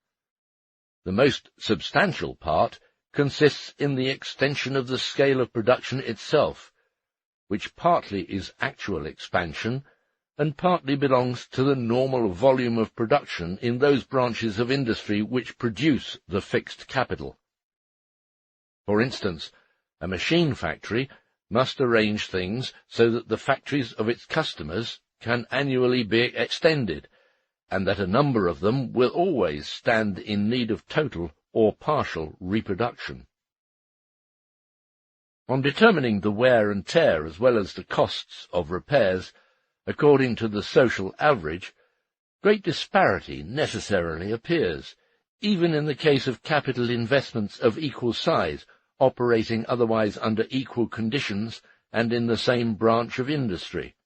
The most substantial part consists in the extension of the scale of production itself, which partly is actual expansion, and partly belongs to the normal volume of production in those branches of industry which produce the fixed capital. For instance, a machine factory must arrange things so that the factories of its customers can annually be extended, and that a number of them will always stand in need of total or partial reproduction. On determining the wear and tear as well as the costs of repairs, according to the social average, great disparity necessarily appears, even in the case of capital investments of equal size, operating otherwise under equal conditions and in the same branch of industry.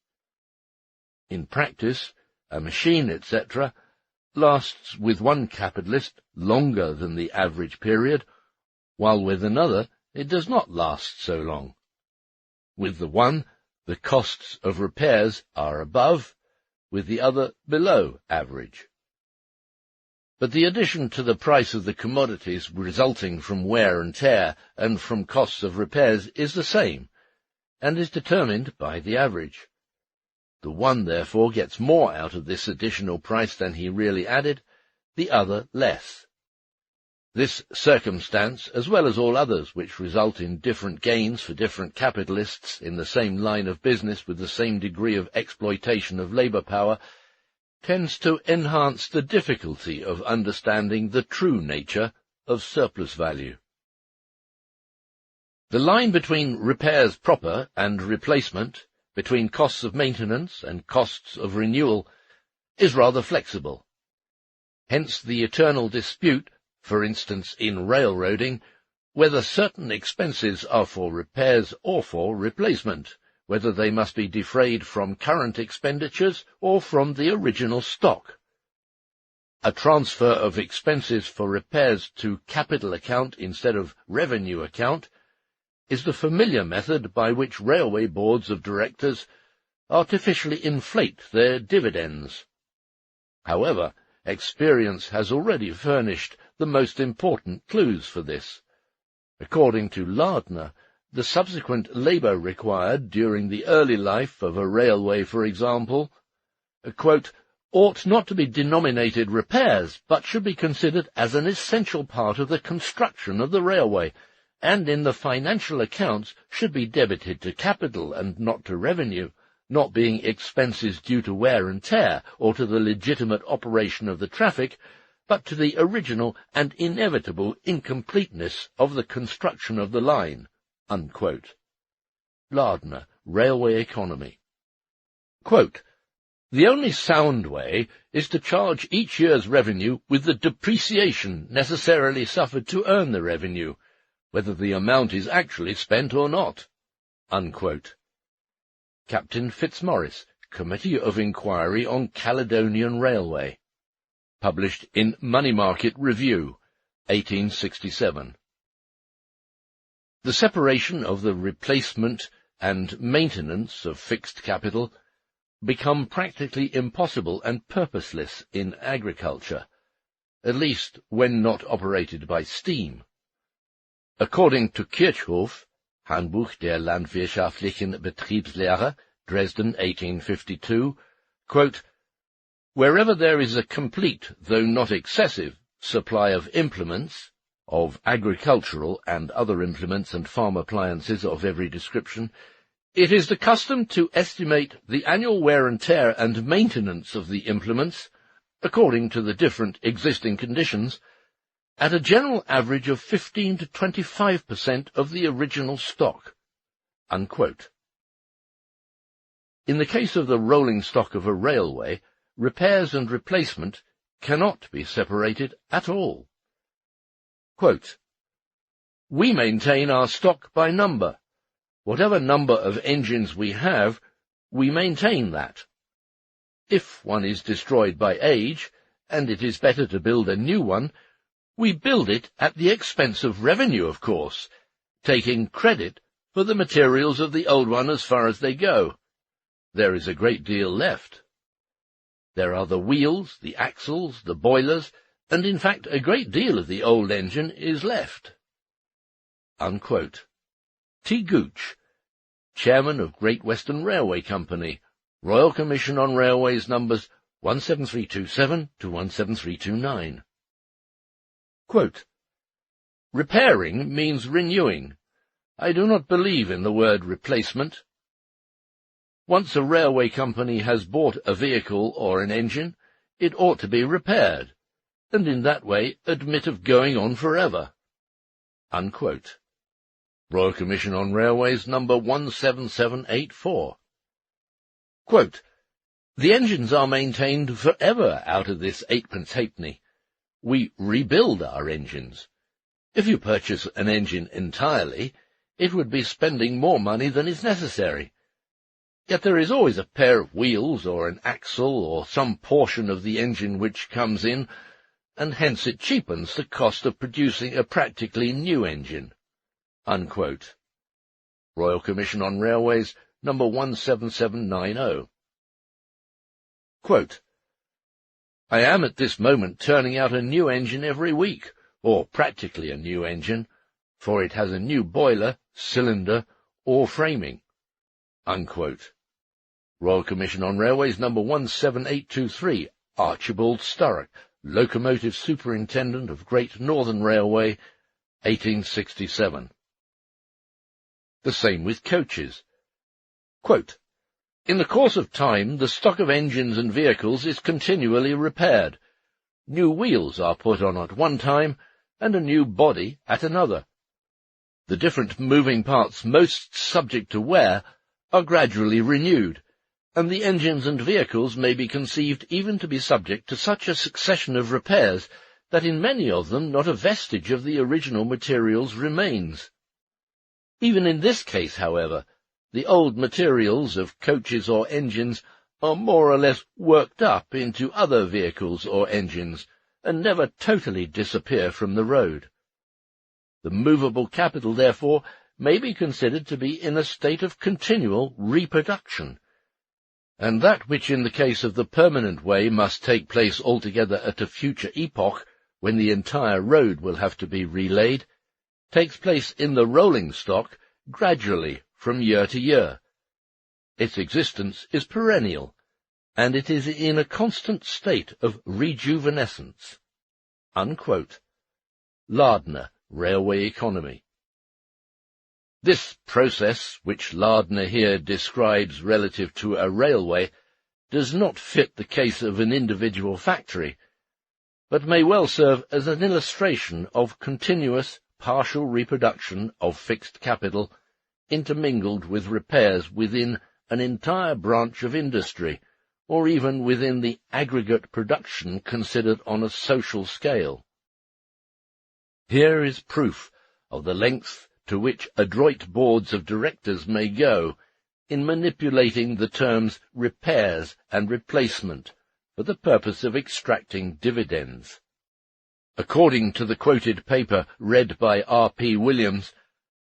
In practice, a machine, etc., lasts with one capitalist longer than the average period, while with another it does not last so long. With the one, the costs of repairs are above, with the other below average. But the addition to the price of the commodities resulting from wear and tear and from costs of repairs is the same, and is determined by the average. The one, therefore, gets more out of this additional price than he really added, the other less. This circumstance, as well as all others which result in different gains for different capitalists in the same line of business with the same degree of exploitation of labour power, tends to enhance the difficulty of understanding the true nature of surplus value. The line between repairs proper and replacement, between costs of maintenance and costs of renewal, is rather flexible. Hence the eternal dispute, for instance in railroading, whether certain expenses are for repairs or for replacement, whether they must be defrayed from current expenditures or from the original stock. A transfer of expenses for repairs to capital account instead of revenue account is the familiar method by which railway boards of directors artificially inflate their dividends. However, experience has already furnished the most important clues for this. According to Lardner, the subsequent labour required during the early life of a railway, for example, quote, ought not to be denominated repairs, but should be considered as an essential part of the construction of the railway, and in the financial accounts should be debited to capital and not to revenue, not being expenses due to wear and tear or to the legitimate operation of the traffic, but to the original and inevitable incompleteness of the construction of the line. Unquote. Lardner, Railway Economy. Quote, the only sound way is to charge each year's revenue with the depreciation necessarily suffered to earn the revenue, whether the amount is actually spent or not. Unquote. Captain Fitzmaurice, Committee of Inquiry on Caledonian Railway. Published in Money Market Review, 1867. The separation of the replacement and maintenance of fixed capital become practically impossible and purposeless in agriculture, at least when not operated by steam. According to Kirchhoff, Handbuch der landwirtschaftlichen Betriebslehre, Dresden, 1852, quote, wherever there is a complete, though not excessive, supply of implements, of agricultural and other implements and farm appliances of every description, it is the custom to estimate the annual wear and tear and maintenance of the implements, according to the different existing conditions, at a general average of 15 to 25% of the original stock. Unquote. In the case of the rolling stock of a railway, repairs and replacement cannot be separated at all. Quote, we maintain our stock by number. Whatever number of engines we have, we maintain that. If one is destroyed by age, and it is better to build a new one, we build it at the expense of revenue, of course, taking credit for the materials of the old one as far as they go. There is a great deal left. There are the wheels, the axles, the boilers, and in fact a great deal of the old engine is left. Unquote. T. Gooch, Chairman of Great Western Railway Company, Royal Commission on Railways numbers 17327 to 17329. Quote, repairing means renewing. I do not believe in the word replacement. Once a railway company has bought a vehicle or an engine, it ought to be repaired, and in that way admit of going on forever. Unquote. Royal Commission on Railways, number 17784. Quote, the engines are maintained forever out of this eightpence halfpenny. We rebuild our engines. If you purchase an engine entirely, it would be spending more money than is necessary. Yet there is always a pair of wheels or an axle or some portion of the engine which comes in, and hence it cheapens the cost of producing a practically new engine." Unquote. Royal Commission on Railways, number 17790. Quote, "I am at this moment turning out a new engine every week, or practically a new engine, for it has a new boiler, cylinder, or framing." Unquote. Royal Commission on Railways, number 17823, Archibald Sturrock, Locomotive Superintendent of Great Northern Railway, 1867. The same with coaches. Quote, "In the course of time, the stock of engines and vehicles is continually repaired. New wheels are put on at one time, and a new body at another. The different moving parts most subject to wear are gradually renewed, and the engines and vehicles may be conceived even to be subject to such a succession of repairs that in many of them not a vestige of the original materials remains. Even in this case, however, the old materials of coaches or engines are more or less worked up into other vehicles or engines, and never totally disappear from the road. The movable capital, therefore, may be considered to be in a state of continual reproduction, and that which in the case of the permanent way must take place altogether at a future epoch, when the entire road will have to be relaid, takes place in the rolling stock gradually from year to year. Its existence is perennial, and it is in a constant state of rejuvenescence." Unquote. Lardner, Railway Economy. This process, which Lardner here describes relative to a railway, does not fit the case of an individual factory, but may well serve as an illustration of continuous partial reproduction of fixed capital, intermingled with repairs within an entire branch of industry, or even within the aggregate production considered on a social scale. Here is proof of the length to which adroit boards of directors may go in manipulating the terms repairs and replacement for the purpose of extracting dividends. According to the quoted paper read by R.P. Williams,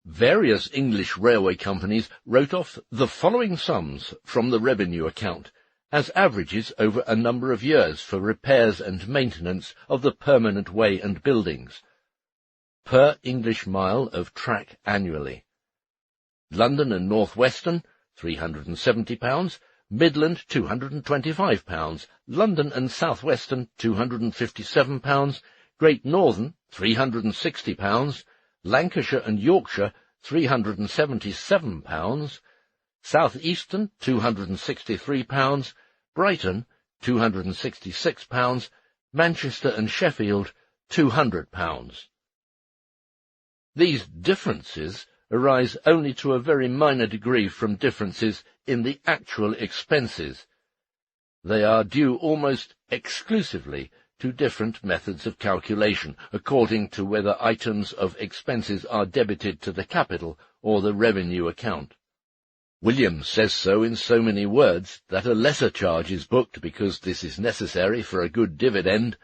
various English railway companies wrote off the following sums from the revenue account as averages over a number of years for repairs and maintenance of the permanent way and buildings, per English mile of track annually. London and North Western, £370, Midland, £225, London and South Western, £257, Great Northern, £360, Lancashire and Yorkshire, £377, South Eastern, £263, Brighton, £266, Manchester and Sheffield, £200. These differences arise only to a very minor degree from differences in the actual expenses. They are due almost exclusively to different methods of calculation, according to whether items of expenses are debited to the capital or the revenue account. Williams says so in so many words that a lesser charge is booked because this is necessary for a good dividend,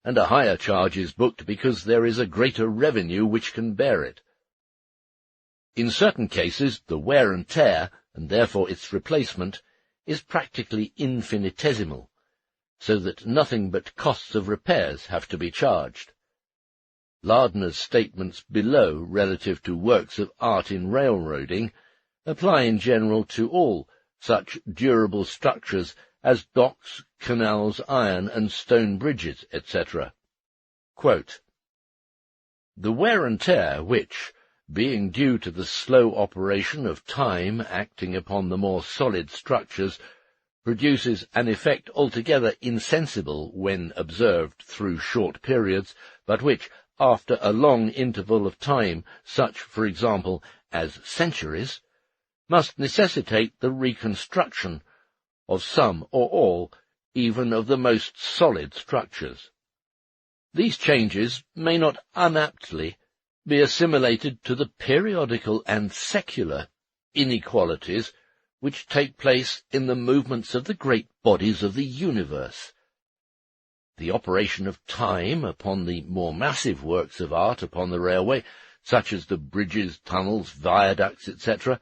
and a higher charge is booked because there is a greater revenue which can bear it. In certain cases, the wear and tear, and therefore its replacement, is practically infinitesimal, so that nothing but costs of repairs have to be charged. Lardner's statements below relative to works of art in railroading apply in general to all such durable structures as docks, canals, iron and stone bridges, etc. Quote, "The wear and tear which, being due to the slow operation of time acting upon the more solid structures, produces an effect altogether insensible when observed through short periods, but which, after a long interval of time, such, for example, as centuries, must necessitate the reconstruction of some or all, even of the most solid structures. These changes may not unaptly be assimilated to the periodical and secular inequalities which take place in the movements of the great bodies of the universe. The operation of time upon the more massive works of art upon the railway, such as the bridges, tunnels, viaducts, etc.,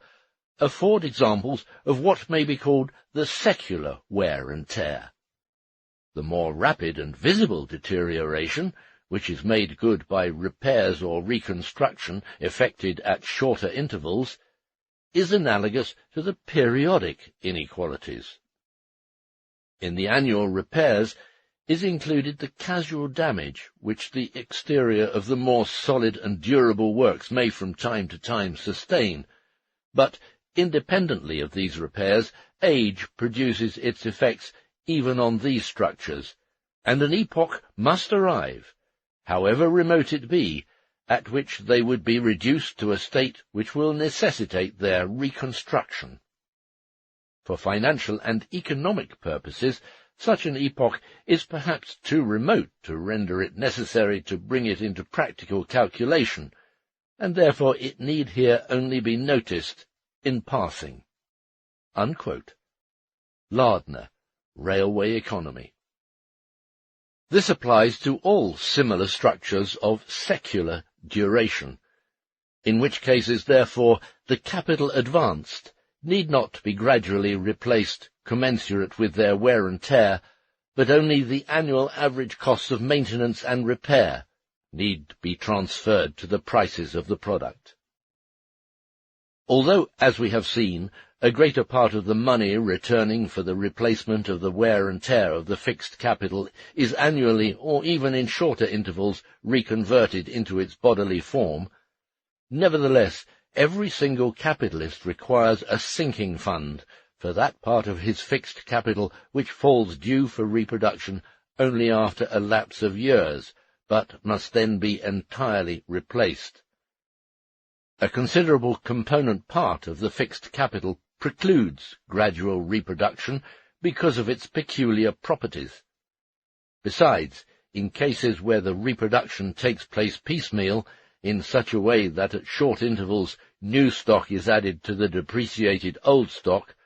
afford examples of what may be called the secular wear and tear. The more rapid and visible deterioration, which is made good by repairs or reconstruction effected at shorter intervals, is analogous to the periodic inequalities. In the annual repairs is included the casual damage which the exterior of the more solid and durable works may from time to time sustain, but independently of these repairs, age produces its effects even on these structures, and an epoch must arrive, however remote it be, at which they would be reduced to a state which will necessitate their reconstruction. For financial and economic purposes, such an epoch is perhaps too remote to render it necessary to bring it into practical calculation, and therefore it need here only be noticed in passing." Unquote. Lardner, Railway Economy. This applies to all similar structures of secular duration, in which cases, therefore, the capital advanced need not be gradually replaced commensurate with their wear and tear, but only the annual average costs of maintenance and repair need be transferred to the prices of the product. Although, as we have seen, a greater part of the money returning for the replacement of the wear and tear of the fixed capital is annually, or even in shorter intervals, reconverted into its bodily form, nevertheless, every single capitalist requires a sinking fund for that part of his fixed capital which falls due for reproduction only after a lapse of years, but must then be entirely replaced. A considerable component part of the fixed capital precludes gradual reproduction because of its peculiar properties. Besides, in cases where the reproduction takes place piecemeal, in such a way that at short intervals new stock is added to the depreciated old stock,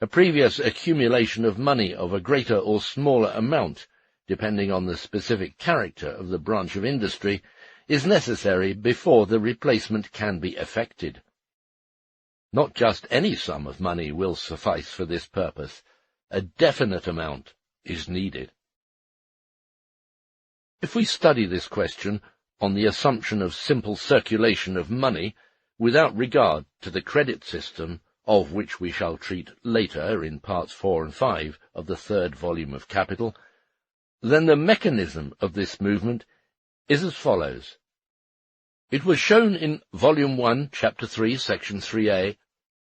a previous accumulation of money of a greater or smaller amount, depending on the specific character of the branch of industry, is necessary before the replacement can be effected. Not just any sum of money will suffice for this purpose. A definite amount is needed. If we study this question on the assumption of simple circulation of money, without regard to the credit system, of which we shall treat later in parts 4 and 5 of the third volume of Capital, then the mechanism of this movement is as follows. It was shown in Volume 1, Chapter 3, Section 3a,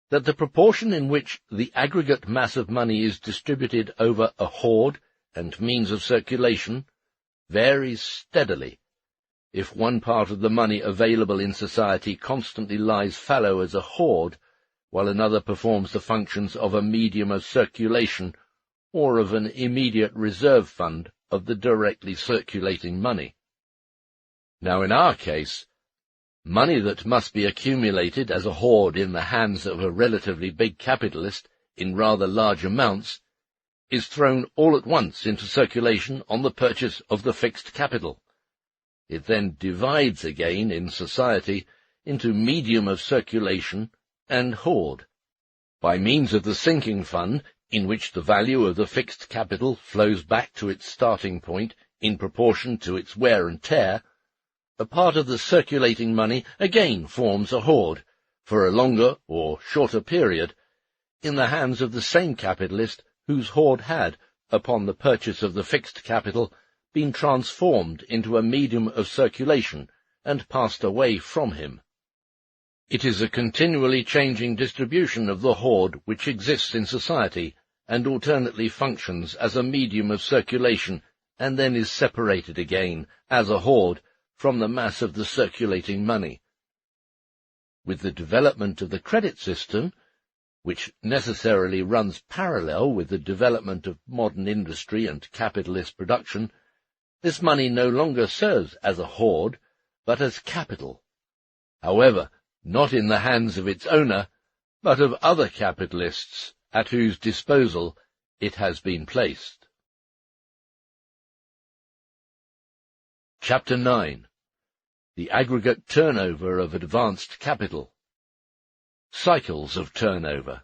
that the proportion in which the aggregate mass of money is distributed over a hoard and means of circulation varies steadily. If one part of the money available in society constantly lies fallow as a hoard, while another performs the functions of a medium of circulation or of an immediate reserve fund of the directly circulating money. Now, in our case, money that must be accumulated as a hoard in the hands of a relatively big capitalist in rather large amounts is thrown all at once into circulation on the purchase of the fixed capital. It then divides again in society into medium of circulation and hoard. By means of the sinking fund, in which the value of the fixed capital flows back to its starting point in proportion to its wear and tear, a part of the circulating money again forms a hoard, for a longer or shorter period, in the hands of the same capitalist whose hoard had, upon the purchase of the fixed capital, been transformed into a medium of circulation and passed away from him. It is a continually changing distribution of the hoard which exists in society, and alternately functions as a medium of circulation, and then is separated again, as a hoard, from the mass of the circulating money. With the development of the credit system, which necessarily runs parallel with the development of modern industry and capitalist production, this money no longer serves as a hoard, but as capital. However, not in the hands of its owner, but of other capitalists at whose disposal it has been placed. Chapter 9. The aggregate turnover of advanced capital. Cycles of turnover.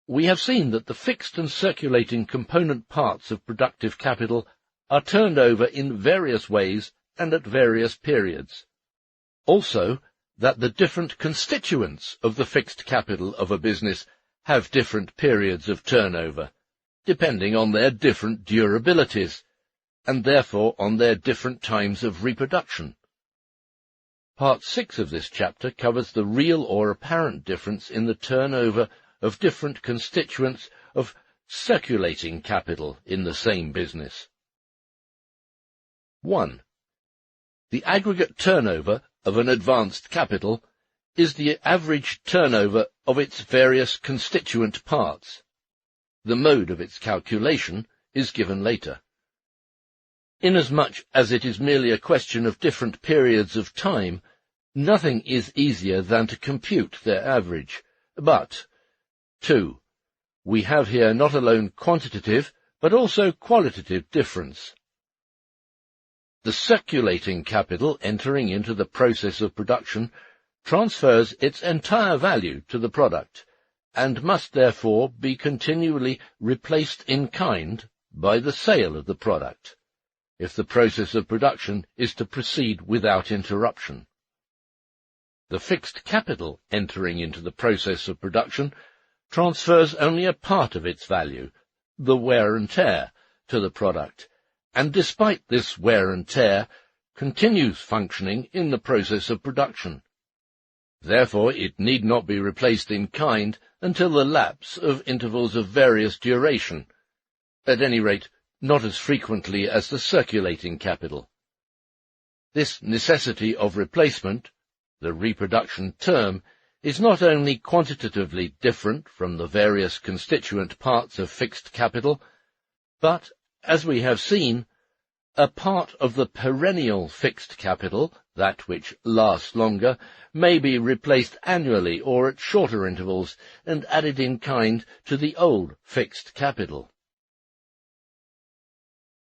We have seen that the fixed and circulating component parts of productive capital are turned over in various ways and at various periods. Also, that the different constituents of the fixed capital of a business have different periods of turnover, depending on their different durabilities, and therefore on their different times of reproduction. Part 6 of this chapter covers the real or apparent difference in the turnover of different constituents of circulating capital in the same business. 1. The aggregate turnover of an advanced capital is the average turnover of its various constituent parts. The mode of its calculation is given later. Inasmuch as it is merely a question of different periods of time, nothing is easier than to compute their average. But, 2. We have here not alone quantitative, but also qualitative difference. The circulating capital entering into the process of production transfers its entire value to the product, and must therefore be continually replaced in kind by the sale of the product, if the process of production is to proceed without interruption. The fixed capital entering into the process of production transfers only a part of its value, the wear and tear, to the product, and despite this wear and tear, continues functioning in the process of production. Therefore it need not be replaced in kind until the lapse of intervals of various duration, at any rate not as frequently as the circulating capital. This necessity of replacement, the reproduction term, is not only quantitatively different from the various constituent parts of fixed capital, but, as we have seen, a part of the perennial fixed capital, that which lasts longer, may be replaced annually or at shorter intervals and added in kind to the old fixed capital.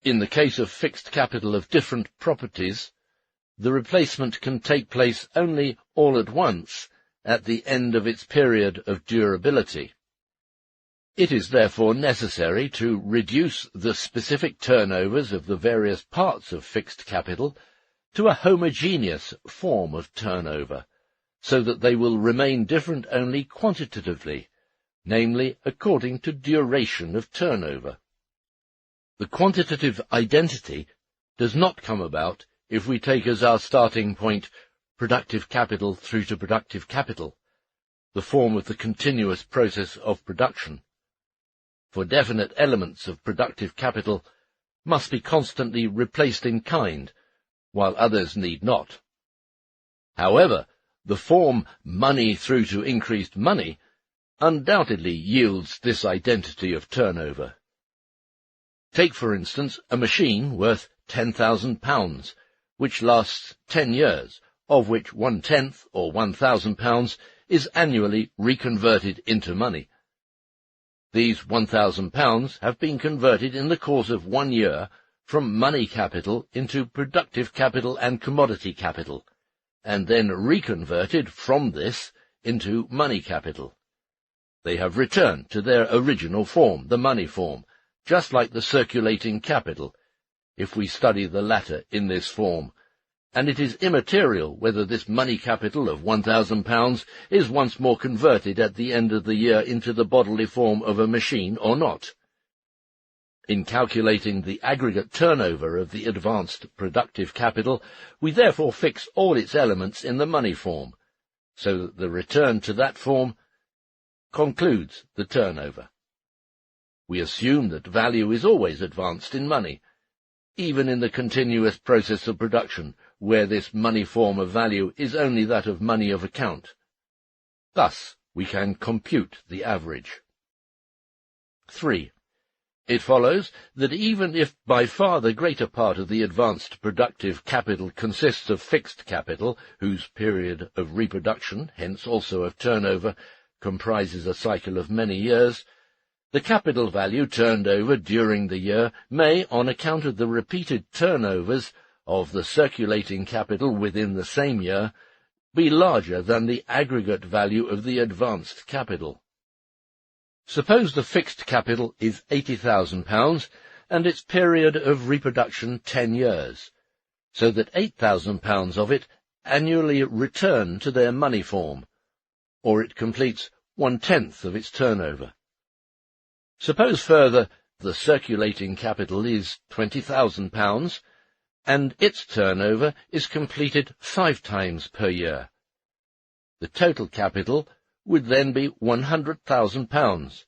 In the case of fixed capital of different properties, the replacement can take place only all at once at the end of its period of durability. It is therefore necessary to reduce the specific turnovers of the various parts of fixed capital to a homogeneous form of turnover, so that they will remain different only quantitatively, namely according to duration of turnover. The quantitative identity does not come about if we take as our starting point productive capital through to productive capital, the form of the continuous process of production. For definite elements of productive capital must be constantly replaced in kind, while others need not. However, the form money through to increased money undoubtedly yields this identity of turnover. Take, for instance, a machine worth £10,000, which lasts 10 years, of which 1/10 or £1,000 is annually reconverted into money. These £1,000 have been converted in the course of 1 year from money capital into productive capital and commodity capital, and then reconverted from this into money capital. They have returned to their original form, the money form, just like the circulating capital, if we study the latter in this form, and it is immaterial whether this money capital of £1,000 is once more converted at the end of the year into the bodily form of a machine or not. In calculating the aggregate turnover of the advanced productive capital, we therefore fix all its elements in the money form, so that the return to that form concludes the turnover. We assume that value is always advanced in money, even in the continuous process of production, where this money form of value is only that of money of account. Thus we can compute the average. 3. It follows that even if by far the greater part of the advanced productive capital consists of fixed capital, whose period of reproduction, hence also of turnover, comprises a cycle of many years, the capital value turned over during the year may, on account of the repeated turnovers of the circulating capital within the same year, be larger than the aggregate value of the advanced capital. Suppose the fixed capital is £80,000 and its period of reproduction 10 years, so that £8,000 of it annually return to their money form, or it completes 1/10 of its turnover. Suppose further the circulating capital is £20,000 and its turnover is completed 5 times per year. The total capital would then be £100,000.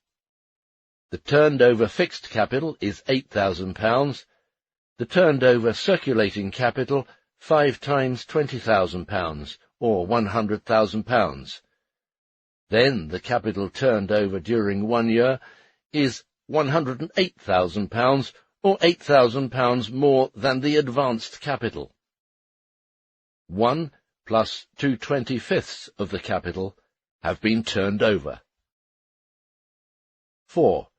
The turned-over fixed capital is £8,000, the turned-over circulating capital 5 times £20,000, or £100,000. Then the capital turned over during 1 year is £108,000, or £8,000 more than the advanced capital. 1 plus 2/25 of the capital have been turned over. 4.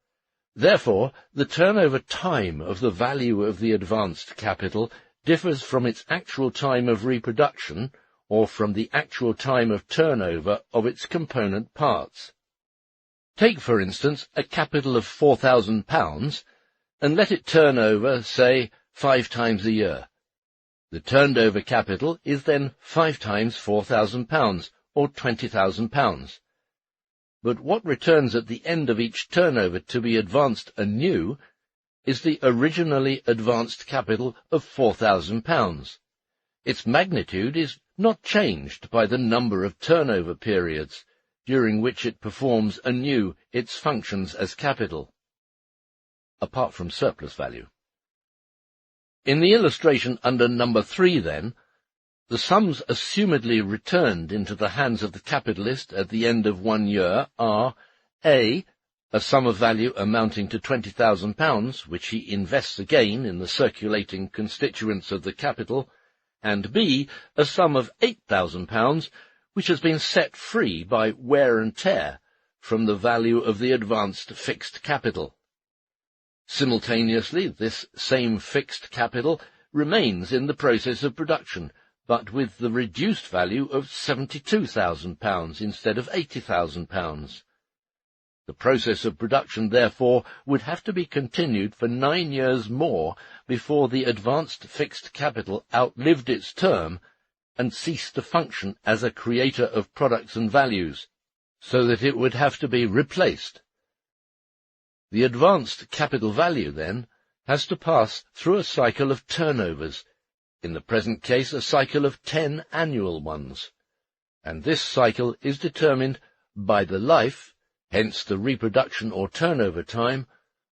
Therefore, the turnover time of the value of the advanced capital differs from its actual time of reproduction or from the actual time of turnover of its component parts. Take, for instance, a capital of £4,000 and let it turn over, say, 5 times a year. The turned-over capital is then 5 times £4,000, or £20,000. But what returns at the end of each turnover to be advanced anew is the originally advanced capital of £4,000. Its magnitude is not changed by the number of turnover periods, during which it performs anew its functions as capital, apart from surplus value. In the illustration under number 3, then, the sums assumedly returned into the hands of the capitalist at the end of 1 year are a sum of value amounting to £20,000, which he invests again in the circulating constituents of the capital, and b, a sum of £8,000, which has been set free by wear and tear from the value of the advanced fixed capital. Simultaneously, this same fixed capital remains in the process of production, but with the reduced value of £72,000 instead of £80,000. The process of production, therefore, would have to be continued for 9 years more before the advanced fixed capital outlived its term and ceased to function as a creator of products and values, so that it would have to be replaced. The advanced capital value, then, has to pass through a cycle of turnovers, in the present case a cycle of 10 annual ones, and this cycle is determined by the life, hence the reproduction or turnover time,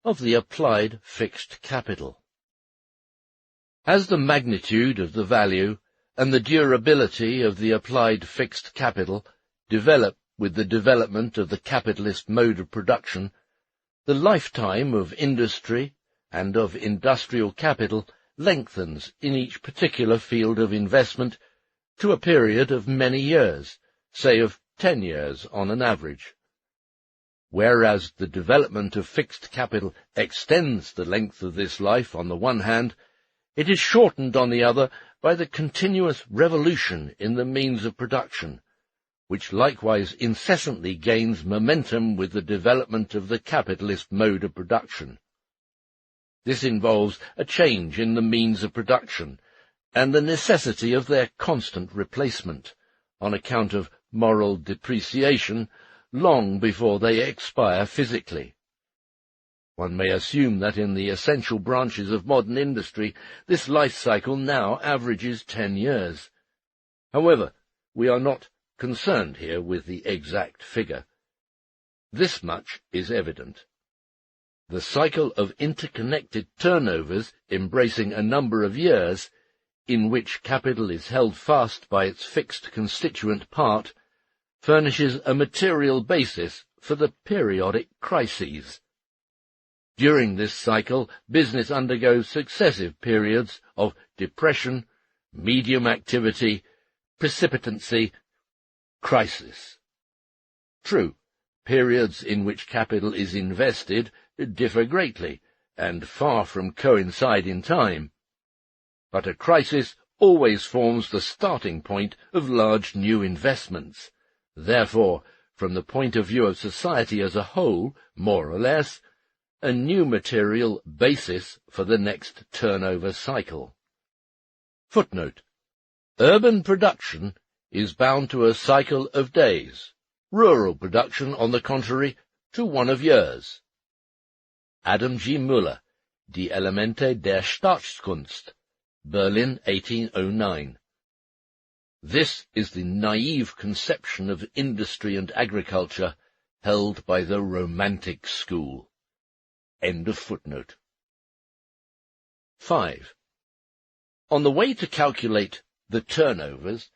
of the applied fixed capital. As the magnitude of the value and the durability of the applied fixed capital develop with the development of the capitalist mode of production, the lifetime of industry and of industrial capital lengthens in each particular field of investment to a period of many years, say of 10 years on an average. Whereas the development of fixed capital extends the length of this life on the one hand, it is shortened on the other by the continuous revolution in the means of production, which likewise incessantly gains momentum with the development of the capitalist mode of production. This involves a change in the means of production, and the necessity of their constant replacement, on account of moral depreciation, long before they expire physically. One may assume that in the essential branches of modern industry, this life cycle now averages 10 years. However, we are not concerned here with the exact figure. This much is evident. The cycle of interconnected turnovers embracing a number of years, in which capital is held fast by its fixed constituent part, furnishes a material basis for the periodic crises. During this cycle, business undergoes successive periods of depression, medium activity, precipitancy, crisis. True, periods in which capital is invested differ greatly, and far from coincide in time. But a crisis always forms the starting point of large new investments. Therefore, from the point of view of society as a whole, more or less, a new material basis for the next turnover cycle. Footnote: urban production is bound to a cycle of days, rural production, on the contrary, to one of years. Adam G. Müller, Die Elemente der Staatskunst, Berlin, 1809. This is the naive conception of industry and agriculture held by the Romantic school. End of footnote. 5. On the way to calculate the turnovers,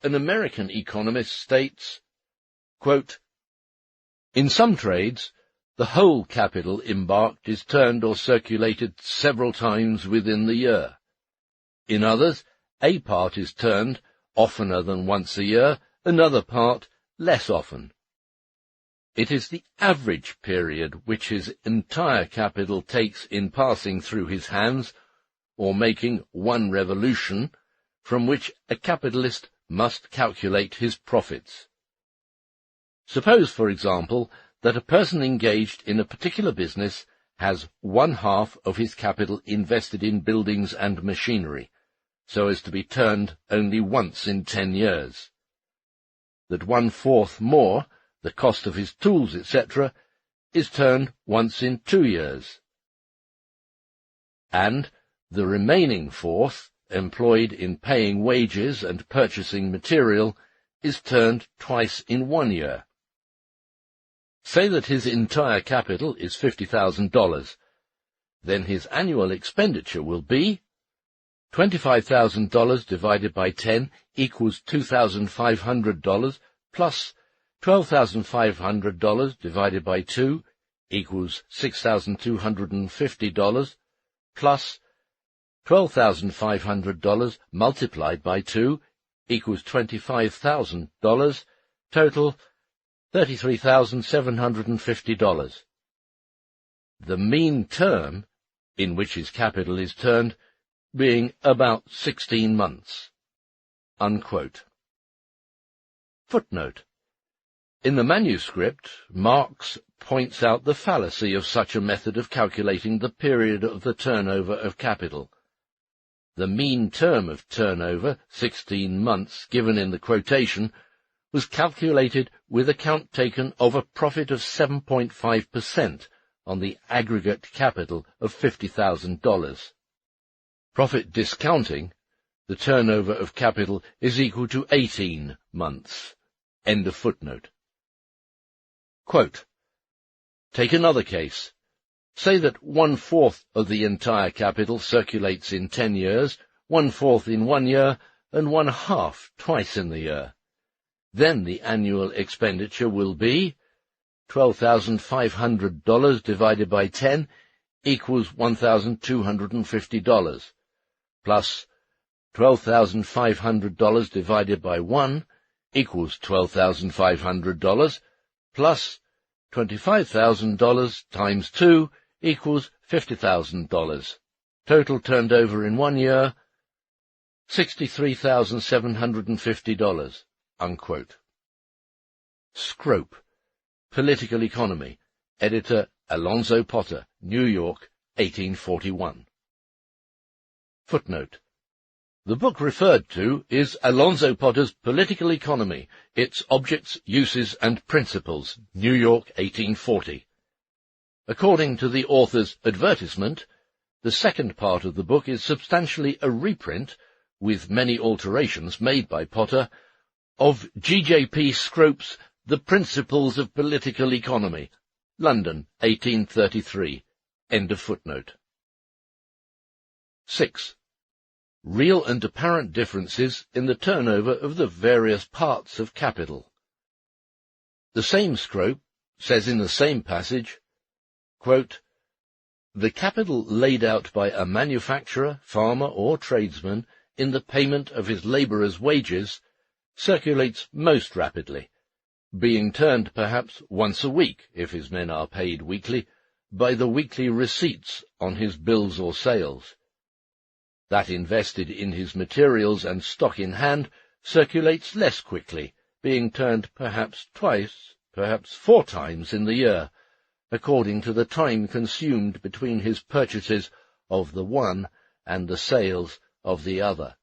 an American economist states, quote, "In some trades, the whole capital embarked is turned or circulated several times within the year. In others, a part is turned oftener than once a year, another part less often. It is the average period which his entire capital takes in passing through his hands, or making one revolution, from which a capitalist must calculate his profits. Suppose, for example, that a person engaged in a particular business has 1/2 of his capital invested in buildings and machinery, so as to be turned only once in 10 years. That 1/4 more, the cost of his tools, etc., is turned once in 2 years. And the remaining 1/4, employed in paying wages and purchasing material, is turned twice in 1 year. Say that his entire capital is $50,000. Then his annual expenditure will be $25,000 divided by 10 equals $2,500, plus $12,500 divided by 2 equals $6,250, plus $12,500 multiplied by 2 equals $25,000, total $33,750. The mean term in which his capital is turned being about 16 months. Unquote. Footnote: in the manuscript, Marx points out the fallacy of such a method of calculating the period of the turnover of capital. The mean term of turnover, 16 months, given in the quotation, was calculated with account taken of a profit of 7.5% on the aggregate capital of $50,000. Profit discounting, the turnover of capital is equal to 18 months. End of footnote. Quote: take another case. Say that 1/4 of the entire capital circulates in 10 years, 1/4 in 1 year, and 1/2 twice in the year. Then the annual expenditure will be $12,500 divided by 10 equals $1,250, plus $12,500 divided by 1 equals $12,500, plus $25,000 times 2 equals $50,000. Total turned over in 1 year, $63,750. Unquote. Scrope, Political Economy, editor Alonzo Potter, New York, 1841. Footnote: the book referred to is Alonzo Potter's Political Economy, Its Objects, Uses, and Principles, New York, 1840. According to the author's advertisement, the second part of the book is substantially a reprint, with many alterations made by Potter, of G.J.P. Scrope's The Principles of Political Economy, London, 1833. End of footnote. 6. Real and apparent differences in the turnover of the various parts of capital. The same Scrope says in the same passage, quote, The capital laid out by a manufacturer, farmer, or tradesman in the payment of his labourers' wages circulates most rapidly, being turned perhaps once a week, if his men are paid weekly, by the weekly receipts on his bills or sales. That invested in his materials and stock in hand circulates less quickly, being turned perhaps twice, perhaps 4 times in the year, according to the time consumed between his purchases of the one and the sales of the other,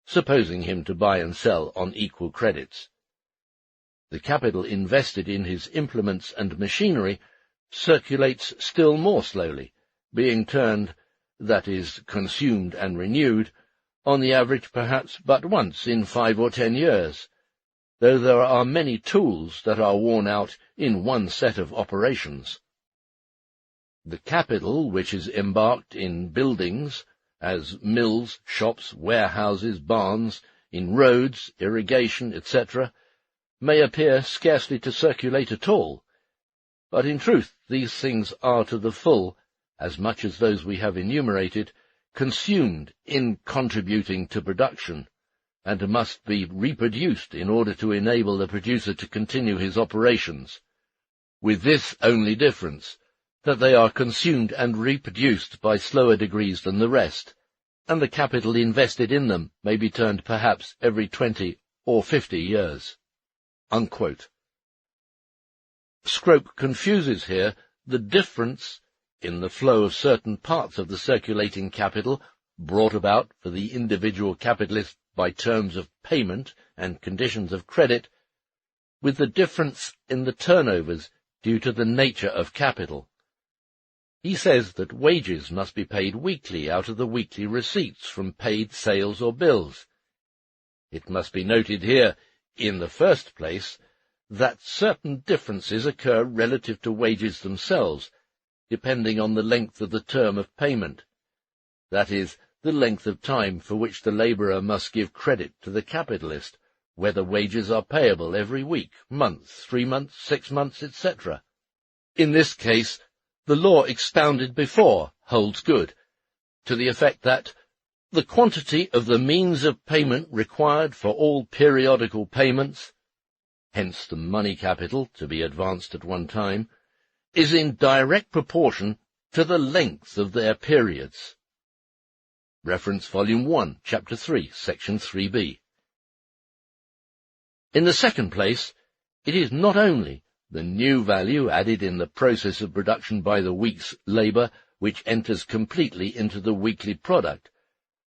supposing him to buy and sell on equal credits. The capital invested in his implements and machinery circulates still more slowly, being turned, that is, consumed and renewed, on the average perhaps but once in 5 or 10 years, though there are many tools that are worn out in one set of operations. The capital which is embarked in buildings, as mills, shops, warehouses, barns, in roads, irrigation, etc., may appear scarcely to circulate at all, but in truth these things are to the full, as much as those we have enumerated, consumed in contributing to production, and must be reproduced in order to enable the producer to continue his operations, with this only difference, that they are consumed and reproduced by slower degrees than the rest, and the capital invested in them may be turned perhaps every 20 or 50 years." Unquote. Scrope confuses here the difference in the flow of certain parts of the circulating capital brought about for the individual capitalist by terms of payment and conditions of credit, with the difference in the turnovers due to the nature of capital. He says that wages must be paid weekly out of the weekly receipts from paid sales or bills. It must be noted here, in the first place, that certain differences occur relative to wages themselves, depending on the length of the term of payment, that is, the length of time for which the labourer must give credit to the capitalist, whether wages are payable every week, month, 3 months, 6 months, etc. In this case, the law expounded before holds good, to the effect that the quantity of the means of payment required for all periodical payments, hence the money capital to be advanced at one time, is in direct proportion to the length of their periods. Reference Volume 1, Chapter 3, Section 3b. In the second place, it is not only the new value added in the process of production by the week's labour which enters completely into the weekly product,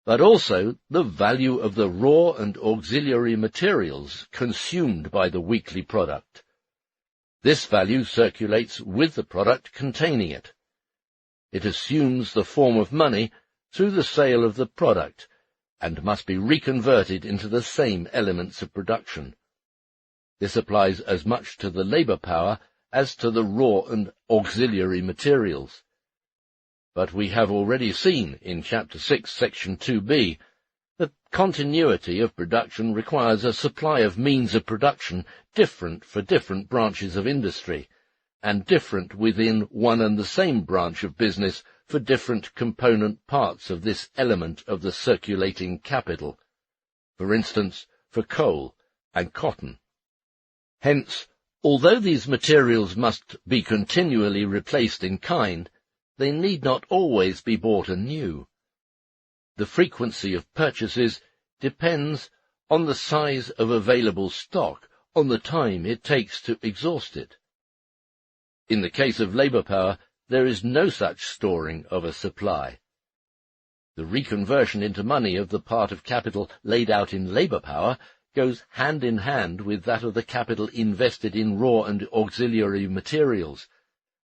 but also the value of the raw and auxiliary materials consumed by the weekly product. This value circulates with the product containing it. It assumes the form of money through the sale of the product, and must be reconverted into the same elements of production. This applies as much to the labour power as to the raw and auxiliary materials. But we have already seen in Chapter 6, Section 2b, that continuity of production requires a supply of means of production different for different branches of industry, and different within one and the same branch of business for different component parts of this element of the circulating capital, for instance, for coal and cotton. Hence, although these materials must be continually replaced in kind, they need not always be bought anew. The frequency of purchases depends on the size of available stock, on the time it takes to exhaust it. In the case of labour power, there is no such storing of a supply. The reconversion into money of the part of capital laid out in labour power goes hand in hand with that of the capital invested in raw and auxiliary materials,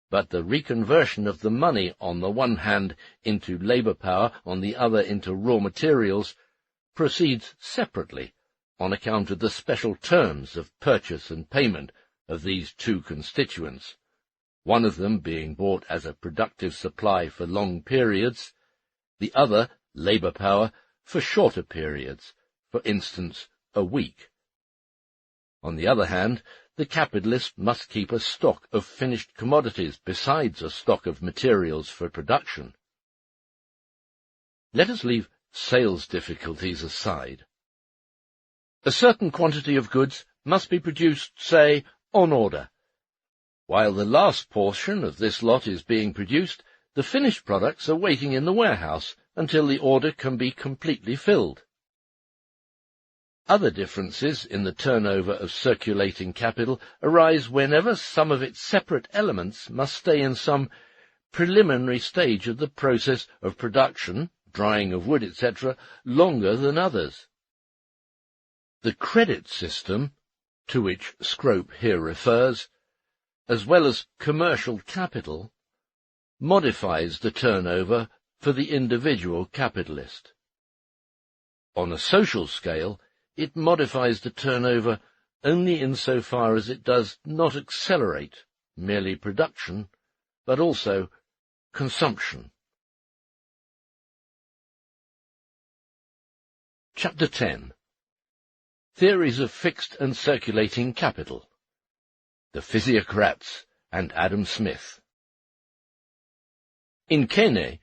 but the reconversion of the money on the one hand into labour power, on the other into raw materials, proceeds separately on account of the special terms of purchase and payment of these two constituents, one of them being bought as a productive supply for long periods, the other, labour power, for shorter periods, for instance, a week. On the other hand, the capitalist must keep a stock of finished commodities besides a stock of materials for production. Let us leave sales difficulties aside. A certain quantity of goods must be produced, say, on order. While the last portion of this lot is being produced, the finished products are waiting in the warehouse until the order can be completely filled. Other differences in the turnover of circulating capital arise whenever some of its separate elements must stay in some preliminary stage of the process of production, drying of wood, etc., longer than others. The credit system, to which Scrope here refers, as well as commercial capital, modifies the turnover for the individual capitalist. On a social scale, it modifies the turnover only insofar as it does not accelerate merely production, but also consumption. Chapter 10. Theories of Fixed and Circulating Capital. The Physiocrats and Adam Smith. In Quenet,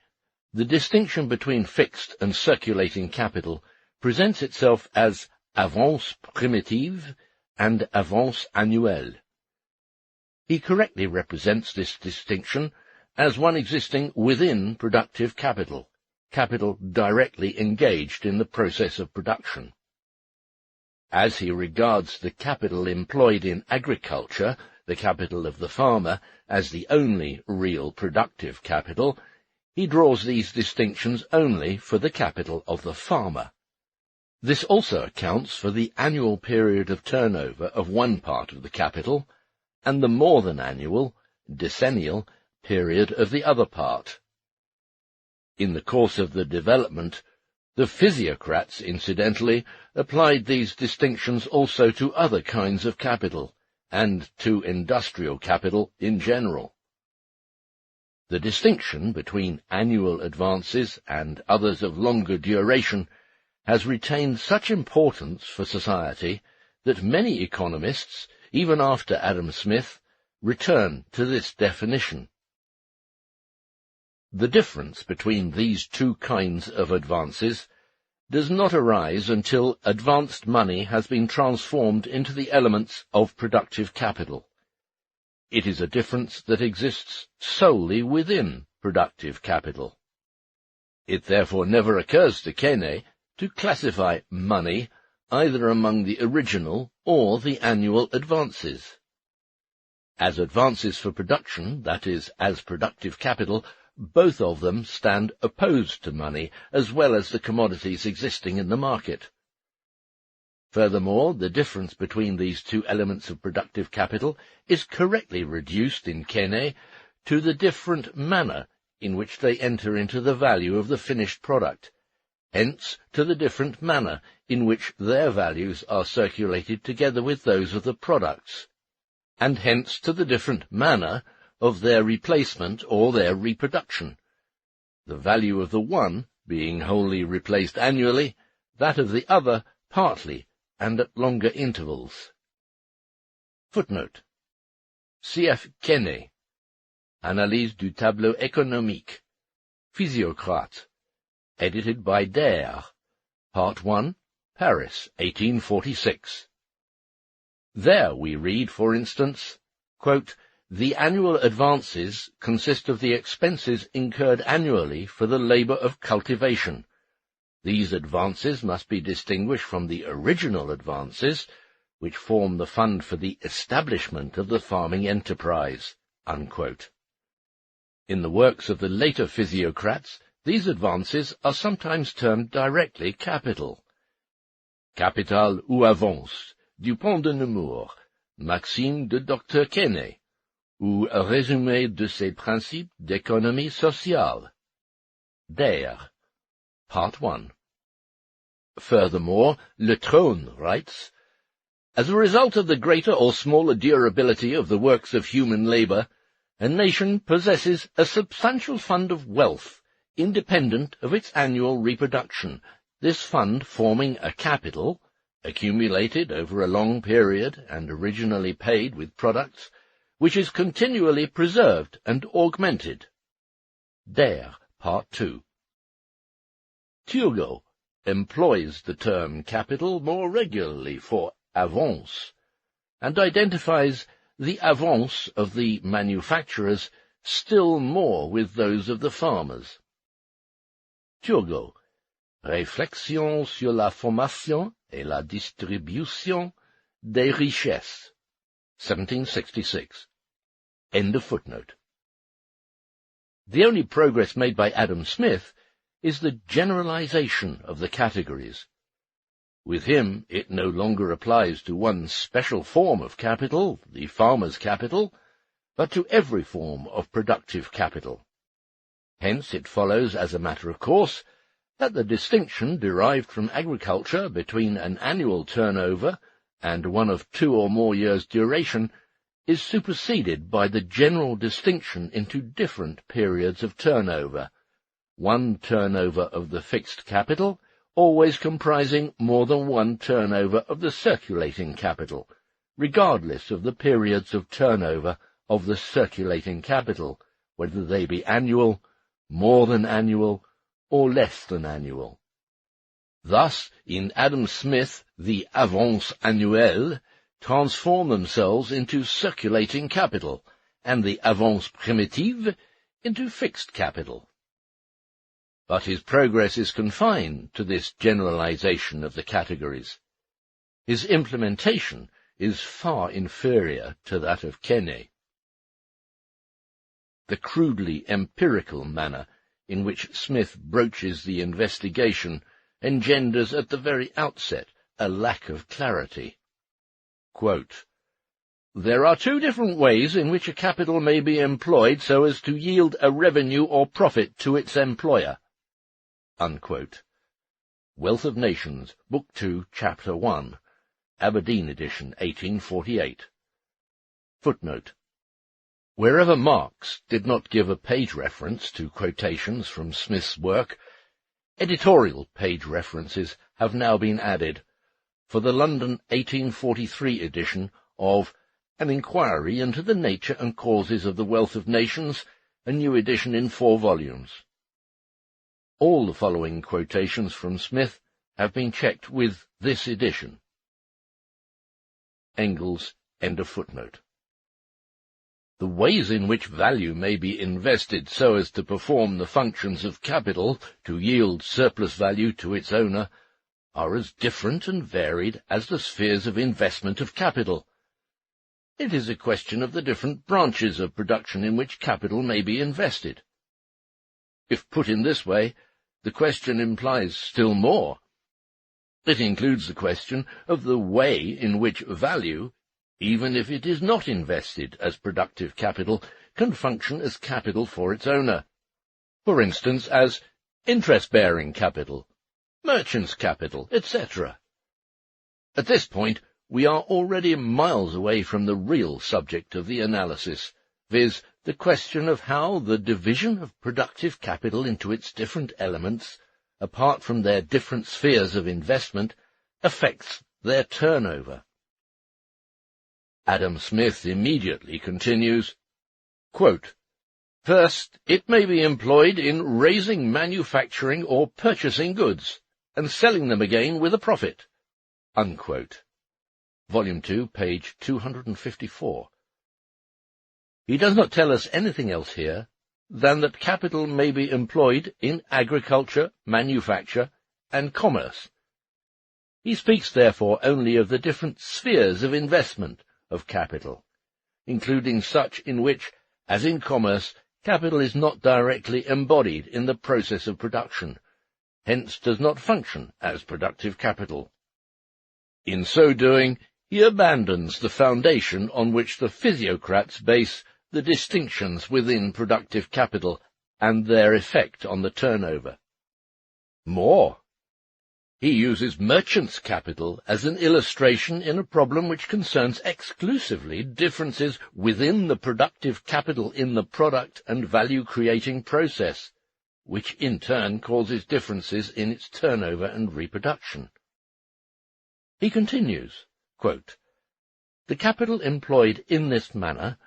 the distinction between fixed and circulating capital presents itself as avance primitive and avance annuelle. He correctly represents this distinction as one existing within productive capital, capital directly engaged in the process of production. As he regards the capital employed in agriculture, the capital of the farmer, as the only real productive capital, he draws these distinctions only for the capital of the farmer. This also accounts for the annual period of turnover of one part of the capital, and the more than annual, decennial, period of the other part. In the course of the development, the physiocrats, incidentally, applied these distinctions also to other kinds of capital, and to industrial capital in general. The distinction between annual advances and others of longer duration has retained such importance for society that many economists, even after Adam Smith, return to this definition. The difference between these two kinds of advances does not arise until advanced money has been transformed into the elements of productive capital. It is a difference that exists solely within productive capital. It therefore never occurs to Quenet to classify money either among the original or the annual advances. As advances for production, that is, as productive capital, both of them stand opposed to money, as well as the commodities existing in the market. Furthermore, the difference between these two elements of productive capital is correctly reduced in Quenet to the different manner in which they enter into the value of the finished product, hence to the different manner in which their values are circulated together with those of the products, and hence to the different manner of their replacement or their reproduction, the value of the one being wholly replaced annually, that of the other partly and at longer intervals. Footnote. C.F. Quenet, Analyse du tableau économique, Physiocrate, edited by Dare, Part 1, Paris, 1846. There we read, for instance, quote, "The annual advances consist of the expenses incurred annually for the labour of cultivation. These advances must be distinguished from the original advances, which form the fund for the establishment of the farming enterprise." Unquote. In the works of the later physiocrats, these advances are sometimes termed directly capital. Capital ou avance, du Pont de Nemours, Maxime de Dr. Quenet, ou résumé de ses principes d'économie sociale. Dare, Part 1. Furthermore, Le Trône writes, "As a result of the greater or smaller durability of the works of human labour, a nation possesses a substantial fund of wealth, independent of its annual reproduction, this fund forming a capital, accumulated over a long period and originally paid with products, which is continually preserved and augmented. There, Part 2. Turgot employs the term capital more regularly for avance, and identifies the avance of the manufacturers still more with those of the farmers. Turgot, Réflexions sur la formation et la distribution des richesses, 1766. End of footnote. The only progress made by Adam Smith is the generalization of the categories. With him, it no longer applies to one special form of capital, the farmer's capital, but to every form of productive capital. Hence it follows, as a matter of course, that the distinction derived from agriculture between an annual turnover and one of 2 or more years' duration is superseded by the general distinction into different periods of turnover, one turnover of the fixed capital always comprising more than one turnover of the circulating capital, regardless of the periods of turnover of the circulating capital, whether they be annual, more than annual, or less than annual. Thus, in Adam Smith, the avances annuelles transform themselves into circulating capital, and the avances primitives into fixed capital. But his progress is confined to this generalization of the categories. His implementation is far inferior to that of Quesnay. The crudely empirical manner in which Smith broaches the investigation engenders at the very outset a lack of clarity. Quote, "There are 2 different ways in which a capital may be employed so as to yield a revenue or profit to its employer." Unquote. Wealth of Nations, Book 2, Chapter 1, Aberdeen edition, 1848. Footnote. Wherever Marx did not give a page reference to quotations from Smith's work, editorial page references have now been added for the London 1843 edition of An Inquiry into the Nature and Causes of the Wealth of Nations, a new edition in 4 volumes. All the following quotations from Smith have been checked with this edition. Engels, end of footnote. The ways in which value may be invested so as to perform the functions of capital to yield surplus value to its owner are as different and varied as the spheres of investment of capital. It is a question of the different branches of production in which capital may be invested. If put in this way, the question implies still more. It includes the question of the way in which value, even if it is not invested as productive capital, can function as capital for its owner, for instance as interest-bearing capital, merchant's capital, etc. At this point, we are already miles away from the real subject of the analysis, viz., the question of how the division of productive capital into its different elements, apart from their different spheres of investment, affects their turnover. Adam Smith immediately continues, quote, "First, it may be employed in raising, manufacturing, or purchasing goods, and selling them again with a profit." Unquote. Volume 2, page 254. He does not tell us anything else here than that capital may be employed in agriculture, manufacture, and commerce. He speaks therefore only of the different spheres of investment of capital, including such in which, as in commerce, capital is not directly embodied in the process of production, hence does not function as productive capital. In so doing, he abandons the foundation on which the physiocrats base the distinctions within productive capital and their effect on the turnover. More, he uses merchant's capital as an illustration in a problem which concerns exclusively differences within the productive capital in the product and value-creating process, which in turn causes differences in its turnover and reproduction. He continues, quote, "The capital employed in this manner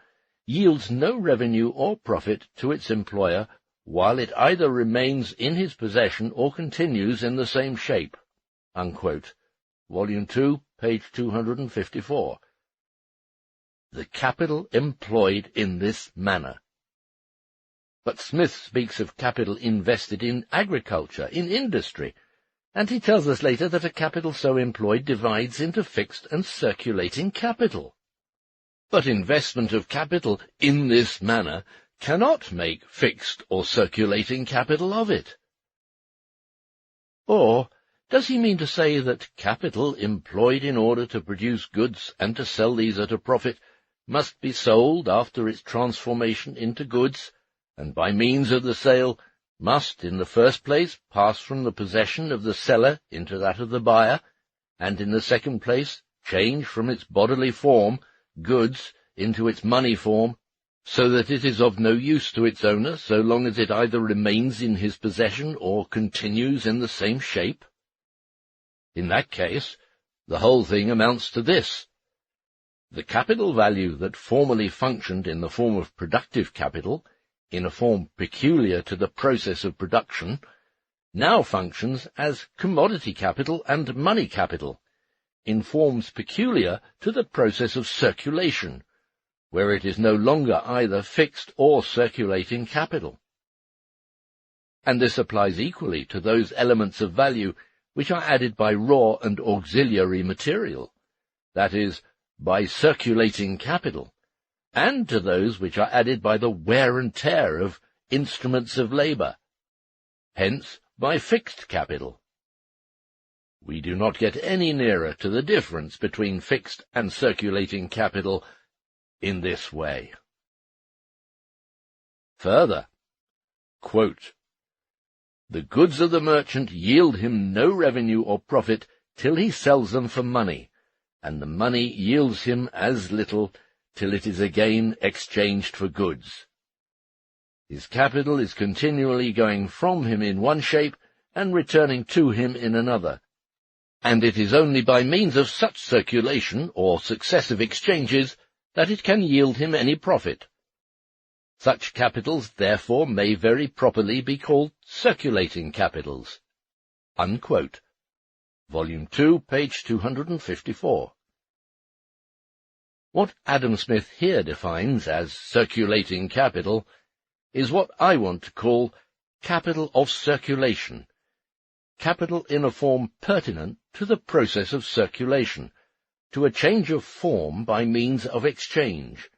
yields no revenue or profit to its employer while it either remains in his possession or continues in the same shape." Unquote. Volume 2, page 254. The capital employed in this manner. But Smith speaks of capital invested in agriculture, in industry, and he tells us later that a capital so employed divides into fixed and circulating capital. But investment of capital in this manner cannot make fixed or circulating capital of it. Or does he mean to say that capital employed in order to produce goods and to sell these at a profit must be sold after its transformation into goods, and by means of the sale must, in the first place, pass from the possession of the seller into that of the buyer, and in the second place change from its bodily form, goods, into its money form, so that it is of no use to its owner so long as it either remains in his possession or continues in the same shape? In that case, the whole thing amounts to this: the capital value that formerly functioned in the form of productive capital, in a form peculiar to the process of production, now functions as commodity capital and money capital, in forms peculiar to the process of circulation, where it is no longer either fixed or circulating capital. And this applies equally to those elements of value which are added by raw and auxiliary material, that is, by circulating capital, and to those which are added by the wear and tear of instruments of labour, hence by fixed capital. We do not get any nearer to the difference between fixed and circulating capital in this way. Further, quote, "The goods of the merchant yield him no revenue or profit till he sells them for money, and the money yields him as little till it is again exchanged for goods. His capital is continually going from him in one shape and returning to him in another, and it is only by means of such circulation or successive exchanges that it can yield him any profit. Such capitals, therefore, may very properly be called circulating capitals." Unquote. Volume 2, page 254. What Adam Smith here defines as circulating capital is what I want to call capital of circulation, capital in a form pertinent to the process of circulation, to a change of form by means of exchange,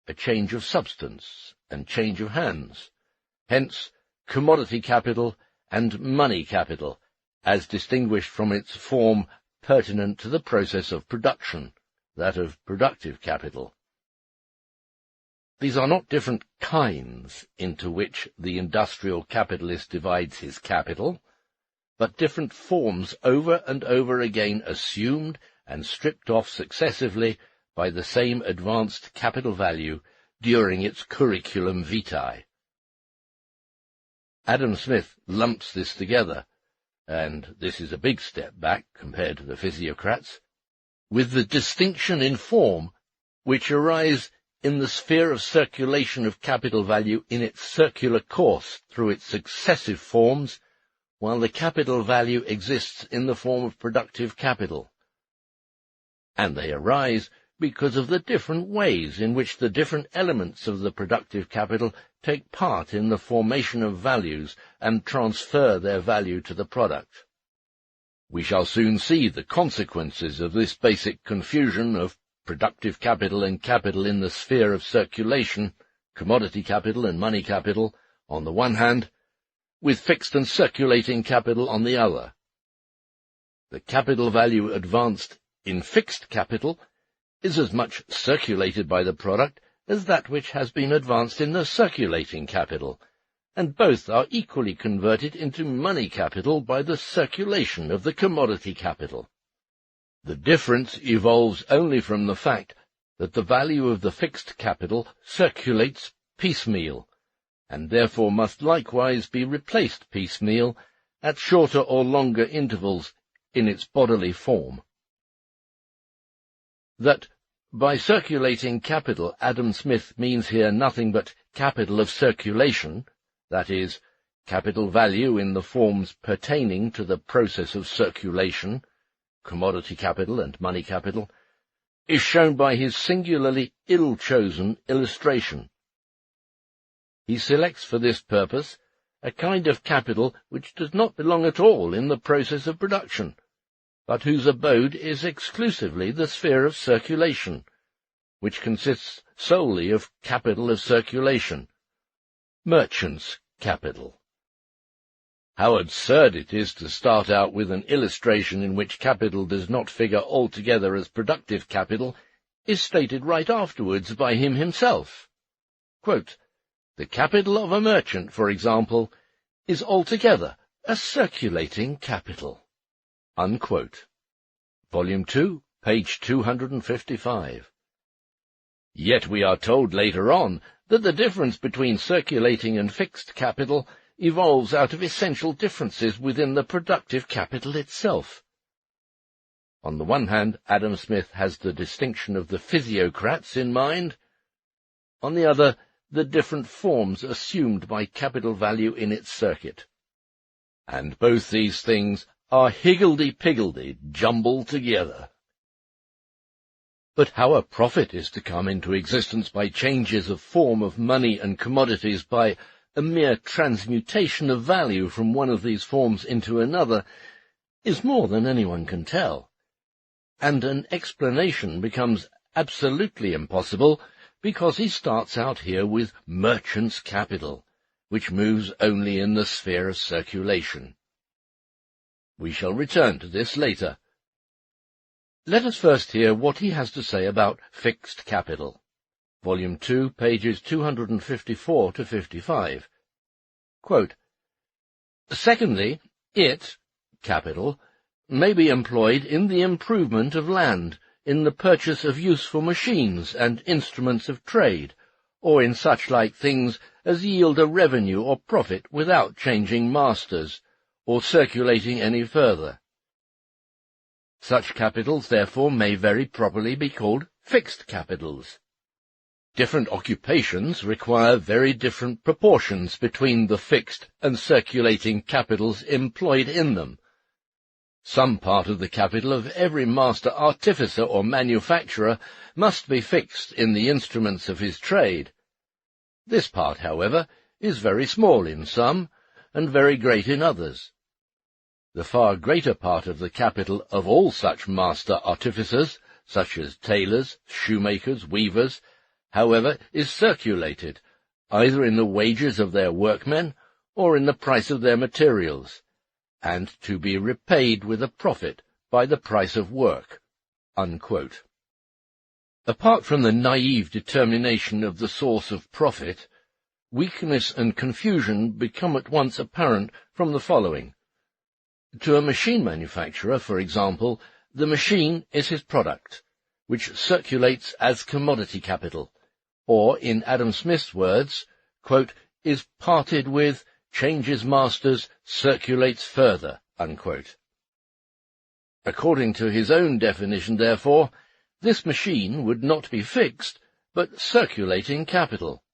a change of substance and change of hands, hence commodity capital and money capital, as distinguished from its form pertinent to the process of production, that of productive capital. These are not different kinds into which the industrial capitalist divides his capital, but different forms over and over again assumed and stripped off successively by the same advanced capital value during its curriculum vitae. Adam Smith lumps this together, and this is a big step back compared to the physiocrats, with the distinction in form which arise in the sphere of circulation of capital value in its circular course through its successive forms, while the capital value exists in the form of productive capital. And they arise because of the different ways in which the different elements of the productive capital take part in the formation of values and transfer their value to the product. We shall soon see the consequences of this basic confusion of productive capital and capital in the sphere of circulation, commodity capital and money capital, on the one hand, with fixed and circulating capital on the other. The capital value advanced in fixed capital is as much circulated by the product as that which has been advanced in the circulating capital, and both are equally converted into money capital by the circulation of the commodity capital. The difference evolves only from the fact that the value of the fixed capital circulates piecemeal, and therefore must likewise be replaced piecemeal at shorter or longer intervals in its bodily form. that by circulating capital Adam Smith means here nothing but capital of circulation, that is, capital value in the forms pertaining to the process of circulation, commodity capital and money capital, is shown by his singularly ill-chosen illustration. He selects for this purpose a kind of capital which does not belong at all in the process of production, but whose abode is exclusively the sphere of circulation, which consists solely of capital of circulation, merchant's capital. How absurd it is to start out with an illustration in which capital does not figure altogether as productive capital is stated right afterwards by him himself. Quote, "The capital of a merchant, for example, is altogether a circulating capital." Unquote. Volume 2, page 255. Yet we are told later on that the difference between circulating and fixed capital evolves out of essential differences within the productive capital itself. On the one hand, Adam Smith has the distinction of the physiocrats in mind. On the other, the different forms assumed by capital value in its circuit. And both these things are higgledy-piggledy jumbled together. But how a profit is to come into existence by changes of form of money and commodities, by a mere transmutation of value from one of these forms into another, is more than anyone can tell, and an explanation becomes absolutely impossible because he starts out here with merchant's capital, which moves only in the sphere of circulation. We shall return to this later. Let us first hear what he has to say about fixed capital. Volume 2, pages 254 to 55. Quote, "Secondly, it, capital, may be employed in the improvement of land, in the purchase of useful machines and instruments of trade, or in such like things as yield a revenue or profit without changing masters, or circulating any further. Such capitals, therefore, may very properly be called fixed capitals. Different occupations require very different proportions between the fixed and circulating capitals employed in them. Some part of the capital of every master artificer or manufacturer must be fixed in the instruments of his trade. This part, however, is very small in some, and very great in others. The far greater part of the capital of all such master artificers, such as tailors, shoemakers, weavers, however, is circulated, either in the wages of their workmen or in the price of their materials, and to be repaid with a profit by the price of work." Unquote. Apart from the naive determination of the source of profit, weakness and confusion become at once apparent from the following. To a machine manufacturer, for example, the machine is his product, which circulates as commodity capital, or, in Adam Smith's words, quote, "is parted with, changes masters, circulates further." Unquote. According to his own definition, therefore, this machine would not be fixed, but circulating capital.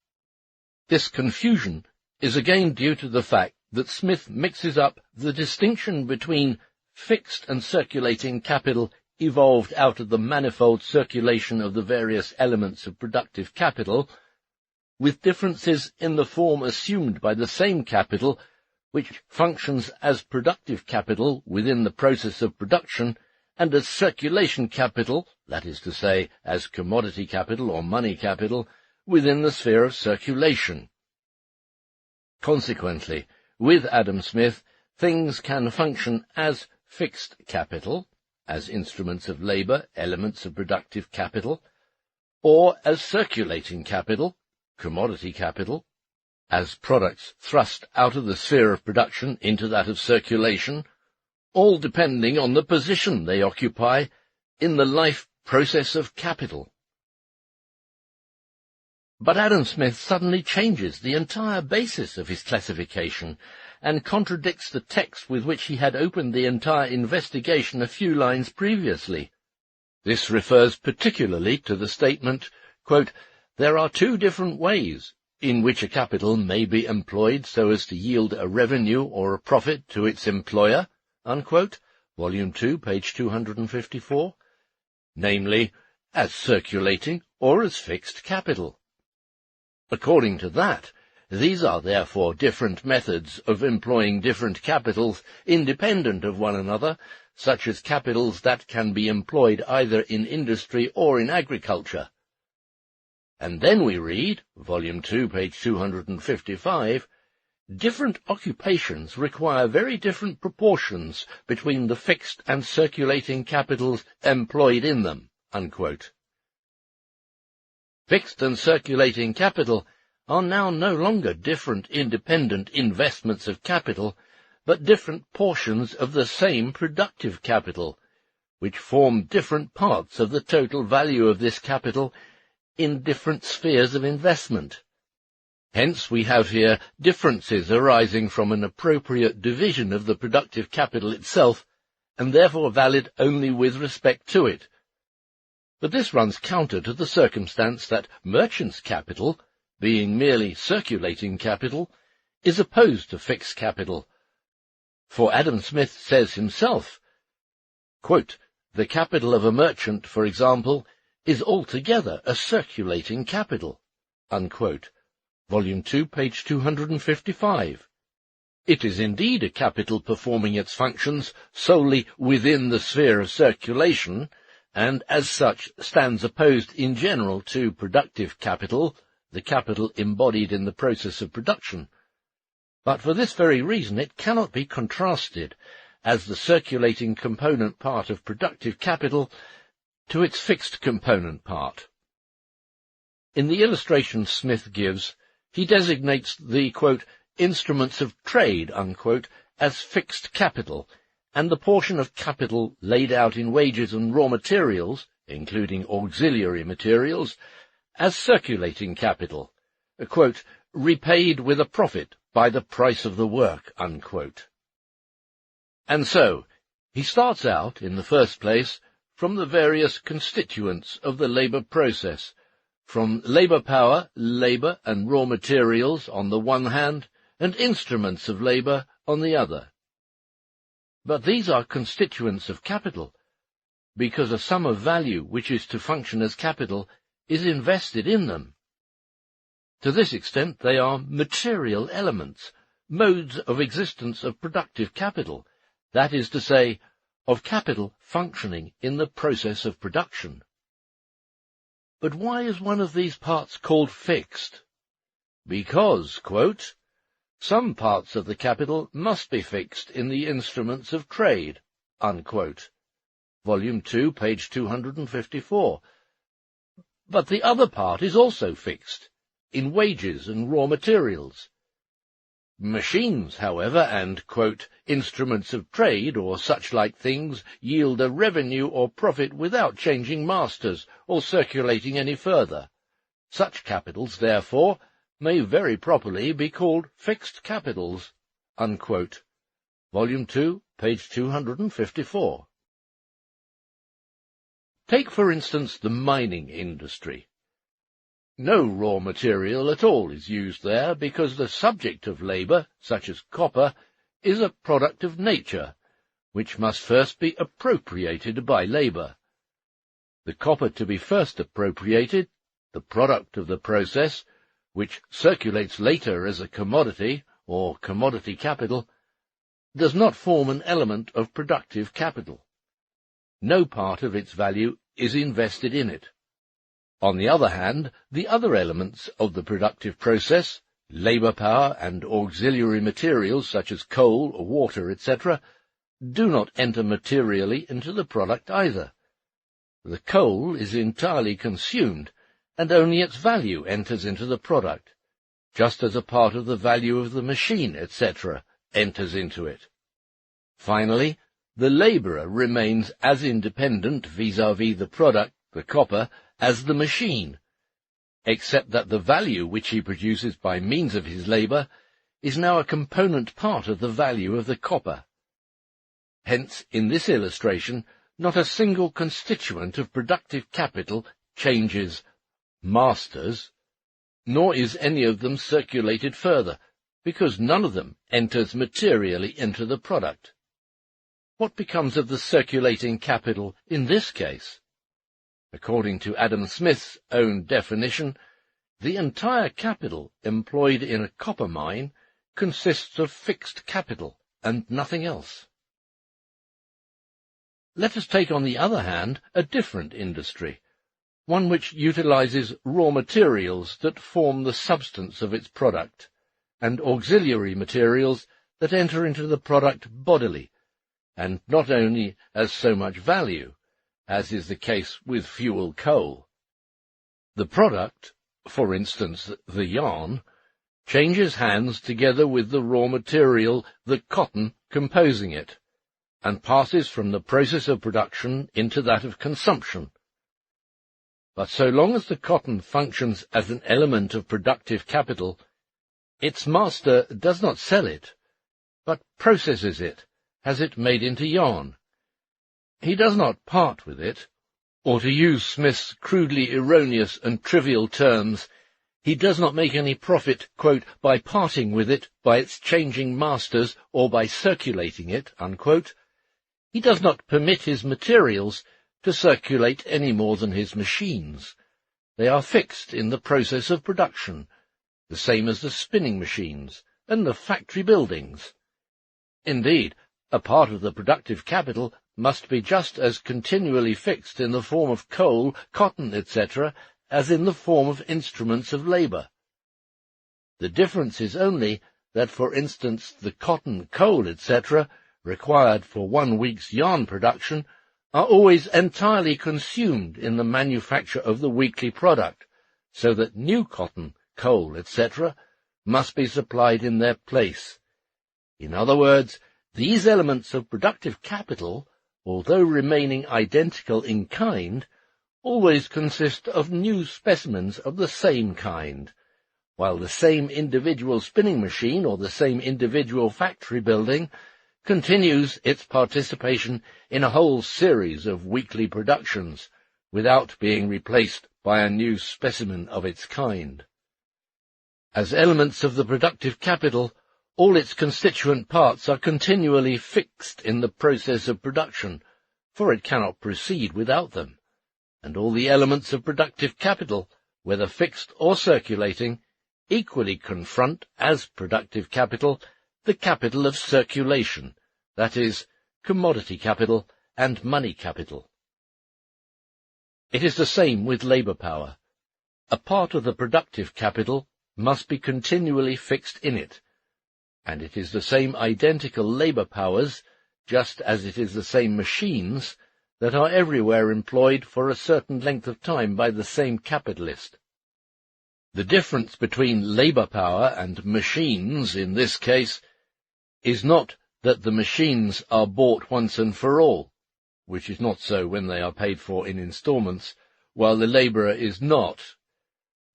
This confusion is again due to the fact that Smith mixes up the distinction between fixed and circulating capital evolved out of the manifold circulation of the various elements of productive capital, with differences in the form assumed by the same capital, which functions as productive capital within the process of production, and as circulation capital, that is to say, as commodity capital or money capital, within the sphere of circulation. Consequently, with Adam Smith, things can function as fixed capital, as instruments of labour, elements of productive capital, or as circulating capital, commodity capital, as products thrust out of the sphere of production into that of circulation, all depending on the position they occupy in the life process of capital. But Adam Smith suddenly changes the entire basis of his classification, and contradicts the text with which he had opened the entire investigation a few lines previously. This refers particularly to the statement, quote, "There are two different ways in which a capital may be employed so as to yield a revenue or a profit to its employer," unquote, Volume 2, page 254, namely, as circulating or as fixed capital. According to that, these are therefore different methods of employing different capitals independent of one another, such as capitals that can be employed either in industry or in agriculture. And then we read, Volume 2, page 255, different occupations require very different proportions between the fixed and circulating capitals employed in them, unquote. Fixed and circulating capital are now no longer different independent investments of capital, but different portions of the same productive capital, which form different parts of the total value of this capital in different spheres of investment. Hence we have here differences arising from an appropriate division of the productive capital itself, and therefore valid only with respect to it. But this runs counter to the circumstance that merchant's capital, being merely circulating capital, is opposed to fixed capital. For Adam Smith says himself, quote, "The capital of a merchant, for example, is altogether a circulating capital," unquote. Volume 2, page 255. It is indeed a capital performing its functions solely within the sphere of circulation, and as such stands opposed in general to productive capital, the capital embodied in the process of production. But for this very reason it cannot be contrasted as the circulating component part of productive capital to its fixed component part. In the illustration Smith gives, he designates the, quote, "instruments of trade," unquote, as fixed capital, and the portion of capital laid out in wages and raw materials, including auxiliary materials, as circulating capital, quote, "repaid with a profit by the price of the work," unquote. And so, he starts out, in the first place, from the various constituents of the labour process, from labour power, labour and raw materials on the one hand, and instruments of labour on the other. But these are constituents of capital, because a sum of value which is to function as capital is invested in them. To this extent they are material elements, modes of existence of productive capital, that is to say, of capital functioning in the process of production. But why is one of these parts called fixed? Because, quote, "some parts of the capital must be fixed in the instruments of trade," unquote. Volume 2, page 254. But the other part is also fixed, in wages and raw materials. Machines, however, and, quote, "instruments of trade, or such like things, yield a revenue or profit without changing masters, or circulating any further. Such capitals, therefore, may very properly be called fixed capitals," unquote. Volume 2, page 254. Take, for instance, the mining industry. No raw material at all is used there, because the subject of labour, such as copper, is a product of nature, which must first be appropriated by labour. The copper to be first appropriated, the product of the process, which circulates later as a commodity, or commodity capital, does not form an element of productive capital. No part of its value is invested in it. On the other hand, the other elements of the productive process, labour power and auxiliary materials such as coal, water, etc., do not enter materially into the product either. The coal is entirely consumed, and only its value enters into the product, just as a part of the value of the machine, etc., enters into it. Finally, the labourer remains as independent vis-à-vis the product, the copper, as the machine, except that the value which he produces by means of his labour is now a component part of the value of the copper. Hence, in this illustration, not a single constituent of productive capital changes masters, nor is any of them circulated further, because none of them enters materially into the product. What becomes of the circulating capital in this case? According to Adam Smith's own definition, the entire capital employed in a copper mine consists of fixed capital and nothing else. Let us take, on the other hand, a different industry, one which utilizes raw materials that form the substance of its product, and auxiliary materials that enter into the product bodily, and not only as so much value, as is the case with fuel coal. The product, for instance the yarn, changes hands together with the raw material, the cotton, composing it, and passes from the process of production into that of consumption. But so long as the cotton functions as an element of productive capital, its master does not sell it, but processes it, has it made into yarn. He does not part with it, or to use Smith's crudely erroneous and trivial terms, he does not make any profit, quote, by parting with it, by its changing masters, or by circulating it, unquote. He does not permit his materials to circulate any more than his machines. They are fixed in the process of production, the same as the spinning machines and the factory buildings. Indeed, a part of the productive capital must be just as continually fixed in the form of coal, cotton, etc., as in the form of instruments of labour. The difference is only that, for instance, the cotton, coal, etc., required for 1 week's yarn production are always entirely consumed in the manufacture of the weekly product, so that new cotton, coal, etc., must be supplied in their place. In other words, these elements of productive capital, although remaining identical in kind, always consist of new specimens of the same kind, while the same individual spinning machine or the same individual factory building continues its participation in a whole series of weekly productions, without being replaced by a new specimen of its kind. As elements of the productive capital, all its constituent parts are continually fixed in the process of production, for it cannot proceed without them, and all the elements of productive capital, whether fixed or circulating, equally confront, as productive capital, the capital of circulation, that is, commodity capital and money capital. It is the same with labour power. A part of the productive capital must be continually fixed in it, and it is the same identical labour powers, just as it is the same machines, that are everywhere employed for a certain length of time by the same capitalist. The difference between labour power and machines in this case is not that the machines are bought once and for all, which is not so when they are paid for in instalments, while the labourer is not.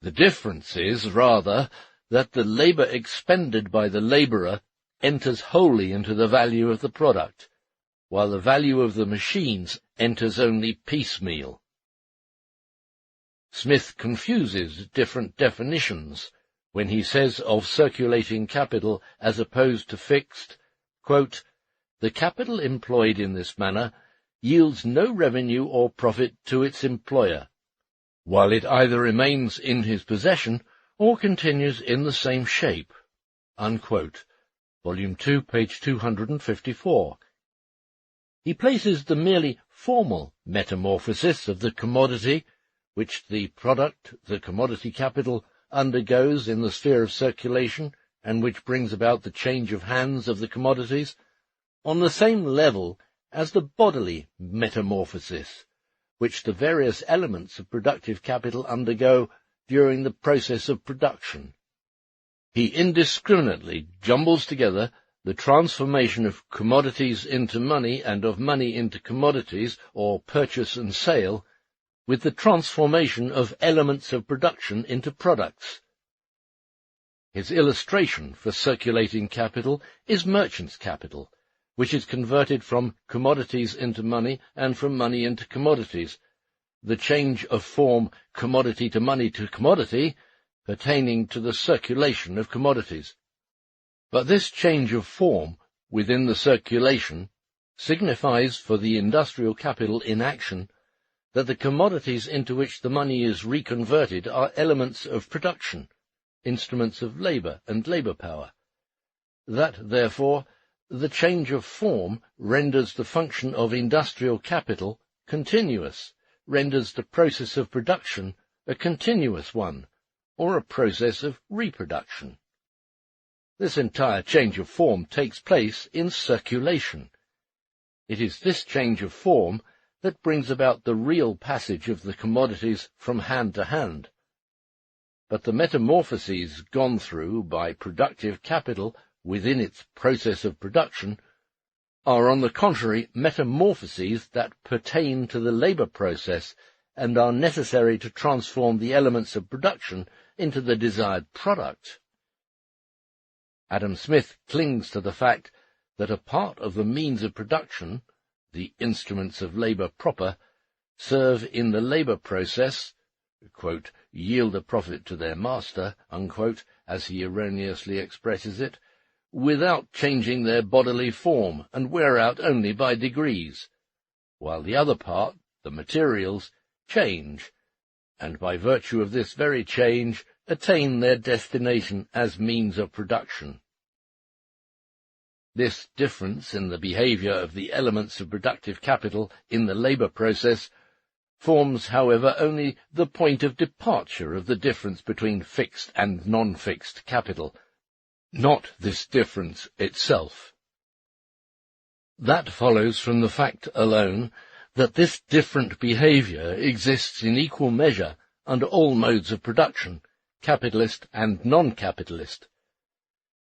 The difference is, rather, that the labour expended by the labourer enters wholly into the value of the product, while the value of the machines enters only piecemeal. Smith confuses different definitions when he says of circulating capital as opposed to fixed, quote, "The capital employed in this manner yields no revenue or profit to its employer, while it either remains in his possession or continues in the same shape," unquote. Volume 2, page 254. He places the merely formal metamorphosis of the commodity, which the product, the commodity capital, undergoes in the sphere of circulation, and which brings about the change of hands of the commodities, on the same level as the bodily metamorphosis, which the various elements of productive capital undergo during the process of production. He indiscriminately jumbles together the transformation of commodities into money and of money into commodities, or purchase and sale, with the transformation of elements of production into products. His illustration for circulating capital is merchant's capital, which is converted from commodities into money and from money into commodities, the change of form commodity to commodity, pertaining to the circulation of commodities. But this change of form within the circulation signifies for the industrial capital in action that the commodities into which the money is reconverted are elements of production, instruments of labour and labour power. That, therefore, the change of form renders the function of industrial capital continuous, renders the process of production a continuous one, or a process of reproduction. This entire change of form takes place in circulation. It is this change of form that brings about the real passage of the commodities from hand to hand. But the metamorphoses gone through by productive capital within its process of production are, on the contrary, metamorphoses that pertain to the labour process and are necessary to transform the elements of production into the desired product. Adam Smith clings to the fact that a part of the means of production, the instruments of labour proper, serve in the labour process, quote, yield a profit to their master, unquote, as he erroneously expresses it, without changing their bodily form, and wear out only by degrees, while the other part, the materials, change, and by virtue of this very change attain their destination as means of production. This difference in the behaviour of the elements of productive capital in the labour process forms, however, only the point of departure of the difference between fixed and non-fixed capital, not this difference itself. That follows from the fact alone that this different behaviour exists in equal measure under all modes of production, capitalist and non-capitalist.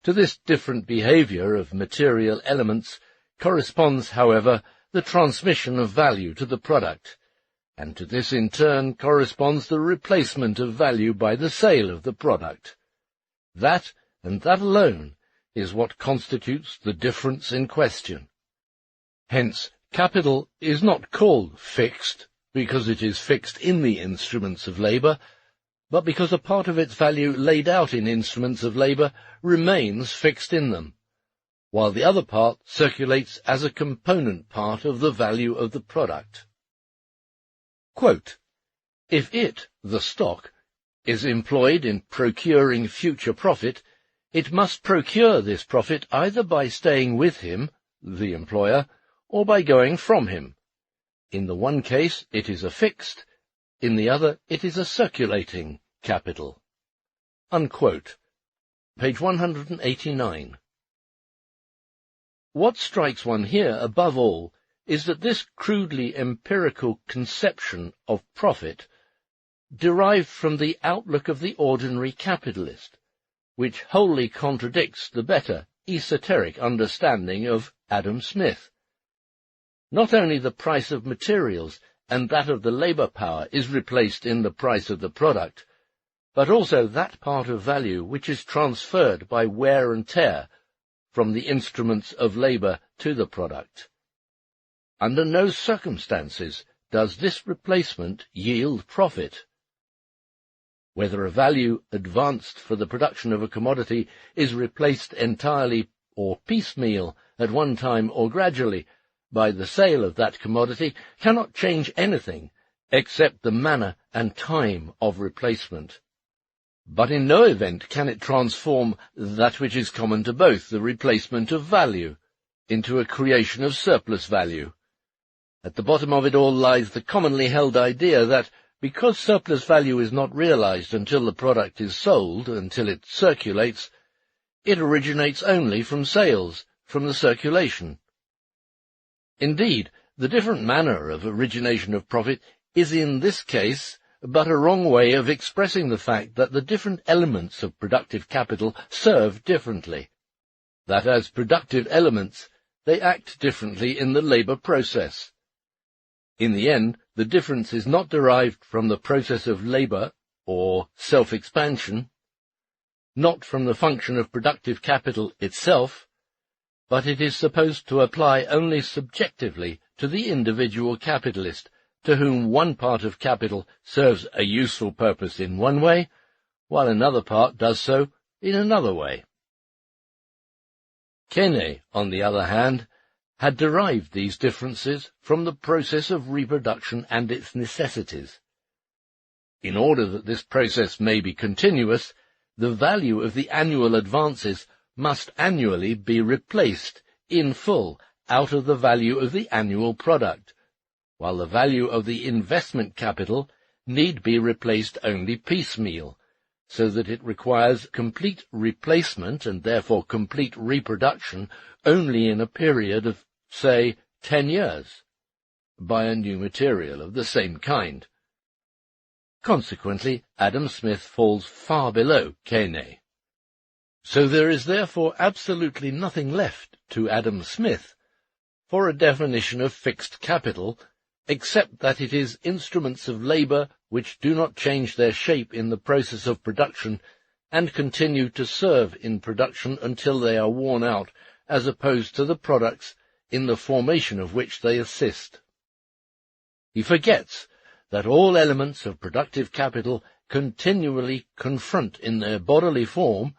To this different behaviour of material elements corresponds, however, the transmission of value to the product, and to this in turn corresponds the replacement of value by the sale of the product. That, and that alone, is what constitutes the difference in question. Hence, capital is not called fixed because it is fixed in the instruments of labour, but because a part of its value laid out in instruments of labour remains fixed in them, while the other part circulates as a component part of the value of the product. Quote, if it, the stock, is employed in procuring future profit, it must procure this profit either by staying with him, the employer, or by going from him. In the one case it is a fixed, in the other it is a circulating capital. Unquote. Page 189. What strikes one here above all is that this crudely empirical conception of profit derived from the outlook of the ordinary capitalist, which wholly contradicts the better, esoteric understanding of Adam Smith. Not only the price of materials and that of the labour power is replaced in the price of the product, but also that part of value which is transferred by wear and tear from the instruments of labour to the product. Under no circumstances does this replacement yield profit. Whether a value advanced for the production of a commodity is replaced entirely or piecemeal, at one time or gradually, by the sale of that commodity, cannot change anything except the manner and time of replacement. But in no event can it transform that which is common to both, the replacement of value, into a creation of surplus value. At the bottom of it all lies the commonly held idea that, because surplus value is not realized until the product is sold, until it circulates, it originates only from sales, from the circulation. Indeed, the different manner of origination of profit is in this case but a wrong way of expressing the fact that the different elements of productive capital serve differently, that as productive elements they act differently in the labour process. In the end, the difference is not derived from the process of labour or self-expansion, not from the function of productive capital itself, but it is supposed to apply only subjectively to the individual capitalist, to whom one part of capital serves a useful purpose in one way, while another part does so in another way. Keynes, on the other hand, had derived these differences from the process of reproduction and its necessities. In order that this process may be continuous, the value of the annual advances must annually be replaced in full out of the value of the annual product, while the value of the investment capital need be replaced only piecemeal, so that it requires complete replacement and therefore complete reproduction only in a period of, say, 10 years, by a new material of the same kind. Consequently, Adam Smith falls far below Keynes. So there is therefore absolutely nothing left to Adam Smith for a definition of fixed capital, except that it is instruments of labour which do not change their shape in the process of production and continue to serve in production until they are worn out, as opposed to the products in the formation of which they assist. He forgets that all elements of productive capital continually confront in their bodily form,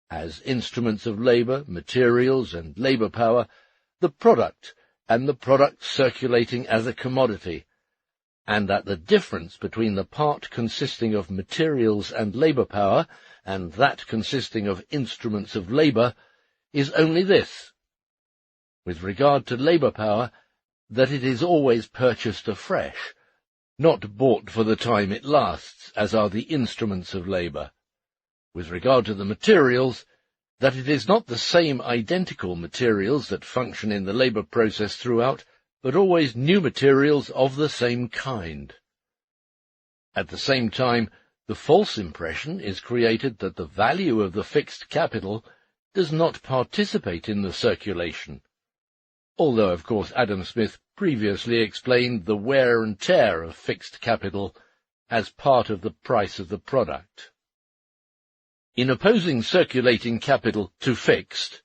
as instruments of labour, materials, and labour power, the product, and the product circulating as a commodity, and that the difference between the part consisting of materials and labour power, and that consisting of instruments of labour, is only this: with regard to labour power, that it is always purchased afresh, not bought for the time it lasts, as are the instruments of labour. With regard to the materials, that it is not the same identical materials that function in the labour process throughout, but always new materials of the same kind. At the same time, the false impression is created that the value of the fixed capital does not participate in the circulation, although, of course, Adam Smith previously explained the wear and tear of fixed capital as part of the price of the product. In opposing circulating capital to fixed,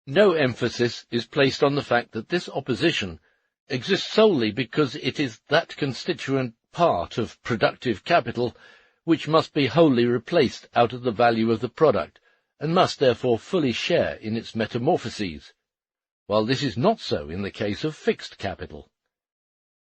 no emphasis is placed on the fact that this opposition exists solely because it is that constituent part of productive capital which must be wholly replaced out of the value of the product, and must therefore fully share in its metamorphoses, while this is not so in the case of fixed capital.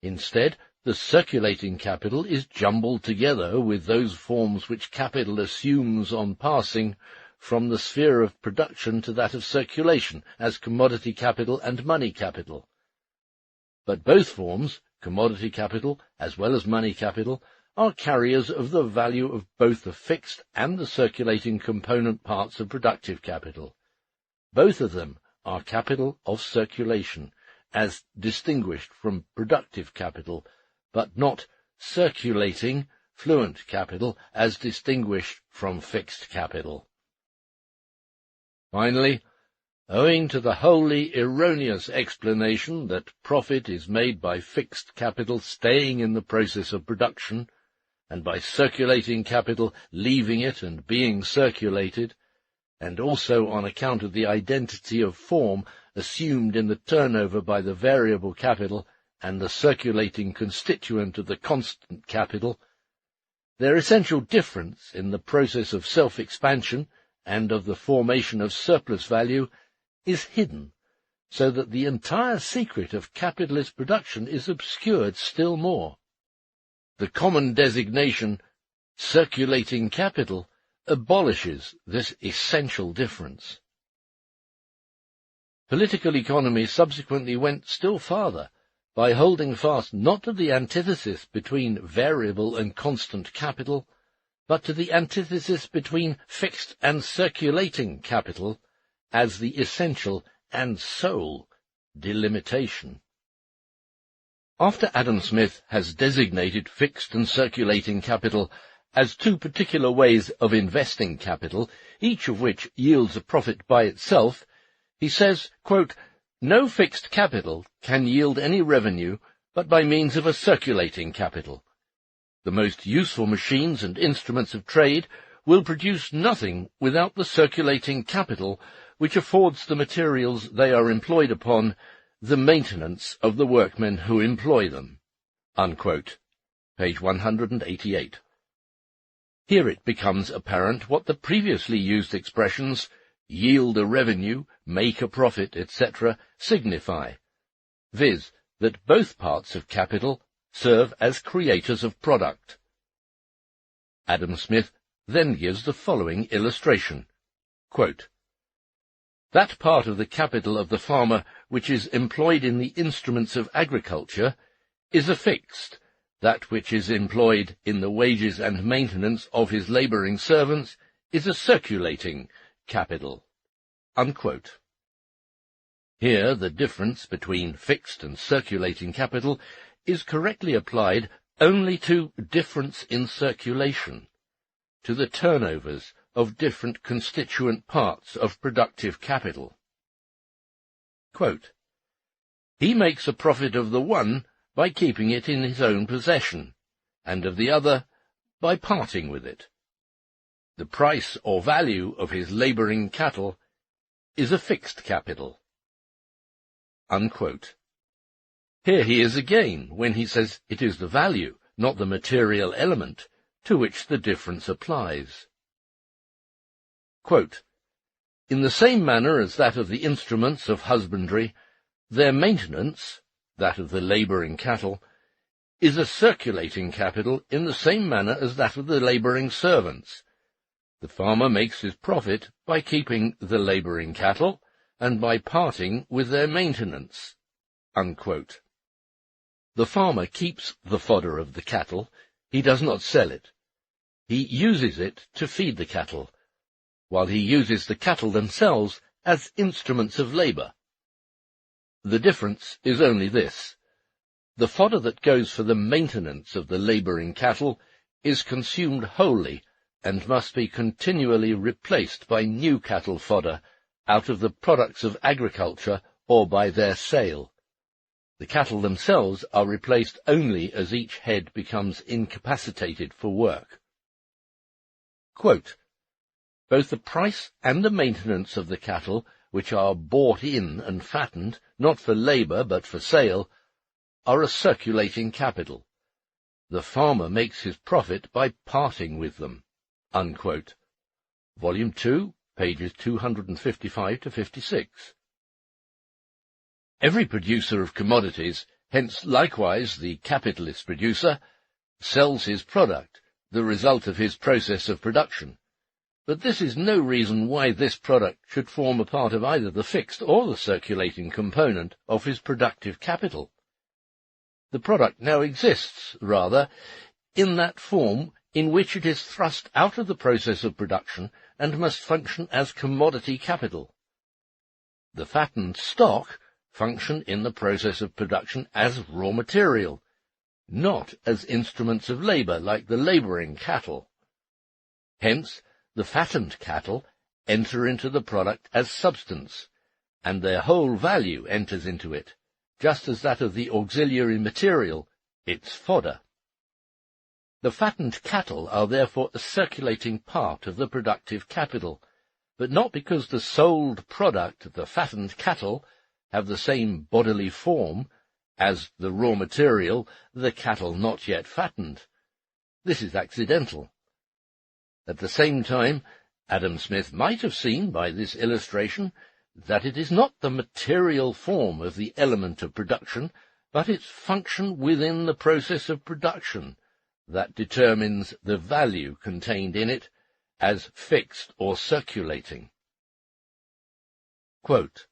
Instead, the circulating capital is jumbled together with those forms which capital assumes on passing from the sphere of production to that of circulation, as commodity capital and money capital. But both forms, commodity capital as well as money capital, are carriers of the value of both the fixed and the circulating component parts of productive capital. Both of them are capital of circulation, as distinguished from productive capital, but not circulating, fluent capital, as distinguished from fixed capital. Finally, owing to the wholly erroneous explanation that profit is made by fixed capital staying in the process of production, and by circulating capital leaving it and being circulated, and also on account of the identity of form assumed in the turnover by the variable capital and the circulating constituent of the constant capital, their essential difference in the process of self-expansion and of the formation of surplus value is hidden, so that the entire secret of capitalist production is obscured still more. The common designation, circulating capital, abolishes this essential difference. Political economy subsequently went still farther, by holding fast not to the antithesis between variable and constant capital, but to the antithesis between fixed and circulating capital as the essential and sole delimitation. After Adam Smith has designated fixed and circulating capital as two particular ways of investing capital, each of which yields a profit by itself, he says, quote, "No fixed capital can yield any revenue but by means of a circulating capital. The most useful machines and instruments of trade will produce nothing without the circulating capital, which affords the materials they are employed upon the maintenance of the workmen who employ them." Unquote. Page 188. Here it becomes apparent what the previously used expressions yield a revenue, make a profit, etc. signify, viz., that both parts of capital serve as creators of product. Adam Smith then gives the following illustration. Quote, "That part of the capital of the farmer which is employed in the instruments of agriculture is a fixed, that which is employed in the wages and maintenance of his labouring servants is a circulating capital." Unquote. Here the difference between fixed and circulating capital is correctly applied only to difference in circulation, to the turnovers of different constituent parts of productive capital. Quote, "He makes a profit of the one by keeping it in his own possession, and of the other by parting with it. The price or value of his labouring cattle is a fixed capital." Unquote. Here he is again when he says it is the value, not the material element, to which the difference applies. Quote, "In the same manner as that of the instruments of husbandry, their maintenance, that of the labouring cattle, is a circulating capital in the same manner as that of the labouring servants. The farmer makes his profit by keeping the labouring cattle, and by parting with their maintenance." Unquote. The farmer keeps the fodder of the cattle, he does not sell it. He uses it to feed the cattle, while he uses the cattle themselves as instruments of labour. The difference is only this: the fodder that goes for the maintenance of the labouring cattle is consumed wholly, and must be continually replaced by new cattle fodder out of the products of agriculture or by their sale. The cattle themselves are replaced only as each head becomes incapacitated for work. Quote, "Both the price and the maintenance of the cattle, which are bought in and fattened, not for labour but for sale, are a circulating capital. The farmer makes his profit by parting with them." Unquote. Volume 2, pages 255 to 56. Every producer of commodities, hence likewise the capitalist producer, sells his product, the result of his process of production. But this is no reason why this product should form a part of either the fixed or the circulating component of his productive capital. The product now exists, rather, in that form in which it is thrust out of the process of production and must function as commodity capital. The fattened stock function in the process of production as raw material, not as instruments of labour like the labouring cattle. Hence, the fattened cattle enter into the product as substance, and their whole value enters into it, just as that of the auxiliary material, its fodder. The fattened cattle are therefore a circulating part of the productive capital, but not because the sold product, the fattened cattle, have the same bodily form as the raw material, the cattle not yet fattened. This is accidental. At the same time, Adam Smith might have seen by this illustration that it is not the material form of the element of production, but its function within the process of production, that determines the value contained in it as fixed or circulating. Quote,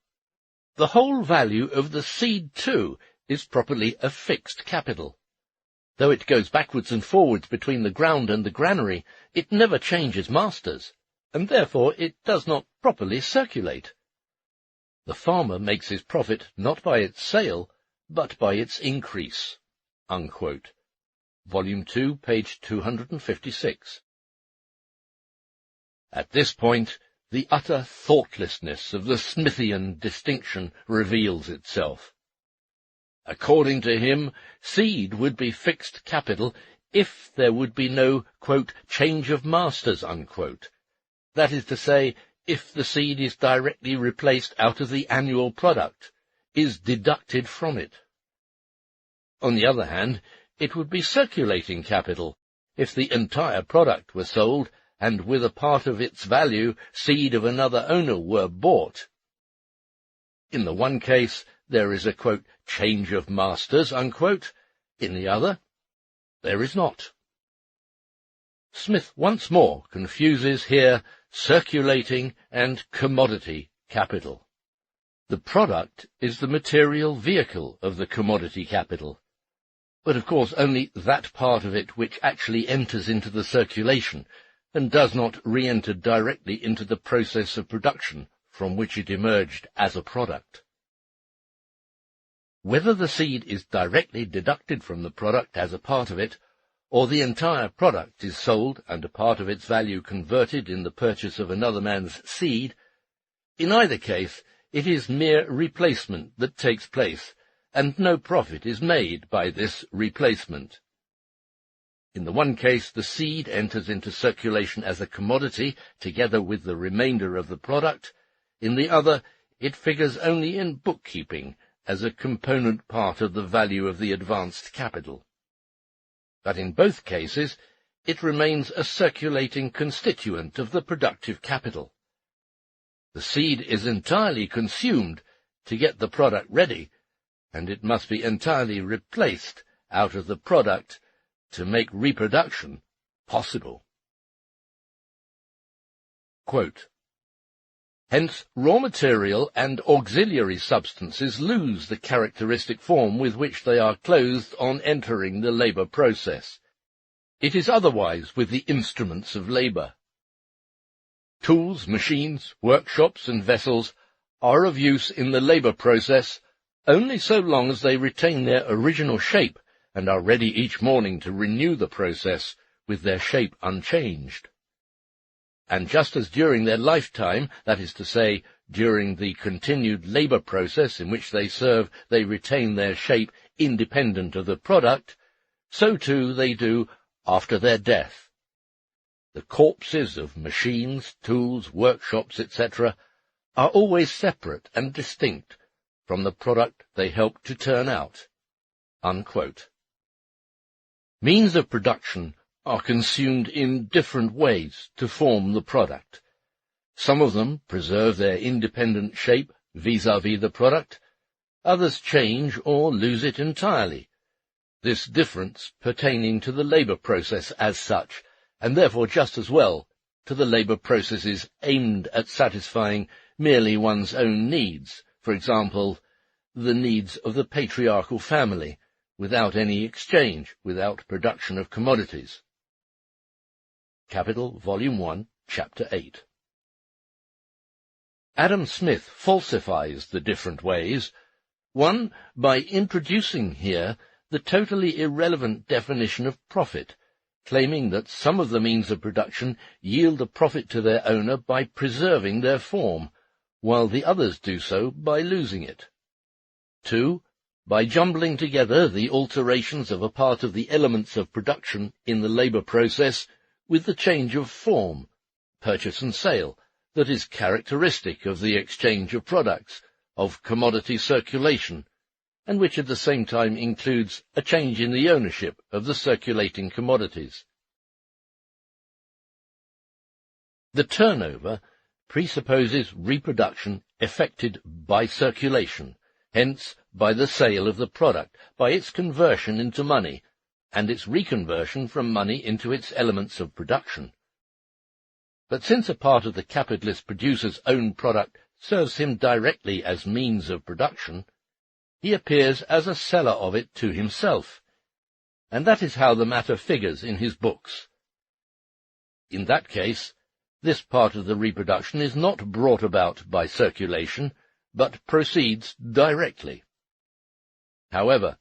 "The whole value of the seed, too, is properly a fixed capital. Though it goes backwards and forwards between the ground and the granary, it never changes masters, and therefore it does not properly circulate. The farmer makes his profit not by its sale, but by its increase." Unquote. Volume 2, page 256. At this point, the utter thoughtlessness of the Smithian distinction reveals itself. According to him, seed would be fixed capital if there would be no, quote, "change of masters," unquote. That is to say, if the seed is directly replaced out of the annual product, is deducted from it. On the other hand, it would be circulating capital if the entire product were sold and with a part of its value seed of another owner were bought. In the one case, there is a, quote, change of masters, unquote. In the other, there is not. Smith once more confuses here circulating and commodity capital. The product is the material vehicle of the commodity capital, but of course only that part of it which actually enters into the circulation and does not re-enter directly into the process of production from which it emerged as a product. Whether the seed is directly deducted from the product as a part of it, or the entire product is sold and a part of its value converted in the purchase of another man's seed, in either case it is mere replacement that takes place, and no profit is made by this replacement. In the one case, the seed enters into circulation as a commodity together with the remainder of the product. In the other, it figures only in bookkeeping as a component part of the value of the advanced capital. But in both cases, it remains a circulating constituent of the productive capital. The seed is entirely consumed to get the product ready, and it must be entirely replaced out of the product to make reproduction possible. Quote, hence, raw material and auxiliary substances lose the characteristic form with which they are clothed on entering the labour process. It is otherwise with the instruments of labour. Tools, machines, workshops, and vessels are of use in the labour process only so long as they retain their original shape and are ready each morning to renew the process with their shape unchanged. And just as during their lifetime, that is to say, during the continued labour process in which they serve, they retain their shape independent of the product, so too they do after their death. The corpses of machines, tools, workshops, etc., are always separate and distinct from the product they help to turn out. Unquote. Means of production are consumed in different ways to form the product. Some of them preserve their independent shape vis-à-vis the product, others change or lose it entirely, this difference pertaining to the labour process as such, and therefore just as well to the labour processes aimed at satisfying merely one's own needs, for example, the needs of the patriarchal family, without any exchange, without production of commodities. Capital, Volume 1, Chapter 8. Adam Smith falsifies the different ways, 1, by introducing here the totally irrelevant definition of profit, claiming that some of the means of production yield a profit to their owner by preserving their form, while the others do so by losing it. 2, by jumbling together the alterations of a part of the elements of production in the labour process with the change of form, purchase and sale, that is characteristic of the exchange of products, of commodity circulation, and which at the same time includes a change in the ownership of the circulating commodities. The turnover presupposes reproduction effected by circulation, hence by the sale of the product, by its conversion into money, and its reconversion from money into its elements of production. But since a part of the capitalist producer's own product serves him directly as means of production, he appears as a seller of it to himself, and that is how the matter figures in his books. In that case, this part of the reproduction is not brought about by circulation, but proceeds directly. However,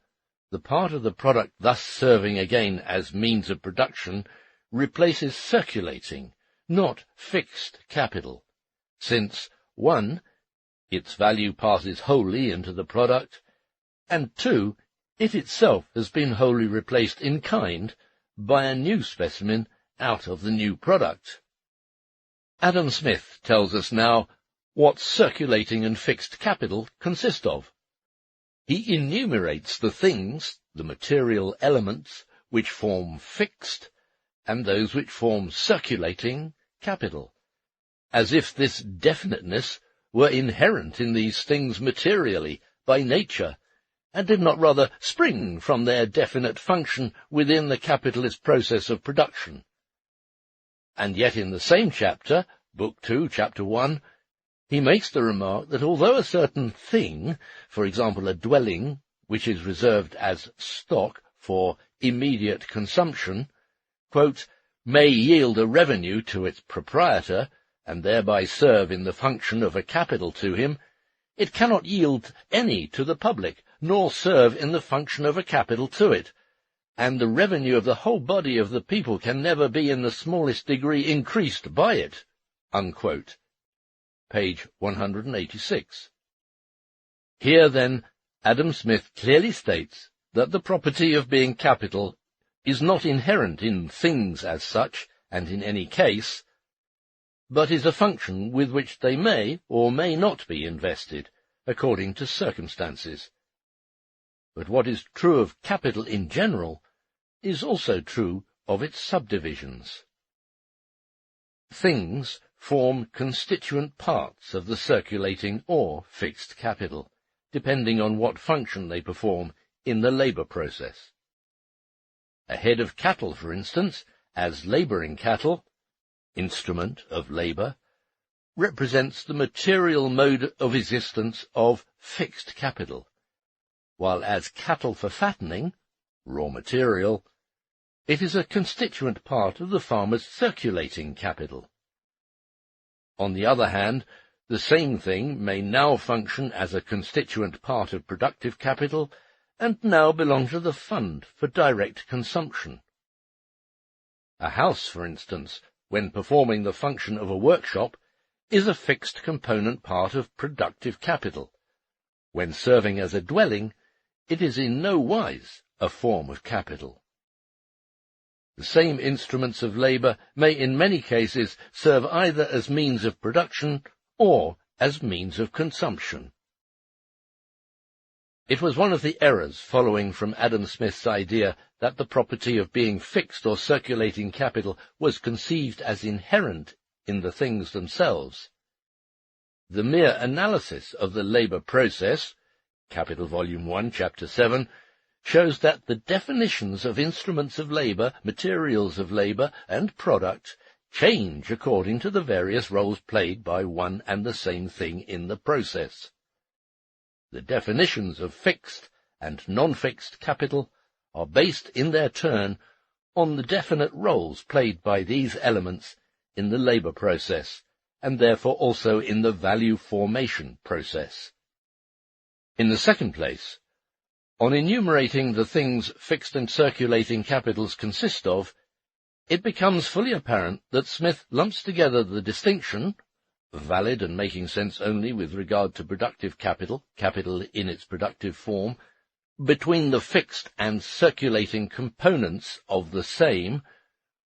the part of the product thus serving again as means of production replaces circulating, not fixed capital, since 1, its value passes wholly into the product, and 2, it itself has been wholly replaced in kind by a new specimen out of the new product. Adam Smith tells us now what circulating and fixed capital consist of. He enumerates the things, the material elements, which form fixed, and those which form circulating capital, as if this definiteness were inherent in these things materially, by nature, and did not rather spring from their definite function within the capitalist process of production. And yet in the same chapter, Book 2, Chapter 1, he makes the remark that although a certain thing, for example a dwelling, which is reserved as stock for immediate consumption, quote, may yield a revenue to its proprietor, and thereby serve in the function of a capital to him, it cannot yield any to the public, nor serve in the function of a capital to it, and the revenue of the whole body of the people can never be in the smallest degree increased by it, unquote. Page 186. Here, then, Adam Smith clearly states that the property of being capital is not inherent in things as such, and in any case, but is a function with which they may or may not be invested, according to circumstances. But what is true of capital in general is also true of its subdivisions. Things form constituent parts of the circulating or fixed capital, depending on what function they perform in the labour process. A head of cattle, for instance, as labouring cattle, instrument of labour, represents the material mode of existence of fixed capital, while as cattle for fattening, raw material, it is a constituent part of the farmer's circulating capital. On the other hand, the same thing may now function as a constituent part of productive capital, and now belong to the fund for direct consumption. A house, for instance, when performing the function of a workshop, is a fixed component part of productive capital. When serving as a dwelling, it is in no wise a form of capital. The same instruments of labour may in many cases serve either as means of production or as means of consumption. It was one of the errors following from Adam Smith's idea that the property of being fixed or circulating capital was conceived as inherent in the things themselves. The mere analysis of the labour process, Capital Volume 1, Chapter 7, shows that the definitions of instruments of labour, materials of labour, and product change according to the various roles played by one and the same thing in the process. The definitions of fixed and non-fixed capital are based in their turn on the definite roles played by these elements in the labour process, and therefore also in the value formation process. In the second place, on enumerating the things fixed and circulating capitals consist of, it becomes fully apparent that Smith lumps together the distinction, valid and making sense only with regard to productive capital, capital in its productive form, between the fixed and circulating components of the same,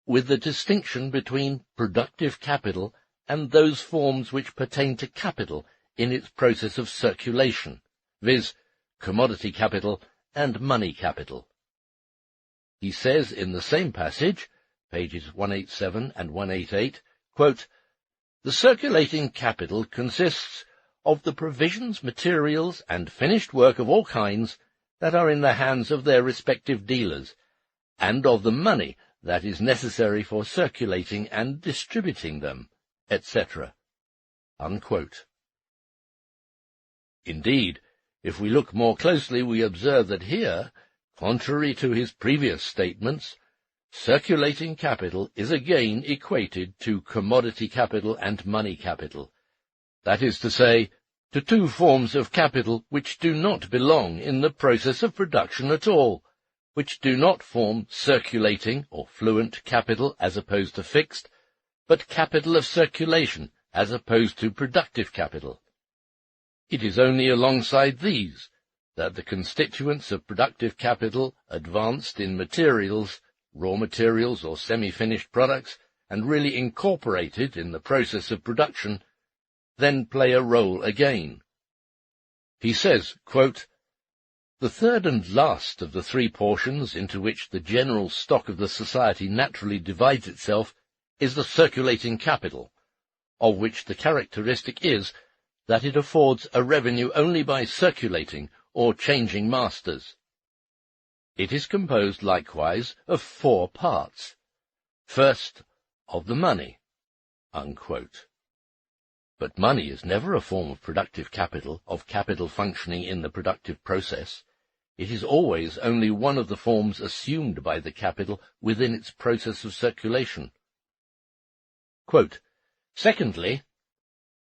with the distinction between productive capital and those forms which pertain to capital in its process of circulation, viz., commodity capital and money capital. He says in the same passage, pages 187 and 188, quote, "The circulating capital consists of the provisions, materials, and finished work of all kinds that are in the hands of their respective dealers, and of the money that is necessary for circulating and distributing them, etc." Unquote. Indeed, if we look more closely, we observe that here, contrary to his previous statements, circulating capital is again equated to commodity capital and money capital, that is to say, to two forms of capital which do not belong in the process of production at all, which do not form circulating or fluent capital as opposed to fixed, but capital of circulation as opposed to productive capital. It is only alongside these that the constituents of productive capital advanced in materials, raw materials or semi-finished products, and really incorporated in the process of production, then play a role again. He says, quote, "The third and last of the three portions into which the general stock of the society naturally divides itself is the circulating capital, of which the characteristic is that it affords a revenue only by circulating or changing masters. It is composed likewise of four parts. First, of the money." Unquote. But money is never a form of productive capital, of capital functioning in the productive process. It is always only one of the forms assumed by the capital within its process of circulation. Quote, "Secondly,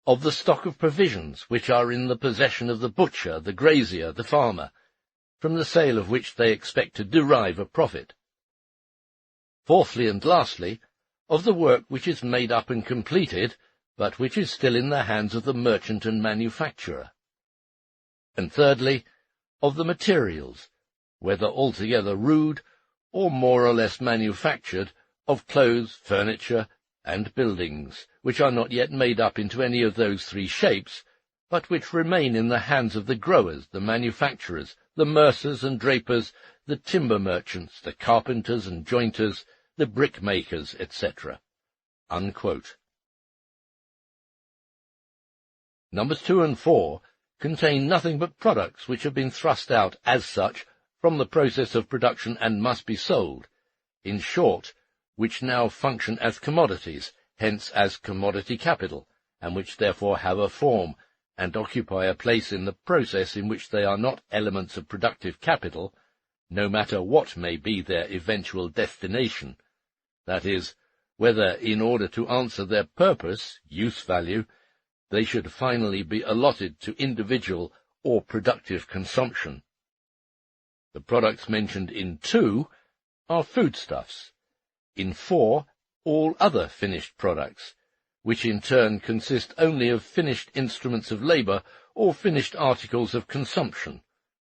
of the stock of provisions which are in the possession of the butcher, the grazier, the farmer, from the sale of which they expect to derive a profit. Fourthly and lastly, of the work which is made up and completed, but which is still in the hands of the merchant and manufacturer. And thirdly, of the materials, whether altogether rude or more or less manufactured, of clothes, furniture, and buildings, which are not yet made up into any of those three shapes, but which remain in the hands of the growers, the manufacturers, the mercers and drapers, the timber merchants, the carpenters and jointers, the brickmakers, etc." Unquote. Numbers 2 and 4 contain nothing but products which have been thrust out as such from the process of production and must be sold, in short, which now function as commodities, hence as commodity capital, and which therefore have a form, and occupy a place in the process in which they are not elements of productive capital, no matter what may be their eventual destination, that is, whether in order to answer their purpose, use value, they should finally be allotted to individual or productive consumption. The products mentioned in 2 are foodstuffs, in 4 all other finished products, which in turn consist only of finished instruments of labour or finished articles of consumption,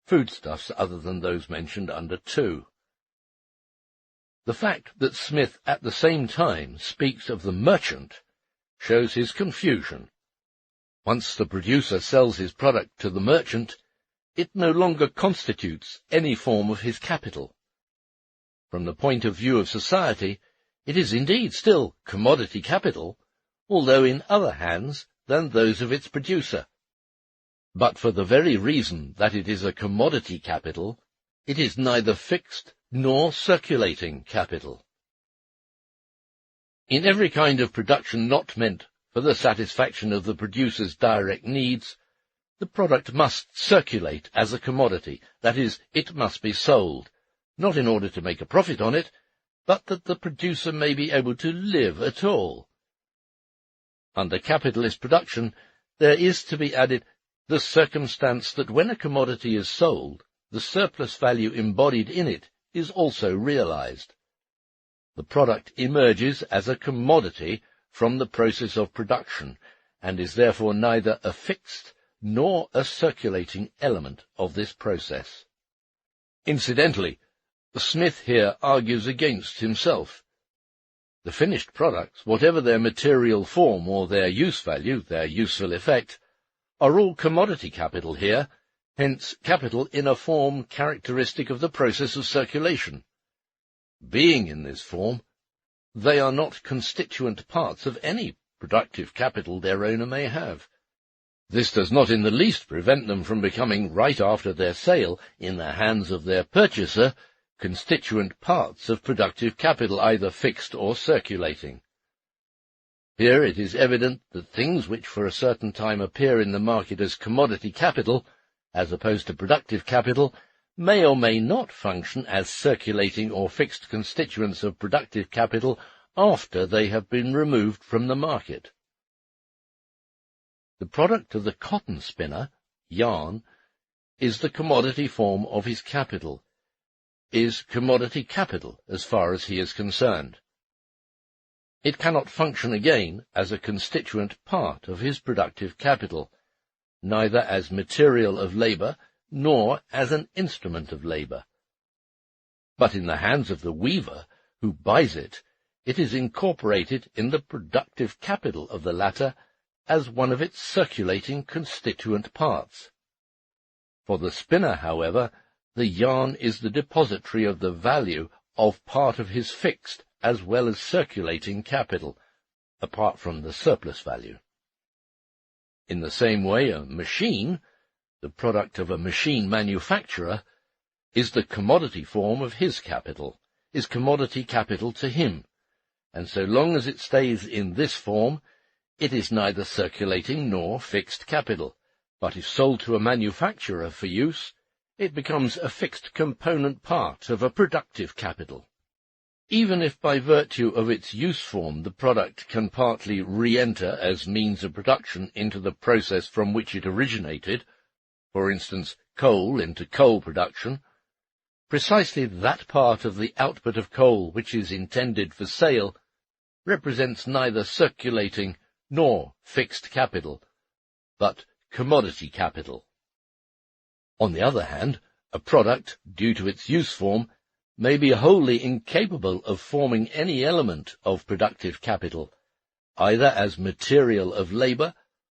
foodstuffs other than those mentioned under 2. The fact that Smith at the same time speaks of the merchant shows his confusion. Once the producer sells his product to the merchant, it no longer constitutes any form of his capital. From the point of view of society, it is indeed still commodity capital, although in other hands than those of its producer. But for the very reason that it is a commodity capital, it is neither fixed nor circulating capital. In every kind of production not meant for the satisfaction of the producer's direct needs, the product must circulate as a commodity, that is, it must be sold, not in order to make a profit on it, but that the producer may be able to live at all. Under capitalist production, there is to be added the circumstance that when a commodity is sold, the surplus value embodied in it is also realized. The product emerges as a commodity from the process of production, and is therefore neither a fixed nor a circulating element of this process. Incidentally, Smith here argues against himself. The finished products, whatever their material form or their use value, their useful effect, are all commodity capital here, hence capital in a form characteristic of the process of circulation. Being in this form, they are not constituent parts of any productive capital their owner may have. This does not in the least prevent them from becoming, right after their sale, in the hands of their purchaser, constituent parts of productive capital, either fixed or circulating. Here it is evident that things which for a certain time appear in the market as commodity capital, as opposed to productive capital, may or may not function as circulating or fixed constituents of productive capital after they have been removed from the market. The product of the cotton spinner, yarn, is the commodity form of his capital, is commodity capital as far as he is concerned. It cannot function again as a constituent part of his productive capital, neither as material of labour nor as an instrument of labour. But in the hands of the weaver, who buys it, it is incorporated in the productive capital of the latter as one of its circulating constituent parts. For the spinner, however, the yarn is the depository of the value of part of his fixed as well as circulating capital, apart from the surplus value. In the same way, a machine, the product of a machine manufacturer, is the commodity form of his capital, is commodity capital to him, and so long as it stays in this form, it is neither circulating nor fixed capital, but if sold to a manufacturer for use, it becomes a fixed component part of a productive capital. Even if by virtue of its use form the product can partly re-enter as means of production into the process from which it originated, for instance, coal into coal production, precisely that part of the output of coal which is intended for sale represents neither circulating nor fixed capital, but commodity capital. On the other hand, a product, due to its use form, may be wholly incapable of forming any element of productive capital, either as material of labour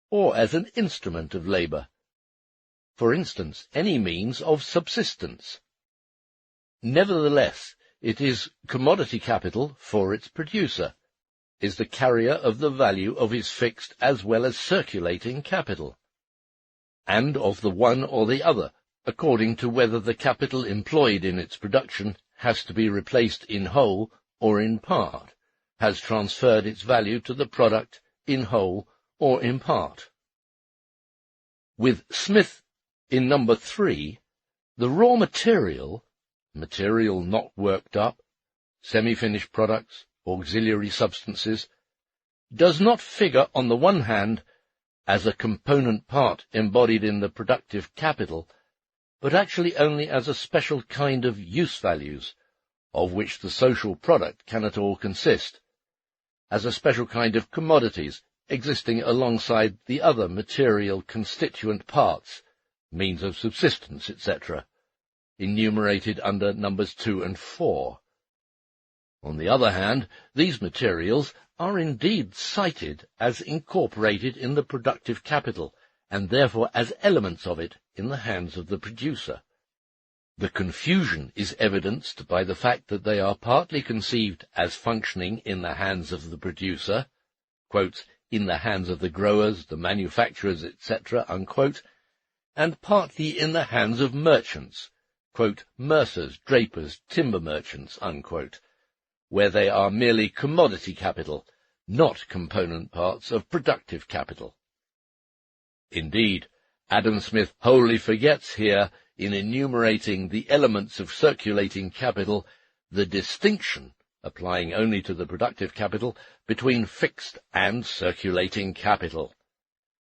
or as an instrument of labour. For instance, any means of subsistence. Nevertheless, it is commodity capital for its producer, is the carrier of the value of his fixed as well as circulating capital, and of the one or the other, according to whether the capital employed in its production has to be replaced in whole or in part, has transferred its value to the product in whole or in part. With Smith in number 3, the raw material not worked up, semi-finished products, auxiliary substances, does not figure on the one hand as a component part embodied in the productive capital, but actually only as a special kind of use values, of which the social product can at all consist, as a special kind of commodities existing alongside the other material constituent parts, means of subsistence, etc., enumerated under numbers 2 and 4. On the other hand, these materials are indeed cited as incorporated in the productive capital, and therefore as elements of it in the hands of the producer. The confusion is evidenced by the fact that they are partly conceived as functioning in the hands of the producer, quote, in the hands of the growers, the manufacturers, etc., unquote, and partly in the hands of merchants, quote, mercers, drapers, timber merchants, unquote, where they are merely commodity capital, not component parts of productive capital. Indeed, Adam Smith wholly forgets here, in enumerating the elements of circulating capital, the distinction, applying only to the productive capital, between fixed and circulating capital.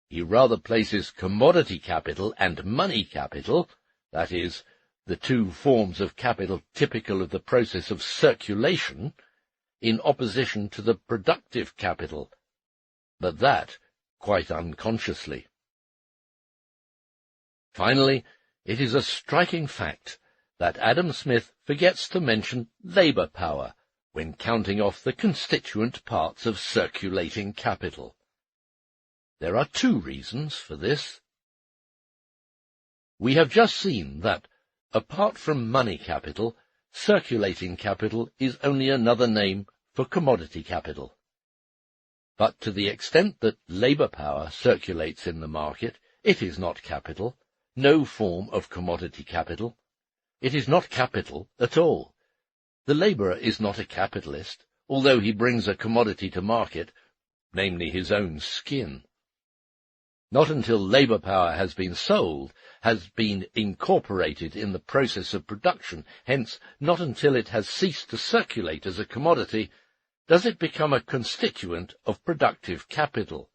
He rather places commodity capital and money capital, that is, the two forms of capital typical of the process of circulation, in opposition to the productive capital, but that quite unconsciously. Finally, it is a striking fact that Adam Smith forgets to mention labour power when counting off the constituent parts of circulating capital. There are two reasons for this. We have just seen that, apart from money capital, circulating capital is only another name for commodity capital. But to the extent that labour power circulates in the market, it is not capital, no form of commodity capital. It is not capital at all. The labourer is not a capitalist, although he brings a commodity to market, namely his own skin. Not until labour power has been sold, has been incorporated in the process of production, hence not until it has ceased to circulate as a commodity, does it become a constituent of productive capital.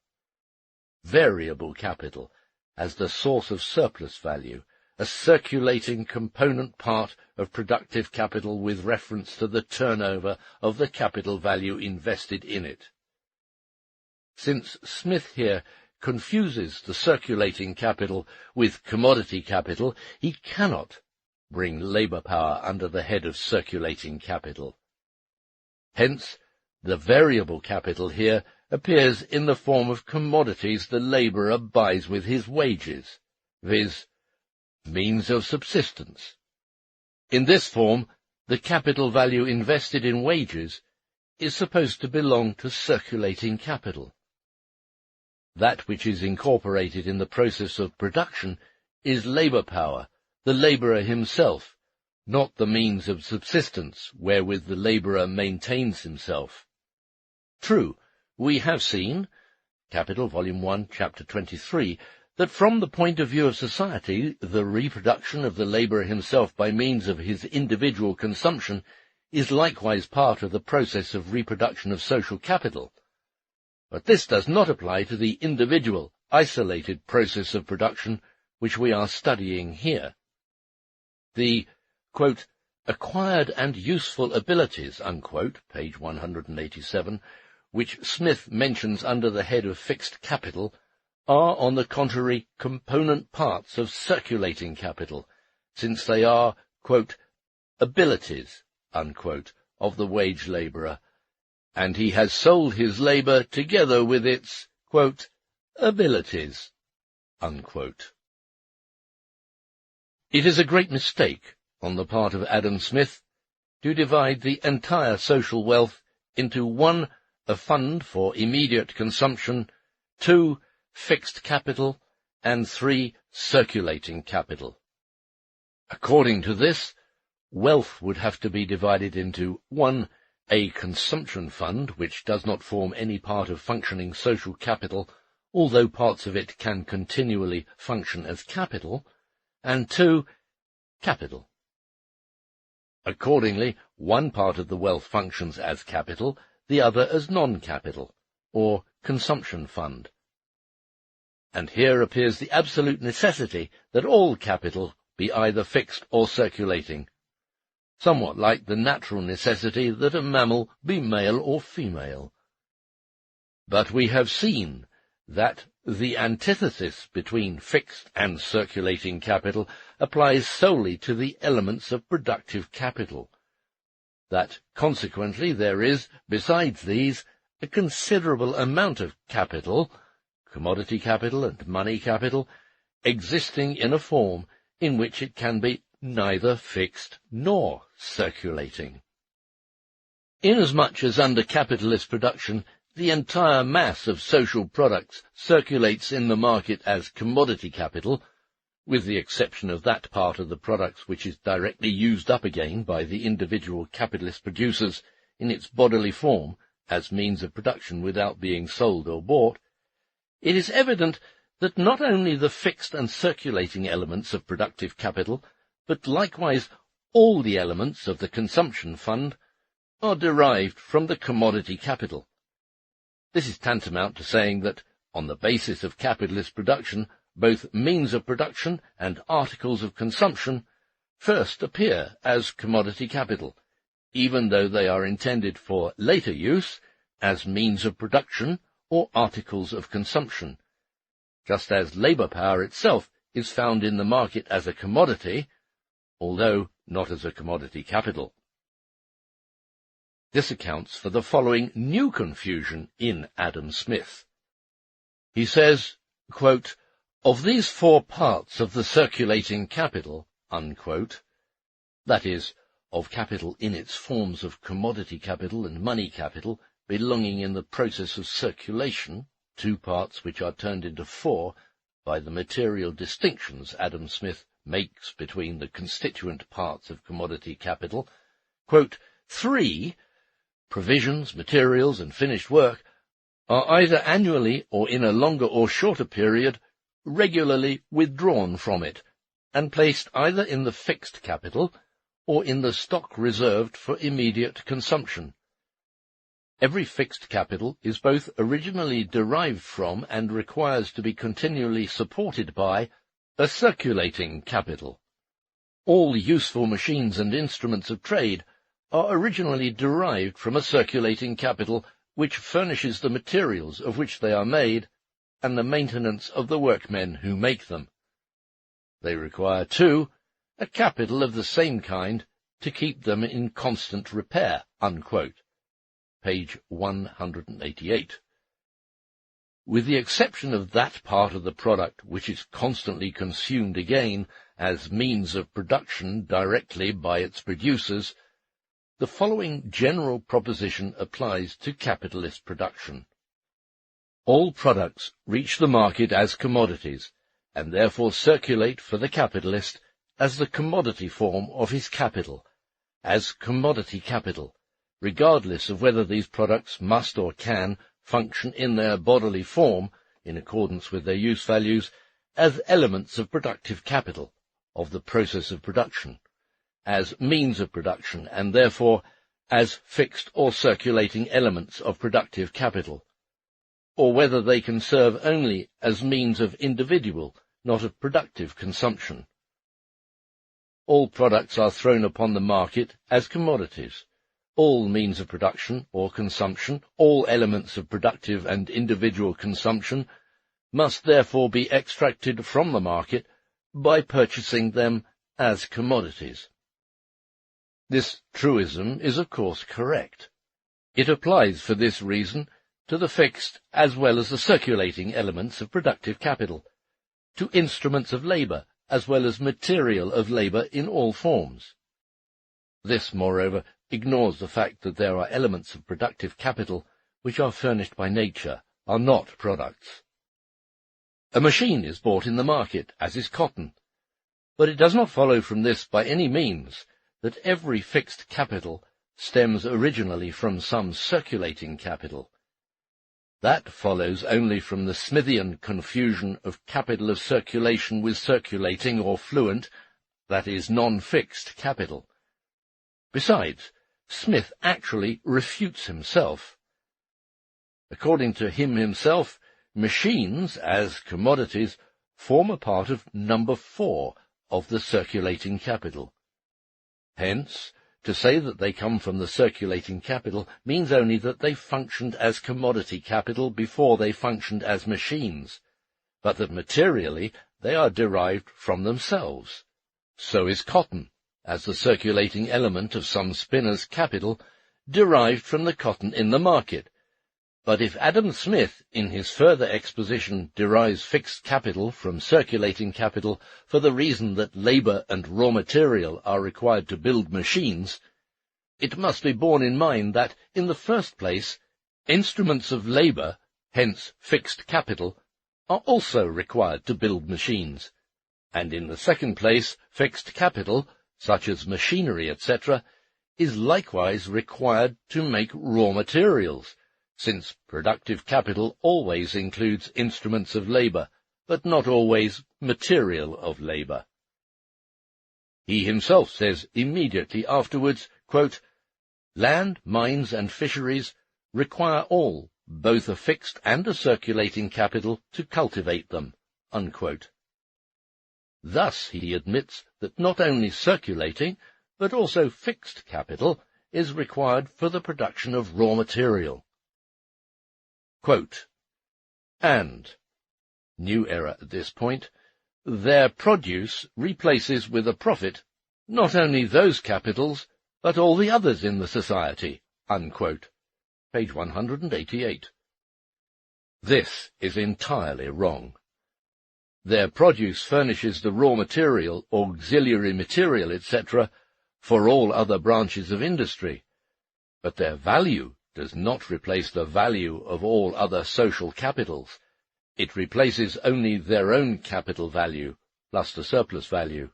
Variable capital, as the source of surplus value, a circulating component part of productive capital with reference to the turnover of the capital value invested in it. Since Smith here confuses the circulating capital with commodity capital, he cannot bring labour power under the head of circulating capital. Hence, The variable capital here appears in the form of commodities the labourer buys with his wages, viz., means of subsistence. In this form, the capital value invested in wages is supposed to belong to circulating capital. That which is incorporated in the process of production is labour power, the labourer himself, not the means of subsistence wherewith the labourer maintains himself. True, we have seen, Capital, Volume 1, Chapter 23, that from the point of view of society, the reproduction of the labourer himself by means of his individual consumption is likewise part of the process of reproduction of social capital. But this does not apply to the individual, isolated process of production which we are studying here. The, quote, acquired and useful abilities, unquote, page 187, which Smith mentions under the head of fixed capital, are, on the contrary, component parts of circulating capital, since they are, quote, abilities, unquote, of the wage labourer, and he has sold his labour together with its, quote, abilities, unquote. It is a great mistake on the part of Adam Smith to divide the entire social wealth into 1, a fund for immediate consumption, 2, fixed capital, and 3, circulating capital. According to this, wealth would have to be divided into 1, a consumption fund, which does not form any part of functioning social capital, although parts of it can continually function as capital, and 2, capital. Accordingly, one part of the wealth functions as capital, the other as non-capital, or consumption fund. And here appears the absolute necessity that all capital be either fixed or circulating, somewhat like the natural necessity that a mammal be male or female. But we have seen that the antithesis between fixed and circulating capital applies solely to the elements of productive capital, that consequently there is, besides these, a considerable amount of capital, commodity capital and money capital, existing in a form in which it can be neither fixed nor circulating. Inasmuch as under capitalist production the entire mass of social products circulates in the market as commodity capital, with the exception of that part of the products which is directly used up again by the individual capitalist producers in its bodily form as means of production without being sold or bought, it is evident that not only the fixed and circulating elements of productive capital, but likewise all the elements of the consumption fund, are derived from the commodity capital. This is tantamount to saying that, on the basis of capitalist production, both means of production and articles of consumption first appear as commodity capital, even though they are intended for later use as means of production or articles of consumption, just as labour power itself is found in the market as a commodity, although not as a commodity capital. This accounts for the following new confusion in Adam Smith. He says, quote, of these 4 parts of the circulating capital, unquote, that is, of capital in its forms of commodity capital and money capital belonging in the process of circulation, 2 parts which are turned into 4 by the material distinctions Adam Smith makes between the constituent parts of commodity capital, quote, 3, provisions, materials, and finished work, are either annually or in a longer or shorter period regularly withdrawn from it, and placed either in the fixed capital or in the stock reserved for immediate consumption. Every fixed capital is both originally derived from and requires to be continually supported by a circulating capital. All useful machines and instruments of trade are originally derived from a circulating capital which furnishes the materials of which they are made and the maintenance of the workmen who make them. They require, too, a capital of the same kind to keep them in constant repair, unquote. page 188. With the exception of that part of the product which is constantly consumed again as means of production directly by its producers, the following general proposition applies to capitalist production. All products reach the market as commodities, and therefore circulate for the capitalist as the commodity form of his capital, as commodity capital, regardless of whether these products must or can function in their bodily form, in accordance with their use values, as elements of productive capital, of the process of production, as means of production, and therefore as fixed or circulating elements of productive capital, or whether they can serve only as means of individual, not of productive consumption. All products are thrown upon the market as commodities. All means of production or consumption, all elements of productive and individual consumption, must therefore be extracted from the market by purchasing them as commodities. This truism is of course correct. It applies for this reason to the fixed as well as the circulating elements of productive capital, to instruments of labour as well as material of labour in all forms. This, moreover, ignores the fact that there are elements of productive capital which are furnished by nature, are not products. A machine is bought in the market, as is cotton, but it does not follow from this by any means that every fixed capital stems originally from some circulating capital. That follows only from the Smithian confusion of capital of circulation with circulating or fluent, that is, non-fixed capital. Besides, Smith actually refutes himself. According to him himself, machines, as commodities, form a part of number 4 of the circulating capital. Hence, to say that they come from the circulating capital means only that they functioned as commodity capital before they functioned as machines, but that materially they are derived from themselves. So is cotton, as the circulating element of some spinner's capital, derived from the cotton in the market. But if Adam Smith, in his further exposition, derives fixed capital from circulating capital for the reason that labour and raw material are required to build machines, it must be borne in mind that, in the first place, instruments of labour, hence fixed capital, are also required to build machines, and in the second place, fixed capital, such as machinery, etc., is likewise required to make raw materials, since productive capital always includes instruments of labour, but not always material of labour. He himself says immediately afterwards, quote, "Land, mines, and fisheries require all, both a fixed and a circulating capital, to cultivate them." Unquote. Thus he admits that not only circulating, but also fixed capital is required for the production of raw material. Quote, "And," new error at this point, "their produce replaces with a profit not only those capitals, but all the others in the society." Unquote. Page 188. This is entirely wrong. Their produce furnishes the raw material, auxiliary material, etc., for all other branches of industry, but their value does not replace the value of all other social capitals. It replaces only their own capital value, plus the surplus value.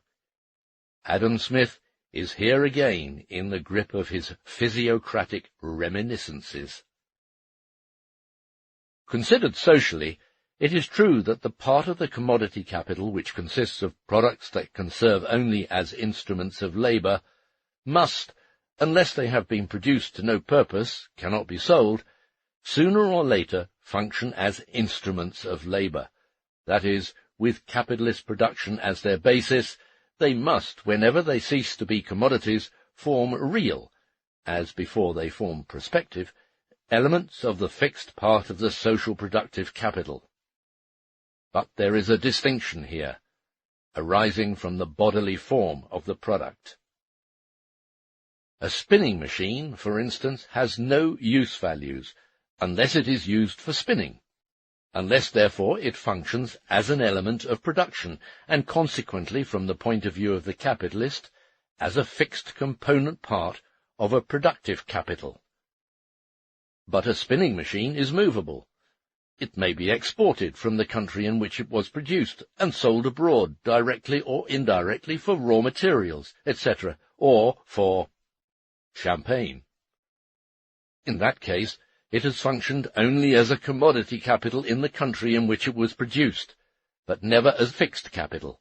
Adam Smith is here again in the grip of his physiocratic reminiscences. Considered socially, it is true that the part of the commodity capital which consists of products that can serve only as instruments of labour must, unless they have been produced to no purpose, cannot be sold, sooner or later function as instruments of labour. That is, with capitalist production as their basis, they must, whenever they cease to be commodities, form real, as before they form prospective, elements of the fixed part of the social productive capital. But there is a distinction here, arising from the bodily form of the product. A spinning machine, for instance, has no use values, unless it is used for spinning, unless therefore it functions as an element of production, and consequently, from the point of view of the capitalist, as a fixed component part of a productive capital. But a spinning machine is movable. It may be exported from the country in which it was produced, and sold abroad, directly or indirectly, for raw materials, etc., or for champagne. In that case, it has functioned only as a commodity capital in the country in which it was produced, but never as fixed capital,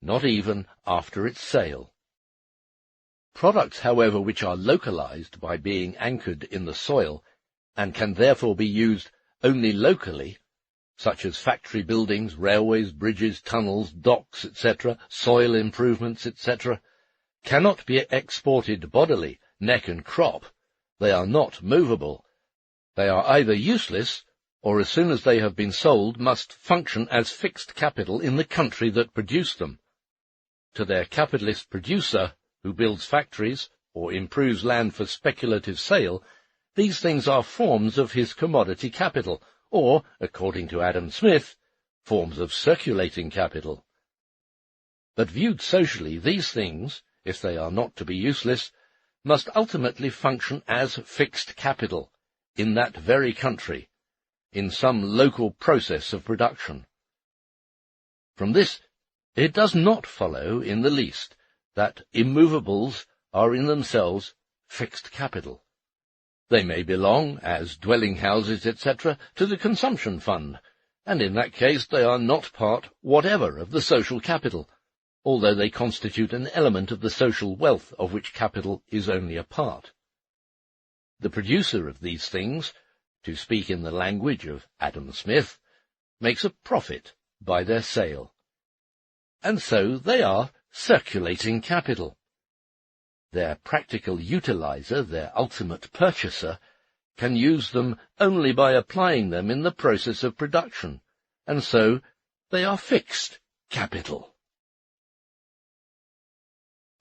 not even after its sale. Products, however, which are localized by being anchored in the soil, and can therefore be used only locally, such as factory buildings, railways, bridges, tunnels, docks, etc., soil improvements, etc., cannot be exported bodily, neck and crop. They are not movable. They are either useless, or as soon as they have been sold must function as fixed capital in the country that produced them. To their capitalist producer, who builds factories, or improves land for speculative sale, these things are forms of his commodity capital, or, according to Adam Smith, forms of circulating capital. But viewed socially, these things, if they are not to be useless, must ultimately function as fixed capital, in that very country, in some local process of production. From this, it does not follow in the least that immovables are in themselves fixed capital. They may belong, as dwelling houses, etc., to the consumption fund, and in that case they are not part whatever of the social capital, although they constitute an element of the social wealth of which capital is only a part. The producer of these things, to speak in the language of Adam Smith, makes a profit by their sale. And so they are circulating capital. Their practical utilizer, their ultimate purchaser, can use them only by applying them in the process of production, and so they are fixed capital.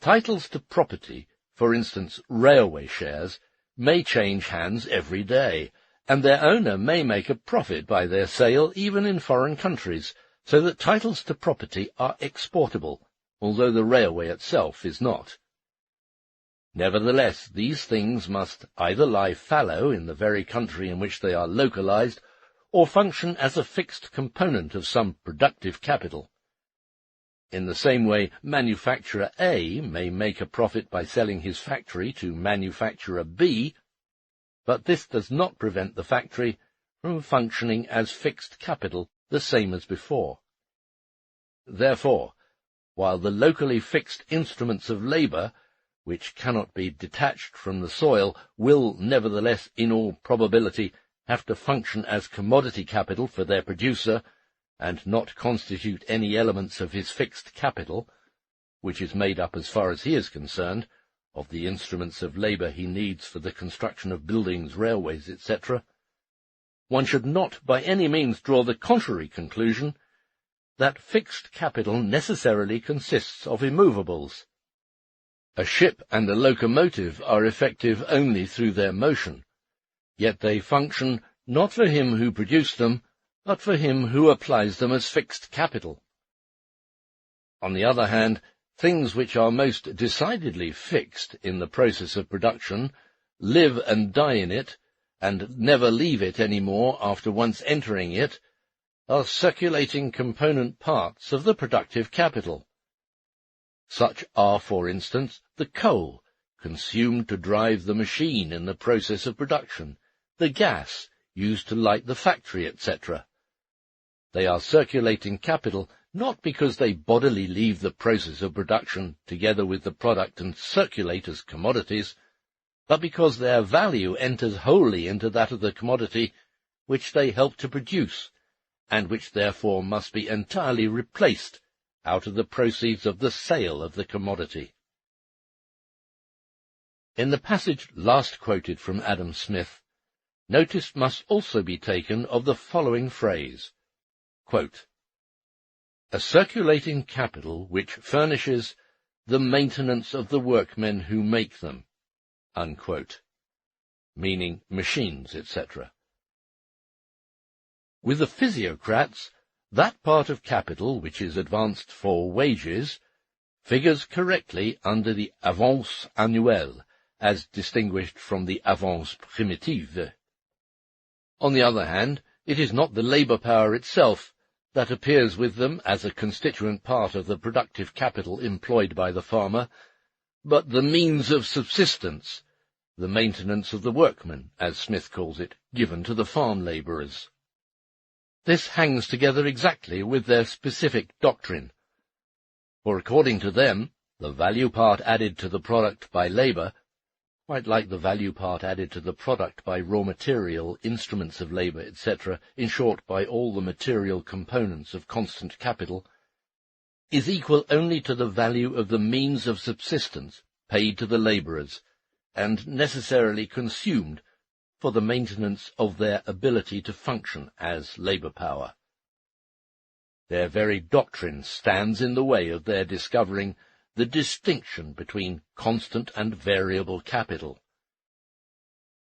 Titles to property, for instance railway shares, may change hands every day, and their owner may make a profit by their sale even in foreign countries, so that titles to property are exportable, although the railway itself is not. Nevertheless, these things must either lie fallow in the very country in which they are localized, or function as a fixed component of some productive capital. In the same way, manufacturer A may make a profit by selling his factory to manufacturer B, but this does not prevent the factory from functioning as fixed capital the same as before. Therefore, while the locally fixed instruments of labour, which cannot be detached from the soil, will nevertheless, in all probability, have to function as commodity capital for their producer, and not constitute any elements of his fixed capital, which is made up, as far as he is concerned, of the instruments of labour he needs for the construction of buildings, railways, etc., one should not by any means draw the contrary conclusion, that fixed capital necessarily consists of immovables. A ship and a locomotive are effective only through their motion, yet they function not for him who produced them, but for him who applies them as fixed capital. On the other hand, things which are most decidedly fixed in the process of production live and die in it, and never leave it any more after once entering it, are circulating component parts of the productive capital. Such are, for instance, the coal consumed to drive the machine in the process of production, the gas used to light the factory, etc. They are circulating capital not because they bodily leave the process of production together with the product and circulate as commodities, but because their value enters wholly into that of the commodity which they help to produce, and which therefore must be entirely replaced out of the proceeds of the sale of the commodity. In the passage last quoted from Adam Smith, notice must also be taken of the following phrase, quote, "A circulating capital which furnishes the maintenance of the workmen who make them," unquote, meaning machines, etc. With the physiocrats, that part of capital which is advanced for wages figures correctly under the avance annuelle, as distinguished from the avance primitive. On the other hand, it is not the labour power itself that appears with them as a constituent part of the productive capital employed by the farmer, but the means of subsistence, the maintenance of the workman, as Smith calls it, given to the farm labourers. This hangs together exactly with their specific doctrine, for according to them, the value part added to the product by labour, quite like the value part added to the product by raw material, instruments of labour, etc., in short, by all the material components of constant capital, is equal only to the value of the means of subsistence paid to the labourers, and necessarily consumed for the maintenance of their ability to function as labour power. Their very doctrine stands in the way of their discovering the distinction between constant and variable capital.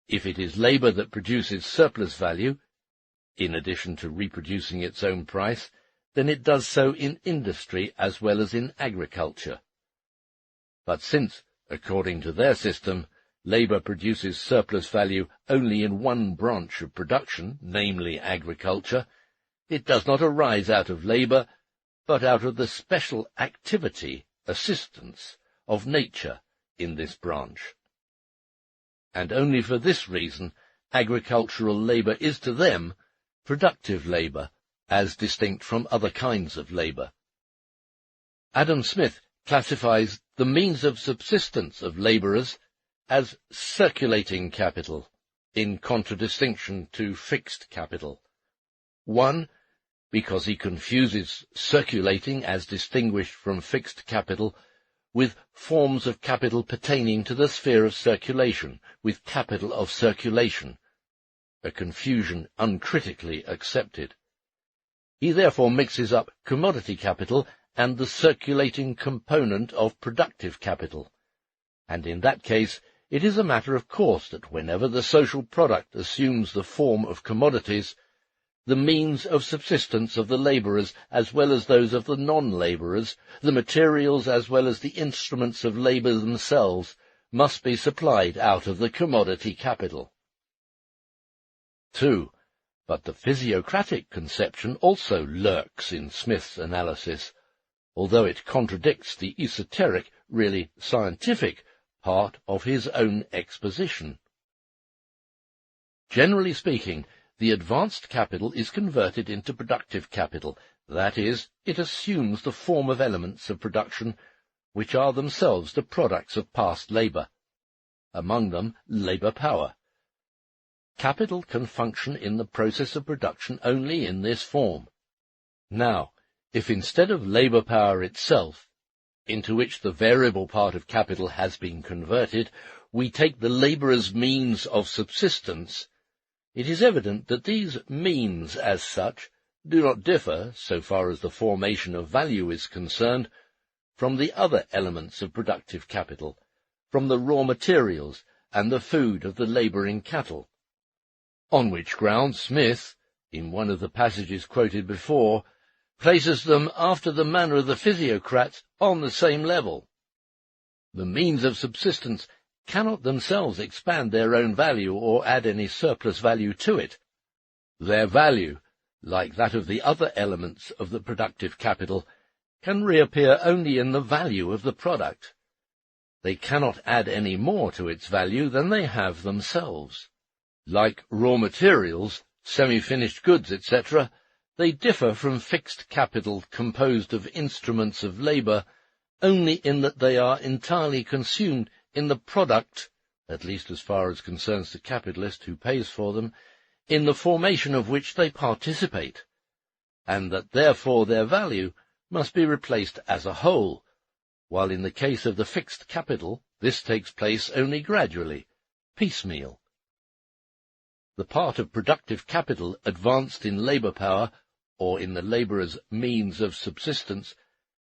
If it is labour that produces surplus value, in addition to reproducing its own price, then it does so in industry as well as in agriculture. But since, according to their system, labour produces surplus value only in one branch of production, namely agriculture, it does not arise out of labour, but out of the special activity, assistance, of nature in this branch. And only for this reason agricultural labour is to them productive labour, as distinct from other kinds of labour. Adam Smith classifies the means of subsistence of labourers as circulating capital, in contradistinction to fixed capital. 1. Because he confuses circulating, as distinguished from fixed capital, with forms of capital pertaining to the sphere of circulation, with capital of circulation, a confusion uncritically accepted. He therefore mixes up commodity capital and the circulating component of productive capital, and in that case it is a matter of course that whenever the social product assumes the form of commodities, the means of subsistence of the labourers as well as those of the non-labourers, the materials as well as the instruments of labour themselves, must be supplied out of the commodity capital. 2. But the physiocratic conception also lurks in Smith's analysis, although it contradicts the esoteric, really scientific, part of his own exposition. Generally speaking, the advanced capital is converted into productive capital, that is, it assumes the form of elements of production which are themselves the products of past labour, among them labour power. Capital can function in the process of production only in this form. Now, if instead of labour power itself, into which the variable part of capital has been converted, we take the labourer's means of subsistence, it is evident that these means, as such, do not differ, so far as the formation of value is concerned, from the other elements of productive capital, from the raw materials and the food of the labouring cattle. On which ground Smith, in one of the passages quoted before, places them, after the manner of the physiocrats, on the same level. The means of subsistence cannot themselves expand their own value or add any surplus value to it. Their value, like that of the other elements of the productive capital, can reappear only in the value of the product. They cannot add any more to its value than they have themselves. Like raw materials, semi-finished goods, etc., they differ from fixed capital composed of instruments of labour only in that they are entirely consumed in the product, at least as far as concerns the capitalist who pays for them, in the formation of which they participate, and that therefore their value must be replaced as a whole, while in the case of the fixed capital this takes place only gradually, piecemeal. The part of productive capital advanced in labour power, or in the labourer's means of subsistence,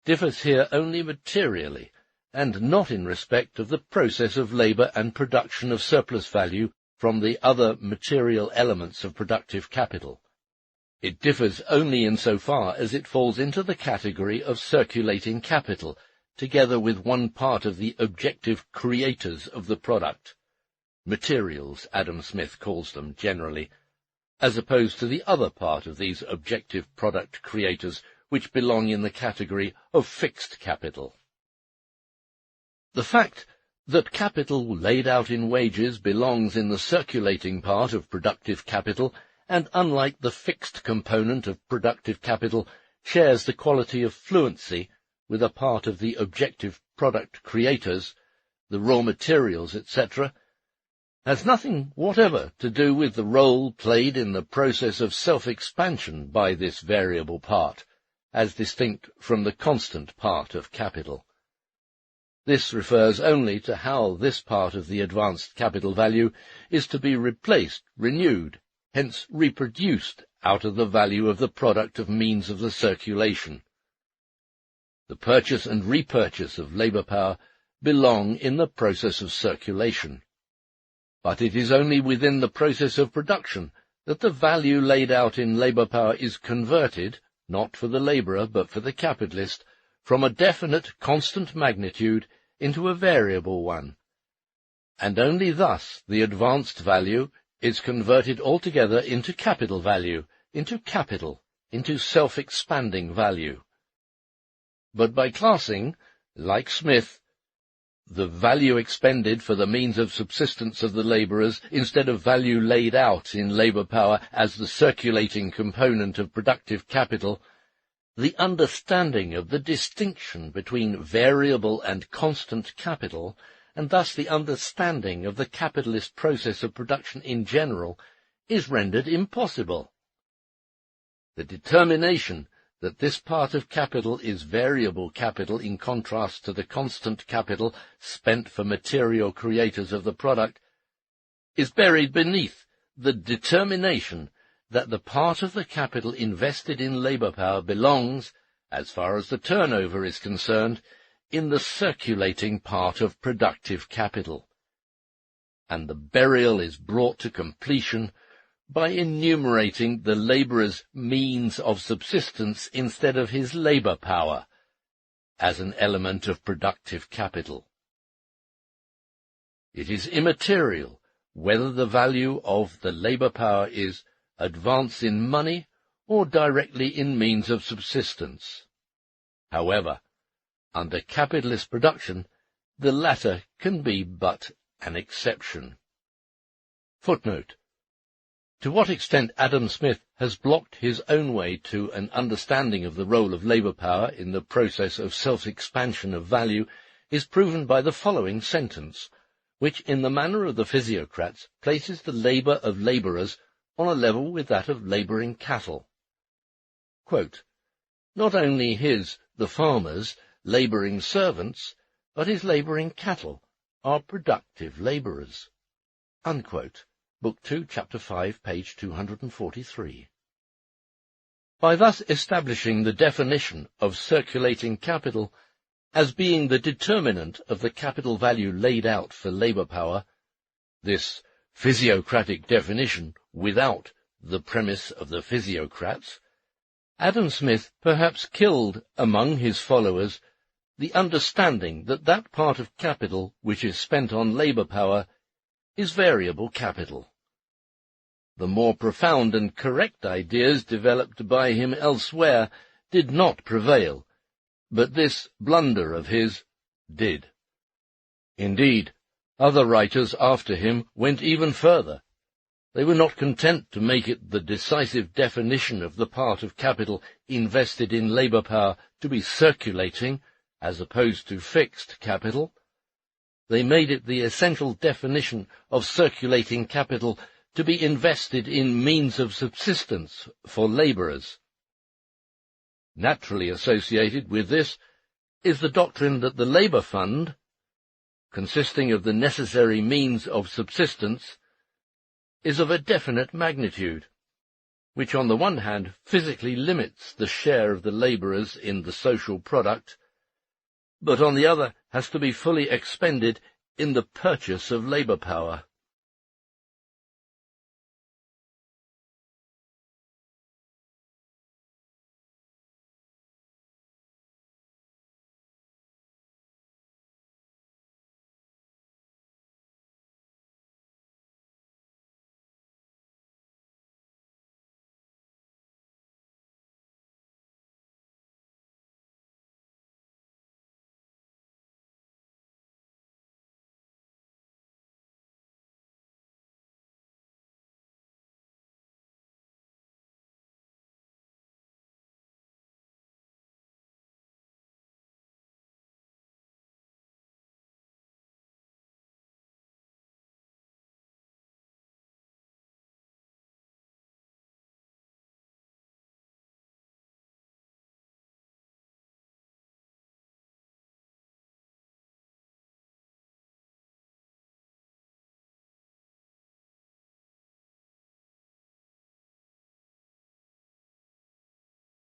differs here only materially, and not in respect of the process of labour and production of surplus value from the other material elements of productive capital. It differs only insofar as it falls into the category of circulating capital, together with one part of the objective creators of the product, materials Adam Smith calls them generally, as opposed to the other part of these objective product creators which belong in the category of fixed capital. The fact that capital laid out in wages belongs in the circulating part of productive capital, and unlike the fixed component of productive capital, shares the quality of fluency with a part of the objective product creators, the raw materials, etc., has nothing whatever to do with the role played in the process of self-expansion by this variable part, as distinct from the constant part of capital. This refers only to how this part of the advanced capital value is to be replaced, renewed, hence reproduced out of the value of the product of means of the circulation. The purchase and repurchase of labour power belong in the process of circulation. But it is only within the process of production that the value laid out in labour power is converted, not for the labourer but for the capitalist, from a definite constant magnitude into a variable one, and only thus the advanced value is converted altogether into capital value, into self-expanding value. But by classing, like Smith, the value expended for the means of subsistence of the labourers instead of value laid out in labour power as the circulating component of productive capital, the understanding of the distinction between variable and constant capital, and thus the understanding of the capitalist process of production in general, is rendered impossible. The determination that this part of capital is variable capital in contrast to the constant capital spent for material creators of the product is buried beneath the determination that the part of the capital invested in labour power belongs, as far as the turnover is concerned, in the circulating part of productive capital, and the burial is brought to completion by enumerating the labourer's means of subsistence instead of his labour power, as an element of productive capital. It is immaterial whether the value of the labour power is advanced in money or directly in means of subsistence. However, under capitalist production, the latter can be but an exception. Footnote: to what extent Adam Smith has blocked his own way to an understanding of the role of labour power in the process of self-expansion of value is proven by the following sentence, which, in the manner of the physiocrats, places the labour of labourers on a level with that of labouring cattle. Quote, not only his, the farmer's, labouring servants, but his labouring cattle are productive labourers. Unquote. Book 2, Chapter 5, page 243. By thus establishing the definition of circulating capital as being the determinant of the capital value laid out for labour power, this physiocratic definition without the premise of the physiocrats, Adam Smith perhaps killed among his followers the understanding that that part of capital which is spent on labour power is variable capital. The more profound and correct ideas developed by him elsewhere did not prevail, but this blunder of his did. Indeed, other writers after him went even further. They were not content to make it the decisive definition of the part of capital invested in labour power to be circulating, as opposed to fixed capital. They made it the essential definition of circulating capital to be invested in means of subsistence for labourers. Naturally associated with this is the doctrine that the labour fund, consisting of the necessary means of subsistence, is of a definite magnitude, which on the one hand physically limits the share of the labourers in the social product, but on the other has to be fully expended in the purchase of labour power.